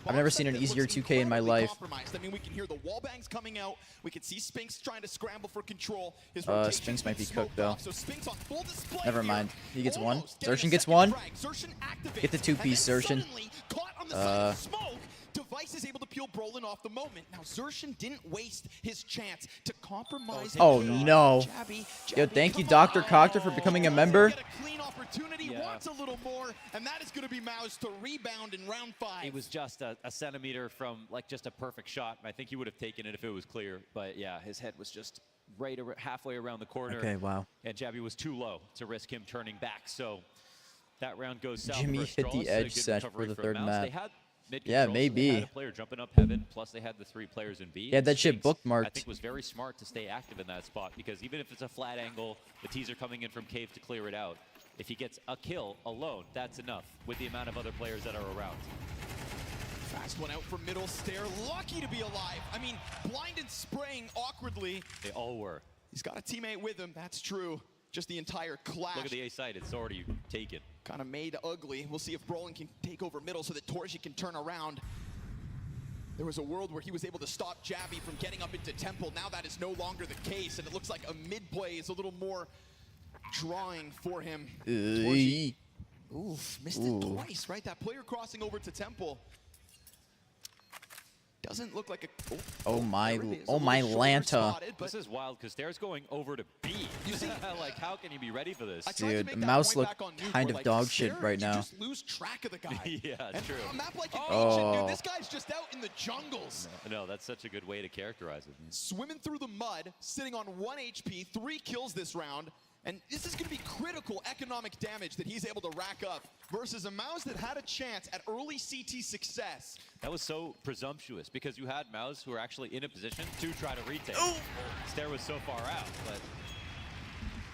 Speaker 2: I've never seen an easier 2K in my life.
Speaker 8: I mean, we can hear the wall bangs coming out. We can see Spinks trying to scramble for control. His
Speaker 2: Spinks might be cooked though.
Speaker 8: So Spinks on full display
Speaker 2: Never
Speaker 8: here.
Speaker 2: mind. He gets 1.
Speaker 8: Almost getting
Speaker 2: Zershin
Speaker 8: a
Speaker 2: gets
Speaker 8: second
Speaker 2: 1.
Speaker 8: frag. Zershin activates,
Speaker 2: Get the 2-piece
Speaker 8: and
Speaker 2: Zershin.
Speaker 8: then suddenly, caught on the side of smoke, Device is able to peel Brolin off the moment. Now Zershin didn't waste his chance to compromise.
Speaker 2: Oh no. Yo, thank you, Dr. Coctor, for becoming a member.
Speaker 8: Get a clean opportunity, wants a little more, and that is going to be Mouse to rebound in round 5.
Speaker 9: It was just a centimeter from like just a perfect shot. I think he would have taken it if it was clear. But yeah, his head was just halfway around the corner.
Speaker 2: Okay, wow.
Speaker 9: And Jabby was too low to risk him turning back. So that round goes south.
Speaker 2: Jimmy
Speaker 9: for
Speaker 2: hit the
Speaker 9: Astralis.
Speaker 2: edge
Speaker 9: Good
Speaker 2: set for
Speaker 9: recovery
Speaker 2: the
Speaker 9: from
Speaker 2: third
Speaker 9: Mouse.
Speaker 2: map.
Speaker 9: They had mid-control,
Speaker 2: Yeah,
Speaker 9: so
Speaker 2: maybe.
Speaker 9: they had a player jumping up heaven, plus they had the 3 players in B.
Speaker 2: He had that shit
Speaker 9: Spinks,
Speaker 2: bookmarked.
Speaker 9: I think was very smart to stay active in that spot, because even if it's a flat angle, the teaser coming in from cave to clear it out. If he gets a kill alone, that's enough with the amount of other players that are around.
Speaker 8: Fast one out from middle stair. Lucky to be alive. I mean, blind and spraying awkwardly.
Speaker 9: They all were.
Speaker 8: He's got a teammate with him. That's true. Just the entire clash.
Speaker 9: Look at the A side. It's already taken.
Speaker 8: Kind of made ugly. We'll see if Brolin can take over middle so that Torji can turn around. There was a world where he was able to stop Jabby from getting up into Temple. Now that is no longer the case, and it looks like a mid play is a little more drawing for him. Torji, oof, missed it twice, right? That player crossing over to Temple doesn't look like a...
Speaker 2: Oh my
Speaker 8: Lanta.
Speaker 2: Lanta.
Speaker 9: This is wild, because Stare's going over to B. You see, like, how can you be ready for this?
Speaker 2: Dude, Mouse look kind of dog shit right now.
Speaker 8: Just lose track of the guy.
Speaker 9: Yeah,
Speaker 8: and
Speaker 9: true.
Speaker 8: A map like
Speaker 2: Oh.
Speaker 8: dude, this guy's just out in the jungles.
Speaker 9: No, that's such a good way to characterize it.
Speaker 8: Swimming through the mud, sitting on 1 HP, 3 kills this round. And this is going to be critical economic damage that he's able to rack up versus a Mouse that had a chance at early CT success.
Speaker 9: That was so presumptuous, because you had Mouse who were actually in a position to try to retake. Stare was so far out, but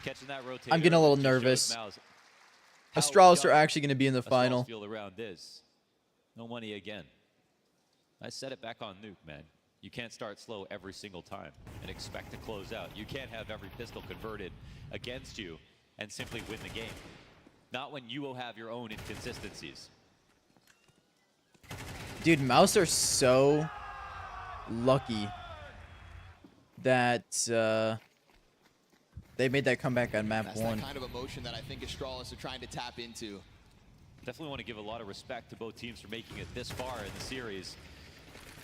Speaker 9: catching that rotation.
Speaker 2: I'm getting a little nervous. Astralis are actually going to be in the final.
Speaker 9: Feel around is no money again. I set it back on Nuke, man. You can't start slow every single time and expect to close out. You can't have every pistol converted against you and simply win the game. Not when you will have your own inconsistencies.
Speaker 2: Dude, Mouse are so lucky that they made that comeback on map 1.
Speaker 8: That kind of emotion that I think Astralis are trying to tap into.
Speaker 9: Definitely want to give a lot of respect to both teams for making it this far in the series.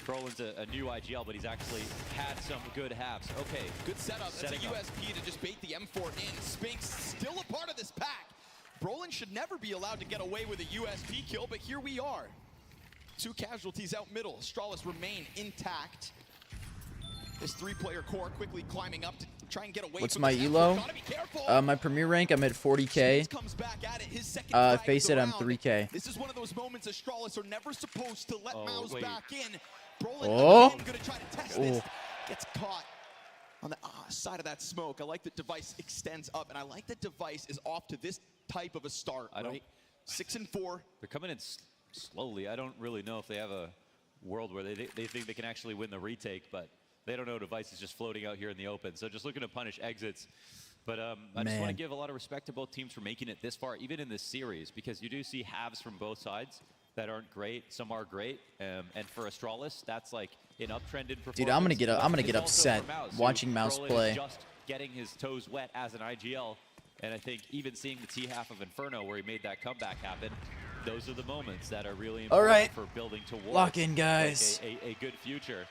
Speaker 9: Brolin's a new IGL, but he's actually had some good halves. Okay,
Speaker 8: good setup. That's a USP to just bait the M4 in. Spinks still a part of this pack. Brolin should never be allowed to get away with a USP kill, but here we are. 2 casualties out middle. Astralis remain intact. This 3-player core quickly climbing up to try and get away.
Speaker 2: What's
Speaker 8: from
Speaker 2: my
Speaker 8: this
Speaker 2: elo?
Speaker 8: M4.
Speaker 2: My premier rank, I'm at 40k.
Speaker 8: Comes back at it, his second
Speaker 2: Face it, I'm
Speaker 8: round.
Speaker 2: 3k.
Speaker 8: This is one of those moments Astralis are never supposed to let Mouse back in. Brolin again gonna try to test this. Gets caught on the side of that smoke. I like that Device extends up, and I like that Device is off to this type of a start, right? 6 and 4.
Speaker 9: They're coming in slowly. I don't really know if they have a world where they think they can actually win the retake, but they don't know Device is just floating out here in the open. So just looking to punish exits. But I just want to give a lot of respect to both teams for making it this far, even in this series, because you do see halves from both sides that aren't great. Some are great, and for Astralis, that's like an uptrend in performance.
Speaker 2: Dude, I'm gonna get upset watching Mouse play.
Speaker 9: Just getting his toes wet as an IGL, and I think even seeing the T half of Inferno where he made that comeback happen, those are the moments that are really important for building towards
Speaker 2: lock in, guys.
Speaker 9: Like a good future.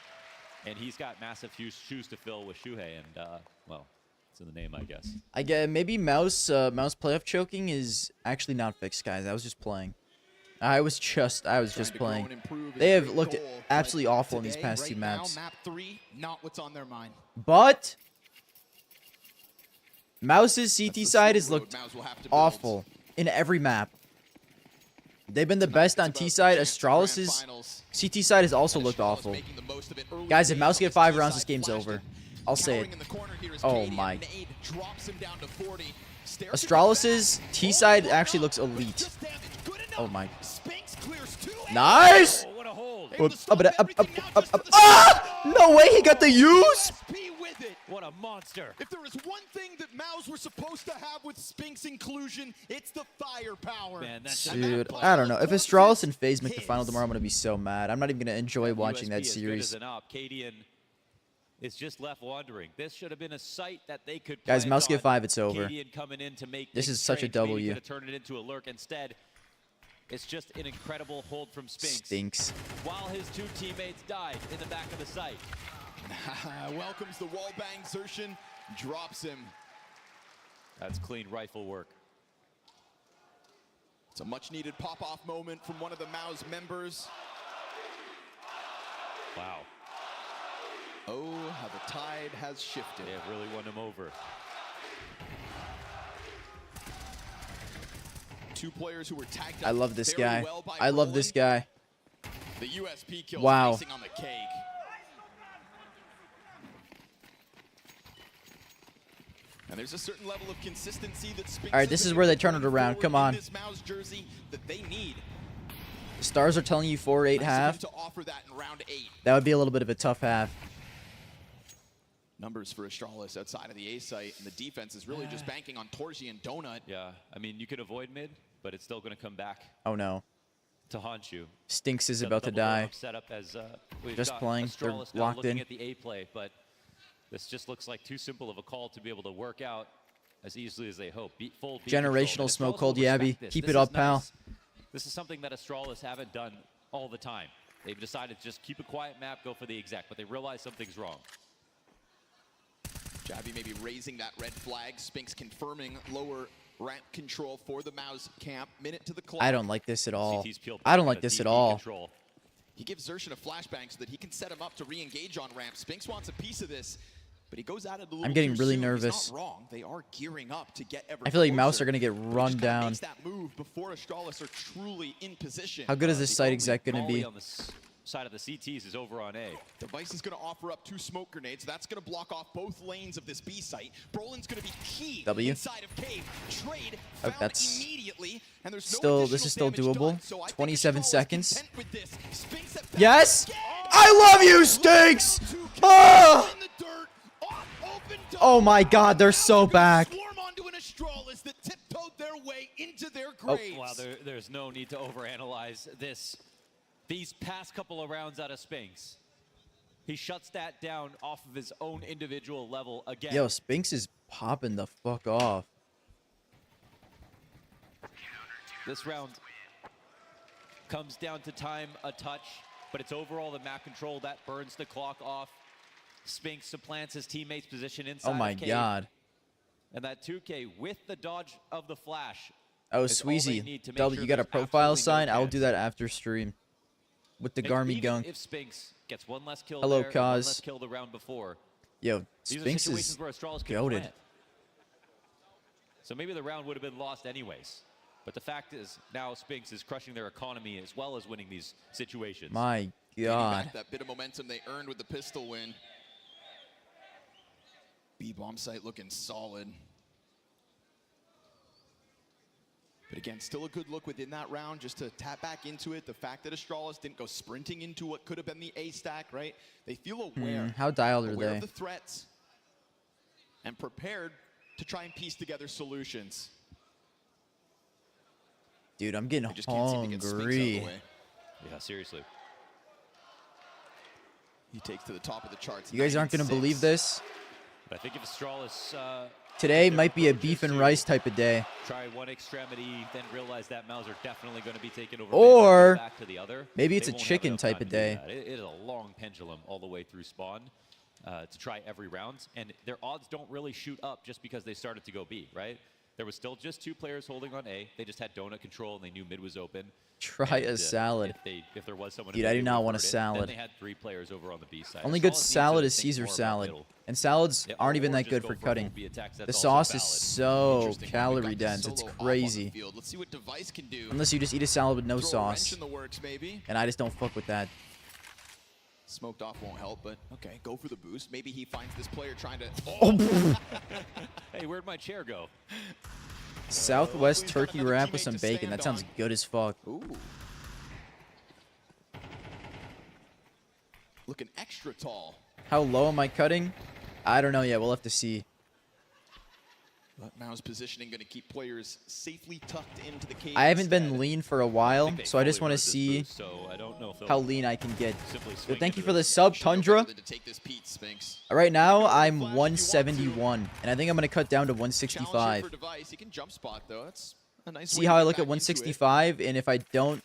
Speaker 9: And he's got massive shoes to fill with Shuhei, and well, it's in the name, I guess.
Speaker 2: I get maybe Mouse playoff choking is actually not fixed, guys. I was just playing. I was just playing. They have looked absolutely awful in these past 2 maps.
Speaker 8: Map 3, not what's on their mind.
Speaker 2: But Mouse's CT side has looked awful in every map. They've been the best on T side. Astralis's CT side has also looked awful. Guys, if Mouse get 5 rounds, this game's over. I'll say it. Oh my. Astralis's T side actually looks elite. Oh my. Nice! No way he got the use!
Speaker 9: What a monster.
Speaker 8: If there is one thing that Mouse were supposed to have with Spinks inclusion, it's the firepower.
Speaker 9: Man,
Speaker 2: dude, I don't know. If Astralis and FaZe make the final tomorrow, I'm going to be so mad. I'm not even going to enjoy watching that series.
Speaker 9: Cadian is just left wandering. This should have been a site that they could
Speaker 2: Guys, Mouse get 5, it's over.
Speaker 9: Coming in to make
Speaker 2: this is such a W.
Speaker 9: Turn it into a lurk. Instead, it's just an incredible hold from
Speaker 2: Spinks.
Speaker 9: While his 2 teammates died in the back of the site.
Speaker 8: Welcomes the wallbang. Zershin drops him.
Speaker 9: That's clean rifle work.
Speaker 8: It's a much-needed pop-off moment from one of the Mouse members.
Speaker 9: Wow.
Speaker 8: Oh, how the tide has shifted.
Speaker 9: They have really won him over.
Speaker 8: Two players who were tagged
Speaker 2: I
Speaker 8: up
Speaker 2: love this
Speaker 8: very
Speaker 2: guy.
Speaker 8: well by
Speaker 2: I love this
Speaker 8: Roland.
Speaker 2: guy.
Speaker 8: The USP kills
Speaker 2: Wow.
Speaker 8: icing on the cake. And there's a certain level of consistency that Spinks
Speaker 2: All right, this is where they turn it around. Come on.
Speaker 8: This Mouse jersey that they need.
Speaker 2: The stars are telling you 4-8 half.
Speaker 8: To offer that in round 8.
Speaker 2: That would be a little bit of a tough half.
Speaker 8: Numbers for Astralis outside of the A site, and the defense is really just banking on Torji and Donut.
Speaker 9: Yeah, I mean, you can avoid mid, but it's still going to come back
Speaker 2: Oh no.
Speaker 9: to haunt you.
Speaker 2: Stinks is
Speaker 9: The
Speaker 2: about to
Speaker 9: double
Speaker 2: die.
Speaker 9: roll-up Setup as we've
Speaker 2: Just
Speaker 9: got
Speaker 2: playing. They're
Speaker 9: Astralis now
Speaker 2: locked
Speaker 9: looking
Speaker 2: in.
Speaker 9: at the A play, but this just looks like too simple of a call to be able to work out as easily as they hope. Full B control.
Speaker 2: Generational
Speaker 9: And
Speaker 2: smoke
Speaker 9: Astralis
Speaker 2: cold
Speaker 9: will respect
Speaker 2: Yabby.
Speaker 9: this.
Speaker 2: Keep
Speaker 9: This
Speaker 2: it
Speaker 9: is
Speaker 2: up, pal.
Speaker 9: nice. This is something that Astralis haven't done all the time. They've decided to just keep a quiet map, go for the exact, but they realize something's wrong.
Speaker 8: Jabby maybe raising that red flag. Spinks confirming lower ramp control for the Mouse camp. Minute to the clock.
Speaker 2: I don't like this at all.
Speaker 9: CT's peeled
Speaker 2: I don't
Speaker 9: back
Speaker 2: like
Speaker 9: at a
Speaker 2: this at
Speaker 9: DB
Speaker 2: all.
Speaker 9: control.
Speaker 8: He gives Zershin a flashbang so that he can set him up to re-engage on ramp. Spinks wants a piece of this, but he goes at it a little
Speaker 2: I'm getting
Speaker 8: too
Speaker 2: really
Speaker 8: soon. He's
Speaker 2: nervous.
Speaker 8: not wrong. They are gearing up to get ever
Speaker 2: I feel like
Speaker 8: closer,
Speaker 2: Mouse are gonna get
Speaker 8: but he
Speaker 2: run
Speaker 8: just kinda
Speaker 2: down.
Speaker 8: makes that move before Astralis are truly in position.
Speaker 2: How good is this
Speaker 9: The
Speaker 2: site
Speaker 9: only
Speaker 2: exec gonna
Speaker 9: volley
Speaker 2: be?
Speaker 9: on the side of the CTs is over on A.
Speaker 8: Device is going to offer up 2 smoke grenades. That's going to block off both lanes of this B site. Brolin's going to be key
Speaker 2: W.
Speaker 8: inside of Cave. Trade
Speaker 2: Oh,
Speaker 8: found
Speaker 2: that's
Speaker 8: immediately, and there's no
Speaker 2: still.
Speaker 8: additional
Speaker 2: This is still
Speaker 8: damage
Speaker 2: doable.
Speaker 8: done, so I think
Speaker 2: 27
Speaker 8: Astralis is
Speaker 2: seconds.
Speaker 8: content with this. Spinks it back
Speaker 2: Yes.
Speaker 8: again.
Speaker 2: I love you, Stinks. Ah!
Speaker 8: In the dirt, off open door.
Speaker 2: Oh my God, they're so back.
Speaker 8: Swarm onto an Astralis that tiptoed their way into their
Speaker 2: Oh.
Speaker 8: graves.
Speaker 9: Wow, there's no need to overanalyze these past couple of rounds out of Spinks. He shuts that down off of his own individual level again.
Speaker 2: Yo, Spinks is popping the fuck off.
Speaker 9: This round comes down to time, a touch, but it's overall the map control that burns the clock off. Spinks supplants his teammate's position inside
Speaker 2: Oh my
Speaker 9: of Cave.
Speaker 2: God.
Speaker 9: And that 2K with the dodge of the flash.
Speaker 2: Oh,
Speaker 9: is all they
Speaker 2: Sweezy.
Speaker 9: need to make
Speaker 2: W,
Speaker 9: sure
Speaker 2: you got a
Speaker 9: there's
Speaker 2: profile
Speaker 9: absolutely no
Speaker 2: sign? I will
Speaker 9: chance.
Speaker 2: do that after stream. With the Garmy
Speaker 9: Even
Speaker 2: gunk.
Speaker 9: if Spinks gets one less kill
Speaker 2: Hello,
Speaker 9: there, and one
Speaker 2: Kaz.
Speaker 9: less kill the round before.
Speaker 2: Yo,
Speaker 9: These are
Speaker 2: Spinks
Speaker 9: situations
Speaker 2: is
Speaker 9: where Astralis can
Speaker 2: goated.
Speaker 9: plant. So maybe the round would have been lost anyways. But the fact is, now Spinks is crushing their economy as well as winning these situations.
Speaker 2: My
Speaker 8: Getting
Speaker 2: God.
Speaker 8: back that bit of momentum they earned with the pistol win. B-bomb site looking solid. But again, still a good look within that round just to tap back into it. The fact that Astralis didn't go sprinting into what could have been the A stack, right? They feel aware.
Speaker 2: How dialed are
Speaker 8: aware
Speaker 2: they?
Speaker 8: of the threats and prepared to try and piece together solutions.
Speaker 2: Dude, I'm getting
Speaker 8: They just can't seem to get Spinks out of the
Speaker 2: hungry.
Speaker 8: way.
Speaker 9: Yeah, seriously.
Speaker 8: He takes to the top of the charts.
Speaker 2: You guys aren't going to believe this?
Speaker 9: But I think if Astralis
Speaker 2: Today might be a beef and rice type of day.
Speaker 9: try one extremity, then realize that Mouse are definitely going to be taken over.
Speaker 2: Or
Speaker 9: back to the other.
Speaker 2: maybe it's
Speaker 9: They
Speaker 2: a
Speaker 9: won't have
Speaker 2: chicken
Speaker 9: enough
Speaker 2: type
Speaker 9: time
Speaker 2: of
Speaker 9: to do
Speaker 2: day.
Speaker 9: that. It is a long pendulum all the way through spawn to try every round, and their odds don't really shoot up just because they started to go B, right? There was still just 2 players holding on A. They just had donut control, and they knew mid was open.
Speaker 2: Try
Speaker 9: And,
Speaker 2: a salad.
Speaker 9: If there was someone,
Speaker 2: Dude,
Speaker 9: who
Speaker 2: I
Speaker 9: maybe
Speaker 2: do not want a
Speaker 9: reverted,
Speaker 2: salad.
Speaker 9: Then they had 3 players over on the B side.
Speaker 2: Only
Speaker 9: Astralis
Speaker 2: good
Speaker 9: needs to
Speaker 2: salad is
Speaker 9: think
Speaker 2: Caesar
Speaker 9: more about
Speaker 2: salad.
Speaker 9: middle.
Speaker 2: And salads
Speaker 9: Yeah,
Speaker 2: aren't
Speaker 9: or
Speaker 2: even that
Speaker 9: just
Speaker 2: good
Speaker 9: go
Speaker 2: for
Speaker 9: for
Speaker 2: cutting.
Speaker 9: full B attacks.
Speaker 2: The
Speaker 9: That's
Speaker 2: sauce
Speaker 9: also
Speaker 2: is
Speaker 9: valid.
Speaker 2: so
Speaker 8: Interesting. We've
Speaker 2: calorie
Speaker 8: got the
Speaker 2: dense. It's
Speaker 8: solo op on the
Speaker 2: crazy.
Speaker 8: field. Let's see what Device can do.
Speaker 2: Unless you just eat a salad with no
Speaker 8: Throw a wrench
Speaker 2: sauce.
Speaker 8: in the works, maybe.
Speaker 2: And I just don't fuck with that.
Speaker 8: Smoked off won't help, but okay, go for the boost. Maybe he finds this player trying to.
Speaker 9: Hey, where'd my chair go?
Speaker 2: Southwest
Speaker 8: He's got
Speaker 2: turkey
Speaker 8: another
Speaker 2: wrap with
Speaker 8: teammate
Speaker 2: some
Speaker 8: to
Speaker 2: bacon.
Speaker 8: stand
Speaker 2: That sounds
Speaker 8: on.
Speaker 2: good as fuck.
Speaker 8: Ooh. Looking extra tall.
Speaker 2: How low am I cutting? I don't know yet. We'll have to see.
Speaker 8: But Mao's positioning going to keep players safely tucked into the cave.
Speaker 2: I haven't
Speaker 8: instead.
Speaker 2: been lean for a while, so I just want to see
Speaker 9: So I don't know if
Speaker 2: how lean I can get.
Speaker 9: simply
Speaker 2: Yo,
Speaker 9: swing
Speaker 2: thank you
Speaker 9: into
Speaker 2: for the
Speaker 9: this.
Speaker 2: sub,
Speaker 8: Should know
Speaker 2: Tundra.
Speaker 8: better than to take this Pete, Spinks.
Speaker 2: Right now, I'm
Speaker 8: Flash if you want to.
Speaker 2: 171, and I think I'm going to cut down to
Speaker 8: Challenge
Speaker 2: 165.
Speaker 8: here for Device. He can jump spot though. That's a nice
Speaker 2: See
Speaker 8: way
Speaker 2: how
Speaker 8: to
Speaker 2: I
Speaker 8: get
Speaker 2: look at
Speaker 8: back into it.
Speaker 2: 165, and if I don't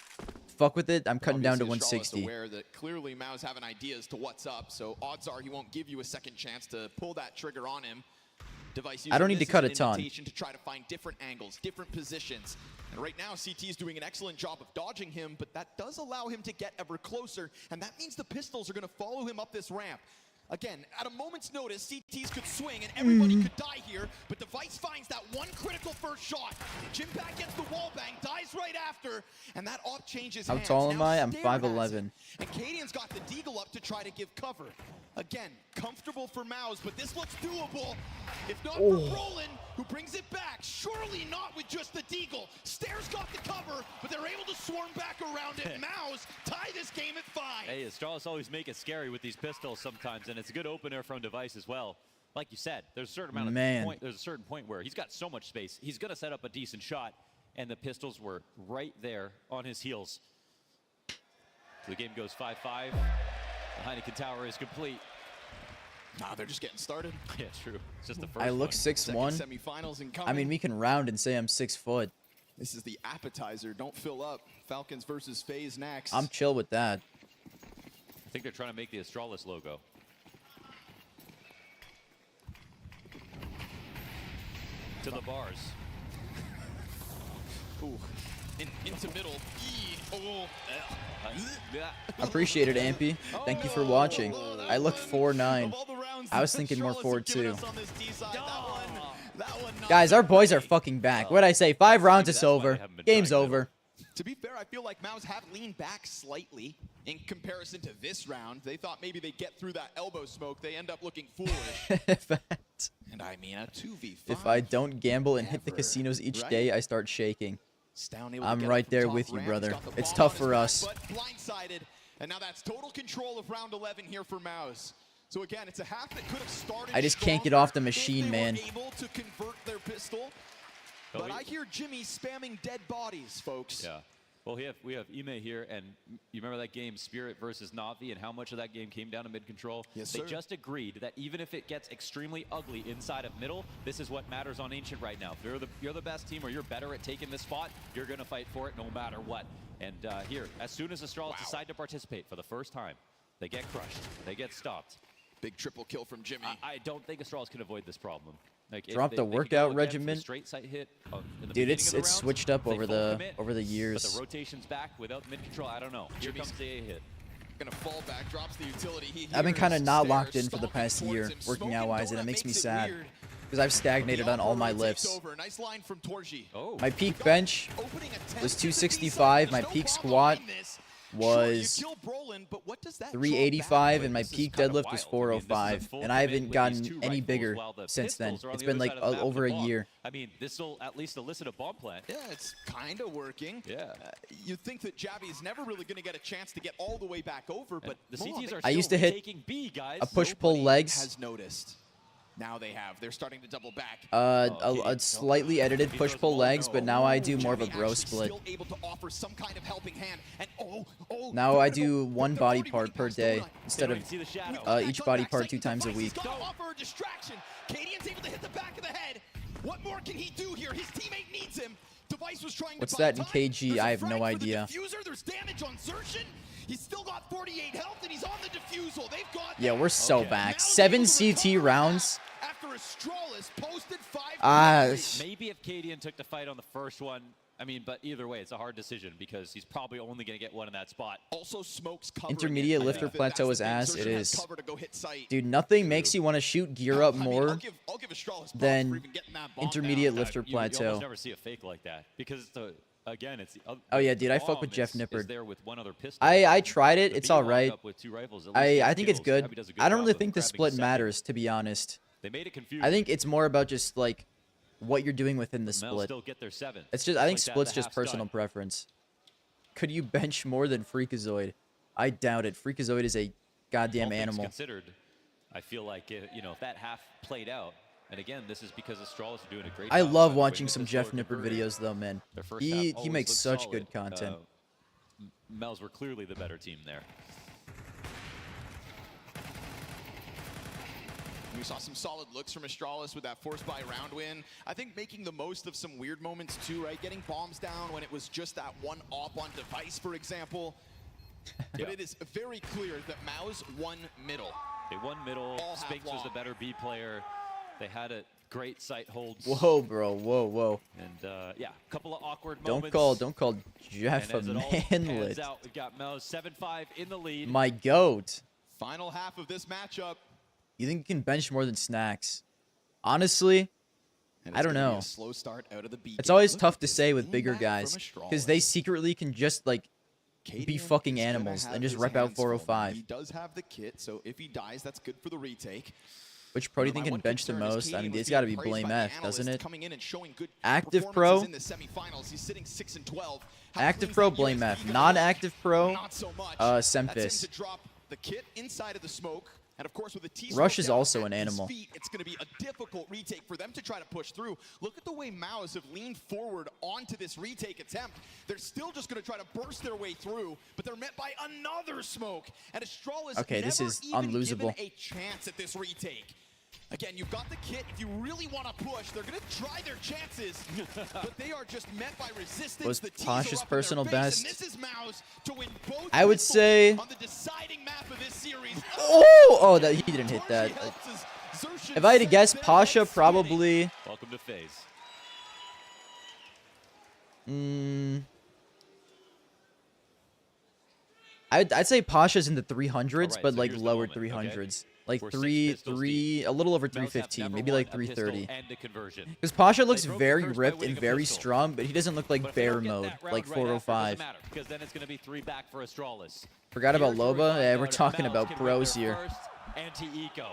Speaker 2: fuck with it, I'm cutting down to
Speaker 8: Obviously, Astralis
Speaker 2: 160.
Speaker 8: aware that clearly Mao's having ideas to what's up, so odds are he won't give you a second chance to pull that trigger on him. Device
Speaker 2: I don't need
Speaker 8: using
Speaker 2: to
Speaker 8: this
Speaker 2: cut
Speaker 8: as
Speaker 2: a
Speaker 8: an
Speaker 2: ton.
Speaker 8: invitation to try to find different angles, different positions. And right now, CT is doing an excellent job of dodging him, but that does allow him to get ever closer, and that means the pistols are going to follow him up this ramp. Again, at a moment's notice, CTs could swing and everybody could die here, but Device finds that one critical first shot. Jim back gets the wall bang, dies right after, and that op changes
Speaker 2: How
Speaker 8: hands.
Speaker 2: tall am
Speaker 8: Now
Speaker 2: I? I'm
Speaker 8: staring at
Speaker 2: 5'11".
Speaker 8: it. And Cadian's got the Deagle up to try to give cover. Again, comfortable for Mouse, but this looks doable. If not for Brolin, who brings it back, surely not with just the Deagle. Stairs got the cover, but they're able to swarm back around it. Mouse tie this game at 5.
Speaker 9: Hey, Astralis always make it scary with these pistols sometimes, and it's a good opener from Device as well. Like you said, there's a certain amount of point. There's a certain point where he's got so much space. He's going to set up a decent shot, and the pistols were right there on his heels. So the game goes 5-5. The Heineken Tower is complete.
Speaker 8: Nah, they're just getting started.
Speaker 9: Yeah, true. It's just the first
Speaker 2: I look
Speaker 9: one.
Speaker 2: 6'1".
Speaker 8: Semifinals incoming.
Speaker 2: I mean, we can round and say I'm 6 foot.
Speaker 8: This is the appetizer. Don't fill up. Falcons versus FaZe next.
Speaker 2: I'm chill with that.
Speaker 9: I think they're trying to make the Astralis logo. To the bars.
Speaker 8: Ooh. Into middle.
Speaker 2: Appreciate it, Ampy. Thank you for watching. I look 4'9". I was thinking more 4'2". Guys, our boys are fucking back. What'd I say? 5 rounds, it's over. Game's over.
Speaker 8: To be fair, I feel like Mouse have leaned back slightly in comparison to this round. They thought maybe they'd get through that elbow smoke. They end up looking foolish. And I mean, a 2v5.
Speaker 2: If I don't gamble and hit the casinos each day, I start shaking. I'm right there with you, brother. It's tough for us.
Speaker 8: But blindsided, and now that's total control of round 11 here for Mouse. So again, it's a half that could have started.
Speaker 2: I just can't get off the machine, man.
Speaker 8: Able to convert their pistol, but I hear Jimmy spamming dead bodies, folks.
Speaker 9: Yeah. Well, we have Ime here, and you remember that game, Spirit versus Navi, and how much of that game came down to mid-control?
Speaker 8: Yes,
Speaker 9: they
Speaker 8: sir.
Speaker 9: just agreed that even if it gets extremely ugly inside of middle, this is what matters on Ancient right now. If you're the best team or you're better at taking this spot, you're going to fight for it no matter what. And here, as soon as Astralis decide to participate for the first time, they get crushed. They get stopped.
Speaker 8: Big triple kill from Jimmy.
Speaker 9: I don't think Astralis can avoid this problem. Like,
Speaker 2: Drop the workout regimen.
Speaker 9: Straight sight hit
Speaker 2: Dude, it's switched up over the years.
Speaker 9: But the rotation's back without mid control. I don't know. Here comes the A hit.
Speaker 8: Gonna fall back, drops the utility.
Speaker 2: I've been kind of not locked in for the past year, working out wise, and it makes me sad because I've stagnated on all my lifts.
Speaker 8: Nice line from Torji.
Speaker 2: My peak bench was 265. My peak squat was 385, and my peak deadlift was 405, and I haven't gotten any bigger since then. It's been like over a year.
Speaker 9: I mean, this will at least elicit a bomb plant.
Speaker 8: Yeah, it's kind of working.
Speaker 9: Yeah.
Speaker 8: You'd think that Jabby is never really going to get a chance to get all the way back over, but
Speaker 9: the CTs are
Speaker 2: I used to hit
Speaker 9: taking B, guys.
Speaker 2: a push-pull legs.
Speaker 8: Has noticed. Now they have. They're starting to double back.
Speaker 2: A slightly edited push-pull legs, but now I do more of a bro split.
Speaker 8: Still able to offer some kind of helping hand. And
Speaker 2: now I do one body part per day instead of each body part 2 times a week.
Speaker 8: Offer a distraction. Cadian's able to hit the back of the head. What more can he do here? His teammate needs him. Device was trying
Speaker 2: What's
Speaker 8: to buy
Speaker 2: that in
Speaker 8: time.
Speaker 2: KG? I have no idea.
Speaker 8: There's damage on Zershin. He's still got 48 health, and he's on the defusal. They've got
Speaker 2: Yeah, we're so back. 7 CT rounds.
Speaker 8: After Astralis posted 5.
Speaker 9: Maybe if Cadian took the fight on the first one, I mean, but either way, it's a hard decision because he's probably only going to get one in that spot.
Speaker 8: Also, Smoke's
Speaker 2: Intermediate lifter plateau is ass. It is. Dude, nothing makes you want to shoot gear up more than intermediate lifter
Speaker 9: You almost
Speaker 2: plateau.
Speaker 9: never see a fake like that because again, it's
Speaker 2: Oh yeah, dude, I fuck with Jeff Nippard.
Speaker 9: There with one other pistol.
Speaker 2: I tried it.
Speaker 9: The
Speaker 2: It's
Speaker 9: B
Speaker 2: all right.
Speaker 9: lockup with 2 rifles, at least
Speaker 2: I
Speaker 9: gets
Speaker 2: think it's
Speaker 9: kills.
Speaker 2: good.
Speaker 9: Abby does a good
Speaker 2: I don't
Speaker 9: job
Speaker 2: really
Speaker 9: of
Speaker 2: think the
Speaker 9: grabbing
Speaker 2: split
Speaker 9: second.
Speaker 2: matters, to be honest.
Speaker 9: They made it confusing.
Speaker 2: I think it's more about just like what you're doing within the
Speaker 9: Mel
Speaker 2: split.
Speaker 9: still get their 7.
Speaker 2: It's just I think
Speaker 9: Like that,
Speaker 2: split's
Speaker 9: the
Speaker 2: just
Speaker 9: half's done.
Speaker 2: personal preference. Could you bench more than Freakazoid? I doubt it. Freakazoid is a goddamn
Speaker 9: All things
Speaker 2: animal.
Speaker 9: considered, I feel like if that half played out, and again, this is because Astralis are doing a great job.
Speaker 2: I love
Speaker 9: of
Speaker 2: watching
Speaker 9: winning
Speaker 2: some
Speaker 9: this
Speaker 2: Jeff
Speaker 9: lower
Speaker 2: Nippard
Speaker 9: career.
Speaker 2: videos though, man.
Speaker 9: Their first
Speaker 2: He
Speaker 9: half always
Speaker 2: makes
Speaker 9: looks
Speaker 2: such
Speaker 9: solid.
Speaker 2: good content.
Speaker 9: Mels were clearly the better team there.
Speaker 8: We saw some solid looks from Astralis with that force buy round win. I think making the most of some weird moments too, right? Getting bombs down when it was just that one op on Device, for example. But it is very clear that Mao's won middle.
Speaker 9: They won middle. Spinks was the better B player. They had a great sight holds.
Speaker 2: Whoa, bro. Whoa.
Speaker 9: And yeah, a couple of awkward
Speaker 2: Don't
Speaker 9: moments.
Speaker 2: call Jeff a
Speaker 9: And as it all pans
Speaker 2: manlet.
Speaker 9: out, we've got Mels 7-5 in the lead.
Speaker 2: My goat.
Speaker 8: Final half of this matchup.
Speaker 2: You think you can bench more than Snacks? Honestly, I don't know.
Speaker 8: Slow start out of the
Speaker 2: It's always tough to say with bigger guys because they secretly can just like be fucking animals and just rep out 405.
Speaker 8: He does have the kit, so if he dies, that's good for the retake.
Speaker 2: Which pro do you think can bench the most? I mean, it's got to be Blame F, doesn't it? Active Pro? Active Pro, Blame F. Non-active Pro, Semphis.
Speaker 8: The kit inside of the smoke, and of course with the T
Speaker 2: Rush is also an animal.
Speaker 8: It's going to be a difficult retake for them to try to push through. Look at the way Maus have leaned forward onto this retake attempt. They're still just going to try to burst their way through, but they're met by another smoke. And Astralis
Speaker 2: okay, this is unlosable.
Speaker 8: A chance at this retake. Again, you've got the kit. If you really want to push, they're going to try their chances, but they are just met by resistance.
Speaker 2: Was Pasha's personal best?
Speaker 8: And this is Maus to win both
Speaker 2: I would say.
Speaker 8: On the deciding map of this series.
Speaker 2: Oh, that he didn't hit that. If I had to guess, Pasha probably.
Speaker 9: Welcome to FaZe.
Speaker 2: I'd say Pasha's in the 300s,
Speaker 9: right,
Speaker 2: but
Speaker 9: so
Speaker 2: like
Speaker 9: here's the
Speaker 2: lower
Speaker 9: moment,
Speaker 2: 300s.
Speaker 9: okay?
Speaker 2: Like
Speaker 9: We're
Speaker 2: a little over
Speaker 9: Maus have
Speaker 2: 315,
Speaker 9: never
Speaker 2: maybe
Speaker 9: won
Speaker 2: like
Speaker 9: a pistol
Speaker 2: 330.
Speaker 9: and a conversion.
Speaker 2: Because Pasha looks
Speaker 9: They broke
Speaker 2: very
Speaker 9: the curse by
Speaker 2: ripped
Speaker 9: winning
Speaker 2: and
Speaker 9: a
Speaker 2: very
Speaker 9: pistol.
Speaker 2: strong, but he doesn't look
Speaker 9: But
Speaker 2: like
Speaker 9: if they
Speaker 2: bear
Speaker 9: don't get
Speaker 2: mode,
Speaker 9: that round
Speaker 2: like
Speaker 9: right after, it
Speaker 2: 405.
Speaker 9: doesn't matter, because then it's going to be 3 back for Astralis.
Speaker 2: Forgot about
Speaker 9: Here's where we
Speaker 2: Loba?
Speaker 9: find
Speaker 2: Yeah,
Speaker 9: out
Speaker 2: we're
Speaker 9: if
Speaker 2: talking
Speaker 9: Maus
Speaker 2: about
Speaker 9: can
Speaker 2: pros
Speaker 9: win their
Speaker 2: here.
Speaker 9: first anti-eco.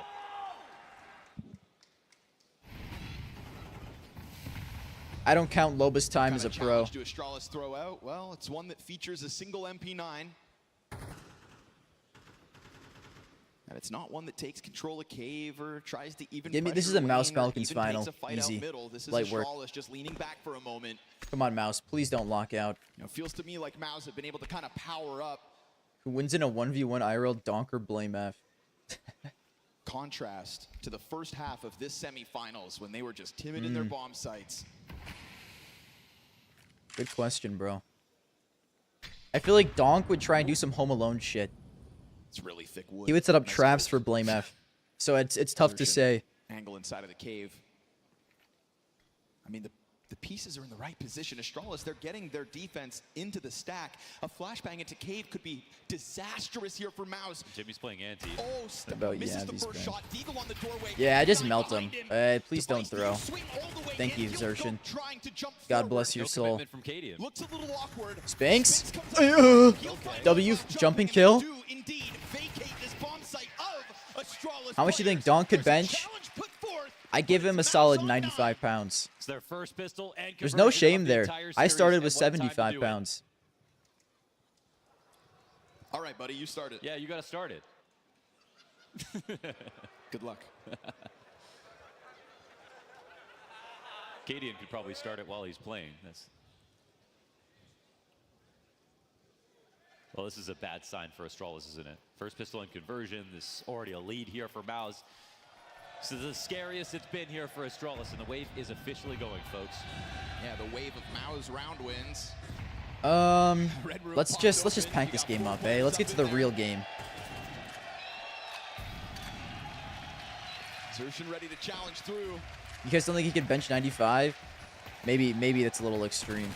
Speaker 2: I don't count Loba's time as a pro.
Speaker 8: Do Astralis throw out? Well, it's one that features a single MP9. And it's not one that takes control of cave or tries to even.
Speaker 2: Give me. This is a Mouse Falcons final. Easy.
Speaker 8: This is
Speaker 2: Light work.
Speaker 8: Astralis just leaning back for a moment.
Speaker 2: Come on, Mouse. Please don't lock out.
Speaker 8: You know, feels to me like Maus have been able to kind of power up.
Speaker 2: Who wins in a 1v1 IRL? Donk or Blame F?
Speaker 8: Contrast to the first half of this semifinals when they were just timid in their bomb sites.
Speaker 2: Good question, bro. I feel like Donk would try and do some Home Alone shit.
Speaker 8: It's really thick wood.
Speaker 2: He would set up traps for Blame F. So it's tough to say.
Speaker 8: Angle inside of the cave. I mean, the pieces are in the right position. Astralis, they're getting their defense into the stack. A flashbang into cave could be disastrous here for Maus.
Speaker 9: Jimmy's playing anti.
Speaker 8: Oh, misses the first shot. Deagle on the doorway.
Speaker 2: Yeah, just melt him. Please don't throw. Thank you, Xertion. God bless your soul.
Speaker 8: Looks a little awkward.
Speaker 2: Spanx? W, jumping kill. How much do you think Donk could bench? I give him a solid 95 pounds.
Speaker 9: It's their first pistol and
Speaker 2: there's no shame
Speaker 9: of the
Speaker 2: there.
Speaker 9: entire
Speaker 2: I
Speaker 9: series,
Speaker 2: started with
Speaker 9: and what a time to
Speaker 2: 75
Speaker 9: do it.
Speaker 2: pounds.
Speaker 8: All right, buddy, you started.
Speaker 9: Yeah, you got to start it.
Speaker 8: Good luck.
Speaker 9: Cadian could probably start it while he's playing. Well, this is a bad sign for Astralis, isn't it? First pistol and conversion. This already a lead here for Maus. This is the scariest it's been here for Astralis, and the wave is officially going, folks.
Speaker 8: Yeah, the wave of Maus round wins.
Speaker 2: Let's just pack this game up, eh? Let's get to the real game.
Speaker 8: Xertion ready to challenge through.
Speaker 2: You guys don't think he could bench 95? Maybe that's a little extreme.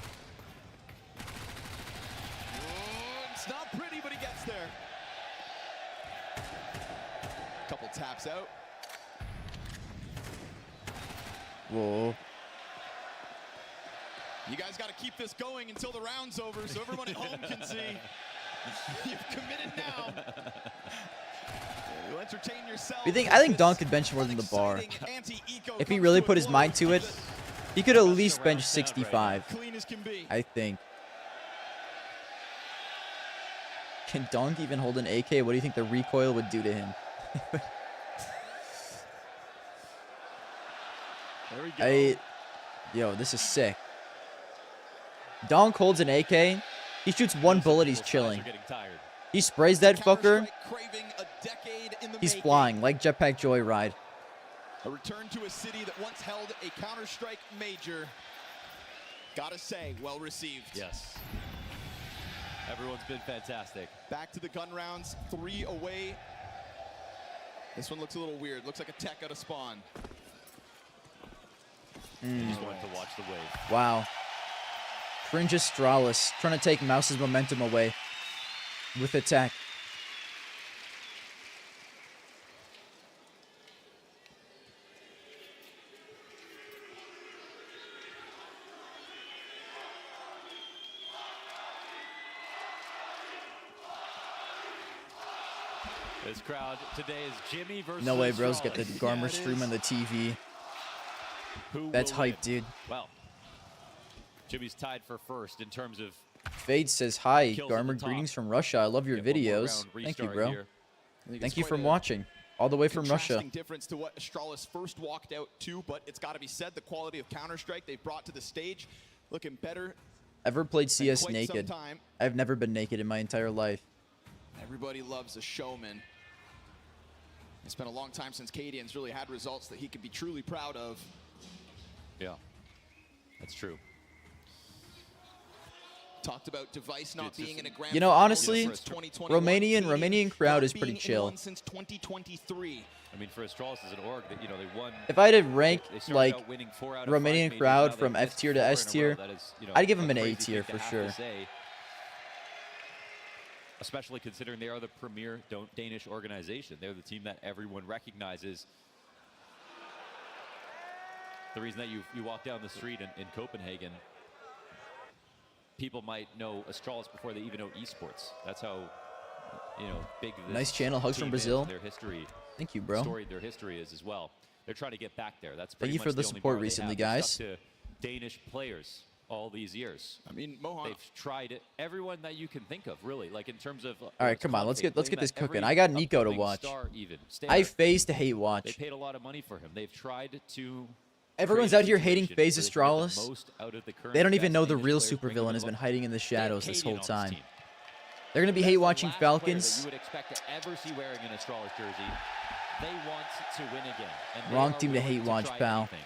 Speaker 8: It's not pretty, but he gets there. Couple taps out.
Speaker 2: Whoa.
Speaker 8: You guys got to keep this going until the round's over so everyone at home can see. You've committed now. You'll entertain yourself.
Speaker 2: I think Donk could bench more than the bar. If he really put his mind to it, he could at least bench 65. I think. Can Donk even hold an AK? What do you think the recoil would do to him?
Speaker 8: There we go.
Speaker 2: Yo, this is sick. Donk holds an AK. He shoots one bullet, he's chilling. He sprays that fucker. He's flying like Jetpack Joyride.
Speaker 8: A return to a city that once held a Counter-Strike major. Gotta say, well received.
Speaker 9: Yes. Everyone's been fantastic.
Speaker 8: Back to the gun rounds, 3 away. This one looks a little weird. Looks like a tech out of spawn.
Speaker 9: Just wanted to watch the wave.
Speaker 2: Wow. Cringe Astralis trying to take Mouse's momentum away with attack.
Speaker 9: This crowd today is Jimmy versus
Speaker 2: No way, bros. Get the
Speaker 9: Astralis.
Speaker 2: Garmer stream on the TV.
Speaker 9: Who
Speaker 2: That's
Speaker 9: will
Speaker 2: hype,
Speaker 9: win?
Speaker 2: dude.
Speaker 9: Well, Jimmy's tied for first in terms of
Speaker 2: Fade says, hi,
Speaker 9: kills at
Speaker 2: Garmer,
Speaker 9: the top.
Speaker 2: greetings from Russia. I love your
Speaker 9: Get one more
Speaker 2: videos.
Speaker 9: round
Speaker 2: Thank you,
Speaker 9: restart
Speaker 2: bro.
Speaker 9: here.
Speaker 2: Thank you for watching. All the way from Russia.
Speaker 8: Contrasting difference to what Astralis first walked out to, but it's got to be said, the quality of Counter-Strike they've brought to the stage, looking better.
Speaker 2: Ever played CS
Speaker 8: quite
Speaker 2: naked?
Speaker 8: some time.
Speaker 2: I've never been naked in my entire life.
Speaker 8: Everybody loves a showman. It's been a long time since Cadian's really had results that he could be truly proud of.
Speaker 9: Yeah, that's true.
Speaker 8: Talked about Device not being in a grand
Speaker 2: You know,
Speaker 8: final
Speaker 2: honestly,
Speaker 8: since 2021.
Speaker 2: Romanian crowd
Speaker 8: not
Speaker 2: is pretty
Speaker 8: being in
Speaker 2: chill.
Speaker 8: one since 2023.
Speaker 9: I mean, for Astralis as an org, that they won.
Speaker 2: If I had to rank
Speaker 9: They started
Speaker 2: like
Speaker 9: out winning 4 out of 5
Speaker 2: Romanian
Speaker 9: majors,
Speaker 2: crowd
Speaker 9: now
Speaker 2: from
Speaker 9: they've
Speaker 2: F
Speaker 9: missed
Speaker 2: tier to
Speaker 9: 4 in a
Speaker 2: S tier,
Speaker 9: row. That is,
Speaker 2: I'd give them
Speaker 9: a
Speaker 2: an A
Speaker 9: crazy
Speaker 2: tier
Speaker 9: thing
Speaker 2: for
Speaker 9: to
Speaker 2: sure.
Speaker 9: have to say, especially considering they are the premier Danish organization. They're the team that everyone recognizes. The reason that you walk down the street in Copenhagen, people might know Astralis before they even know esports. That's how big this
Speaker 2: Nice channel. Hugs
Speaker 9: team
Speaker 2: from
Speaker 9: is,
Speaker 2: Brazil.
Speaker 9: and their history.
Speaker 2: Thank you, bro.
Speaker 9: Storied their history is as well. They're trying to get back there. That's
Speaker 2: Thank
Speaker 9: pretty
Speaker 2: you
Speaker 9: much
Speaker 2: for the
Speaker 9: only
Speaker 2: support
Speaker 9: bar they
Speaker 2: recently,
Speaker 9: have. They've
Speaker 2: guys.
Speaker 9: stuck to Danish players all these years.
Speaker 8: I mean, Mohan.
Speaker 9: They've tried it. Everyone that you can think of, really. Like in terms of.
Speaker 2: All right, come on. Let's get this cooking. I got Nico to watch. I phase to hate
Speaker 9: They
Speaker 2: watch.
Speaker 9: paid a lot of money for him. They've tried to.
Speaker 2: Everyone's
Speaker 9: create
Speaker 2: out
Speaker 9: a
Speaker 2: here hating
Speaker 9: situation
Speaker 2: FaZe
Speaker 9: where they get the
Speaker 2: Astralis.
Speaker 9: most out of the current
Speaker 2: They don't even
Speaker 9: best
Speaker 2: know the
Speaker 9: Danish
Speaker 2: real
Speaker 9: players, bring
Speaker 2: supervillain
Speaker 9: them
Speaker 2: has been
Speaker 9: up.
Speaker 2: hiding in the
Speaker 9: They have
Speaker 2: shadows this
Speaker 9: Cadian
Speaker 2: whole
Speaker 9: on this
Speaker 2: time.
Speaker 9: team.
Speaker 2: They're gonna be
Speaker 9: That's
Speaker 2: hate
Speaker 9: the
Speaker 2: watching
Speaker 9: last player that
Speaker 2: Falcons.
Speaker 9: you would expect to ever see wearing an Astralis jersey. They want to win again. And they
Speaker 2: Wrong
Speaker 9: are
Speaker 2: team to
Speaker 9: willing
Speaker 2: hate watch,
Speaker 9: try
Speaker 2: pal.
Speaker 9: anything.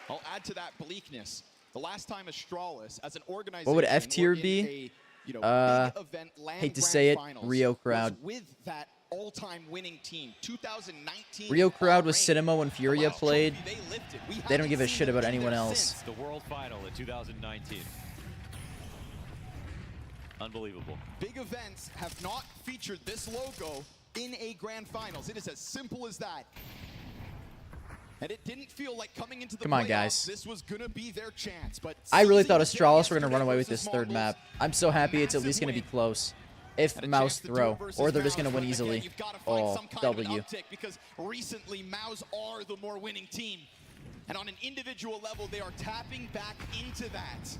Speaker 8: I'll add to that bleakness. The last time Astralis, as an organization,
Speaker 2: What would F tier
Speaker 8: were in
Speaker 2: be?
Speaker 8: a, big event, land
Speaker 2: Hate to
Speaker 8: grand
Speaker 2: say it,
Speaker 8: finals,
Speaker 2: Rio
Speaker 8: was
Speaker 2: crowd.
Speaker 8: with that all-time winning team, 2019.
Speaker 2: Rio crowd was
Speaker 8: All-ranked.
Speaker 2: Cinema when Furia
Speaker 8: Last
Speaker 2: played.
Speaker 8: trophy they lifted. We
Speaker 2: They don't
Speaker 8: haven't
Speaker 2: give a
Speaker 8: seen
Speaker 2: shit
Speaker 8: them
Speaker 2: about
Speaker 8: in
Speaker 2: anyone
Speaker 8: there
Speaker 2: else.
Speaker 8: since.
Speaker 9: The World Final in 2019. Unbelievable.
Speaker 8: Big events have not featured this logo in a grand finals. It is as simple as that. And it didn't feel like coming into the
Speaker 2: Come on,
Speaker 8: playoffs,
Speaker 2: guys.
Speaker 8: this was going to be their chance. But
Speaker 2: I really thought
Speaker 8: seizing
Speaker 2: Astralis were
Speaker 8: yesterday
Speaker 2: gonna run away with
Speaker 8: versus
Speaker 2: this third
Speaker 8: Mongols,
Speaker 2: map. I'm so happy it's at
Speaker 8: massive
Speaker 2: least gonna be
Speaker 8: win.
Speaker 2: close. If
Speaker 8: Had a
Speaker 2: Mouse
Speaker 8: chance to do
Speaker 2: throw,
Speaker 8: it versus
Speaker 2: or they're just
Speaker 8: Mouse,
Speaker 2: gonna win
Speaker 8: but again,
Speaker 2: easily.
Speaker 8: you've got to find
Speaker 2: Oh,
Speaker 8: some kind of an
Speaker 2: W.
Speaker 8: uptick because recently Mouse are the more winning team. And on an individual level, they are tapping back into that.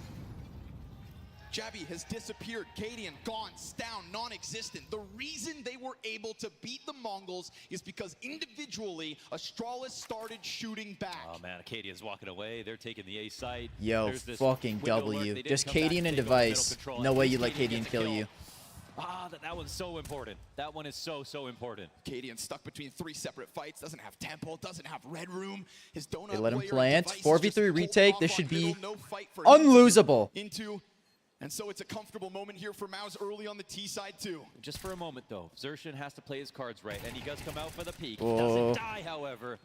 Speaker 8: Jabby has disappeared. Cadian gone, down, non-existent. The reason they were able to beat the Mongols is because individually, Astralis started shooting back.
Speaker 9: Oh man, Acadian's walking away. They're taking the A site.
Speaker 2: Yo,
Speaker 9: There's this
Speaker 2: fucking
Speaker 9: window alert.
Speaker 2: W.
Speaker 9: They didn't
Speaker 2: Just
Speaker 9: come back
Speaker 2: Cadian
Speaker 9: to
Speaker 2: and
Speaker 9: take over middle
Speaker 2: Device.
Speaker 9: control.
Speaker 2: No
Speaker 9: At
Speaker 2: way
Speaker 9: least
Speaker 2: you let
Speaker 9: Cadian
Speaker 2: Cadian
Speaker 9: gets a
Speaker 2: kill you.
Speaker 9: Ah, that one's so important. That one is so important.
Speaker 8: Cadian stuck between 3 separate fights, doesn't have tempo, doesn't have red room. His donut
Speaker 2: They let him
Speaker 8: player
Speaker 2: plant.
Speaker 8: Device is
Speaker 2: 4v3
Speaker 8: just holding
Speaker 2: retake.
Speaker 8: off
Speaker 2: This
Speaker 8: on
Speaker 2: should be
Speaker 8: middle, no fight for him to
Speaker 2: unlosable.
Speaker 8: into. And so it's a comfortable moment here for Mouse early on the T side too.
Speaker 9: Just for a moment though, Zershin has to play his cards right, and he does come out for the peak.
Speaker 2: Oh.
Speaker 9: Doesn't die, however.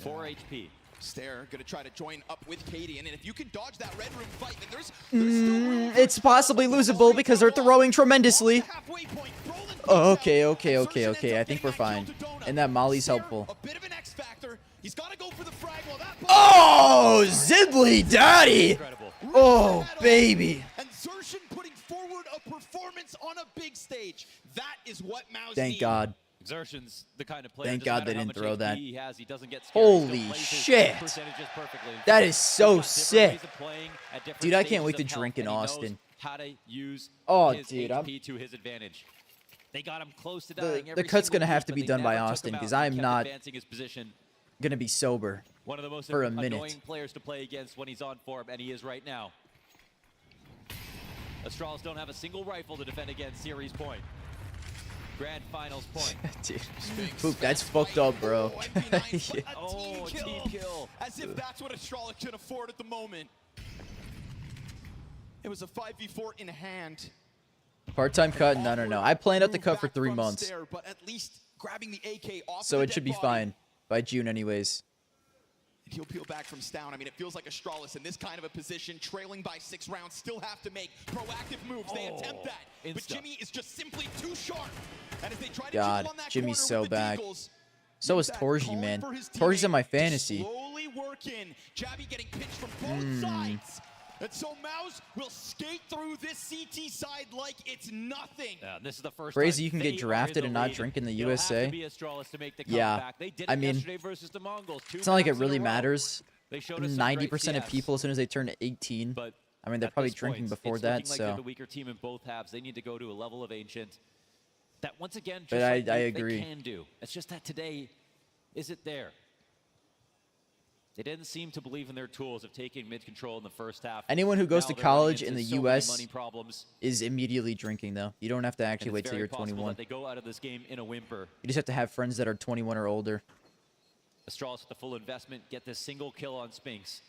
Speaker 9: 4 HP.
Speaker 8: Stare gonna try to join up with Cadian, and if you can dodge that red room fight, then there's still room.
Speaker 2: It's possibly losable because they're throwing tremendously.
Speaker 8: Halfway point, Brolin peeks
Speaker 2: Okay,
Speaker 8: out,
Speaker 2: okay,
Speaker 8: and
Speaker 2: okay,
Speaker 8: Zershin ends
Speaker 2: okay.
Speaker 8: up
Speaker 2: I think
Speaker 8: getting
Speaker 2: we're
Speaker 8: that kill
Speaker 2: fine.
Speaker 8: to Donut.
Speaker 2: And that Molly's
Speaker 8: Stare,
Speaker 2: helpful.
Speaker 8: A bit of an X factor. He's gotta go for the frag. Well, that
Speaker 2: Oh, Zidley Daddy.
Speaker 9: Incredible.
Speaker 2: Oh, baby.
Speaker 8: And Zershin putting forward a performance on a big stage. That is what Mouse
Speaker 2: Thank
Speaker 8: needs.
Speaker 2: God.
Speaker 9: Xershin's the kind of player.
Speaker 2: Thank
Speaker 9: doesn't
Speaker 2: God they
Speaker 9: matter how
Speaker 2: didn't
Speaker 9: much
Speaker 2: throw
Speaker 9: HP
Speaker 2: that.
Speaker 9: He has, he doesn't get scared. He still
Speaker 2: Holy
Speaker 9: plays his
Speaker 2: shit.
Speaker 9: percentages perfectly.
Speaker 2: That is
Speaker 9: He's
Speaker 2: so
Speaker 9: got different
Speaker 2: sick.
Speaker 9: ways of playing at different
Speaker 2: Dude, I can't
Speaker 9: stages
Speaker 2: wait to
Speaker 9: of health,
Speaker 2: drink in
Speaker 9: and he knows
Speaker 2: Austin.
Speaker 9: how to use
Speaker 2: Oh,
Speaker 9: his
Speaker 2: dude,
Speaker 9: HP to his advantage. They got him close to
Speaker 2: The-
Speaker 9: dying
Speaker 2: the
Speaker 9: every
Speaker 2: cut's
Speaker 9: single
Speaker 2: gonna have
Speaker 9: week,
Speaker 2: to
Speaker 9: but
Speaker 2: be
Speaker 9: they
Speaker 2: done by
Speaker 9: never took
Speaker 2: Austin,
Speaker 9: him out
Speaker 2: 'cause
Speaker 9: and
Speaker 2: I'm
Speaker 9: kept
Speaker 2: not
Speaker 9: advancing his position.
Speaker 2: Gonna be sober
Speaker 9: One of the most
Speaker 2: for a
Speaker 9: annoying
Speaker 2: minute.
Speaker 9: players to play against when he's on form, and he is right now. Astralis don't have a single rifle to defend against Series Point. Grand Finals point.
Speaker 2: Dude, Poop, that's fucked up, bro.
Speaker 9: Oh, a team kill.
Speaker 8: As if that's what Astralis can afford at the moment. It was a 5v4 in hand.
Speaker 2: Part-time cut? No, no, no. I planned out the cut for 3
Speaker 8: From
Speaker 2: months,
Speaker 8: Stare, but at least grabbing the AK off
Speaker 2: so
Speaker 8: of
Speaker 2: it
Speaker 8: the
Speaker 2: should
Speaker 8: dead
Speaker 2: be
Speaker 8: body.
Speaker 2: fine by June anyways.
Speaker 8: He'll peel back from Stown. I mean, it feels like Astralis in this kind of a position, trailing by 6 rounds, still have to make proactive moves. They attempt that, but
Speaker 9: Insta.
Speaker 8: Jimmy is just simply too sharp. And as they try to
Speaker 2: God,
Speaker 8: jiggle on that
Speaker 2: Jimmy's
Speaker 8: corner
Speaker 2: so
Speaker 8: with the
Speaker 2: back.
Speaker 8: Deagles,
Speaker 2: So is
Speaker 8: Yuzak
Speaker 2: Torji,
Speaker 8: calling
Speaker 2: man.
Speaker 8: for his
Speaker 2: Torji's in my
Speaker 8: teammate to
Speaker 2: fantasy.
Speaker 8: slowly work in. Jabby getting pinched from both sides. And so Mouse will skate through this CT side like it's nothing.
Speaker 9: Yeah, this is the first
Speaker 2: Crazy
Speaker 9: time
Speaker 2: you can
Speaker 9: they
Speaker 2: get
Speaker 9: are
Speaker 2: drafted
Speaker 9: in
Speaker 2: and
Speaker 9: the
Speaker 2: not
Speaker 9: lead.
Speaker 2: drink in the
Speaker 9: It'll have
Speaker 2: USA.
Speaker 9: to be Astralis to make the
Speaker 2: Yeah,
Speaker 9: comeback. They did
Speaker 2: I
Speaker 9: it
Speaker 2: mean,
Speaker 9: yesterday versus the Mongols.
Speaker 2: it's not like it really
Speaker 9: 2 maps in a row.
Speaker 2: matters.
Speaker 9: They showed us some great
Speaker 2: 90% of
Speaker 9: CS,
Speaker 2: people, as soon as they turn 18,
Speaker 9: but
Speaker 2: I mean, they're
Speaker 9: at
Speaker 2: probably
Speaker 9: this
Speaker 2: drinking
Speaker 9: point,
Speaker 2: before
Speaker 9: it's
Speaker 2: that,
Speaker 9: looking like they're
Speaker 2: so.
Speaker 9: the weaker team in both halves. They need to go to a level of Ancient that, once again, just
Speaker 2: But
Speaker 9: like
Speaker 2: I
Speaker 9: they
Speaker 2: agree.
Speaker 9: can do. It's just that today, is it there? They didn't seem to believe in their tools of taking mid-control in the first half.
Speaker 2: Anyone who goes
Speaker 9: Now
Speaker 2: to
Speaker 9: they're running
Speaker 2: college in
Speaker 9: into
Speaker 2: the
Speaker 9: so many
Speaker 2: US
Speaker 9: money problems,
Speaker 2: is immediately drinking, though. You don't have to actually
Speaker 9: and
Speaker 2: wait
Speaker 9: it's
Speaker 2: till
Speaker 9: very
Speaker 2: you're
Speaker 9: possible
Speaker 2: 21.
Speaker 9: that they go out of this game in a whimper.
Speaker 2: You just have to have friends that are 21 or older.
Speaker 9: Astralis with the full investment get this single kill on Spinks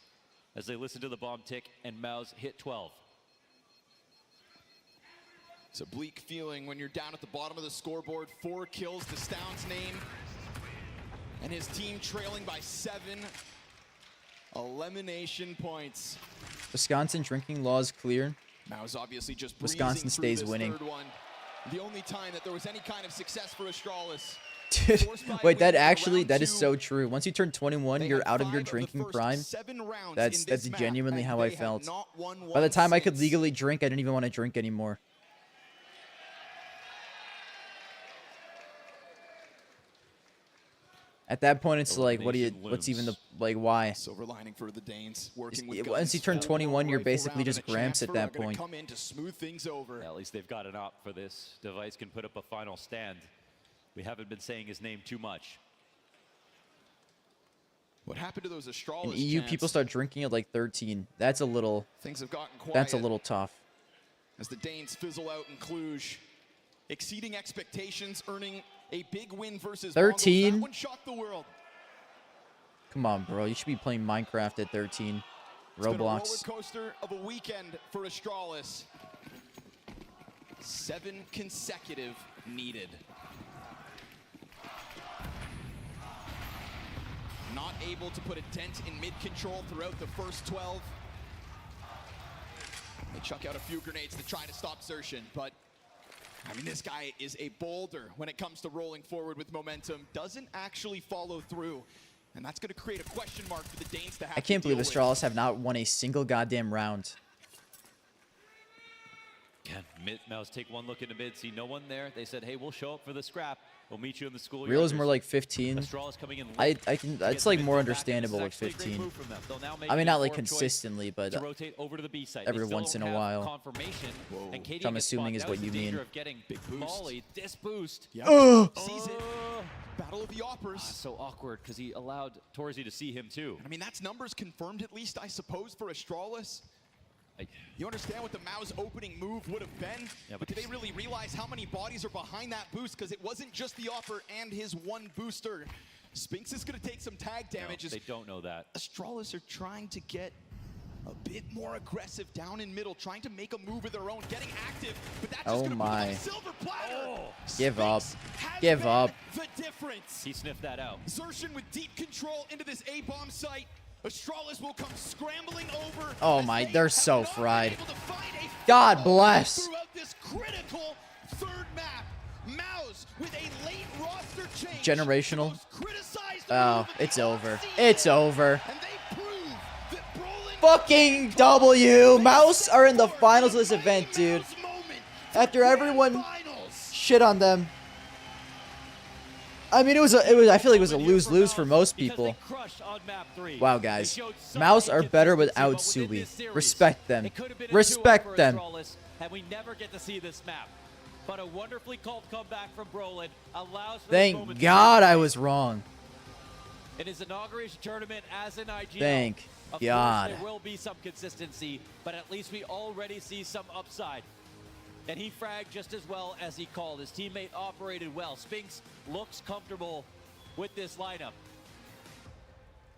Speaker 9: as they listen to the bomb tick and Mouse hit 12.
Speaker 8: It's a bleak feeling when you're down at the bottom of the scoreboard. 4 kills to Stound's name. And his team trailing by 7 elimination points.
Speaker 2: Wisconsin drinking laws clear.
Speaker 8: Mouse obviously just
Speaker 2: Wisconsin
Speaker 8: breezing
Speaker 2: stays
Speaker 8: through this
Speaker 2: winning.
Speaker 8: third one. The only time that there was any kind of success for Astralis.
Speaker 2: Dude, wait, that is so true. Once you turn 21, you're out of your drinking prime. That's genuinely how I felt. By the time I could legally drink, I didn't even want to drink anymore. At that point, it's like, what's even the, like, why?
Speaker 8: Silver lining for the Danes, working with
Speaker 2: Once you turn 21, you're basically just Gramps at that point.
Speaker 8: Come in to smooth things over.
Speaker 9: Yeah, at least they've got an op for this. Device can put up a final stand. We haven't been saying his name too much.
Speaker 8: What happened to those Astralis
Speaker 2: In EU,
Speaker 8: chants?
Speaker 2: people start drinking at like 13. That's a little.
Speaker 8: Things have gotten quiet.
Speaker 2: That's a little tough.
Speaker 8: As the Danes fizzle out in Cluj, exceeding expectations, earning a big win versus
Speaker 2: 13?
Speaker 8: Mongols. That one shocked the world.
Speaker 2: Come on, bro. You should be playing Minecraft at 13.
Speaker 8: It's been a roller
Speaker 2: Roblox.
Speaker 8: coaster of a weekend for Astralis. 7 consecutive needed. Not able to put a dent in mid-control throughout the first 12. They chuck out a few grenades to try to stop Zershin, but I mean, this guy is a boulder when it comes to rolling forward with momentum. Doesn't actually follow through, and that's going to create a question mark for the Danes to have.
Speaker 2: I can't
Speaker 8: to
Speaker 2: believe
Speaker 8: deal with.
Speaker 2: Astralis have not won a single goddamn round.
Speaker 9: Again, Mouse take one look into mid, see no one there. They said, hey, we'll show up for the scrap. We'll meet you in the school.
Speaker 2: Real is more like 15.
Speaker 9: Astralis coming in
Speaker 2: I can. It's like more understandable with 15. I mean, not like consistently, but
Speaker 9: to rotate over to the B side.
Speaker 2: every once in a while.
Speaker 9: Confirmation, and KD
Speaker 2: Which I'm
Speaker 9: gets
Speaker 2: assuming is
Speaker 9: spotted.
Speaker 2: what
Speaker 9: Now
Speaker 2: you
Speaker 9: the danger
Speaker 2: mean.
Speaker 9: of getting mollied. This boost.
Speaker 8: Yep. Sees it. Battle of the Oppers.
Speaker 9: So awkward because he allowed Torzi to see him too.
Speaker 8: I mean, that's numbers confirmed at least, I suppose, for Astralis. You understand what the Mao's opening move would have been?
Speaker 9: Yeah,
Speaker 8: but did they really realize how many bodies are behind that boost? Because it wasn't just the Opper and his one booster. Spinks is going to take some tag damage.
Speaker 9: No, they don't know that.
Speaker 8: Astralis are trying to get a bit more aggressive down in middle, trying to make a move of their own, getting active, but that's just
Speaker 2: Oh
Speaker 8: going to put them on
Speaker 2: my.
Speaker 8: a silver platter.
Speaker 2: Give up.
Speaker 8: Has
Speaker 2: Give
Speaker 8: been
Speaker 2: up.
Speaker 8: The difference.
Speaker 9: He sniffed that out.
Speaker 8: Zershin with deep control into this A-bomb site. Astralis will come scrambling over.
Speaker 2: Oh my, they're so fried. God bless.
Speaker 8: Throughout this critical third map, Mouse with a late roster change.
Speaker 2: Generational. Oh, it's over. It's over. Fucking W. Mouse are in the finals of this event, dude. After everyone shit on them. I mean, I feel like it was a lose-lose for most people. Wow, guys. Mouse are better without Sui. Respect them. Respect them.
Speaker 9: And we never get to see this map. But a wonderfully called comeback from Brolin allows for
Speaker 2: Thank God I was wrong.
Speaker 9: in his inauguration tournament as an IGL.
Speaker 2: Thank
Speaker 9: Of
Speaker 2: God.
Speaker 9: course, there will be some consistency, but at least we already see some upside. And he fragged just as well as he called. His teammate operated well. Spinks looks comfortable with this lineup.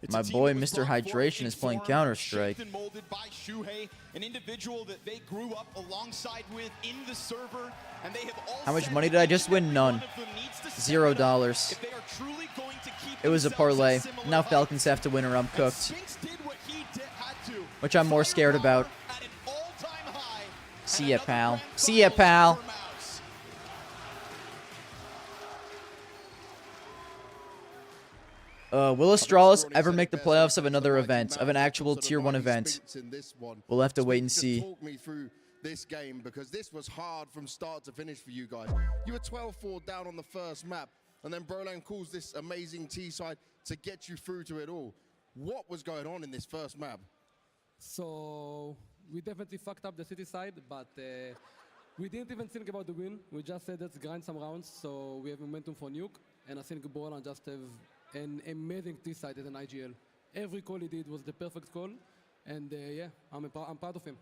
Speaker 2: My boy, Mr. Hydration, is playing Counter-Strike.
Speaker 8: Shaped and molded by Shuhei, an individual that they grew up alongside with in the server, and they have all
Speaker 2: How much
Speaker 8: said
Speaker 2: money did I just win? None. $0.
Speaker 8: if they are truly going to keep
Speaker 2: It was a
Speaker 8: themselves
Speaker 2: parlay.
Speaker 8: at similar
Speaker 2: Now
Speaker 8: height.
Speaker 2: Falcons have to win or I'm
Speaker 8: And
Speaker 2: cooked.
Speaker 8: Spinks did what he had to.
Speaker 2: Which I'm more scared about.
Speaker 8: At an all-time high,
Speaker 2: See ya, pal. See ya, pal. Will Astralis ever make the playoffs of another event, of an actual Tier 1 event? We'll have to wait and see.
Speaker 1: Talk me through this game, because this was hard from start to finish for you guys. You were 12-4 down on the first map, and then Brolan calls this amazing T-side to get you through to it all. What was going on in this first map?
Speaker 13: So we definitely fucked up the city side, but we didn't even think about the win. We just said let's grind some rounds so we have momentum for nuke, and I think Brolan just have an amazing T-side as an IGL. Every call he did was the perfect call, and yeah, I'm proud of him.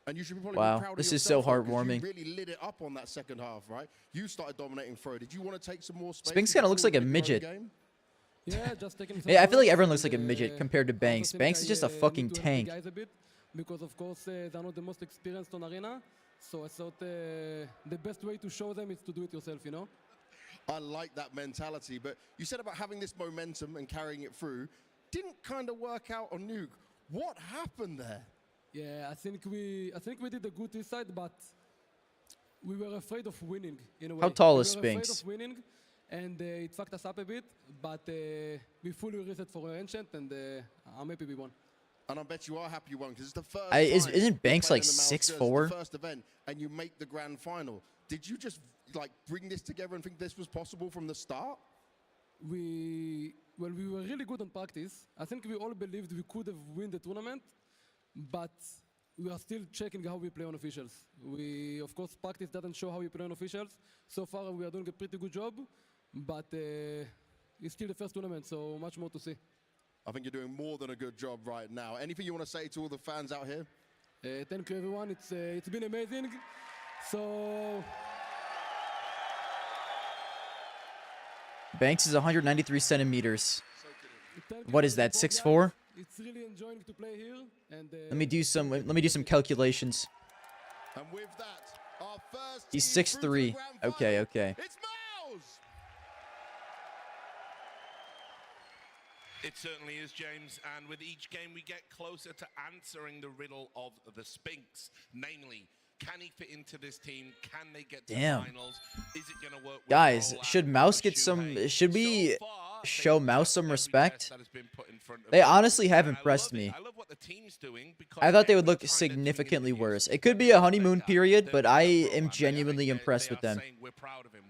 Speaker 1: And you should be probably
Speaker 2: wow,
Speaker 1: be proud
Speaker 2: this
Speaker 1: of
Speaker 2: is so
Speaker 1: yourself,
Speaker 2: heartwarming.
Speaker 1: you really lit it up on that second half, right? You started dominating throw. Did you want to take some more space?
Speaker 2: Spinks kind of looks like a midget.
Speaker 13: Yeah, just taking
Speaker 2: Yeah, I feel like everyone looks like a midget compared to Banks. Banks is just a fucking tank.
Speaker 13: Because of course they're not the most experienced on arena, so I thought the best way to show them is to do it yourself, you know.
Speaker 1: I like that mentality, but you said about having this momentum and carrying it through. Didn't kind of work out on nuke. What happened there?
Speaker 13: Yeah, I think we did a good T-side, but we were afraid of winning in a way.
Speaker 2: How tall
Speaker 13: we
Speaker 2: is
Speaker 13: were afraid
Speaker 2: Spinks?
Speaker 13: of winning, and it fucked us up a bit, but we fully reset for Ancient, and I'm happy we won.
Speaker 1: And I bet you are happy you won, because it's the first
Speaker 2: isn't Banks like
Speaker 1: 6'4"? First event, and you make the grand final. Did you just like bring this together and think this was possible from the start?
Speaker 13: We were really good on practice. I think we all believed we could have won the tournament, but we are still checking how we play on officials. We, of course, practice doesn't show how we play on officials. So far, we are doing a pretty good job, but it's still the first tournament, so much more to see.
Speaker 1: I think you're doing more than a good job right now. Anything you want to say to all the fans out here?
Speaker 13: Thank you, everyone. It's been amazing. So
Speaker 2: Banks is 193 centimeters. What is that, 6'4"?
Speaker 13: It's really enjoying to play here. And
Speaker 2: Let me do some calculations.
Speaker 1: And with that, our first
Speaker 2: He's 6'3". Okay, okay.
Speaker 1: It's Mouse!
Speaker 5: It certainly is, James, and with each game we get closer to answering the riddle of the Spinks, namely, can he fit into this team? Can they get to the finals? Is it going to work?
Speaker 2: Guys, should Mouse get some... Should we show Mouse some respect? They honestly have impressed me. I thought they would look significantly worse. It could be a honeymoon period, but I am genuinely impressed with them.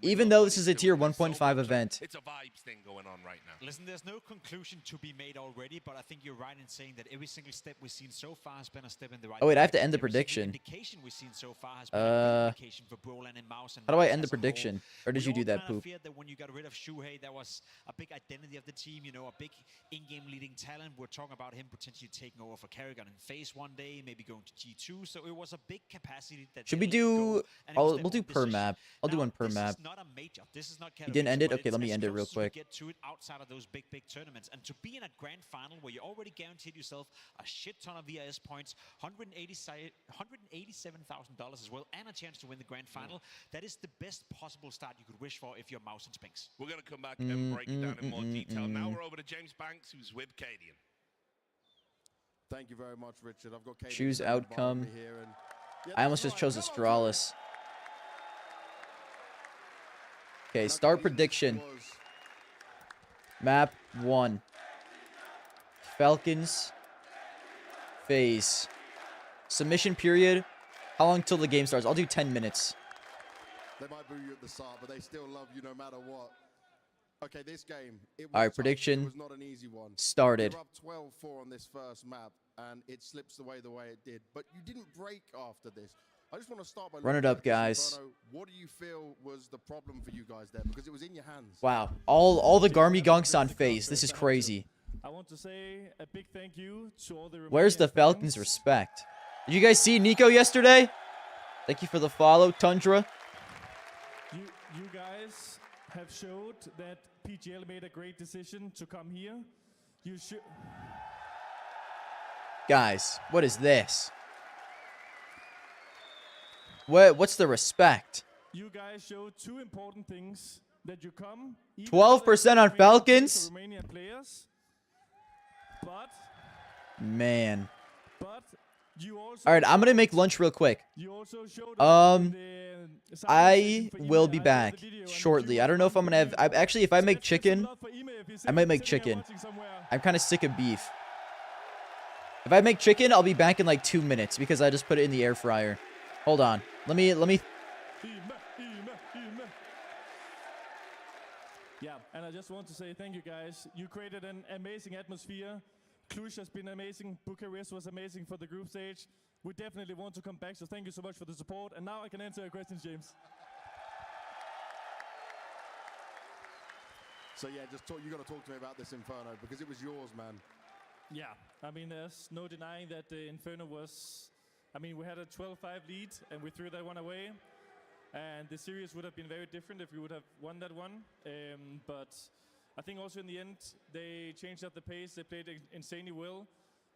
Speaker 2: Even though this is a tier 1.5 event.
Speaker 5: It's a vibes thing going on right now.
Speaker 6: Listen, there's no conclusion to be made already, but I think you're right in saying that every single step we've seen so far has been a step in the right
Speaker 2: Oh wait, I have to
Speaker 6: direction.
Speaker 2: end the
Speaker 6: Every single
Speaker 2: prediction.
Speaker 6: indication we've seen so far has been a good indication for Brolan and Mouse.
Speaker 2: How do I end the prediction? Or did you do that,
Speaker 6: We all
Speaker 2: Poop?
Speaker 6: feared that when you got rid of Shuhei, there was a big identity of the team, you know, a big in-game leading talent. We're talking about him potentially taking over for Kerrigan in phase one day, maybe going to G2. So it was a big capacity that
Speaker 2: Should we
Speaker 6: they let
Speaker 2: do...
Speaker 6: go, and it was their
Speaker 2: we'll do
Speaker 6: own
Speaker 2: per
Speaker 6: decision.
Speaker 2: map. I'll do
Speaker 6: Now,
Speaker 2: one per map.
Speaker 6: This is not a major. This is not
Speaker 2: You didn't end it?
Speaker 6: but
Speaker 2: Okay,
Speaker 6: it's
Speaker 2: let me
Speaker 6: as
Speaker 2: end it real
Speaker 6: close as we
Speaker 2: quick.
Speaker 6: get to it outside of those big tournaments, and to be in a grand final where you already guaranteed yourself a shit ton of VIS points, $187,000 as well, and a chance to win the grand final. That is the best possible start you could wish for if you're Mouse and Spinks.
Speaker 5: We're going to come back and break it down in more detail. Now we're over to James Banks, who's with Cadian.
Speaker 1: Thank you very much, Richard. I've got Cadian
Speaker 2: Choose
Speaker 1: standing by
Speaker 2: outcome.
Speaker 1: me here, and
Speaker 2: I almost just chose Astralis. Okay, start prediction. Map 1. Falcons. Phase. Submission period. How long till the game starts? I'll do 10 minutes.
Speaker 1: They might boo you at the start, but they still love you no matter what. Okay, this game.
Speaker 2: All right,
Speaker 1: tough.
Speaker 2: prediction
Speaker 1: It was not an easy one.
Speaker 2: started.
Speaker 1: You're up 12-4 on this first map, and it slips away the way it did. But you didn't break after this. I just want to start by
Speaker 2: Run it
Speaker 1: looking
Speaker 2: up,
Speaker 1: at this,
Speaker 2: guys.
Speaker 1: Inferno. What do you feel was the problem for you guys there? Because it was in your hands.
Speaker 2: Wow. All the Garmy gunks on phase. This is crazy.
Speaker 14: I want to say a big thank you to all the
Speaker 2: Where's the
Speaker 14: Romanian
Speaker 2: Falcons'
Speaker 14: fans.
Speaker 2: respect? Did you guys see Nico yesterday? Thank you for the follow, Tundra.
Speaker 14: You guys have showed that PGL made a great decision to come here. You should.
Speaker 2: Guys, what is this? What's the respect?
Speaker 14: You guys showed two important things: that you come.
Speaker 2: 12% on Falcons?
Speaker 14: Romanian players, but you also.
Speaker 2: All right, I'm gonna make lunch real quick.
Speaker 14: You also showed
Speaker 2: I will be back shortly. I don't know if I'm gonna have. Actually, if I make chicken, I might make chicken. I'm kind of sick of beef. If I make chicken, I'll be back in like 2 minutes because I just put it in the air fryer. Hold on. Let me.
Speaker 14: Yeah, and I just want to say thank you guys. You created an amazing atmosphere. Cluj has been amazing. Bucharest was amazing for the group stage. We definitely want to come back, so thank you so much for the support. And now I can answer your questions, James.
Speaker 1: So yeah, you got to talk to me about this Inferno because it was yours, man.
Speaker 14: Yeah, I mean, there's no denying that the Inferno was... I mean, we had a 12-5 lead, and we threw that one away. And the series would have been very different if we would have won that one. But I think also in the end, they changed up the pace. They played insanely well.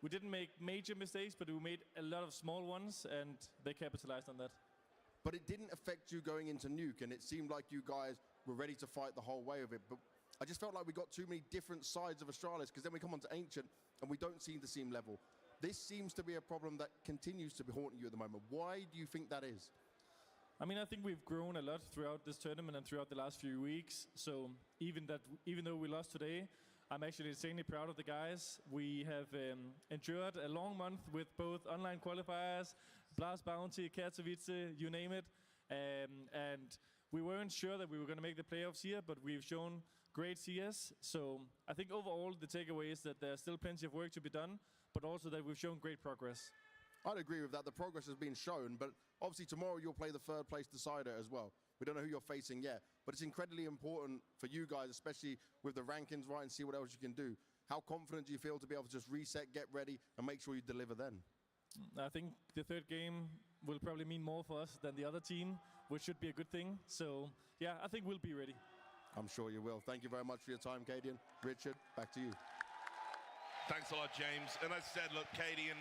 Speaker 14: We didn't make major mistakes, but we made a lot of small ones, and they capitalized on that.
Speaker 1: But it didn't affect you going into Nuke, and it seemed like you guys were ready to fight the whole way of it. But I just felt like we got too many different sides of Astralis, because then we come on to Ancient, and we don't seem to seem level. This seems to be a problem that continues to be haunting you at the moment. Why do you think that is?
Speaker 14: I mean, I think we've grown a lot throughout this tournament and throughout the last few weeks. So even though we lost today, I'm actually insanely proud of the guys. We have endured a long month with both online qualifiers, Blast Bounty, Katowice, you name it. And we weren't sure that we were going to make the playoffs here, but we've shown great CS. So I think overall the takeaway is that there's still plenty of work to be done, but also that we've shown great progress.
Speaker 1: I'd agree with that. The progress has been shown, but obviously tomorrow you'll play the third place decider as well. We don't know who you're facing yet, but it's incredibly important for you guys, especially with the rankings right, and see what else you can do. How confident do you feel to be able to just reset, get ready, and make sure you deliver then?
Speaker 14: I think the third game will probably mean more for us than the other team, which should be a good thing. So, yeah, I think we'll be ready.
Speaker 1: I'm sure you will. Thank you very much for your time, Cadian. Richard, back to you.
Speaker 5: Thanks a lot, James. And as I said, look, Cadian,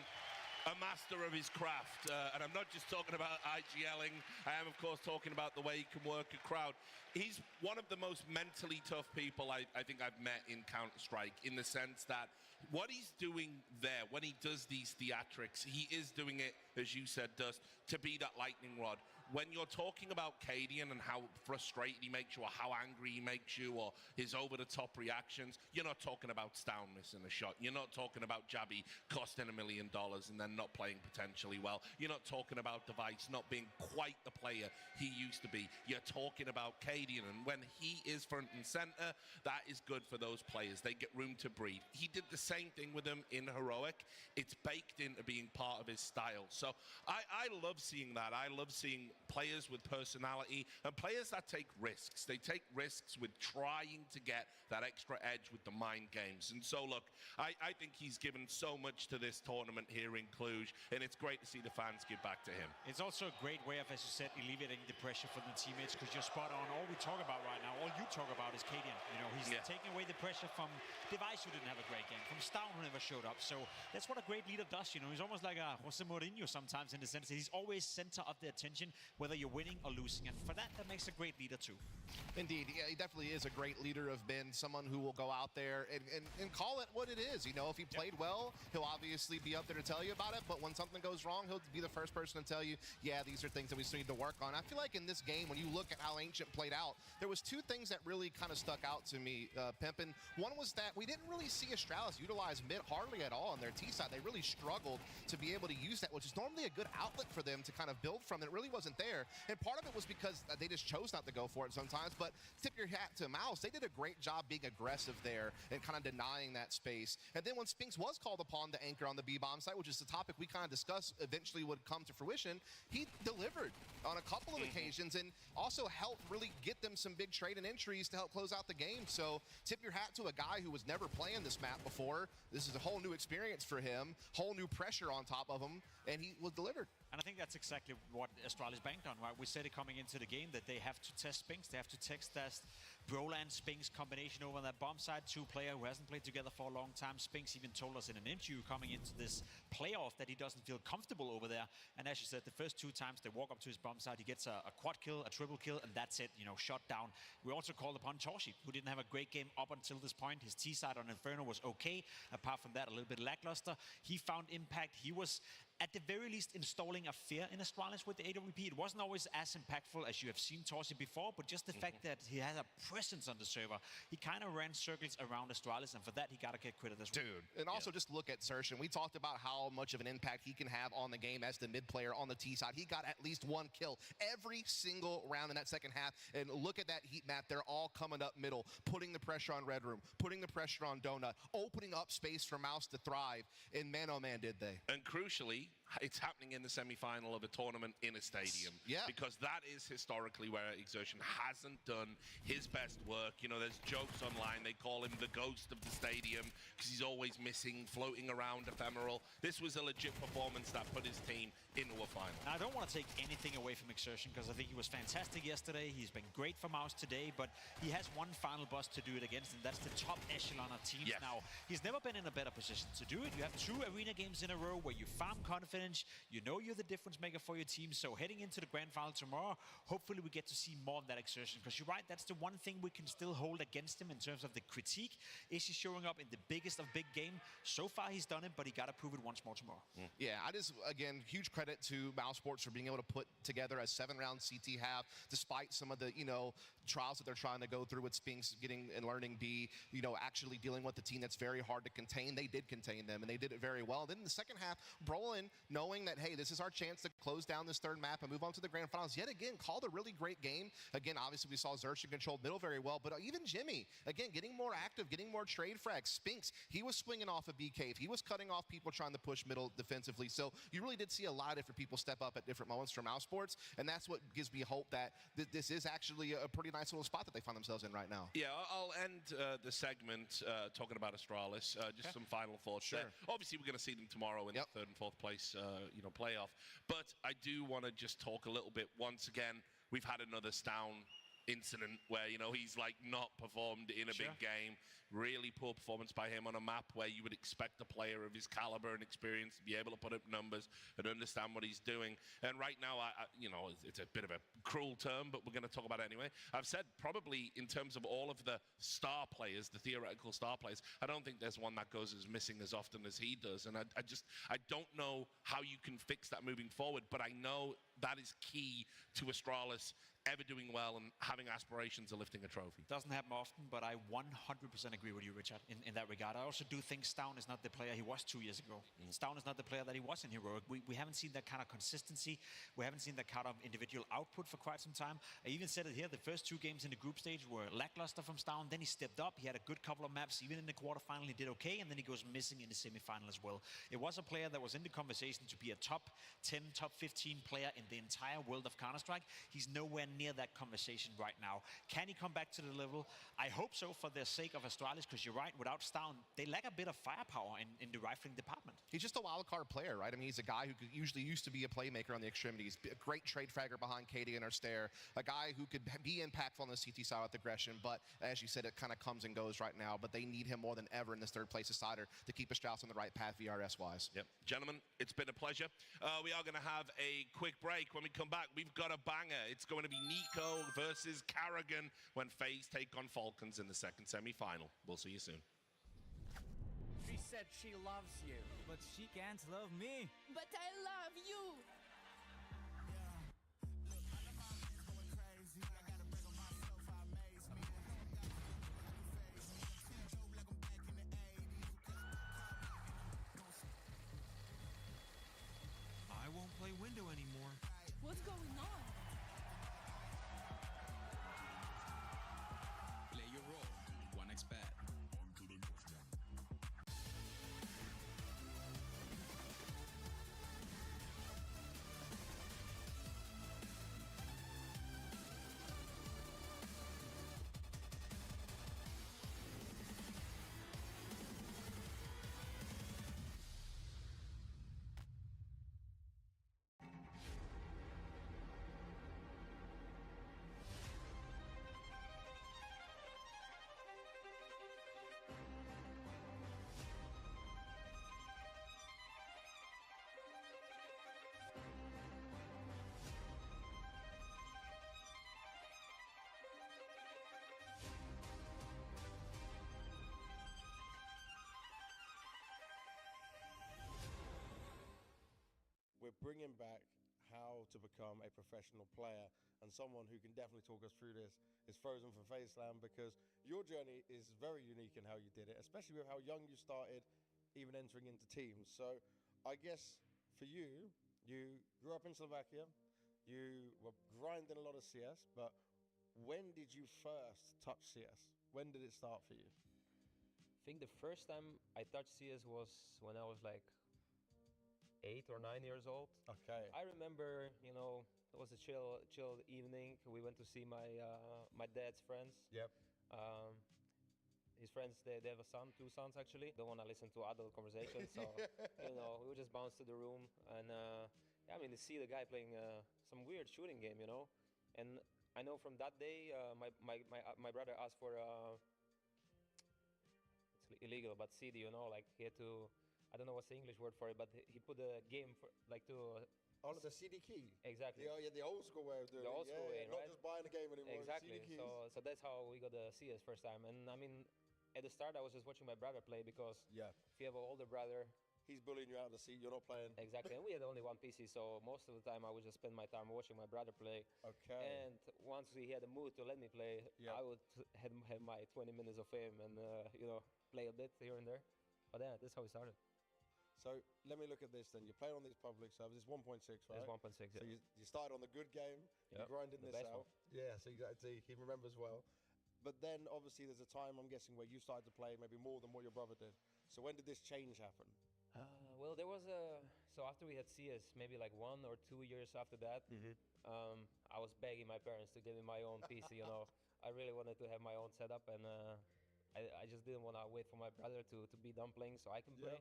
Speaker 5: a master of his craft. And I'm not just talking about IGLing. I am, of course, talking about the way he can work a crowd. He's one of the most mentally tough people I think I've met in Counter-Strike, in the sense that what he's doing there, when he does these theatrics, he is doing it, as you said, Dust, to be that lightning rod. When you're talking about Cadian and how frustrated he makes you, or how angry he makes you, or his over-the-top reactions, you're not talking about Stown missing a shot. You're not talking about Jabby costing $1 million and then not playing potentially well. You're not talking about Device not being quite the player he used to be. You're talking about Cadian, and when he is front and center, that is good for those players. They get room to breathe. He did the same thing with them in Heroic. It's baked into being part of his style. So I love seeing that. I love seeing players with personality and players that take risks. They take risks with trying to get that extra edge with the mind games. And so, look, I think he's given so much to this tournament here in Cluj, and it's great to see the fans give back to him.
Speaker 6: It's also a great way of, as you said, alleviating the pressure from the teammates, because you're spot on. All we talk about right now, all you talk about is Cadian. You know, he's taking away the pressure from Device, who didn't have a great game, from Stown, who never showed up. So that's what a great leader does. You know, he's almost like a Jose Mourinho sometimes, in the sense that he's always center of the attention, whether you're winning or losing. And for that makes a great leader too.
Speaker 7: Indeed, yeah, he definitely is a great leader of men, someone who will go out there and call it what it is. You know, if he played well, he'll obviously be up there to tell you about it, but when something goes wrong, he'll be the first person to tell you, yeah, these are things that we still need to work on. I feel like in this game, when you look at how Ancient played out, there was two things that really kind of stuck out to me, Pimpin'. One was that we didn't really see Astralis utilize mid hardly at all on their T side. They really struggled to be able to use that, which is normally a good outlet for them to kind of build from. It really wasn't there. And part of it was because they just chose not to go for it sometimes, but tip your hat to Mouse. They did a great job being aggressive there and kind of denying that space. And then when Spinks was called upon to anchor on the B-bomb site, which is the topic we kind of discussed eventually would come to fruition, he delivered on a couple of occasions and also helped really get them some big trade and entries to help close out the game. So tip your hat to a guy who was never playing this map before. This is a whole new experience for him, whole new pressure on top of him, and he was delivered.
Speaker 6: And I think that's exactly what Astralis banked on, right? We said it coming into the game that they have to test Spinks. They have to test Broland Spinks combination over on that bomb side. Two player who hasn't played together for a long time. Spinks even told us in an interview coming into this playoff that he doesn't feel comfortable over there. And as you said, the first two times they walk up to his bomb side, he gets a quad kill, a triple kill, and that's it, you know, shot down. We also called upon Torshi, who didn't have a great game up until this point. His T side on Inferno was okay. Apart from that, a little bit lackluster. He found impact. He was at the very least installing a fear in Astralis with the AWP. It wasn't always as impactful as you have seen Torsi before, but just the fact that he has a presence on the server, he kind of ran circles around Astralis, and for that, he got to get credit as well.
Speaker 7: Dude, and also just look at Sershin. We talked about how much of an impact he can have on the game as the mid player on the T side. He got at least one kill every single round in that second half, and look at that heat map. They're all coming up middle, putting the pressure on Red Room, putting the pressure on Donut, opening up space for Mouse to thrive, and man, oh man, did they.
Speaker 5: And crucially, it's happening in the semi-final of a tournament in a stadium.
Speaker 7: Yeah.
Speaker 5: Because that is historically where Exertion hasn't done his best work. You know, there's jokes online. They call him the ghost of the stadium because he's always missing, floating around, ephemeral. This was a legit performance that put his team into a final.
Speaker 6: I don't want to take anything away from Exertion because I think he was fantastic yesterday. He's been great for Mouse today, but he has one final boss to do it against, and that's the top echelon of teams.
Speaker 5: Yes.
Speaker 6: Now, he's never been in a better position to do it. You have 2 arena games in a row where you farm confidence. You know you're the difference maker for your team. So heading into the grand final tomorrow, hopefully we get to see more of that Exertion. Because you're right, that's the one thing we can still hold against him in terms of the critique. Is he showing up in the biggest of big game? So far he's done it, but he got to prove it once more tomorrow.
Speaker 7: Yeah, I just, again, huge credit to Mouse Sports for being able to put together a 7-round CT half, despite some of the, you know, trials that they're trying to go through with Spinks getting and learning B, you know, actually dealing with the team that's very hard to contain. They did contain them, and they did it very well. Then in the second half, Brolin, knowing that, hey, this is our chance to close down this third map and move on to the grand finals, yet again, called a really great game. Again, obviously, we saw Xerxes control middle very well, but even Jimmy, again, getting more active, getting more trade frags. Spinks, he was swinging off a B cave. He was cutting off people trying to push middle defensively. So you really did see a lot of different people step up at different moments from Mouse Sports, and that's what gives me hope that this is actually a pretty nice little spot that they find themselves in right now.
Speaker 5: Yeah, I'll end the segment talking about Astralis. Just some final thoughts.
Speaker 7: Sure.
Speaker 5: There. Obviously, we're going to see them tomorrow in the 3rd and 4th place, you know, playoff. But I do want to just talk a little bit. Once again, we've had another Stown incident where, you know, he's like not performed in a big game. Really poor performance by him on a map where you would expect a player of his caliber and experience to be able to put up numbers and understand what he's doing. And right now, you know, it's a bit of a cruel term, but we're going to talk about it anyway. I've said probably in terms of all of the star players, the theoretical star players, I don't think there's one that goes as missing as often as he does. And I don't know how you can fix that moving forward, but I know that is key to Astralis ever doing well and having aspirations of lifting a trophy.
Speaker 6: Doesn't happen often, but I 100% agree with you, Richard, in that regard. I also do think Stown is not the player he was 2 years ago. Stown is not the player that he was in Heroic. We haven't seen that kind of consistency. We haven't seen that kind of individual output for quite some time. I even said it here, the first 2 games in the group stage were lackluster from Stown. Then he stepped up. He had a good couple of maps. Even in the quarterfinal, he did okay, and then he goes missing in the semifinal as well. It was a player that was in the conversation to be a top 10, top 15 player in the entire world of Counter-Strike. He's nowhere near that conversation right now. Can he come back to the level? I hope so for the sake of Astralis, because you're right, without Stown, they lack a bit of firepower in the rifling department.
Speaker 7: He's just a wild card player, right? I mean, he's a guy who usually used to be a playmaker on the extremities, a great trade fragger behind Katie and Stair, a guy who could be impactful on the CT side with aggression, but as you said, it kind of comes and goes right now, but they need him more than ever in this 3rd place decider to keep Astralis on the right path VRS-wise.
Speaker 5: Yep. Gentlemen, it's been a pleasure. We are going to have a quick break. When we come back, we've got a banger. It's going to be Nico versus Carrigan when FaZe take on Falcons in the 2nd semi-final. We'll see you soon.
Speaker 10: She said she loves you. But she can't love me. But I love you.
Speaker 15: I won't play window anymore.
Speaker 10: What's going on?
Speaker 15: Play your role. 1xBet.
Speaker 1: we're bringing back how to become a professional player, and someone who can definitely talk us through this is Frozen from FaceLand, because your journey is very unique in how you did it, especially with how young you started, even entering into teams. So I guess for you, you grew up in Slovakia, you were grinding a lot of CS, but when did you first touch CS? When did it start for you?
Speaker 16: I think the first time I touched CS was when I was like 8 or 9 years old.
Speaker 1: Okay.
Speaker 16: I remember, you know, it was a chill evening. We went to see my my dad's friends.
Speaker 1: Yep.
Speaker 16: His friends, they have a son, 2 sons actually. Don't want to listen to adult conversations, so you know, we would just bounce to the room and yeah, I mean, to see the guy playing some weird shooting game, you know, and I know from that day, my brother asked for it's illegal, but CD, you know, like he had to. I don't know what's the English word for it, but he put a game for like to.
Speaker 1: Oh, the CD key.
Speaker 16: Exactly.
Speaker 1: The old school way of doing it.
Speaker 16: The old school way,
Speaker 1: not
Speaker 16: right?
Speaker 1: just buying a game anymore.
Speaker 16: Exactly.
Speaker 1: CD keys.
Speaker 16: So that's how we got the CS first time. And I mean, at the start, I was just watching my brother play because if you have an older brother,
Speaker 1: he's bullying you out of the seat. You're not playing.
Speaker 16: Exactly. And we had only one PC, so most of the time I would just spend my time watching my brother play.
Speaker 1: Okay.
Speaker 16: And once he had a mood to let me play, I would have my 20 minutes of fame and you know, play a bit here and there. But yeah, that's how we started.
Speaker 1: So let me look at this then. You're playing on these public servers. It's 1.6, right?
Speaker 16: It's 1.6,
Speaker 1: So you started on the good game. You're grinding this out.
Speaker 16: One.
Speaker 1: Yeah, so exactly. He remembers well. But then obviously there's a time, I'm guessing, where you started to play maybe more than what your brother did. So when did this change happen?
Speaker 16: Well, there was so after we had CS, maybe like 1 or 2 years after that, I was begging my parents to give me my own PC, you know. I really wanted to have my own setup, and I just didn't want to wait for my brother to be done playing so I can play.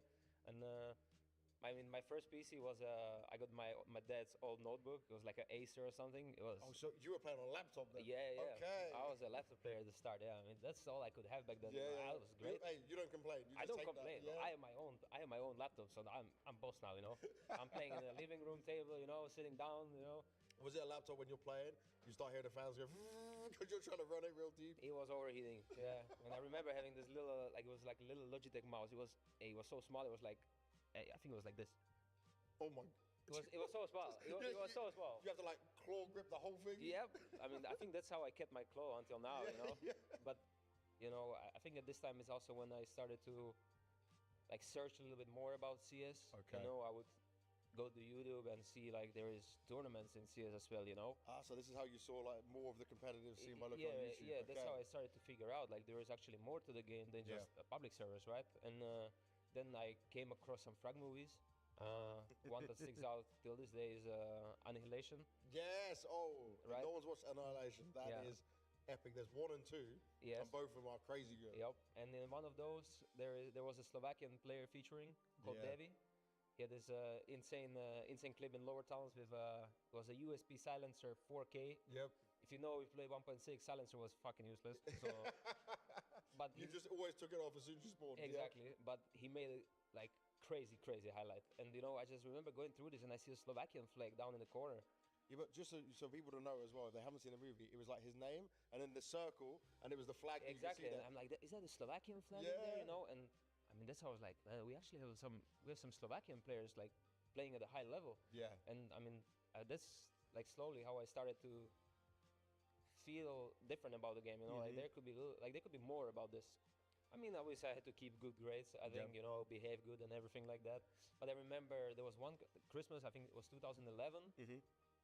Speaker 16: And I mean, my first PC was I got my dad's old notebook. It was like an Acer or something. It was.
Speaker 1: Oh, so you were playing on a laptop then?
Speaker 16: Yeah.
Speaker 1: Okay.
Speaker 16: I was a laptop player at the start. Yeah, I mean that's all I could have back then.
Speaker 1: Yeah.
Speaker 16: That was great.
Speaker 1: Hey, you don't complain. You just
Speaker 16: I don't
Speaker 1: take
Speaker 16: complain.
Speaker 1: That, yeah.
Speaker 16: I have my own laptop, so I'm boss now. You know, I'm playing in the living room table. You know, sitting down. You know.
Speaker 1: Was it a laptop when you're playing? You start hearing the fans go because you're trying to run it real deep.
Speaker 16: It was overheating. Yeah, and I remember having this little it was like a little Logitech mouse. It was so small. It was like I think it was like this.
Speaker 1: Oh my.
Speaker 16: It was so small. It was so small.
Speaker 1: You have to like claw grip the whole thing.
Speaker 16: Yep. I mean, I think that's how I kept my claw until now. You know. But you know, I think at this time is also when I started to like search a little bit more about CS.
Speaker 1: Okay.
Speaker 16: You know, I would go to YouTube and see like there is tournaments in CS as well. You know.
Speaker 1: So this is how you saw like more of the competitive scene by looking on YouTube.
Speaker 16: Yeah, that's how I started to figure out like there is actually more to the game than just public servers, right? And then I came across some frag movies. One that sticks out till this day is Annihilation.
Speaker 1: Yes,
Speaker 16: right?
Speaker 1: No one's watched Annihilation. That is epic. There's 1 and 2, and both of them are crazy good.
Speaker 16: Yep, and in one of those, there was a Slovakian player featuring called Devi. He had this insane clip in Lower Towns with it was a USB silencer 4K.
Speaker 1: Yep.
Speaker 16: If you know, we played 1.6, silencer was fucking useless. So, but
Speaker 1: you just always took it off as soon as you spawned.
Speaker 16: Exactly, but he made it like crazy highlight. And you know, I just remember going through this and I see a Slovakian flag down in the corner.
Speaker 1: Yeah, but just so people to know as well, if they haven't seen the movie, it was like his name and then the circle and it was the flag.
Speaker 16: Exactly.
Speaker 1: You can see
Speaker 16: and I'm like, is that a Slovakian flag in there? You know, and I mean that's how I was like, we actually have some Slovakian players like playing at a high level.
Speaker 1: Yeah.
Speaker 16: And I mean that's like slowly how I started to feel different about the game. You know, like there could be more about this. I mean, obviously I had to keep good grades. I think, you know, behave good and everything like that. But I remember there was one Christmas, I think it was 2011.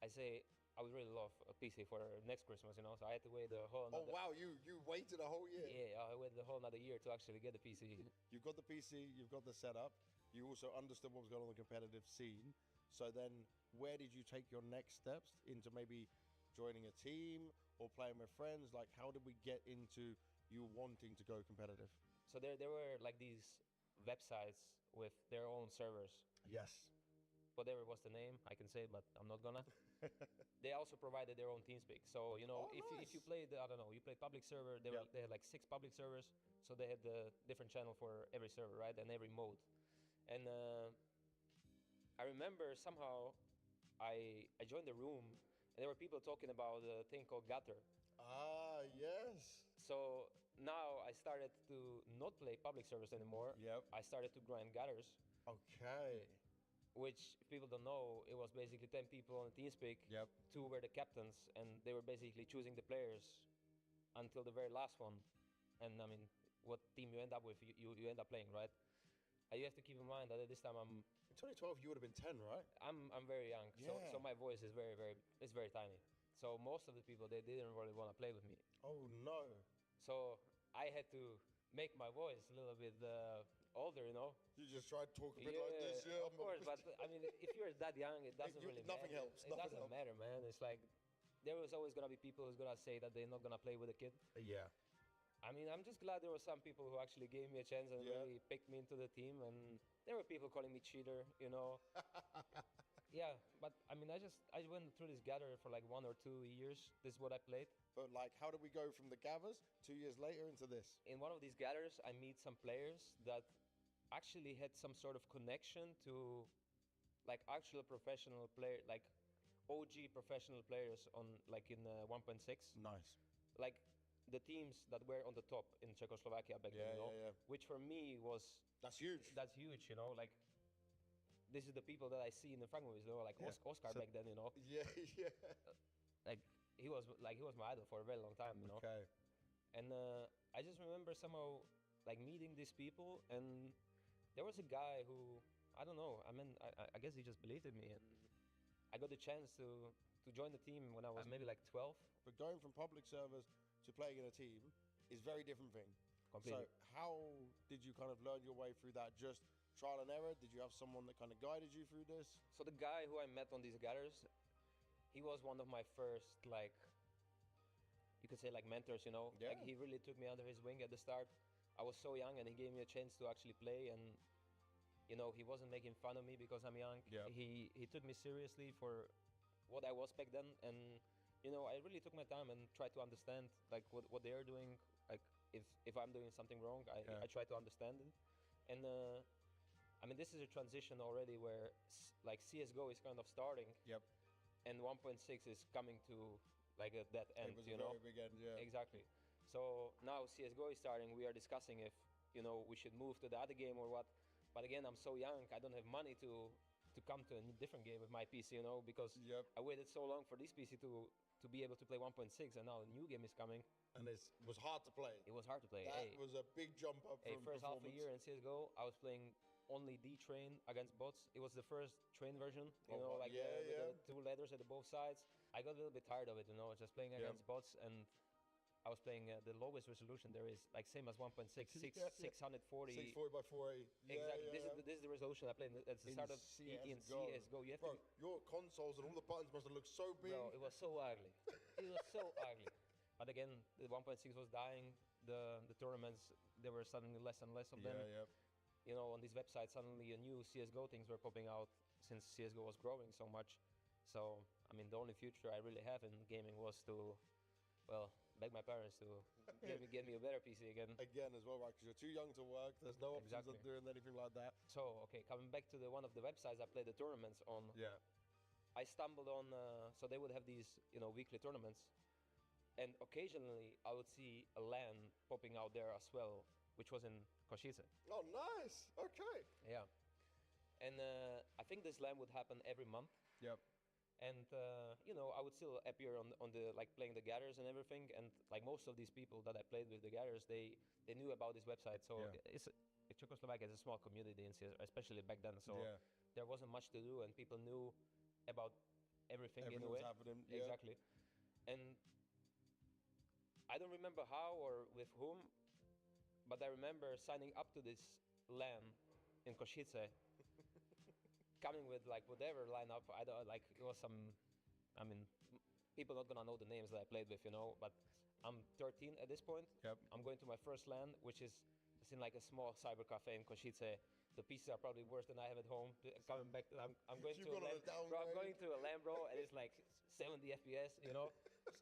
Speaker 16: I say I would really love a PC for next Christmas, you know, so I had to wait the whole
Speaker 1: Oh, wow, you waited a whole year?
Speaker 16: Yeah, I waited the whole another year to actually get the PC.
Speaker 1: You've got the PC, you've got the setup, you also understood what was going on in the competitive scene. So then where did you take your next steps into maybe joining a team or playing with friends? Like, how did we get into you wanting to go competitive?
Speaker 16: So there were like these websites with their own servers.
Speaker 1: Yes.
Speaker 16: Whatever was the name, I can say, but I'm not gonna. They also provided their own TeamSpeak. So, you know, if you played, I don't know, you played public server, they had like 6 public servers. So they had the different channel for every server, right? And every mode. And I remember somehow I joined the room and there were people talking about a thing called gutter.
Speaker 1: Ah, yes.
Speaker 16: So now I started to not play public servers anymore.
Speaker 1: Yep.
Speaker 16: I started to grind gutters.
Speaker 1: Okay.
Speaker 16: which if people don't know, it was basically 10 people on the TeamSpeak.
Speaker 1: Yep.
Speaker 16: 2 were the captains, and they were basically choosing the players until the very last one. And I mean, what team you end up with, you end up playing, right? You have to keep in mind that at this time I'm.
Speaker 1: In 2012, you would have been 10, right?
Speaker 16: I'm very young, so my voice is very tiny. So most of the people they didn't really want to play with me.
Speaker 1: Oh no.
Speaker 16: So I had to make my voice a little bit older, you know.
Speaker 1: You just tried to talk a bit like this, yeah.
Speaker 16: Of course, but I mean, if you're that young, it doesn't really
Speaker 1: nothing
Speaker 16: matter.
Speaker 1: helps.
Speaker 16: It doesn't matter, man. It's like there was always gonna be people who's gonna say that they're not gonna play with a kid.
Speaker 1: Yeah.
Speaker 16: I mean, I'm just glad there were some people who actually gave me a chance and really picked me into the team, and there were people calling me cheater, you know. Yeah, but I mean, I went through this gather for like 1 or 2 years. This is what I played.
Speaker 1: But like, how did we go from the gathers 2 years later into this?
Speaker 16: In one of these gathers, I meet some players that actually had some sort of connection to like actual professional player, like OG professional players on like in 1.6.
Speaker 1: Nice.
Speaker 16: Like the teams that were on the top in Czechoslovakia back then, you know, which for me was
Speaker 1: that's huge.
Speaker 16: That's huge, you know, like this is the people that I see in the Frank movies, you know, like Oscar back then, you know.
Speaker 1: Yeah, yeah.
Speaker 16: Like he was my idol for a very long time, you know.
Speaker 1: Okay.
Speaker 16: And I just remember somehow like meeting these people, and there was a guy who I don't know. I mean, I guess he just believed in me, and I got the chance to join the team when I was maybe like 12.
Speaker 1: But going from public servers to playing in a team is a very different thing.
Speaker 16: Completely.
Speaker 1: So how did you kind of learn your way through that? Just trial and error? Did you have someone that kind of guided you through this?
Speaker 16: So the guy who I met on these gathers, he was one of my first, like, you could say like mentors, you know?
Speaker 1: Yeah.
Speaker 16: Like he really took me under his wing at the start. I was so young and he gave me a chance to actually play, and you know, he wasn't making fun of me because I'm young.
Speaker 1: Yeah.
Speaker 16: He took me seriously for what I was back then, and you know, I really took my time and tried to understand like what they are doing. Like if I'm doing something wrong, I try to understand it. And I mean, this is a transition already where like CS:GO is kind of starting.
Speaker 1: Yep.
Speaker 16: And 1.6 is coming to like a dead end.
Speaker 1: It was
Speaker 16: you
Speaker 1: a
Speaker 16: know.
Speaker 1: very big end, yeah.
Speaker 16: Exactly. So now CS:GO is starting. We are discussing if you know we should move to the other game or what. But again, I'm so young. I don't have money to come to a different game with my PC, you know, because I waited so long for this PC to be able to play 1.6, and now a new game is coming.
Speaker 1: And it was hard to play.
Speaker 16: It was hard to play.
Speaker 1: That was a big jump up from
Speaker 16: first half a
Speaker 1: performance.
Speaker 16: year in CS:GO, I was playing only D-Train against bots. It was the first train version, you know, like with the 2 letters at the both sides. I got a little bit tired of it, you know, just playing against bots, and I was playing the lowest resolution there is, like same as 1.6, 640.
Speaker 1: 640 by 480.
Speaker 16: Exactly. This is the resolution I played at the start of in CS:GO. You have
Speaker 1: Bro, your consoles and all the buttons must have looked so big.
Speaker 16: Bro, it was so ugly. It was so ugly. But again, the 1.6 was dying. The tournaments, there were suddenly less and less of them. You know, on these websites, suddenly a new CS:GO things were popping out since CS:GO was growing so much. So, I mean, the only future I really have in gaming was to, well, beg my parents to get me a better PC again.
Speaker 1: Again as well, right? Because you're too young to work. There's no options of doing anything like that.
Speaker 16: So, okay, coming back to one of the websites I played the tournaments on.
Speaker 1: Yeah.
Speaker 16: I stumbled on, so they would have these, you know, weekly tournaments. And occasionally I would see a LAN popping out there as well, which was in Košice.
Speaker 1: Oh, nice. Okay.
Speaker 16: Yeah. And I think this LAN would happen every month.
Speaker 1: Yep.
Speaker 16: And you know, I would still appear on the like playing the gathers and everything. And like most of these people that I played with the gathers, they knew about this website. So Czechoslovakia is a small community in CS, especially back then. So there wasn't much to do, and people knew about everything in a way.
Speaker 1: Happening.
Speaker 16: Exactly. And I don't remember how or with whom, but I remember signing up to this LAN in Košice, coming with like whatever lineup. I don't like it was some. I mean, people not gonna know the names that I played with, you know. But I'm 13 at this point.
Speaker 1: Yep.
Speaker 16: I'm going to my first LAN, which is it's in like a small cyber cafe in Košice. The pieces are probably worse than I have at home. Coming back, I'm going to a LAN, bro. I'm going to a LAN, bro, and it's like 70 FPS. You know,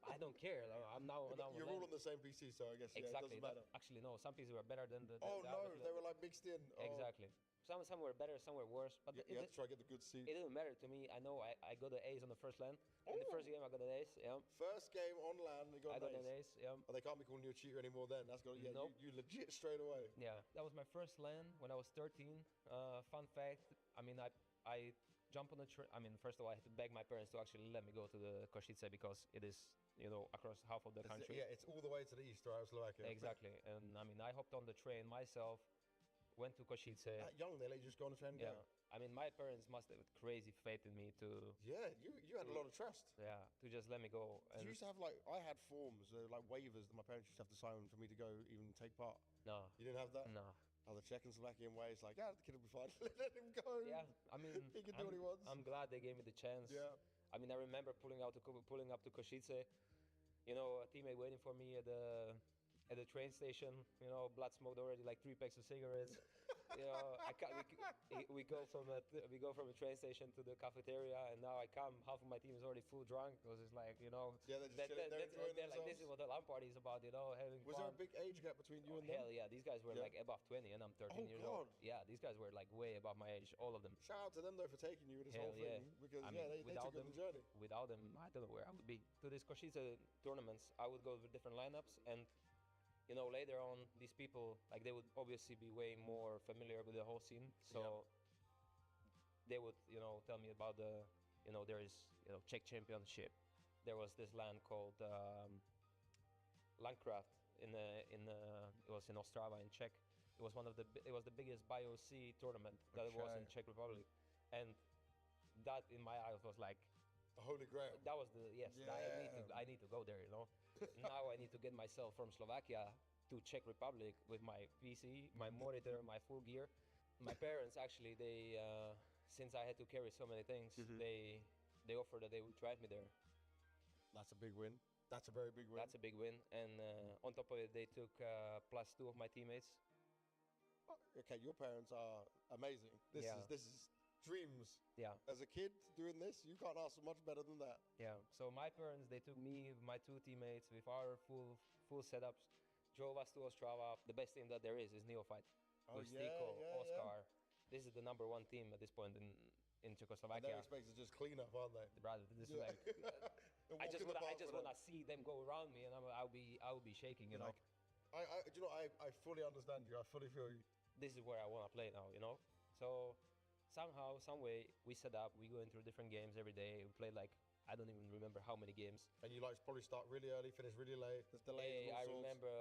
Speaker 16: I don't care. I'm now.
Speaker 1: You're all on the same PC, so I guess
Speaker 16: exactly.
Speaker 1: it doesn't matter.
Speaker 16: Actually, no. Some pieces were better than the.
Speaker 1: Oh
Speaker 16: the
Speaker 1: no,
Speaker 16: other.
Speaker 1: they were like mixed in.
Speaker 16: Exactly. Some were better, some were worse. But
Speaker 1: You have to try to get the good seat.
Speaker 16: it didn't matter to me. I know I got the ace on the first land. In the first game, I got an ace. Yeah.
Speaker 1: First game on land, you got
Speaker 16: I got
Speaker 1: an
Speaker 16: an
Speaker 1: ace.
Speaker 16: ace. Yeah.
Speaker 1: Oh, they can't be calling you a cheater anymore then. That's got
Speaker 16: Nope.
Speaker 1: you legit straight away.
Speaker 16: Yeah, that was my first land when I was 13. Fun fact, I mean, I jumped on the train. I mean, first of all, I had to beg my parents to actually let me go to the Košice because it is, across half of the country.
Speaker 1: Yeah, it's all the way to the east, right, of Slovakia.
Speaker 16: Exactly. And I mean, I hopped on the train myself, went to Košice.
Speaker 1: That young, they let you just go on the train and
Speaker 16: Yeah.
Speaker 1: go.
Speaker 16: I mean, my parents must have crazy faith in me to.
Speaker 1: Yeah, you had a lot of trust.
Speaker 16: Yeah, to just let me go.
Speaker 1: You used to have I had forms, like waivers that my parents used to have to sign for me to go even take part.
Speaker 16: No.
Speaker 1: You didn't have that?
Speaker 16: No.
Speaker 1: Oh, the Czechoslovakian way is like, the kid will be fine. Let him go.
Speaker 16: Yeah, I mean,
Speaker 1: he can do what he wants.
Speaker 16: I'm glad they gave me the chance.
Speaker 1: Yeah.
Speaker 16: I mean, I remember pulling up to Košice, a teammate waiting for me at the train station. Blood smoked already like 3 packs of cigarettes. We go from a train station to the cafeteria, and now I come. Half of my team is already full drunk because it's like,
Speaker 1: Yeah, they're just chilling, they're enjoying
Speaker 16: like, this is what the LAN party is about, having
Speaker 1: Was
Speaker 16: fun.
Speaker 1: there a big age gap between you and them?
Speaker 16: Hell yeah, these guys were like above 20 and I'm 13 years old. Yeah, these guys were like way above my age, all of them.
Speaker 1: Shout out to them though for taking you with this
Speaker 16: Hell
Speaker 1: whole
Speaker 16: yeah.
Speaker 1: thing because
Speaker 16: I mean,
Speaker 1: they took you on the journey.
Speaker 16: Without them, I don't know where I would be. To these Košice tournaments, I would go with different lineups, and later on, these people, like, they would obviously be way more familiar with the whole scene, so they would, tell me about there is, Czech championship. There was this land called Landcraft it was in Ostrava in Czech. It was it was the biggest BioC tournament that was in Czech Republic, and that in my eyes was like
Speaker 1: the holy grail.
Speaker 16: That was I need to go there. Now I need to get myself from Slovakia to Czech Republic with my PC, my monitor, my full gear. My parents actually, they since I had to carry so many things, they offered that they would drive me there.
Speaker 1: That's a big win. That's a very big win.
Speaker 16: That's a big win, and on top of it, they took +2 of my teammates.
Speaker 1: Okay, your parents are amazing. This is dreams.
Speaker 16: Yeah.
Speaker 1: As a kid doing this, you can't ask for much better than that.
Speaker 16: Yeah. So my parents, they took me, my 2 teammates, with our full setups, drove us to Ostrava. The best team that there is Neophyte. With Stiko, Oscar. This is the #1 team at this point in Czechoslovakia.
Speaker 1: And they're expected to just clean up, aren't they?
Speaker 16: Brother, this is like I just want to see them go around me, and I'll be shaking, you know.
Speaker 1: I fully understand you. I fully feel you.
Speaker 16: This is where I want to play now, So somehow, some way, we set up. We go into different games every day. We play like I don't even remember how many games.
Speaker 1: And you probably start really early, finish really late. There's delays.
Speaker 16: I remember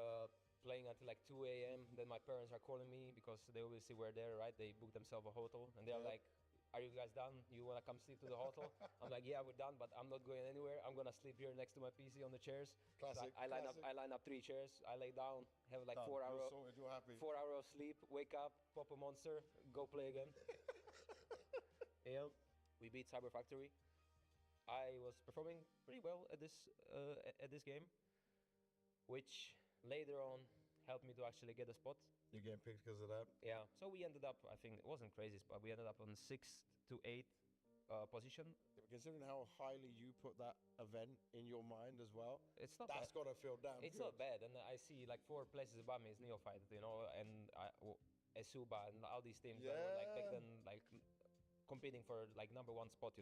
Speaker 16: playing until like 2 a.m. Then my parents are calling me because they obviously were there, right? They booked themselves a hotel, and they're like, "Are you guys done? You want to come sleep to the hotel?" I'm like, "Yeah, we're done, but I'm not going anywhere. I'm gonna sleep here next to my PC on the chairs."
Speaker 1: Classic.
Speaker 16: So I line up 3 chairs. I lay down, have like
Speaker 1: Done.
Speaker 16: 4 hours.
Speaker 1: You're happy.
Speaker 16: 4 hours of sleep. Wake up, pop a monster, go play again. Yeah, we beat Cyber Factory. I was performing pretty well at this game, which later on helped me to actually get a spot.
Speaker 1: You getting picked because of that?
Speaker 16: Yeah. So we ended up, I think it wasn't crazy, but we ended up on 6th to 8th position.
Speaker 1: Considering how highly you put that event in your mind as well,
Speaker 16: it's not.
Speaker 1: That's gotta feel damn.
Speaker 16: It's
Speaker 1: good.
Speaker 16: not bad, and I see like 4 places above me is Neophyte, and Esuba and all these teams that were like back then like competing for like #1 spot,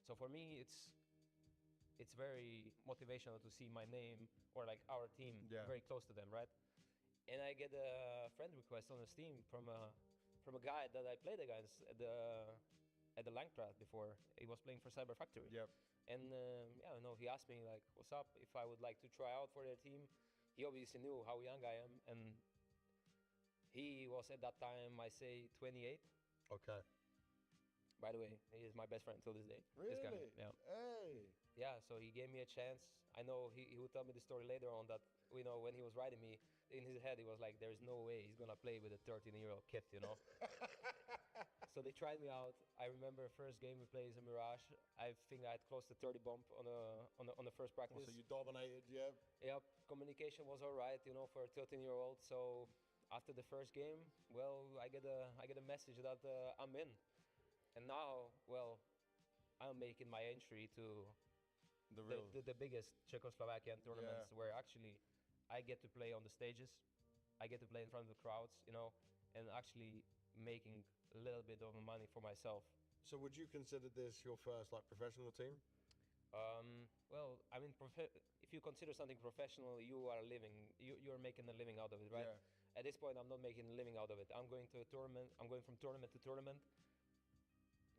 Speaker 16: So for me, it's very motivational to see my name or like our team very close to them, right? And I get a friend request on Steam from a guy that I played against at the Landcraft before. He was playing for Cyber Factory.
Speaker 1: Yep.
Speaker 16: And he asked me like, "What's up? If I would like to try out for their team." He obviously knew how young I am, and he was at that time, I say, 28.
Speaker 1: Okay.
Speaker 16: By the way, he is my best friend till this day.
Speaker 1: Really?
Speaker 16: This guy. Yeah.
Speaker 1: Hey.
Speaker 16: Yeah, so he gave me a chance. I know he would tell me the story later on that, when he was writing me, in his head he was like, there's no way he's going to play with a 13-year-old kid, So they tried me out. I remember first game we played is a Mirage. I think I had close to 30 bump on the first practice.
Speaker 1: So you dominated, yeah?
Speaker 16: Yep, communication was all right, for a 13-year-old. So after the first game, I get a message that I'm in. And now, I'm making my entry to the biggest Czechoslovakian tournaments where actually I get to play on the stages. I get to play in front of the crowds, and actually making a little bit of money for myself.
Speaker 1: So would you consider this your first like professional team?
Speaker 16: Well, I mean, if you consider something professional, you are living, you're making a living out of it, right?
Speaker 1: Yeah.
Speaker 16: At this point, I'm not making a living out of it. I'm going to a tournament. I'm going from tournament to tournament,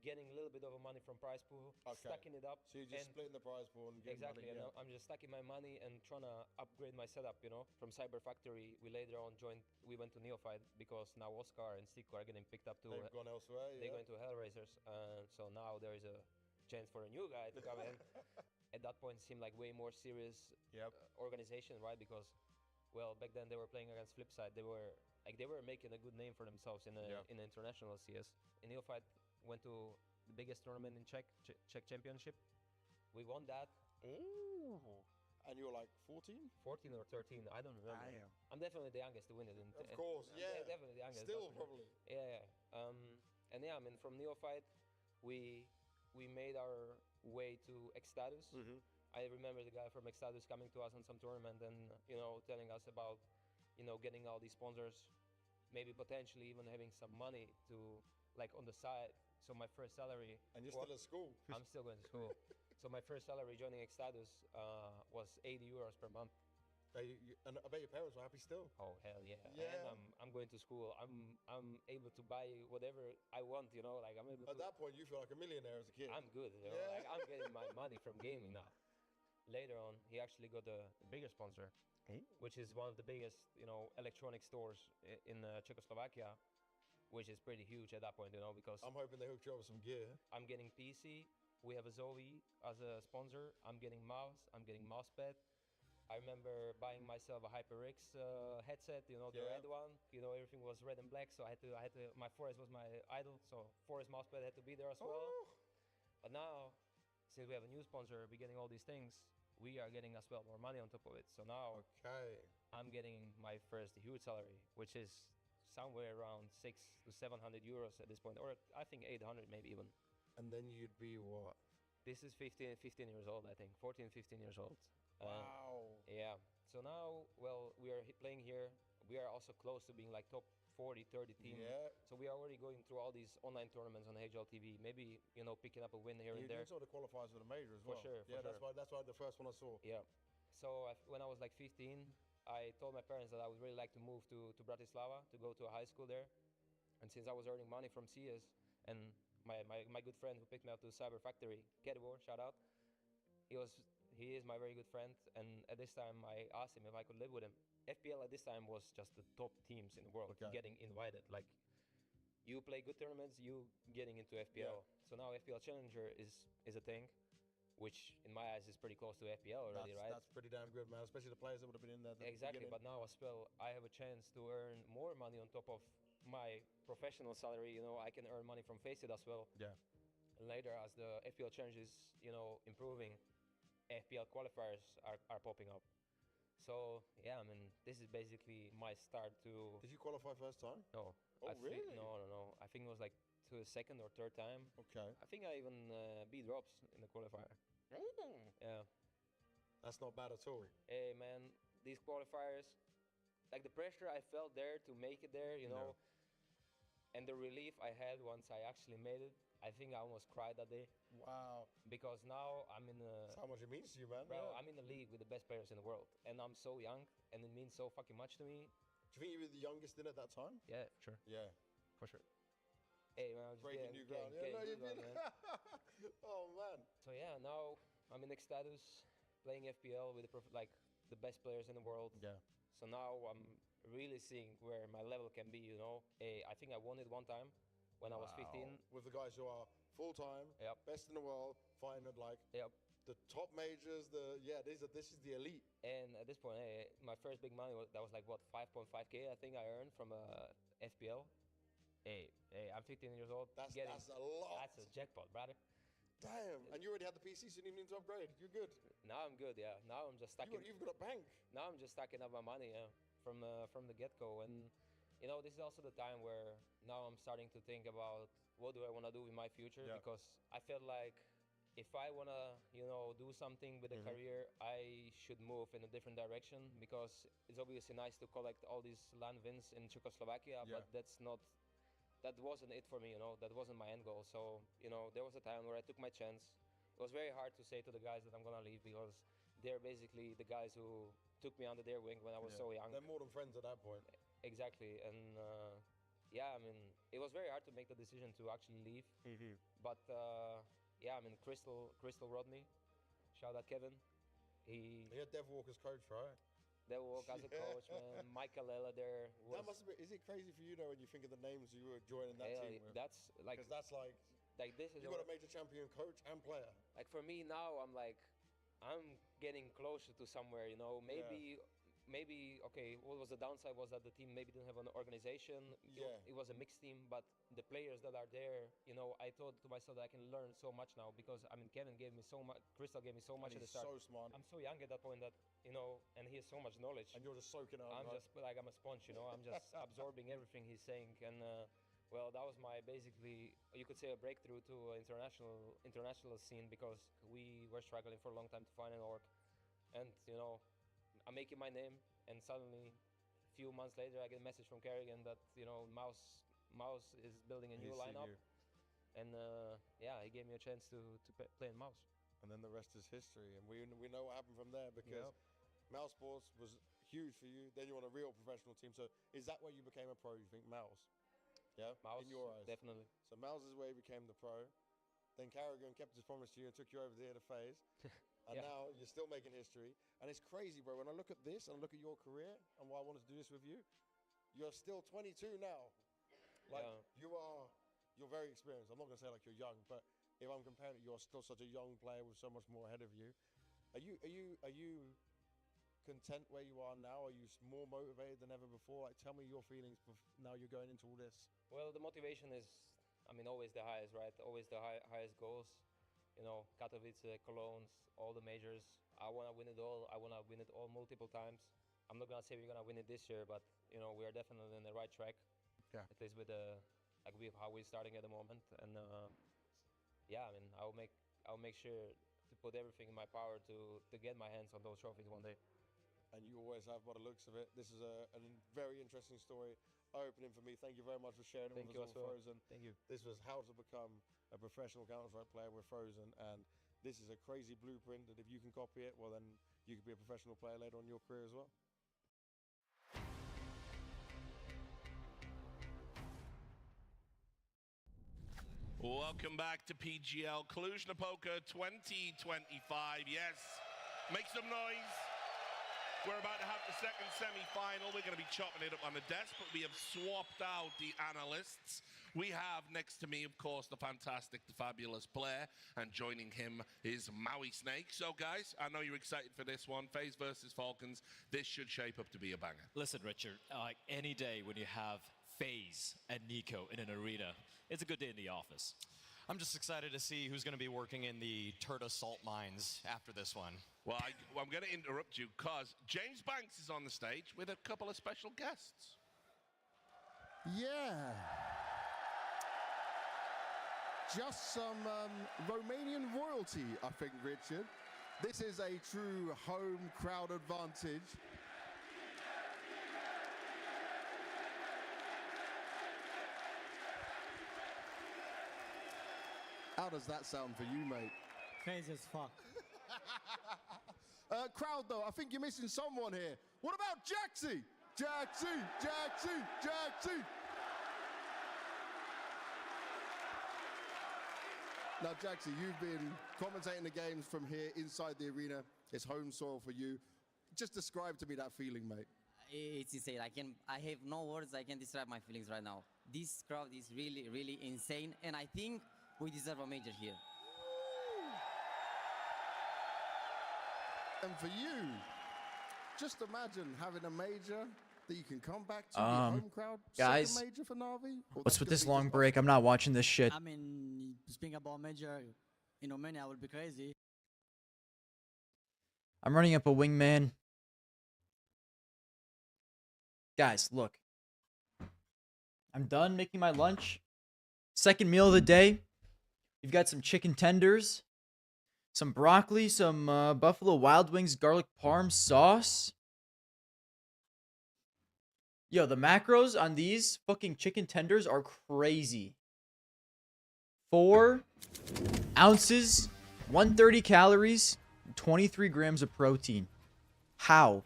Speaker 16: getting a little bit of money from prize pool, stacking it up.
Speaker 1: So you're just splitting the prize pool and getting
Speaker 16: exactly.
Speaker 1: money.
Speaker 16: And I'm just stacking my money and trying to upgrade my setup. You know, from Cyber Factory, we later on joined. We went to Neophyte because now Oscar and Stico are getting picked up to.
Speaker 1: They've gone elsewhere.
Speaker 16: They're going to Hellraisers, so now there is a chance for a new guy to come in. At that point, it seemed like way more serious organization, right? Because, well, back then they were playing against Flipside. They were making a good name for themselves in the international CS. In Neophyte, went to the biggest tournament in Czech Championship. We won that.
Speaker 1: Ooh. And you were like 14?
Speaker 16: 14 or 13, I don't remember.
Speaker 1: Damn.
Speaker 16: I'm definitely the youngest to win it.
Speaker 1: Of course, yeah.
Speaker 16: Definitely the youngest.
Speaker 1: Still probably.
Speaker 16: Yeah. And yeah, I mean, from Neophyte, we made our way to Extatus. I remember the guy from Extatus coming to us on some tournament and, you know, telling us about, you know, getting all these sponsors, maybe potentially even having some money to, like, on the side. So my first salary...
Speaker 1: And you're still at school.
Speaker 16: I'm still going to school. So my first salary joining Extatus was 80 euros per month.
Speaker 1: And I bet your parents were happy still.
Speaker 16: Oh hell yeah!
Speaker 1: Yeah.
Speaker 16: And I'm going to school. I'm able to buy whatever I want. You know, like I'm able.
Speaker 1: At that point, you feel like a millionaire as a kid.
Speaker 16: I'm good. You know? Like I'm getting my money from gaming now. Later on, he actually got a bigger sponsor, which is one of the biggest, you know, electronic stores in Czechoslovakia, which is pretty huge at that point. You know, because
Speaker 1: I'm hoping they hooked you up with some gear.
Speaker 16: I'm getting PC. We have a Zoe as a sponsor. I'm getting mouse. I'm getting mousepad. I remember buying myself a HyperX headset, you know, the red one. You know, everything was red and black, so I had to. My Forest was my idol, so Forest mousepad had to be there as well. But now, since we have a new sponsor, we're getting all these things. We are getting as well more money on top of it. So now, I'm getting my first huge salary, which is somewhere around 600 to 700 euros at this point, or I think 800 maybe even.
Speaker 1: And then you'd be what?
Speaker 16: This is 15 years old, I think. 14, 15 years old.
Speaker 1: Wow.
Speaker 16: Yeah. So now, well, we are playing here. We are also close to being like top 40, 30 team.
Speaker 1: Yeah.
Speaker 16: So we are already going through all these online tournaments on HLTV. Maybe, you know, picking up a win here and there.
Speaker 1: You saw the qualifiers for the major as well.
Speaker 16: For sure.
Speaker 1: Yeah, that's why the first one I saw.
Speaker 16: Yeah. So when I was like 15, I told my parents that I would really like to move to Bratislava to go to a high school there. And since I was earning money from CS and my good friend who picked me up to Cyber Factory, Kedwar, shout out. He is my very good friend, and at this time I asked him if I could live with him. FPL at this time was just the top teams in the world getting invited. Like, you play good tournaments, you getting into FPL. Yeah. So now FPL Challenger is a thing, which in my eyes is pretty close to FPL already, right?
Speaker 1: That's pretty damn good, man. Especially the players that would have been in there.
Speaker 16: Exactly, but now as well, I have a chance to earn more money on top of my professional salary. You know, I can earn money from Faceit as well.
Speaker 1: Yeah.
Speaker 16: And later, as the FPL Challenge is, you know, improving, FPL qualifiers are popping up. So yeah, I mean, this is basically my start to.
Speaker 1: Did you qualify first time?
Speaker 16: No.
Speaker 1: Oh, really?
Speaker 16: No. I think it was like to the second or third time.
Speaker 1: Okay.
Speaker 16: I think I even beat Robs in the qualifier. Yeah.
Speaker 1: That's not bad at all.
Speaker 16: Hey man, these qualifiers, like the pressure I felt there to make it there, you know, and the relief I had once I actually made it. I think I almost cried that day.
Speaker 1: Wow.
Speaker 16: Because now I'm in a...
Speaker 1: That's how much it means to you, man.
Speaker 16: Bro, I'm in a league with the best players in the world. And I'm so young, and it means so fucking much to me.
Speaker 1: Do you think you were the youngest in at that time?
Speaker 16: Yeah, for sure.
Speaker 1: Yeah.
Speaker 16: For sure. Hey, man, I was
Speaker 1: breaking new ground. Oh, man.
Speaker 16: So, yeah, now I'm in Extatus, playing FPL with the best players in the world.
Speaker 1: Yeah.
Speaker 16: So now I'm really seeing where my level can be, you know. Hey, I think I won it one time. When I was 15.
Speaker 1: With the guys who are full-time, best in the world, fighting at like the top majors, this is the elite.
Speaker 16: And at this point, hey, my first big money was like what, 5.5k I think I earned from FPL. Hey, I'm 15 years old.
Speaker 1: That's a lot.
Speaker 16: That's a jackpot, brother.
Speaker 1: Damn, and you already had the PC, so you didn't even need to upgrade. You're good.
Speaker 16: Now I'm good, yeah. Now I'm just stacking.
Speaker 1: You've got a bank.
Speaker 16: Now I'm just stacking up my money, from the get-go. And you know, this is also the time where now I'm starting to think about what do I want to do in my future, because I felt like if I want to, you know, do something with a career, I should move in a different direction, because it's obviously nice to collect all these land wins in Czechoslovakia, but that's not that wasn't it for me, you know. That wasn't my end goal. So, you know, there was a time where I took my chance. It was very hard to say to the guys that I'm gonna leave because they're basically the guys who took me under their wing when I was so young.
Speaker 1: They're more than friends at that point.
Speaker 16: Exactly, and yeah, I mean, it was very hard to make the decision to actually leave. But yeah, I mean, Crystal rode me. Shout out Kevin. He
Speaker 1: had Dev Walker's coach, right?
Speaker 16: Dev Walker as a coach, man. Michael Ella there.
Speaker 1: That must have been. Is it crazy for you though when you think of the names you were joining that team with?
Speaker 16: That's like.
Speaker 1: Because that's like
Speaker 16: this is.
Speaker 1: You got a major champion coach and player.
Speaker 16: Like for me now, I'm getting closer to somewhere. You know, maybe okay. What was the downside was that the team maybe didn't have an organization. It was a mixed team, but the players that are there, you know, I thought to myself that I can learn so much now because I mean Kevin gave me so much, Crystal gave me so much at the start.
Speaker 1: So smart.
Speaker 16: I'm so young at that point that you know, and he has so much knowledge.
Speaker 1: And you're just soaking up.
Speaker 16: I'm just like I'm a sponge, you know. I'm just absorbing everything he's saying, and well, that was my basically you could say a breakthrough to international scene because we were struggling for a long time to find an org, and you know. I'm making my name, and suddenly, a few months later, I get a message from Kerrigan that you know Mouse is building a new lineup, and yeah, he gave me a chance to play in Mouse.
Speaker 1: And then the rest is history, and we know what happened from there because Mouse Sports was huge for you. Then you're on a real professional team. So is that where you became a pro? You think Mouse? Yeah,
Speaker 16: Mouse,
Speaker 1: in your eyes,
Speaker 16: definitely.
Speaker 1: So Mouse is where he became the pro. Then Kerrigan kept his promise to you and took you over there to FaZe. And now you're still making history. And it's crazy, bro. When I look at this and I look at your career and why I wanted to do this with you, you're still 22 now. Like, you're very experienced. I'm not going to say like you're young, but if I'm comparing it, you're still such a young player with so much more ahead of you. Are you content where you are now? Are you more motivated than ever before? Like, tell me your feelings now you're going into all this.
Speaker 16: Well, the motivation is, I mean, always the highest, right? Always the highest goals. You know, Katowice, Cologne, all the majors. I want to win it all. I want to win it all multiple times. I'm not going to say we're going to win it this year, but, you know, we are definitely on the right track.
Speaker 1: Yeah.
Speaker 16: At least with how we're starting at the moment. And, yeah, I mean, I'll make sure to put everything in my power to get my hands on those trophies one day.
Speaker 1: And you always have, by the looks of it. This is a very interesting story. Eye-opening for me. Thank you very much for sharing it with us on Frozen.
Speaker 16: Thank you.
Speaker 1: This was how to become a professional Counter-Strike player with Frozen, and this is a crazy blueprint that if you can copy it, well then you could be a professional player later on in your career as well.
Speaker 5: Welcome back to PGL Cluj-Napoca 2025. Yes, make some noise. We're about to have the second semi-final. We're going to be chopping it up on the desk, but we have swapped out the analysts. We have next to me, of course, the fantastic, the fabulous Blair, and joining him is Maui Snake. So, guys, I know you're excited for this one. FaZe versus Falcons. This should shape up to be a banger.
Speaker 9: Listen, Richard, any day when you have FaZe and Nico in an arena, it's a good day in the office.
Speaker 17: I'm just excited to see who's going to be working in the Turda salt mines after this one.
Speaker 5: Well, I'm going to interrupt you because James Banks is on the stage with a couple of special guests.
Speaker 1: Yeah. Just some Romanian royalty, I think, Richard. This is a true home crowd advantage. How does that sound for you, mate?
Speaker 18: Crazy as fuck.
Speaker 1: Crowd, though, I think you're missing someone here. What about Jaxie? Jaxie! Now, Jaxie, you've been commentating the games from here inside the arena. It's home soil for you. Just describe to me that feeling, mate.
Speaker 18: It's insane. I have no words. I can describe my feelings right now. This crowd is really, really insane, and I think we deserve a major here.
Speaker 1: And for you, just imagine having a major that you can come back to your home crowd.
Speaker 2: Guys,
Speaker 1: second major for Na'Vi?
Speaker 2: What's with this long break? I'm not watching this shit.
Speaker 18: I mean, speaking about major in Romania, I would be crazy.
Speaker 2: I'm running up a wingman. Guys, look. I'm done making my lunch. Second meal of the day. You've got some chicken tenders, some broccoli, some Buffalo Wild Wings garlic parm sauce. Yo, the macros on these fucking chicken tenders are crazy. 4 ounces, 130 calories, 23 grams of protein. How?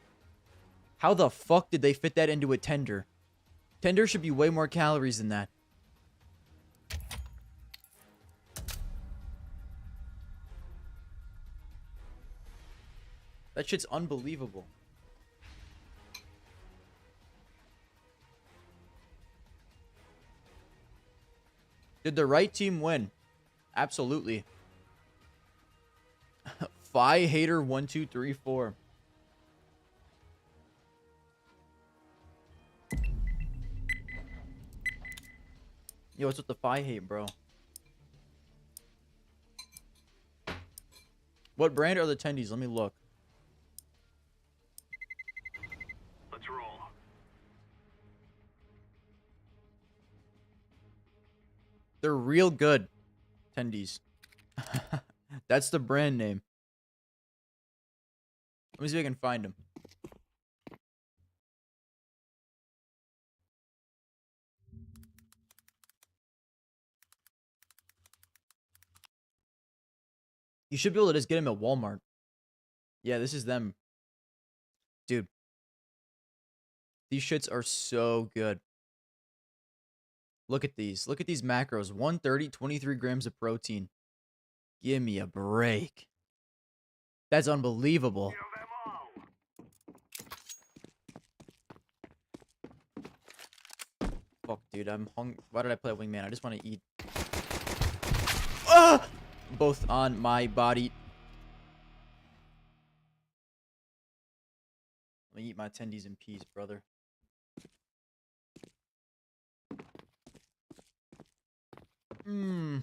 Speaker 2: How the fuck did they fit that into a tender? Tender should be way more calories than that. That shit's unbelievable. Did the right team win? Absolutely. Phi hater 1, 2, 3, 4. Yo, what's with the Phi hate, bro? What brand are the tendies? Let me look.
Speaker 19: Let's roll.
Speaker 2: They're real good. Tendies. That's the brand name. Let me see if I can find them. You should be able to just get them at Walmart. Yeah, this is them. Dude. These shits are so good. Look at these. Look at these macros. 130, 23 grams of protein. Give me a break. That's unbelievable. Fuck, dude. I'm hungry. Why did I play Wingman? I just want to eat. Ah! Both on my body. Let me eat my tendies in peace, brother. Mmm.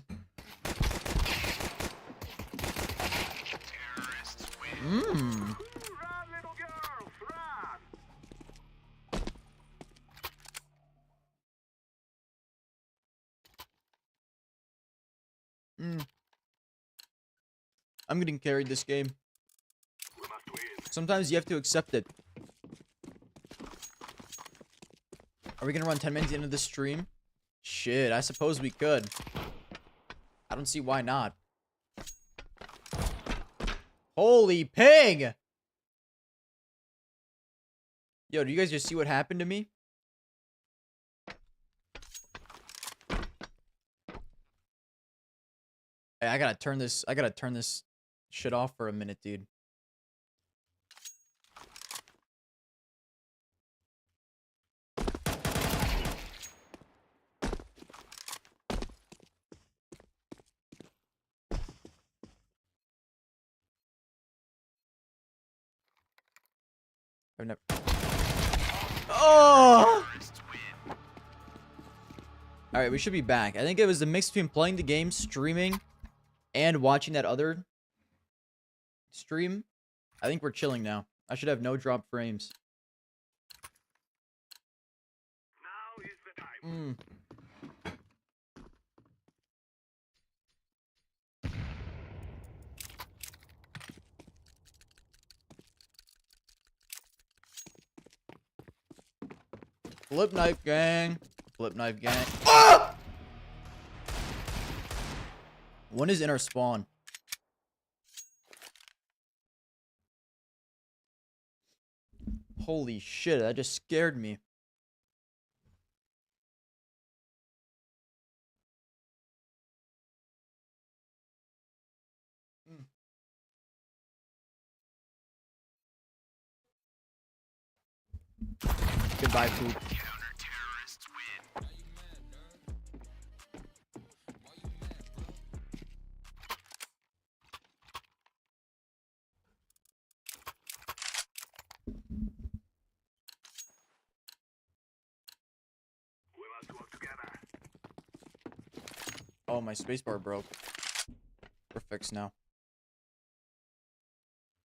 Speaker 2: Mmm. Mm. I'm getting carried this game. Sometimes you have to accept it. Are we gonna run 10 minutes into the stream? Shit, I suppose we could. I don't see why not. Holy pig! Yo, do you guys just see what happened to me? Hey, I gotta turn this shit off for a minute, dude. I've never... Oh! Alright, we should be back. I think it was the mix between playing the game, streaming, and watching that other stream. I think we're chilling now. I should have no drop frames. Mm. Flip knife gang. Flip knife gang. Ah! One is in our spawn. Holy shit, that just scared me. Goodbye, poop. Oh, my spacebar broke. We're fixed now.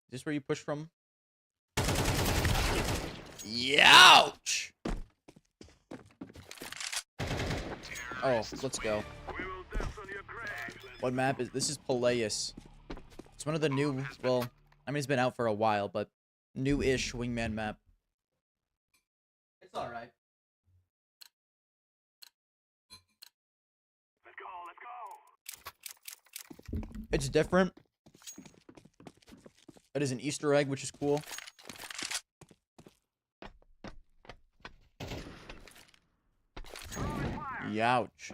Speaker 2: Is this where you push from? Youch! Oh, let's go. What map is this? Is Peleus. It's one of the new, well, I mean, it's been out for a while, but new-ish Wingman map. It's alright. It's different. It is an Easter egg, which is cool. Youch.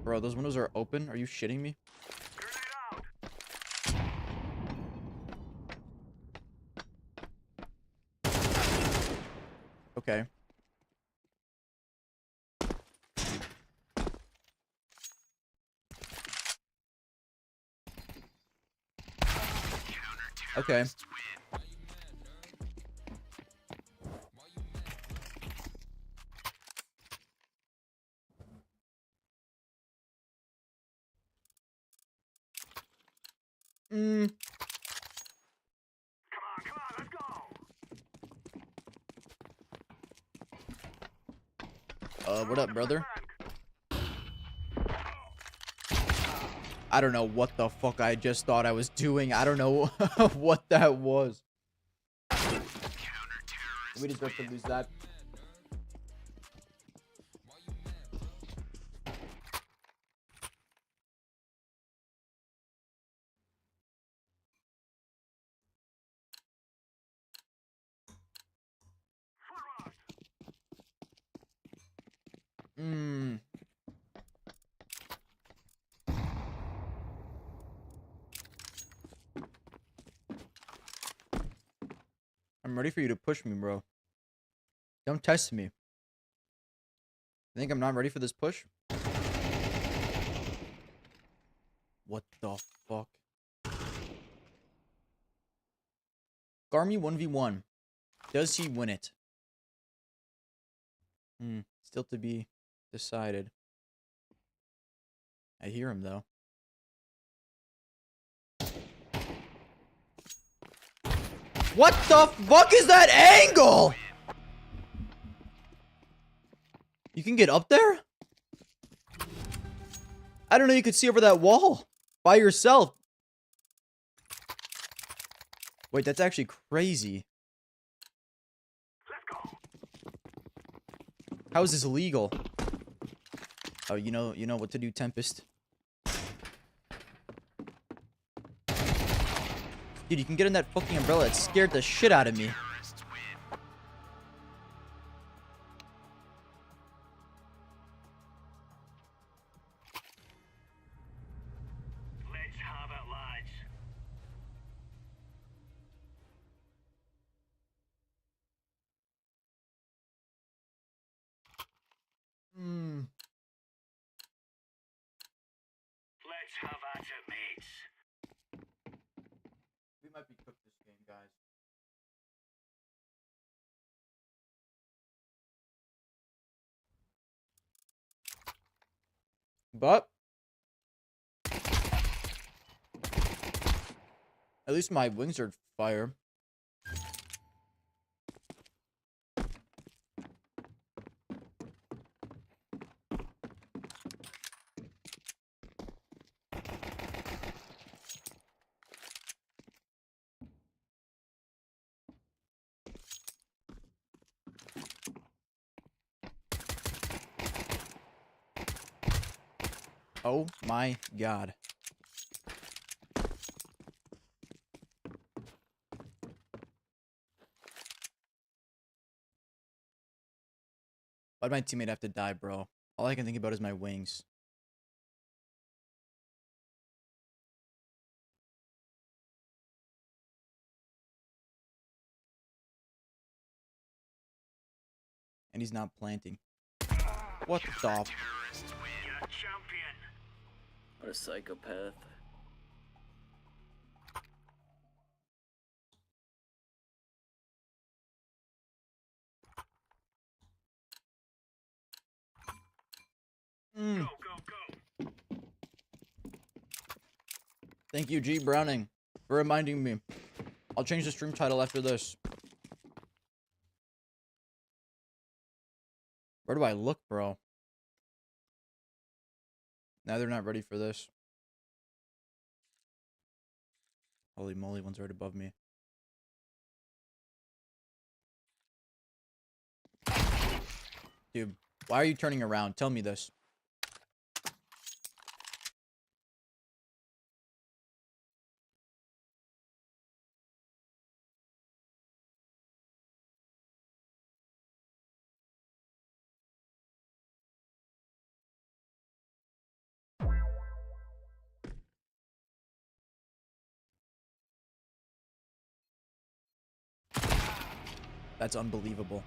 Speaker 2: Bro, those windows are open? Are you shitting me? Okay. Okay. What up, brother? I don't know what the fuck I just thought I was doing. I don't know what that was. We deserve to lose that. I'm ready for you to push me, bro. Don't test me. You think I'm not ready for this push? What the fuck? Garmy 1v1. Does he win it? Still to be decided. I hear him, though. What the fuck is that angle? You can get up there? I don't know you could see over that wall by yourself. Wait, that's actually crazy. How is this legal? Oh, you know what to do, Tempest. Dude, you can get in that fucking umbrella. It scared the shit out of me.
Speaker 19: Let's have it, lads. Let's have at it, mates.
Speaker 2: We might be cooked this game, guys. But at least my wings are fire. Oh my god. Why'd my teammate have to die, bro? All I can think about is my wings. And he's not planting. What the f-
Speaker 20: What a psychopath.
Speaker 2: Thank you, G Browning, for reminding me. I'll change the stream title after this. Where do I look, bro? Now they're not ready for this. Holy moly, one's right above me. Dude, why are you turning around? Tell me this. That's unbelievable.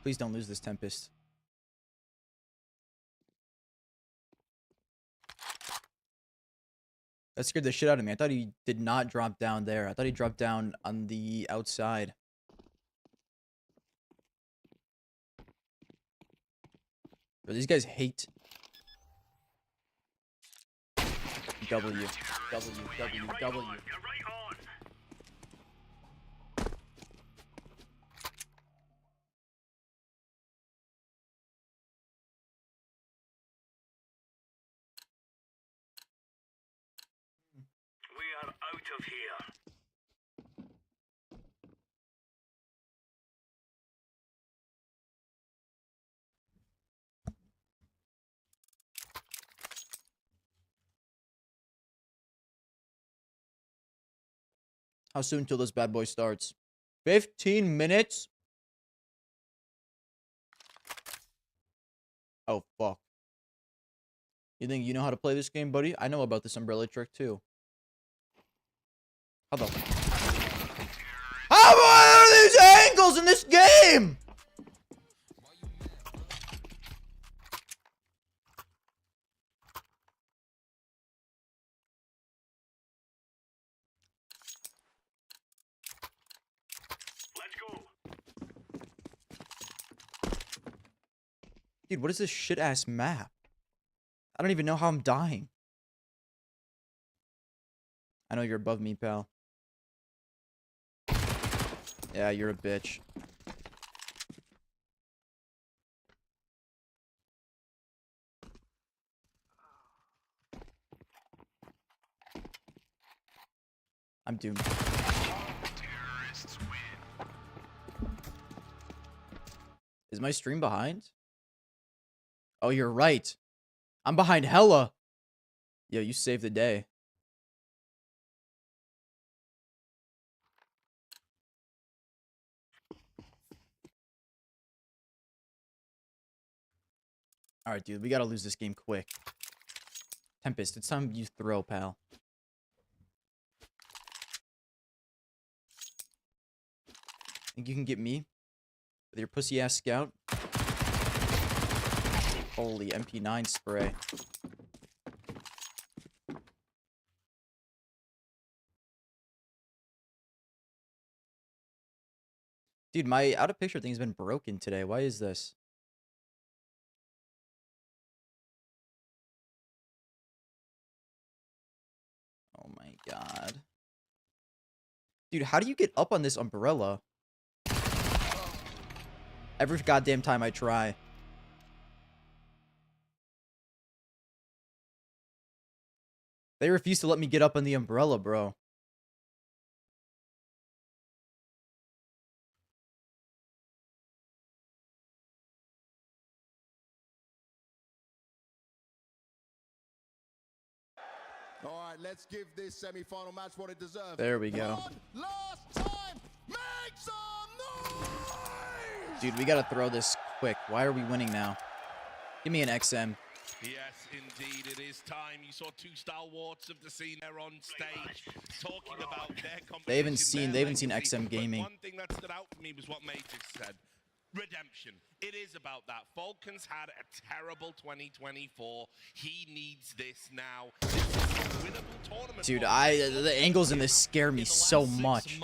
Speaker 2: Please don't lose this Tempest. That scared the shit out of me. I thought he did not drop down there. I thought he dropped down on the outside. Bro, these guys hate. W.
Speaker 19: We are out of here.
Speaker 2: How soon till this bad boy starts? 15 minutes? Oh, fuck. You think you know how to play this game, buddy? I know about this umbrella trick, too. How the... How are these angles in this game?
Speaker 19: Let's go.
Speaker 2: Dude, what is this shit-ass map? I don't even know how I'm dying. I know you're above me, pal. Yeah, you're a bitch. I'm doomed. Is my stream behind? Oh, you're right. I'm behind hella. Yo, you saved the day. Alright, dude. We gotta lose this game quick. Tempest, it's time you throw, pal. Think you can get me? With your pussy-ass scout? Holy MP9 spray. Dude, my out-of-picture thing's been broken today. Why is this? Oh my god. Dude, how do you get up on this umbrella? Every goddamn time I try. They refuse to let me get up on the umbrella, bro.
Speaker 1: All right, let's give this semi-final match what it deserves.
Speaker 2: There we go.
Speaker 1: One last time, make some noise!
Speaker 2: Dude, we gotta throw this quick. Why are we winning now? Give me an XM.
Speaker 5: Yes, indeed, it is time. You saw two stalwarts of the scene there on stage talking about their competition.
Speaker 2: They haven't seen XM gaming.
Speaker 5: But one thing that stood out for me was what Matrix said. Redemption. It is about that. Falcons had a terrible 2024. He needs this now. This is a winnable tournament.
Speaker 2: Dude, the angles in this scare me so much.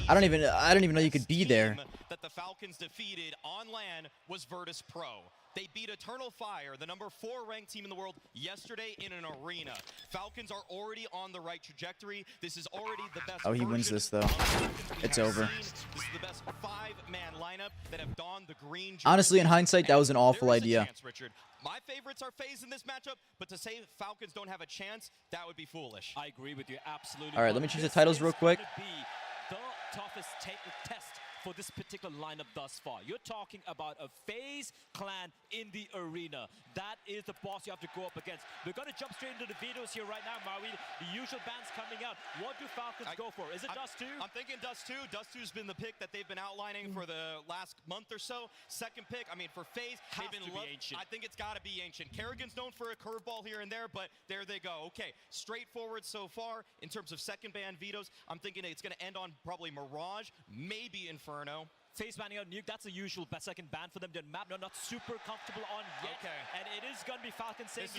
Speaker 2: I don't even know you could be there.
Speaker 17: That the Falcons defeated on LAN was Virtus Pro. They beat Eternal Fire, the #4 ranked team in the world, yesterday in an arena. Falcons are already on the right trajectory. This is already the best.
Speaker 2: Oh, he wins this though. It's over.
Speaker 17: This is the best 5-man lineup that have donned the green jersey.
Speaker 2: Honestly, in hindsight, that was an awful idea.
Speaker 17: Chance, Richard. My favorites are FaZe in this matchup, but to say Falcons don't have a chance, that would be foolish.
Speaker 10: I agree with you absolutely.
Speaker 2: All right, let me change the titles real quick.
Speaker 10: The toughest test
Speaker 21: for this particular lineup thus far. You're talking about a FaZe clan in the arena. That is the boss you have to go up against. We're going to jump straight into the videos here right now, Maui. The usual bands coming out. What do Falcons go for? Is it Dust 2?
Speaker 17: I'm thinking Dust 2. Dust 2's been the pick that they've been outlining for the last month or so. Second pick, I mean, for FaZe, they've been
Speaker 21: Ancient.
Speaker 17: I think it's got to be Ancient. Kerrigan's known for a curveball here and there, but there they go. Okay, straightforward so far in terms of second ban vetoes. I'm thinking it's going to end on probably Mirage, maybe Inferno.
Speaker 21: FaZe banning out Nuke, that's the usual second ban for them. The map, no, not super comfortable on yet.
Speaker 17: Okay.
Speaker 21: And it is going to be Falcon saying,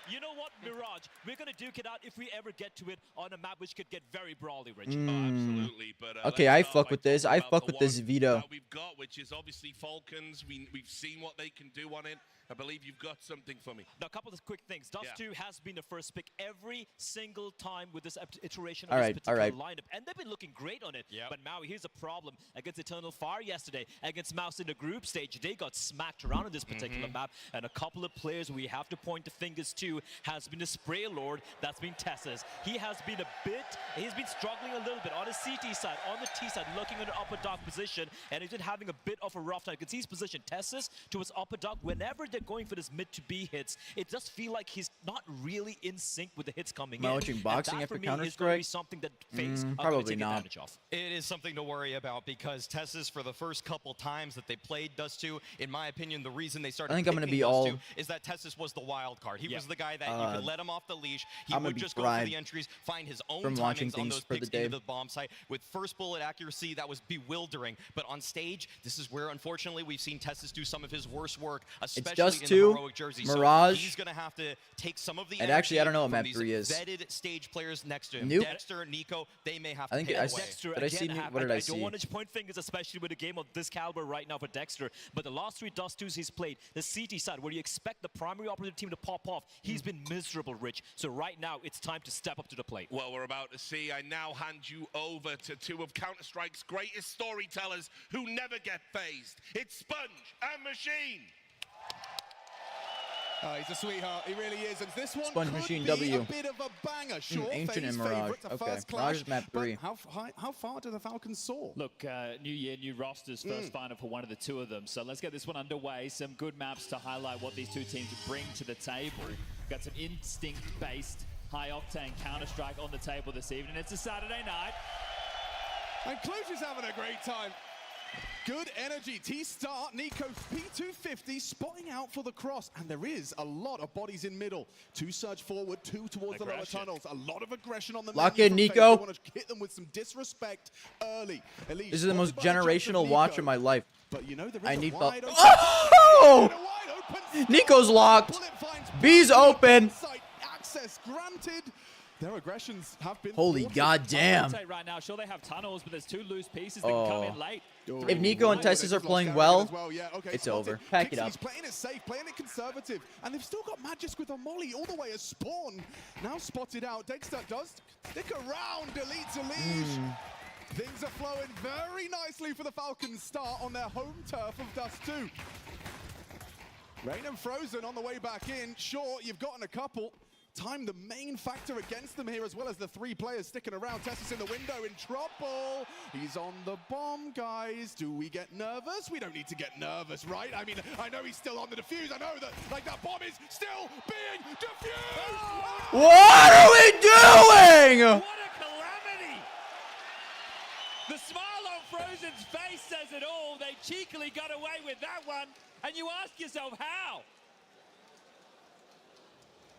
Speaker 21: you know what, Mirage, we're going to duke it out if we ever get to it on a map which could get very brawly, Rich.
Speaker 5: Absolutely. But,
Speaker 2: Okay, I fuck with this. I fuck with this veto.
Speaker 5: We've got, which is obviously Falcons. We've seen what they can do on it. I believe you've got something for me.
Speaker 21: Now, a couple of quick things. Dust 2 has been the first pick every single time with this iteration of
Speaker 2: All
Speaker 21: this
Speaker 2: right,
Speaker 21: particular
Speaker 2: all right.
Speaker 21: lineup. And they've been looking great on it. But Maui, here's a problem. Against Eternal Fire yesterday, against Mouse in the group stage, they got smacked around on this particular map. And a couple of players we have to point the fingers to has been the Spray Lord, that's been Tessa's. He's been struggling a little bit on the CT side, on the T side, looking at an upper dog position, and he's been having a bit of a rough time. You can see his position, Tessa's towards upper dog. Whenever they're going for this mid to B hits, it does feel like he's not really in sync with the hits coming in.
Speaker 2: Watching boxing
Speaker 21: and that,
Speaker 2: after
Speaker 21: for me, is going to
Speaker 2: Counter-Strike?
Speaker 21: be something that FaZe are going to
Speaker 2: Probably
Speaker 21: take
Speaker 2: not.
Speaker 21: advantage of.
Speaker 17: It is something to worry about because Tessa's, for the first couple times that they played Dust 2, in my opinion, the reason they started
Speaker 2: I think I'm gonna
Speaker 17: picking
Speaker 2: be
Speaker 17: Dust
Speaker 2: all-
Speaker 17: 2 is that Tessa's was the wild card. He was the guy that you could let him off the leash. He
Speaker 2: I'm gonna
Speaker 17: would
Speaker 2: be
Speaker 17: just go for
Speaker 2: fried
Speaker 17: the entries, find his own
Speaker 2: from watching
Speaker 17: timings on
Speaker 2: things
Speaker 17: those
Speaker 2: for the
Speaker 17: picks
Speaker 2: day.
Speaker 17: into the bomb site. With first bullet accuracy, that was bewildering. But on stage, this is where, unfortunately, we've seen Tessa's do some of his worst work, especially
Speaker 2: Dust
Speaker 17: in
Speaker 2: 2,
Speaker 17: the heroic jersey.
Speaker 2: Mirage,
Speaker 17: So he's going to have to take some of the
Speaker 2: and actually, I don't know what
Speaker 17: from
Speaker 2: map
Speaker 17: these
Speaker 2: 3 is.
Speaker 17: vetted stage players next to him.
Speaker 2: Nope.
Speaker 17: Dexter, Nico, they may have to
Speaker 2: I think
Speaker 17: pay
Speaker 2: I
Speaker 17: the way.
Speaker 21: Dexter,
Speaker 2: did I see
Speaker 21: again,
Speaker 2: what did I
Speaker 21: I
Speaker 2: see?
Speaker 21: don't want to point fingers, especially with a game of this caliber right now for Dexter. But the last 3 Dust 2s he's played, the CT side, where you expect the primary operative team to pop off, he's been miserable, Rich. So right now, it's time to step up to the plate.
Speaker 5: Well, we're about to see. I now hand you over to two of Counter-Strike's greatest storytellers who never get phased. It's Sponge and Machine.
Speaker 12: He's a sweetheart, he really is. And this one
Speaker 2: Sponge
Speaker 12: could
Speaker 2: Machine
Speaker 12: be
Speaker 2: W.
Speaker 12: a bit of a banger. Sure,
Speaker 2: Ancient
Speaker 12: FaZe
Speaker 2: and Mirage.
Speaker 12: favourite to
Speaker 2: Okay,
Speaker 12: first clash,
Speaker 2: Mirage is map
Speaker 12: but
Speaker 2: 3.
Speaker 12: how far do the Falcons soar?
Speaker 22: Look, new year, new rosters, first final for one of the two of them. So let's get this one underway. Some good maps to highlight what these two teams bring to the table. Got some instinct-based, high-octane Counter-Strike on the table this evening. It's a Saturday night.
Speaker 12: And Cluj is having a great time. Good energy. T-Start, Nico P250 spotting out for the cross. And there is a lot of bodies in middle. 2 surge forward, 2 towards the lower tunnels. A lot of aggression on the
Speaker 2: Lock
Speaker 12: menu
Speaker 2: in,
Speaker 12: from FaZe.
Speaker 2: Nico.
Speaker 12: They want to hit them with some disrespect early. Elise
Speaker 2: This is the most
Speaker 12: spotted by a jump
Speaker 2: generational
Speaker 12: from
Speaker 2: watch
Speaker 12: Nico.
Speaker 2: of my life.
Speaker 12: But you know, there is
Speaker 2: I
Speaker 12: a
Speaker 2: need the.
Speaker 12: wide open-
Speaker 2: Oh!
Speaker 12: wide open
Speaker 2: Nico's locked.
Speaker 12: Bullet finds
Speaker 2: B's open.
Speaker 12: site access granted. Their aggressions have been
Speaker 2: Holy
Speaker 12: thwarted.
Speaker 2: goddamn.
Speaker 22: I'd say right now, sure they have tunnels, but there's 2 loose pieces that can come in late.
Speaker 2: If Nico and Tessus are playing well,
Speaker 12: Yeah, okay,
Speaker 2: it's
Speaker 12: spotted.
Speaker 2: over. Pack it up.
Speaker 12: He's playing it safe, playing it conservative, and they've still got Magisk with a molly all the way as Spawn. Now spotted out. Dexter does stick around, deletes a leash. Things are flowing very nicely for the Falcons start on their home turf of Dust 2. Rain and Frozen on the way back in. Sure, you've gotten a couple. Time the main factor against them here, as well as the 3 players sticking around. Tessus in the window, in trouble. He's on the bomb, guys. Do we get nervous? We don't need to get nervous, right? I mean, I know he's still on the defuse. I know that, like, that bomb is still being defused.
Speaker 2: What are we doing?
Speaker 22: What a calamity! The smile on Frozen's face says it all. They cheekily got away with that one. And you ask yourself, how?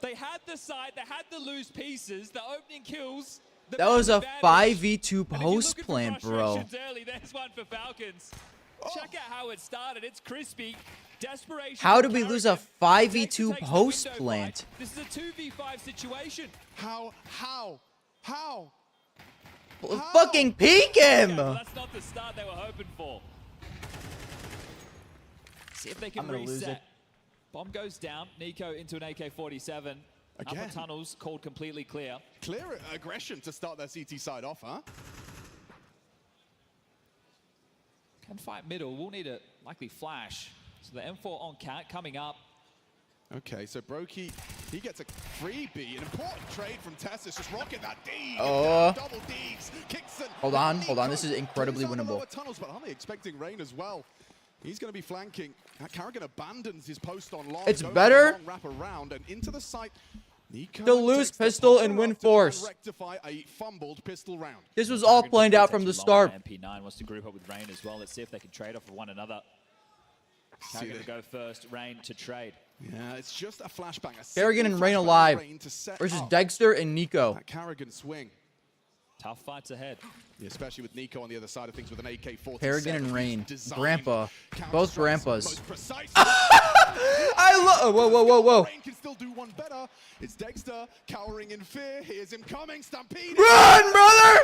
Speaker 22: They had the side, they had the loose pieces, the opening kills.
Speaker 2: That was a 5v2 post plant, bro.
Speaker 22: Early, there's one for Falcons. Check out how it started. It's crispy. Desperation.
Speaker 2: How did we lose a 5v2 post plant?
Speaker 22: This is a 2v5 situation.
Speaker 12: How?
Speaker 2: Fucking peek him!
Speaker 22: Yeah, well, that's not the start they were hoping for. See if they can
Speaker 2: I'm gonna lose it.
Speaker 22: reset. Bomb goes down. Nico into an AK-47.
Speaker 12: Again.
Speaker 22: Upper tunnels called completely clear.
Speaker 12: Clear aggression to start their CT side off, huh?
Speaker 22: Can fight middle. We'll need a likely flash. So the M4 on cat coming up.
Speaker 12: Okay, so Brokey He gets a freebie, an important trade from Tessus, just rocking that D. Double Ds. Kickson.
Speaker 2: Hold on. This is incredibly winnable.
Speaker 12: Tunnels, but aren't they expecting rain as well? He's going to be flanking. Karrigan abandons his post on long.
Speaker 2: It's better
Speaker 12: Long wrap around and into the site. Nico
Speaker 2: to lose pistol and win force.
Speaker 12: Rectify a fumbled pistol round.
Speaker 2: This was all planned out from the start.
Speaker 22: MP9 wants to group up with Rain as well. Let's see if they can trade off of one another. Karrigan to go first, Rain to trade.
Speaker 12: Yeah, it's just a flashbang.
Speaker 2: Karrigan and Rain alive versus Dexter and Nico.
Speaker 12: That Karrigan swing.
Speaker 22: Tough fights ahead.
Speaker 12: Yeah, especially with Nico on the other side of things with an AK-47.
Speaker 2: Karrigan and Rain. Grandpa.
Speaker 12: Counter
Speaker 2: Both
Speaker 12: strikes,
Speaker 2: grandpas.
Speaker 12: most precise.
Speaker 2: I love. Whoa.
Speaker 12: Rain can still do one better. It's Dexter cowering in fear. Here's him coming. Stampede.
Speaker 2: Run, brother!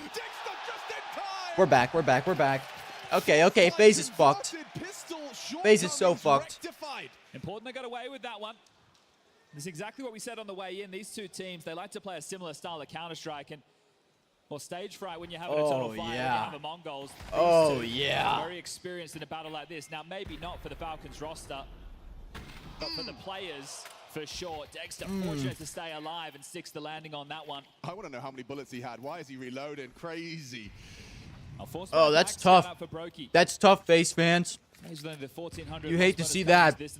Speaker 12: Dexter just in time.
Speaker 2: We're back. Okay. FaZe is fucked. FaZe is so fucked.
Speaker 22: Important they got away with that one. This is exactly what we said on the way in. These two teams, they like to play a similar style of Counter-Strike. And or stage fright when you have an Eternal Fire, when you have a Mongols. Very experienced in a battle like this. Now, maybe not for the Falcons roster, but for the players, for sure. Dexter fortunate to stay alive and sticks the landing on that one.
Speaker 12: I want to know how many bullets he had. Why is he reloading? Crazy.
Speaker 2: Oh, that's tough. That's tough, FaZe fans. You hate to see that.
Speaker 22: Just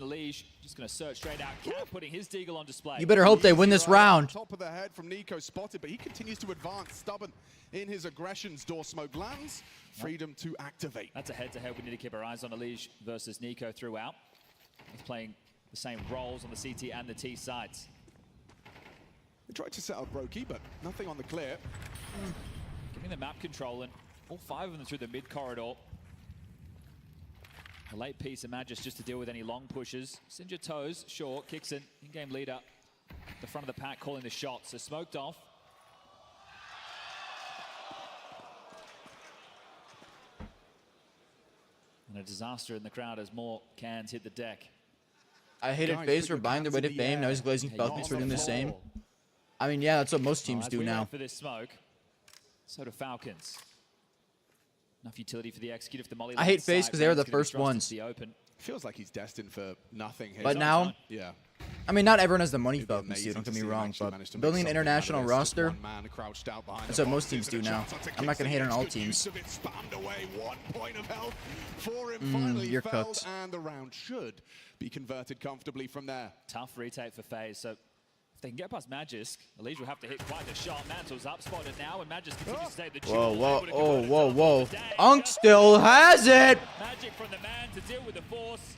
Speaker 22: going to search straight out. Cat putting his deagle on display.
Speaker 2: You better hope they win this round.
Speaker 12: Top of the head from Nico spotted, but he continues to advance, stubborn in his aggressions. Door smoke lands. Freedom to activate.
Speaker 22: That's a head-to-head we need to keep our eyes on. Elige versus Nico throughout. He's playing the same roles on the CT and the T sides.
Speaker 12: They tried to set up Brokey, but nothing on the clear.
Speaker 22: Giving the map control and all 5 of them through the mid corridor. A late piece of Magis just to deal with any long pushes. Sinja toes, short, kicks in-game leader. The front of the pack calling the shots, so smoked off. And a disaster in the crowd as more cans hit the deck.
Speaker 2: I hated FaZe for buying their way to fame. Now he's glazing Falcons for doing the same. I mean, yeah, that's what most teams do now.
Speaker 22: For this smoke, so do Falcons. Enough utility for the execute if the molly.
Speaker 2: I hate FaZe because they were the first ones.
Speaker 12: Feels like he's destined for nothing here.
Speaker 2: But now,
Speaker 12: yeah.
Speaker 2: I mean, not everyone has the money Falcons do, don't get me wrong, but building an international roster, that's what most teams do now. I'm not going to hate on all teams. You're cooked.
Speaker 12: And the round should be converted comfortably from there.
Speaker 22: Tough retake for FaZe, so if they can get past Magisk, Elige will have to hit quite the shot. Mantle's up, spotted now, and Magisk continues to take the duel.
Speaker 2: Whoa. Unk still has it!
Speaker 22: Magic from the man to deal with the force.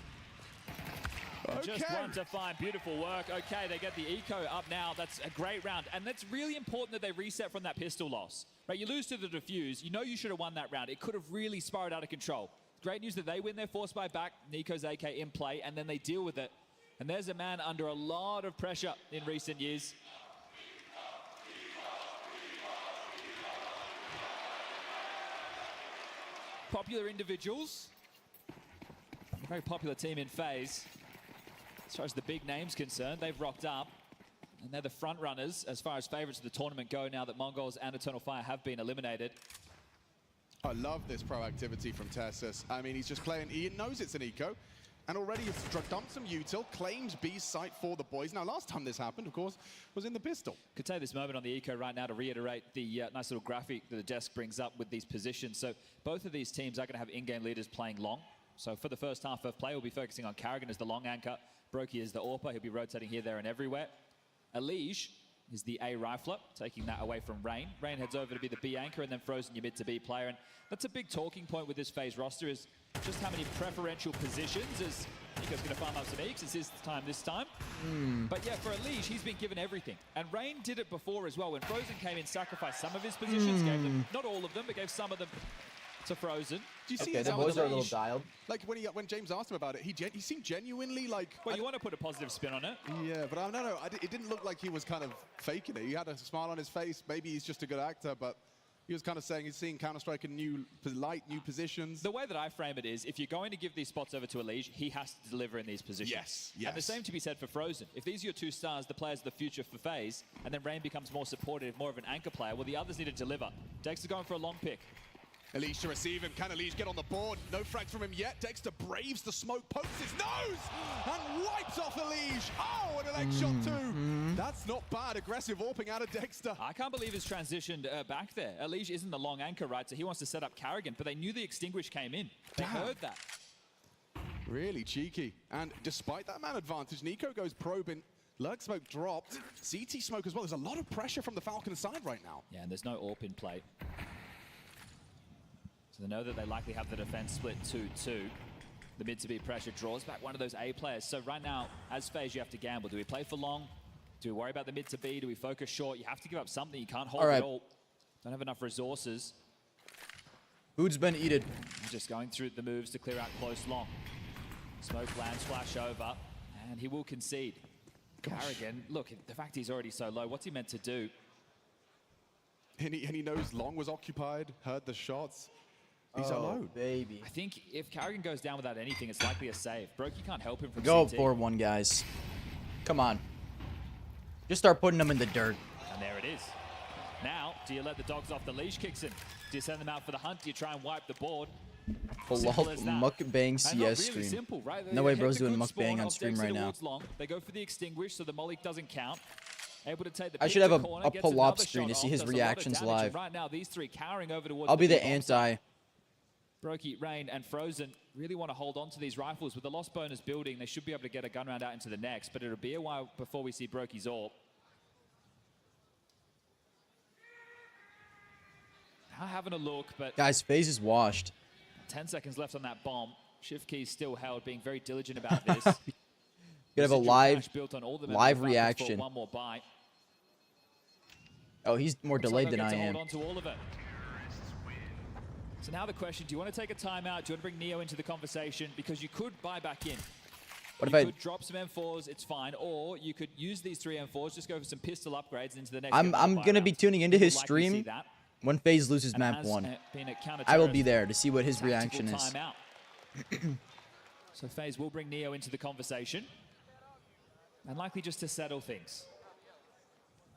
Speaker 22: Just one to find, beautiful work. Okay, they get the eco up now. That's a great round, and that's really important that they reset from that pistol loss. Right, you lose to the defuse. You know you should have won that round. It could have really spiraled out of control. Great news that they win their force buy back. Nico's AK in play, and then they deal with it. And there's a man under a lot of pressure in recent years. Popular individuals. A very popular team in FaZe. As far as the big names concerned, they've rocked up. And they're the front runners as far as favorites of the tournament go now that Mongols and Eternal Fire have been eliminated.
Speaker 12: I love this proactivity from Tessus. I mean, he's just playing, he knows it's an eco. And already he's dumped some util, claims B site for the boys. Now, last time this happened, of course, was in the pistol.
Speaker 22: Could take this moment on the eco right now to reiterate the nice little graphic that the desk brings up with these positions. So both of these teams are going to have in-game leaders playing long. So for the first half of play, we'll be focusing on Karrigan as the long anchor. Brokey is the AWPer. He'll be rotating here, there, and everywhere. Elige is the A rifler, taking that away from Rain. Rain heads over to be the B anchor, and then Frozen your mid to B player. And that's a big talking point with this FaZe roster, is just how many preferential positions, as Nico's going to farm up some Eeks. It's his time this time. But yeah, for Elige, he's been given everything. And Rain did it before as well. When Frozen came in, sacrificed some of his positions, gave them, not all of them, but gave some of them to Frozen.
Speaker 12: Do you see
Speaker 2: the boys are a little dialed.
Speaker 12: Like when James asked him about it, he seemed genuinely like.
Speaker 22: Well, you want to put a positive spin on it.
Speaker 12: Yeah, but it didn't look like he was kind of faking it. He had a smile on his face. Maybe he's just a good actor, but he was kind of saying he's seeing Counter-Strike in new positions.
Speaker 22: The way that I frame it is, if you're going to give these spots over to Elige, he has to deliver in these positions.
Speaker 12: Yes.
Speaker 22: And the same to be said for Frozen. If these are your two stars, the players of the future for FaZe, and then Rain becomes more supportive, more of an anchor player, well, the others need to deliver. Dexter going for a long pick.
Speaker 12: Elise to receive him. Can Elise get on the board? No frags from him yet. Dexter braves the smoke, pokes his nose, and wipes off Elise. Oh, and a leg shot too. That's not bad. Aggressive AWPing out of Dexter.
Speaker 22: I can't believe he's transitioned back there. Elise isn't the long anchor, right? So he wants to set up Carrigan, but they knew the extinguish came in. They heard that.
Speaker 12: Really cheeky. And despite that man advantage, Nico goes probing. Lurk smoke dropped. CT smoke as well. There's a lot of pressure from the Falcon side right now.
Speaker 22: Yeah, and there's no AWP in play. So they know that they likely have the defense split 2-2. The mid to B pressure draws back one of those A players. So right now, as FaZe, you have to gamble. Do we play for long? Do we worry about the mid to B? Do we focus short? You have to give up something. You can't hold it all. Don't have enough resources.
Speaker 2: Food's been eaten.
Speaker 22: Just going through the moves to clear out close long. Smoke lands, flash over, and he will concede. Carrigan, look, the fact he's already so low, what's he meant to do?
Speaker 12: And he knows long was occupied, heard the shots. He's alone.
Speaker 2: Baby.
Speaker 22: I think if Carrigan goes down without anything, it's likely a save. Brokey can't help him from
Speaker 2: Go
Speaker 22: CT.
Speaker 2: 4-1, guys. Come on. Just start putting them in the dirt.
Speaker 22: And there it is. Now, do you let the dogs off the leash? Kicks in. Do you send them out for the hunt? Do you try and wipe the board?
Speaker 2: Mukbang CS stream.
Speaker 22: Simple, right?
Speaker 2: No way bro's doing mukbang on stream right now.
Speaker 22: Long. They go for the extinguish, so the molly doesn't count. Able to take the
Speaker 2: I should have a
Speaker 22: corner,
Speaker 2: pull-up screen to see his reactions live.
Speaker 22: Right now, these three carrying over towards
Speaker 2: I'll be the anti.
Speaker 22: Brokey, Rain, and Frozen really want to hold on to these rifles. With the lost bonus building, they should be able to get a gun round out into the next, but it'll be a while before we see Brokey's AWP. Now having a look, but...
Speaker 2: Guys, FaZe is washed.
Speaker 22: 10 seconds left on that bomb. Shift key's still held, being very diligent about this.
Speaker 2: Could have a live reaction.
Speaker 22: One more bite.
Speaker 2: Oh, he's more delayed than I am.
Speaker 22: Hold on to all of it. So now the question, do you want to take a timeout? Do you want to bring Neo into the conversation? Because you could buy back in.
Speaker 2: What if
Speaker 22: you could drop some M4s, it's fine. Or you could use these 3 M4s, just go for some pistol upgrades into the next
Speaker 2: I'm going to be tuning into his stream when FaZe loses map 1. I will be there to see what his reaction is.
Speaker 22: So FaZe will bring Neo into the conversation. And likely just to settle things.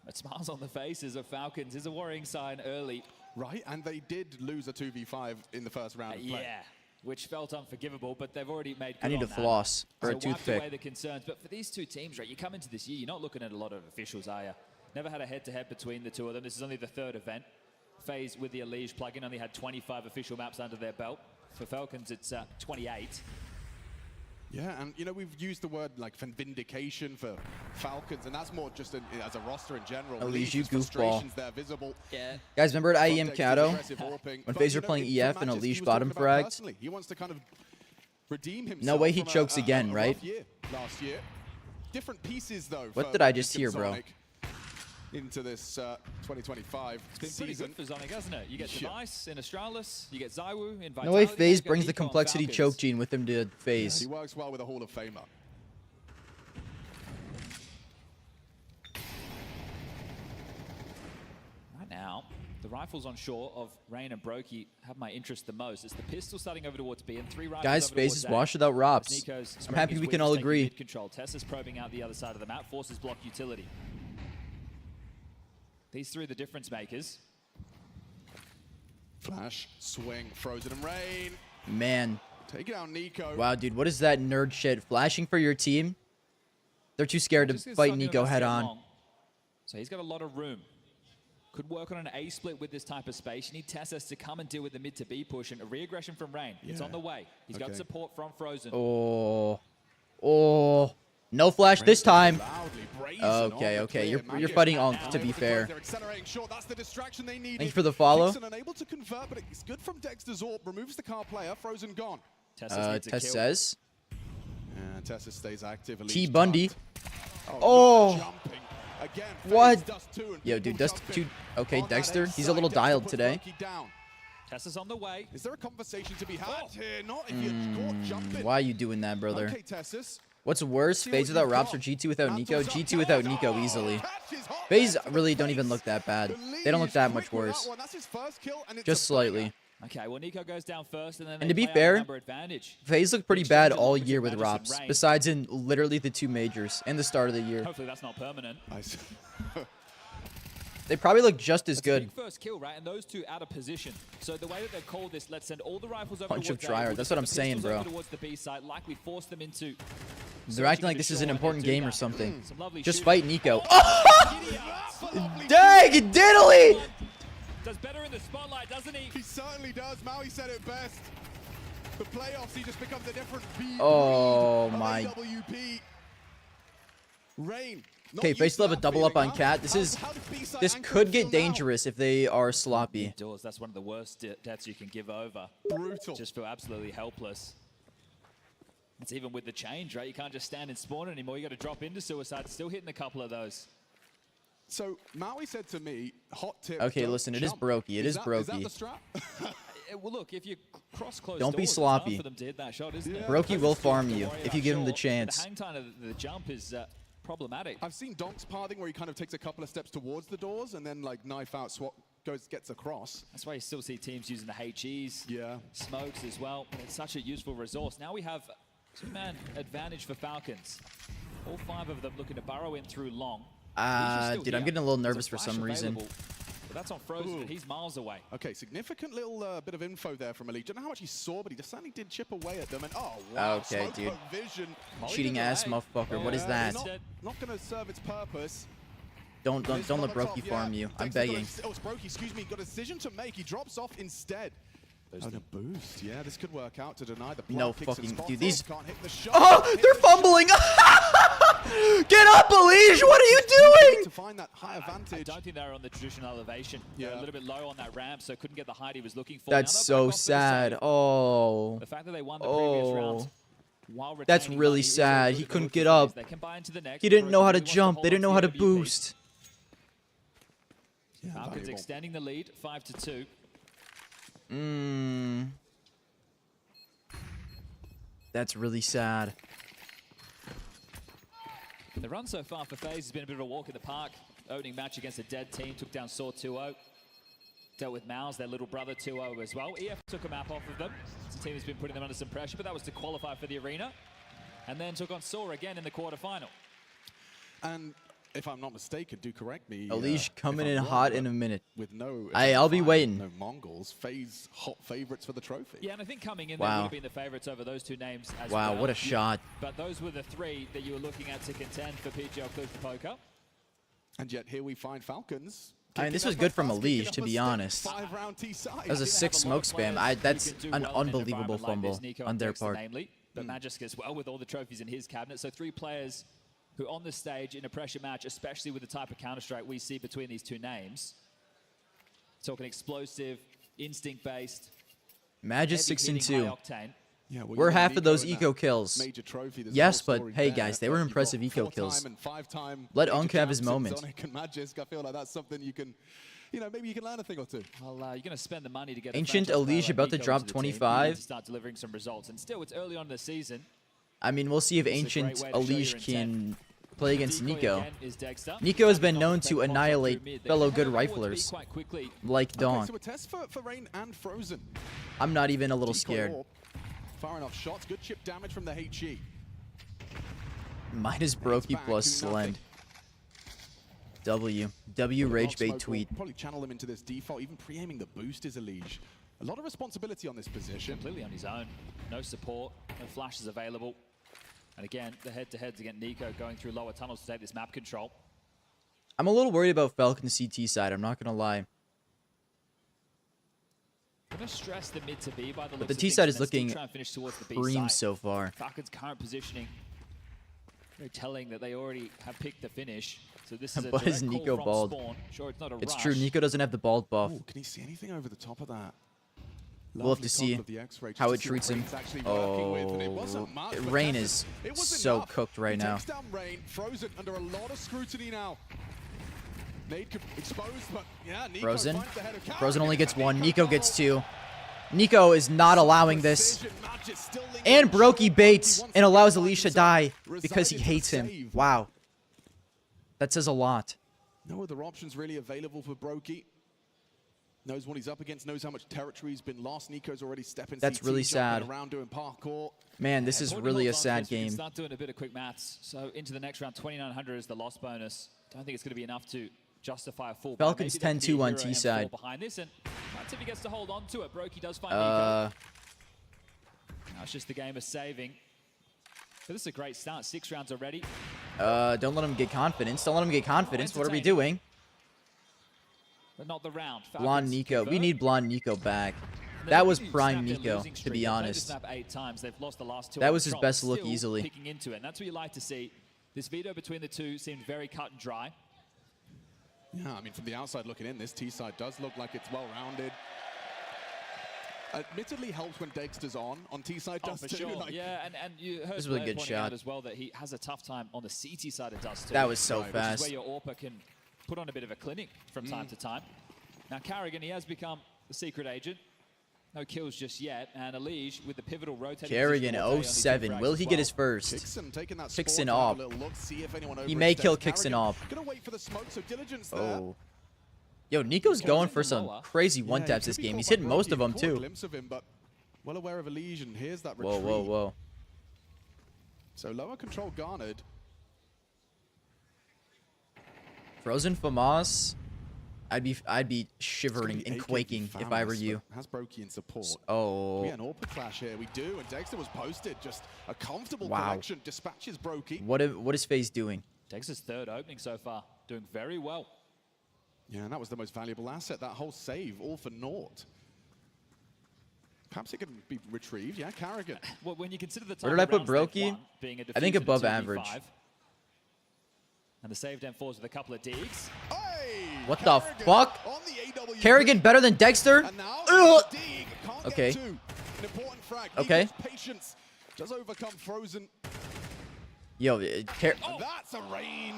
Speaker 22: But smiles on the faces of Falcons is a worrying sign early.
Speaker 12: Right, and they did lose a 2v5 in the first round of play.
Speaker 22: Yeah, which felt unforgivable, but they've already made good
Speaker 2: I need
Speaker 22: on
Speaker 2: to floss
Speaker 22: that.
Speaker 2: or
Speaker 22: So
Speaker 2: a toothpick.
Speaker 22: away the concerns. But for these two teams, right, you come into this year, you're not looking at a lot of officials, are you? Never had a head-to-head between the two of them. This is only the 3rd event. FaZe with the Elige plugin only had 25 official maps under their belt. For Falcons, it's 28.
Speaker 12: Yeah, and you know, we've used the word like vindication for Falcons, and that's more just as a roster in general.
Speaker 2: Elige, you goofball.
Speaker 12: Frustrations there visible.
Speaker 18: Yeah.
Speaker 2: Guys, remember at IEM Kato?
Speaker 12: When
Speaker 2: When FaZe were playing EF and Elige bottom fragged?
Speaker 12: He wants to kind of redeem himself.
Speaker 2: No way he chokes again, right?
Speaker 12: Last year. Different pieces, though.
Speaker 2: What did I just hear, bro?
Speaker 12: Into this 2025
Speaker 22: It's been pretty good for Zonic, hasn't it? You get Device in Astralis, you get Zywoo in Vitality.
Speaker 2: No way FaZe brings the
Speaker 22: Econ,
Speaker 2: complexity
Speaker 22: Falcons.
Speaker 2: choke gene with him to FaZe.
Speaker 12: He works well with a Hall of Famer.
Speaker 22: Right now, the rifles on shore of Rain and Brokey have my interest the most. It's the pistol starting over towards B and 3 rifles
Speaker 2: Guys,
Speaker 22: over
Speaker 2: FaZe
Speaker 22: towards
Speaker 2: is
Speaker 22: A.
Speaker 2: washed without Rops.
Speaker 22: As Nico's
Speaker 2: I'm happy we can all agree.
Speaker 22: Control. Tessa's probing out the other side of the map. Forces block utility. These three are the difference makers.
Speaker 12: Flash, swing, Frozen and Rain.
Speaker 2: Man.
Speaker 12: Take it out, Nico.
Speaker 2: Wow, dude, what is that nerd shit? Flashing for your team? They're too scared to fight Nico head on.
Speaker 22: So he's got a lot of room. Could work on an A split with this type of space. You need Tessus to come and deal with the mid to B push and a re-aggression from Rain. It's on the way. He's got support from Frozen.
Speaker 2: Oh. Oh. No flash this time. Okay. You're fighting Unk, to be fair. Thank you for the follow.
Speaker 12: Unable to convert, but it's good from Dexter's AWP. Removes the car player. Frozen gone.
Speaker 2: Tess says.
Speaker 12: And Tessa stays active.
Speaker 2: T Bundy. Oh. What? Yo, dude, Dust 2. Okay, Dexter. He's a little dialed today.
Speaker 22: Tessa's on the way.
Speaker 12: Is there a conversation to be had here? Not if you're caught jumping.
Speaker 2: Why are you doing that, brother?
Speaker 12: Okay, Tessus.
Speaker 2: What's worse, FaZe without Rops or G2 without Nico? G2 without Nico easily. FaZe really don't even look that bad. They don't look that much worse. Just slightly.
Speaker 22: Okay, well, Nico goes down first, and then
Speaker 2: And to be fair, FaZe looked pretty bad all year with Rops, besides in literally the 2 majors and the start of the year.
Speaker 22: Hopefully that's not permanent.
Speaker 2: They probably look just as
Speaker 22: That's
Speaker 2: good.
Speaker 22: a big first kill, right? And those two out of position. So the way that they called this, let's send all the rifles over
Speaker 2: Bunch of
Speaker 22: towards A,
Speaker 2: tryhard.
Speaker 22: we'll
Speaker 2: That's
Speaker 22: send
Speaker 2: what I'm
Speaker 22: the
Speaker 2: saying,
Speaker 22: pistols over
Speaker 2: bro.
Speaker 22: towards the B side, likely force them into
Speaker 2: They're acting like this is an important game or something. Just fight Nico. Dang, diddly!
Speaker 22: Does better in the spotlight, doesn't he?
Speaker 12: He certainly does. Maui said it best. The playoffs, he just becomes a different beat.
Speaker 2: Oh my.
Speaker 12: Rain.
Speaker 2: Okay, Face still have a double up on Cat. This could get dangerous if they are sloppy.
Speaker 22: That's one of the worst deaths you can give over.
Speaker 12: Brutal.
Speaker 22: Just feel absolutely helpless. It's even with the change, right? You can't just stand and spawn anymore. You got to drop into suicide. Still hitting a couple of those.
Speaker 12: So Maui said to me, hot tip.
Speaker 2: Okay, listen, it is brokey. It is brokey.
Speaker 12: Is that the strat?
Speaker 22: Well, look, if you cross close
Speaker 2: Don't be
Speaker 22: doors, it's
Speaker 2: sloppy.
Speaker 22: hard for them to hit that shot, isn't it?
Speaker 2: Brokey will farm you
Speaker 22: Worry
Speaker 2: if
Speaker 22: about
Speaker 2: you give him the
Speaker 22: short.
Speaker 2: chance.
Speaker 22: The hang time of the jump is problematic.
Speaker 12: I've seen Donk's parting where he kind of takes a couple of steps towards the doors and then like knife out swap gets across.
Speaker 22: That's why you still see teams using the HEs, smokes as well. It's such a useful resource. Now we have two-man advantage for Falcons. All 5 of them looking to burrow in through long.
Speaker 2: Dude, I'm getting a little nervous for some reason.
Speaker 22: But that's on Frozen, and he's miles away.
Speaker 12: Okay, significant little bit of info there from Elite. Don't know how much he saw, but he just certainly did chip away at them. And oh, wow.
Speaker 2: Okay, dude.
Speaker 12: Vision.
Speaker 2: Cheating ass motherfucker. What is that?
Speaker 12: Not going to serve its purpose.
Speaker 2: Don't let Brokey farm you. I'm begging.
Speaker 12: Oh, it's Brokey, excuse me. Got a decision to make. He drops off instead. And a boost. Yeah, this could work out to deny the
Speaker 2: No
Speaker 12: kicks and
Speaker 2: fucking
Speaker 12: spot
Speaker 2: dude.
Speaker 12: throw.
Speaker 2: These.
Speaker 12: Can't hit the shot.
Speaker 2: Oh, they're fumbling. Get up, Elige. What are you doing?
Speaker 12: To find that high advantage.
Speaker 22: I don't think they're on the traditional elevation. They're a little bit low on that ramp, so couldn't get the height he was looking for.
Speaker 2: That's so sad. Oh.
Speaker 22: The fact that they won the previous round.
Speaker 2: That's really sad. He couldn't get up. He didn't know how to jump. They didn't know how to boost.
Speaker 22: Falcons extending the lead, 5-2.
Speaker 2: That's really sad.
Speaker 22: The run so far for FaZe has been a bit of a walk in the park. Opening match against a dead team, took down Saw 2-0. Dealt with Mouse, their little brother, 2-0 as well. EF took a map off of them. It's a team that's been putting them under some pressure, but that was to qualify for the arena. And then took on Saw again in the quarterfinal.
Speaker 12: And if I'm not mistaken, do correct me.
Speaker 2: Elige coming in hot in a minute.
Speaker 12: With no,
Speaker 2: I'll be waiting.
Speaker 12: No Mongols, FaZe hot favorites for the trophy.
Speaker 22: Yeah, and I think coming in, they would have been the favorites over those two names as well.
Speaker 2: Wow, what a shot.
Speaker 22: But those were the 3 that you were looking at to contend for PGL Cliff the Poker.
Speaker 12: And yet here we find Falcons.
Speaker 2: I mean, this was good from Elige, to be honest. That was a 6 smoke spam. That's an unbelievable fumble on their part.
Speaker 22: But Magisk as well with all the trophies in his cabinet. So 3 players who on the stage in a pressure match, especially with the type of Counter-Strike we see between these two names. Talking explosive, instinct-based.
Speaker 2: Magisk 6-2.
Speaker 12: Yeah, well,
Speaker 2: we're half of those eco kills.
Speaker 12: Trophy,
Speaker 2: yes, but hey guys, they were impressive eco kills. Let Unk have his moment.
Speaker 12: Magisk, I feel like that's something you can, maybe you can learn a thing or two.
Speaker 22: Well, you're going to spend the money to get
Speaker 2: Ancient Elige about to drop 25.
Speaker 22: To start delivering some results, and still, it's early on in the season.
Speaker 2: I mean, we'll see if Ancient Elige can play against Nico. Nico has been known to annihilate fellow good riflers, like Donk.
Speaker 12: So a test for Rain and Frozen.
Speaker 2: I'm not even a little scared.
Speaker 12: Far enough shots, good chip damage from the HE.
Speaker 2: Minus Brokey plus Slend. W rage bait tweet.
Speaker 12: Probably channel him into this default, even pre-aiming the boost is Elige. A lot of responsibility on this position.
Speaker 22: Completely on his own. No support, no flashes available. And again, the head-to-heads against Nico going through lower tunnels to take this map control.
Speaker 2: I'm a little worried about Falcon's CT side, I'm not going to lie.
Speaker 22: I'm going to stress the mid to B by the looks
Speaker 2: But the
Speaker 22: of
Speaker 2: T
Speaker 22: things,
Speaker 2: side
Speaker 22: and
Speaker 2: is
Speaker 22: then still
Speaker 2: looking
Speaker 22: try and finish towards the B
Speaker 2: cream
Speaker 22: side.
Speaker 2: so far.
Speaker 22: Falcons' current positioning, very telling that they already have picked the finish. So this is a
Speaker 2: But is
Speaker 22: direct
Speaker 2: Nico
Speaker 22: call from
Speaker 2: bald?
Speaker 22: Spawn. Sure, it's not a
Speaker 2: It's
Speaker 22: rush.
Speaker 2: true, Nico doesn't have the bald buff.
Speaker 12: Ooh, can he see anything over the top of that?
Speaker 2: We'll have to see how it treats him. Oh, Rain is so cooked right now.
Speaker 12: Rain, Frozen under a lot of scrutiny now. Nade exposed, but yeah, Nico
Speaker 2: Frozen.
Speaker 12: finds the head of
Speaker 2: Frozen only gets 1. Nico gets 2. Nico is not allowing this. And Brokey baits and allows Elige to die because he hates him. Wow. That says a lot.
Speaker 12: No other options really available for Brokey. Knows what he's up against, knows how much territory has been lost. Nico's already stepping.
Speaker 2: That's really sad.
Speaker 12: Around doing parkour.
Speaker 2: Man, this is really a sad game.
Speaker 22: Start doing a bit of quick maths. So into the next round, 2,900 is the loss bonus. Don't think it's going to be enough to justify a full.
Speaker 2: Falcons 10-2 on T side.
Speaker 22: Behind this, and that's if he gets to hold on to it. Brokey does find Nico. Now it's just the game of saving. But this is a great start. 6 rounds already.
Speaker 2: Don't let him get confidence. Don't let him get confidence. What are we doing?
Speaker 22: But not the round.
Speaker 2: Blonde Nico. We need Blonde Nico back. That was prime Nico, to be honest.
Speaker 22: 8 times. They've lost the last 2.
Speaker 2: That was his best look easily.
Speaker 22: Picking into it, and that's what you like to see. This veto between the two seemed very cut and dry.
Speaker 8: Yeah, I mean, from the outside looking in, this T side does look like it's well-rounded. Admittedly helps when Dexter's on T side does
Speaker 22: for
Speaker 8: too.
Speaker 22: sure.
Speaker 8: Like,
Speaker 22: yeah, and you heard
Speaker 2: This is a really good
Speaker 22: pointing
Speaker 2: shot.
Speaker 22: out as well that he has a tough time on the CT side of Dust too.
Speaker 2: That was so
Speaker 22: Which
Speaker 2: fast.
Speaker 22: is where your AWPer can put on a bit of a clinic from time to time. Now Carrigan, he has become the secret agent. No kills just yet, and Elige with the pivotal rotating.
Speaker 2: Kerrigan 07. Will he get his first? Kixon off. He may kill Kixon off. Oh. Yo, Nico's going for some crazy one-taps this game. He's hitting most of them, too.
Speaker 8: Well aware of Elige, and here's that
Speaker 2: Whoa,
Speaker 8: retreat.
Speaker 2: whoa, whoa.
Speaker 8: So lower control garnered.
Speaker 2: Frozen FAMAS. I'd be shivering and quaking if I were you.
Speaker 8: Has Brokey in support.
Speaker 2: Oh.
Speaker 8: We get an AWPer clash here. We do, and Dexter was posted. Just a comfortable
Speaker 2: Wow.
Speaker 8: collection. Dispatches Brokey.
Speaker 2: What is FaZe doing?
Speaker 22: Dexter's 3rd opening so far, doing very well.
Speaker 8: Yeah, and that was the most valuable asset. That whole save, all for naught. Perhaps it can be retrieved. Yeah, Carrigan.
Speaker 22: Well, when you consider the
Speaker 2: Where did I put
Speaker 22: rounds they've
Speaker 2: Brokey?
Speaker 22: won, being a
Speaker 2: I think
Speaker 22: defeat in
Speaker 2: above
Speaker 22: a 2v5,
Speaker 2: average.
Speaker 22: And the save down falls with a couple of digs.
Speaker 2: What the fuck? Kerrigan better than Dexter? Ugh. Okay.
Speaker 8: An important frag.
Speaker 2: Okay.
Speaker 8: Patience does overcome Frozen.
Speaker 2: Yo,
Speaker 8: That's a rain.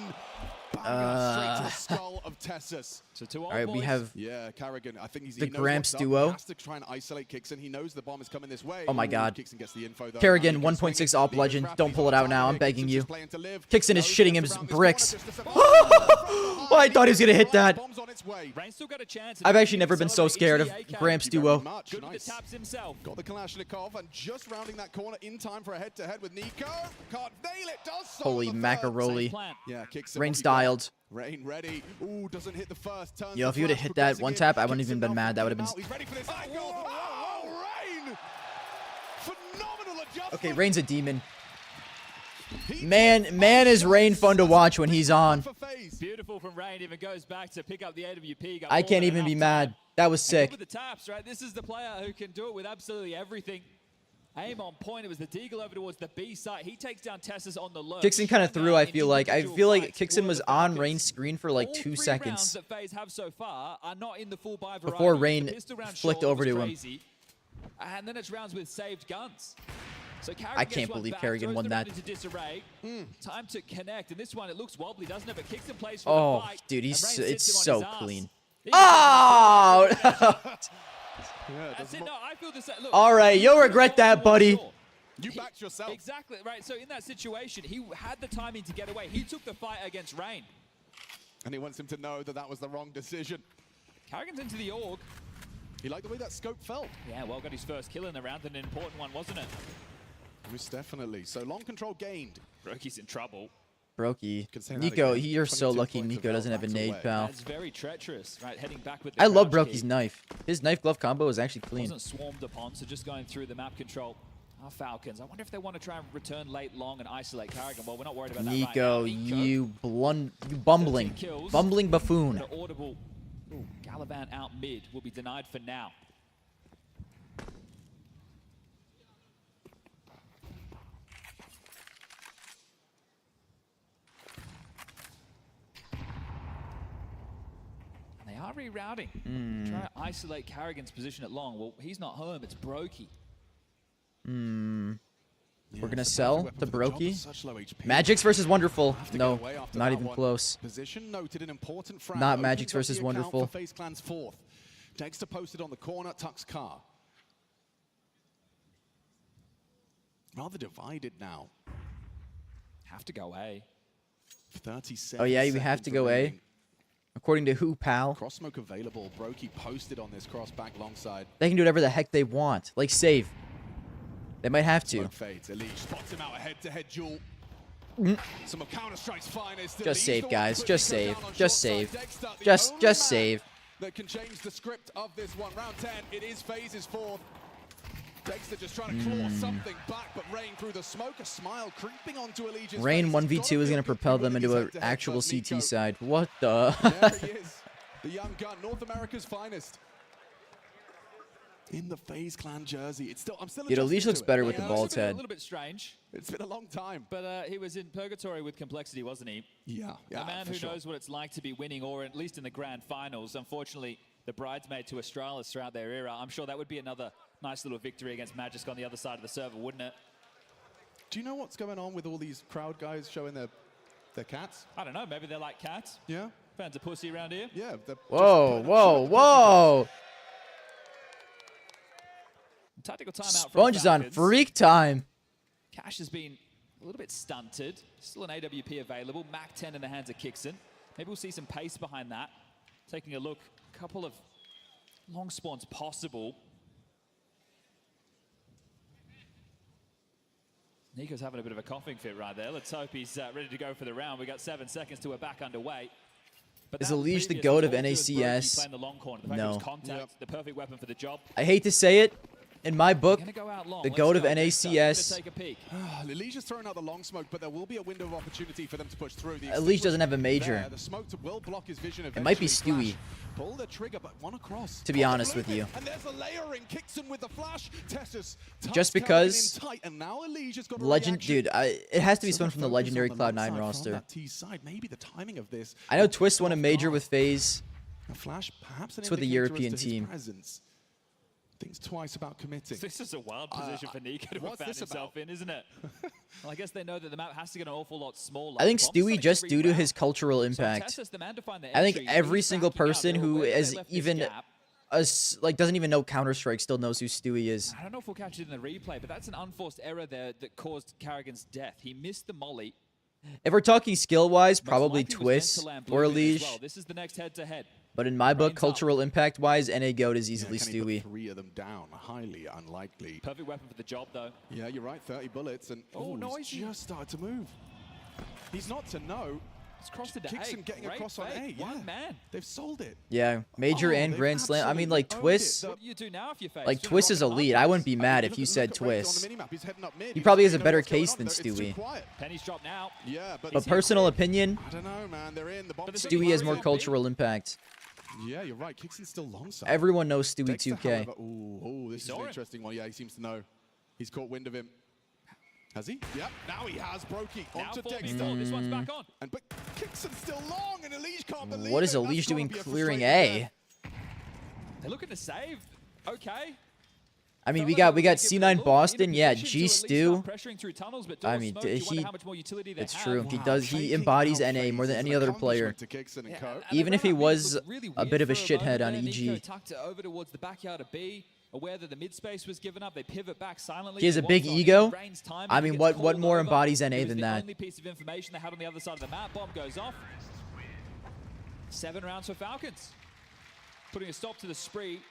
Speaker 8: Banger straight to the skull of Tessus.
Speaker 22: So 2
Speaker 2: all right, we have
Speaker 8: yeah, Carrigan. I think
Speaker 2: the
Speaker 8: he knows
Speaker 2: Gramps
Speaker 8: what's up.
Speaker 2: duo.
Speaker 8: He has to try and isolate Kixon. He knows the bomb is coming this way.
Speaker 2: Oh my god.
Speaker 8: Kixon gets the info, though.
Speaker 2: Kerrigan, 1.6 AWP legend. Don't pull it out now. I'm begging you. Kixon is shitting him bricks. Oh, I thought he was going to hit that. I've actually never been so scared of Gramps duo.
Speaker 8: Good with the taps himself. Got the Kalashnikov and just rounding that corner in time for a head-to-head with Nico. Can't nail it. Does so.
Speaker 2: Holy macaroli.
Speaker 8: Yeah, Kixon.
Speaker 2: Rain's dialed.
Speaker 8: Rain ready. Ooh, doesn't hit the first turn.
Speaker 2: Yo, if you would have hit that one tap, I wouldn't even been mad. That would have been...
Speaker 8: He's ready for this. Whoa, Rain! Phenomenal adjustment.
Speaker 2: Okay, Rain's a demon. Man is Rain fun to watch when he's on.
Speaker 22: Beautiful from Rain. Even goes back to pick up the AWP.
Speaker 2: I can't even be mad. That was sick.
Speaker 22: With the taps, right? This is the player who can do it with absolutely everything. Aim on point. It was the deagle over towards the B side. He takes down Tessus on the lurch.
Speaker 2: Kixon kind of threw, I feel like. I feel like Kixon was on Rain's screen for like 2 seconds.
Speaker 22: That FaZe have so far are not in the full buy variety.
Speaker 2: Before Rain
Speaker 22: round
Speaker 2: flicked
Speaker 22: short
Speaker 2: over
Speaker 22: was
Speaker 2: to him.
Speaker 22: crazy. And then it's rounds with saved guns. So
Speaker 2: I can't believe Kerrigan won that.
Speaker 22: Into disarray. Time to connect. And this one, it looks wobbly, doesn't it? But Kixon plays for
Speaker 2: Oh,
Speaker 22: the fight.
Speaker 2: dude, it's so clean.
Speaker 22: Oh!
Speaker 8: That's
Speaker 22: it. No, I feel the same. Look,
Speaker 2: all right, you'll regret that, buddy.
Speaker 8: You backed yourself.
Speaker 22: Exactly, right. So in that situation, he had the timing to get away. He took the fight against Rain.
Speaker 8: And he wants him to know that that was the wrong decision.
Speaker 22: Carrigan's into the org.
Speaker 8: He liked the way that scope felt.
Speaker 22: Yeah, well, got his first kill in the round, an important one, wasn't it?
Speaker 8: Most definitely. So long control gained.
Speaker 22: Brokey's in trouble.
Speaker 2: Brokey. Nico, you're so lucky Nico doesn't have a nade, pal.
Speaker 22: That's very treacherous, right? Heading back with
Speaker 2: I love Brokey's knife. His knife glove combo is actually clean.
Speaker 22: Wasn't swarmed upon, so just going through the map control. Our Falcons. I wonder if they want to try and return late long and isolate Carrigan. Well, we're not worried about that
Speaker 2: Nico,
Speaker 22: right now.
Speaker 2: you bumbling buffoon.
Speaker 22: Audible. Ooh, Galavan out mid will be denied for now. And they are rerouting. Try to isolate Carrigan's position at long. Well, he's not home. It's Brokey.
Speaker 2: We're going to sell to Brokey. Magix versus Wonderful. No, not even close.
Speaker 8: Position noted an important frag.
Speaker 2: Not Magix versus Wonderful.
Speaker 8: FaZe Clan's fourth. Dexter posted on the corner. Tuck's car. Rather divided now.
Speaker 22: Have to go A.
Speaker 8: 37
Speaker 2: Oh, yeah, we have to go A. According to who, pal?
Speaker 8: Cross smoke available. Brokey posted on this cross back long side.
Speaker 2: They can do whatever the heck they want. Like, save. They might have to.
Speaker 8: Fades. Elige spots him out a head-to-head duel.
Speaker 12: Some of Counter-Strike's finest.
Speaker 2: Just save, guys. Just save. Just save. Just save.
Speaker 12: That can change the script of this one. Round 10, it is FaZe's fourth. Dexter just trying to claw something back, but Rain through the smoke, a smile creeping onto Allegiance.
Speaker 2: Rain 1v2 is going to propel them into an actual CT side. What the?
Speaker 12: There he is, the young gun, North America's finest. In the FaZe Clan jersey. It's still, I'm still
Speaker 2: Dude, Alicia looks better with the ball
Speaker 22: A
Speaker 2: head.
Speaker 22: little bit strange.
Speaker 12: It's been a long time.
Speaker 22: But he was in purgatory with complexity, wasn't he?
Speaker 12: Yeah.
Speaker 22: A man who knows what it's like to be winning, or at least in the grand finals. Unfortunately, the bridesmaid to Astralis throughout their era. I'm sure that would be another nice little victory against Magisk on the other side of the server, wouldn't it?
Speaker 12: Do you know what's going on with all these crowd guys showing their cats?
Speaker 22: I don't know. Maybe they're like cats.
Speaker 12: Yeah.
Speaker 22: Fans of pussy around here.
Speaker 12: Yeah.
Speaker 2: Whoa, whoa, whoa.
Speaker 22: Tactical timeout.
Speaker 2: Sponge is on freak time.
Speaker 22: Cash has been a little bit stunted. Still an AWP available. Mac 10 in the hands of Kixon. Maybe we'll see some pace behind that. Taking a look, a couple of long spawns possible. Nico's having a bit of a coughing fit right there. Let's hope he's ready to go for the round. We got 7 seconds till we're back underway. But
Speaker 2: Is Alicia the GOAT of NACS?
Speaker 22: Playing the long corner. The fact
Speaker 2: No.
Speaker 22: it was contact, the perfect weapon for the job.
Speaker 2: I hate to say it. In my book,
Speaker 22: Go out long.
Speaker 2: the
Speaker 22: Let's
Speaker 2: GOAT of
Speaker 22: go.
Speaker 2: NACS.
Speaker 22: Take a peek.
Speaker 12: Alicia's throwing out the long smoke, but there will be a window of opportunity for them to push through.
Speaker 2: Alicia doesn't have a major.
Speaker 12: The smoke will block his vision.
Speaker 2: It might be
Speaker 12: eventually.
Speaker 2: Stewie.
Speaker 12: Pull the trigger, but one across.
Speaker 2: To be honest with you.
Speaker 12: And there's a layering. Kixon with the flash. Tessus
Speaker 2: Just because
Speaker 12: tight, and now Alicia's got a
Speaker 2: Legend,
Speaker 12: reaction.
Speaker 2: dude, it has to be someone from the
Speaker 12: Focus
Speaker 2: legendary
Speaker 12: on the left
Speaker 2: Cloud9
Speaker 12: side from
Speaker 2: roster.
Speaker 12: that T side. Maybe the timing of this.
Speaker 2: I know Twist won a major with FaZe.
Speaker 12: A flash, perhaps an
Speaker 2: It's with a
Speaker 12: indicator as
Speaker 2: European
Speaker 12: to his
Speaker 2: team.
Speaker 12: presence. Thinks twice about committing.
Speaker 22: This is a wild position for Nico to have
Speaker 12: what's
Speaker 22: found
Speaker 12: this
Speaker 22: himself in, isn't it? Well, I guess they know that the map has to get an awful lot smaller.
Speaker 2: I think
Speaker 22: Bomb's
Speaker 2: Stewie,
Speaker 22: like a
Speaker 2: just
Speaker 22: free
Speaker 2: due to
Speaker 22: round.
Speaker 2: his cultural
Speaker 22: So
Speaker 2: impact,
Speaker 22: Tessus, the man to find the
Speaker 2: I think
Speaker 22: entry,
Speaker 2: every
Speaker 22: he's
Speaker 2: single
Speaker 22: backing out.
Speaker 2: person
Speaker 22: They're
Speaker 2: who
Speaker 22: aware they
Speaker 2: is
Speaker 22: left this
Speaker 2: even
Speaker 22: gap.
Speaker 2: like doesn't even know Counter-Strike still knows who Stewie is.
Speaker 22: I don't know if we'll catch it in the replay, but that's an unforced error there that caused Carrigan's death. He missed the molly.
Speaker 2: If we're talking skill-wise,
Speaker 22: Most
Speaker 2: probably
Speaker 22: likely was meant
Speaker 2: Twist
Speaker 22: to land
Speaker 2: or
Speaker 22: blue bin as
Speaker 2: Elige.
Speaker 22: well. This is the next head-to-head.
Speaker 2: But in my book,
Speaker 22: Rains up.
Speaker 2: cultural impact-wise, NA GOAT is easily
Speaker 12: Can he put
Speaker 2: Stewie.
Speaker 12: 3 of them down? Highly unlikely.
Speaker 22: Perfect weapon for the job, though.
Speaker 12: Yeah, you're right. 30 bullets, and
Speaker 22: Oh, no,
Speaker 12: he's
Speaker 22: he's-
Speaker 12: just started to move. He's not to know.
Speaker 22: It's crossed into
Speaker 12: Kixon
Speaker 22: A.
Speaker 12: getting
Speaker 22: Great
Speaker 12: across on
Speaker 22: fake.
Speaker 12: A. Yeah,
Speaker 22: One man.
Speaker 12: they've sold it.
Speaker 2: Yeah, major
Speaker 12: Oh,
Speaker 2: and
Speaker 12: they've
Speaker 2: Grand Slam. I mean, like,
Speaker 12: absolutely owned
Speaker 2: Twist,
Speaker 12: it.
Speaker 22: What do you do now if you face?
Speaker 2: like,
Speaker 22: Just
Speaker 2: Twist
Speaker 22: rock
Speaker 2: is
Speaker 22: it
Speaker 2: elite.
Speaker 22: up?
Speaker 2: I wouldn't be mad if
Speaker 12: Look
Speaker 2: you
Speaker 12: at-
Speaker 2: said
Speaker 12: look at Raze
Speaker 2: Twist.
Speaker 12: on the minimap. He's heading up mid.
Speaker 2: He probably has a
Speaker 12: doesn't
Speaker 2: better
Speaker 12: know what's going
Speaker 2: case
Speaker 12: on
Speaker 2: than
Speaker 12: there. It's too
Speaker 2: Stewie.
Speaker 12: quiet.
Speaker 22: Penny's dropped now.
Speaker 12: Yeah,
Speaker 2: But personal opinion,
Speaker 12: I don't know, man. They're in the bomb.
Speaker 2: Stewie has more cultural impact.
Speaker 12: Yeah, you're right. Kixon's still long side.
Speaker 2: Everyone knows Stewie
Speaker 12: Dexter,
Speaker 2: 2K.
Speaker 12: however- Ooh, this is
Speaker 22: saw
Speaker 12: an
Speaker 22: it.
Speaker 12: interesting one. Yeah, he seems to know. He's caught wind of him. Has he? Yep. Now he has. Brokey
Speaker 22: Now
Speaker 12: onto
Speaker 22: 4v4.
Speaker 12: Dexter.
Speaker 22: This one's back on.
Speaker 12: And but Kixon's still long, and Elige can't believe
Speaker 2: What is
Speaker 12: it. That's
Speaker 2: Elige
Speaker 12: gotta
Speaker 2: doing
Speaker 12: be a
Speaker 2: clearing
Speaker 12: frustrating
Speaker 2: A?
Speaker 22: They're looking to save. Okay.
Speaker 2: I mean, we got C9 Boston. Yeah, G Stu.
Speaker 22: Pressuring through tunnels, but
Speaker 2: I mean,
Speaker 22: you wonder how much more utility they
Speaker 2: it's
Speaker 22: have.
Speaker 2: true. He
Speaker 12: Wow,
Speaker 2: does. He
Speaker 12: taking
Speaker 2: embodies
Speaker 12: out
Speaker 2: NA more than
Speaker 12: FaZe
Speaker 2: any
Speaker 12: is an
Speaker 2: other player.
Speaker 12: accomplishment to Kixon and
Speaker 22: Yeah,
Speaker 12: co.
Speaker 22: and they
Speaker 2: Even if
Speaker 22: ran
Speaker 2: he
Speaker 22: out mid,
Speaker 2: was
Speaker 22: looked really
Speaker 2: a
Speaker 22: weird
Speaker 2: bit of a
Speaker 22: for
Speaker 2: shithead on
Speaker 22: moment there. Nico
Speaker 2: EG.
Speaker 22: tucked it over towards the backyard of B, aware that the mid space was given up. They pivot back silently.
Speaker 2: He has
Speaker 22: They
Speaker 2: a big
Speaker 22: walked on
Speaker 2: ego.
Speaker 22: in. Rain's timing,
Speaker 2: I
Speaker 22: he
Speaker 2: mean,
Speaker 22: gets
Speaker 2: what
Speaker 22: called
Speaker 2: more
Speaker 22: over.
Speaker 2: embodies NA
Speaker 22: It was
Speaker 2: than
Speaker 22: the
Speaker 2: that?
Speaker 22: only piece of information they had on the other side of the map. Bomb goes off. 7 rounds for Falcons. Putting a stop to the spree.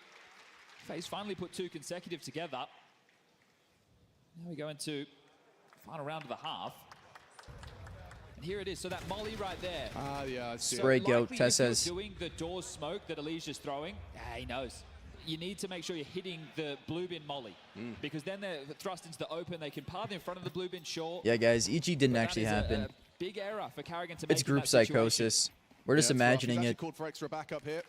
Speaker 22: FaZe finally put 2 consecutive together. Now we go into final round of the half. And here it is. So that molly right there.
Speaker 12: Ah, yeah, I see it.
Speaker 2: Spray goat,
Speaker 22: likely
Speaker 2: Tess
Speaker 22: if you're
Speaker 2: says.
Speaker 22: doing the doors smoke that Alicia's throwing, he knows. You need to make sure you're hitting the blue bin molly. Because then they're thrust into the open. They can path in front of the blue bin short.
Speaker 2: Yeah, guys, EG didn't
Speaker 22: But that
Speaker 2: actually
Speaker 22: is
Speaker 2: happen.
Speaker 22: a big error for Carrigan to
Speaker 2: It's
Speaker 22: make in
Speaker 2: group
Speaker 22: that situation.
Speaker 2: psychosis. We're just
Speaker 12: Yeah, it's rough.
Speaker 2: imagining
Speaker 12: He's actually
Speaker 2: it.
Speaker 12: called for extra backup here.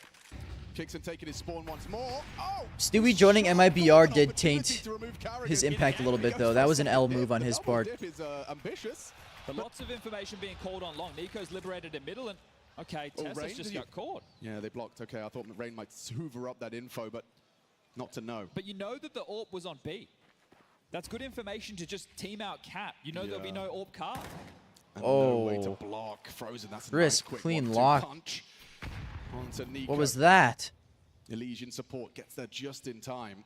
Speaker 12: Kixon taking his spawn once more. Oh!
Speaker 2: Stewie joining MIBR did
Speaker 12: Opportunity
Speaker 2: taint
Speaker 12: to remove Carrigan.
Speaker 2: his impact a little bit, though. That was an L move on his
Speaker 12: The
Speaker 2: part.
Speaker 12: double dip is ambitious.
Speaker 22: But lots of information being called on long. Nico's liberated in middle, and okay,
Speaker 12: Oh,
Speaker 22: Tessa's
Speaker 12: Rain,
Speaker 22: just
Speaker 12: did he-
Speaker 22: got caught.
Speaker 12: Yeah, they blocked. Okay, I thought Rain might hoover up that info, but not to know.
Speaker 22: But you know that the AWP was on B. That's good information to just team out Cap. You know there'll be no AWP card.
Speaker 12: And no way to
Speaker 2: Oh.
Speaker 12: block. Frozen, that's a
Speaker 2: Crisp,
Speaker 12: nice quick
Speaker 2: clean
Speaker 12: 1-2
Speaker 2: lock.
Speaker 12: punch onto Nico.
Speaker 2: What was that?
Speaker 12: Elysian support gets there just in time.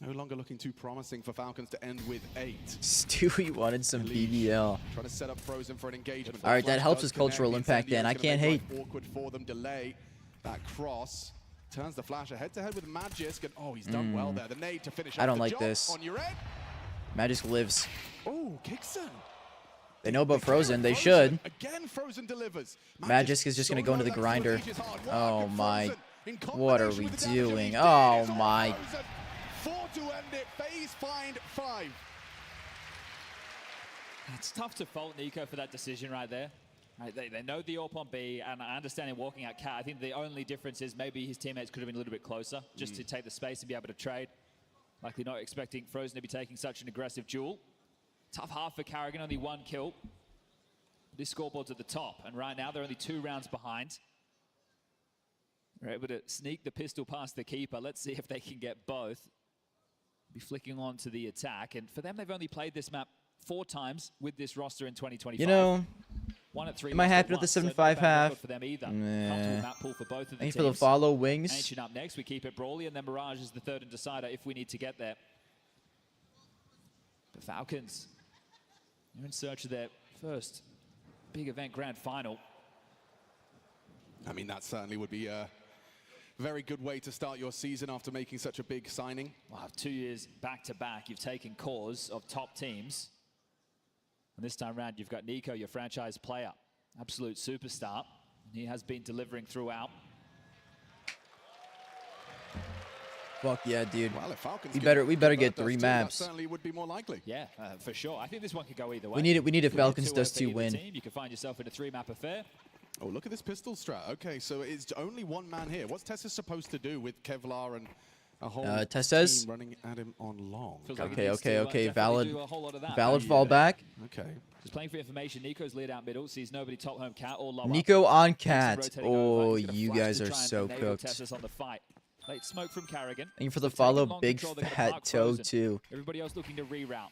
Speaker 12: No longer looking too promising for Falcons to end with 8.
Speaker 2: Stewie wanted some BBL.
Speaker 12: Trying to set up Frozen for an engagement.
Speaker 2: All right, that
Speaker 12: Flash
Speaker 2: helps
Speaker 12: does
Speaker 2: his cultural
Speaker 12: connect.
Speaker 2: impact then.
Speaker 12: Incendiary's
Speaker 2: I
Speaker 12: gonna
Speaker 2: can't
Speaker 12: make
Speaker 2: hate.
Speaker 12: life awkward for them. Delay that cross. Turns the Flasher head-to-head with Magisk, and oh, he's done well there. The nade to finish
Speaker 2: I
Speaker 12: off
Speaker 2: don't
Speaker 12: the
Speaker 2: like
Speaker 12: job
Speaker 2: this.
Speaker 12: on your end.
Speaker 2: Magisk lives.
Speaker 12: Oh, Kixon.
Speaker 2: They know about Frozen. They should.
Speaker 12: Again, Frozen delivers.
Speaker 2: Magisk is just going to go into the grinder. Oh, my. What are we doing? Oh, my.
Speaker 12: 4 to end it. FaZe find 5.
Speaker 22: It's tough to fault Nico for that decision right there. Right, they know the AWP on B, and I understand him walking out cat. I think the only difference is maybe his teammates could have been a little bit closer just to take the space and be able to trade. Likely not expecting Frozen to be taking such an aggressive duel. Tough half for Carrigan, only 1 kill. This scoreboard's at the top, and right now they're only 2 rounds behind. They're able to sneak the pistol past the keeper. Let's see if they can get both. Be flicking on to the attack, and for them, they've only played this map 4 times with this roster in 2025.
Speaker 2: You know,
Speaker 22: 1 at 3.
Speaker 2: am I happy with the 7-5 half?
Speaker 22: For them either.
Speaker 2: Nah.
Speaker 22: Map pool for both of the
Speaker 2: Thanks
Speaker 22: teams.
Speaker 2: for the follow, Wings.
Speaker 22: Ancient up next. We keep it brawly, and then Mirage is the 3rd and decider if we need to get there. The Falcons are in search of their first big event grand final.
Speaker 12: I mean, that certainly would be a very good way to start your season after making such a big signing.
Speaker 22: Wow, 2 years back-to-back, you've taken cores of top teams. And this time around, you've got Nico, your franchise player, absolute superstar. He has been delivering throughout.
Speaker 2: Fuck yeah, dude.
Speaker 12: Well, if Falcons
Speaker 2: we better get 3 maps.
Speaker 12: That certainly would be more likely.
Speaker 22: Yeah, for sure. I think this one could go either way.
Speaker 2: We need a Falcons
Speaker 22: 2-0
Speaker 2: Dust
Speaker 22: for
Speaker 2: 2
Speaker 22: either
Speaker 2: win.
Speaker 22: team. You can find yourself in a 3-map affair.
Speaker 12: Oh, look at this pistol strat. Okay, so it's only 1 man here. What's Tessa supposed to do with Kevlar and a whole
Speaker 2: Tessa's
Speaker 12: team running at him on long?
Speaker 2: Okay. Valid
Speaker 22: Valid
Speaker 2: fallback.
Speaker 12: Okay.
Speaker 22: Just playing for information, Nico's lead out middle, sees nobody top home cat or low
Speaker 2: Nico
Speaker 22: up.
Speaker 2: on
Speaker 22: Takes him
Speaker 2: cat.
Speaker 22: rotating
Speaker 2: Oh,
Speaker 22: over. He's gonna
Speaker 2: you
Speaker 22: flash
Speaker 2: guys
Speaker 22: to
Speaker 2: are
Speaker 22: try and
Speaker 2: so
Speaker 22: enable
Speaker 2: cooked.
Speaker 22: Tessus on the fight. Late smoke from Carrigan.
Speaker 2: Thank you for the
Speaker 22: So taking
Speaker 2: follow,
Speaker 22: long
Speaker 2: Big
Speaker 22: control, they're gonna
Speaker 2: Fat
Speaker 22: mark
Speaker 2: Toe
Speaker 22: Frozen.
Speaker 2: 2.
Speaker 22: Everybody else looking to reroute.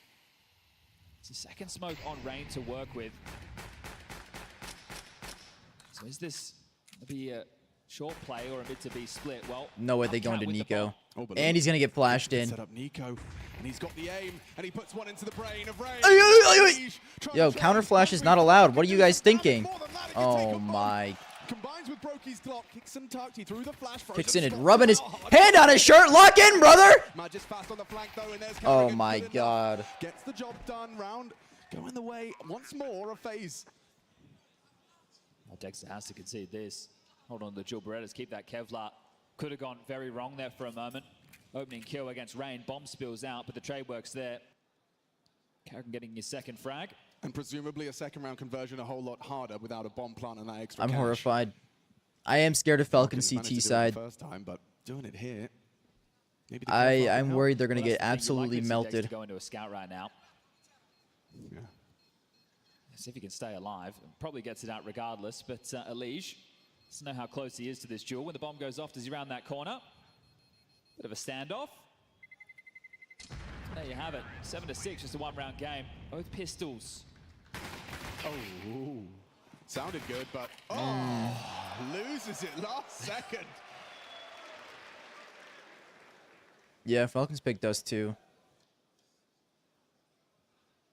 Speaker 22: It's a second smoke on Rain to work with. So is this going to be a short play or a mid to B split? Well,
Speaker 2: No way they
Speaker 22: up
Speaker 2: go
Speaker 22: cat
Speaker 2: into
Speaker 22: with the
Speaker 2: Nico.
Speaker 12: Oh, but
Speaker 2: And he's going to get flashed in.
Speaker 12: Set up Nico, and he's got the aim, and he puts one into the brain of Rain.
Speaker 2: Yo, counter flash is not allowed. What are you guys thinking? Oh my.
Speaker 12: Combines with Brokey's Glock, kicks and tucked, he threw the flash.
Speaker 2: Kicks in and rubbing his hand on his shirt. Lock in, brother!
Speaker 12: Magisk fast on the flank though, and there's
Speaker 2: Oh
Speaker 12: Carrigan,
Speaker 2: my
Speaker 12: good enough.
Speaker 2: god.
Speaker 12: Gets the job done, round going the way once more of FaZe.
Speaker 22: Well, Dexter has to concede this. Hold on to the Jill Berettas, keep that Kevlar. Could have gone very wrong there for a moment. Opening kill against Rain, bomb spills out, but the trade works there. Carrigan getting his 2nd frag.
Speaker 12: And presumably a 2nd round conversion a whole lot harder without a bomb plant and that extra
Speaker 2: I'm
Speaker 12: cash.
Speaker 2: horrified. I am scared of Falcons
Speaker 12: Managed to do
Speaker 2: CT
Speaker 12: it the
Speaker 2: side.
Speaker 12: first time, but doing it here. Maybe the
Speaker 2: I'm
Speaker 12: Kevlar will
Speaker 2: worried they're going to
Speaker 22: Well,
Speaker 2: get
Speaker 22: that's the thing, you
Speaker 2: absolutely
Speaker 22: like to see
Speaker 2: melted.
Speaker 22: Dexter go into a scout right now.
Speaker 12: Yeah.
Speaker 22: See if he can stay alive. Probably gets it out regardless, but Elige doesn't know how close he is to this duel. When the bomb goes off, does he round that corner? Bit of a standoff. There you have it. 7-6, just a 1-round game. Both pistols.
Speaker 12: Oh, sounded good, but loses it last second.
Speaker 2: Yeah, Falcons picked us too.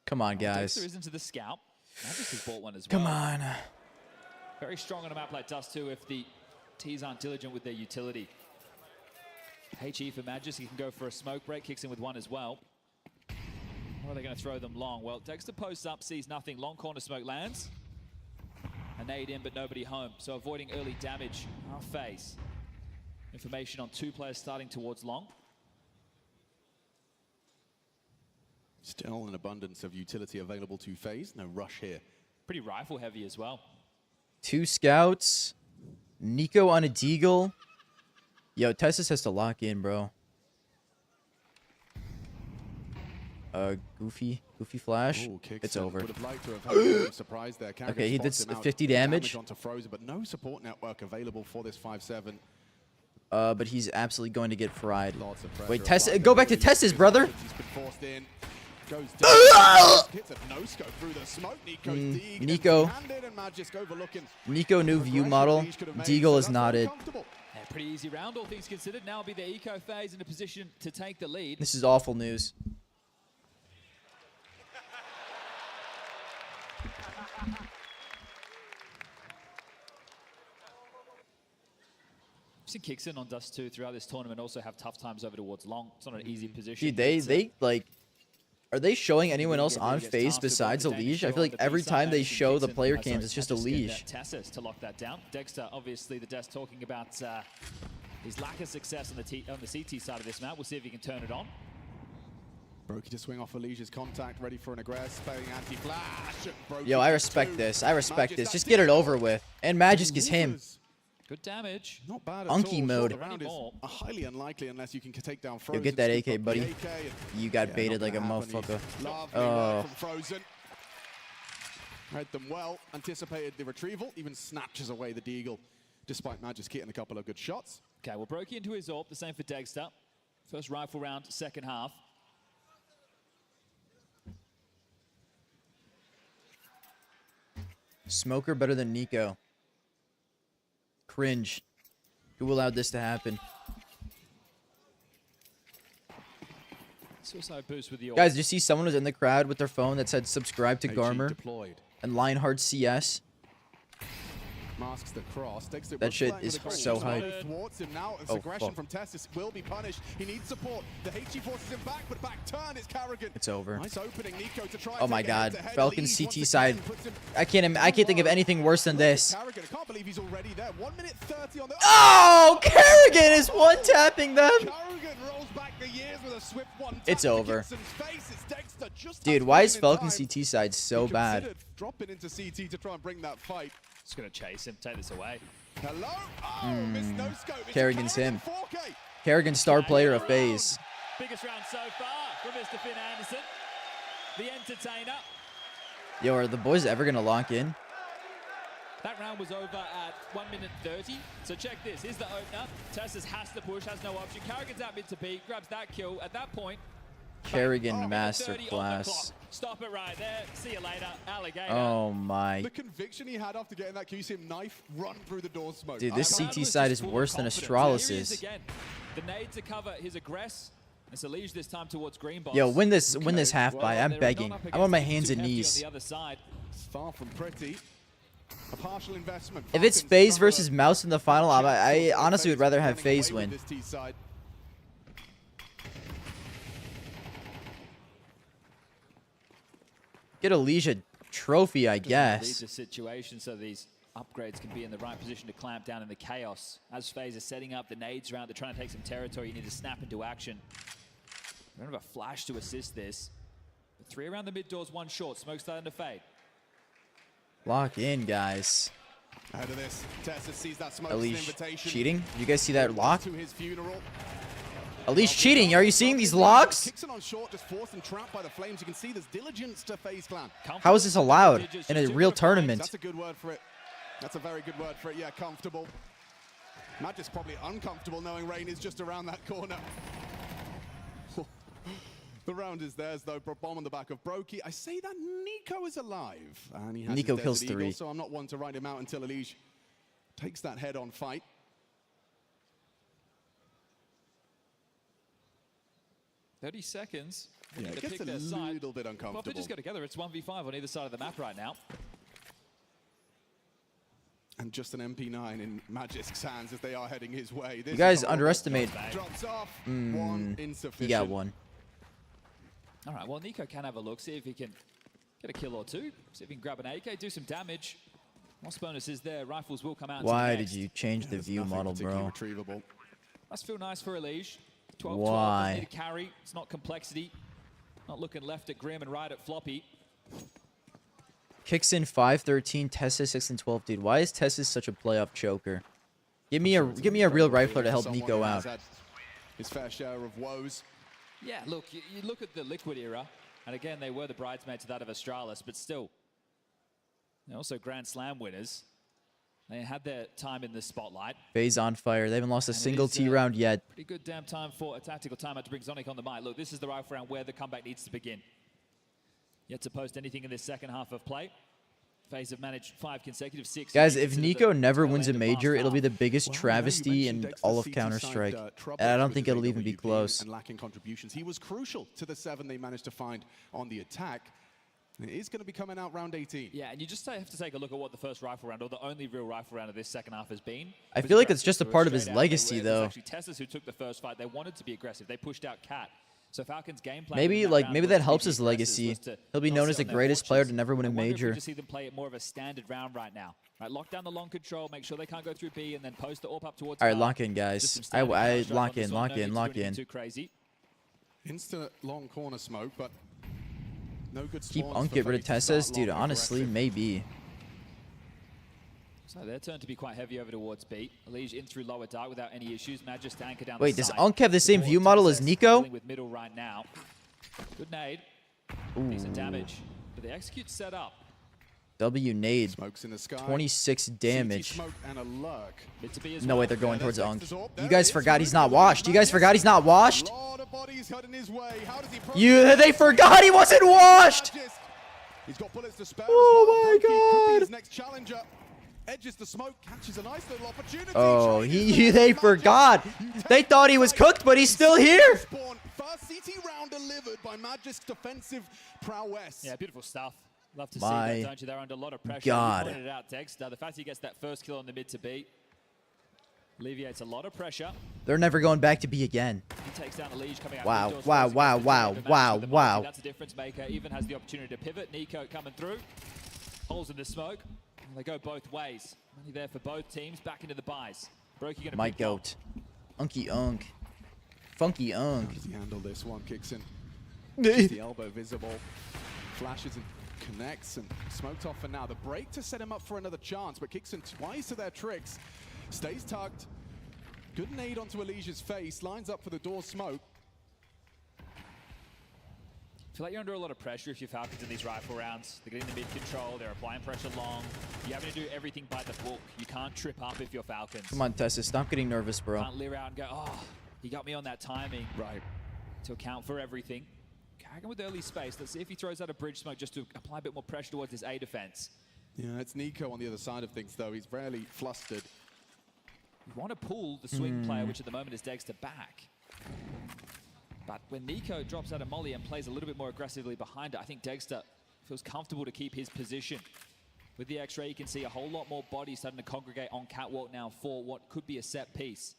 Speaker 2: Come on, guys.
Speaker 22: Dexter is into the scout. Magisk has bought one as well.
Speaker 2: Come on.
Speaker 22: Very strong on a map like Dust 2 if the T's aren't diligent with their utility. HE for Magisk, he can go for a smoke break, kicks in with 1 as well. Or are they going to throw them long? Well, Dexter posts up, sees nothing. Long corner smoke lands. A nade in, but nobody home. So avoiding early damage. Our FaZe. Information on 2 players starting towards long.
Speaker 12: Still an abundance of utility available to FaZe. No rush here.
Speaker 22: Pretty rifle heavy as well.
Speaker 2: 2 scouts. Nico on a deagle. Yo, Tessus has to lock in, bro. Goofy flash.
Speaker 12: Ooh,
Speaker 2: It's over.
Speaker 12: Would have liked to have had a surprise there.
Speaker 2: Okay, he did
Speaker 12: spots him out.
Speaker 2: 50 damage.
Speaker 12: Onto Frozen, but no support network available for this 5-7.
Speaker 2: But he's absolutely going to get fried.
Speaker 12: Lots of pressure
Speaker 2: Wait, Tessa,
Speaker 12: applied
Speaker 2: go back to
Speaker 12: there.
Speaker 2: Tessa's, brother.
Speaker 12: He's been forced in. Goes down. Hits a no-scope through the smoke. Nico's deeg,
Speaker 2: Nico.
Speaker 12: empty-handed, and Magisk overlooking.
Speaker 2: Nico, new view model. Deagle is not it.
Speaker 22: Yeah, pretty easy round, all things considered. Now will be the eco phase in a position to take the lead.
Speaker 2: This is awful news.
Speaker 22: Seen kicks in on Dust 2 throughout this tournament, also have tough times over towards long. It's not an easy position.
Speaker 2: Dude, they like Are they showing anyone else on FaZe besides Elige? I feel like every time they show the player cams, it's just Elige.
Speaker 22: To lock that down. Dexter, obviously, the desk talking about his lack of success on the CT side of this map. We'll see if he can turn it on.
Speaker 12: Brokey to swing off Elige's contact, ready for an aggress, playing anti-flash.
Speaker 2: Yo, I respect this. I respect this. Just get it over with. And Magisk is him.
Speaker 22: Good damage.
Speaker 12: Not bad at
Speaker 2: Unky
Speaker 12: all.
Speaker 2: mode.
Speaker 12: Short round is highly unlikely unless you can take down
Speaker 2: Yo,
Speaker 12: Frozen.
Speaker 2: get that
Speaker 12: Scoop
Speaker 2: AK,
Speaker 12: up
Speaker 2: buddy.
Speaker 12: the AK and
Speaker 2: You got
Speaker 12: yeah,
Speaker 2: baited
Speaker 12: not
Speaker 2: like a
Speaker 12: gonna happen.
Speaker 2: motherfucker.
Speaker 12: Lovely work from Frozen. Read them well, anticipated the retrieval, even snatches away the Deagle, despite Magisk hitting a couple of good shots.
Speaker 22: Okay, well, broke into his AWP. The same for Dexter. First rifle round, second half.
Speaker 2: Smoker better than Nico. Cringe. Who allowed this to happen?
Speaker 22: Suicide boost with the AWP.
Speaker 2: Guys, did you see someone was in the crowd with their phone that said subscribe to
Speaker 12: HE
Speaker 2: Garmer
Speaker 12: deployed.
Speaker 2: and Lionheart CS?
Speaker 12: Masks the cross. Dexter
Speaker 2: That shit
Speaker 12: playing
Speaker 2: is
Speaker 12: with a
Speaker 2: so
Speaker 12: great
Speaker 2: hype.
Speaker 12: ball, thwarts him now. As
Speaker 2: Oh,
Speaker 12: aggression
Speaker 2: fuck.
Speaker 12: from Testis will be punished. He needs support. The HE forces him back, but back turn is Carrigan.
Speaker 2: It's over.
Speaker 12: Nice opening, Nico to try
Speaker 2: Oh my
Speaker 12: and take a
Speaker 2: god.
Speaker 12: head-to-head
Speaker 2: Falcon
Speaker 12: lead. Once
Speaker 2: CT side.
Speaker 12: again, puts him
Speaker 2: I can't think of anything worse than this.
Speaker 12: Carrigan, I can't believe he's already there. 1 minute 30 on the.
Speaker 2: Oh, Kerrigan is one-tapping them.
Speaker 12: Carrigan rolls back the years with a swift one.
Speaker 2: It's over.
Speaker 12: Face. It's Dexter just
Speaker 2: Dude, why is Falcon CT side so bad?
Speaker 12: considered dropping into CT to try and bring that fight.
Speaker 22: Just going to chase him, take this away.
Speaker 12: Hello? Oh, missed no scope. It's
Speaker 2: Kerrigan's
Speaker 12: Carrigan,
Speaker 2: him.
Speaker 12: 4K.
Speaker 2: Kerrigan, star player of FaZe.
Speaker 22: Biggest round so far from Mr. Finn Anderson, the entertainer.
Speaker 2: Yo, are the boys ever gonna lock in?
Speaker 22: That round was over at 1 minute 30. So check this. Here's the opener. Tessus has to push, has no option. Carrigan's out mid to peak, grabs that kill. At that point,
Speaker 2: Kerrigan
Speaker 22: 30 on the
Speaker 2: masterclass.
Speaker 22: clock. Stop it right there. See you later, alligator.
Speaker 2: Oh my.
Speaker 12: The conviction he had after getting that kill, you see him knife run through the door smoke.
Speaker 2: Dude, this
Speaker 12: That
Speaker 2: CT side is worse than Astralis
Speaker 22: Here he is
Speaker 2: is.
Speaker 22: again. The nade to cover his aggress. It's Elige this time towards Green Box.
Speaker 2: Yo, win this half by. I'm
Speaker 22: they're
Speaker 2: begging.
Speaker 22: not up
Speaker 2: I'm on my
Speaker 22: against
Speaker 2: hands
Speaker 22: too
Speaker 2: and
Speaker 22: hefty
Speaker 2: knees.
Speaker 22: On the other side.
Speaker 12: It's far from pretty. A partial investment.
Speaker 2: If it's
Speaker 12: Falcons
Speaker 2: FaZe
Speaker 12: cover
Speaker 2: versus Mouse in the final, I honestly would rather have
Speaker 12: running away
Speaker 2: FaZe
Speaker 12: with
Speaker 2: win.
Speaker 12: this T side.
Speaker 2: Get a Leisha trophy, I
Speaker 22: Lead
Speaker 2: guess.
Speaker 22: the situation so these upgrades can be in the right position to clamp down in the chaos. As FaZe is setting up the nades round, they're trying to take some territory. You need to snap into action. They don't have a flash to assist this. But 3 around the mid doors, 1 short. Smoke's starting to fade.
Speaker 2: Lock in, guys.
Speaker 12: Ahead of this, Tessa sees that smoke as an
Speaker 2: Elige
Speaker 12: invitation.
Speaker 2: cheating? You guys see that lock?
Speaker 12: To his funeral.
Speaker 2: Elige cheating. Are you seeing these logs?
Speaker 12: Kicks it on short, just forced and trapped by the flames. You can see there's diligence to FaZe Clan.
Speaker 2: How is this allowed in a real tournament?
Speaker 12: That's a good word for it. That's a very good word for it. Yeah, comfortable. Magic's probably uncomfortable knowing Rain is just around that corner. The round is theirs, though. Bomb on the back of Brokey. I say that Nico is alive. And he has
Speaker 2: Nico
Speaker 12: his
Speaker 2: kills
Speaker 12: Desert Eagle,
Speaker 2: 3.
Speaker 12: so I'm not one to write him out until Elige takes that head-on fight.
Speaker 22: "30 seconds.
Speaker 12: Yeah,
Speaker 22: to
Speaker 12: it gets
Speaker 22: pick
Speaker 12: a
Speaker 22: their side.
Speaker 12: little bit
Speaker 22: Well, if they
Speaker 12: uncomfortable.
Speaker 22: just go together, it's 1v5 on either side of the map right now.
Speaker 12: And just an MP9 in Magic's hands as they are heading his way. This
Speaker 2: You guys
Speaker 12: is
Speaker 2: underestimate.
Speaker 12: drops off. One
Speaker 2: He
Speaker 12: insufficient.
Speaker 2: got one.
Speaker 22: All right, well, Nico can have a look, see if he can get a kill or two, see if he can grab an AK, do some damage. Loss bonus is there. Rifles will come out.
Speaker 2: Why
Speaker 22: to the
Speaker 2: did
Speaker 22: next.
Speaker 2: you change the view model, bro?
Speaker 12: Retrievable.
Speaker 22: Must feel nice for Elige. 12-12,
Speaker 2: Why?
Speaker 22: doesn't need a carry. It's not complexity. Not looking left at Grim and right at Floppy.
Speaker 2: Kicks in 5-13, Tessa 6-12. Dude, why is Tessa such a playoff choker? Give me a real rifler to help
Speaker 12: Someone
Speaker 2: Nico
Speaker 12: who
Speaker 2: out.
Speaker 12: has had his fair share of woes.
Speaker 22: Yeah, look, you look at the Liquid era, and again, they were the bridesmaids of that of Astralis, but still, they're also Grand Slam winners. They had their time in the spotlight.
Speaker 2: FaZe on fire. They haven't lost a
Speaker 22: And it
Speaker 2: single
Speaker 22: is,
Speaker 2: T round yet.
Speaker 22: Pretty good damn time for a tactical timeout to bring Zonic on the mic. Look, this is the rifle round where the comeback needs to begin. Yet to post anything in this second half of play. FaZe have managed 5 consecutive 6.
Speaker 2: Guys, if Nico never wins a major, it'll be the biggest travesty in all of Counter-Strike. And I don't think it'll even be close.
Speaker 12: And lacking contributions. He was crucial to the 7 they managed to find on the attack. It is going to be coming out round 18.
Speaker 22: Yeah, and you just have to take a look at what the first rifle round, or the only real rifle round of this second half has been.
Speaker 2: I feel like it's just a part of his legacy, though.
Speaker 22: Actually, Teslas who took the first fight, they wanted to be aggressive. They pushed out Cat. So Falcons' game plan
Speaker 2: Maybe
Speaker 22: in
Speaker 2: like
Speaker 22: round
Speaker 2: maybe
Speaker 22: was
Speaker 2: that
Speaker 22: to
Speaker 2: helps
Speaker 22: be
Speaker 2: his
Speaker 22: the aggressors,
Speaker 2: legacy.
Speaker 22: was to
Speaker 2: He'll be
Speaker 22: not
Speaker 2: known
Speaker 22: sit
Speaker 2: as the
Speaker 22: on their
Speaker 2: greatest player to
Speaker 22: fortunes.
Speaker 2: never win a
Speaker 22: I wonder if we
Speaker 2: major.
Speaker 22: just see them play it more of a standard round right now. Right, lock down the long control, make sure they can't go through B, and then post the AWP up towards.
Speaker 2: All right,
Speaker 22: R.
Speaker 2: lock in,
Speaker 22: Just
Speaker 2: guys.
Speaker 22: some
Speaker 2: I
Speaker 22: standard counter strike
Speaker 2: lock
Speaker 22: on this
Speaker 2: in,
Speaker 22: one.
Speaker 2: lock
Speaker 22: No need
Speaker 2: in,
Speaker 22: to do
Speaker 2: lock
Speaker 22: anything
Speaker 2: in.
Speaker 22: Too crazy.
Speaker 12: Instant long corner smoke, but no good
Speaker 2: Keep
Speaker 12: spawns
Speaker 2: Unk,
Speaker 12: for
Speaker 2: get rid of
Speaker 12: FaZe to start
Speaker 2: Tessus, dude.
Speaker 12: long
Speaker 2: Honestly,
Speaker 12: aggressive.
Speaker 2: maybe.
Speaker 22: So their turn to be quite heavy over towards B. Elige in through lower dark without any issues. Mad just to anchor down
Speaker 2: Wait,
Speaker 22: the
Speaker 2: does
Speaker 22: side.
Speaker 2: Unk have the same
Speaker 22: Support
Speaker 2: view model as
Speaker 22: TSS
Speaker 2: Nico?
Speaker 22: dealing with middle right now. Good nade. Decent damage. But the execute set up.
Speaker 2: W nade.
Speaker 12: Smokes in the sky.
Speaker 2: 26 damage.
Speaker 12: Smoke and a lurk.
Speaker 2: No way they're going towards Unk. You guys forgot he's not washed. You guys forgot he's not washed. They forgot he wasn't washed.
Speaker 12: He's got bullets to spare.
Speaker 2: Oh my God.
Speaker 12: His next challenger edges the smoke, catches a nice little opportunity.
Speaker 2: Oh, they forgot. They thought he was cooked, but he's still here.
Speaker 12: First CT round delivered by Magic's defensive prowess.
Speaker 22: Yeah, beautiful stuff. Love to see
Speaker 2: My
Speaker 22: that, don't you? They're under a lot of pressure.
Speaker 2: God.
Speaker 22: You pointed it out, Dexter. The fact he gets that first kill on the mid to B alleviates a lot of pressure.
Speaker 2: They're never going back to B again.
Speaker 22: He takes down Elige coming out.
Speaker 2: Wow,
Speaker 22: windows,
Speaker 2: wow,
Speaker 22: closing
Speaker 2: wow,
Speaker 22: up the
Speaker 2: wow,
Speaker 22: trade, the match
Speaker 2: wow,
Speaker 22: with the
Speaker 2: wow.
Speaker 22: multi. That's a difference maker. Even has the opportunity to pivot. Nico coming through. Holes in the smoke. And they go both ways. Money there for both teams. Back into the buys. Brokey gonna
Speaker 2: My
Speaker 22: pick one.
Speaker 2: goat. Unky Unk. Funky Unk.
Speaker 12: How does he handle this one? Kicks in. Just the elbow visible. Flashes and connects and smoked off for now. The break to set him up for another chance, but kicks in twice to their tricks. Stays tugged. Good nade onto Elige's face. Lines up for the door smoke.
Speaker 22: I feel like you're under a lot of pressure if you're Falcons in these rifle rounds. They're getting the mid control. They're applying pressure long. You're having to do everything by the book. You can't trip up if you're Falcons.
Speaker 2: Come on, Tessus. Stop getting nervous, bro.
Speaker 22: Can't leer out and go, oh, he got me on that timing.
Speaker 12: Right.
Speaker 22: To account for everything. Kagan with early space. Let's see if he throws out a bridge smoke just to apply a bit more pressure towards his A defense.
Speaker 12: Yeah, it's Nico on the other side of things, though. He's rarely flustered.
Speaker 22: You want to pull the swing player, which at the moment is Dexter, back. But when Nico drops out a molly and plays a little bit more aggressively behind it, I think Dexter feels comfortable to keep his position. With the X-ray, you can see a whole lot more bodies starting to congregate on catwalk now for what could be a set piece.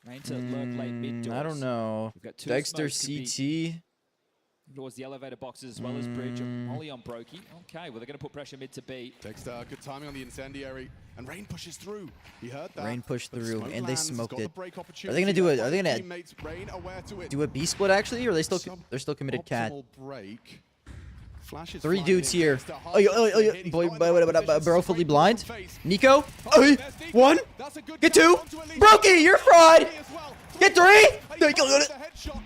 Speaker 22: Rain to lurk late mid doors.
Speaker 2: I don't know.
Speaker 22: We've got two
Speaker 2: Dexter
Speaker 22: smokes, could
Speaker 2: CT.
Speaker 22: towards the elevator boxes as well as bridge. Molly on Brokey. Okay, well, they're going to put pressure mid to B.
Speaker 12: Dexter, good timing on the incendiary. And Rain pushes through. He heard that.
Speaker 2: Rain pushed
Speaker 12: but
Speaker 2: through,
Speaker 12: smoke
Speaker 2: and they
Speaker 12: lands,
Speaker 2: smoked
Speaker 12: got the
Speaker 2: it.
Speaker 12: break
Speaker 2: Are they gonna do it? Are they gonna
Speaker 12: Teammates, Rain aware to it.
Speaker 2: do a B split actually, or are they still they're still committed cat?
Speaker 12: Optimal break. Flashes
Speaker 2: Three
Speaker 12: flying
Speaker 2: dudes
Speaker 12: in.
Speaker 2: here.
Speaker 12: Dexter, hard
Speaker 2: Oh,
Speaker 12: to hit. He's not in the right position.
Speaker 2: bro,
Speaker 12: Straight
Speaker 2: fully
Speaker 12: forward
Speaker 2: blind.
Speaker 12: face.
Speaker 2: Nico.
Speaker 12: Oh, there's Nico.
Speaker 2: One.
Speaker 12: That's a good
Speaker 2: Get
Speaker 12: catch
Speaker 2: two.
Speaker 12: onto Elise.
Speaker 2: Brokey, you're fried.
Speaker 12: as well.
Speaker 2: Get three.
Speaker 12: He
Speaker 2: Nico got
Speaker 12: finds
Speaker 2: it.
Speaker 12: the headshot.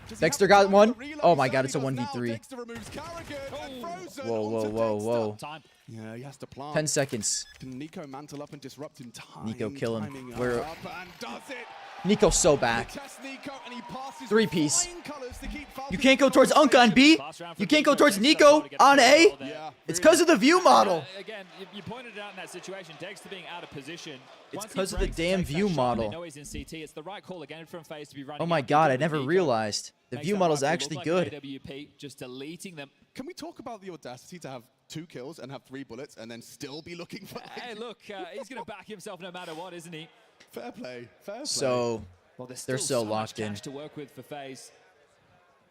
Speaker 12: Does he
Speaker 2: Dexter
Speaker 12: have
Speaker 2: got
Speaker 12: time
Speaker 2: one.
Speaker 12: to reload?
Speaker 2: Oh my
Speaker 12: He
Speaker 2: God, it's a
Speaker 12: certainly does
Speaker 2: 1v3.
Speaker 12: now. Dexter removes Carrigan and Frozen
Speaker 2: Whoa, whoa,
Speaker 12: onto
Speaker 2: whoa,
Speaker 12: Dexter.
Speaker 2: whoa.
Speaker 22: Time.
Speaker 12: Yeah, he has to plant.
Speaker 2: 10 seconds.
Speaker 12: Can Nico mantle up and disrupt in time?
Speaker 2: Nico, kill him.
Speaker 12: Timing
Speaker 2: We're-
Speaker 12: up and does it.
Speaker 2: Nico's so back.
Speaker 12: Test Nico and he passes
Speaker 2: Three
Speaker 12: with
Speaker 2: piece.
Speaker 12: flying colours to keep
Speaker 2: You
Speaker 12: Falcons
Speaker 2: can't go
Speaker 12: in
Speaker 2: towards Unk on B. You can't go towards Nico on A.
Speaker 12: Yeah,
Speaker 2: It's because of the view model.
Speaker 22: Again, you pointed it out in that situation. Dexter being out of position.
Speaker 2: It's
Speaker 22: Once he
Speaker 2: 'cause of the
Speaker 22: breaks,
Speaker 2: damn
Speaker 22: takes that
Speaker 2: view
Speaker 22: shot,
Speaker 2: model.
Speaker 22: They know he's in CT. It's the right call again from FaZe to be running.
Speaker 2: Oh my
Speaker 22: out.
Speaker 2: God, I
Speaker 22: Good
Speaker 2: never
Speaker 22: Nico.
Speaker 2: realized. The
Speaker 22: Makes
Speaker 2: view
Speaker 22: that
Speaker 2: model's
Speaker 22: rifle look
Speaker 2: actually
Speaker 22: like
Speaker 2: good.
Speaker 22: an AWP, just deleting them.
Speaker 12: Can we talk about the audacity to have 2 kills and have 3 bullets and then still be looking for?
Speaker 22: Hey, look, he's going to back himself no matter what, isn't he?
Speaker 12: Fair play. Fair play.
Speaker 2: So
Speaker 22: Well, there's
Speaker 2: they're
Speaker 22: still
Speaker 2: so
Speaker 22: much
Speaker 2: locked in.
Speaker 22: cash to work with for FaZe.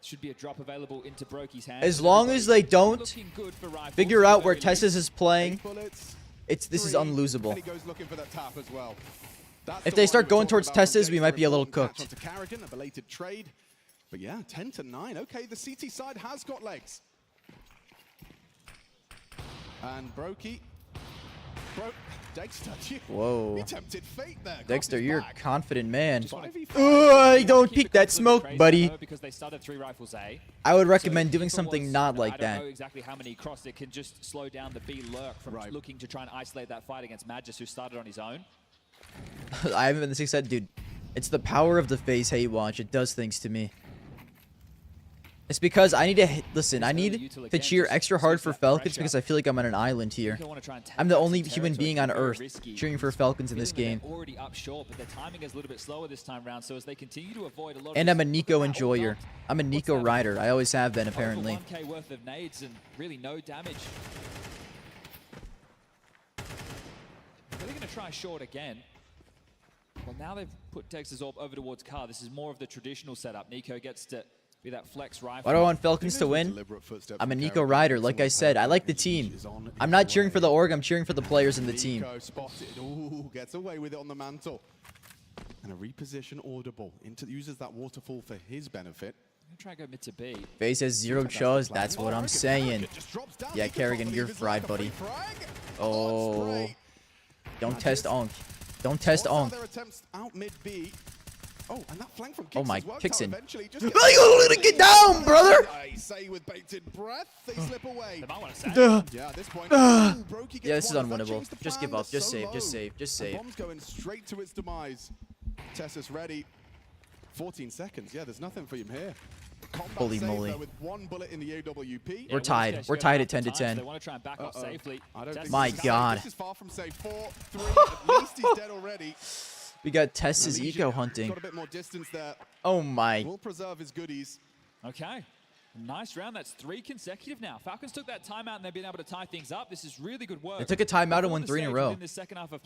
Speaker 22: Should be a drop available into Brokey's hands.
Speaker 2: As long as they don't
Speaker 22: Looking good for rifles
Speaker 2: figure out where
Speaker 22: at the very
Speaker 2: Tessus is playing,
Speaker 12: bullets.
Speaker 2: this is
Speaker 12: 3,
Speaker 2: unlosable.
Speaker 12: And he goes looking for that tap as well. That's
Speaker 2: If
Speaker 12: the
Speaker 2: they
Speaker 12: one
Speaker 2: start
Speaker 12: we were
Speaker 2: going
Speaker 12: talking
Speaker 2: towards
Speaker 12: about from
Speaker 2: Tessus, we might be a little
Speaker 12: Dexter,
Speaker 2: cooked.
Speaker 12: onto Carrigan, a belated trade. But yeah, 10-9. Okay, the CT side has got legs. And Brokey. Dexter,
Speaker 2: Whoa.
Speaker 12: he tempted fate there.
Speaker 2: Dexter, you're a
Speaker 12: back.
Speaker 2: confident man.
Speaker 12: 5v5.
Speaker 2: Don't peek that smoke, buddy.
Speaker 22: Because they started 3 rifles A.
Speaker 2: I would
Speaker 22: So
Speaker 2: recommend doing
Speaker 22: if it
Speaker 2: something
Speaker 22: was-
Speaker 2: not
Speaker 22: I
Speaker 2: like
Speaker 22: don't know
Speaker 2: that.
Speaker 22: exactly how many cross it can just slow down the B lurk from looking to try and isolate that fight against Magis, who started on his own.
Speaker 2: I haven't been the 6 set, dude. It's the power of the FaZe hate watch. It does things to me. It's because I need to listen. I need to cheer extra hard for Falcons because I feel like I'm on an island here. I'm the only human being on Earth cheering for Falcons in this game.
Speaker 22: Already up short, but their timing is a little bit slower this time round. So as they continue to avoid a lot.
Speaker 2: And I'm a Nico enjoyer. I'm a Nico rider. I always have been,
Speaker 22: Over
Speaker 2: apparently.
Speaker 22: 1K worth of nades and really no damage. Are they going to try short again? Well, now they've put Texas Orb over towards Car. This is more of the traditional setup. Nico gets to Be that flex rifle.
Speaker 2: Why do I want Falcons to win? I'm a Nico rider. Like I said, I like the team. I'm not cheering for the org. I'm cheering for the players in the team.
Speaker 12: Nico spotted. Ooh, gets away with it on the mantle. And a reposition audible. Uses that waterfall for his benefit.
Speaker 22: I'm gonna try and go mid to B.
Speaker 2: FaZe has 0 chos. That's what I'm saying. Yeah, Kerrigan, you're fried, buddy. Oh. Don't test Onk. Don't test Onk.
Speaker 12: Oh, and that flank from
Speaker 2: Oh my, kicks in.
Speaker 12: Get
Speaker 2: down, brother!
Speaker 12: Say with bated breath, they slip away.
Speaker 2: Yeah,
Speaker 12: at this point,
Speaker 2: yeah, this is unwinnable. Just give up. Just save. Just save. Just save.
Speaker 12: Bomb's going straight to its demise. Tessus ready. 14 seconds. Yeah, there's nothing for him here.
Speaker 2: Holy moly.
Speaker 12: With 1 bullet in the AWP.
Speaker 2: We're tied. We're tied at 10 to 10.
Speaker 22: They want to try and back up safely.
Speaker 2: My God.
Speaker 12: This is far from safe. 4, 3. At least he's dead already.
Speaker 2: We got Tess's eco hunting.
Speaker 12: Got a bit more distance there.
Speaker 2: Oh my.
Speaker 12: We'll preserve his goodies.
Speaker 22: Okay. Nice round. That's 3 consecutive now. Falcons took that timeout and they've been able to tie things up. This is really good work.
Speaker 2: They took a timeout and won 3 in a row.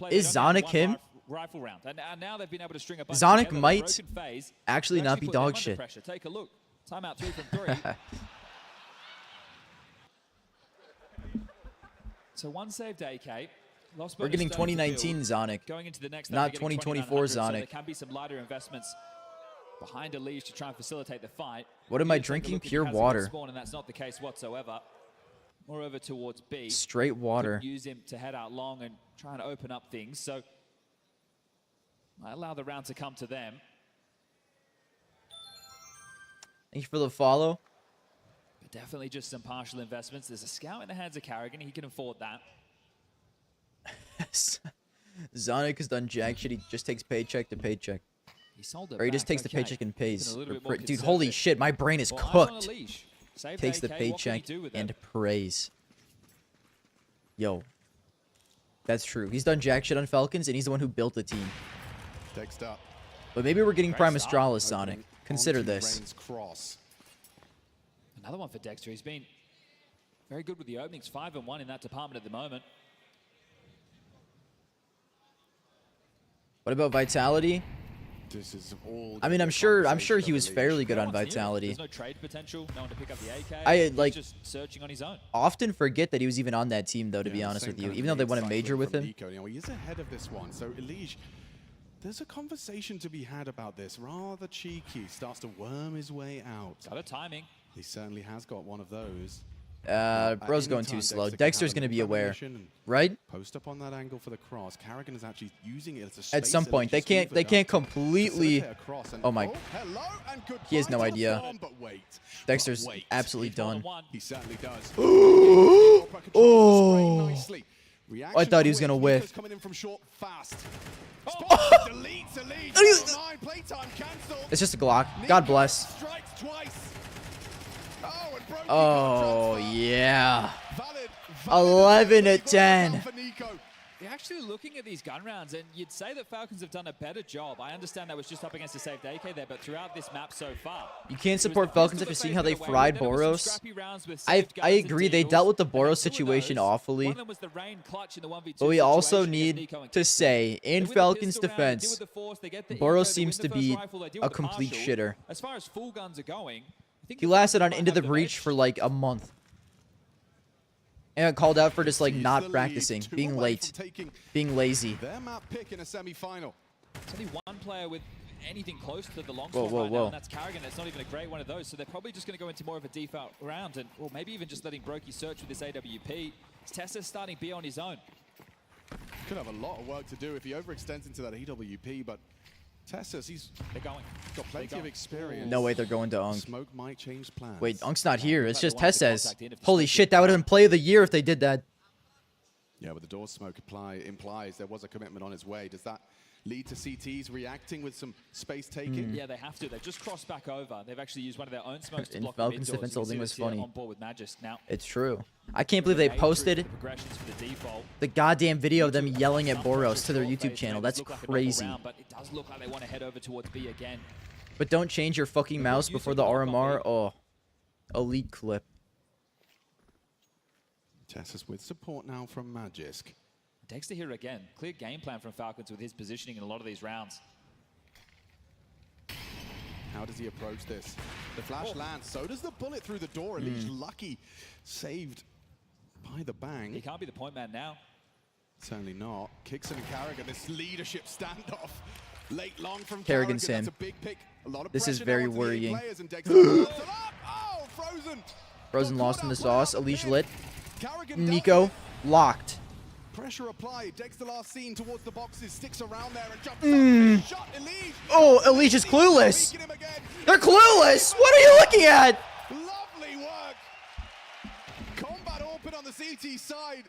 Speaker 2: Is Zonic him?
Speaker 22: Rifle round. And now they've been able to string a bunch
Speaker 2: Zonic
Speaker 22: together.
Speaker 2: might actually not be dog shit.
Speaker 22: Take a look. Timeout 3 from 3. So 1 saved AK.
Speaker 2: We're getting 2019 Zonic,
Speaker 22: going into the next
Speaker 2: not 2024 Zonic.
Speaker 22: So there can be some lighter investments behind Elige to try and facilitate the fight.
Speaker 2: What am I drinking? Pure water.
Speaker 22: And that's not the case whatsoever. More over towards B.
Speaker 2: Straight water.
Speaker 22: Could use him to head out long and try and open up things. So I allow the round to come to them.
Speaker 2: Thank you for the follow.
Speaker 22: But definitely just some partial investments. There's a scout in the hands of Carrigan. He can afford that.
Speaker 2: Zonic has done jack shit. He just takes paycheck to paycheck.
Speaker 22: He sold it
Speaker 2: or he just
Speaker 22: back.
Speaker 2: takes the
Speaker 22: Okay.
Speaker 2: paycheck and pays. Dude,
Speaker 22: conservative.
Speaker 2: holy shit, my brain is
Speaker 22: Well, eyes on
Speaker 2: cooked.
Speaker 22: a leash. Save
Speaker 2: Takes the
Speaker 22: AK. What can he
Speaker 2: paycheck
Speaker 22: do with
Speaker 2: and
Speaker 22: it?
Speaker 2: prays. Yo. That's true. He's done jack shit on Falcons, and he's the one who built the team.
Speaker 12: Next up.
Speaker 2: But maybe we're getting
Speaker 22: Great
Speaker 2: Prime
Speaker 22: start.
Speaker 2: Astralis, Sonic. Consider
Speaker 12: Onto
Speaker 2: this.
Speaker 12: Rain's cross.
Speaker 22: Another one for Dexter. He's been very good with the openings. 5-1 in that department at the moment.
Speaker 2: What about Vitality?
Speaker 12: This is all
Speaker 2: I mean, I'm sure he was fairly good on Vitality.
Speaker 22: There's no trade potential. No one to pick up the AK.
Speaker 2: I
Speaker 22: He's
Speaker 2: like
Speaker 22: just searching on his own.
Speaker 2: often forget that he was even on that team, though, to be
Speaker 12: Yeah,
Speaker 2: honest
Speaker 12: same
Speaker 2: with you.
Speaker 12: kind of
Speaker 2: Even though they
Speaker 12: lead
Speaker 2: won a
Speaker 12: cycling
Speaker 2: major with
Speaker 12: from
Speaker 2: him.
Speaker 12: Nico. You know, he is ahead of this one. So Elige, there's a conversation to be had about this. Rather cheeky. Starts to worm his way out.
Speaker 22: Got a timing.
Speaker 12: He certainly has got one of those.
Speaker 2: Bro's going too slow. Dexter's going to be aware, right?
Speaker 12: Post up on that angle for the cross. Carrigan is actually using it as a
Speaker 2: At some point, they can't completely. Oh my! He has no idea. Dexter's absolutely done.
Speaker 12: He certainly does.
Speaker 2: Oh! I thought he was gonna whiff.
Speaker 12: Coming in from short fast.
Speaker 2: It's just a Glock. God bless. Oh yeah. 11 to 10.
Speaker 22: You're actually looking at these gun rounds, and you'd say that Falcons have done a better job. I understand that was just up against a saved AK there, but throughout this map so far,
Speaker 2: You can't support Falcons after seeing how they fried Boros. I agree, they dealt with the Boros situation awfully. But we also need to say, in Falcons' defense, Boros seems to be a complete shitter.
Speaker 22: As far as full guns are going, I think
Speaker 2: He lasted on Into the Breach for like a month. And got called out for just like not practicing, being late, being lazy.
Speaker 12: Their map pick in a semi-final.
Speaker 22: There's only one player with anything close to the long
Speaker 2: Whoa,
Speaker 22: sword
Speaker 2: whoa,
Speaker 22: right
Speaker 2: whoa.
Speaker 22: now, and that's Carrigan. That's not even a great one of those, so they're probably just going to go into more of a default round, and or maybe even just letting Brokey search with this AWP. Tessa's starting B on his own.
Speaker 12: Could have a lot of work to do if he overextends into that AWP, but Tessus,
Speaker 22: they're going.
Speaker 12: Got plenty of experience.
Speaker 2: No way they're going to Unk.
Speaker 12: Smoke might change plans.
Speaker 2: Wait, Unk's not here. It's just Tessez. Holy shit, that would have been play of the year if they did that.
Speaker 12: Yeah, but the door smoke implies there was a commitment on its way. Does that lead to CTs reacting with some space taking?
Speaker 22: Yeah, they have to. They've just crossed back over. They've actually used one of their own smokes to
Speaker 2: In
Speaker 22: block
Speaker 2: Falcons
Speaker 22: the mid
Speaker 2: defense
Speaker 22: doors.
Speaker 2: holding
Speaker 22: You can
Speaker 2: was
Speaker 22: see this here
Speaker 2: funny.
Speaker 22: on board with Magis now.
Speaker 2: It's true. I can't believe they posted
Speaker 22: Progressions for the default.
Speaker 2: the goddamn video of them yelling at Boros to their YouTube channel. That's
Speaker 22: Look like an awful
Speaker 2: crazy.
Speaker 22: round, but it does look like they want to head over towards B again.
Speaker 2: But don't change your fucking mouse before the RMR. Oh, elite clip.
Speaker 12: Tessus with support now from Magisk.
Speaker 22: Dexter here again. Clear game plan from Falcons with his positioning in a lot of these rounds.
Speaker 12: How does he approach this? The flash lands, so does the bullet through the door. Elise lucky, saved by the bang.
Speaker 22: He can't be the point man now.
Speaker 12: Certainly not. Kickson and Carrigan, this leadership standoff. Late long from
Speaker 2: Kerrigan's
Speaker 12: Carrigan,
Speaker 2: him.
Speaker 12: that's a big pick. A lot of
Speaker 2: This is
Speaker 12: pressure
Speaker 2: very
Speaker 12: now onto the
Speaker 2: worrying.
Speaker 12: players, and Dexter oh, Frozen.
Speaker 2: Frozen lost in the sauce. Elise lit.
Speaker 12: Carrigan
Speaker 2: Nico locked.
Speaker 12: Pressure applied. Dexter last seen towards the boxes, sticks around there and jumps up. Shot Elise.
Speaker 2: Oh, Elise is clueless. They're clueless. What are you looking at?
Speaker 12: Lovely work. Combat open on the CT side.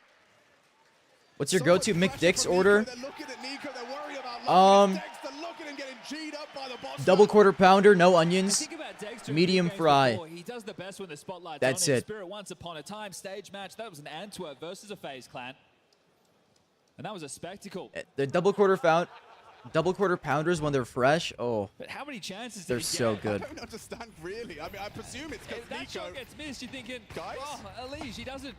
Speaker 2: What's your go-to McDick's order?
Speaker 12: They're looking at Nico. They're worried about Dexter looking and getting G'd up by the boss.
Speaker 2: Double quarter pounder, no onions,
Speaker 22: Think about Dexter
Speaker 2: medium
Speaker 22: games
Speaker 2: fry.
Speaker 22: before. He does the best when the spotlight's
Speaker 2: That's
Speaker 22: on him.
Speaker 2: it.
Speaker 22: Spirit once upon a time stage match. That was an Antwerp versus a FaZe clan. And that was a spectacle.
Speaker 2: The double quarter pounders when they're fresh. Oh,
Speaker 22: But how many chances
Speaker 2: they're
Speaker 22: did he
Speaker 2: so
Speaker 22: get?
Speaker 2: good.
Speaker 12: I don't understand really. I mean, I presume it's because
Speaker 22: If that
Speaker 12: Nico.
Speaker 22: shot gets missed, you're thinking,
Speaker 12: Guys?
Speaker 22: oh, Elise, he doesn't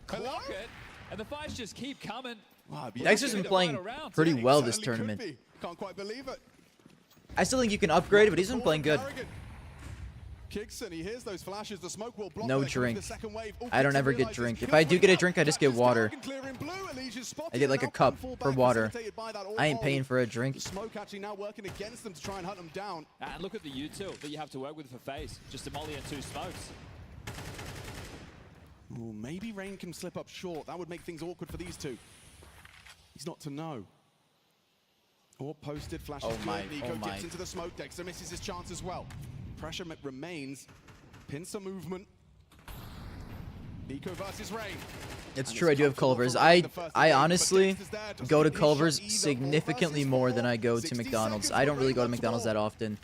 Speaker 22: clock it. And the fights just keep coming.
Speaker 12: Wow,
Speaker 2: Dexter's been playing pretty well this tournament.
Speaker 12: Can't quite believe it.
Speaker 2: I still think you can upgrade, but he's been playing good.
Speaker 12: Kickson, he hears those flashes. The smoke will block
Speaker 2: No
Speaker 12: there.
Speaker 2: drink.
Speaker 12: The second wave. Oh,
Speaker 2: I don't
Speaker 12: Kickson
Speaker 2: ever get
Speaker 12: realizes
Speaker 2: drink.
Speaker 12: he
Speaker 2: If
Speaker 12: could
Speaker 2: I do
Speaker 12: put
Speaker 2: get a
Speaker 12: it
Speaker 2: drink, I just
Speaker 12: out.
Speaker 2: get
Speaker 12: Dexter
Speaker 2: water.
Speaker 12: Carrigan clear in blue. Elise spotted
Speaker 2: I get like
Speaker 12: it.
Speaker 2: a
Speaker 12: Now
Speaker 2: cup
Speaker 12: fall
Speaker 2: for
Speaker 12: back,
Speaker 2: water.
Speaker 12: facilitated by that
Speaker 2: I ain't
Speaker 12: all
Speaker 2: paying
Speaker 12: hold.
Speaker 2: for a drink.
Speaker 12: The smoke actually now working against them to try and hunt them down.
Speaker 22: And look at the util that you have to work with for FaZe. Just a molly and 2 smokes.
Speaker 12: Ooh, maybe Rain can slip up short. That would make things awkward for these two. He's not to know. Or posted, flash is good. Nico dips into the smoke. Dexter misses his chance as well. Pressure remains. Pincer movement. Nico versus Rain.
Speaker 2: It's true, I do have Culver's. I honestly go to Culver's significantly more than I go to McDonald's. I don't really go to McDonald's that often.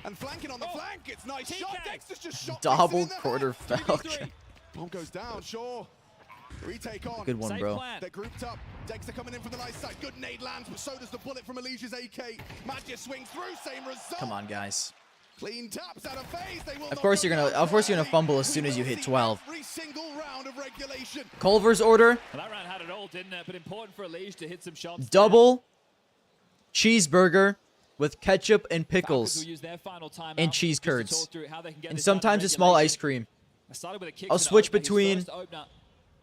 Speaker 12: And flanking on the flank, it's nice shot. Dexter's just shot.
Speaker 2: Double quarter Falcon.
Speaker 12: Bomb goes down, sure. Retake on.
Speaker 2: Good one, bro.
Speaker 12: They're grouped up. Dexter coming in from the nice side. Good nade lands, but so does the bullet from Alicia's AK. Magic swings through, same result.
Speaker 2: Come on, guys.
Speaker 12: Clean taps out of phase. They will
Speaker 2: Of course you're gonna fumble as soon as you hit 12.
Speaker 12: Every single round of regulation.
Speaker 2: Culver's order.
Speaker 22: Well, that round had it all, didn't it? But important for Elise to hit some shots.
Speaker 2: Double cheeseburger with ketchup and pickles
Speaker 22: Will use their final timeout
Speaker 2: and cheese
Speaker 22: just to
Speaker 2: curds.
Speaker 22: talk through how they can get
Speaker 2: And
Speaker 22: this done in
Speaker 2: sometimes a small
Speaker 22: regulation.
Speaker 2: ice cream.
Speaker 22: I started with a kick
Speaker 2: I'll
Speaker 22: to the
Speaker 2: switch
Speaker 22: opener, his
Speaker 2: between
Speaker 22: first opener.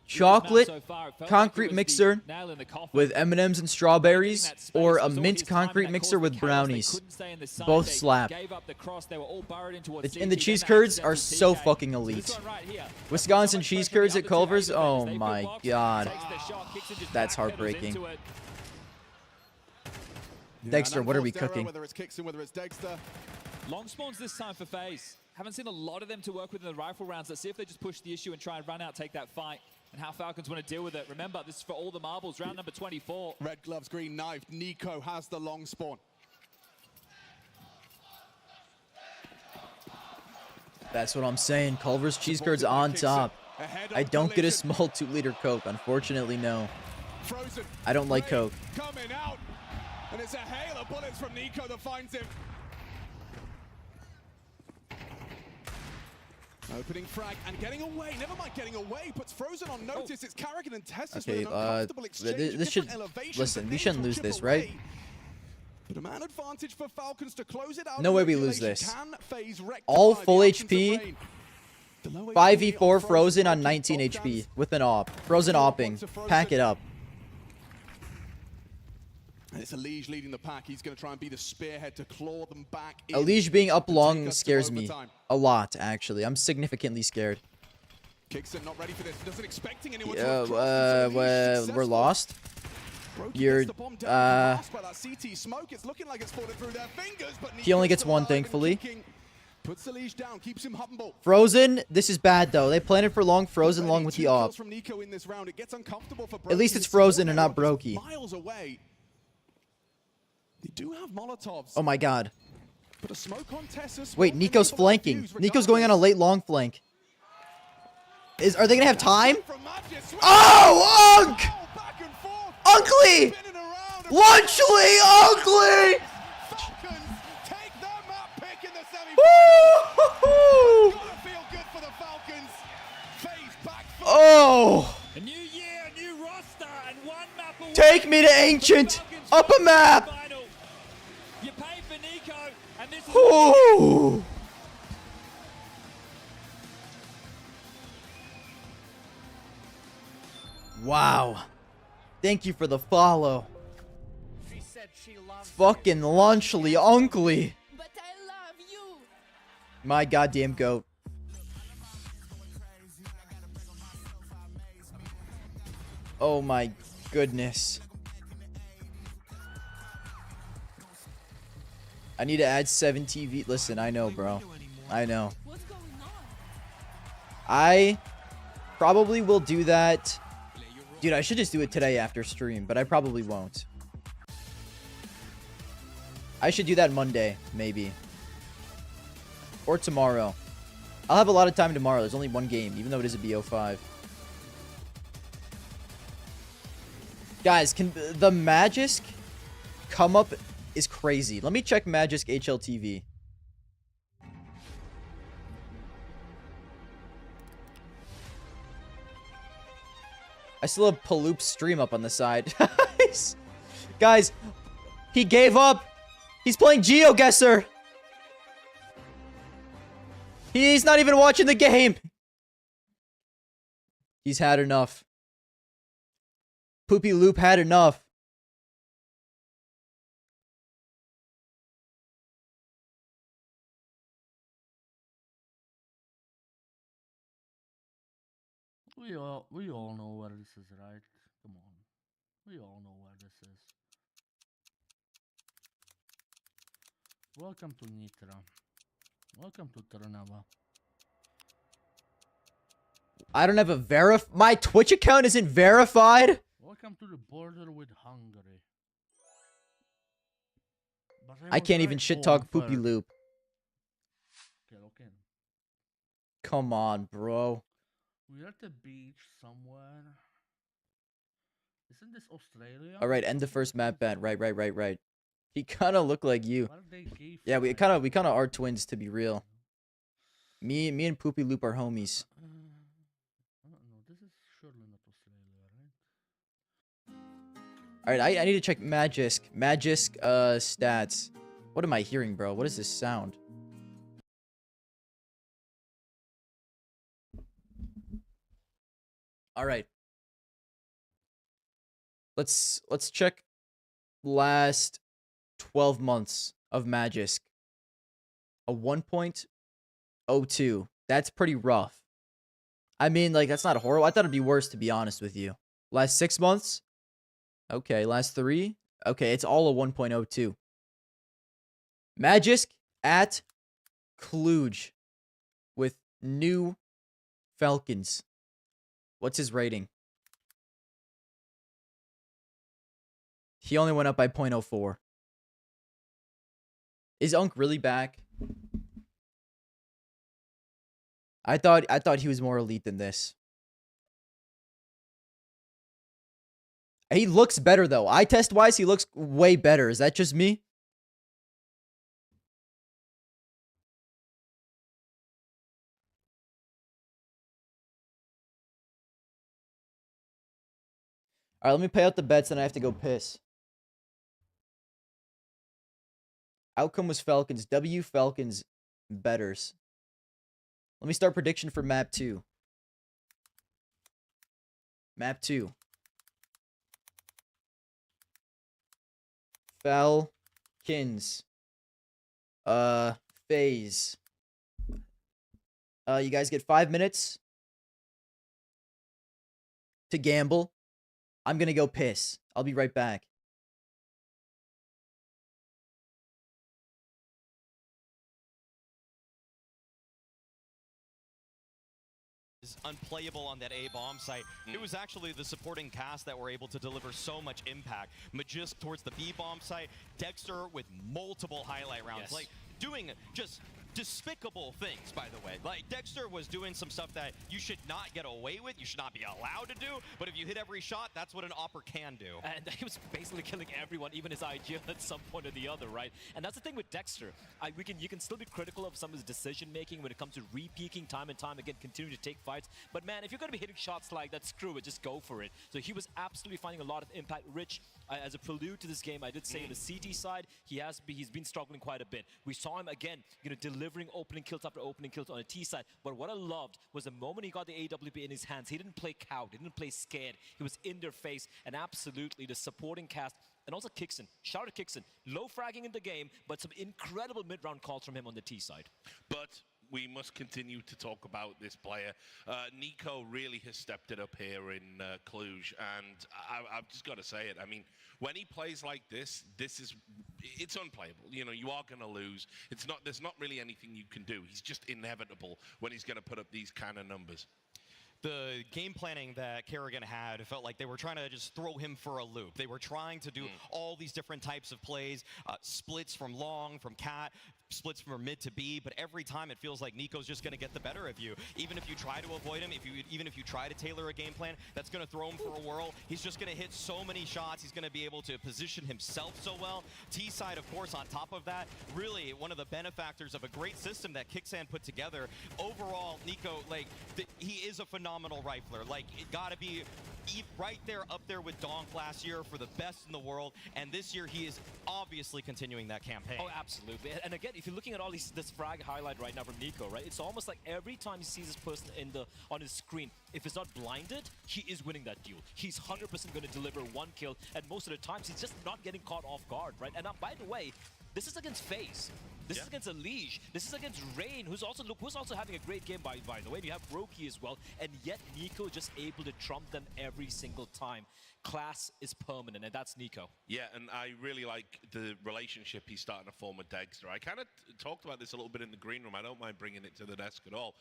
Speaker 2: chocolate
Speaker 22: So far, it felt like it
Speaker 2: concrete
Speaker 22: was the
Speaker 2: mixer
Speaker 22: nail in the coffin.
Speaker 2: with M&Ms and strawberries
Speaker 22: That space
Speaker 2: or a
Speaker 22: was all
Speaker 2: mint
Speaker 22: his time, and
Speaker 2: concrete
Speaker 22: that
Speaker 2: mixer
Speaker 22: caused
Speaker 2: with
Speaker 22: the chaos. They
Speaker 2: brownies.
Speaker 22: couldn't stay in the side.
Speaker 2: Both
Speaker 22: They
Speaker 2: slap.
Speaker 22: gave up the cross. They were all burrowed into what
Speaker 2: And the
Speaker 22: CT
Speaker 2: cheese
Speaker 22: then
Speaker 2: curds are
Speaker 22: accidental
Speaker 2: so
Speaker 22: TK.
Speaker 2: fucking
Speaker 22: So
Speaker 2: elite.
Speaker 22: this one right here.
Speaker 2: Wisconsin cheese curds at
Speaker 22: The other two
Speaker 2: Culver's?
Speaker 22: A's,
Speaker 2: Oh
Speaker 22: they
Speaker 2: my
Speaker 22: box,
Speaker 2: god.
Speaker 22: takes the shot, kicks it, just
Speaker 2: That's
Speaker 22: backpedals
Speaker 2: heartbreaking.
Speaker 22: into it.
Speaker 2: Dexter,
Speaker 12: and
Speaker 2: what are we
Speaker 12: unforced error,
Speaker 2: cooking?
Speaker 12: Whether it's Kickson, whether it's Dexter.
Speaker 22: Long spawns this time for FaZe. Haven't seen a lot of them to work with in the rifle rounds. Let's see if they just push the issue and try and run out, take that fight, and how Falcons want to deal with it. Remember, this is for all the marbles. Round number 24.
Speaker 12: Red gloves, green knife. Nico has the long spawn.
Speaker 2: That's what I'm saying. Culver's cheese curds on top. I don't get a small 2-liter Coke. Unfortunately, no.
Speaker 12: Frozen.
Speaker 2: I don't like Coke.
Speaker 12: Coming out. And it's a hail of bullets from Nico that finds him. Opening frag and getting away. Never mind getting away. Puts Frozen on notice. It's Carrigan and Testis
Speaker 2: Okay,
Speaker 12: with an uncomfortable exchange.
Speaker 2: this should... Listen, we shouldn't lose this, right?
Speaker 12: But a man advantage for Falcons to close it out.
Speaker 2: No way we lose this.
Speaker 12: Can FaZe rectify
Speaker 2: All
Speaker 12: the
Speaker 2: full
Speaker 12: absence of
Speaker 2: HP,
Speaker 12: rain? The low
Speaker 2: 5v4
Speaker 12: on
Speaker 2: Frozen on
Speaker 12: Falcons
Speaker 2: 19
Speaker 12: both
Speaker 2: HP
Speaker 12: downs.
Speaker 2: with an op. Frozen opping. Pack it up.
Speaker 12: And it's Elige leading the pack. He's going to try and be the spearhead to claw them back in.
Speaker 2: Elige being up
Speaker 12: to
Speaker 2: long
Speaker 12: take us to
Speaker 2: scares me
Speaker 12: overtime.
Speaker 2: a lot, actually. I'm significantly scared.
Speaker 12: Kickson not ready for this. Doesn't expecting anyone
Speaker 2: Yeah,
Speaker 12: to cross. So Elige
Speaker 2: we're
Speaker 12: successful.
Speaker 2: lost.
Speaker 12: Broken
Speaker 2: You're,
Speaker 12: gets the bomb down, crossed by that CT smoke. It's looking like it's falling through their fingers, but
Speaker 2: He only
Speaker 12: Nico's
Speaker 2: gets
Speaker 12: still
Speaker 2: one,
Speaker 12: alive and
Speaker 2: thankfully.
Speaker 12: kicking. Puts Elige down, keeps him humble.
Speaker 2: Frozen, this is bad, though. They planted for long. Frozen long with the
Speaker 12: Two
Speaker 2: op.
Speaker 12: kills from Nico in this round. It gets uncomfortable for
Speaker 2: At least
Speaker 12: Brokey.
Speaker 2: it's Frozen and
Speaker 12: Small
Speaker 2: not
Speaker 12: arrow
Speaker 2: Brokey.
Speaker 12: Miles away. They do have Molotovs.
Speaker 2: Oh my god.
Speaker 12: But a smoke on Tessus
Speaker 2: Wait,
Speaker 12: won't
Speaker 2: Nico's
Speaker 12: enable
Speaker 2: flanking.
Speaker 12: defuse
Speaker 2: Nico's going on a
Speaker 12: regardless.
Speaker 2: late long flank. Are they gonna have time?
Speaker 12: From Magic, swing.
Speaker 2: Oh, Unk!
Speaker 12: Back and forth.
Speaker 2: Unkley!
Speaker 12: Spinning around.
Speaker 2: Lunchley! Unkley!
Speaker 12: Falcons take their map pick in the semi-finals.
Speaker 2: Woo!
Speaker 12: Gotta feel good for the Falcons. FaZe back for
Speaker 2: Oh!
Speaker 22: A new year, a new roster, and one map away.
Speaker 2: Take me to Ancient! Up a map!
Speaker 22: Final. You pay for Nico, and this is
Speaker 2: Woo! Oh! Wow. Thank you for the follow.
Speaker 10: She said she loves
Speaker 2: Fucking lunchly, uncly.
Speaker 10: But I love you.
Speaker 2: My goddamn goat. Oh my goodness. I need to add 7 TV. Listen, I know, bro. I know. I probably will do that. Dude, I should just do it today after stream, but I probably won't. I should do that Monday, maybe. Or tomorrow. I'll have a lot of time tomorrow. There's only one game, even though it is a BO5. Guys, can the Magisk come up is crazy. Let me check Magisk HLTV. I still have Paloop's stream up on the side. Guys, he gave up. He's playing GeoGuessr. He's not even watching the game. He's had enough. Poopy Loop had enough.
Speaker 3: We all know where this is, right? Come on. We all know where this is. Welcome to Nitra. Welcome to Trnava.
Speaker 2: I don't have a my Twitch account isn't verified.
Speaker 3: Welcome to the border with Hungary.
Speaker 2: I can't even shit talk Poopy Loop.
Speaker 3: Okay.
Speaker 2: Come on, bro.
Speaker 3: We're at the beach somewhere. Isn't this Australia?
Speaker 2: All right, end the first map ban. Right. He kind of looked like you. Yeah, we kind of are twins, to be real. Me and Poopy Loop are homies.
Speaker 3: I don't know. This is surely not Australia, right?
Speaker 2: All right, I need to check Magisk stats. What am I hearing, bro? What is this sound? All right. Let's check last 12 months of Magisk. A 1.02. That's pretty rough. I mean, like, that's not horrible. I thought it'd be worse, to be honest with you. Last 6 months? Okay, last 3? Okay, it's all a 1.02. Magisk at Cluj with new Falcons. What's his rating? He only went up by 0.04. Is Unk really back? I thought he was more elite than this. He looks better though. Eye test wise, he looks way better. Is that just me? All right, let me pay out the bets, then I have to go piss. Outcome was Falcons. W Falcons betters. Let me start prediction for map 2. Map 2. Falcons. Phase. You guys get 5 minutes to gamble. I'm gonna go piss. I'll be right back.
Speaker 17: Is unplayable on that A bomb site. It was actually the supporting cast that were able to deliver so much impact. Magisk towards the B bomb site, Dexter with multiple highlight rounds, like doing just despicable things, by the way. Like, Dexter was doing some stuff that you should not get away with, you should not be allowed to do, but if you hit every shot, that's what an Opper can do.
Speaker 21: And he was basically killing everyone, even his IG at some point or the other, right? And that's the thing with Dexter. You can still be critical of some of his decision-making when it comes to re-peaking time and time again, continuing to take fights. But man, if you're going to be hitting shots like that, screw it, just go for it. So he was absolutely finding a lot of impact. Rich, as a prelude to this game, I did say on the CT side, he's been struggling quite a bit. We saw him again, delivering opening kills after opening kills on the T side. But what I loved was the moment he got the AWP in his hands, he didn't play cowed, he didn't play scared. He was in their face, and absolutely the supporting cast. And also Kixon. Shout out to Kixon. Low fragging in the game, but some incredible mid-round calls from him on the T side.
Speaker 5: But we must continue to talk about this player. Nico really has stepped it up here in Cluj, and I've just got to say it. I mean, when he plays like this, it's unplayable. You know, you are going to lose. There's not really anything you can do. He's just inevitable when he's going to put up these kind of numbers.
Speaker 17: The game planning that Kerrigan had, it felt like they were trying to just throw him for a loop. They were trying to do all these different types of plays, splits from long, from cat, splits from mid to B, but every time it feels like Nico's just going to get the better of you. Even if you try to avoid him, even if you try to tailor a game plan, that's going to throw him for a whirl. He's just going to hit so many shots. He's going to be able to position himself so well. T side, of course, on top of that, really one of the benefactors of a great system that Kixan put together. Overall, Nico, like, he is a phenomenal rifler. Like, it got to be right there, up there with Donk last year for the best in the world, and this year he is obviously continuing that campaign.
Speaker 21: Oh, absolutely. And again, if you're looking at all this frag highlight right now from Nico, right, it's almost like every time he sees this person on his screen, if it's not blinded, he is winning that duel. He's 100% going to deliver one kill, and most of the times he's just not getting caught off guard, right? And by the way, this is against FaZe. This is against Elige. This is against Rain, who's also having a great game, by the way. You have Brokey as well, and yet Nico just able to trump them every single time. Class is permanent, and that's Nico.
Speaker 5: Yeah, and I really like the relationship he's starting to form with Dexter. I kind of talked about this a little bit in the green room. I don't mind bringing it to the desk at all.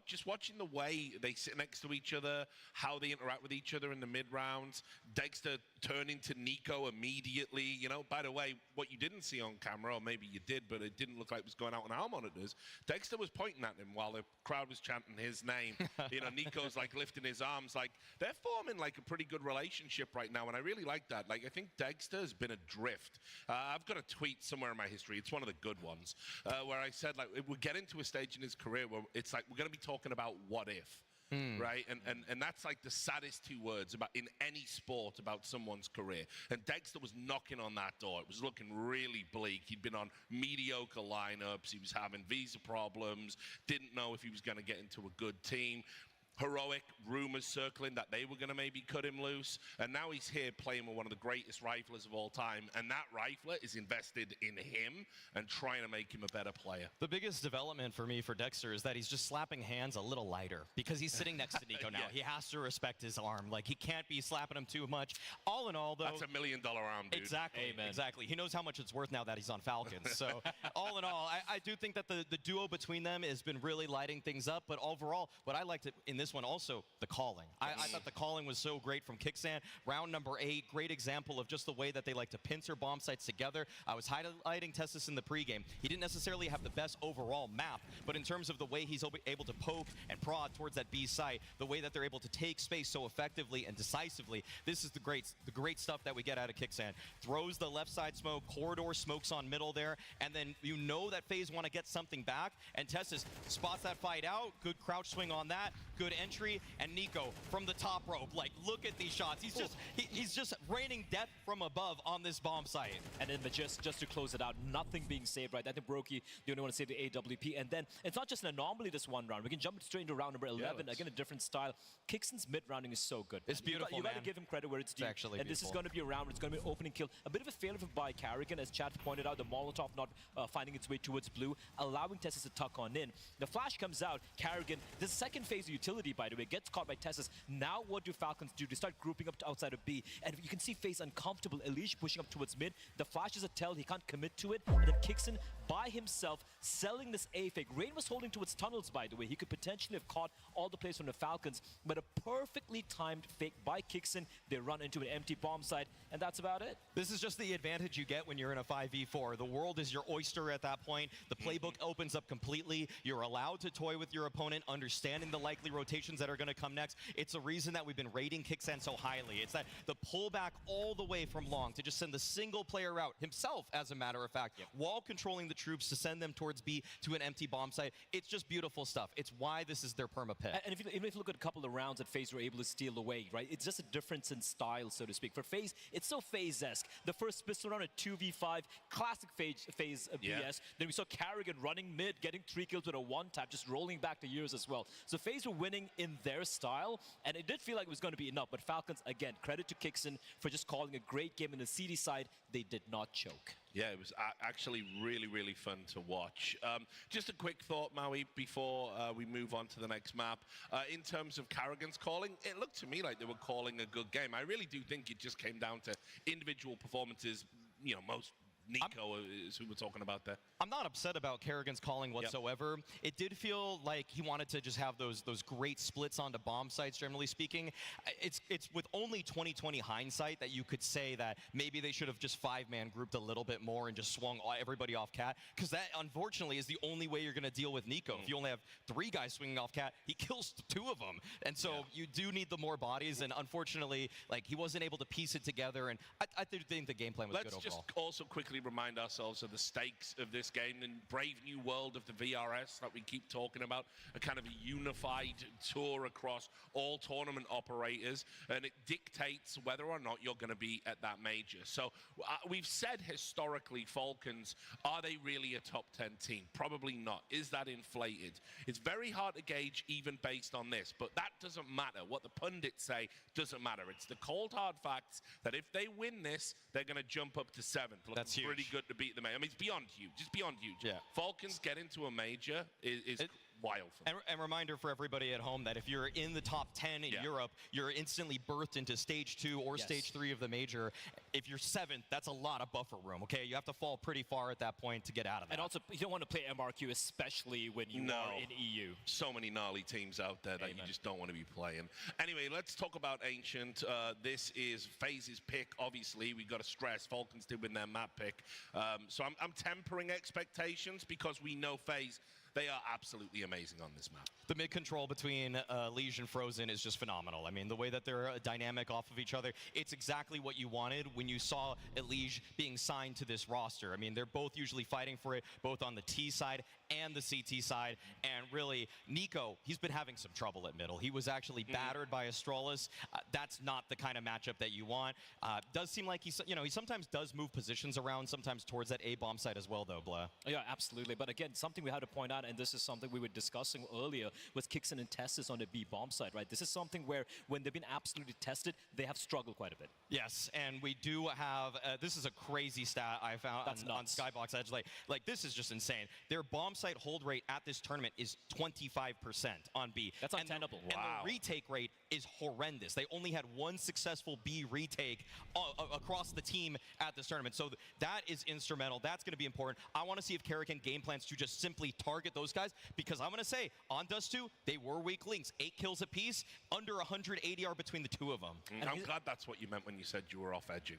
Speaker 5: Just watching the way they sit next to each other, how they interact with each other in the mid-rounds, Dexter turning to Nico immediately. You know, by the way, what you didn't see on camera, or maybe you did, but it didn't look like it was going out on our monitors, Dexter was pointing at him while the crowd was chanting his name. You know, Nico's like lifting his arms. Like, they're forming like a pretty good relationship right now, and I really like that. Like, I think Dexter has been adrift. I've got a tweet somewhere in my history, it's one of the good ones, where I said, like, we're getting to a stage in his career where it's like we're going to be talking about what if. Right, and that's like the saddest two words about in any sport about someone's career. And Dexter was knocking on that door. It was looking really bleak. He'd been on mediocre lineups. He was having visa problems. Didn't know if he was going to get into a good team. Heroic rumors circling that they were going to maybe cut him loose, and now he's here playing with one of the greatest riflers of all time, and that rifler is invested in him and trying to make him a better player.
Speaker 17: The biggest development for me for Dexter is that he's just slapping hands a little lighter because he's sitting next to Nico now. He has to respect his arm. Like, he can't be slapping him too much. All in all, though,
Speaker 5: that's $1 million arm, dude.
Speaker 17: Exactly. Amen. Exactly. He knows how much it's worth now that he's on Falcons. So all in all, I do think that the duo between them has been really lighting things up. But overall, what I liked in this one also, the calling. I thought the calling was so great from Kixan. Round number 8, great example of just the way that they like to pincer bomb sites together. I was highlighting Testis in the pregame. He didn't necessarily have the best overall map, but in terms of the way he's able to poke and prod towards that B site, the way that they're able to take space so effectively and decisively, this is the great stuff that we get out of Kixan. Throws the left side smoke, corridor smokes on middle there, and then you know that FaZe want to get something back, and Testis spots that fight out. Good crouch swing on that, good entry, and Nico from the top rope. Like, look at these shots. He's just raining death from above on this bomb site.
Speaker 21: And then just to close it out, nothing being saved, right? I think Brokey, the only one to save the AWP. And then it's not just an anomaly this one round. We can jump straight into round number 11. Again, a different style. Kixon's mid-rounding is so good.
Speaker 17: It's beautiful,
Speaker 21: You got to give him credit where it's due.
Speaker 17: Actually
Speaker 21: and this is going to be a round. It's going to be an opening kill. A bit of a failure by Kerrigan, as Chad pointed out, the Molotov not finding its way towards blue, allowing Testis to tuck on in. The flash comes out. Kerrigan, the second phase of utility utility, by the way. Gets caught by Tessus. Now what do Falcons do? They start grouping up outside of B. And you can see FaZe uncomfortable. Elish pushing up towards mid. The flash is a tell. He can't commit to it. And then kicks in by himself, selling this A fake. Rain was holding towards tunnels, by the way. He could potentially have caught all the plays from the Falcons. But a perfectly timed fake by Kixon. They run into an empty bomb site. And that's about it.
Speaker 17: This is just the advantage you get when you're in a 5v4. The world is your oyster at that point. The playbook opens up completely. You're allowed to toy with your opponent, understanding the likely rotations that are going to come next. It's a reason that we've been rating Kixan so highly. It's that the pullback all the way from long to just send the single player out himself, as a matter of fact, while controlling the troops to send them towards B to an empty bomb site. It's just beautiful stuff. It's why this is their perma pick.
Speaker 21: And even if you look at a couple of rounds that FaZe were able to steal away, right? It's just a difference in style, so to speak. For FaZe, it's so FaZe-esque. The first pistol round at 2v5, classic FaZe BS. Then we saw Karrigan running mid, getting 3 kills with a one-tap, just rolling back the years as well. So FaZe were winning in their style, and it did feel like it was going to be enough. But Falcons, again, credit to Kixon for just calling a great game in the CD side. They did not choke.
Speaker 5: Yeah, it was actually really, really fun to watch. Just a quick thought, Maui, before we move on to the next map. In terms of Karrigan's calling, it looked to me like they were calling a good game. I really do think it just came down to individual performances, you know, most Nico is who we're talking about there.
Speaker 17: I'm not upset about Karrigan's calling whatsoever. It did feel like he wanted to just have those great splits onto bomb sites, generally speaking. It's with only 2020 hindsight that you could say that maybe they should have just 5-man grouped a little bit more and just swung everybody off Cat, because that, unfortunately, is the only way you're going to deal with Nico. If you only have 3 guys swinging off Cat, he kills 2 of them. And so you do need the more bodies, and unfortunately, like, he wasn't able to piece it together, and I think the game plan was good overall.
Speaker 5: Let's just also quickly remind ourselves of the stakes of this game, the brave new world of the VRS that we keep talking about, a kind of a unified tour across all tournament operators, and it dictates whether or not you're going to be at that major. So we've said historically, Falcons, are they really a top 10 team? Probably not. Is that inflated? It's very hard to gauge even based on this, but that doesn't matter. What the pundits say doesn't matter. It's the cold hard facts that if they win this, they're going to jump up to 7th.
Speaker 17: That's huge.
Speaker 5: Pretty good to beat the major. I mean, it's beyond huge. It's beyond huge. Yeah. Falcons get into a major is wild for them.
Speaker 17: And reminder for everybody at home that if you're in the top 10 in Europe, you're instantly birthed into stage 2 or stage 3 of the major. If you're 7th, that's a lot of buffer room, okay? You have to fall pretty far at that point to get out of that.
Speaker 21: And also, you don't want to play MRQ, especially when you are in EU.
Speaker 5: So many gnarly teams out there that you just don't want to be playing. Anyway, let's talk about Ancient. This is FaZe's pick, obviously. We've got to stress Falcons did win their map pick. So I'm tempering expectations because we know FaZe, they are absolutely amazing on this map.
Speaker 17: The mid-control between Liege and Frozen is just phenomenal. I mean, the way that they're dynamic off of each other, it's exactly what you wanted when you saw Liege being signed to this roster. I mean, they're both usually fighting for it, both on the T side and the CT side. And really, Nico, he's been having some trouble at middle. He was actually battered by Astralis. That's not the kind of matchup that you want. Does seem like he sometimes does move positions around, sometimes towards that A bomb site as well, though, Blah.
Speaker 21: Yeah, absolutely. But again, something we had to point out, and this is something we were discussing earlier, was Kixon and Tessus on the B bomb side, right? This is something where when they've been absolutely tested, they have struggled quite a bit.
Speaker 17: Yes, and we do have, this is a crazy stat I found on Skybox Edge. Like, this is just insane. Their bomb site hold rate at this tournament is 25% on B.
Speaker 21: That's untenable.
Speaker 17: And the retake rate is horrendous. They only had 1 successful B retake across the team at this tournament. So that is instrumental. That's going to be important. I want to see if Karrigan game plans to just simply target those guys, because I'm going to say, on Dust 2, they were weak links. 8 kills apiece, under 100 ADR between the 2 of them.
Speaker 5: And I'm glad that's what you meant when you said you were off edging.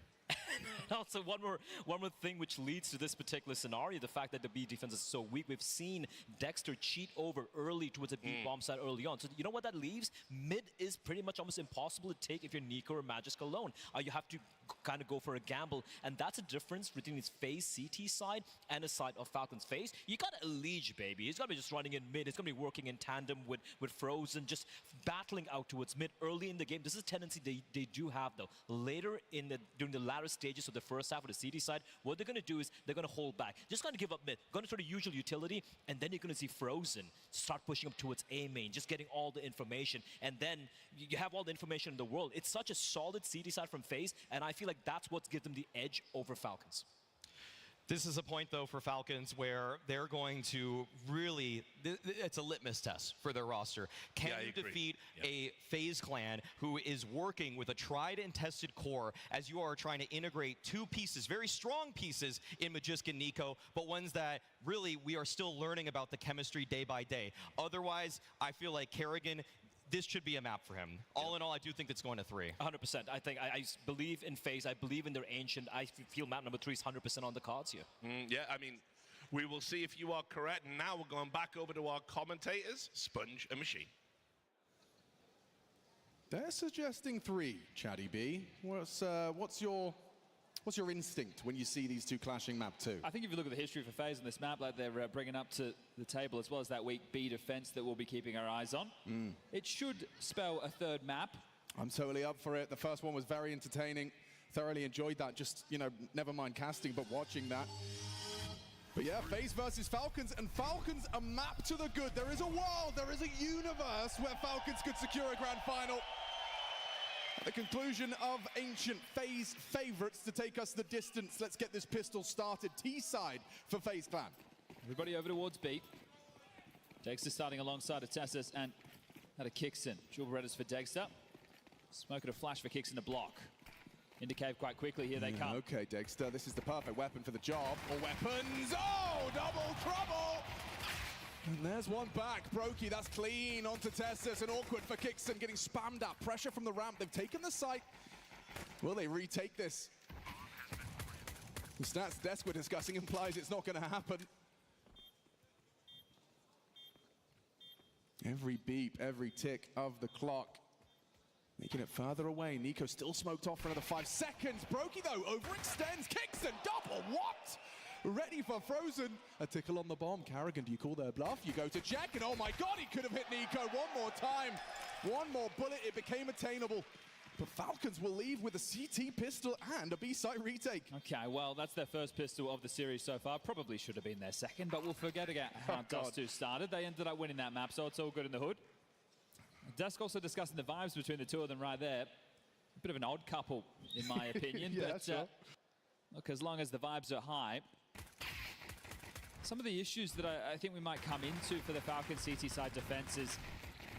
Speaker 21: Also, one more thing which leads to this particular scenario, the fact that the B defense is so weak. We've seen Dexter cheat over early towards a B bomb site early on. So you know what that leaves? Mid is pretty much almost impossible to take if you're Nico or Magisk alone. You have to kind of go for a gamble, and that's a difference between his FaZe CT side and the side of Falcon's FaZe. You got a Liege, baby. He's gonna be just running in mid. He's gonna be working in tandem with Frozen, just battling out towards mid early in the game. This is a tendency they do have, though. Later during the latter stages of the first half of the CD side, what they're going to do is they're going to hold back. Just going to give up mid, going to sort of usual utility, and then you're going to see Frozen start pushing up towards A main, just getting all the information, and then you have all the information in the world. It's such a solid CD side from FaZe, and I feel like that's what's given them the edge over Falcons.
Speaker 17: This is a point, though, for Falcons where they're going to really, it's a litmus test for their roster. Can you defeat a FaZe clan who is working with a tried and tested core as you are trying to integrate two pieces, very strong pieces in Magisk and Nico, but ones that really we are still learning about the chemistry day by day. Otherwise, I feel like Kerrigan, this should be a map for him. All in all, I do think it's going to 3.
Speaker 21: 100%. I think I believe in FaZe. I believe in their ancient. I feel map number 3 is 100% on the cards here.
Speaker 5: Yeah, I mean, we will see if you are correct. And now we're going back over to our commentators, Sponge and Machine.
Speaker 12: They're suggesting 3, Chatty B. What's your instinct when you see these two clashing map 2?
Speaker 22: I think if you look at the history for FaZe on this map, like they're bringing up to the table, as well as that weak B defense that we'll be keeping our eyes on, it should spell a 3rd map.
Speaker 12: I'm totally up for it. The first one was very entertaining. Thoroughly enjoyed that. Just, you know, never mind casting, but watching that. But yeah, FaZe versus Falcons, and Falcons a map to the good. There is a world, there is a universe where Falcons could secure a grand final. At the conclusion of Ancient, FaZe favorites to take us the distance. Let's get this pistol started. T-side for FaZe Clan.
Speaker 22: Everybody over towards B. Dexter starting alongside of Tessus and had a Kixon. Dual Berettas for Dexter. Smoke and a flash for Kixon to block. Into cave quite quickly, here they come.
Speaker 12: Okay, Dexter, this is the perfect weapon for the job. Or weapons, oh, double trouble! And there's one back, Brokey, that's clean onto Tessus, and awkward for Kixon, getting spammed up. Pressure from the ramp, they've taken the site. Will they retake this? The stats desk we're discussing implies it's not going to happen. Every beep, every tick of the clock, making it further away. Nico still smoked off for another 5 seconds. Brokey, though, overextends. Kixon, double, what? Ready for Frozen. A tickle on the bomb. Kerrigan, do you call their bluff? You go to Jack, and oh my god, he could have hit Nico one more time. One more bullet, it became attainable. But Falcons will leave with a CT pistol and a B-side retake.
Speaker 22: Okay, well, that's their first pistol of the series so far. Probably should have been their second, but we'll forget again how Dust2 started. They ended up winning that map, so it's all good in the hood. Dusk also discussing the vibes between the two of them right there. A bit of an odd couple, in my opinion.
Speaker 12: Yeah,
Speaker 22: but
Speaker 12: sure.
Speaker 22: look, as long as the vibes are high, some of the issues that I think we might come into for the Falcon CT side defense is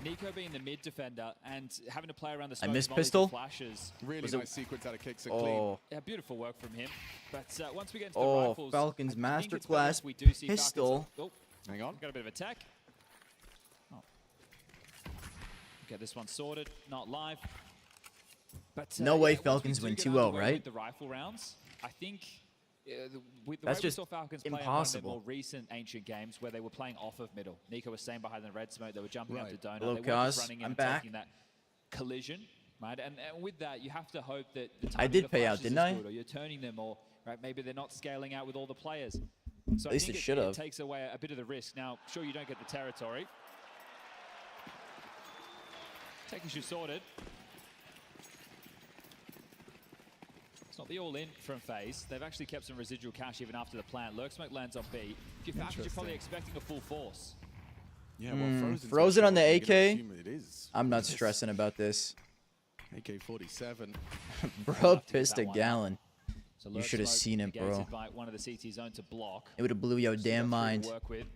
Speaker 22: Nico being the mid defender and having to play around the smoke.
Speaker 2: I missed pistol.
Speaker 22: Flashes.
Speaker 12: Really nice sequence out of Kicks and clean.
Speaker 22: Yeah, beautiful work from him. But once we get into the rifles,
Speaker 2: Falcons
Speaker 22: I think it's better
Speaker 2: masterclass
Speaker 22: if we do see
Speaker 2: pistol.
Speaker 22: Falcons. Oh,
Speaker 12: hang on.
Speaker 22: Got a bit of attack. Oh. Get this one sorted. Not live. But
Speaker 2: No way
Speaker 22: yeah,
Speaker 2: Falcons win 2-0, right?
Speaker 22: With the rifle rounds, I think with the
Speaker 2: That's
Speaker 22: way we
Speaker 2: just
Speaker 22: saw Falcons play in one of
Speaker 2: impossible.
Speaker 22: their more recent Ancient games where they were playing off of middle. Nico was staying behind the red smoke. They were jumping up to donut.
Speaker 2: Hello,
Speaker 22: They weren't just
Speaker 2: Kaz.
Speaker 22: running in
Speaker 2: I'm
Speaker 22: and
Speaker 2: back.
Speaker 22: taking that collision, right? And with that, you have to hope that the
Speaker 2: I
Speaker 22: timing
Speaker 2: did
Speaker 22: of
Speaker 2: pay out,
Speaker 22: flashes
Speaker 2: didn't
Speaker 22: is
Speaker 2: I?
Speaker 22: good, or you're turning them, or right, maybe they're not scaling out with all the players. So
Speaker 2: At least
Speaker 22: I think
Speaker 2: it should
Speaker 22: it
Speaker 2: have.
Speaker 22: takes away a bit of the risk. Now, sure, you don't get the territory. Tech issue sorted. It's not the all-in from FaZe. They've actually kept some residual cash even after the plant. Lurk Smoke lands on B. If you're Falcons, you're probably expecting a full force.
Speaker 12: Yeah, well,
Speaker 2: Frozen on the
Speaker 12: I'm
Speaker 2: AK.
Speaker 12: gonna assume it is.
Speaker 2: I'm not stressing about this.
Speaker 12: AK-47.
Speaker 2: Bro pissed a
Speaker 22: one
Speaker 2: gallon.
Speaker 22: So
Speaker 2: You
Speaker 22: Lurk
Speaker 2: should have
Speaker 22: Smoke
Speaker 2: seen it, bro.
Speaker 22: negated by one of the CT zone to block.
Speaker 2: It would have blew your damn mind.
Speaker 22: Work with.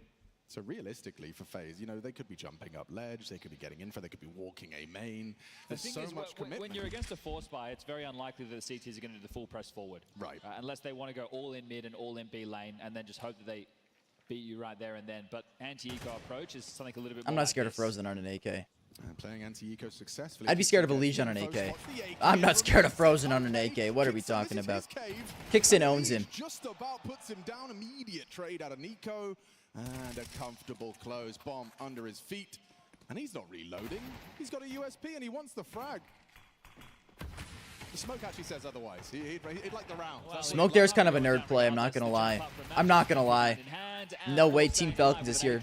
Speaker 12: So realistically for FaZe, you know, they could be jumping up ledge, they could be getting info, they could be walking a main.
Speaker 22: The
Speaker 12: There's
Speaker 22: thing
Speaker 12: so
Speaker 22: is,
Speaker 12: much commitment.
Speaker 22: when you're against a force buy, it's very unlikely that the CTs are going to do the full press forward.
Speaker 12: Right.
Speaker 22: Unless they want to go all in mid and all in B lane and then just hope that they beat you right there and then. But anti-eco approach is something a little bit more
Speaker 2: I'm not
Speaker 22: like
Speaker 2: scared of
Speaker 22: this.
Speaker 2: Frozen on an AK.
Speaker 12: Playing anti-eco successfully.
Speaker 2: I'd be scared of a Legion on an AK. I'm not scared of Frozen on an AK. What are we talking about? Kixon owns him.
Speaker 12: Just about puts him down. Immediate trade out of Nico. And a comfortable close bomb under his feet. And he's not reloading. He's got a USP and he wants the frag. The smoke actually says otherwise. He'd like the round.
Speaker 2: Smoke there's kind of a nerd play, I'm not gonna lie. I'm not gonna lie. No way, Team Falcons is here.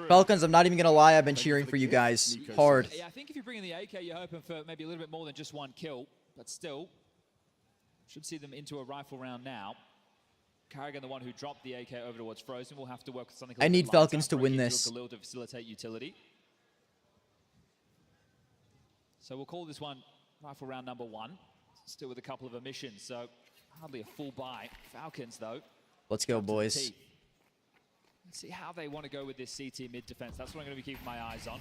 Speaker 2: Falcons, I'm not even gonna lie, I've been cheering for you guys hard.
Speaker 22: Yeah, I think if you bring in the AK, you're hoping for maybe a little bit more than just one kill. But still, should see them into a rifle round now. Kerrigan, the one who dropped the AK over towards Frozen, will have to work with something a
Speaker 2: I
Speaker 22: little
Speaker 2: need
Speaker 22: bit
Speaker 2: Falcons
Speaker 22: lighter,
Speaker 2: to win
Speaker 22: breaking
Speaker 2: this.
Speaker 22: through Galil to facilitate utility. So we'll call this one rifle round number 1. Still with a couple of omissions, so hardly a full buy. Falcons, though,
Speaker 2: Let's go, boys.
Speaker 22: Let's see how they want to go with this CT mid defense. That's what I'm going to be keeping my eyes on.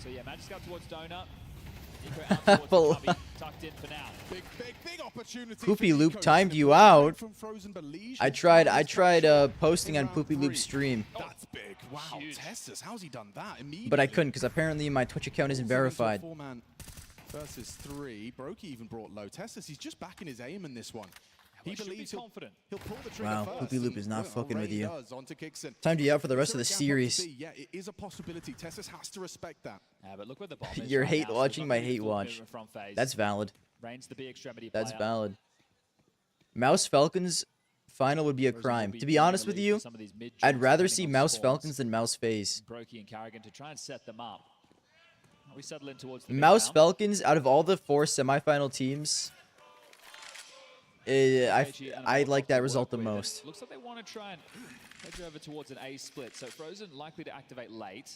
Speaker 22: So yeah, Magic out towards Donut. Nico out towards the cubby, tucked in for now.
Speaker 12: Big opportunity.
Speaker 2: Poopy Loop timed you out. I tried posting on Poopy Loop's stream.
Speaker 12: That's big. Wow, Tessus, how's he done that immediately?
Speaker 2: But I couldn't because apparently my Twitch account isn't verified.
Speaker 12: 4-man versus 3. Brokey even brought low. Tessus, he's just backing his aim in this one. He believes he'll pull the trigger
Speaker 2: Wow,
Speaker 12: first.
Speaker 2: Poopy Loop is not fucking with you.
Speaker 12: Time
Speaker 2: to you out for the rest of the series.
Speaker 12: Yeah, it is a possibility. Tessus has to respect that.
Speaker 22: Yeah, but look where the bomb is
Speaker 2: You're
Speaker 22: right
Speaker 2: hate
Speaker 22: now, so
Speaker 2: watching
Speaker 22: not
Speaker 2: my
Speaker 22: really
Speaker 2: hate
Speaker 22: full
Speaker 2: watch.
Speaker 22: movement from phase.
Speaker 2: That's valid.
Speaker 22: Reigns the big extremity
Speaker 2: That's
Speaker 22: player.
Speaker 2: valid. Mouse Falcons final would be a crime. To be honest with you, I'd rather see Mouse Falcons than Mouse FaZe.
Speaker 22: Brokey and Carrigan to try and set them up. We settle in towards the
Speaker 2: Mouse Falcons, out of all the 4 semifinal teams, I like that result the most.
Speaker 22: Looks like they want to try and edge over towards an A split. So Frozen likely to activate late.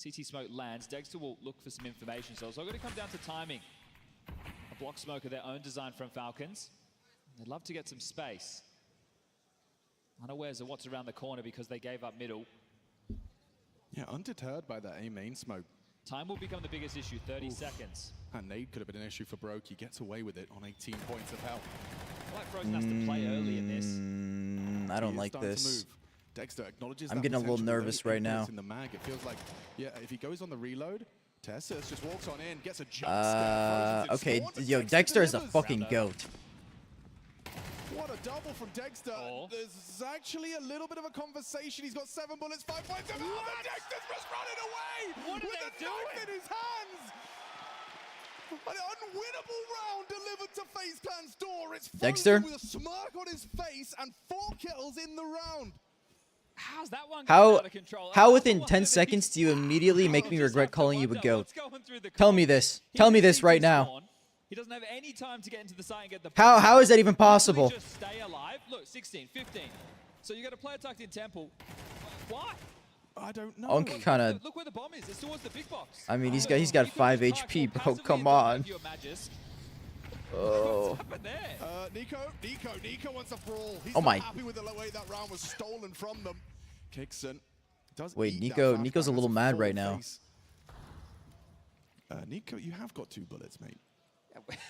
Speaker 22: CT smoke lands. Dexter will look for some information. So it's all going to come down to timing. A block smoke of their own design from Falcons. They'd love to get some space. Unawares of what's around the corner because they gave up middle.
Speaker 12: Yeah, undeterred by that A main smoke.
Speaker 22: Time will become the biggest issue, 30 seconds.
Speaker 12: And nade could have been an issue for Broke. He gets away with it on 18 points of health.
Speaker 22: I like Frozen has to play early in this.
Speaker 2: I don't like this.
Speaker 12: Dexter acknowledges
Speaker 2: I'm getting a little nervous right now.
Speaker 12: In the mag. It feels like, yeah, if he goes on the reload, Tessus just walks on in, gets a jump scare.
Speaker 2: Okay, yo, Dexter is a fucking goat.
Speaker 12: What a double from Dexter. There's actually a little bit of a conversation. He's got 7 bullets, 5 points of health, and Dexter's just running away
Speaker 22: What are
Speaker 12: with
Speaker 22: they
Speaker 12: a knife in his hands. An unwinnable round delivered to FaZe Clan's door. It's
Speaker 2: Dexter?
Speaker 12: with a smirk on his face and 4 kills in the round.
Speaker 22: How's that one
Speaker 2: How
Speaker 22: out of control?
Speaker 2: within 10 seconds do you immediately make me regret calling you a goat? Tell me this. Tell me this right now.
Speaker 22: He doesn't have any time to get into the site and get the
Speaker 2: How is that even possible?
Speaker 22: Just stay alive. Look, 16, 15. So you got a player tucked in temple. Why?
Speaker 12: I don't know.
Speaker 2: I'm kind of.
Speaker 22: Look where the bomb is. It's towards the big box.
Speaker 2: I mean, he's got 5 HP, bro. Come on. Oh.
Speaker 12: Nico wants a brawl. He's
Speaker 2: Oh my.
Speaker 12: not happy with the way that round was stolen from them. Kickson does.
Speaker 2: Wait,
Speaker 12: eat
Speaker 2: Nico's
Speaker 12: that
Speaker 2: a little
Speaker 12: flashback.
Speaker 2: mad
Speaker 12: Full
Speaker 2: right now.
Speaker 12: face. Nico, you have got 2 bullets, mate.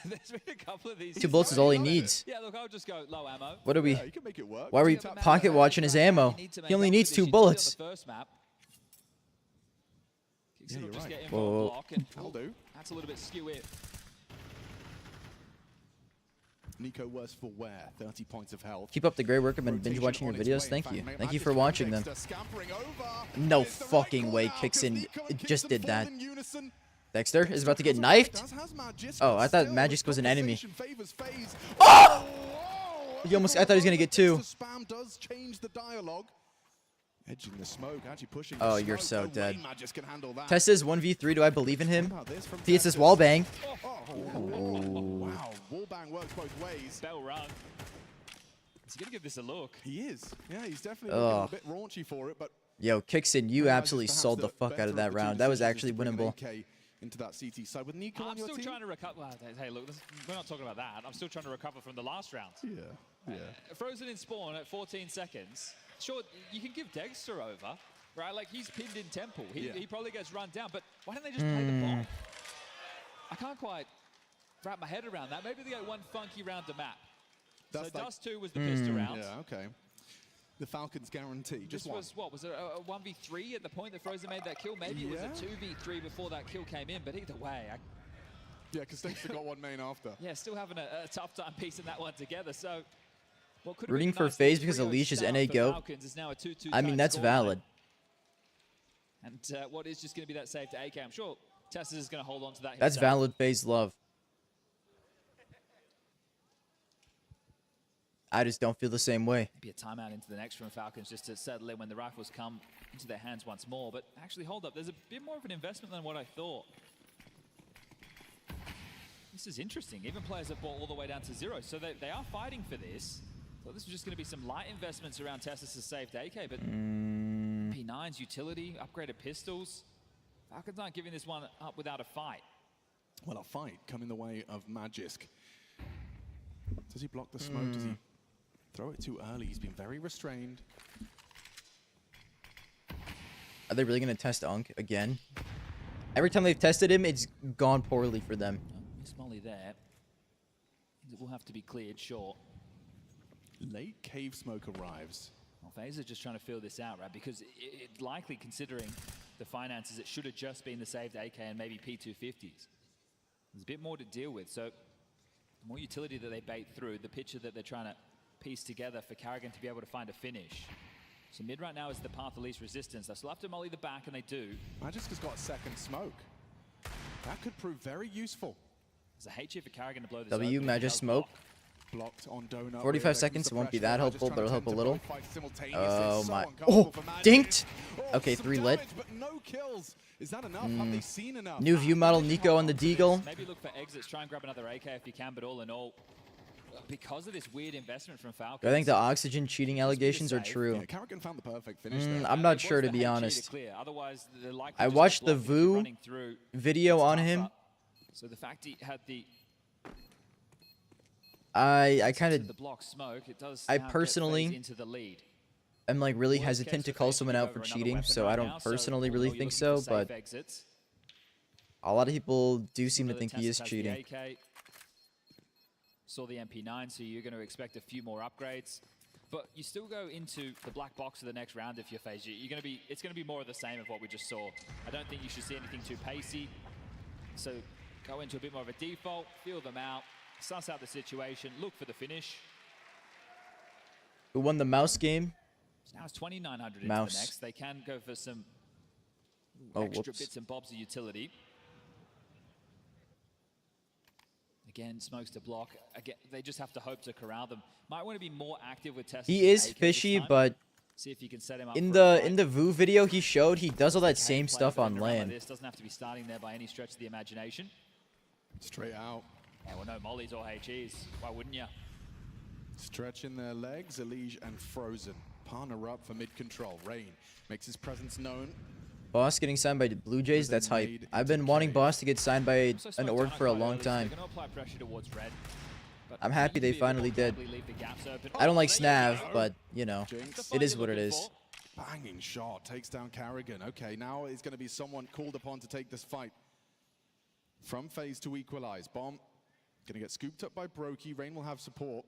Speaker 22: There's been a couple of these.
Speaker 2: 2 bullets is all he needs.
Speaker 22: Yeah, look, I'll just go low ammo.
Speaker 2: What are we?
Speaker 12: Yeah, you can make it work.
Speaker 2: Why are we pocket watching his ammo? He only needs 2 bullets.
Speaker 22: On the first map.
Speaker 12: Yeah, you're
Speaker 22: just
Speaker 12: right.
Speaker 22: get
Speaker 2: Whoa.
Speaker 22: block and
Speaker 12: I'll do.
Speaker 22: That's a little bit skew it.
Speaker 12: Nico worse for wear. 30 points of health.
Speaker 2: Keep up the great work. I've been binge watching your videos. Thank you. Thank you for watching them. No fucking way Kickson just did that. Dexter is about to get knifed? Oh, I thought Magisk was an enemy. Oh! I thought he was gonna get 2.
Speaker 12: Spam does change the dialogue. Edging the smoke, actually pushing
Speaker 2: Oh,
Speaker 12: the
Speaker 2: you're
Speaker 12: smoke.
Speaker 2: so
Speaker 12: No
Speaker 2: dead.
Speaker 12: way Magisk can handle that.
Speaker 2: Tessa's 1v3. Do I believe in him?
Speaker 12: How about this from
Speaker 2: He hits his
Speaker 12: Tessus?
Speaker 2: wallbang.
Speaker 12: Wow, wallbang works both ways.
Speaker 22: Bell run. He's gonna give this a look.
Speaker 12: He is. Yeah, he's definitely looking a bit raunchy for it, but
Speaker 2: Yo, Kickson, you
Speaker 12: Magisk
Speaker 2: absolutely
Speaker 12: perhaps
Speaker 2: sold the fuck out
Speaker 12: better
Speaker 2: of that
Speaker 12: the two
Speaker 2: round. That was
Speaker 12: decisions
Speaker 2: actually
Speaker 12: to bring an
Speaker 2: winnable.
Speaker 12: AK into that CT side with Nico
Speaker 22: I'm
Speaker 12: on your
Speaker 22: still
Speaker 12: team.
Speaker 22: trying to recover. Well, hey, look, we're not talking about that. I'm still trying to recover from the last round.
Speaker 12: Yeah.
Speaker 22: Frozen in spawn at 14 seconds. Sure, you can give Dexter over, right? Like, he's pinned in temple. He probably gets run down, but why don't they just play the bomb? I can't quite wrap my head around that. Maybe they get one funky round to map.
Speaker 12: That's
Speaker 22: so
Speaker 12: like-
Speaker 22: Dust 2 was the pistol round.
Speaker 12: Yeah, okay. The Falcons guarantee. Just
Speaker 22: This
Speaker 12: one.
Speaker 22: was, what, was it a 1v3 at the point that Frozen made that kill? Maybe it was a 2v3 before that kill came in, but either way,
Speaker 12: Yeah, because Dexter got 1 main after.
Speaker 22: yeah, still having a tough time piecing that one together. So, what could have
Speaker 2: Rooting
Speaker 22: been a
Speaker 2: for
Speaker 22: nice
Speaker 2: FaZe
Speaker 22: little
Speaker 2: because
Speaker 22: trio
Speaker 2: Alicia is
Speaker 22: start
Speaker 2: NA
Speaker 22: for
Speaker 2: GOAT.
Speaker 22: Falcons is now a 2-2
Speaker 2: I mean,
Speaker 22: tight
Speaker 2: that's
Speaker 22: scoreline.
Speaker 2: valid.
Speaker 22: And what is just going to be that save to AK? I'm sure Tessus is going to hold on to that
Speaker 2: That's
Speaker 22: himself.
Speaker 2: valid FaZe love. I just don't feel the same way.
Speaker 22: Maybe a timeout into the next from Falcons just to settle in when the rifles come into their hands once more. But actually, hold up. There's a bit more of an investment than what I thought. This is interesting. Even players have bought all the way down to 0. So they are fighting for this. So this is just going to be some light investments around Tessus' saved AK. But P9's utility, upgraded pistols. Falcons aren't giving this one up without a fight.
Speaker 12: Well, a fight coming the way of Magisk. Does he block the smoke? Does he Throw it too early. He's been very restrained.
Speaker 2: Are they really going to test Unk again? Every time they've tested him, it's gone poorly for them.
Speaker 22: Miss Molly there. It will have to be cleared short.
Speaker 12: Late cave smoke arrives.
Speaker 22: Well, FaZe are just trying to feel this out, right? Because it likely, considering the finances, it should have just been the saved AK and maybe P250s. There's a bit more to deal with. So the more utility that they bait through, the picture that they're trying to piece together for Karrigan to be able to find a finish. So mid right now is the path of least resistance. They still have to molly the back, and they do.
Speaker 12: Magiska's got a second smoke. That could prove very useful.
Speaker 22: There's a HE for Karrigan to blow this
Speaker 2: W,
Speaker 22: open.
Speaker 2: Magic smoke.
Speaker 12: Blocked on donut.
Speaker 2: 45 seconds, it won't be that helpful, but it'll help a little. Oh my. Oh, dinked! Okay, 3 lit.
Speaker 12: But no kills. Is that enough? Have they seen enough?
Speaker 2: New view model, Nico on the Deagle.
Speaker 22: Maybe look for exits, try and grab another AK if you can, but all in all, because of this weird investment from Falcons.
Speaker 2: I think the oxygen cheating allegations are true.
Speaker 12: Yeah, Karrigan found the perfect finish there.
Speaker 2: I'm not sure, to be honest.
Speaker 22: Otherwise,
Speaker 2: I watched the Vu video on him.
Speaker 22: So the fact he had the
Speaker 2: I kind of,
Speaker 22: the block smoke, it does
Speaker 2: I
Speaker 22: now get
Speaker 2: personally
Speaker 22: FaZe into the lead.
Speaker 2: am like really hesitant to call someone out for cheating, so I don't personally really think so, but a lot of people do seem to think he is cheating.
Speaker 22: Saw the MP9, so you're going to expect a few more upgrades. But you still go into the black box of the next round if you're FaZe. It's going to be more of the same of what we just saw. I don't think you should see anything too pacey. So go into a bit more of a default, feel them out, suss out the situation, look for the finish.
Speaker 2: Who won the mouse game?
Speaker 22: So now it's 2,900 into
Speaker 2: Mouse.
Speaker 22: the next. They can go for some
Speaker 2: Oh,
Speaker 22: extra
Speaker 2: whoops.
Speaker 22: bits and bobs of utility. Again, smokes to block. Again, they just have to hope to corral them. Might want to be more active with Tesla.
Speaker 2: He is fishy, but
Speaker 22: see if you can set him up
Speaker 2: in
Speaker 22: for a
Speaker 2: the Vu video he showed, he does all that same stuff on land.
Speaker 22: This doesn't have to be starting there by any stretch of the imagination.
Speaker 12: Straight out.
Speaker 22: Yeah, well, no mollies or HEs. Why wouldn't you?
Speaker 12: Stretching their legs, Elige and Frozen. Partner up for mid-control. Rain makes his presence known.
Speaker 2: Boss getting signed by the Blue Jays, that's hype. I've been wanting Boss to get signed by an org for a long time. I'm happy they finally did. I don't like Snav, but, you know, it is what it is.
Speaker 12: Banging shot, takes down Karrigan. Okay, now it's going to be someone called upon to take this fight. From FaZe to equalize. Bomb going to get scooped up by Brokey. Rain will have support.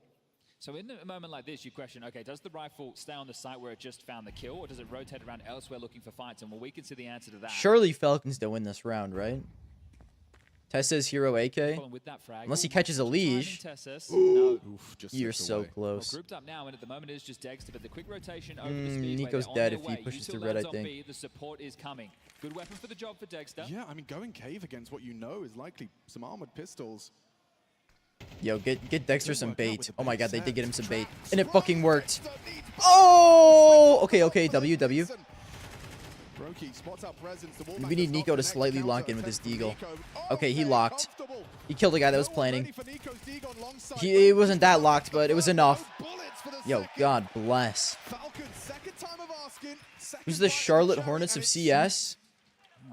Speaker 22: So in a moment like this, you question, okay, does the rifle stay on the site where it just found the kill, or does it rotate around elsewhere looking for fights? And well, we can see the answer to that.
Speaker 2: Surely Falcons don't win this round, right? Tessa's hero AK. Unless he catches a Liege.
Speaker 22: No.
Speaker 2: You're so close.
Speaker 22: Well, grouped up now, and at the moment it is just Dexter, but the quick rotation over the speed.
Speaker 2: Nico's dead if he pushes through red, I think.
Speaker 22: The support is coming. Good weapon for the job for Dexter.
Speaker 12: Yeah, I mean, going cave against what you know is likely some armored pistols.
Speaker 2: Yo, get Dexter some bait. Oh my god, they did get him some bait. And it fucking worked. Oh! Okay, W. We need Nico to slightly lock in with his Deagle. Okay, he locked. He killed a guy that was planning. He wasn't that locked, but it was enough. Yo, God bless. Who's the Charlotte Hornets of CS?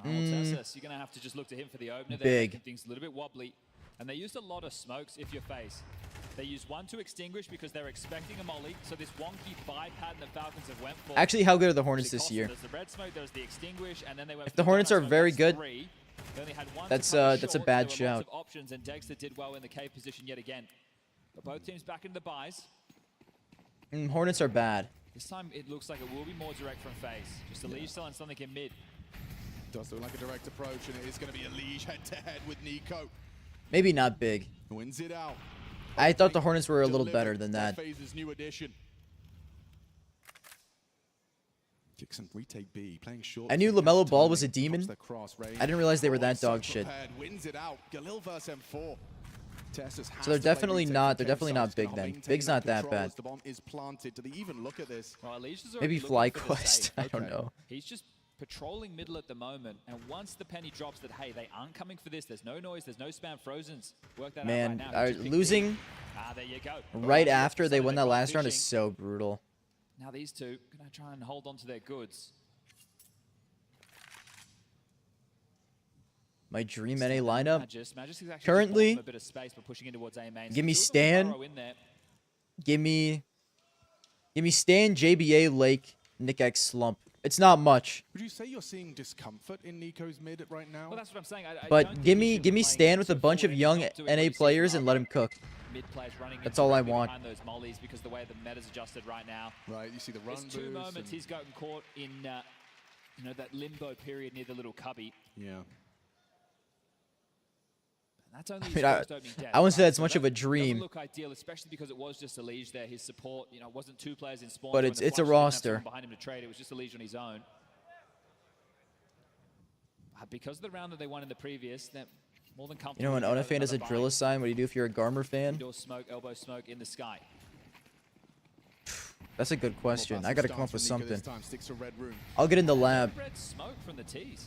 Speaker 22: You're going to have to just look to him for the opener. They're
Speaker 2: Big.
Speaker 22: making things a little bit wobbly. And they used a lot of smokes if you're FaZe. They used one to extinguish because they're expecting a molly. So this wonky buy pattern that Falcons have went for.
Speaker 2: Actually, how good are the Hornets this year?
Speaker 22: There's the red smoke, there's the extinguish, and then they went
Speaker 2: If the Hornets are very good, that's a bad
Speaker 22: shout.
Speaker 2: shout.
Speaker 22: Of options, and Dexter did well in the cave position yet again. But both teams back into the buys.
Speaker 2: Hornets are bad.
Speaker 22: This time it looks like it will be more direct from FaZe. Just a Liege selling something in mid.
Speaker 12: Does look like a direct approach, and it is going to be a Liege head-to-head with Nico.
Speaker 2: Maybe not big.
Speaker 12: Wins it out.
Speaker 2: I thought the Hornets were a little better than that.
Speaker 12: FaZe's new addition. Dixon retake B, playing short.
Speaker 2: I knew LaMelo Ball was a demon. I didn't realize they were that dog shit.
Speaker 12: Wins it out. Galil versus M4.
Speaker 2: So they're definitely not big then. Big's not that bad.
Speaker 12: The bomb is planted. Do they even look at this?
Speaker 22: Well,
Speaker 2: maybe FlyQuest. I don't know.
Speaker 22: He's just patrolling middle at the moment, and once the penny drops that, hey, they aren't coming for this, there's no noise, there's no spam, Frozen's work that
Speaker 2: Man,
Speaker 22: out right now.
Speaker 2: losing
Speaker 22: there you go.
Speaker 2: right after they won that last round is so brutal.
Speaker 22: Now these two gonna try and hold on to their goods.
Speaker 2: My dream NA lineup
Speaker 22: Magis is actually
Speaker 2: currently,
Speaker 22: a bit of space, but pushing in towards A main.
Speaker 2: give me Stan, give me Give me Stan, JBA, Lake, Nick X, Slump. It's not much.
Speaker 12: Would you say you're seeing discomfort in Nico's mid right now?
Speaker 22: Well, that's what I'm saying. I
Speaker 2: But
Speaker 22: don't
Speaker 2: give
Speaker 22: think he
Speaker 2: me
Speaker 22: should
Speaker 2: Stan
Speaker 22: play
Speaker 2: with a bunch of
Speaker 22: forward,
Speaker 2: young
Speaker 22: not doing
Speaker 2: NA
Speaker 22: what he sees
Speaker 2: players
Speaker 22: in
Speaker 2: and let
Speaker 22: our
Speaker 2: him cook.
Speaker 22: mid players running
Speaker 2: That's
Speaker 22: into
Speaker 2: all I
Speaker 22: directly
Speaker 2: want.
Speaker 22: behind those mollies because the way the meta's adjusted right now.
Speaker 12: Right, you see the run
Speaker 22: There's two
Speaker 12: boost
Speaker 22: moments
Speaker 12: and-
Speaker 22: he's gotten caught in, you know, that limbo period near the little cubby.
Speaker 12: Yeah.
Speaker 22: That's only
Speaker 2: I
Speaker 22: his
Speaker 2: mean,
Speaker 22: first opening death,
Speaker 2: I wouldn't say
Speaker 22: right?
Speaker 2: that's
Speaker 22: So
Speaker 2: much of a
Speaker 22: that
Speaker 2: dream.
Speaker 22: Doesn't look ideal, especially because it was just a Liege there. His support, you know, wasn't two players in spawn.
Speaker 2: But
Speaker 22: during
Speaker 2: it's
Speaker 22: the
Speaker 2: a
Speaker 22: flush, didn't have
Speaker 2: roster.
Speaker 22: someone behind him to trade. It was just a Liege on his own. Because of the round that they won in the previous, they're more than comfortable.
Speaker 2: You know, when
Speaker 22: with
Speaker 2: Ona
Speaker 22: another
Speaker 2: fan does a
Speaker 22: buy.
Speaker 2: drill assign, what do you do if you're a Garmer fan?
Speaker 22: Indoor smoke, elbow smoke in the sky.
Speaker 2: That's a good question. I gotta come up with something.
Speaker 12: Sticks to red room.
Speaker 2: I'll get in the lab.
Speaker 22: Red smoke from the tees.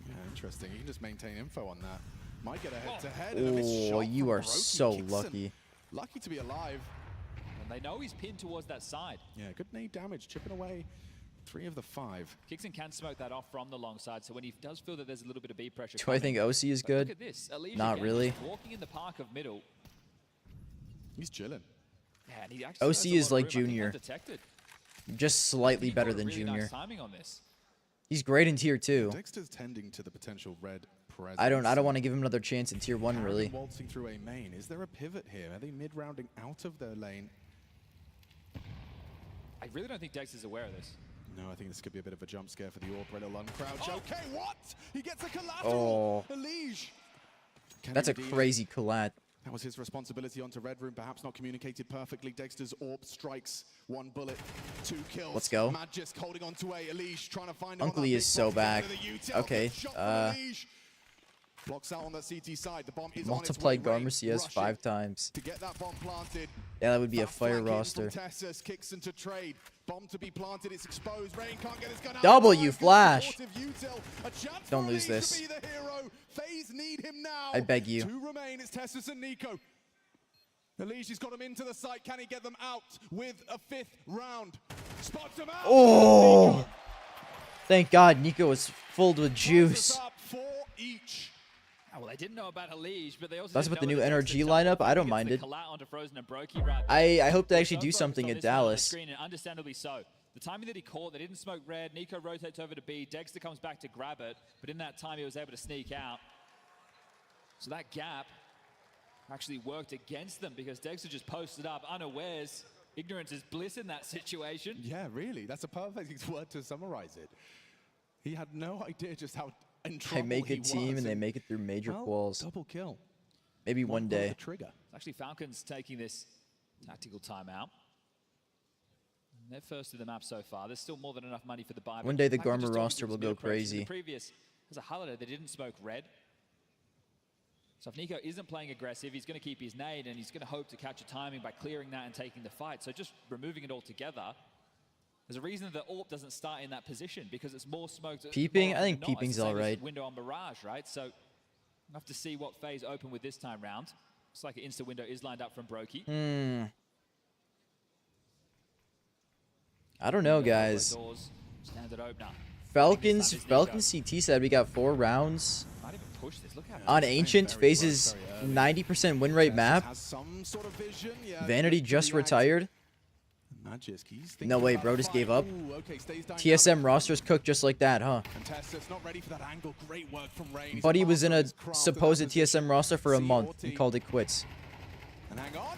Speaker 12: Yeah, interesting. You can just maintain info on that. Might get a head-to-head. and a missed
Speaker 2: Oh,
Speaker 12: shot
Speaker 2: you
Speaker 12: from
Speaker 2: are
Speaker 12: Brokey.
Speaker 2: so
Speaker 12: Kickson,
Speaker 2: lucky.
Speaker 12: Lucky to be alive.
Speaker 22: And they know he's pinned towards that side.
Speaker 12: Yeah, good nade damage, chipping away 3 of the 5.
Speaker 22: Kickson can smoke that off from the long side, so when he does feel that there's a little bit of B pressure
Speaker 2: Do I think OC is
Speaker 22: But
Speaker 2: good?
Speaker 22: Look at this. Alicia
Speaker 2: Not
Speaker 22: again,
Speaker 2: really.
Speaker 22: just walking in the park of middle.
Speaker 12: He's chilling.
Speaker 22: Yeah, and he actually
Speaker 2: OC
Speaker 22: has a lot
Speaker 2: is
Speaker 22: of
Speaker 2: like
Speaker 22: room, I think,
Speaker 2: Junior.
Speaker 22: undetected.
Speaker 2: Just slightly
Speaker 22: He
Speaker 2: better
Speaker 22: caught a
Speaker 2: than
Speaker 22: really
Speaker 2: Junior.
Speaker 22: Nice timing on this.
Speaker 2: He's great in tier 2.
Speaker 12: Dexter's tending to the potential red presence.
Speaker 2: I don't want to give him another chance in tier 1 really.
Speaker 12: Waltzing through a main. Is there a pivot here? Are they mid-rounding out of their lane?
Speaker 22: I really don't think Dex is aware of this.
Speaker 12: No, I think this could be a bit of a jump scare for the Orbrella Lund crouch. Okay, what? He gets a collateral.
Speaker 2: Oh.
Speaker 12: Elige. Can
Speaker 2: That's
Speaker 12: he
Speaker 2: a
Speaker 12: redeem it?
Speaker 2: crazy collat.
Speaker 12: That was his responsibility onto Red Room, perhaps not communicated perfectly. Dexter's AWP strikes 1 bullet, 2 kills.
Speaker 2: Let's go.
Speaker 12: Magisk holding on to a Elige, trying to find him on
Speaker 2: Uncle
Speaker 12: that
Speaker 2: Lee
Speaker 12: big
Speaker 2: is so
Speaker 12: box.
Speaker 2: back.
Speaker 12: Down to the util.
Speaker 2: Okay,
Speaker 12: Good shot from Elige. Blocks out on the CT side. The bomb is
Speaker 2: multiplied
Speaker 12: on its way.
Speaker 2: Garmer CS
Speaker 12: Rushing
Speaker 2: 5 times.
Speaker 12: to get that bomb planted.
Speaker 2: Yeah, that would be a
Speaker 12: Fast
Speaker 2: fire
Speaker 12: flank in
Speaker 2: roster.
Speaker 12: from Tessus, Kickson to trade. Bomb to be planted, it's exposed. Rain can't get his gun out.
Speaker 2: W flash.
Speaker 12: Good supportive util. A chance
Speaker 2: Don't
Speaker 12: for
Speaker 2: lose
Speaker 12: Elige
Speaker 2: this.
Speaker 12: to be the hero. FaZe need him now.
Speaker 2: I beg you.
Speaker 12: 2 remain, it's Tessus and Nico. Elige has got him into the site. Can he get them out with a 5th round? Spots him out.
Speaker 2: Oh! Thank God Nico was filled with juice.
Speaker 12: Up 4 each.
Speaker 22: Oh, well, they didn't know about Elige, but they also
Speaker 2: That's
Speaker 22: didn't
Speaker 2: with the
Speaker 22: know
Speaker 2: new
Speaker 22: that Dexter
Speaker 2: NRG
Speaker 22: jumped
Speaker 2: lineup.
Speaker 22: off
Speaker 2: I don't
Speaker 22: against
Speaker 2: mind
Speaker 22: the
Speaker 2: it.
Speaker 22: collat onto Frozen and Brokey right
Speaker 2: I
Speaker 22: there.
Speaker 2: hope they actually
Speaker 22: So
Speaker 2: do
Speaker 22: focused
Speaker 2: something
Speaker 22: on
Speaker 2: at
Speaker 22: this one on the
Speaker 2: Dallas.
Speaker 22: screen, and understandably so. The timing that he caught, they didn't smoke red. Nico rotates over to B. Dexter comes back to grab it, but in that time he was able to sneak out. So that gap actually worked against them because Dexter just posted up unawares. Ignorance is bliss in that situation.
Speaker 12: Yeah, really. That's a perfect word to summarize it. He had no idea just how in
Speaker 2: They
Speaker 12: trouble
Speaker 2: make a
Speaker 12: he
Speaker 2: team
Speaker 12: was,
Speaker 2: and they make it through major
Speaker 12: well,
Speaker 2: quals.
Speaker 12: Double kill.
Speaker 2: Maybe one
Speaker 12: pull
Speaker 2: day.
Speaker 12: the trigger.
Speaker 22: It's actually Falcons taking this tactical timeout. And they're first to the map so far. There's still more than enough money for the buy.
Speaker 2: One day the
Speaker 22: Falcons
Speaker 2: Garmer
Speaker 22: just told
Speaker 2: roster
Speaker 22: me
Speaker 2: will
Speaker 22: there was
Speaker 2: go
Speaker 22: mid approach. In
Speaker 2: crazy.
Speaker 22: The previous, as a holiday, they didn't smoke red. So if Nico isn't playing aggressive, he's going to keep his nade and he's going to hope to catch a timing by clearing that and taking the fight. So just removing it all together. There's a reason that AWP doesn't start in that position because it's more smoked.
Speaker 2: Peeping?
Speaker 22: more
Speaker 2: I think
Speaker 22: often than not. It's
Speaker 2: peeping's
Speaker 22: the same as
Speaker 2: alright.
Speaker 22: Window on Mirage, right? So we'll have to see what phase open with this time round. Looks like an insta window is lined up from Brokey.
Speaker 2: I don't know, guys.
Speaker 22: Doors, standard opener.
Speaker 2: Falcons CT said we got 4 rounds.
Speaker 22: Might even push this. Look how
Speaker 2: On Ancient faces 90% win rate map.
Speaker 12: Has some sort of vision. Yeah,
Speaker 2: Vanity
Speaker 12: good
Speaker 2: just
Speaker 12: react.
Speaker 2: retired.
Speaker 12: Magisk, he's
Speaker 2: No
Speaker 12: thinking
Speaker 2: way,
Speaker 12: about
Speaker 2: bro
Speaker 12: a
Speaker 2: just
Speaker 12: fight.
Speaker 2: gave up.
Speaker 12: Ooh, okay, stays dynamic.
Speaker 2: TSM roster's cooked just like that, huh?
Speaker 12: And Tessus not ready for that angle. Great work from Rain. He's
Speaker 2: Buddy was in
Speaker 12: master
Speaker 2: a
Speaker 12: of his craft
Speaker 2: supposed
Speaker 12: in that position.
Speaker 2: TSM roster for a month and
Speaker 12: C40.
Speaker 2: called it quits.
Speaker 12: And hang on.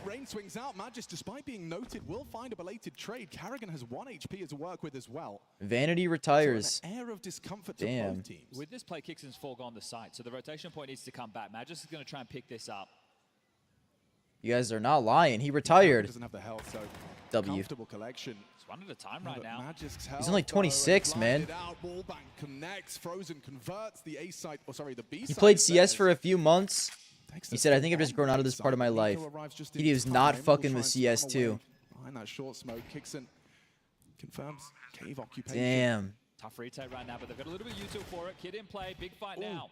Speaker 12: Rain swings out. Magisk, despite being noted, will find a belated trade. Carrigan has 1 HP to work with as well.
Speaker 2: Vanity retires.
Speaker 12: So an air of discomfort to
Speaker 2: Damn.
Speaker 12: both teams.
Speaker 22: With this play, Kickson's foregone the site, so the rotation point needs to come back. Magisk is going to try and pick this up.
Speaker 2: You guys are not lying. He retired.
Speaker 12: Doesn't have the health, so
Speaker 2: W.
Speaker 12: comfortable collection.
Speaker 22: It's one at a time right now.
Speaker 12: Magisk's
Speaker 2: He's only 26, man.
Speaker 12: Out, Wallbang connects, Frozen converts the A side, or sorry, the B side.
Speaker 2: He played CS for a few months. He said, I think I've just grown out of this part of my life. He was not fucking with CS too.
Speaker 12: Behind that short smoke, Kickson confirms cave occupation.
Speaker 2: Damn.
Speaker 22: Tough retake right now, but they've got a little bit of util for it. Kid in play, big fight now.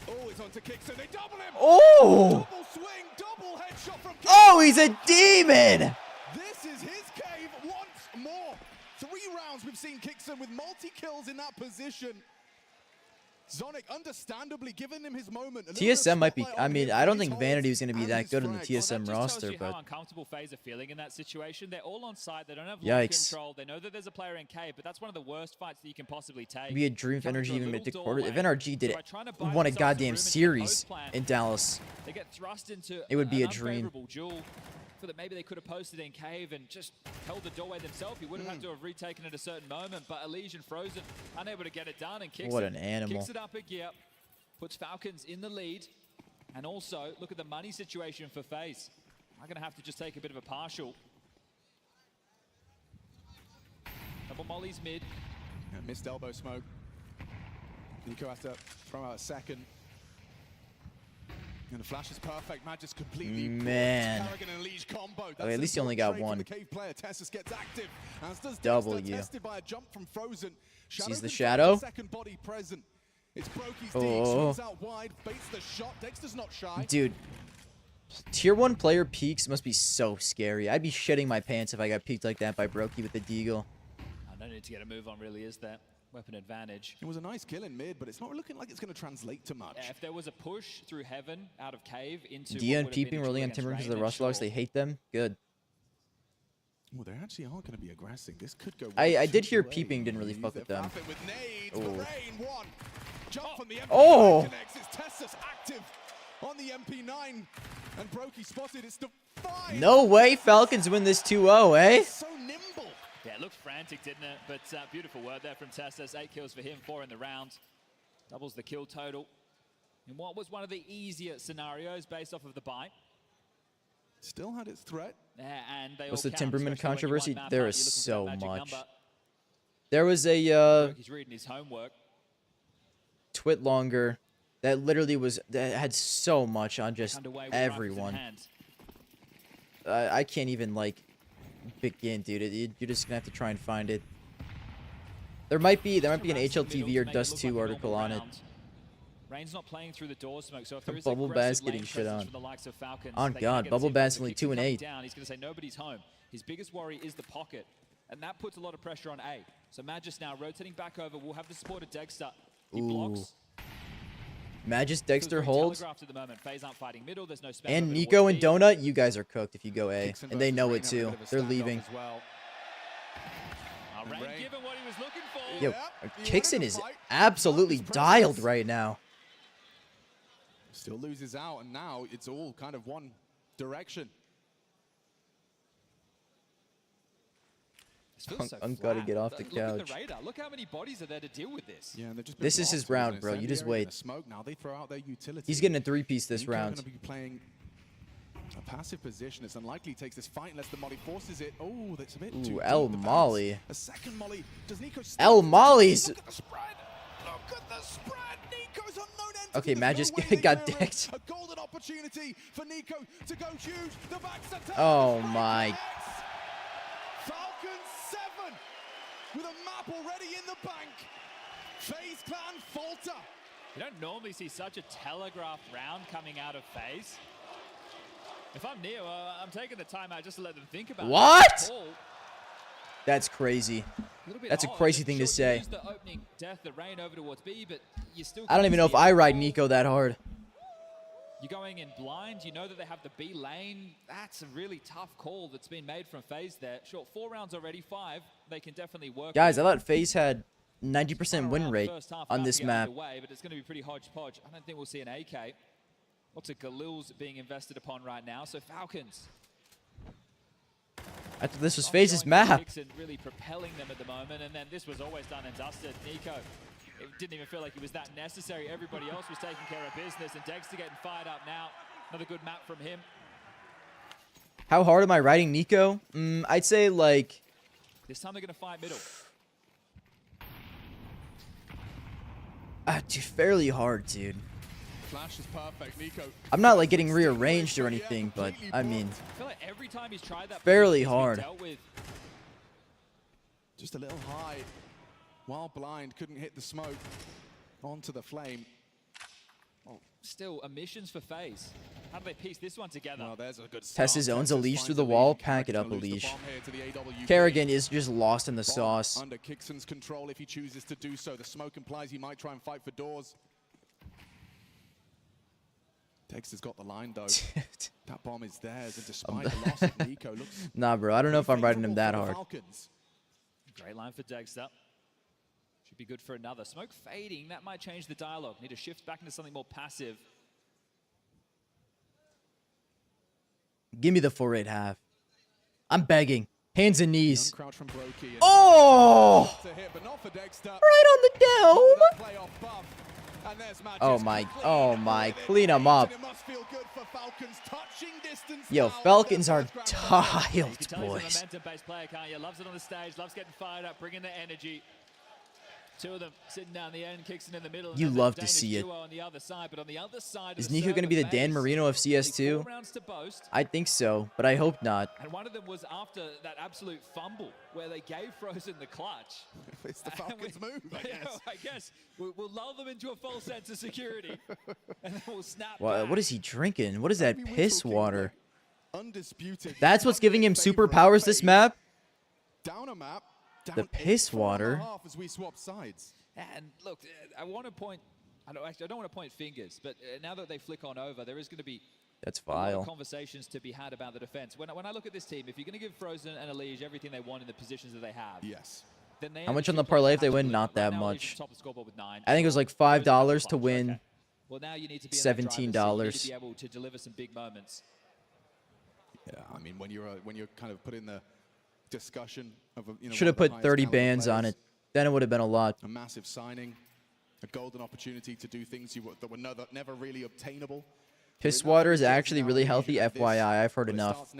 Speaker 12: Oh, it's onto Kickson. They double him.
Speaker 2: Oh!
Speaker 12: Double swing, double headshot from Kickson.
Speaker 2: Oh, he's a demon!
Speaker 12: This is his cave once more. 3 rounds we've seen Kickson with multi-kills in that position. Zonic understandably giving him his moment.
Speaker 2: TSM might be. I mean, I don't think Vanity was going to be that good in the TSM roster,
Speaker 22: How
Speaker 2: but
Speaker 22: uncomfortable FaZe are feeling in that situation. They're all on side. They don't have
Speaker 2: Yikes.
Speaker 22: control. They know that there's a player in cave, but that's one of the worst fights that you can possibly take.
Speaker 2: we had dream if
Speaker 22: Coming
Speaker 2: NRG
Speaker 22: through a
Speaker 2: even
Speaker 22: little
Speaker 2: made the quarter. If
Speaker 22: doorway.
Speaker 2: NRG did
Speaker 22: So by
Speaker 2: it,
Speaker 22: trying to
Speaker 2: we
Speaker 22: buy
Speaker 2: won a
Speaker 22: themselves some
Speaker 2: goddamn
Speaker 22: room into the
Speaker 2: series
Speaker 22: post plan,
Speaker 2: in Dallas.
Speaker 22: They get thrust into
Speaker 2: It would be
Speaker 22: an
Speaker 2: a dream.
Speaker 22: unfavorable duel. For that maybe they could have posted in cave and just held the doorway themselves. He would have had to have retaken at a certain moment, but Elysian Frozen unable to get it done and kicks
Speaker 2: What
Speaker 22: it,
Speaker 2: an animal.
Speaker 22: kicks it up a gear, puts Falcons in the lead, and also look at the money situation for FaZe. I'm going to have to just take a bit of a partial. Double mollies mid.
Speaker 12: Yeah, missed elbow smoke. Nico has to throw out a second. And the flash is perfect. Magic's completely
Speaker 2: Man.
Speaker 12: Carrigan and Liege combo.
Speaker 2: Okay, at least he only got
Speaker 12: trade for
Speaker 2: one.
Speaker 12: the cave player. Tessus gets active. As does
Speaker 2: W.
Speaker 12: Dexter, tested by a jump from Frozen.
Speaker 2: Sees the
Speaker 12: confirms
Speaker 2: shadow.
Speaker 12: Second body present. It's Brokey's
Speaker 2: Oh.
Speaker 12: D. Swings out wide. Baits the shot. Dexter's not shy.
Speaker 2: Dude, tier 1 player peaks must be so scary. I'd be shitting my pants if I got peeked like that by Brokey with the Deagle.
Speaker 22: No need to get a move on, really, is there? Weapon advantage.
Speaker 12: It was a nice kill in mid, but it's not looking like it's going to translate to much.
Speaker 22: Yeah, if there was a push through heaven out of cave into
Speaker 2: Dia
Speaker 22: what
Speaker 2: and
Speaker 22: would have been
Speaker 2: peeping
Speaker 22: a
Speaker 2: rolling
Speaker 22: duel
Speaker 2: on
Speaker 22: against
Speaker 2: Timber because of the
Speaker 22: Rain
Speaker 2: Rush
Speaker 22: and
Speaker 2: Logs. They
Speaker 22: Shoal.
Speaker 2: hate them. Good.
Speaker 12: Well, they actually are going to be aggressive. This could go.
Speaker 2: I
Speaker 12: one,
Speaker 2: did
Speaker 12: two
Speaker 2: hear
Speaker 12: ways.
Speaker 2: peeping didn't really fuck with them.
Speaker 12: With nades,
Speaker 2: Oh.
Speaker 12: Rain, one. Jump from the MP9
Speaker 2: Oh.
Speaker 12: connects. It's Tessus active on the MP9. And Brokey spotted. It's the 5.
Speaker 2: No way Falcons win this 2-0, eh?
Speaker 12: So nimble.
Speaker 22: Yeah, it looked frantic, didn't it? But beautiful work there from Tessus. 8 kills for him, 4 in the round. Doubles the kill total. In what was one of the easier scenarios based off of the buy.
Speaker 12: Still had its threat.
Speaker 22: Yeah, and they
Speaker 2: What's
Speaker 22: all
Speaker 2: the
Speaker 22: count,
Speaker 2: Timberman
Speaker 22: especially when you
Speaker 2: controversy?
Speaker 22: wipe map
Speaker 2: There
Speaker 22: out,
Speaker 2: is
Speaker 22: you're looking for
Speaker 2: so
Speaker 22: that magic
Speaker 2: much.
Speaker 22: number.
Speaker 2: There was a
Speaker 22: He's reading his homework.
Speaker 2: twit longer that literally that had so much on just
Speaker 22: Underway with rifles in
Speaker 2: everyone.
Speaker 22: hand.
Speaker 2: I can't even like begin, dude. You're just gonna have to try and find it. There might be an HLTV or Dust 2 article on it.
Speaker 22: Rain's not playing through the door smoke, so if there is
Speaker 2: Bubble
Speaker 22: aggressive
Speaker 2: Bass getting
Speaker 22: lane
Speaker 2: shit
Speaker 22: presence
Speaker 2: on.
Speaker 22: from the likes of Falcons,
Speaker 2: On
Speaker 22: they
Speaker 2: God,
Speaker 22: can get
Speaker 2: Bubble
Speaker 22: us
Speaker 2: Bass
Speaker 22: in.
Speaker 2: only
Speaker 22: If he
Speaker 2: 2 and
Speaker 22: comes
Speaker 2: 8.
Speaker 22: down, he's going to say nobody's home. His biggest worry is the pocket, and that puts a lot of pressure on A. So Magis now rotating back over. We'll have the support of Dexter. He blocks.
Speaker 2: Magis Dexter holds.
Speaker 22: Telegraphed at the moment. FaZe aren't fighting middle. There's no spam
Speaker 2: And
Speaker 22: over
Speaker 2: Nico
Speaker 22: towards
Speaker 2: and
Speaker 22: B.
Speaker 2: Donut, you guys are cooked if you go A. And they know it
Speaker 12: Rain
Speaker 2: too.
Speaker 12: have a bit of a
Speaker 2: They're
Speaker 12: standoff
Speaker 2: leaving.
Speaker 12: as well.
Speaker 22: Rain given what he was looking for.
Speaker 2: Yo, Kixon is absolutely dialed right now.
Speaker 12: Still loses out, and now it's all kind of one direction.
Speaker 22: This feels so
Speaker 2: I'm gotta
Speaker 22: flat.
Speaker 2: get off the
Speaker 22: Look at
Speaker 2: couch.
Speaker 22: the radar. Look how many bodies are there to deal with this.
Speaker 12: Yeah, and they've just
Speaker 2: This is his round, bro. You just wait.
Speaker 12: Smoke now. They throw out their utility.
Speaker 2: He's getting a 3-piece this
Speaker 12: Nico
Speaker 2: round.
Speaker 12: Gonna be playing a passive position. It's unlikely he takes this fight unless the molly forces it. Oh, that's a bit too
Speaker 2: Ooh,
Speaker 12: deep,
Speaker 2: El
Speaker 12: the bounce.
Speaker 2: Molly.
Speaker 12: A second molly. Does Nico
Speaker 2: El Molly's.
Speaker 12: Look at the spread. Look at the spread. Nico's unknown entity.
Speaker 2: Okay,
Speaker 12: There's
Speaker 2: Magis
Speaker 12: no way they
Speaker 2: got
Speaker 12: clear it.
Speaker 2: dicked.
Speaker 12: A golden opportunity for Nico to go huge. The back's attack.
Speaker 2: Oh my.
Speaker 12: Falcons 7 with a map already in the bank. FaZe Clan falter.
Speaker 22: You don't normally see such a telegraphed round coming out of FaZe. If I'm Neo, I'm taking the time out just to let them think about
Speaker 2: What?
Speaker 22: it. Paul,
Speaker 2: That's crazy.
Speaker 22: little bit
Speaker 2: That's a
Speaker 22: odd.
Speaker 2: crazy thing to
Speaker 22: Sure,
Speaker 2: say.
Speaker 22: you use the opening death, the Rain over towards B, but you still
Speaker 2: I don't even know if I ride Nico that hard.
Speaker 22: You're going in blind. You know that they have the B lane. That's a really tough call that's been made from FaZe there. Sure, 4 rounds already, 5. They can definitely work.
Speaker 2: Guys, I
Speaker 22: with.
Speaker 2: thought FaZe had 90% win rate
Speaker 22: First half
Speaker 2: on
Speaker 22: about
Speaker 2: this
Speaker 22: to get
Speaker 2: map.
Speaker 22: underway, but it's going to be pretty hodgepodge. I don't think we'll see an AK. Lots of Galils being invested upon right now. So Falcons.
Speaker 2: I thought this was FaZe's map.
Speaker 22: Dixon really propelling them at the moment, and then this was always done and dusted. Nico, it didn't even feel like it was that necessary. Everybody else was taking care of business, and Dexter getting fired up now. Another good map from him.
Speaker 2: How hard am I riding Nico? I'd say like...
Speaker 22: This time they're going to fight middle.
Speaker 2: Dude, fairly hard, dude.
Speaker 12: Flash is perfect. Nico.
Speaker 2: I'm not like getting rearranged or anything, but I mean,
Speaker 22: I feel like every time he's tried that,
Speaker 2: fairly
Speaker 22: he's been
Speaker 2: hard.
Speaker 22: dealt with.
Speaker 12: Just a little high. While blind, couldn't hit the smoke onto the flame.
Speaker 22: Well, still, emissions for FaZe. How do they piece this one together?
Speaker 12: Well, there's a good
Speaker 2: Tessis owns a leash through the wall. Pack it up, a leash. Kerrigan is just lost in the sauce.
Speaker 12: Under Kixon's control if he chooses to do so. The smoke implies he might try and fight for doors. Dexter's got the line though. That bomb is theirs, and despite the loss of Nico, looks
Speaker 2: Nah, bro, I don't know if I'm riding him that hard.
Speaker 22: Great line for Dexter. Should be good for another. Smoke fading, that might change the dialogue. Need to shift back into something more passive.
Speaker 2: Give me the 4-8 half. I'm begging. Hands and knees. Oh! Right on the dome. Oh my. Clean them up. Yo, Falcons are tiled, boys.
Speaker 22: Momentum-based player, can't you? Loves it on the stage, loves getting fired up, bringing the energy. Two of them sitting down the end, Kixon in the middle.
Speaker 2: You love to see it.
Speaker 22: On the other side, but on the other side
Speaker 2: Is Nico going to be the Dan Marino of CS2? I think so, but I hope not.
Speaker 22: And one of them was after that absolute fumble where they gave Frozen the clutch.
Speaker 12: It's the Falcons' move, I guess.
Speaker 22: I guess. We'll lull them into a false sense of security, and then we'll snap
Speaker 2: What is he drinking? What is that piss water?
Speaker 12: Undisputed.
Speaker 2: That's what's giving him superpowers this map?
Speaker 12: Down a map.
Speaker 2: The piss water.
Speaker 12: As we swap sides.
Speaker 22: And look, I want to point. I don't want to point fingers, but now that they flick on over, there is going to be
Speaker 2: That's
Speaker 22: a lot
Speaker 2: vile.
Speaker 22: of conversations to be had about the defense. When I look at this team, if you're going to give Frozen and Elige everything they want in the positions that they have,
Speaker 12: yes.
Speaker 22: Then they
Speaker 2: How much on the parlay if they win? Not that much. I think it was like $5 to win.
Speaker 22: Well, now you need to be
Speaker 2: $17.
Speaker 22: You need to be able to deliver some big moments.
Speaker 12: Yeah, I mean, when you're kind of put in the discussion of
Speaker 2: Should have put 30 bands on it. Then it would have been a lot.
Speaker 12: A massive signing, a golden opportunity to do things that were never really obtainable.
Speaker 2: Piss water is actually really healthy, FYI. I've heard enough.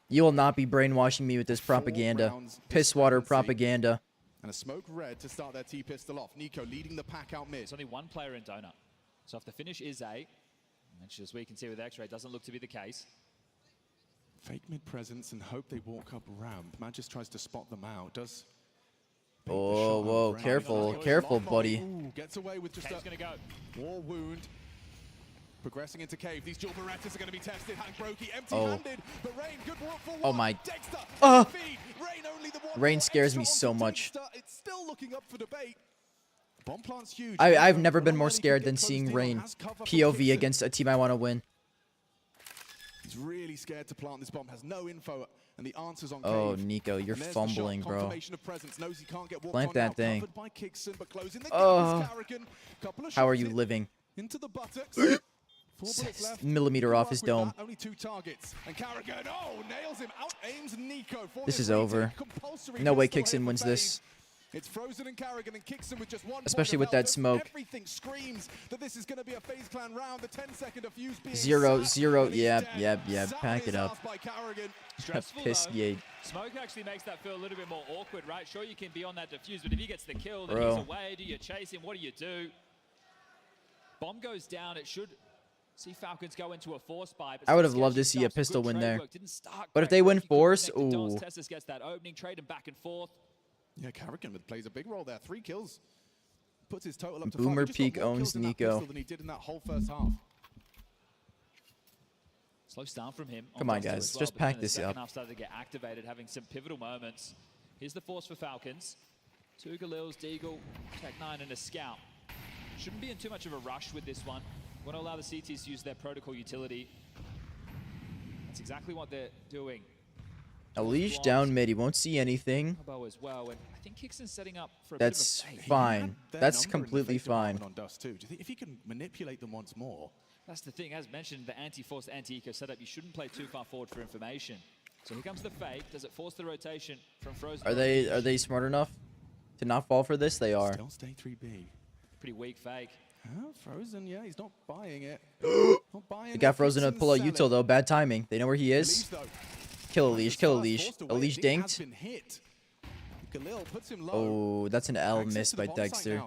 Speaker 2: You will not be brainwashing me with this propaganda. Piss water propaganda.
Speaker 12: And a smoke red to start their T-pistol off. Nico leading the pack out mid.
Speaker 22: There's only one player in donut. So if the finish is A, which as we can see with X-Ray, doesn't look to be the case.
Speaker 12: Fake mid presence and hope they walk up ramp. Magis tries to spot them out. Does.
Speaker 2: Oh, whoa, careful, careful, buddy.
Speaker 12: Ooh, gets away with just
Speaker 22: Cave's gonna go.
Speaker 12: War wound. Progressing into Cave. These dual Berettas are going to be tested. Hank Brokey empty-handed. But Rain, good work for one.
Speaker 2: Oh my.
Speaker 12: Dexter, Rain, only the one
Speaker 2: Rain scares me so much.
Speaker 12: It's still looking up for debate. Bomb plant's huge.
Speaker 2: I've never been more scared than seeing Rain POV against a team I want to win.
Speaker 12: He's really scared to plant this bomb. Has no info. And the answer's on Cave.
Speaker 2: Oh, Nico, you're fumbling, bro. Plant that thing. How are you living?
Speaker 12: Into the buttocks.
Speaker 2: 6mm off his dome.
Speaker 12: Only 2 targets. And Carrigan, nails him. Out aims Nico for
Speaker 2: This is over. No way Kixon wins this.
Speaker 12: It's Frozen and Carrigan and Kixon with just one.
Speaker 2: Especially with that smoke.
Speaker 12: Everything screams that this is going to be a FaZe Clan round. The 10-second defuse being
Speaker 2: 0-0. Yep. Pack it up. Piss gate.
Speaker 22: Smoke actually makes that feel a little bit more awkward, right? Sure, you can be on that defuse, but if he gets the kill, then he's away. Do you chase him? What do you do? Bomb goes down. It should see Falcons go into a force buy.
Speaker 2: I would have loved to see a pistol win there. But if they win force, ooh.
Speaker 22: Tessus gets that opening, trading back and forth.
Speaker 12: Yeah, Carrigan plays a big role there. 3 kills. Puts his total up to 5.
Speaker 2: Boomer Peak owns Nico.
Speaker 12: Than he did in that whole first half.
Speaker 22: Slow start from him.
Speaker 2: Come on, guys. Just pack this up.
Speaker 22: Half started to get activated, having some pivotal moments. Here's the force for Falcons. 2 Galils, Deagle, Tech9, and a Scout. Shouldn't be in too much of a rush with this one. Want to allow the CTs to use their protocol utility. That's exactly what they're doing.
Speaker 2: Elige down mid. He won't see anything.
Speaker 22: As well. And I think Kixon's setting up for a
Speaker 2: That's
Speaker 22: bit of a
Speaker 2: fine. That's completely fine.
Speaker 12: On Dust too. Do you think if he can manipulate them once more?
Speaker 22: That's the thing. As mentioned, the anti-force, anti-eco setup, you shouldn't play too far forward for information. So here comes the fake. Does it force the rotation from Frozen?
Speaker 2: Are they smart enough to not fall for this? They are.
Speaker 12: Still stay 3B.
Speaker 22: Pretty weak fake.
Speaker 12: Frozen, yeah, he's not buying it. Not buying
Speaker 2: They got Frozen to pull out Util though. Bad timing. They know where he is. Kill Elige. Kill Elige. Elige dinked. Oh, that's an L missed by Dexter.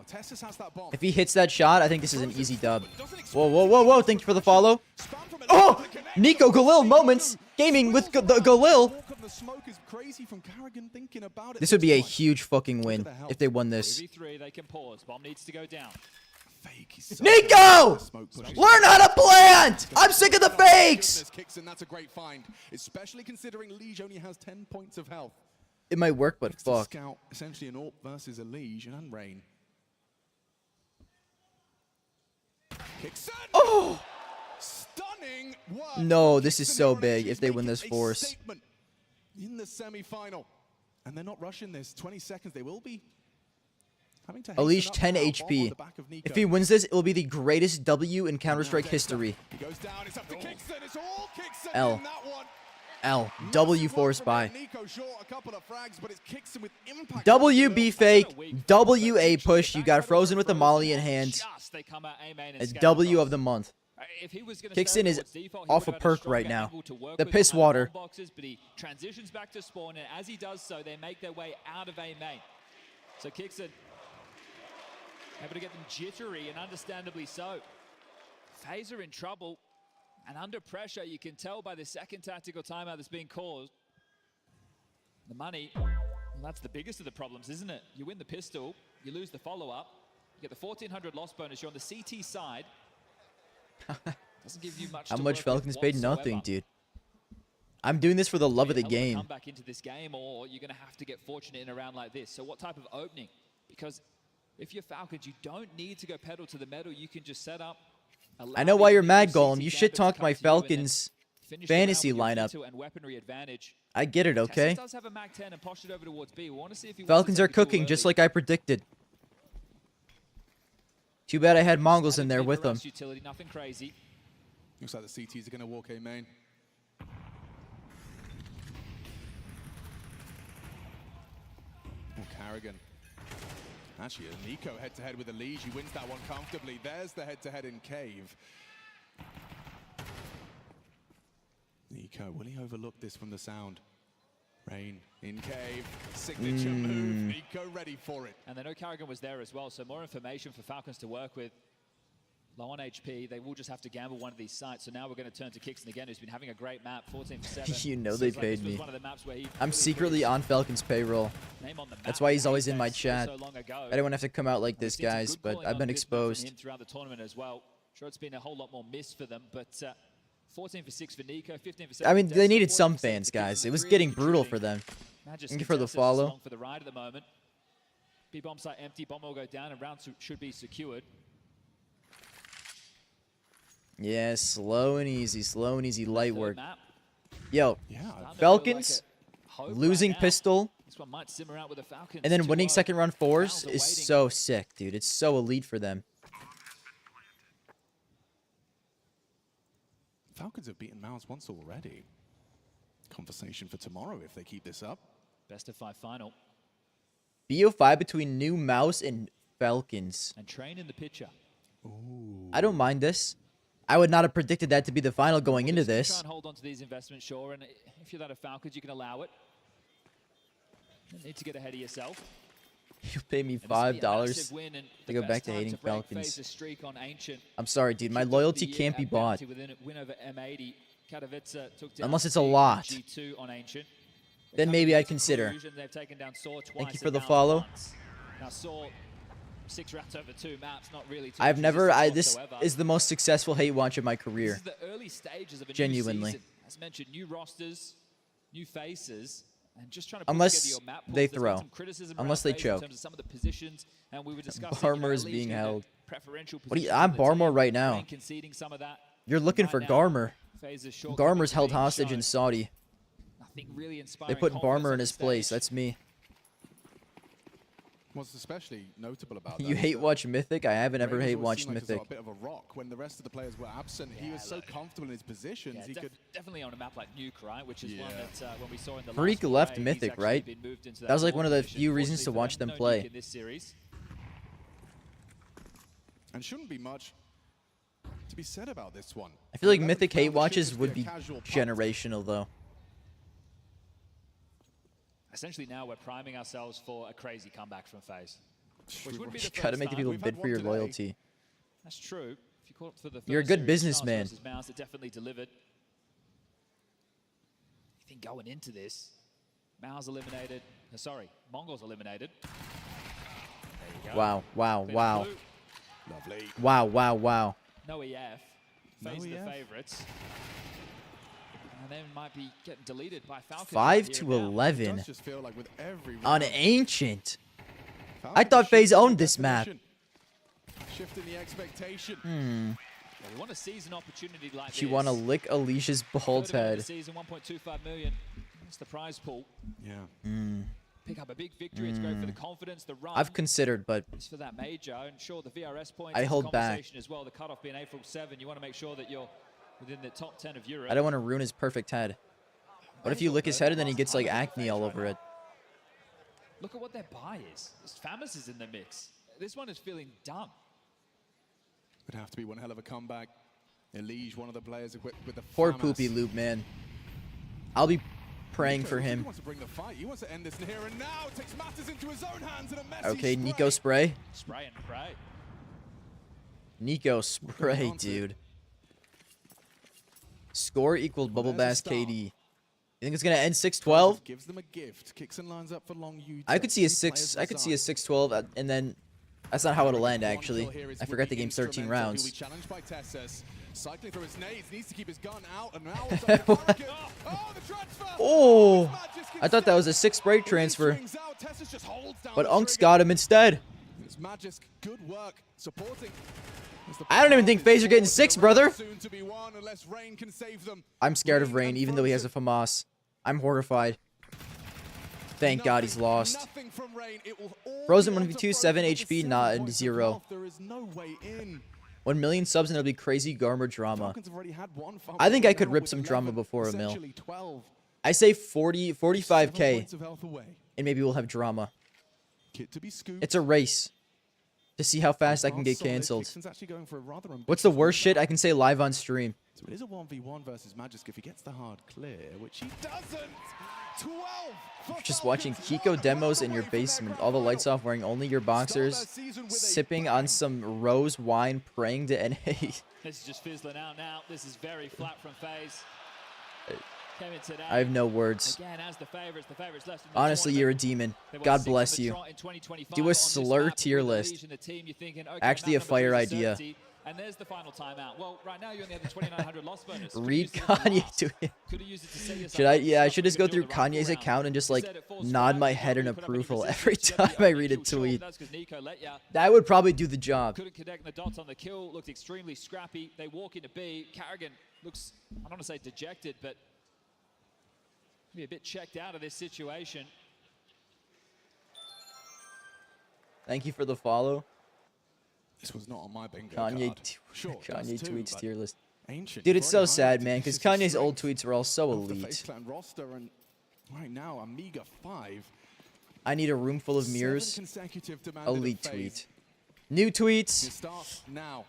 Speaker 2: If he hits that shot, I think this is an easy dub. Whoa. Thank you for the follow. Oh! Nico Galil moments. Gaming with the Galil. This would be a huge fucking win if they won this.
Speaker 22: 3v3, they can pause. Bomb needs to go down.
Speaker 2: Nico! Learn how to plant! I'm sick of the fakes!
Speaker 12: Kixon, that's a great find, especially considering Liege only has 10 points of health.
Speaker 2: It might work, but fuck.
Speaker 12: Scout, essentially an AWP versus a Liege and Rain. Kixon!
Speaker 2: Oh!
Speaker 12: Stunning work.
Speaker 2: No, this is so big if they win this force.
Speaker 12: In the semi-final. And they're not rushing this. 20 seconds, they will be.
Speaker 2: Unleash 10 HP. If he wins this, it will be the greatest W in Counter-Strike history.
Speaker 12: He goes down, it's up to Kixon, it's all Kixon
Speaker 2: L.
Speaker 12: in that one.
Speaker 2: L. W force by.
Speaker 12: Nico short a couple of frags, but it's Kixon with impact.
Speaker 2: WB fake. WA push. You got frozen with the molly in hand. It's W of the month. Kixon is off a perk right now. The piss water.
Speaker 22: Boxes, but he transitions back to spawn, and as he does so, they make their way out of A main. So Kixon able to get them jittery, and understandably so. FaZe are in trouble, and under pressure, you can tell by the second tactical timeout that's being called. The money, well, that's the biggest of the problems, isn't it? You win the pistol, you lose the follow-up, you get the 1,400 loss bonus, you're on the CT side. Doesn't give you much.
Speaker 2: How much Falcons paid? Nothing, dude. I'm doing this for the love of the game.
Speaker 22: Come back into this game, or you're going to have to get fortunate in a round like this. So what type of opening? Because if you're Falcons, you don't need to go pedal to the metal. You can just set up.
Speaker 2: I know why you're mad, Golem. You shit talk my Falcons fantasy lineup. I get it, okay? Falcons are cooking just like I predicted. Too bad I had Mongols in there with them.
Speaker 22: Nothing crazy.
Speaker 12: Looks like the CTs are going to walk A main. Oh, Carrigan. Actually, Nico head-to-head with the Liege. He wins that one comfortably. There's the head-to-head in Cave. Nico, will he overlook this from the sound? Rain in Cave. Signature move. Nico ready for it.
Speaker 22: And they know Carrigan was there as well, so more information for Falcons to work with. Low on HP, they will just have to gamble one of these sites. So now we're going to turn to Kixon again, who's been having a great map, 14 for 7.
Speaker 2: You know they paid me.
Speaker 22: The
Speaker 2: I'm secretly on Falcons payroll. That's why he's always in my chat. I don't want to have to come out like this, guys, but I've been exposed.
Speaker 22: Throughout the tournament as well. Sure, it's been a whole lot more missed for them, but 14 for 6 for Nico, 15 for 7.
Speaker 2: I mean, they needed some fans, guys. It was getting brutal for them. Thank you for the follow.
Speaker 22: For the ride at the moment. B-bomb site empty, bomb will go down, and round should be secured.
Speaker 2: Yeah, slow and easy light work. Yo, Falcons losing pistol and then winning second round fours is so sick, dude. It's so elite for them.
Speaker 12: Falcons have beaten Mouse once already. Conversation for tomorrow if they keep this up.
Speaker 22: Best of 5 final.
Speaker 2: BO5 between New Mouse and Falcons.
Speaker 22: And Train in the picture.
Speaker 2: Ooh. I don't mind this. I would not have predicted that to be the final going into this.
Speaker 22: Try and hold on to these investments, sure, and if you're that of Falcons, you can allow it. You don't need to get ahead of yourself.
Speaker 2: You pay me $5 to go back to hating Falcons. I'm sorry, dude. My loyalty can't be bought. Unless it's a lot. Then maybe I'd consider. Thank you for the follow.
Speaker 22: Now, 6 rounds over 2 maps, not really.
Speaker 2: I've never. This is the most successful hate watch of my career.
Speaker 22: This is the early stages of a
Speaker 2: genuinely.
Speaker 22: New season. As mentioned, new rosters, new faces, and just trying to put
Speaker 2: unless
Speaker 22: together your map.
Speaker 2: They throw. Unless they choke.
Speaker 22: In terms of some of the positions, and we were discussing,
Speaker 2: Barmer is being held.
Speaker 22: What
Speaker 2: I'm Barmer right now. You're looking for Garmer. Garmer's held hostage in Saudi.
Speaker 22: Really
Speaker 2: they put Barmer in his place. That's me.
Speaker 12: What's especially notable about that
Speaker 2: you hate watch Mythic? I haven't ever hate watched Mythic.
Speaker 12: A bit of a rock when the rest of the players were absent. He was so comfortable in his positions.
Speaker 22: Yeah,
Speaker 12: he could
Speaker 22: definitely on a map like Nuke, right? Which is one that when we saw in the
Speaker 2: Freak
Speaker 22: last
Speaker 2: left Mythic, right? That was like one of the few reasons to watch them play.
Speaker 12: And shouldn't be much to be said about this one.
Speaker 2: I feel like Mythic hate watches would be generational though.
Speaker 22: Essentially now we're priming ourselves for a crazy comeback from FaZe. Which would be the
Speaker 2: you gotta make people bid for your loyalty.
Speaker 22: That's true. If you call it for the
Speaker 2: You're a good businessman.
Speaker 22: Mouse, it definitely delivered. I think going into this, Mouse eliminated. Sorry, Mongols eliminated.
Speaker 2: Wow, wow, wow.
Speaker 12: Lovely.
Speaker 2: Wow, wow, wow.
Speaker 22: No EF. Phase
Speaker 12: No
Speaker 22: the
Speaker 12: EF.
Speaker 22: favorites. And then might be getting deleted by Falcons.
Speaker 2: 5
Speaker 22: right
Speaker 2: to
Speaker 22: here now.
Speaker 2: 11
Speaker 12: It does just feel like with every
Speaker 2: on
Speaker 12: round,
Speaker 2: Ancient. I
Speaker 12: Falcons
Speaker 2: thought FaZe
Speaker 12: shifting
Speaker 2: owned
Speaker 12: the
Speaker 2: this map.
Speaker 12: definition, shifting the expectation.
Speaker 22: Yeah, we want to seize an opportunity like
Speaker 2: She
Speaker 22: this.
Speaker 2: want to lick Alicia's bald
Speaker 22: Third event of
Speaker 2: head.
Speaker 22: the season, 1.25 million. That's the prize pool.
Speaker 12: Yeah.
Speaker 22: Pick up a big victory. It's great for the confidence, the run.
Speaker 2: I've considered, but
Speaker 22: It's for that major. And sure, the VRS points.
Speaker 2: I
Speaker 22: is a
Speaker 2: hold back.
Speaker 22: conversation as well. The cutoff being April 7. You want to make sure that you're within the top 10 of Europe.
Speaker 2: I don't want to ruin his perfect head. What if you lick his head and then he gets like acne all over it?
Speaker 22: Look at what their buy is. Famus is in the mix. This one is feeling dumb.
Speaker 12: Would have to be one hell of a comeback. Elige, one of the players equipped with the
Speaker 2: Poor
Speaker 12: FAMAS.
Speaker 2: Poopy Loop, man. I'll be praying
Speaker 12: Nico,
Speaker 2: for
Speaker 12: He
Speaker 2: him.
Speaker 12: wants to bring the fight. He wants to end this here and now. Takes matters into his own hands and a messy
Speaker 2: Okay,
Speaker 12: spray.
Speaker 2: Nico spray.
Speaker 22: Spray and pray.
Speaker 2: Nico spray, dude. Score equaled Bubble Bass KD. You think it's gonna end 6-12?
Speaker 12: Gives them a gift. Kicks and lines up for long U.
Speaker 2: I could see a 6-12, and then that's not how it'll end. Actually, I forgot the game's 13
Speaker 12: He'll be
Speaker 2: rounds.
Speaker 12: challenged by Tessus. Cycling through his nades, needs to keep his gun out, and now it's up to Falcon. Oh, the transfer!
Speaker 2: Oh, I thought that was a 6 spray transfer,
Speaker 12: Tessus just holds down
Speaker 2: but
Speaker 12: the
Speaker 2: Unks
Speaker 12: trigger.
Speaker 2: got him instead.
Speaker 12: It's Magisk, good work supporting.
Speaker 2: I don't even think FaZe are getting 6, brother.
Speaker 12: Soon to be won unless Rain can save them.
Speaker 2: I'm scared of Rain, even though he has a FAMAS. I'm horrified. Thank God he's lost.
Speaker 12: Nothing from Rain. It will all
Speaker 2: Frozen
Speaker 12: be
Speaker 2: 1v2, 7 HP, not in 0.
Speaker 12: There is no way in.
Speaker 2: 1 million subs and it'll be crazy Garmer drama.
Speaker 12: Falcons have already had one
Speaker 2: I think I could
Speaker 12: now
Speaker 2: rip
Speaker 12: with
Speaker 2: some
Speaker 12: 11,
Speaker 2: drama before a mill.
Speaker 12: essentially 12.
Speaker 2: I say 45k,
Speaker 12: points of health away.
Speaker 2: and maybe we'll have drama.
Speaker 12: Kit to be scooped.
Speaker 2: It's a race to see how fast I can get
Speaker 12: Solid.
Speaker 2: canceled.
Speaker 12: Kixon's actually going for a rather
Speaker 2: What's the worst shit I can say live on stream?
Speaker 12: So it is a 1v1 versus Magisk if he gets the hard clear, which he doesn't. 12 for
Speaker 2: Just watching Kiko demos in your basement, all the lights off, wearing only your boxers, sipping on some rose wine, praying to NA.
Speaker 22: This is just fizzling out now. This is very flat from FaZe. Came in today.
Speaker 2: I have no words.
Speaker 22: Again, as the favorites left in the
Speaker 2: Honestly,
Speaker 22: tournament.
Speaker 2: you're a demon.
Speaker 22: They won
Speaker 2: God
Speaker 22: 6 on
Speaker 2: bless
Speaker 22: the
Speaker 2: you.
Speaker 22: trot in 2025
Speaker 2: Do
Speaker 22: on
Speaker 2: a
Speaker 22: this
Speaker 2: slur
Speaker 22: map
Speaker 2: tier
Speaker 22: with
Speaker 2: list.
Speaker 22: Elige and the team. You're thinking, okay,
Speaker 2: Actually, a
Speaker 22: map number
Speaker 2: fire
Speaker 22: 2 is
Speaker 2: idea.
Speaker 22: certainty, and there's the final timeout. Well, right now you're on the other 2,900 loss bonus.
Speaker 2: Read Kanye to it.
Speaker 22: Could have used it to set yourself
Speaker 2: Should I?
Speaker 22: up
Speaker 2: Yeah, I
Speaker 22: for
Speaker 2: should just go
Speaker 22: something
Speaker 2: through
Speaker 22: good during the
Speaker 2: Kanye's
Speaker 22: rifle
Speaker 2: account
Speaker 22: round.
Speaker 2: and just like
Speaker 22: Instead, it falls
Speaker 2: nod
Speaker 22: flat.
Speaker 2: my
Speaker 22: You
Speaker 2: head in
Speaker 22: put up any
Speaker 2: approval
Speaker 22: resistance,
Speaker 2: every
Speaker 22: you get the
Speaker 2: time I
Speaker 22: only
Speaker 2: read a
Speaker 22: kill short.
Speaker 2: tweet.
Speaker 22: That's 'cause Nico let ya.
Speaker 2: That would probably do the job.
Speaker 22: Couldn't connect the dots on the kill. Looked extremely scrappy. They walk into B. Carrigan looks, I don't want to say dejected, but maybe a bit checked out of this situation.
Speaker 2: Thank you for the follow.
Speaker 12: This was not on my bingo
Speaker 2: Kanye,
Speaker 12: card. Sure,
Speaker 2: Kanye
Speaker 12: does too,
Speaker 2: tweets
Speaker 12: but
Speaker 2: tier list.
Speaker 12: Ancient,
Speaker 2: Dude, it's so
Speaker 12: very
Speaker 2: sad,
Speaker 12: high.
Speaker 2: man,
Speaker 12: This
Speaker 2: because
Speaker 12: is the
Speaker 2: Kanye's old
Speaker 12: strength
Speaker 2: tweets were all so
Speaker 12: of the FaZe
Speaker 2: elite.
Speaker 12: Clan roster, and right now a meager 5.
Speaker 2: I need a room full of
Speaker 12: 7
Speaker 2: mirrors.
Speaker 12: consecutive demanded of
Speaker 2: Elite
Speaker 12: FaZe.
Speaker 2: tweet. New tweets.
Speaker 12: It starts now,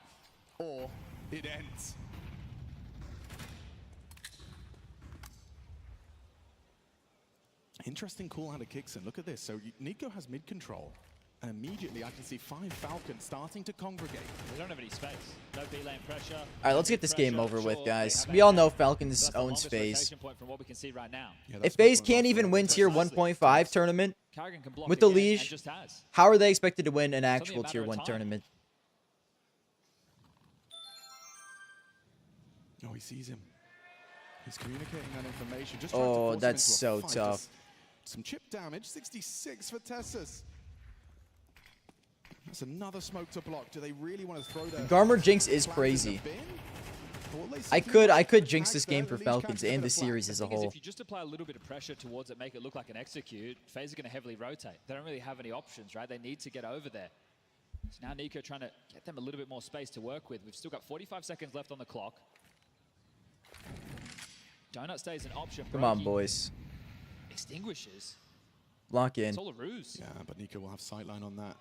Speaker 12: or it ends. Interesting call out of Kixon. Look at this. So Nico has mid control, and immediately I can see 5 Falcons starting to congregate.
Speaker 22: They don't have any space. No B lane pressure.
Speaker 2: All right, let's get this game
Speaker 22: Pressure.
Speaker 2: over with,
Speaker 22: Sure,
Speaker 2: guys.
Speaker 22: they
Speaker 2: We
Speaker 22: have
Speaker 2: all
Speaker 22: a-
Speaker 2: know Falcons
Speaker 22: That's the
Speaker 2: owns
Speaker 22: longest
Speaker 2: FaZe.
Speaker 22: rotation point from what we can see right now.
Speaker 2: If FaZe can't even win tier 1.5 tournament
Speaker 22: Carrigan can block
Speaker 2: with the
Speaker 22: again, and
Speaker 2: Liege,
Speaker 22: just has.
Speaker 2: how are they expected to win an
Speaker 22: only a
Speaker 2: actual
Speaker 22: matter
Speaker 2: tier
Speaker 22: of
Speaker 2: 1
Speaker 22: time.
Speaker 2: tournament?
Speaker 12: Oh, he sees him. He's communicating that information. Just trying to
Speaker 2: Oh,
Speaker 12: force him
Speaker 2: that's
Speaker 12: into
Speaker 2: so
Speaker 12: a fight.
Speaker 2: tough.
Speaker 12: Just some chip damage. 66 for Tessus. That's another smoke to block. Do they really want to throw their
Speaker 2: Garmer Jinx is
Speaker 12: plans in
Speaker 2: crazy.
Speaker 12: the bin? Or will they
Speaker 2: I
Speaker 12: simply
Speaker 2: could jinx this
Speaker 12: tag
Speaker 2: game
Speaker 12: there?
Speaker 2: for
Speaker 12: Leash
Speaker 2: Falcons
Speaker 12: can't give
Speaker 2: and
Speaker 12: it
Speaker 2: the
Speaker 12: a flag.
Speaker 2: series as a
Speaker 22: The thing is,
Speaker 2: whole.
Speaker 22: if you just apply a little bit of pressure towards it, make it look like an execute, FaZe are going to heavily rotate. They don't really have any options, right? They need to get over there. So now Nico trying to get them a little bit more space to work with. We've still got 45 seconds left on the clock. Donut stays an option.
Speaker 2: Come on,
Speaker 22: Brokey
Speaker 2: boys.
Speaker 22: extinguishes.
Speaker 2: Lock in.
Speaker 22: It's all a ruse.
Speaker 12: Yeah, but Nico will have sightline on that.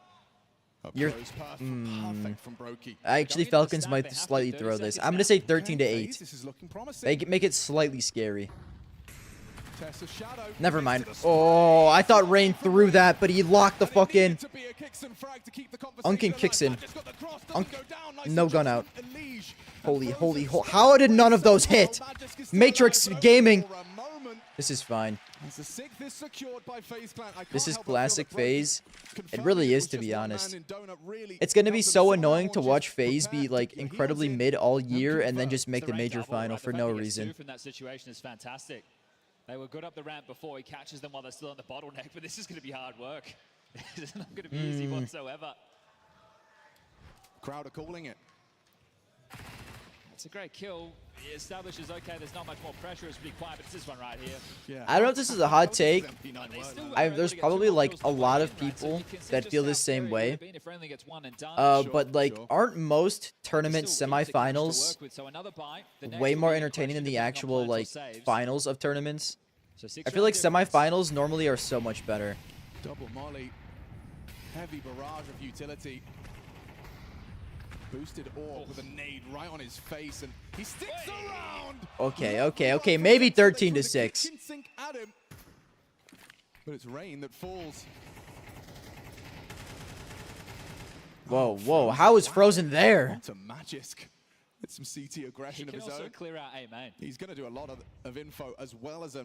Speaker 12: Up
Speaker 2: You're-
Speaker 12: close, perfect from Brokey.
Speaker 2: Actually, Falcons might slightly throw this. I'm going to say 13 to 8.
Speaker 12: This is looking promising.
Speaker 2: Make it slightly scary.
Speaker 12: Tessus shadow.
Speaker 2: Never mind. Oh, I thought Rain threw that, but he locked the fuck in. Unkin kicks in. No gun out. Holy. How did none of those hit? Matrix Gaming. This is fine.
Speaker 12: As the 6th is secured by FaZe Clan, I
Speaker 2: This
Speaker 12: can't
Speaker 2: is
Speaker 12: help but feel
Speaker 2: classic
Speaker 12: that Broken
Speaker 2: FaZe. It
Speaker 12: confirming
Speaker 2: really
Speaker 12: it
Speaker 2: is,
Speaker 12: was
Speaker 2: to
Speaker 12: just
Speaker 2: be
Speaker 12: one
Speaker 2: honest.
Speaker 12: man in Donut really
Speaker 2: It's going to be
Speaker 12: helped them
Speaker 2: so
Speaker 12: so
Speaker 2: annoying
Speaker 12: well
Speaker 2: to
Speaker 12: and
Speaker 2: watch
Speaker 12: just
Speaker 2: FaZe be
Speaker 12: prepare
Speaker 2: like
Speaker 12: to get your
Speaker 2: incredibly
Speaker 12: heels in
Speaker 2: mid all
Speaker 12: and
Speaker 2: year and then
Speaker 12: confirm.
Speaker 2: just make
Speaker 22: It's
Speaker 2: the
Speaker 22: a
Speaker 2: major
Speaker 22: great double,
Speaker 2: final
Speaker 22: right?
Speaker 2: for
Speaker 22: The
Speaker 2: no
Speaker 22: fact he gets
Speaker 2: reason.
Speaker 22: two from that situation is fantastic. They were good up the ramp before. He catches them while they're still on the bottleneck, but this is going to be hard work. It's not going to be easy whatsoever.
Speaker 12: Crowd are calling it.
Speaker 22: It's a great kill. It establishes, okay, there's not much more pressure. It's pretty quiet, but it's this one right here.
Speaker 12: Yeah.
Speaker 2: I don't know if this is a hot take. There's probably like a lot of people that feel the same way. But like, aren't most tournament semifinals way more entertaining than the actual like finals of tournaments? I feel like semifinals normally are so much better.
Speaker 12: Double molly. Heavy barrage of utility. Boosted orb with a nade right on his face, and he sticks around.
Speaker 2: Okay. Maybe 13 to 6.
Speaker 12: Kitchen sink at him. But it's rain that falls.
Speaker 2: Whoa. How is Frozen there?
Speaker 12: Onto Magisk. It's some CT aggression of his own.
Speaker 22: Clear out A main.
Speaker 12: He's going to do a lot of info as well as a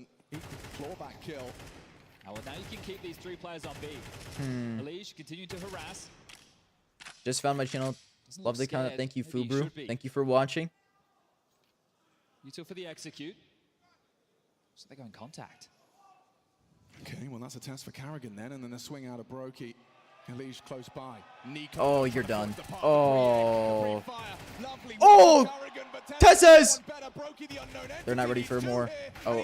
Speaker 12: clawback kill.
Speaker 22: Oh, well, now you can keep these 3 players on B. Elish continue to harass.
Speaker 2: Just found my channel. Love the content. Thank you,
Speaker 22: Maybe he
Speaker 2: Fubru.
Speaker 22: should be.
Speaker 2: Thank you for watching.
Speaker 22: You two for the execute. So they go in contact.
Speaker 12: Okay, well, that's a test for Carrigan then, and then a swing out of Brokey. Elish close by. Nico
Speaker 2: Oh, you're done. Oh.
Speaker 12: Oh!
Speaker 2: Tessas! They're not ready for more. Oh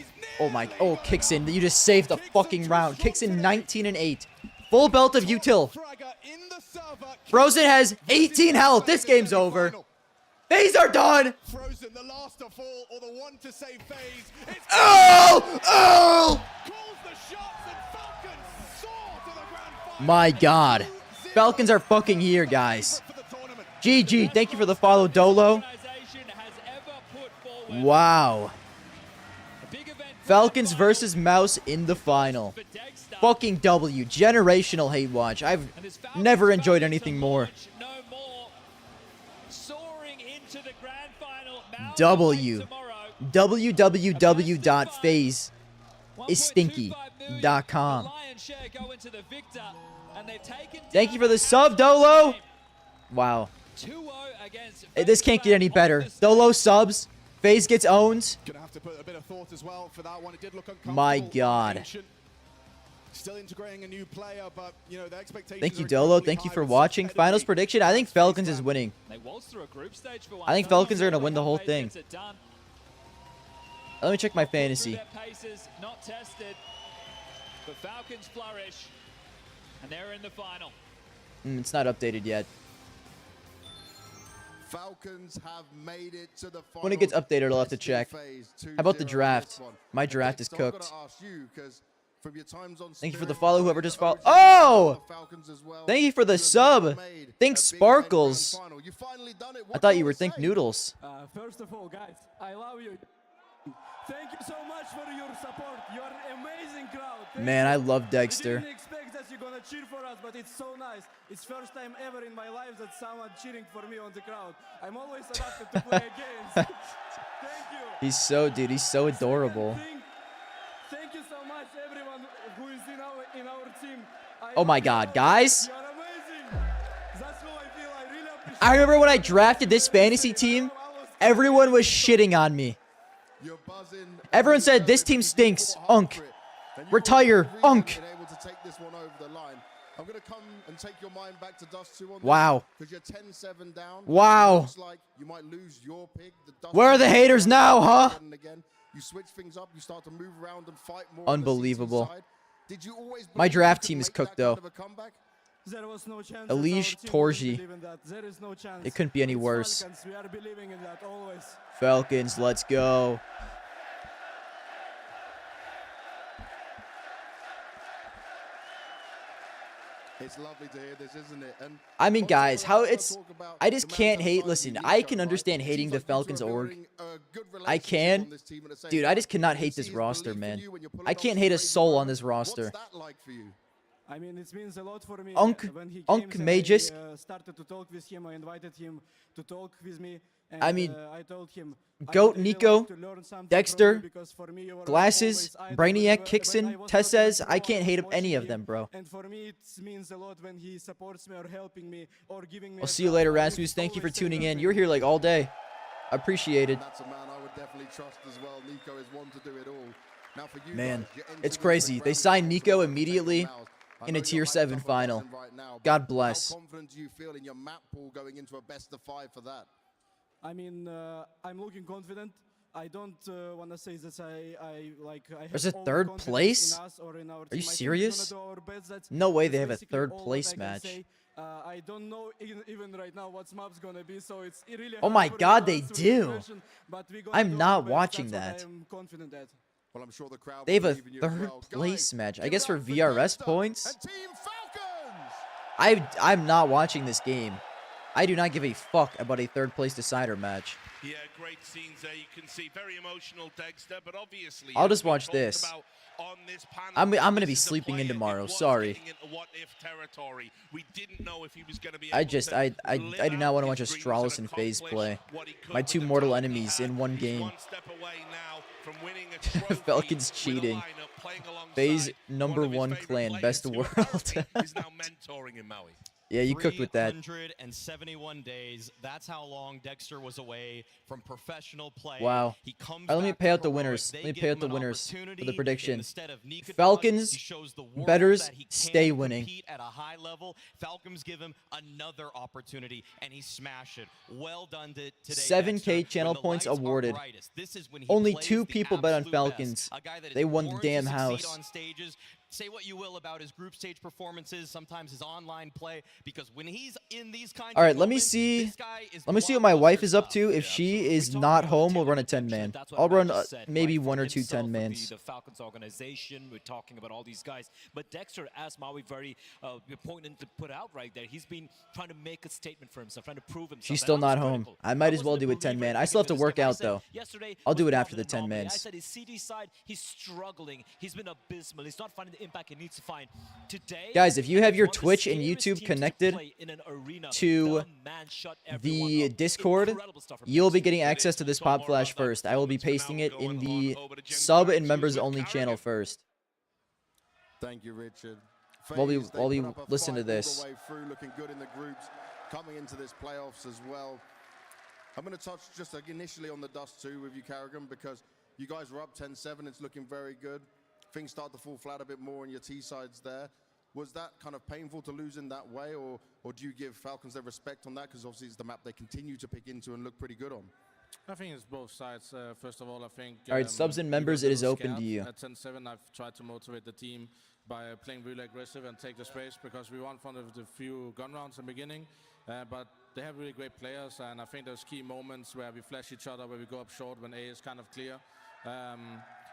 Speaker 2: my. Oh, kicks in. You just saved the fucking round. Kicks in 19 and 8. Full belt of util. Frozen has 18 health. This game's over. FaZe are done.
Speaker 12: Frozen, the last to fall, or the one to save FaZe.
Speaker 2: Oh! My God. Falcons are fucking here, guys. GG. Thank you for the follow, Dolo. Wow. Falcons versus Mouse in the final. Fucking W. Generational hate watch. I've never enjoyed anything more. W. www.phasestinky.com. Thank you for the sub, Dolo. Wow. This can't get any better. Dolo subs. FaZe gets owned.
Speaker 12: Gonna have to put a bit of thought as well for that one. It did look uncomfortable.
Speaker 2: My God.
Speaker 12: Still integrating a new player, but you know the expectations.
Speaker 2: Thank you, Dolo. Thank you for watching. Finals prediction. I think Falcons is winning. I think Falcons are gonna win the whole thing. Let me check my fantasy.
Speaker 22: Not tested, but Falcons flourish, and they're in the final.
Speaker 2: It's not updated yet.
Speaker 1: Falcons have made it to the final.
Speaker 2: When it gets updated, I'll have to check. How about the draft? My draft is cooked. Thank you for the follow, whoever just followed. Oh! Thank you for the sub. Think Sparkles. I thought you were Think Noodles.
Speaker 13: First of all, guys, I love you. Thank you so much for your support. You are an amazing crowd.
Speaker 2: Man, I love Dexter.
Speaker 13: I didn't expect that you're gonna cheer for us, but it's so nice. It's first time ever in my life that someone cheering for me on the crowd. I'm always adapted to play games. Thank you.
Speaker 2: He's so adorable.
Speaker 13: Thank you so much, everyone who is in our team.
Speaker 2: Oh my God, guys.
Speaker 13: You are amazing. That's how I feel. I really appreciate
Speaker 2: I remember when I drafted this fantasy team, everyone was shitting on me. Everyone said this team stinks. Unk. Retire. Unk.
Speaker 1: I'm going to come and take your mind back to Dust 2 on
Speaker 2: Wow.
Speaker 1: Because you're 10-7 down.
Speaker 2: Wow.
Speaker 1: Looks like you might lose your pick.
Speaker 2: Where are the haters now, huh?
Speaker 1: You switch things up, you start to move around and fight more.
Speaker 2: Unbelievable.
Speaker 1: Did you always
Speaker 2: My draft team is cooked though.
Speaker 13: There was no chance.
Speaker 2: Elish Torji.
Speaker 13: There is no chance.
Speaker 2: It couldn't be any
Speaker 13: It's
Speaker 2: worse.
Speaker 13: Falcons. We are believing in that always.
Speaker 2: Falcons, let's go.
Speaker 1: It's lovely to hear this, isn't it? And
Speaker 2: I mean, guys, I just can't hate. Listen, I can understand hating the Falcons org. I can. Dude, I just cannot hate this roster, man. I can't hate a soul on this roster.
Speaker 13: I mean, it means a lot for me.
Speaker 2: Unk
Speaker 13: when he
Speaker 2: Unk
Speaker 13: came,
Speaker 2: Magus.
Speaker 13: I started to talk with him. I invited him to talk with me.
Speaker 4: And,
Speaker 2: I mean,
Speaker 4: I told him,
Speaker 2: Goat,
Speaker 4: really
Speaker 2: Nico,
Speaker 4: like to learn something
Speaker 2: Dexter,
Speaker 4: from you because for me you were
Speaker 2: Glasses,
Speaker 4: always idol
Speaker 2: Brainiac,
Speaker 4: when I
Speaker 2: Kixon,
Speaker 4: was
Speaker 2: Tess
Speaker 4: not in
Speaker 2: says,
Speaker 4: pro,
Speaker 2: I can't
Speaker 4: was
Speaker 2: hate up any
Speaker 4: watching
Speaker 2: of them,
Speaker 4: him,
Speaker 2: bro.
Speaker 4: And for me it means a lot when he supports me or helping me or giving me
Speaker 2: I'll
Speaker 4: a
Speaker 2: see you
Speaker 4: shout.
Speaker 2: later,
Speaker 4: I will
Speaker 2: Rasmus. Thank you for
Speaker 4: always say
Speaker 2: tuning
Speaker 4: that
Speaker 2: in.
Speaker 4: thing.
Speaker 2: You're here like all day. Appreciated.
Speaker 1: That's a man I would definitely trust as well. Nico is one to do it all. Now for you
Speaker 2: Man,
Speaker 1: guys, you're entering
Speaker 2: it's
Speaker 1: into the
Speaker 2: crazy. They
Speaker 1: grand
Speaker 2: signed
Speaker 1: final
Speaker 2: Nico
Speaker 1: tomorrow to take on
Speaker 2: immediately
Speaker 1: Mouse. I
Speaker 2: in
Speaker 1: know
Speaker 2: a
Speaker 1: you're
Speaker 2: Tier
Speaker 1: hyped
Speaker 2: 7
Speaker 1: up about
Speaker 2: final.
Speaker 1: them right now, but
Speaker 2: God bless.
Speaker 1: How confident do you feel in your map pool going into a best of 5 for that?
Speaker 4: I mean, I'm looking confident. I don't want to say that I
Speaker 2: There's
Speaker 4: have
Speaker 2: a third
Speaker 4: overconfidence
Speaker 2: place?
Speaker 4: in us or in our
Speaker 2: Are you
Speaker 4: team. I think we're
Speaker 2: serious?
Speaker 4: gonna do our best. That's
Speaker 2: No way they have a
Speaker 4: basically
Speaker 2: third
Speaker 4: all what
Speaker 2: place
Speaker 4: I can
Speaker 2: match.
Speaker 4: say. I don't know even right now what map's gonna be, so it's really
Speaker 2: Oh
Speaker 4: hard
Speaker 2: my
Speaker 4: for me
Speaker 2: God,
Speaker 4: to
Speaker 2: they
Speaker 4: answer
Speaker 2: do.
Speaker 4: the question, but we're gonna
Speaker 2: I'm
Speaker 4: do
Speaker 2: not
Speaker 4: our best.
Speaker 2: watching
Speaker 4: That's
Speaker 2: that.
Speaker 4: what I am confident at.
Speaker 1: Well, I'm sure the crowd
Speaker 2: They have
Speaker 1: will
Speaker 2: a
Speaker 1: believe in you as
Speaker 2: third
Speaker 1: well.
Speaker 2: place
Speaker 1: Guys,
Speaker 2: match. I
Speaker 1: give
Speaker 2: guess
Speaker 1: it
Speaker 2: for
Speaker 1: up
Speaker 2: VRS
Speaker 1: Dexter
Speaker 2: points.
Speaker 1: and Team Falcons.
Speaker 2: I'm not watching this game. I do not give a fuck about a third place decider match.
Speaker 5: Yeah, great scenes there. You can see very emotional, Dexter, but obviously
Speaker 2: I'll
Speaker 5: as
Speaker 2: just
Speaker 5: we
Speaker 2: watch
Speaker 5: talked
Speaker 2: this.
Speaker 5: about on this panel,
Speaker 2: I'm gonna
Speaker 5: this
Speaker 2: be
Speaker 5: is a
Speaker 2: sleeping in
Speaker 5: player
Speaker 2: tomorrow.
Speaker 5: that was
Speaker 2: Sorry.
Speaker 5: getting into what-if territory. We didn't know if he was going to be
Speaker 2: I
Speaker 5: able
Speaker 2: just
Speaker 5: to
Speaker 2: I
Speaker 5: live
Speaker 2: do not
Speaker 5: out
Speaker 2: want to watch
Speaker 5: his dreams
Speaker 2: Astralis
Speaker 5: and
Speaker 2: and FaZe
Speaker 5: accomplish
Speaker 2: play.
Speaker 5: what he could
Speaker 2: My
Speaker 5: with
Speaker 2: two
Speaker 5: the
Speaker 2: mortal
Speaker 5: talent he
Speaker 2: enemies
Speaker 5: had.
Speaker 2: in one
Speaker 5: He's
Speaker 2: game.
Speaker 5: one step away now from winning a trophy
Speaker 2: Falcons
Speaker 5: with a
Speaker 2: cheating.
Speaker 5: lineup playing alongside
Speaker 2: FaZe
Speaker 5: one of his
Speaker 2: #1
Speaker 5: favorite
Speaker 2: clan,
Speaker 5: players
Speaker 2: best
Speaker 5: who
Speaker 2: world.
Speaker 5: apparently is now mentoring in Maui.
Speaker 2: Yeah, you cooked with that.
Speaker 17: 371 days. That's how long Dexter was away from professional play.
Speaker 2: Wow.
Speaker 17: He comes
Speaker 2: All right, let me
Speaker 17: back
Speaker 2: pay
Speaker 17: to
Speaker 2: out the
Speaker 17: heroic.
Speaker 2: winners.
Speaker 17: They
Speaker 2: Let me
Speaker 17: give
Speaker 2: pay out
Speaker 17: him
Speaker 2: the
Speaker 17: an
Speaker 2: winners for the
Speaker 17: opportunity.
Speaker 2: prediction.
Speaker 17: Instead of Nika Dog,
Speaker 2: Falcons,
Speaker 17: he shows the world
Speaker 2: betters,
Speaker 17: that he can
Speaker 2: stay winning.
Speaker 17: compete at a high level. Falcons give him another opportunity, and he smashed it. Well done today,
Speaker 2: 7K
Speaker 17: Dexter.
Speaker 2: channel
Speaker 17: When the
Speaker 2: points
Speaker 17: lights are
Speaker 2: awarded.
Speaker 17: brightest, this is when he
Speaker 2: Only
Speaker 17: plays
Speaker 2: 2
Speaker 17: the
Speaker 2: people bet on
Speaker 17: absolute
Speaker 2: Falcons.
Speaker 17: best. A guy that is
Speaker 2: They won the
Speaker 17: born to
Speaker 2: damn
Speaker 17: succeed
Speaker 2: house.
Speaker 17: on stages. Say what you will about his group stage performances, sometimes his online play, because when he's in these kinds
Speaker 2: All right,
Speaker 17: of
Speaker 2: let me
Speaker 17: moments,
Speaker 2: see.
Speaker 17: this guy is
Speaker 2: Let me see what my wife is up to. If she is not home, we'll run a 10-man.
Speaker 21: That's what
Speaker 2: I'll
Speaker 21: Matt
Speaker 2: run
Speaker 21: just said,
Speaker 2: maybe
Speaker 21: right?
Speaker 2: 1
Speaker 21: For
Speaker 2: or 2
Speaker 21: himself, for
Speaker 2: 10-mans.
Speaker 21: The Falcons organization, we're talking about all these guys. But Dexter, as Maui very important to put out right there, he's been trying to make a statement for himself, trying to prove himself.
Speaker 2: She's
Speaker 21: And
Speaker 2: still
Speaker 21: I was
Speaker 2: not home.
Speaker 21: critical.
Speaker 2: I might as
Speaker 21: wasn't
Speaker 2: well
Speaker 21: a
Speaker 2: do a
Speaker 21: believer
Speaker 2: 10-man.
Speaker 21: in
Speaker 2: I still have to
Speaker 21: this
Speaker 2: work
Speaker 21: guy. I
Speaker 2: out,
Speaker 21: said
Speaker 2: though.
Speaker 21: yesterday
Speaker 2: I'll
Speaker 21: was
Speaker 2: do it
Speaker 21: more
Speaker 2: after
Speaker 21: of an
Speaker 2: the 10
Speaker 21: anomaly.
Speaker 2: mans.
Speaker 21: I said his CD side, he's struggling. He's been abysmal. He's not finding the impact he needs to find. Today,
Speaker 2: Guys, if you have your
Speaker 21: one of the
Speaker 2: Twitch and
Speaker 21: scariest
Speaker 2: YouTube
Speaker 21: teams to
Speaker 2: connected
Speaker 21: play in an arena.
Speaker 2: to
Speaker 21: The man shut everyone
Speaker 2: the
Speaker 21: up.
Speaker 2: Discord,
Speaker 21: Incredible stuff from
Speaker 2: you'll be
Speaker 21: Dexter.
Speaker 2: getting access to this pop flash first. I will be pasting it in the sub and members only channel first.
Speaker 1: Thank you, Richard.
Speaker 2: While we
Speaker 1: FaZe, they
Speaker 2: while we
Speaker 1: put up a
Speaker 2: listen to
Speaker 1: fight all
Speaker 2: this.
Speaker 1: the way through, looking good in the groups, coming into this playoffs as well. I'm going to touch just initially on the dust too with you, Carrigan, because you guys were up 10-7. It's looking very good. Things start to fall flat a bit more on your T sides there. Was that kind of painful to lose in that way, or do you give Falcons their respect on that? Because obviously it's the map they continue to pick into and look pretty good on.
Speaker 3: I think it's both sides. First of all, I think.
Speaker 2: All right, subs and members, it is open to you.
Speaker 3: At 10-7, I've tried to motivate the team by playing really aggressive and take the space because we won one of the few gun rounds in the beginning. But they have really great players, and I think there's key moments where we flash each other, where we go up short when A is kind of clear.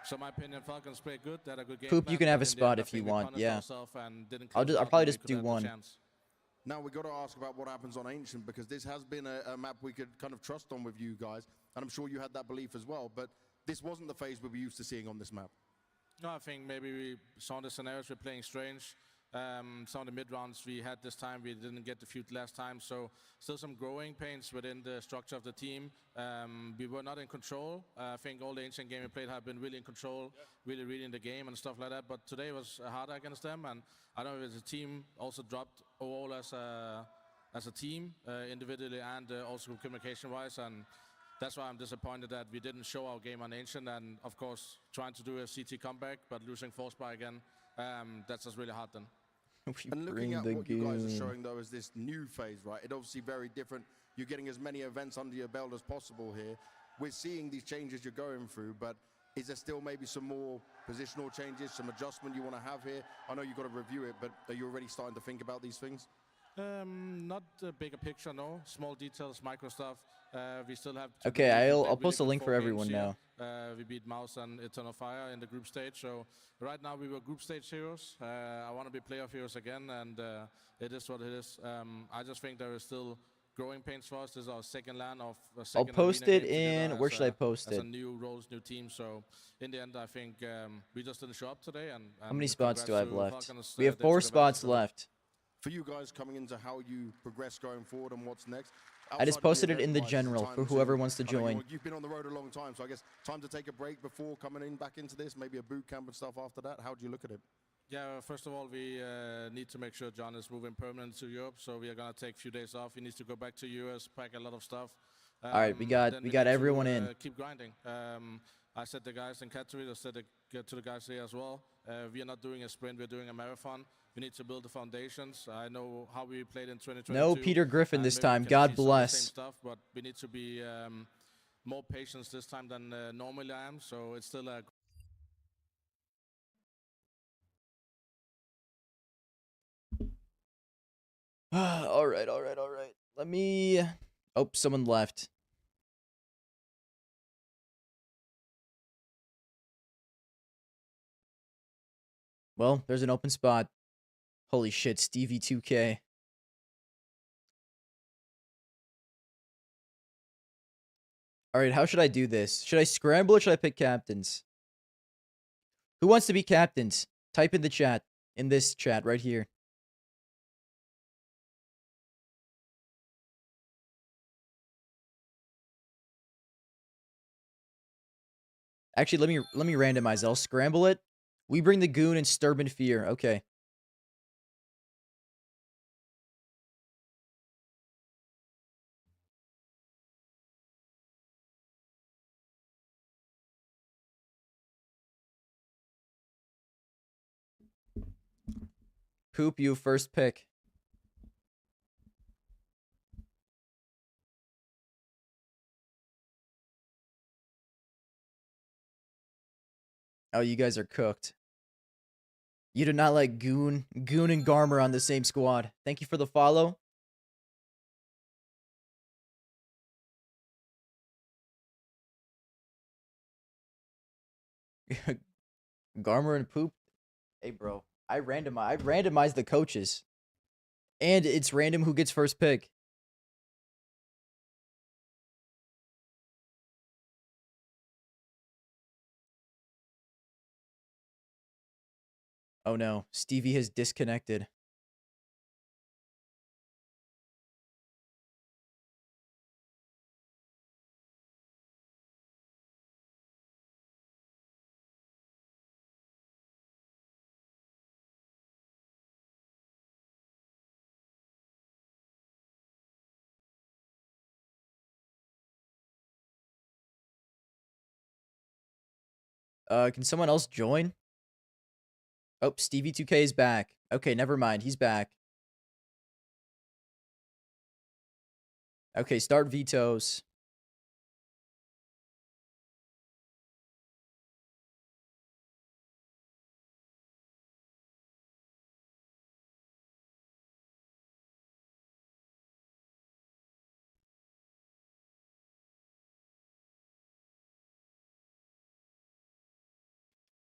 Speaker 3: So my opinion, Falcons play good. They had a good game.
Speaker 2: Poop, you can have a spot if you want. Yeah. I'll probably just do one.
Speaker 1: Now we got to ask about what happens on Ancient, because this has been a map we could kind of trust on with you guys, and I'm sure you had that belief as well. But this wasn't the phase we were used to seeing on this map.
Speaker 3: No, I think maybe we saw the scenarios we're playing strange. Some of the mid rounds we had this time, we didn't get the feud last time. So still some growing pains within the structure of the team. We were not in control. I think all the Ancient game we played have been really in control, really reading the game and stuff like that. But today was harder against them, and I don't know if the team also dropped overall as a team, individually and also communication-wise. And that's why I'm disappointed that we didn't show our game on Ancient, and of course trying to do a CT comeback, but losing Force by again, that's just really hard then.
Speaker 1: And looking at what you guys are showing, though, is this new phase, right? It's obviously very different. You're getting as many events under your belt as possible here. We're seeing these changes you're going through, but is there still maybe some more positional changes, some adjustment you want to have here? I know you've got to review it, but are you already starting to think about these things?
Speaker 3: Not a bigger picture, no. Small details, micro stuff. We still have.
Speaker 2: Okay, I'll post a link for everyone now.
Speaker 3: We beat Mouse and Eternal Fire in the group stage. So right now we were group stage heroes. I want to be playoff heroes again, and it is what it is. I just think there is still growing pains for us. This is our second LAN of
Speaker 2: I'll post it in. Where should I post it?
Speaker 3: As a new roles, new team. So in the end, I think we just didn't show up today. And
Speaker 2: how many spots do I have left?
Speaker 3: Falcons,
Speaker 2: We have 4 spots left.
Speaker 1: For you guys coming into how you progress going forward and what's next,
Speaker 2: I just
Speaker 1: outside of the
Speaker 2: posted it
Speaker 1: event
Speaker 2: in the
Speaker 1: wise, is
Speaker 2: general
Speaker 1: time
Speaker 2: for
Speaker 1: to-
Speaker 2: whoever wants to
Speaker 1: I know
Speaker 2: join.
Speaker 1: you've been on the road a long time, so I guess time to take a break before coming in back into this, maybe a boot camp and stuff after that. How do you look at it?
Speaker 3: Yeah, first of all, we need to make sure John is moving permanent to Europe, so we are going to take a few days off. He needs to go back to US, pack a lot of stuff.
Speaker 2: All right, we got
Speaker 3: then
Speaker 2: we
Speaker 3: need
Speaker 2: got
Speaker 3: to,
Speaker 2: everyone in.
Speaker 3: Keep grinding. I said the guys in Katowice, I said to the guys here as well. We are not doing a sprint, we're doing a marathon. We need to build the foundations. I know how we played in 2022.
Speaker 2: No Peter Griffin
Speaker 3: and
Speaker 2: this
Speaker 3: maybe we
Speaker 2: time.
Speaker 3: can
Speaker 2: God
Speaker 3: achieve some of the
Speaker 2: bless.
Speaker 3: Same stuff, but we need to be more patient this time than normally I am. So it's still a
Speaker 2: All right, all right, all right. Let me. Oh, someone left. Well, there's an open spot. Holy shit, Stevie 2K. All right, how should I do this? Should I scramble or should I pick captains? Who wants to be captains? Type in the chat. In this chat right here. Actually, let me randomize it. I'll scramble it. We bring the goon and Sturb and Fear. Okay. Poop, you first pick. Oh, you guys are cooked. You do not like Goon and Garmer on the same squad. Thank you for the follow. Garmer and Poop. Hey, bro. I randomize the coaches. And it's random who gets first pick. Oh no, Stevie has disconnected. Can someone else join? Oh, Stevie 2K is back. Okay, never mind. He's back. Okay, start vetoes.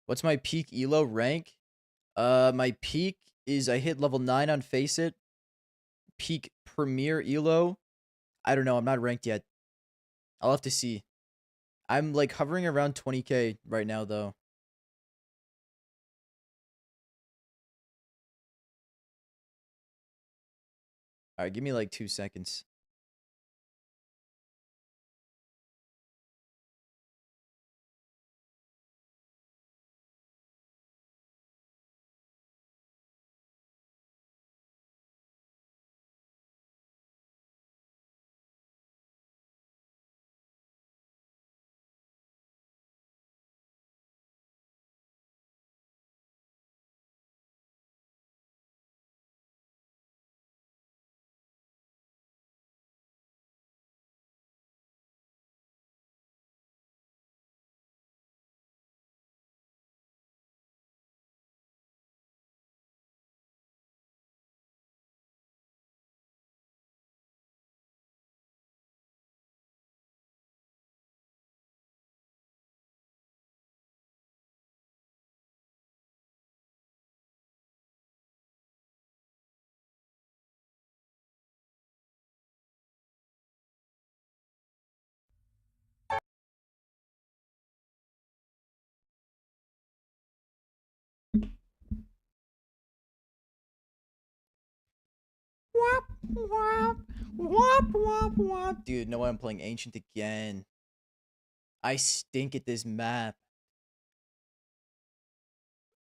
Speaker 2: What's my peak elo rank? My peak is I hit level 9 on Face It. Peak Premier elo. I don't know. I'm not ranked yet. I'll have to see. I'm like hovering around 20k right now though. All right, give me like 2 seconds. Womp, womp, womp. Dude, no way I'm playing Ancient again. I stink at this map.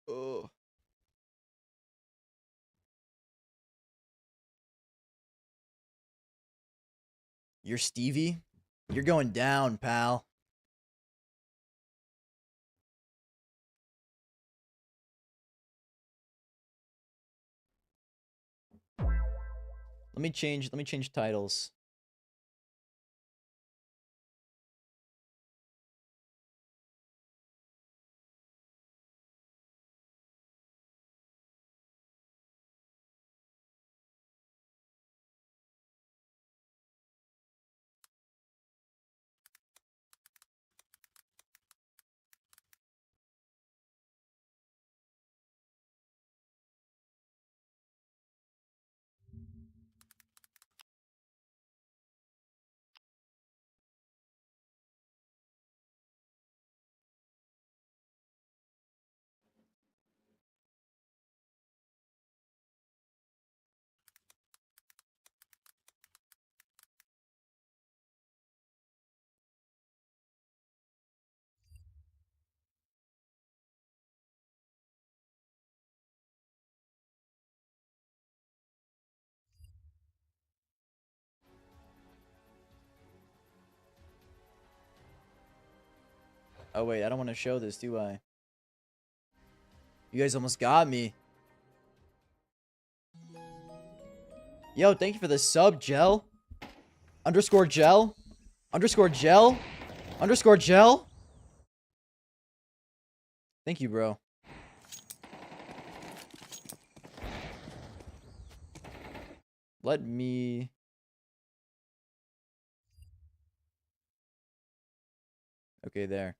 Speaker 2: Ugh. You're Stevie? You're going down, pal. Let me change titles. Oh wait, I don't want to show this, do I? You guys almost got me. Yo, thank you for the sub, Gel. Underscore Gel. Underscore Gel. Underscore Gel. Thank you, bro. Let me... Okay, there.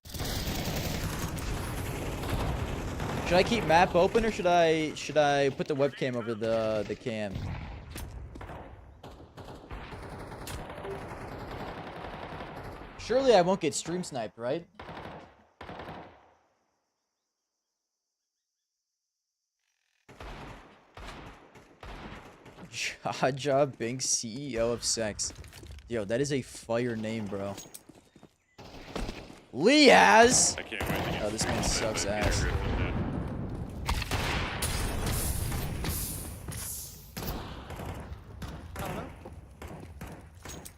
Speaker 2: Should I keep map open or should I put the webcam over the cam? Surely I won't get stream sniped, right? Jaja Binks, CEO of Sex. Yo, that is a fire name, bro. Leaz! Oh, this man sucks ass.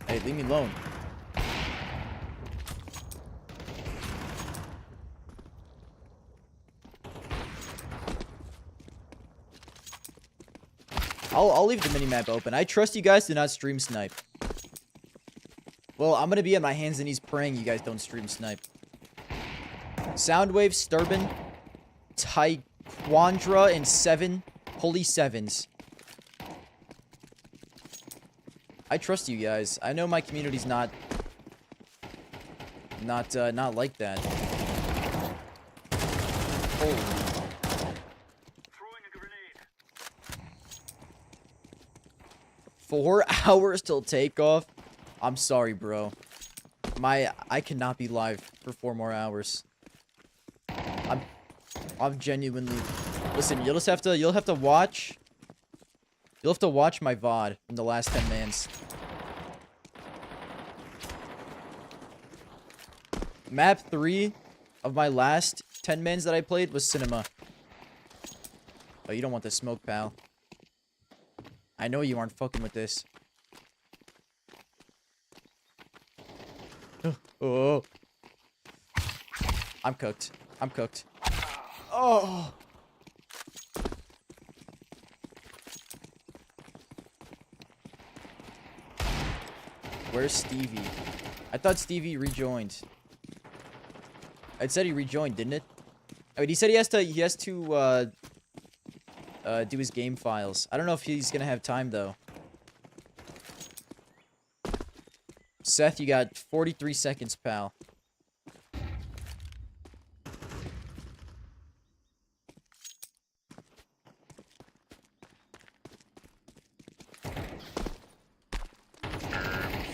Speaker 2: Hey, leave me alone. I'll leave the minimap open. I trust you guys to not stream snipe. Well, I'm gonna be on my hands and knees praying you guys don't stream snipe. Soundwave, Sturbin, Taekwondra, and 7. Holy sevens. I trust you guys. I know my community's not like that. Holy. 4 hours till takeoff? I'm sorry, bro. I cannot be live for 4 more hours. I'm genuinely... Listen, you'll have to watch... You'll have to watch my VOD from the last 10 mans. Map 3 of my last 10 mans that I played was Cinema. Oh, you don't want the smoke, pal. I know you aren't fucking with this. Oh. I'm cooked. I'm cooked. Oh. Where's Stevie? I thought Stevie rejoined. It said he rejoined, didn't it? I mean, he said he has to do his game files. I don't know if he's gonna have time though. Seth, you got 43 seconds, pal.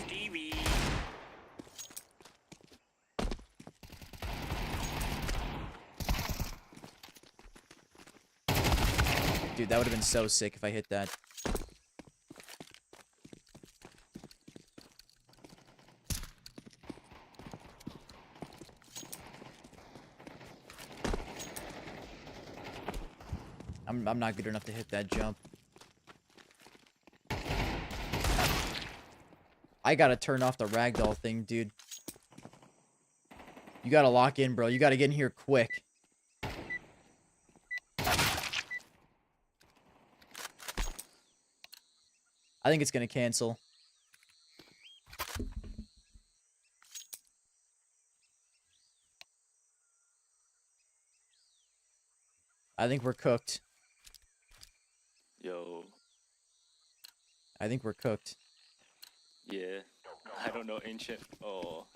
Speaker 19: Stevie.
Speaker 2: Dude, that would have been so sick if I hit that. I'm not good enough to hit that jump. I gotta turn off the ragdoll thing, dude. You gotta lock in, bro. You gotta get in here quick. I think it's gonna cancel. I think we're cooked.
Speaker 11: Yo,
Speaker 2: I think we're cooked.
Speaker 11: yeah. I don't know Ancient. Oh.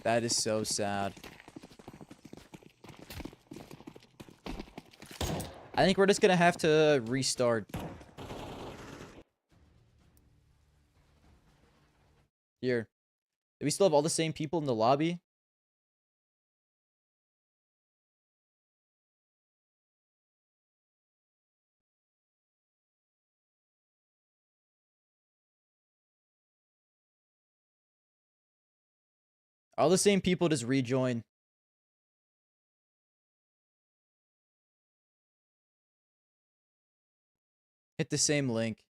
Speaker 2: That is so sad. I think we're just gonna have to restart. Here. Do we still have all the same people in the lobby? All the same people just rejoin. Hit the same link.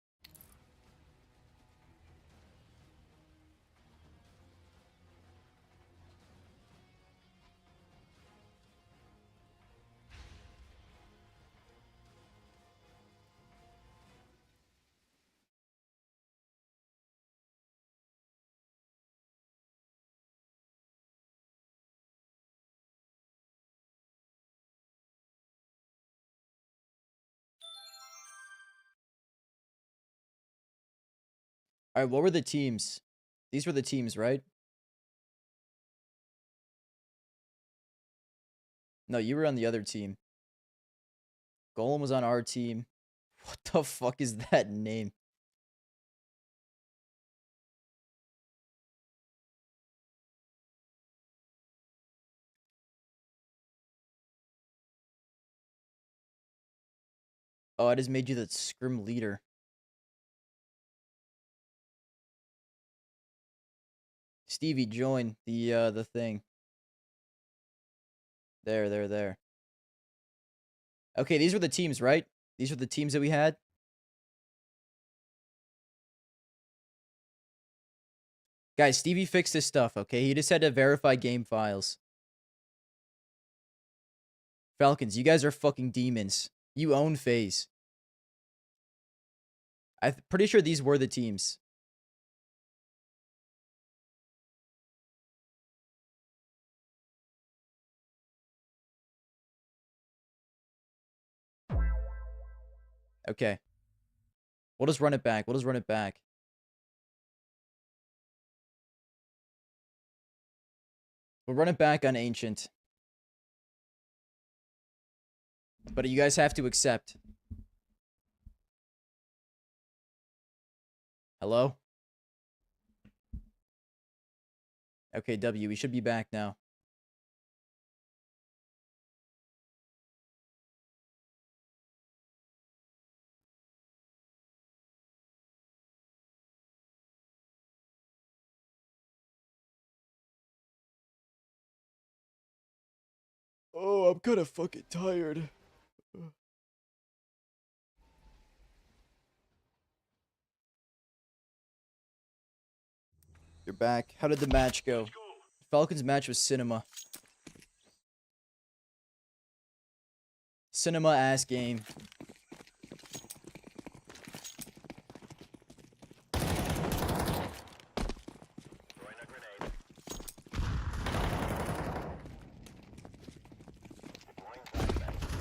Speaker 2: All right, what were the teams? These were the teams, right? No, you were on the other team. Golem was on our team. What the fuck is that name? Oh, I just made you the scrim leader. Stevie, join the thing. There. Okay, these were the teams, right? These were the teams that we had. Guys, Stevie fixed this stuff, okay? He just had to verify game files. Falcons, you guys are fucking demons. You own FaZe. I'm pretty sure these were the teams. Okay. We'll just run it back. We'll run it back on Ancient. But you guys have to accept. Hello? Okay, W, we should be back now. Oh, I'm kind of fucking tired. You're back. How did the match go? Falcons match was cinema. Cinema ass game.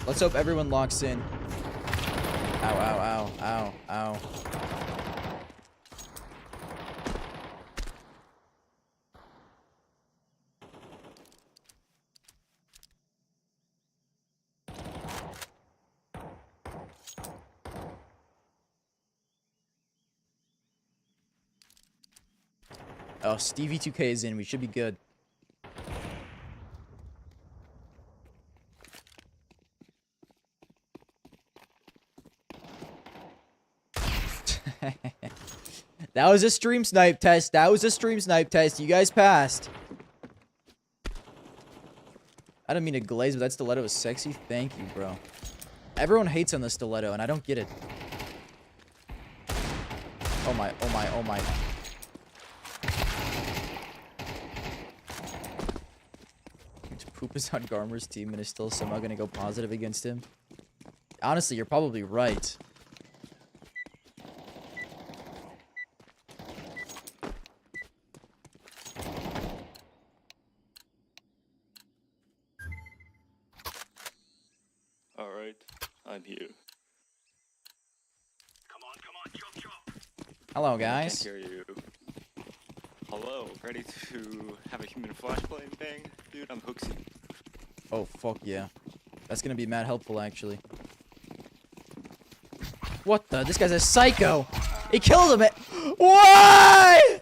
Speaker 2: Let's hope everyone locks in. Ow, ow, ow, ow, ow. Oh, Stevie 2K is in. We should be good. That was a stream snipe test. You guys passed. I don't mean to glaze, but that stiletto was sexy. Thank you, bro. Everyone hates on the stiletto, and I don't get it. Oh my, oh my, oh my. Poop is on Garmer's team and is still somehow going to go positive against him. Honestly, you're probably right.
Speaker 11: All right, I'm here.
Speaker 2: Hello,
Speaker 11: I
Speaker 2: guys.
Speaker 11: can't hear you. Hello, ready to have a human flashpoint bang? Dude, I'm Hooksy.
Speaker 2: Oh, fuck yeah. That's going to be mad helpful, actually. What the? This guy's a psycho. He killed him. Why?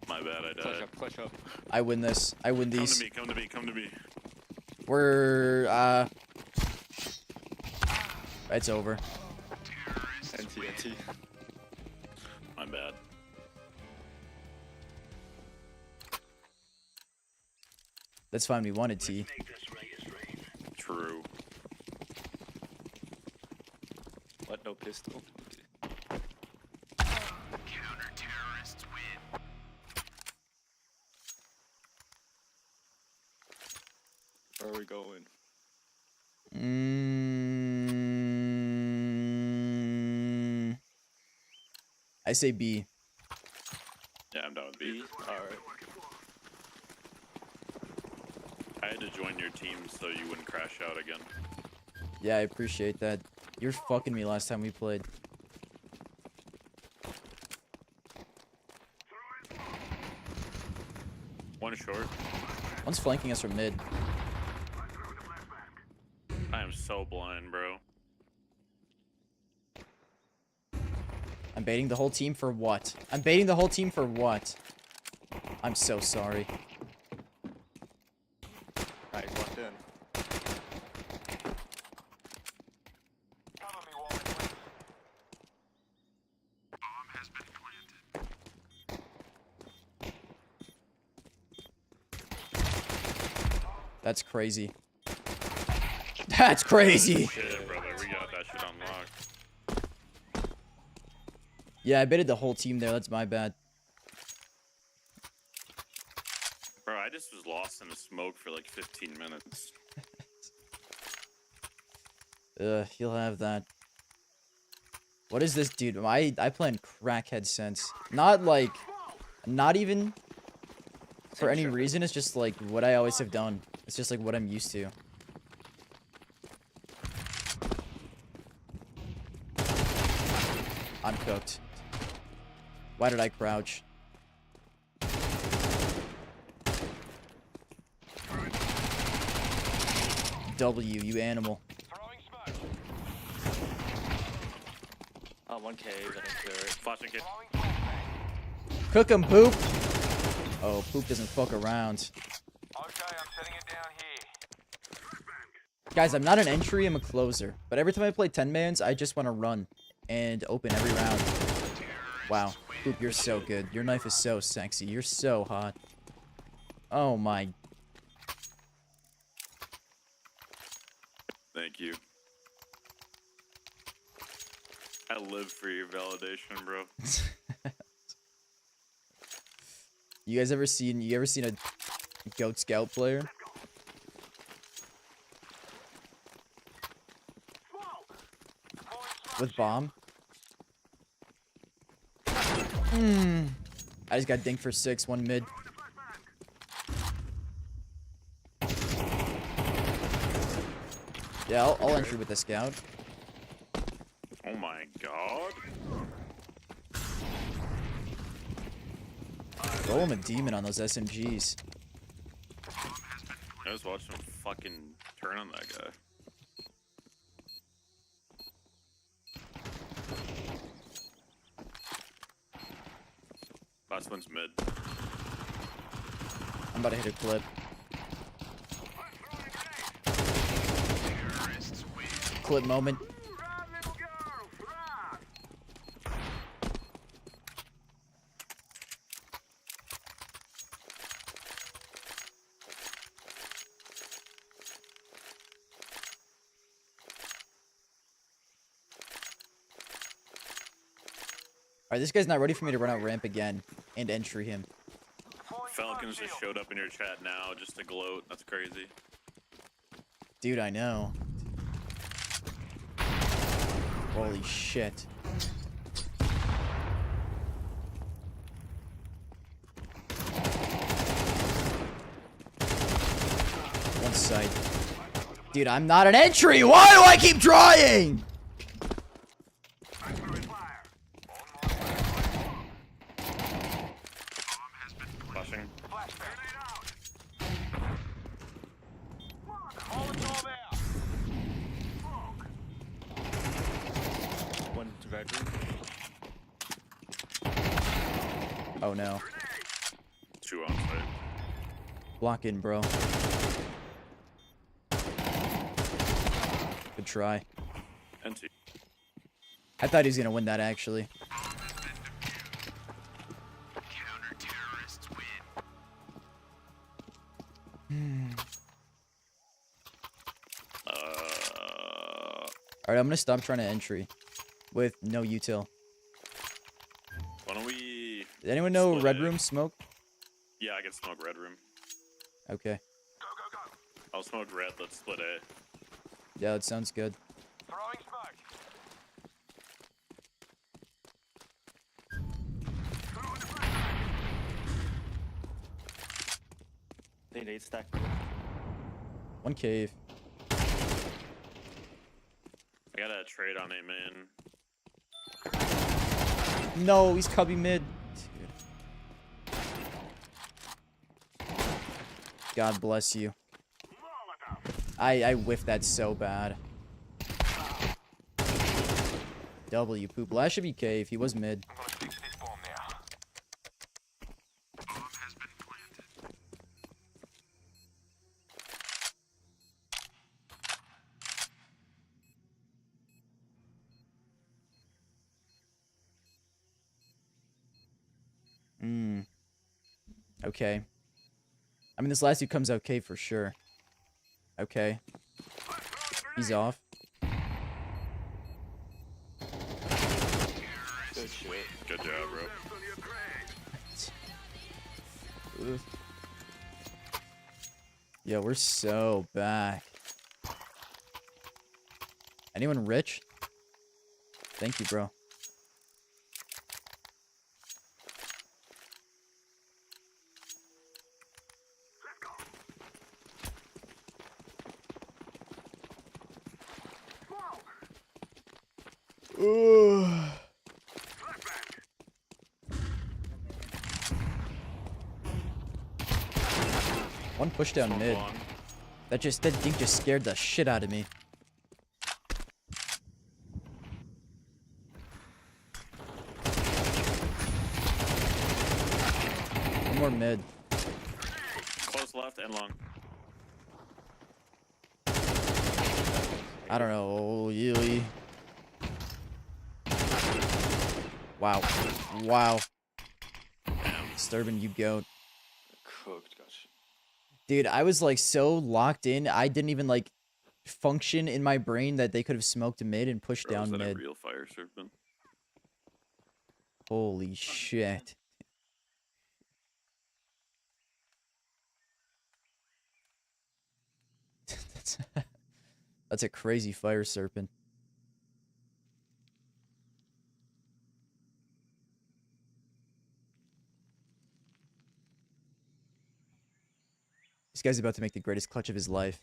Speaker 6: My bad, I died.
Speaker 11: Clutch up.
Speaker 2: I win this. I win these.
Speaker 6: Come to me, come to me.
Speaker 2: We're, it's over.
Speaker 11: NT.
Speaker 6: My bad.
Speaker 2: That's fine. We wanted T.
Speaker 6: True.
Speaker 11: What? No pistol?
Speaker 19: Counter-terrorists win.
Speaker 11: Where are we going?
Speaker 2: I say B.
Speaker 6: Yeah, I'm down with B.
Speaker 11: Alright.
Speaker 6: I had to join your team so you wouldn't crash out again.
Speaker 2: Yeah, I appreciate that. You're fucking me last time we played.
Speaker 6: One short.
Speaker 2: One's flanking us from mid.
Speaker 6: I am so blind, bro.
Speaker 2: I'm baiting the whole team for what? I'm baiting the whole team for what? I'm so sorry.
Speaker 11: Alright, locked in.
Speaker 2: That's crazy. That's crazy!
Speaker 6: Shit, brother, we got that shit unlocked.
Speaker 2: Yeah, I baited the whole team there. That's my bad.
Speaker 6: Bro, I just was lost in the smoke for like 15 minutes.
Speaker 2: He'll have that. What is this, dude? I play in crackhead sense. Not like, not even for any reason. It's just like what I always have done. It's just like what I'm used to. I'm cooked. Why did I crouch? W, you animal.
Speaker 11: Oh, 1K, I didn't clear it.
Speaker 6: Flashing kid.
Speaker 2: Cook him, Poop! Oh, Poop doesn't fuck around.
Speaker 19: Okay, I'm setting it down here.
Speaker 2: Guys, I'm not an entry, I'm a closer. But every time I play 10-mans, I just want to run and open every round. Wow. Poop, you're so good. Your knife is so sexy. You're so hot. Oh my.
Speaker 6: Thank you. I live for your validation, bro.
Speaker 2: You ever seen a Goat Scout player? With bomb? I just got dinked for 6, 1 mid. Yeah, I'll entry with the scout.
Speaker 6: Oh my god.
Speaker 2: Roll him a demon on those SMGs.
Speaker 6: I just watched him fucking turn on that guy. Last one's mid.
Speaker 2: I'm about to hit a clip. Clip moment. Alright, this guy's not ready for me to run out ramp again and entry him.
Speaker 6: Falcons just showed up in your chat now just to gloat. That's crazy.
Speaker 2: Dude, I know. Holy shit. One side. Dude, I'm not an entry! Why do I keep trying?!
Speaker 6: Flushing.
Speaker 11: One to red room.
Speaker 2: Oh no.
Speaker 6: 2 on site.
Speaker 2: Block in, bro. Good try.
Speaker 6: NT.
Speaker 2: I thought he was gonna win that actually. Alright, I'm gonna stop trying to entry with no util.
Speaker 6: Why don't we...
Speaker 2: Does anyone know
Speaker 6: split
Speaker 2: red
Speaker 6: A?
Speaker 2: room smoke?
Speaker 6: Yeah, I can smoke red room.
Speaker 2: Okay.
Speaker 6: I'll smoke red. Let's split A.
Speaker 2: Yeah, that sounds good.
Speaker 19: Throwing smoke.
Speaker 11: They need stack.
Speaker 2: One cave.
Speaker 6: I got a trade on A main.
Speaker 2: No, he's cubby mid. Dude. God bless you. I whiffed that so bad. W poop. Last should be cave. He was mid. Okay. I mean, this last dude comes out cave for sure. Okay. He's off.
Speaker 11: Good shit.
Speaker 6: Good job, bro.
Speaker 2: Oof. Yo, we're so back. Anyone rich? Thank you, bro. One push down mid. That thing just scared the shit out of me. One more mid.
Speaker 6: Close left and long.
Speaker 2: I don't know. Yui. Wow. Wow. Disturbing, you goat.
Speaker 11: Cooked, gosh.
Speaker 2: Dude, I was like so locked in. I didn't even like function in my brain that they could have smoked mid and pushed
Speaker 6: Bro, is
Speaker 2: down
Speaker 6: that
Speaker 2: mid.
Speaker 6: a real fire serpent?
Speaker 2: Holy shit. That's a crazy fire serpent. This guy's about to make the greatest clutch of his life.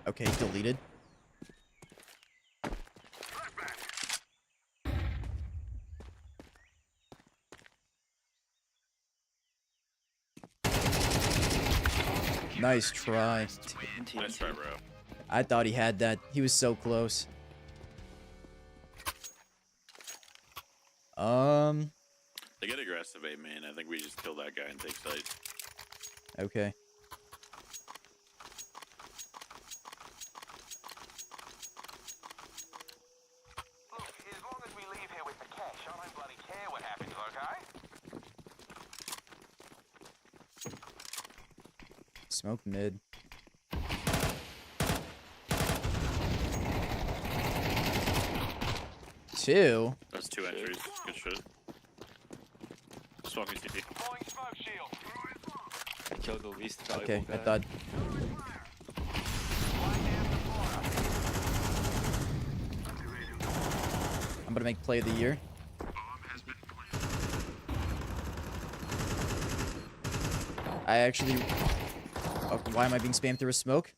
Speaker 2: Okay, deleted. Nice try.
Speaker 6: Nice try, bro.
Speaker 2: I thought he had that. He was so close.
Speaker 6: They get aggressive A main. I think we just kill that guy and take site.
Speaker 2: Okay.
Speaker 19: Look, as long as we leave here with the cash, I don't bloody care what happens, okay?
Speaker 2: Smoke mid. 2.
Speaker 6: That's 2 entries. Good shit. Smoking CT.
Speaker 11: I killed the least valuable
Speaker 2: Okay, I
Speaker 11: guy.
Speaker 2: thought. I'm gonna make play of the year. I actually. Oh, why am I being spammed through a smoke?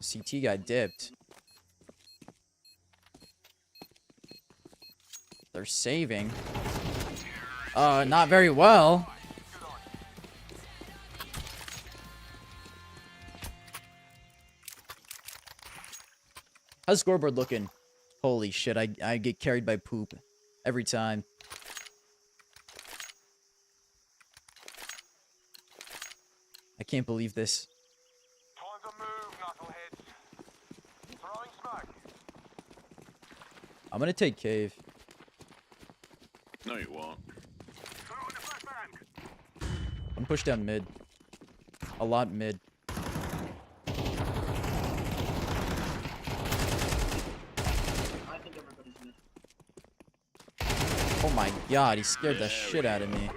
Speaker 2: CT guy dipped. They're saving. Not very well. How's the scoreboard looking? Holy shit, I get carried by poop every time. I can't believe this. I'm gonna take cave.
Speaker 6: No, you won't.
Speaker 2: I'm gonna push down mid. A lot mid. Oh my god, he scared the shit out of me.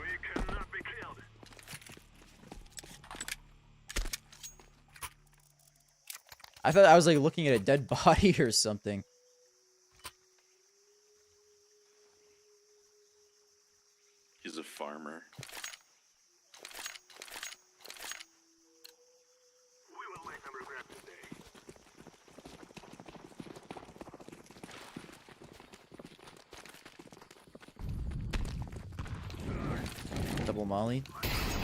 Speaker 2: I thought I was like looking at a dead body or something.
Speaker 6: He's a farmer.
Speaker 2: Double molly.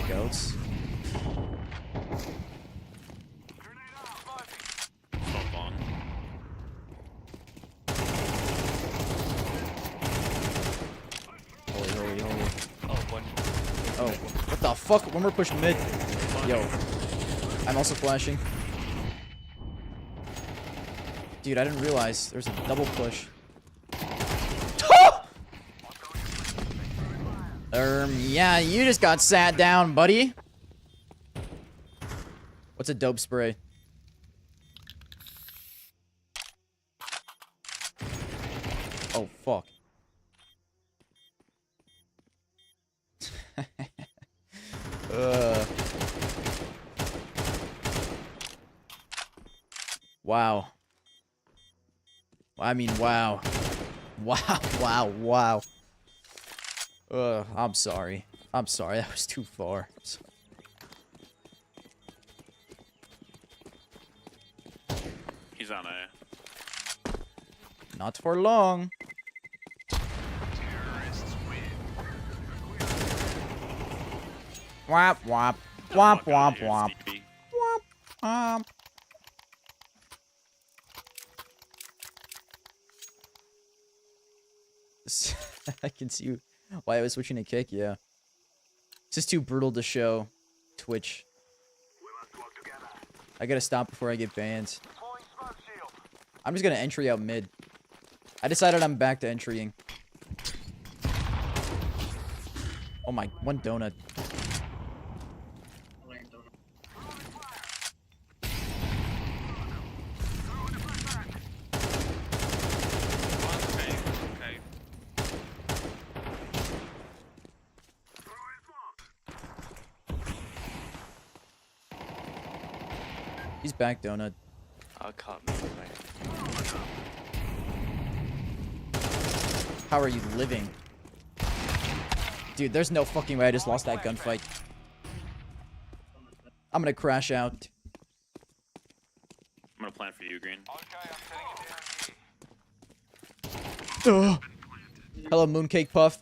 Speaker 2: Goats.
Speaker 6: Smoke on.
Speaker 2: Holy.
Speaker 11: Oh, one.
Speaker 2: Oh, what the fuck? One more push mid. Yo. I'm also flashing. Dude, I didn't realize there's a double push. Yeah, you just got sat down, buddy. What's a dope spray? Oh, fuck. Wow. I mean, wow. Wow. I'm sorry. That was too far.
Speaker 6: He's on A.
Speaker 2: Not for long. Wap wap. Wap wap wap. Wap wap. I can see why I was switching to kick, yeah. It's just too brutal to show Twitch. I gotta stop before I get banned. I'm just gonna entry out mid. I decided I'm back to entrying. Oh my, one donut. He's back, donut.
Speaker 11: Caught me.
Speaker 2: How are you living? Dude, there's no fucking way I just lost that gunfight. I'm gonna crash out.
Speaker 6: I'm gonna plant for you, Green.
Speaker 2: Ugh. Hello, Mooncake Puff.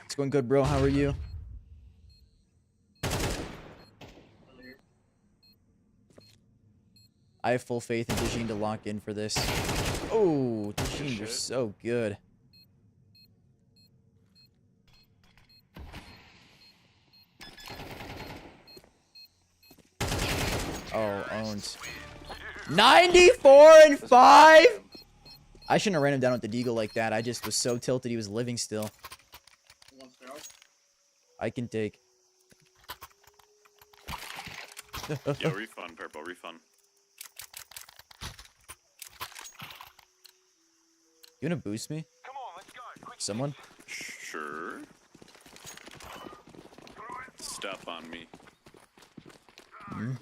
Speaker 2: It's going good, bro. How are you? I have full faith in Dejin to lock in for this. Oh, Dejin, you're so good. Oh, owned. 94-5? I shouldn't have ran him down with the deagle like that. I just was so tilted he was living still. I can take.
Speaker 6: Yo, refund, purple, refund.
Speaker 2: You wanna boost me? Someone?
Speaker 6: Sure. Step on me.
Speaker 2: Hmm.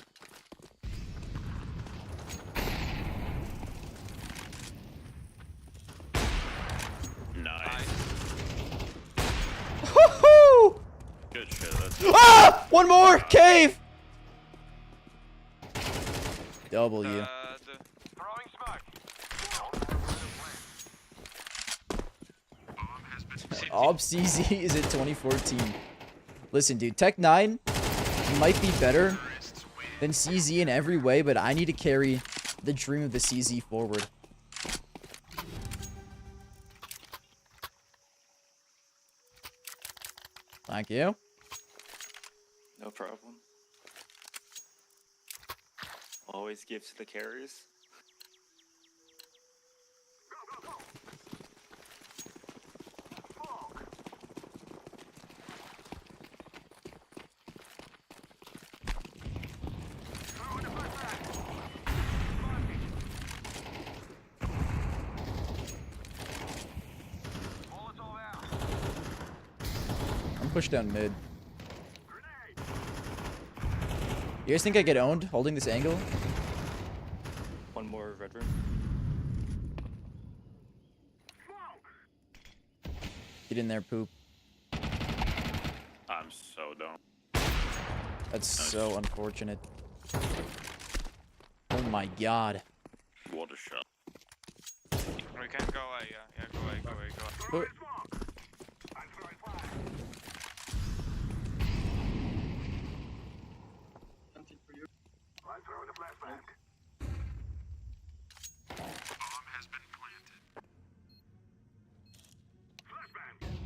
Speaker 6: Nice.
Speaker 2: Woohoo!
Speaker 6: Good shit. That's
Speaker 2: Ah! One more! Cave! W. ObCZ is in 2014. Listen, dude, Tech 9 might be better than CZ in every way, but I need to carry the dream of the CZ forward. Thank you.
Speaker 11: No problem. Always give to the carriers.
Speaker 2: I'm pushed down mid. You guys think I get owned holding this angle?
Speaker 11: One more red room.
Speaker 2: Get in there, poop.
Speaker 6: I'm so dumb.
Speaker 2: That's so unfortunate. Oh my god.
Speaker 6: What a shot.
Speaker 7: We can go away, yeah, go away, go away, go away.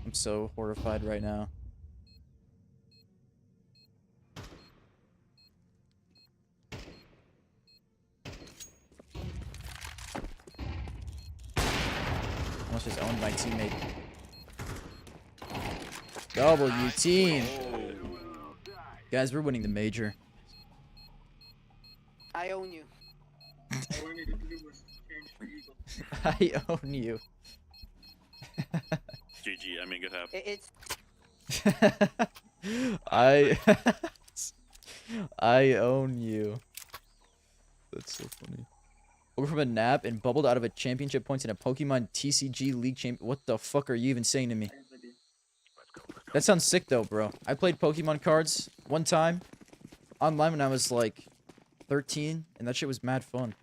Speaker 2: I'm so horrified right now. Almost just owned my teammate. W team. Guys, we're winning the major.
Speaker 14: I own you.
Speaker 2: I own you.
Speaker 6: GG, I mean, good happen.
Speaker 2: I own you. That's so funny. Woke from a nap and bubbled out of a championship points in a Pokemon TCG League champ. What the fuck are you even saying to me? That sounds sick though, bro. I played Pokemon cards one time online when I was like 13, and that shit was mad fun.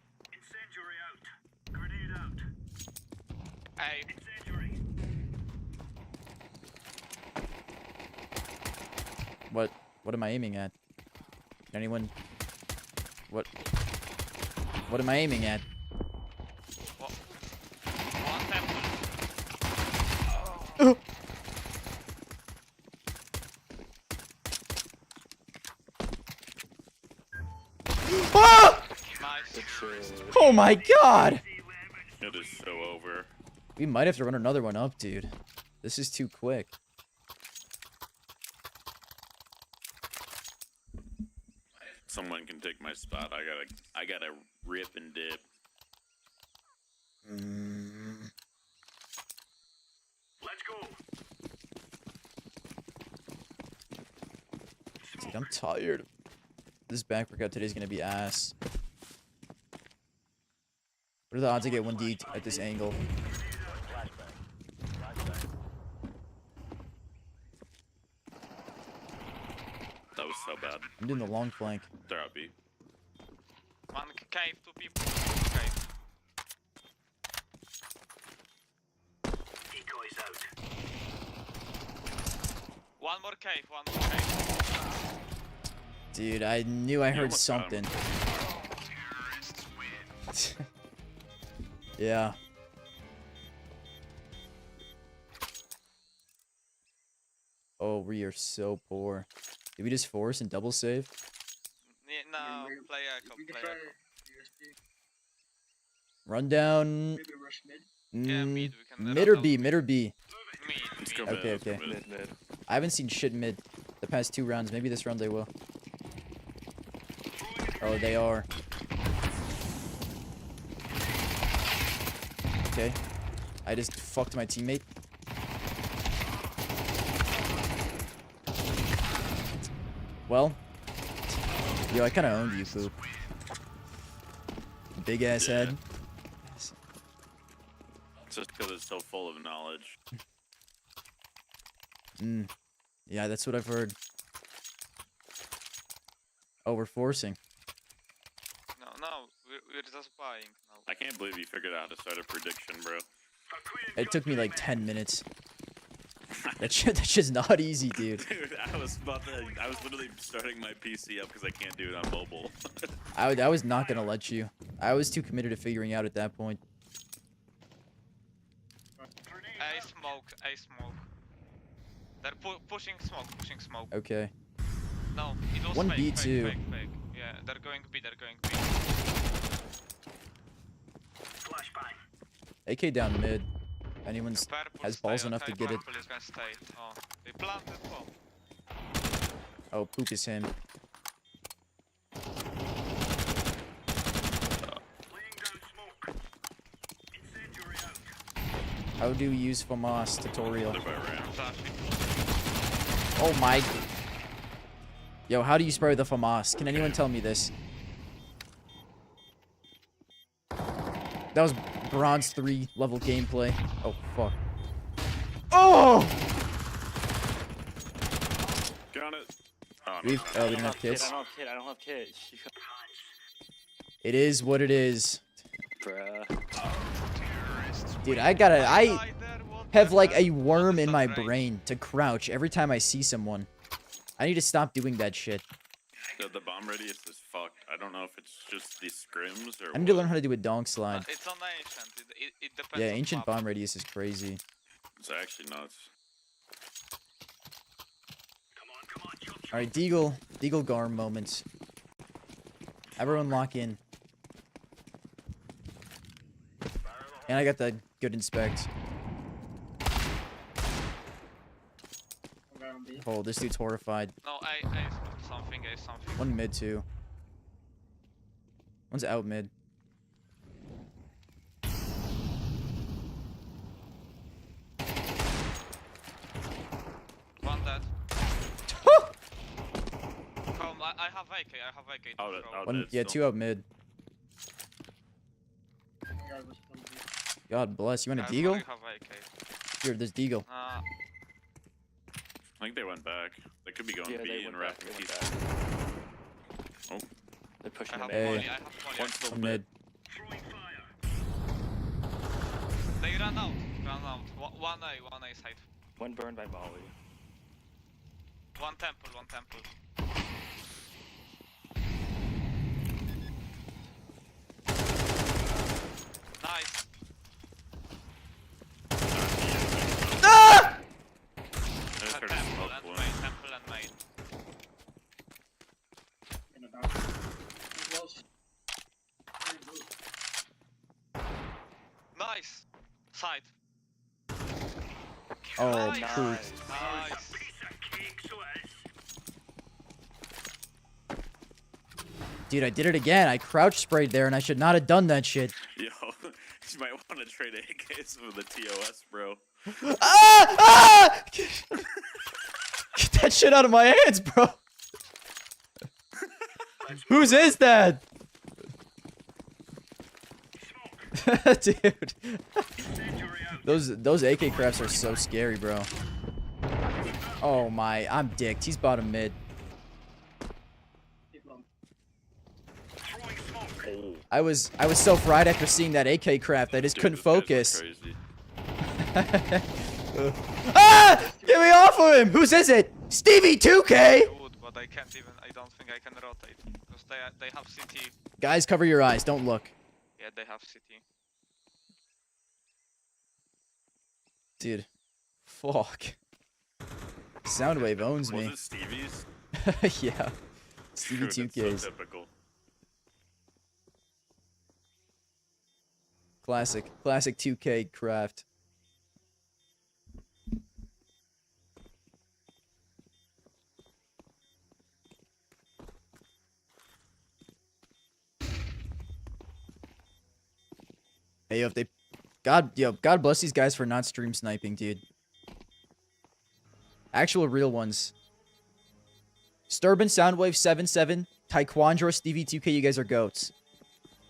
Speaker 7: Hey.
Speaker 2: What am I aiming at? Anyone? What am I aiming at? Oh. Ah! Oh my god!
Speaker 6: It is so over.
Speaker 2: We might have to run another one up, dude. This is too quick.
Speaker 6: Someone can take my spot. I gotta rip and dip.
Speaker 19: Let's go.
Speaker 2: Dude, I'm tired. This back workout today is gonna be ass. What are the odds I get 1D at this angle?
Speaker 6: That was so bad.
Speaker 2: I'm doing the long flank.
Speaker 6: They're out B.
Speaker 7: One cave, two people. Cave.
Speaker 19: Decoys out.
Speaker 7: One more cave, one more cave.
Speaker 2: Dude, I knew I heard something. Yeah. Oh, we are so poor. Did we just force and double save?
Speaker 7: No, play echo, play echo.
Speaker 2: Run down.
Speaker 7: Yeah, mid, we can
Speaker 2: Mid or B? Mid or B?
Speaker 6: Let's go
Speaker 2: Okay,
Speaker 6: mid,
Speaker 2: okay.
Speaker 6: mid.
Speaker 2: I haven't seen shit mid the past 2 rounds. Maybe this round they will. Oh, they are. Okay. I just fucked my teammate. Well. Yo, I kind of owned you, Poop. Big ass head.
Speaker 6: Just because it's so full of knowledge.
Speaker 2: Yeah, that's what I've heard. Oh, we're forcing.
Speaker 7: No, we're just buying now.
Speaker 6: I can't believe you figured out how to start a prediction, bro.
Speaker 2: It took me like 10 minutes. That's just not easy, dude.
Speaker 6: Dude, I was literally starting my PC up because I can't do it on mobile.
Speaker 2: I was not gonna let you. I was too committed to figuring out at that point.
Speaker 7: A smoke. They're pushing smoke.
Speaker 2: Okay.
Speaker 7: No, it was
Speaker 2: 1B2.
Speaker 7: fake. Yeah, they're going B.
Speaker 2: AK down mid. Anyone has balls enough to get it.
Speaker 7: Purple is gonna stay. Oh, they planted bomb.
Speaker 2: Oh, Poop is him. How do you use FAMAS tutorial? Oh my. Yo, how do you spray the FAMAS? Can anyone tell me this? That was Bronze 3 level gameplay. Oh, fuck. Oh!
Speaker 6: Got it.
Speaker 2: We didn't have kits.
Speaker 11: I don't have kits.
Speaker 2: It is what it is.
Speaker 11: Bruh.
Speaker 2: Dude, I have like a worm in my brain to crouch every time I see someone. I need to stop doing that shit.
Speaker 6: The bomb radius is fucked. I don't know if it's just these scrims or
Speaker 2: I need to learn how to do a donk slide.
Speaker 7: It's on ancient. It depends.
Speaker 2: Yeah,
Speaker 7: on
Speaker 2: ancient
Speaker 7: map.
Speaker 2: bomb radius is crazy.
Speaker 6: It's actually nuts.
Speaker 2: Alright, Deagle Garm moments. Everyone lock in. And I got the good inspect. Oh, this dude's horrified.
Speaker 7: No, I something.
Speaker 2: One mid too. One's out mid.
Speaker 7: One dead. Come, I have AK.
Speaker 2: One, yeah, two out mid. God bless. You want a Deagle? Here, there's Deagle.
Speaker 6: I think they went back. They could be going B and wrapping T. Oh.
Speaker 11: They're pushing
Speaker 2: Hey.
Speaker 6: One's still
Speaker 2: One
Speaker 6: mid.
Speaker 2: mid.
Speaker 7: They ran out. One A side.
Speaker 11: One burned by Molly.
Speaker 7: One temple. Nice.
Speaker 2: Ah!
Speaker 7: Temple and main. Nice. Side.
Speaker 2: Oh,
Speaker 7: Nice.
Speaker 2: poop.
Speaker 7: Nice.
Speaker 2: Dude, I did it again. I crouch sprayed there and I should not have done that shit.
Speaker 6: Yo, you might want to trade AKs with the TOS, bro.
Speaker 2: Ah! Ah! Get that shit out of my hands, bro. Whose is that? Dude. Those AK crafts are so scary, bro. Oh my, I'm dicked. He's bottom mid. I was so fried after seeing that AK craft, I just couldn't focus. Ah! Get me off of him! Whose is it? Stevie 2K!
Speaker 7: But I can't even. I don't think I can rotate because they have CT.
Speaker 2: Guys, cover your eyes. Don't look.
Speaker 7: Yeah, they have CT.
Speaker 2: Dude. Fuck. Soundwave owns me.
Speaker 6: Was it Stevie's?
Speaker 2: Yeah. Stevie
Speaker 6: True,
Speaker 2: 2Ks.
Speaker 6: that's so typical.
Speaker 2: Classic 2K craft. Hey, if they... God bless these guys for not stream sniping, dude. Actual real ones. Sturban, Soundwave, 77, Taekwondo, Stevie 2K, you guys are goats.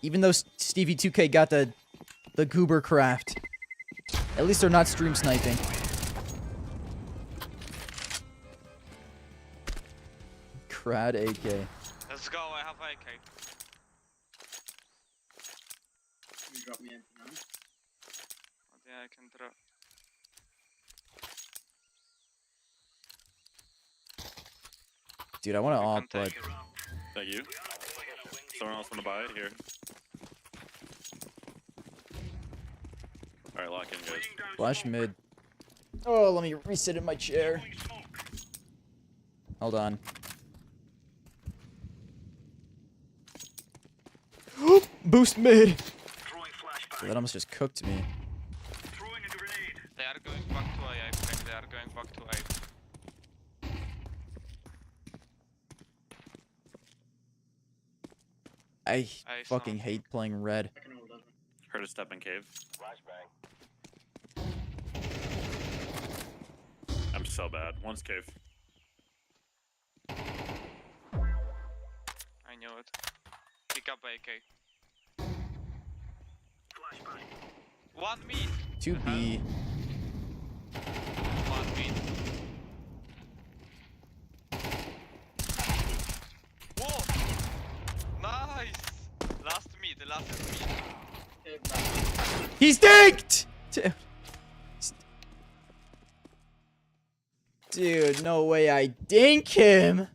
Speaker 2: Even though Stevie 2K got the goober craft. At least they're not stream sniping. Crad AK.
Speaker 7: Let's go, I have AK.
Speaker 14: You drop me anything now?
Speaker 7: Yeah, I can drop.
Speaker 2: Dude, I want to op, but...
Speaker 6: Thank you. Someone else want to buy it? Here. Alright, lock in, guys.
Speaker 2: Flash mid. Oh, let me resit in my chair. Hold on. Boost mid! That almost just cooked me.
Speaker 7: They are going back to A, I think they are going back to A.
Speaker 2: I fucking hate playing red.
Speaker 6: Heard a step in cave. I'm so bad. One's cave.
Speaker 7: I knew it. Pick up AK. One meat!
Speaker 2: 2B.
Speaker 7: One meat. Whoa! Nice! Last meat, the last meat.
Speaker 2: He's dinked! Dude, no way I dink him!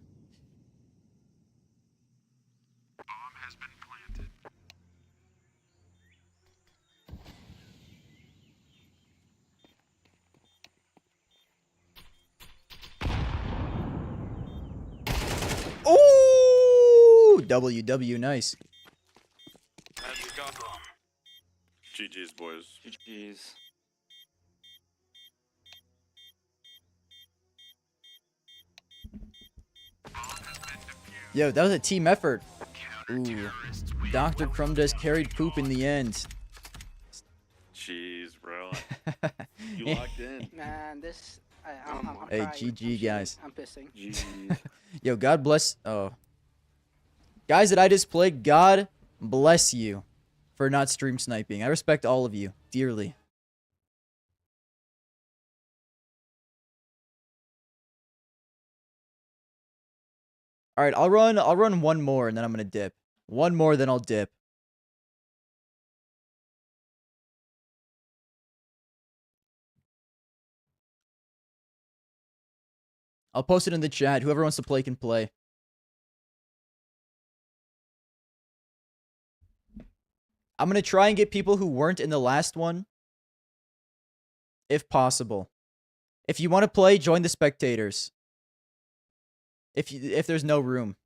Speaker 2: Ooh! WW, nice.
Speaker 7: Let's go.
Speaker 6: GG's, boys.
Speaker 11: GG's.
Speaker 2: Yo, that was a team effort. Ooh. Dr. Crumb does carried poop in the end.
Speaker 6: Jeez, bro. You locked in.
Speaker 14: Man, this... I'm
Speaker 2: Hey,
Speaker 14: crying.
Speaker 2: GG, guys.
Speaker 14: I'm pissing.
Speaker 2: Yo, God bless... Oh. Guys that I just played, God bless you for not stream sniping. I respect all of you dearly. All right, I'll run one more and then I'm going to dip. One more, then I'll dip. I'll post it in the chat. Whoever wants to play can play. I'm going to try and get people who weren't in the last one, if possible. If you want to play, join the spectators. If there's no room.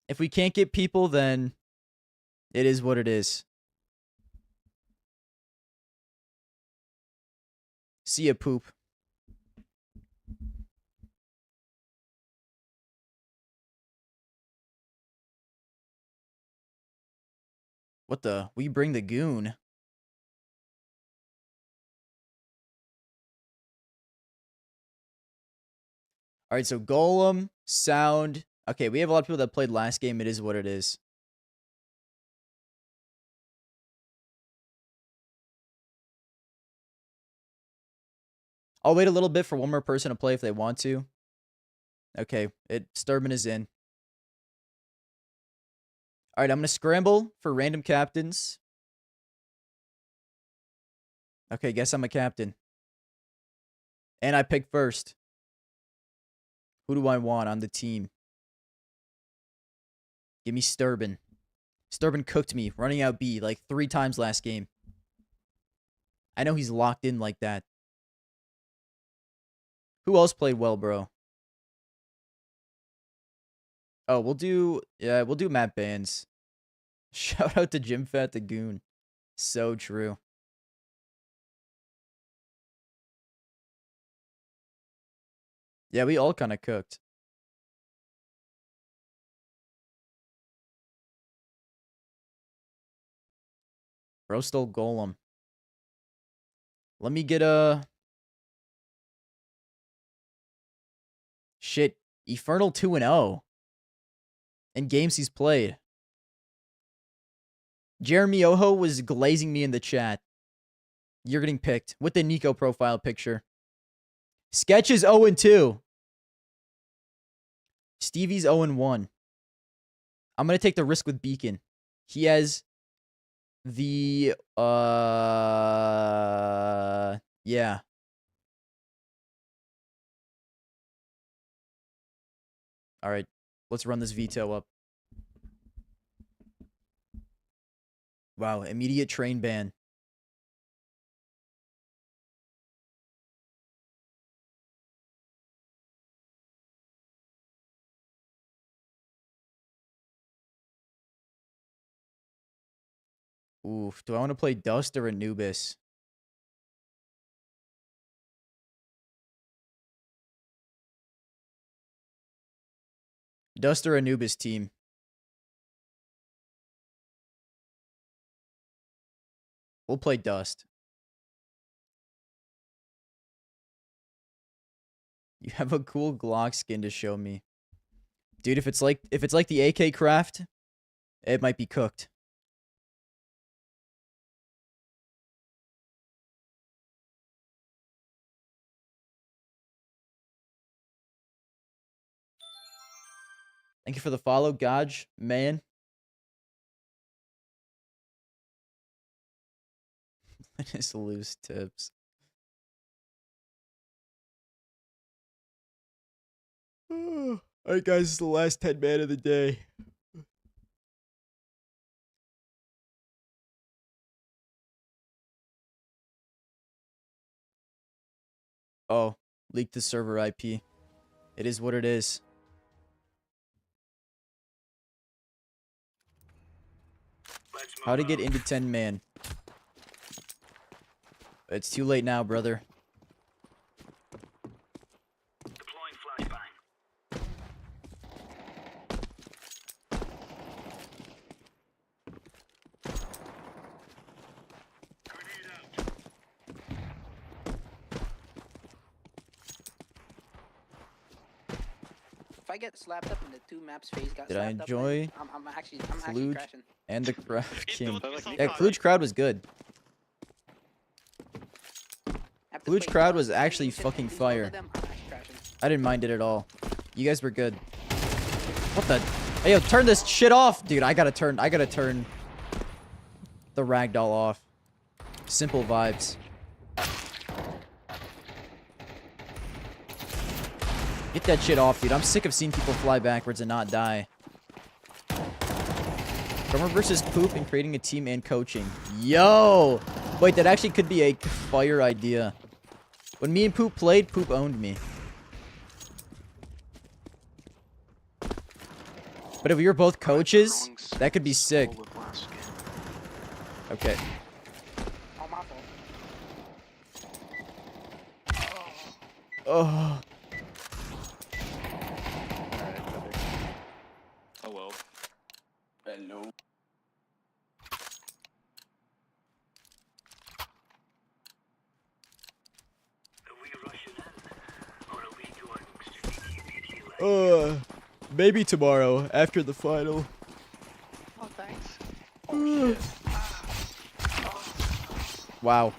Speaker 2: If we can't get people, then it is what it is. See ya, poop. What the? We bring the goon. All right, so Golem, Sound. Okay, we have a lot of people that played last game. It is what it is. I'll wait a little bit for one more person to play if they want to. Okay, Sturban is in. All right, I'm going to scramble for random captains. Okay, guess I'm a captain. And I pick first. Who do I want on the team? Give me Sturban. Sturban cooked me, running out B like 3 times last game. I know he's locked in like that. Who else played well, bro? Oh, we'll do Matt Bands. Shout out to Jim Fat the Goon. So true. Yeah, we all kind of cooked. Bro stole Golem. Let me get a... Shit. Infernal 2-0. In games he's played. Jeremy Oho was glazing me in the chat. You're getting picked with the Nico profile picture. Sketch is 0-2. Stevie's 0-1. I'm going to take the risk with Beacon. He has the... Yeah. All right. Let's run this veto up. Wow. Immediate train ban. Oof. Do I want to play Dust or Anubis? Dust or Anubis team? We'll play Dust. You have a cool Glock skin to show me. Dude, if it's like the AK craft, it might be cooked. Thank you for the follow, Gaj, man. Just loose tips. Alright, guys, it's the last 10 man of the day. Oh, leaked the server IP. It is what it is. How to get into 10 man. It's too late now, brother.
Speaker 19: Deploying flashbang.
Speaker 14: If I get slapped up in the 2 maps phase got
Speaker 2: Did I
Speaker 14: slapped
Speaker 2: enjoy
Speaker 14: up, I'm actually
Speaker 2: Kluge
Speaker 14: crashing.
Speaker 2: and the Craft King? Yeah, Kluge crowd was good. Kluge crowd was actually fucking fire. I didn't mind it at all. You guys were good. What the? Hey, yo, turn this shit off, dude. I gotta turn the ragdoll off. Simple vibes. Get that shit off, dude. I'm sick of seeing people fly backwards and not die. Drummer versus Poop and creating a team and coaching. Yo! Wait, that actually could be a fire idea. When me and Poop played, Poop owned me. But if we were both coaches, that could be sick. Okay. Oh.
Speaker 11: Oh well.
Speaker 14: Hello.
Speaker 2: Maybe tomorrow after the final.
Speaker 14: Oh, thanks.
Speaker 2: Wow.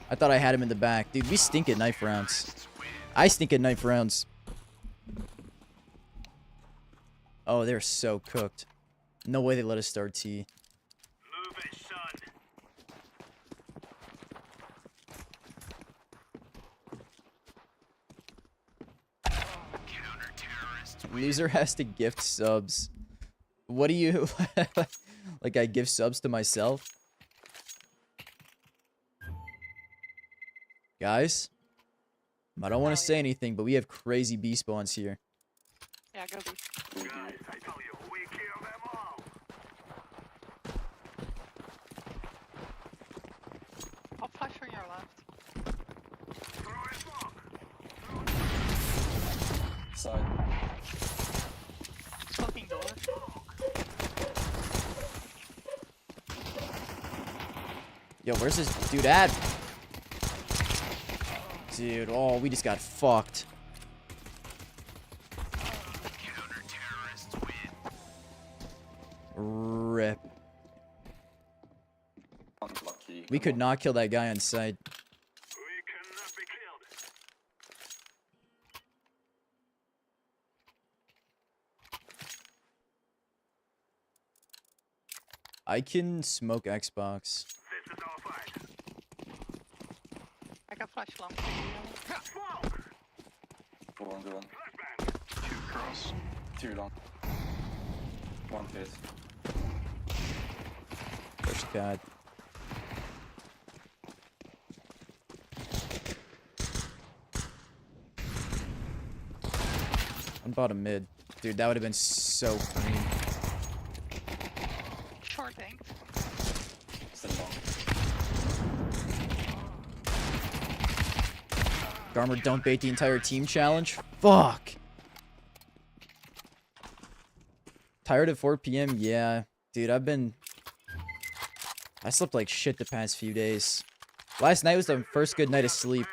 Speaker 2: I thought I had him in the back. Dude, we stink at knife rounds. I stink at knife rounds. Oh, they're so cooked. No way they let us start T.
Speaker 19: Move it, son.
Speaker 2: Loser has to gift subs. What do you... like I give subs to myself? Guys? I don't want to say anything, but we have crazy B spawns here.
Speaker 14: Yeah, go B.
Speaker 19: Guys, I tell you, we kill them all.
Speaker 14: I'll push from your left.
Speaker 11: Side.
Speaker 14: Smoking door.
Speaker 2: Yo, where's this dude at? Dude, oh, we just got fucked. Rip.
Speaker 11: Unlucky.
Speaker 2: We could not kill that guy on sight. I can smoke Xbox.
Speaker 14: I got flash long.
Speaker 11: Go on, go on. 2 cross. 2 long. 1 pit.
Speaker 2: First god. One bottom mid. Dude, that would have been so clean.
Speaker 14: Short tank.
Speaker 2: Garmer, don't bait the entire team challenge. Fuck. Tired at 4 p.m.? Yeah. Dude, I slept like shit the past few days. Last night was the first good night of sleep.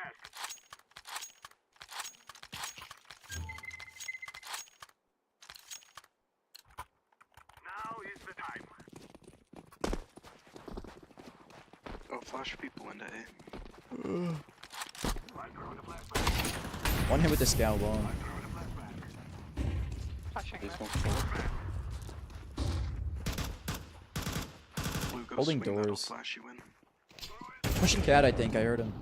Speaker 15: Go flash people into A.
Speaker 2: One hit with the scout long. Holding doors.
Speaker 15: Flash you in.
Speaker 2: Pushing cat, I think. I heard him.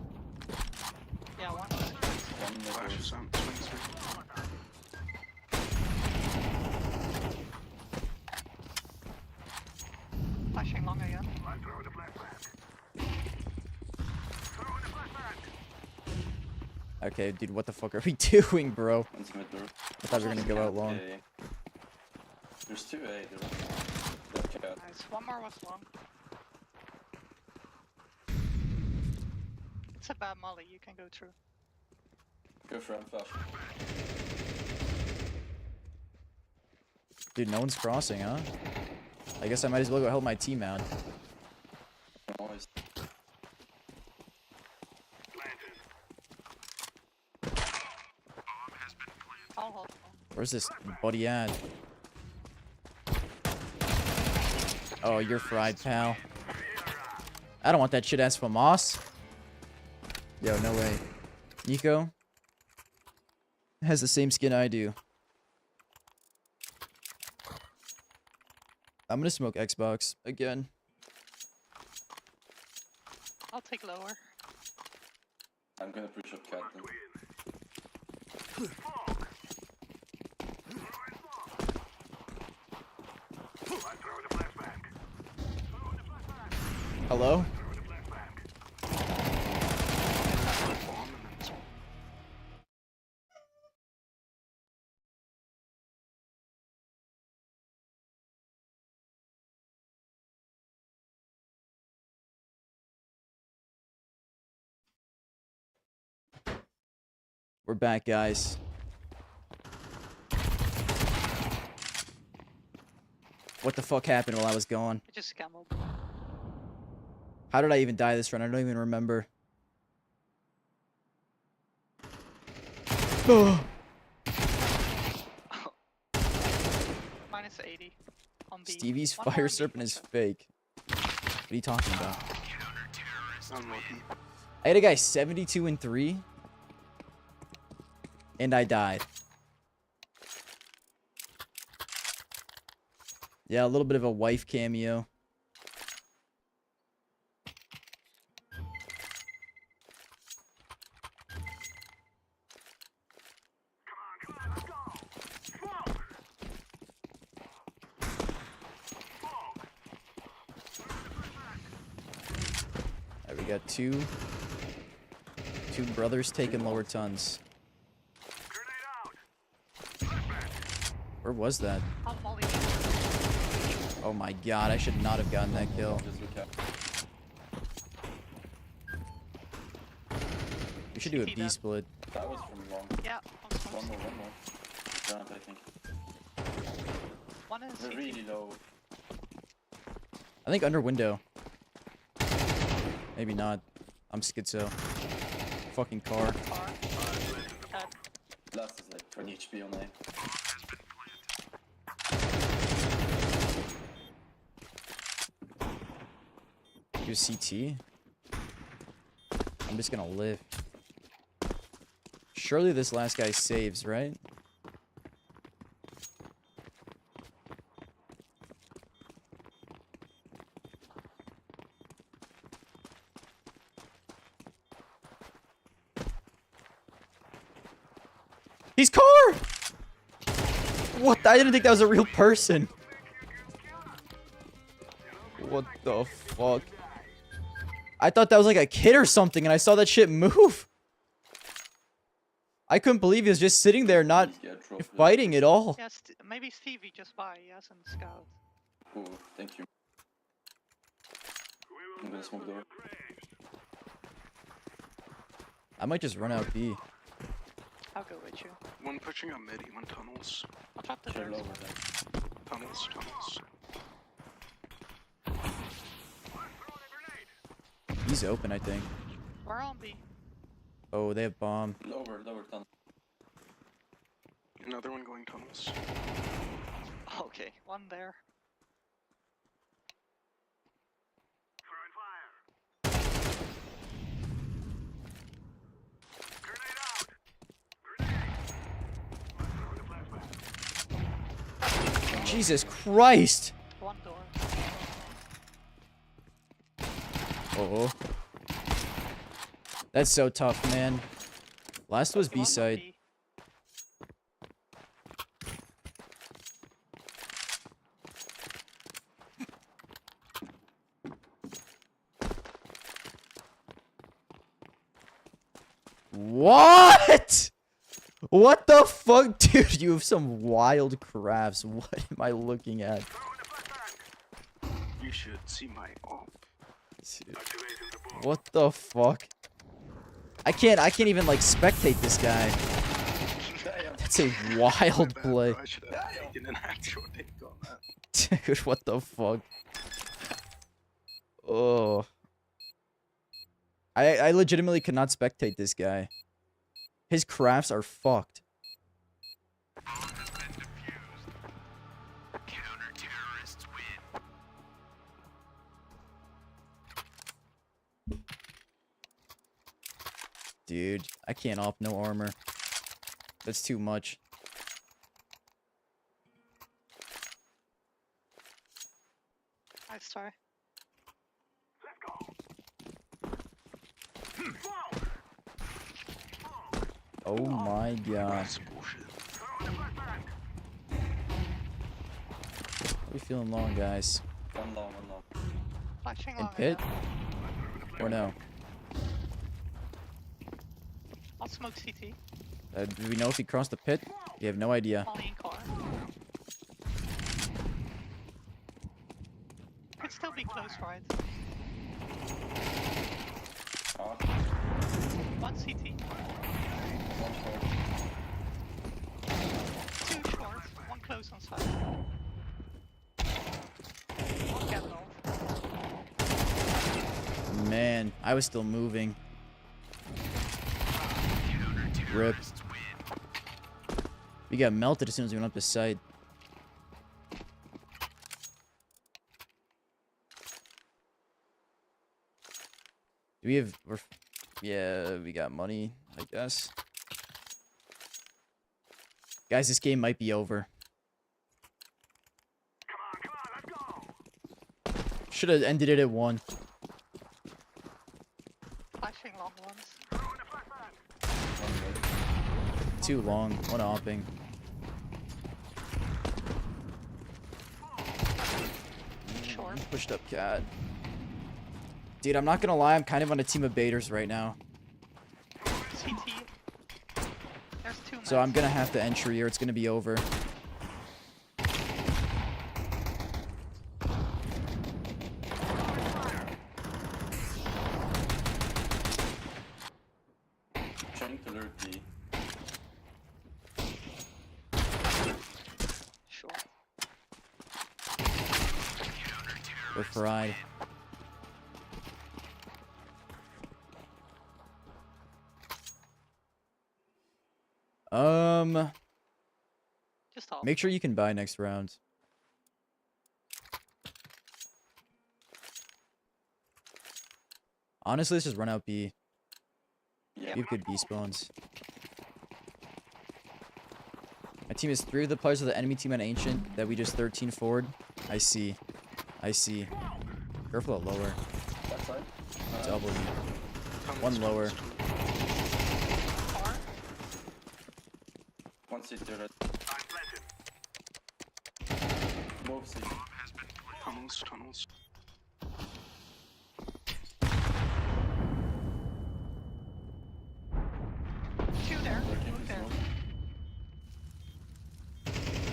Speaker 14: Yeah, one.
Speaker 15: Flash is on. Swing through.
Speaker 14: Flashing long again.
Speaker 2: Okay, dude, what the fuck are we doing, bro? I thought we were gonna go out long.
Speaker 11: There's 2 A.
Speaker 14: Nice. One more was long. It's a bad molly. You can go through.
Speaker 11: Go for flash.
Speaker 2: Dude, no one's crossing, huh? I guess I might as well go help my team out.
Speaker 11: Nice.
Speaker 14: I'll hold.
Speaker 2: Where's this buddy at? Oh, you're fried, pal. I don't want that shit ass FAMAS. Yo, no way. Nico has the same skin I do. I'm gonna smoke Xbox again.
Speaker 14: I'll take lower.
Speaker 11: I'm gonna push up cat then.
Speaker 2: Hello? We're back, guys. What the fuck happened while I was gone?
Speaker 14: I just gambled.
Speaker 2: How did I even die this run? I don't even remember.
Speaker 14: -80 on B.
Speaker 2: Stevie's
Speaker 14: One more
Speaker 2: fire
Speaker 14: on B.
Speaker 2: serpent is fake. What are you talking about?
Speaker 15: Unlucky.
Speaker 2: I had a guy 72-3. And I died. Yeah, a little bit of a wife cameo. Alright, we got two brothers taking lower tons. Where was that? Oh my god, I should not have gotten that kill. We should do a B split.
Speaker 11: That was from long.
Speaker 14: Yeah.
Speaker 11: One more. Giant, I think.
Speaker 14: One is
Speaker 11: They're really low.
Speaker 2: I think under window. Maybe not. I'm schizo. Fucking car.
Speaker 20: Last is like 20 HP on A.
Speaker 2: Do CT? I'm just gonna live. Surely this last guy saves, right? He's car! What? I didn't think that was a real person. What the fuck? I thought that was like a kid or something, and I saw that shit move. I couldn't believe he was just sitting there, not fighting at all.
Speaker 14: Yeah, maybe Stevie just by, he hasn't scout.
Speaker 20: Oh, thank you. I'm gonna smoke door.
Speaker 2: I might just run out B.
Speaker 14: I'll go with you.
Speaker 15: One pushing on mid, one tunnels.
Speaker 14: I'll drop the
Speaker 20: Share
Speaker 14: doors.
Speaker 20: lower then.
Speaker 15: Tunnels.
Speaker 2: He's open, I think.
Speaker 14: We're on B.
Speaker 2: Oh, they have bomb.
Speaker 20: Lower tunnel.
Speaker 15: Another one going tunnels.
Speaker 14: Okay, one there.
Speaker 2: Jesus Christ!
Speaker 14: One door.
Speaker 2: Oh. That's so tough, man. Last was B side. What? What the fuck? Dude, you have some wild crafts. What am I looking at?
Speaker 15: You should see my op.
Speaker 2: Dude. What the fuck? I can't even like spectate this guy. That's a wild play.
Speaker 15: I should have taken an actual take on that.
Speaker 2: Dude, what the fuck? Oh. I legitimately could not spectate this guy. His crafts are fucked. Dude, I can't op no armor. That's too much.
Speaker 14: Nice try.
Speaker 2: Oh my god. How we feeling long, guys?
Speaker 20: One long.
Speaker 14: Flashing
Speaker 2: In
Speaker 14: long
Speaker 2: pit?
Speaker 14: again.
Speaker 2: Or no?
Speaker 14: I'll smoke CT.
Speaker 2: Do we know if he crossed the pit? We have no idea.
Speaker 14: Molly in car. Could still be close, right? One CT. Two short, one close on side. One cabin off.
Speaker 2: Man, I was still moving. Rip. We got melted as soon as we went up the site. Do we have... yeah, we got money, I guess. Guys, this game might be over. Should have ended it at 1.
Speaker 14: Flashing long ones.
Speaker 2: Too long. One hopping.
Speaker 14: Short.
Speaker 2: Pushed up cat. Dude, I'm not gonna lie, I'm kind of on a team of baiters right now.
Speaker 14: CT. There's two
Speaker 2: So I'm gonna have to entry or it's gonna be over.
Speaker 20: Trying to lure B.
Speaker 14: Sure.
Speaker 2: We're fried.
Speaker 14: Just all.
Speaker 2: Make sure you can buy next round. Honestly, let's just run out B.
Speaker 14: Yeah.
Speaker 2: We have good B spawns. My team is 3 of the players of the enemy team on Ancient that we just 13 forward. I see. I see. Careful at lower.
Speaker 20: Backside.
Speaker 2: W. 1 lower.
Speaker 20: One city red. Move city.
Speaker 15: Tunnels, tunnels.
Speaker 14: Two there.
Speaker 20: Lurking
Speaker 14: Two
Speaker 20: in
Speaker 14: there.
Speaker 20: smoke.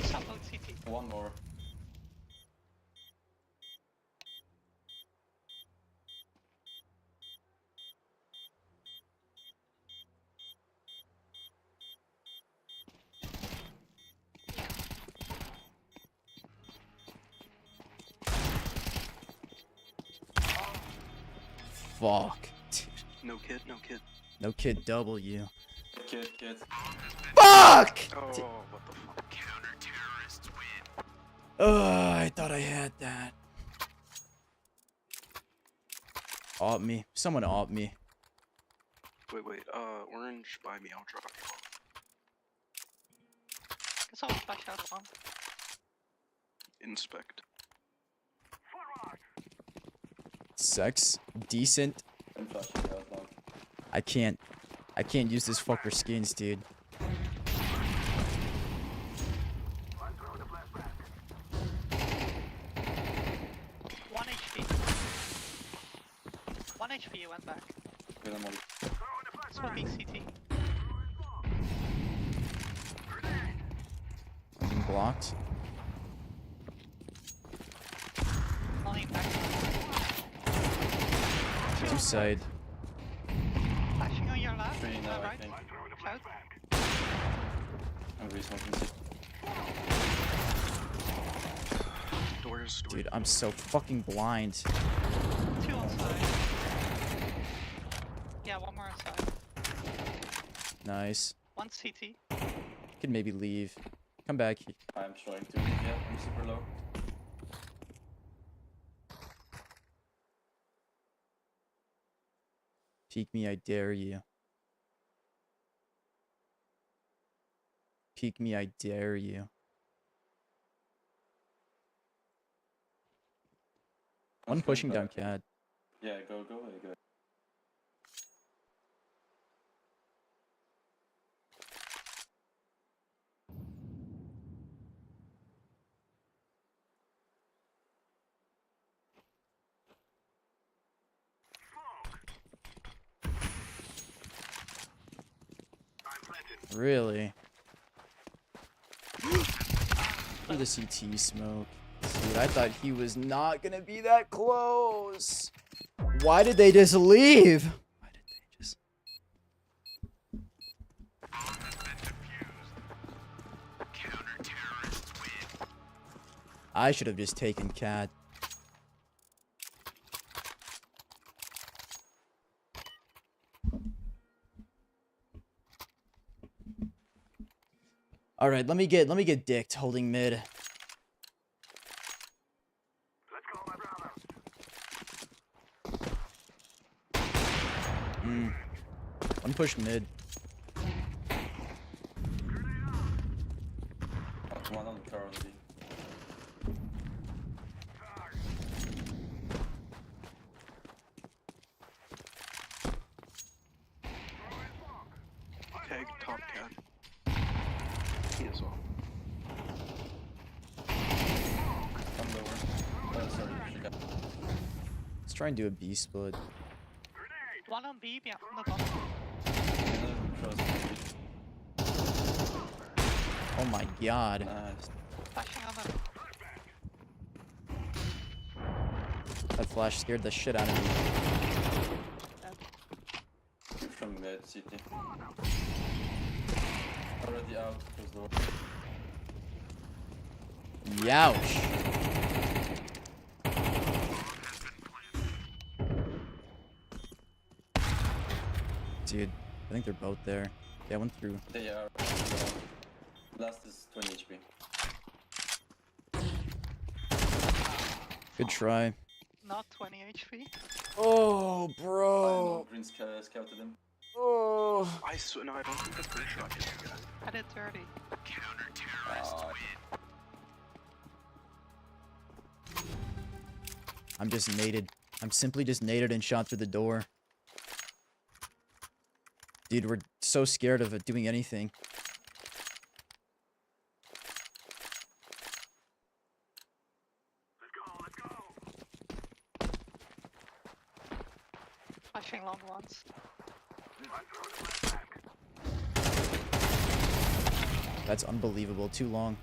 Speaker 14: Shuffle CT.
Speaker 20: One more.
Speaker 2: Fuck.
Speaker 15: No kid, no kid.
Speaker 2: No kid W.
Speaker 20: Kid.
Speaker 2: Fuck!
Speaker 15: Oh, what the fuck? Counter-terrorists win.
Speaker 2: Oh, I thought I had that. Op me. Someone op me.
Speaker 15: Wait, orange, buy me, I'll drop you.
Speaker 14: Can someone flash out one?
Speaker 15: Inspect.
Speaker 2: Sex. Decent.
Speaker 20: I'm flashing out long.
Speaker 2: I can't use this fucker skins, dude.
Speaker 14: One HP. 1 HP went back.
Speaker 20: Good, I'm on.
Speaker 14: Smoking CT.
Speaker 2: Being blocked.
Speaker 14: Lying back.
Speaker 2: Two side.
Speaker 14: Flashing on your left.
Speaker 20: 3 now, I
Speaker 14: right.
Speaker 20: think.
Speaker 14: Cloud.
Speaker 20: I'm resmoking city.
Speaker 15: Doors.
Speaker 2: Dude, I'm so fucking blind.
Speaker 14: 2 on side. Yeah, one more on side.
Speaker 2: Nice.
Speaker 14: 1 CT.
Speaker 2: Could maybe leave. Come back.
Speaker 20: I'm trying to leave, yeah. I'm super low.
Speaker 2: Peek me, I dare you. Peek me, I dare you. One pushing down cat.
Speaker 20: Yeah, go.
Speaker 2: Really? Look at the CT smoke. Dude, I thought he was not gonna be that close. Why did they just leave? Why did they just... I should have just taken cat. All right, let me get dicked holding mid. One push mid.
Speaker 20: One on the car on B.
Speaker 15: Keg, top cat. He is well.
Speaker 20: I'm lower. Sorry, she got.
Speaker 2: Let's try and do a B split.
Speaker 14: 1 on B, yeah, on the bottom.
Speaker 2: Oh my god.
Speaker 20: Nice.
Speaker 14: Flashing on them.
Speaker 2: That flash scared the shit out of me.
Speaker 20: From mid city. Already out, close door.
Speaker 2: Youch. Dude, I think they're both there. That went through.
Speaker 20: They are. Last is 20 HP.
Speaker 2: Good try.
Speaker 14: Not 20 HP.
Speaker 2: Oh, bro.
Speaker 20: Green scouted him.
Speaker 2: Oh.
Speaker 15: I swear, no, I don't think that's green shot.
Speaker 14: I did 30.
Speaker 2: I'm just naded. I'm simply just naded and shot through the door. Dude, we're so scared of it doing anything.
Speaker 14: Flashing long ones.
Speaker 2: That's unbelievable. Too long.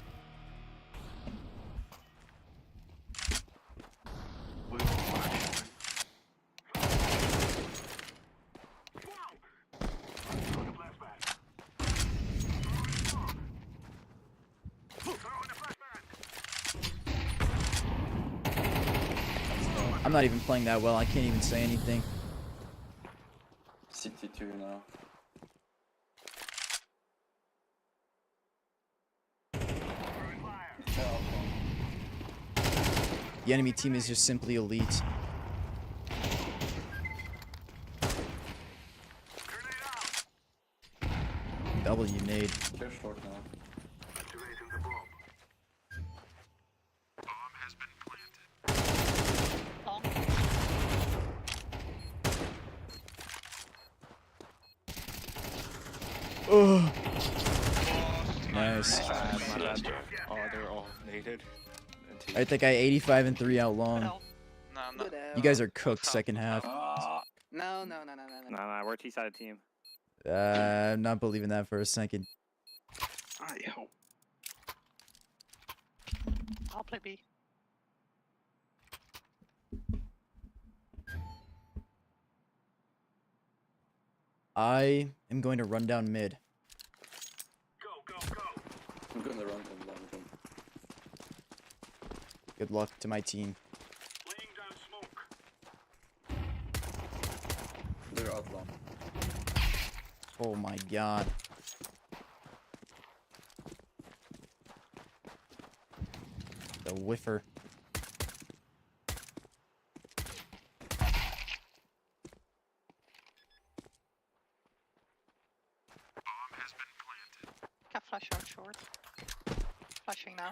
Speaker 2: I'm not even playing that well. I can't even say anything.
Speaker 20: City 2 now.
Speaker 2: The enemy team is just simply elite. W nade.
Speaker 20: They're short now.
Speaker 2: Oh. Nice.
Speaker 11: Oh, they're all naded.
Speaker 2: I think I 85 and 3 out long.
Speaker 11: No.
Speaker 2: You guys are cooked second half.
Speaker 11: No, we're a T-sided team.
Speaker 2: I'm not believing that for a second.
Speaker 15: I hope.
Speaker 14: I'll play B.
Speaker 2: I am going to run down mid.
Speaker 20: I'm gonna run them long jump.
Speaker 2: Good luck to my team.
Speaker 20: They're out long.
Speaker 2: Oh my god. The whiffer.
Speaker 14: Got flash out short. Flashing now.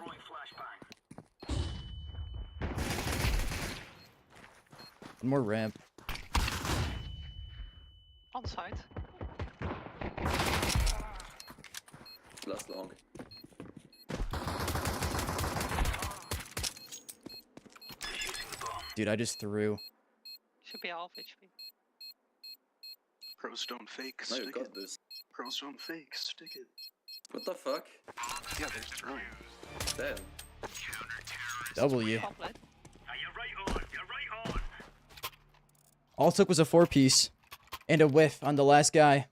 Speaker 2: One more ramp.
Speaker 14: On site.
Speaker 20: Last long.
Speaker 2: Dude, I just threw.
Speaker 14: Should be half HP.
Speaker 15: Pros don't fake.
Speaker 20: No, you
Speaker 15: Stick
Speaker 20: got
Speaker 15: it.
Speaker 20: this.
Speaker 15: Pros don't fake. Stick it.
Speaker 20: What the fuck?
Speaker 15: Yeah, they're throwing.
Speaker 20: Damn.
Speaker 2: W.
Speaker 14: Top lid.
Speaker 2: All it took was a 4-piece. And a whiff on the last guy.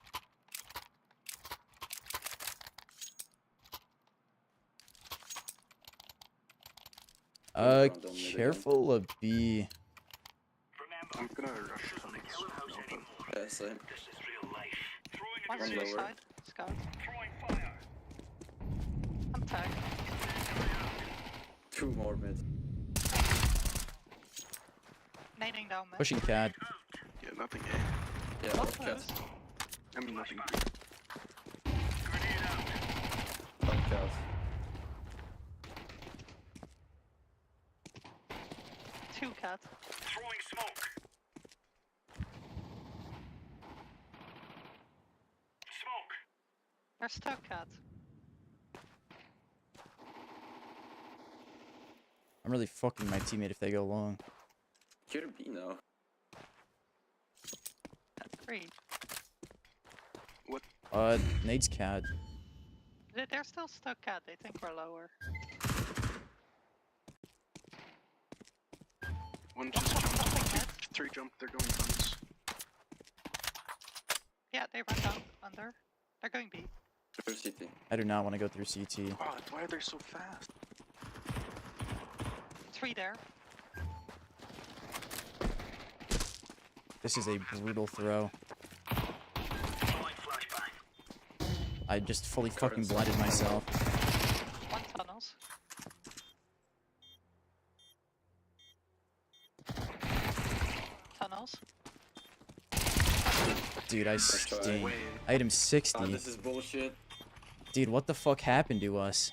Speaker 2: Careful of B.
Speaker 15: I'm gonna rush on this.
Speaker 20: Yeah, same.
Speaker 14: One
Speaker 20: One lower.
Speaker 14: suicide. Scout. I'm tagged.
Speaker 20: 2 more mid.
Speaker 14: Nading down mid.
Speaker 2: Pushing CAD.
Speaker 15: Yeah, nothing A.
Speaker 20: Yeah,
Speaker 14: Not
Speaker 20: I'll
Speaker 14: close.
Speaker 20: cast.
Speaker 15: I mean, nothing B.
Speaker 20: I'll cast.
Speaker 14: Two cat.
Speaker 19: Throwing smoke. Smoke.
Speaker 14: They're stuck cat.
Speaker 2: I'm really fucking my teammate if they go long.
Speaker 20: You're B now.
Speaker 14: Three.
Speaker 15: What?
Speaker 2: Nade's CAD.
Speaker 14: They're still stuck cat. They think we're lower.
Speaker 15: One just jumped. 3 jumped. They're going guns.
Speaker 14: Yeah, they run down under. They're going B.
Speaker 20: Through CT.
Speaker 2: I do not want to go through CT.
Speaker 15: Wow, why are they so fast?
Speaker 14: 3 there.
Speaker 2: This is a brutal throw. I just fully fucking blinded myself.
Speaker 14: One tunnels. Tunnels.
Speaker 2: Dude, I stink. Item 60.
Speaker 11: This is bullshit.
Speaker 2: Dude, what the fuck happened to us?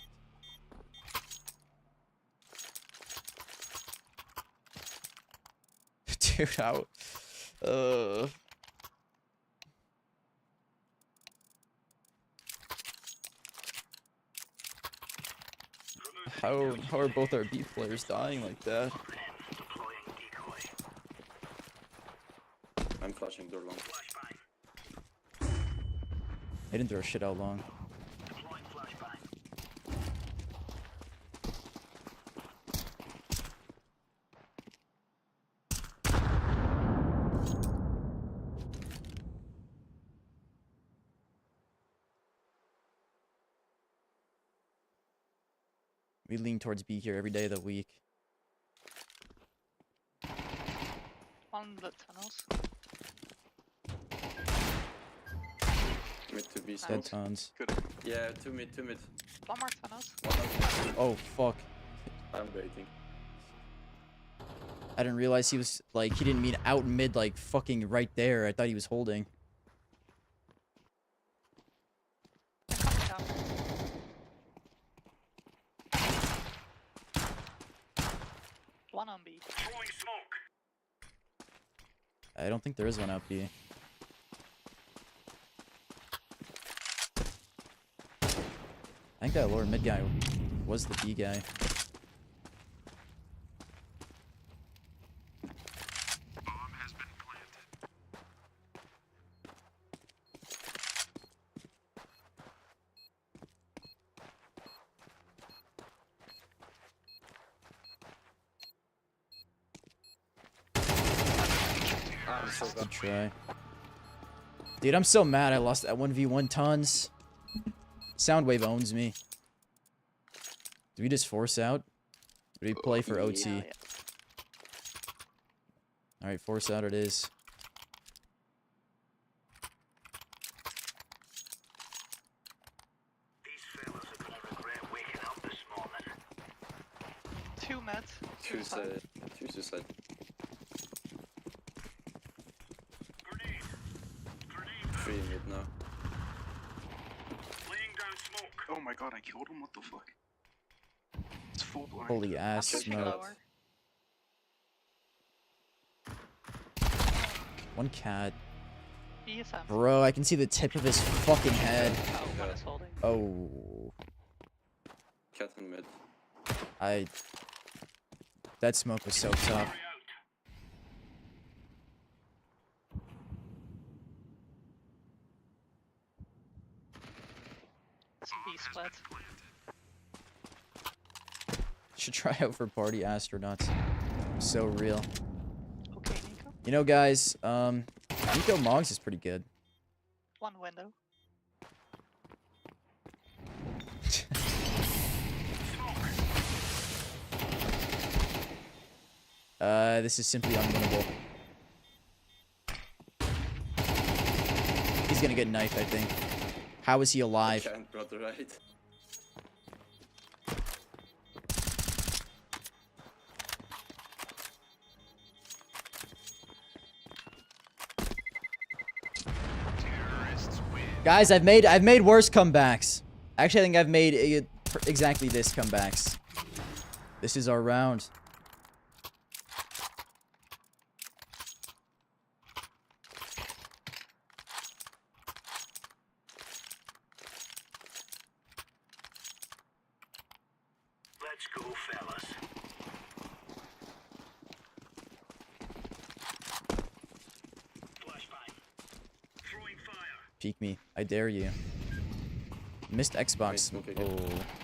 Speaker 2: Dude, how... How are both our B players dying like that?
Speaker 11: I'm flashing door long.
Speaker 2: I didn't throw shit out long. We lean towards B here every day of the week.
Speaker 14: On the tunnels.
Speaker 11: Mid to B
Speaker 2: Dead tons.
Speaker 11: Good. Yeah, 2 mid, 2 mid.
Speaker 14: One more tunnels.
Speaker 2: Oh, fuck.
Speaker 11: I'm waiting.
Speaker 2: I didn't realize he was, like, he didn't mean out mid, like, fucking right there. I thought he was holding.
Speaker 14: One on B. Throwing smoke.
Speaker 2: I don't think there is one out B. I think that lower mid guy was the B guy. Good try. Dude, I'm so mad I lost that 1v1 tons. Soundwave owns me. Do we just force out? Do we play for OT?
Speaker 14: Yeah.
Speaker 2: Alright, force out it is.
Speaker 14: Two meds.
Speaker 11: Two side. Two suicide. Three mid now.
Speaker 15: Oh my god, I killed him? What the fuck? It's full blind.
Speaker 2: Holy ass
Speaker 14: Pushing
Speaker 2: smoke.
Speaker 14: lower.
Speaker 2: One cat.
Speaker 14: ESM.
Speaker 2: Bro, I can see the tip of his fucking head.
Speaker 14: Oh, one is holding.
Speaker 2: Oh.
Speaker 11: Cat and mid.
Speaker 2: That smoke was so tough.
Speaker 14: It's B split.
Speaker 2: Should try out for party astronauts. So real.
Speaker 14: Okay, Nico.
Speaker 2: You know, guys, Nico Moggs is pretty good.
Speaker 14: One window.
Speaker 2: This is simply unwinnable. He's gonna get knifed, I think. How is he alive?
Speaker 11: Can't go to right.
Speaker 2: Guys, I've made worse comebacks. Actually, I think I've made exactly this comebacks. This is our round.
Speaker 19: Let's go, fellas. Flashbang. Throwing fire.
Speaker 2: Peek me. I dare you. Missed Xbox. Oh.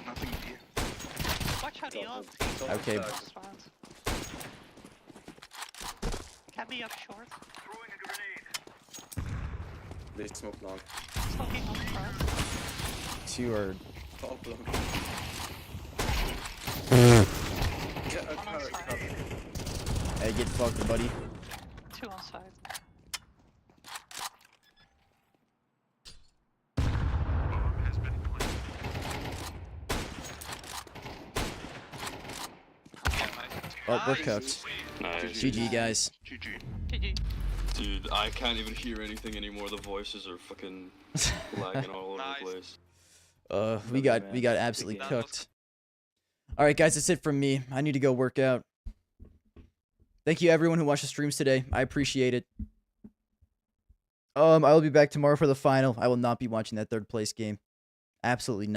Speaker 15: Nothing here.
Speaker 14: Watch out, Elon.
Speaker 2: Okay.
Speaker 14: Can be up short.
Speaker 19: Throwing a grenade.
Speaker 11: They smoke long.
Speaker 14: Smoking on front.
Speaker 2: Two are...
Speaker 11: Top long.
Speaker 2: Hey, get fucked, buddy.
Speaker 14: Two on side.
Speaker 2: we're cooked.
Speaker 6: Nice.
Speaker 2: GG, guys.
Speaker 14: GG.
Speaker 9: Dude, I can't even hear anything anymore. The voices are fucking lagging all over the place.
Speaker 2: We got absolutely cooked. All right, guys, that's it from me. I need to go work out. Thank you everyone who watched the streams today. I appreciate it. I will be back tomorrow for the final. I will not be watching that third place game. Absolutely not.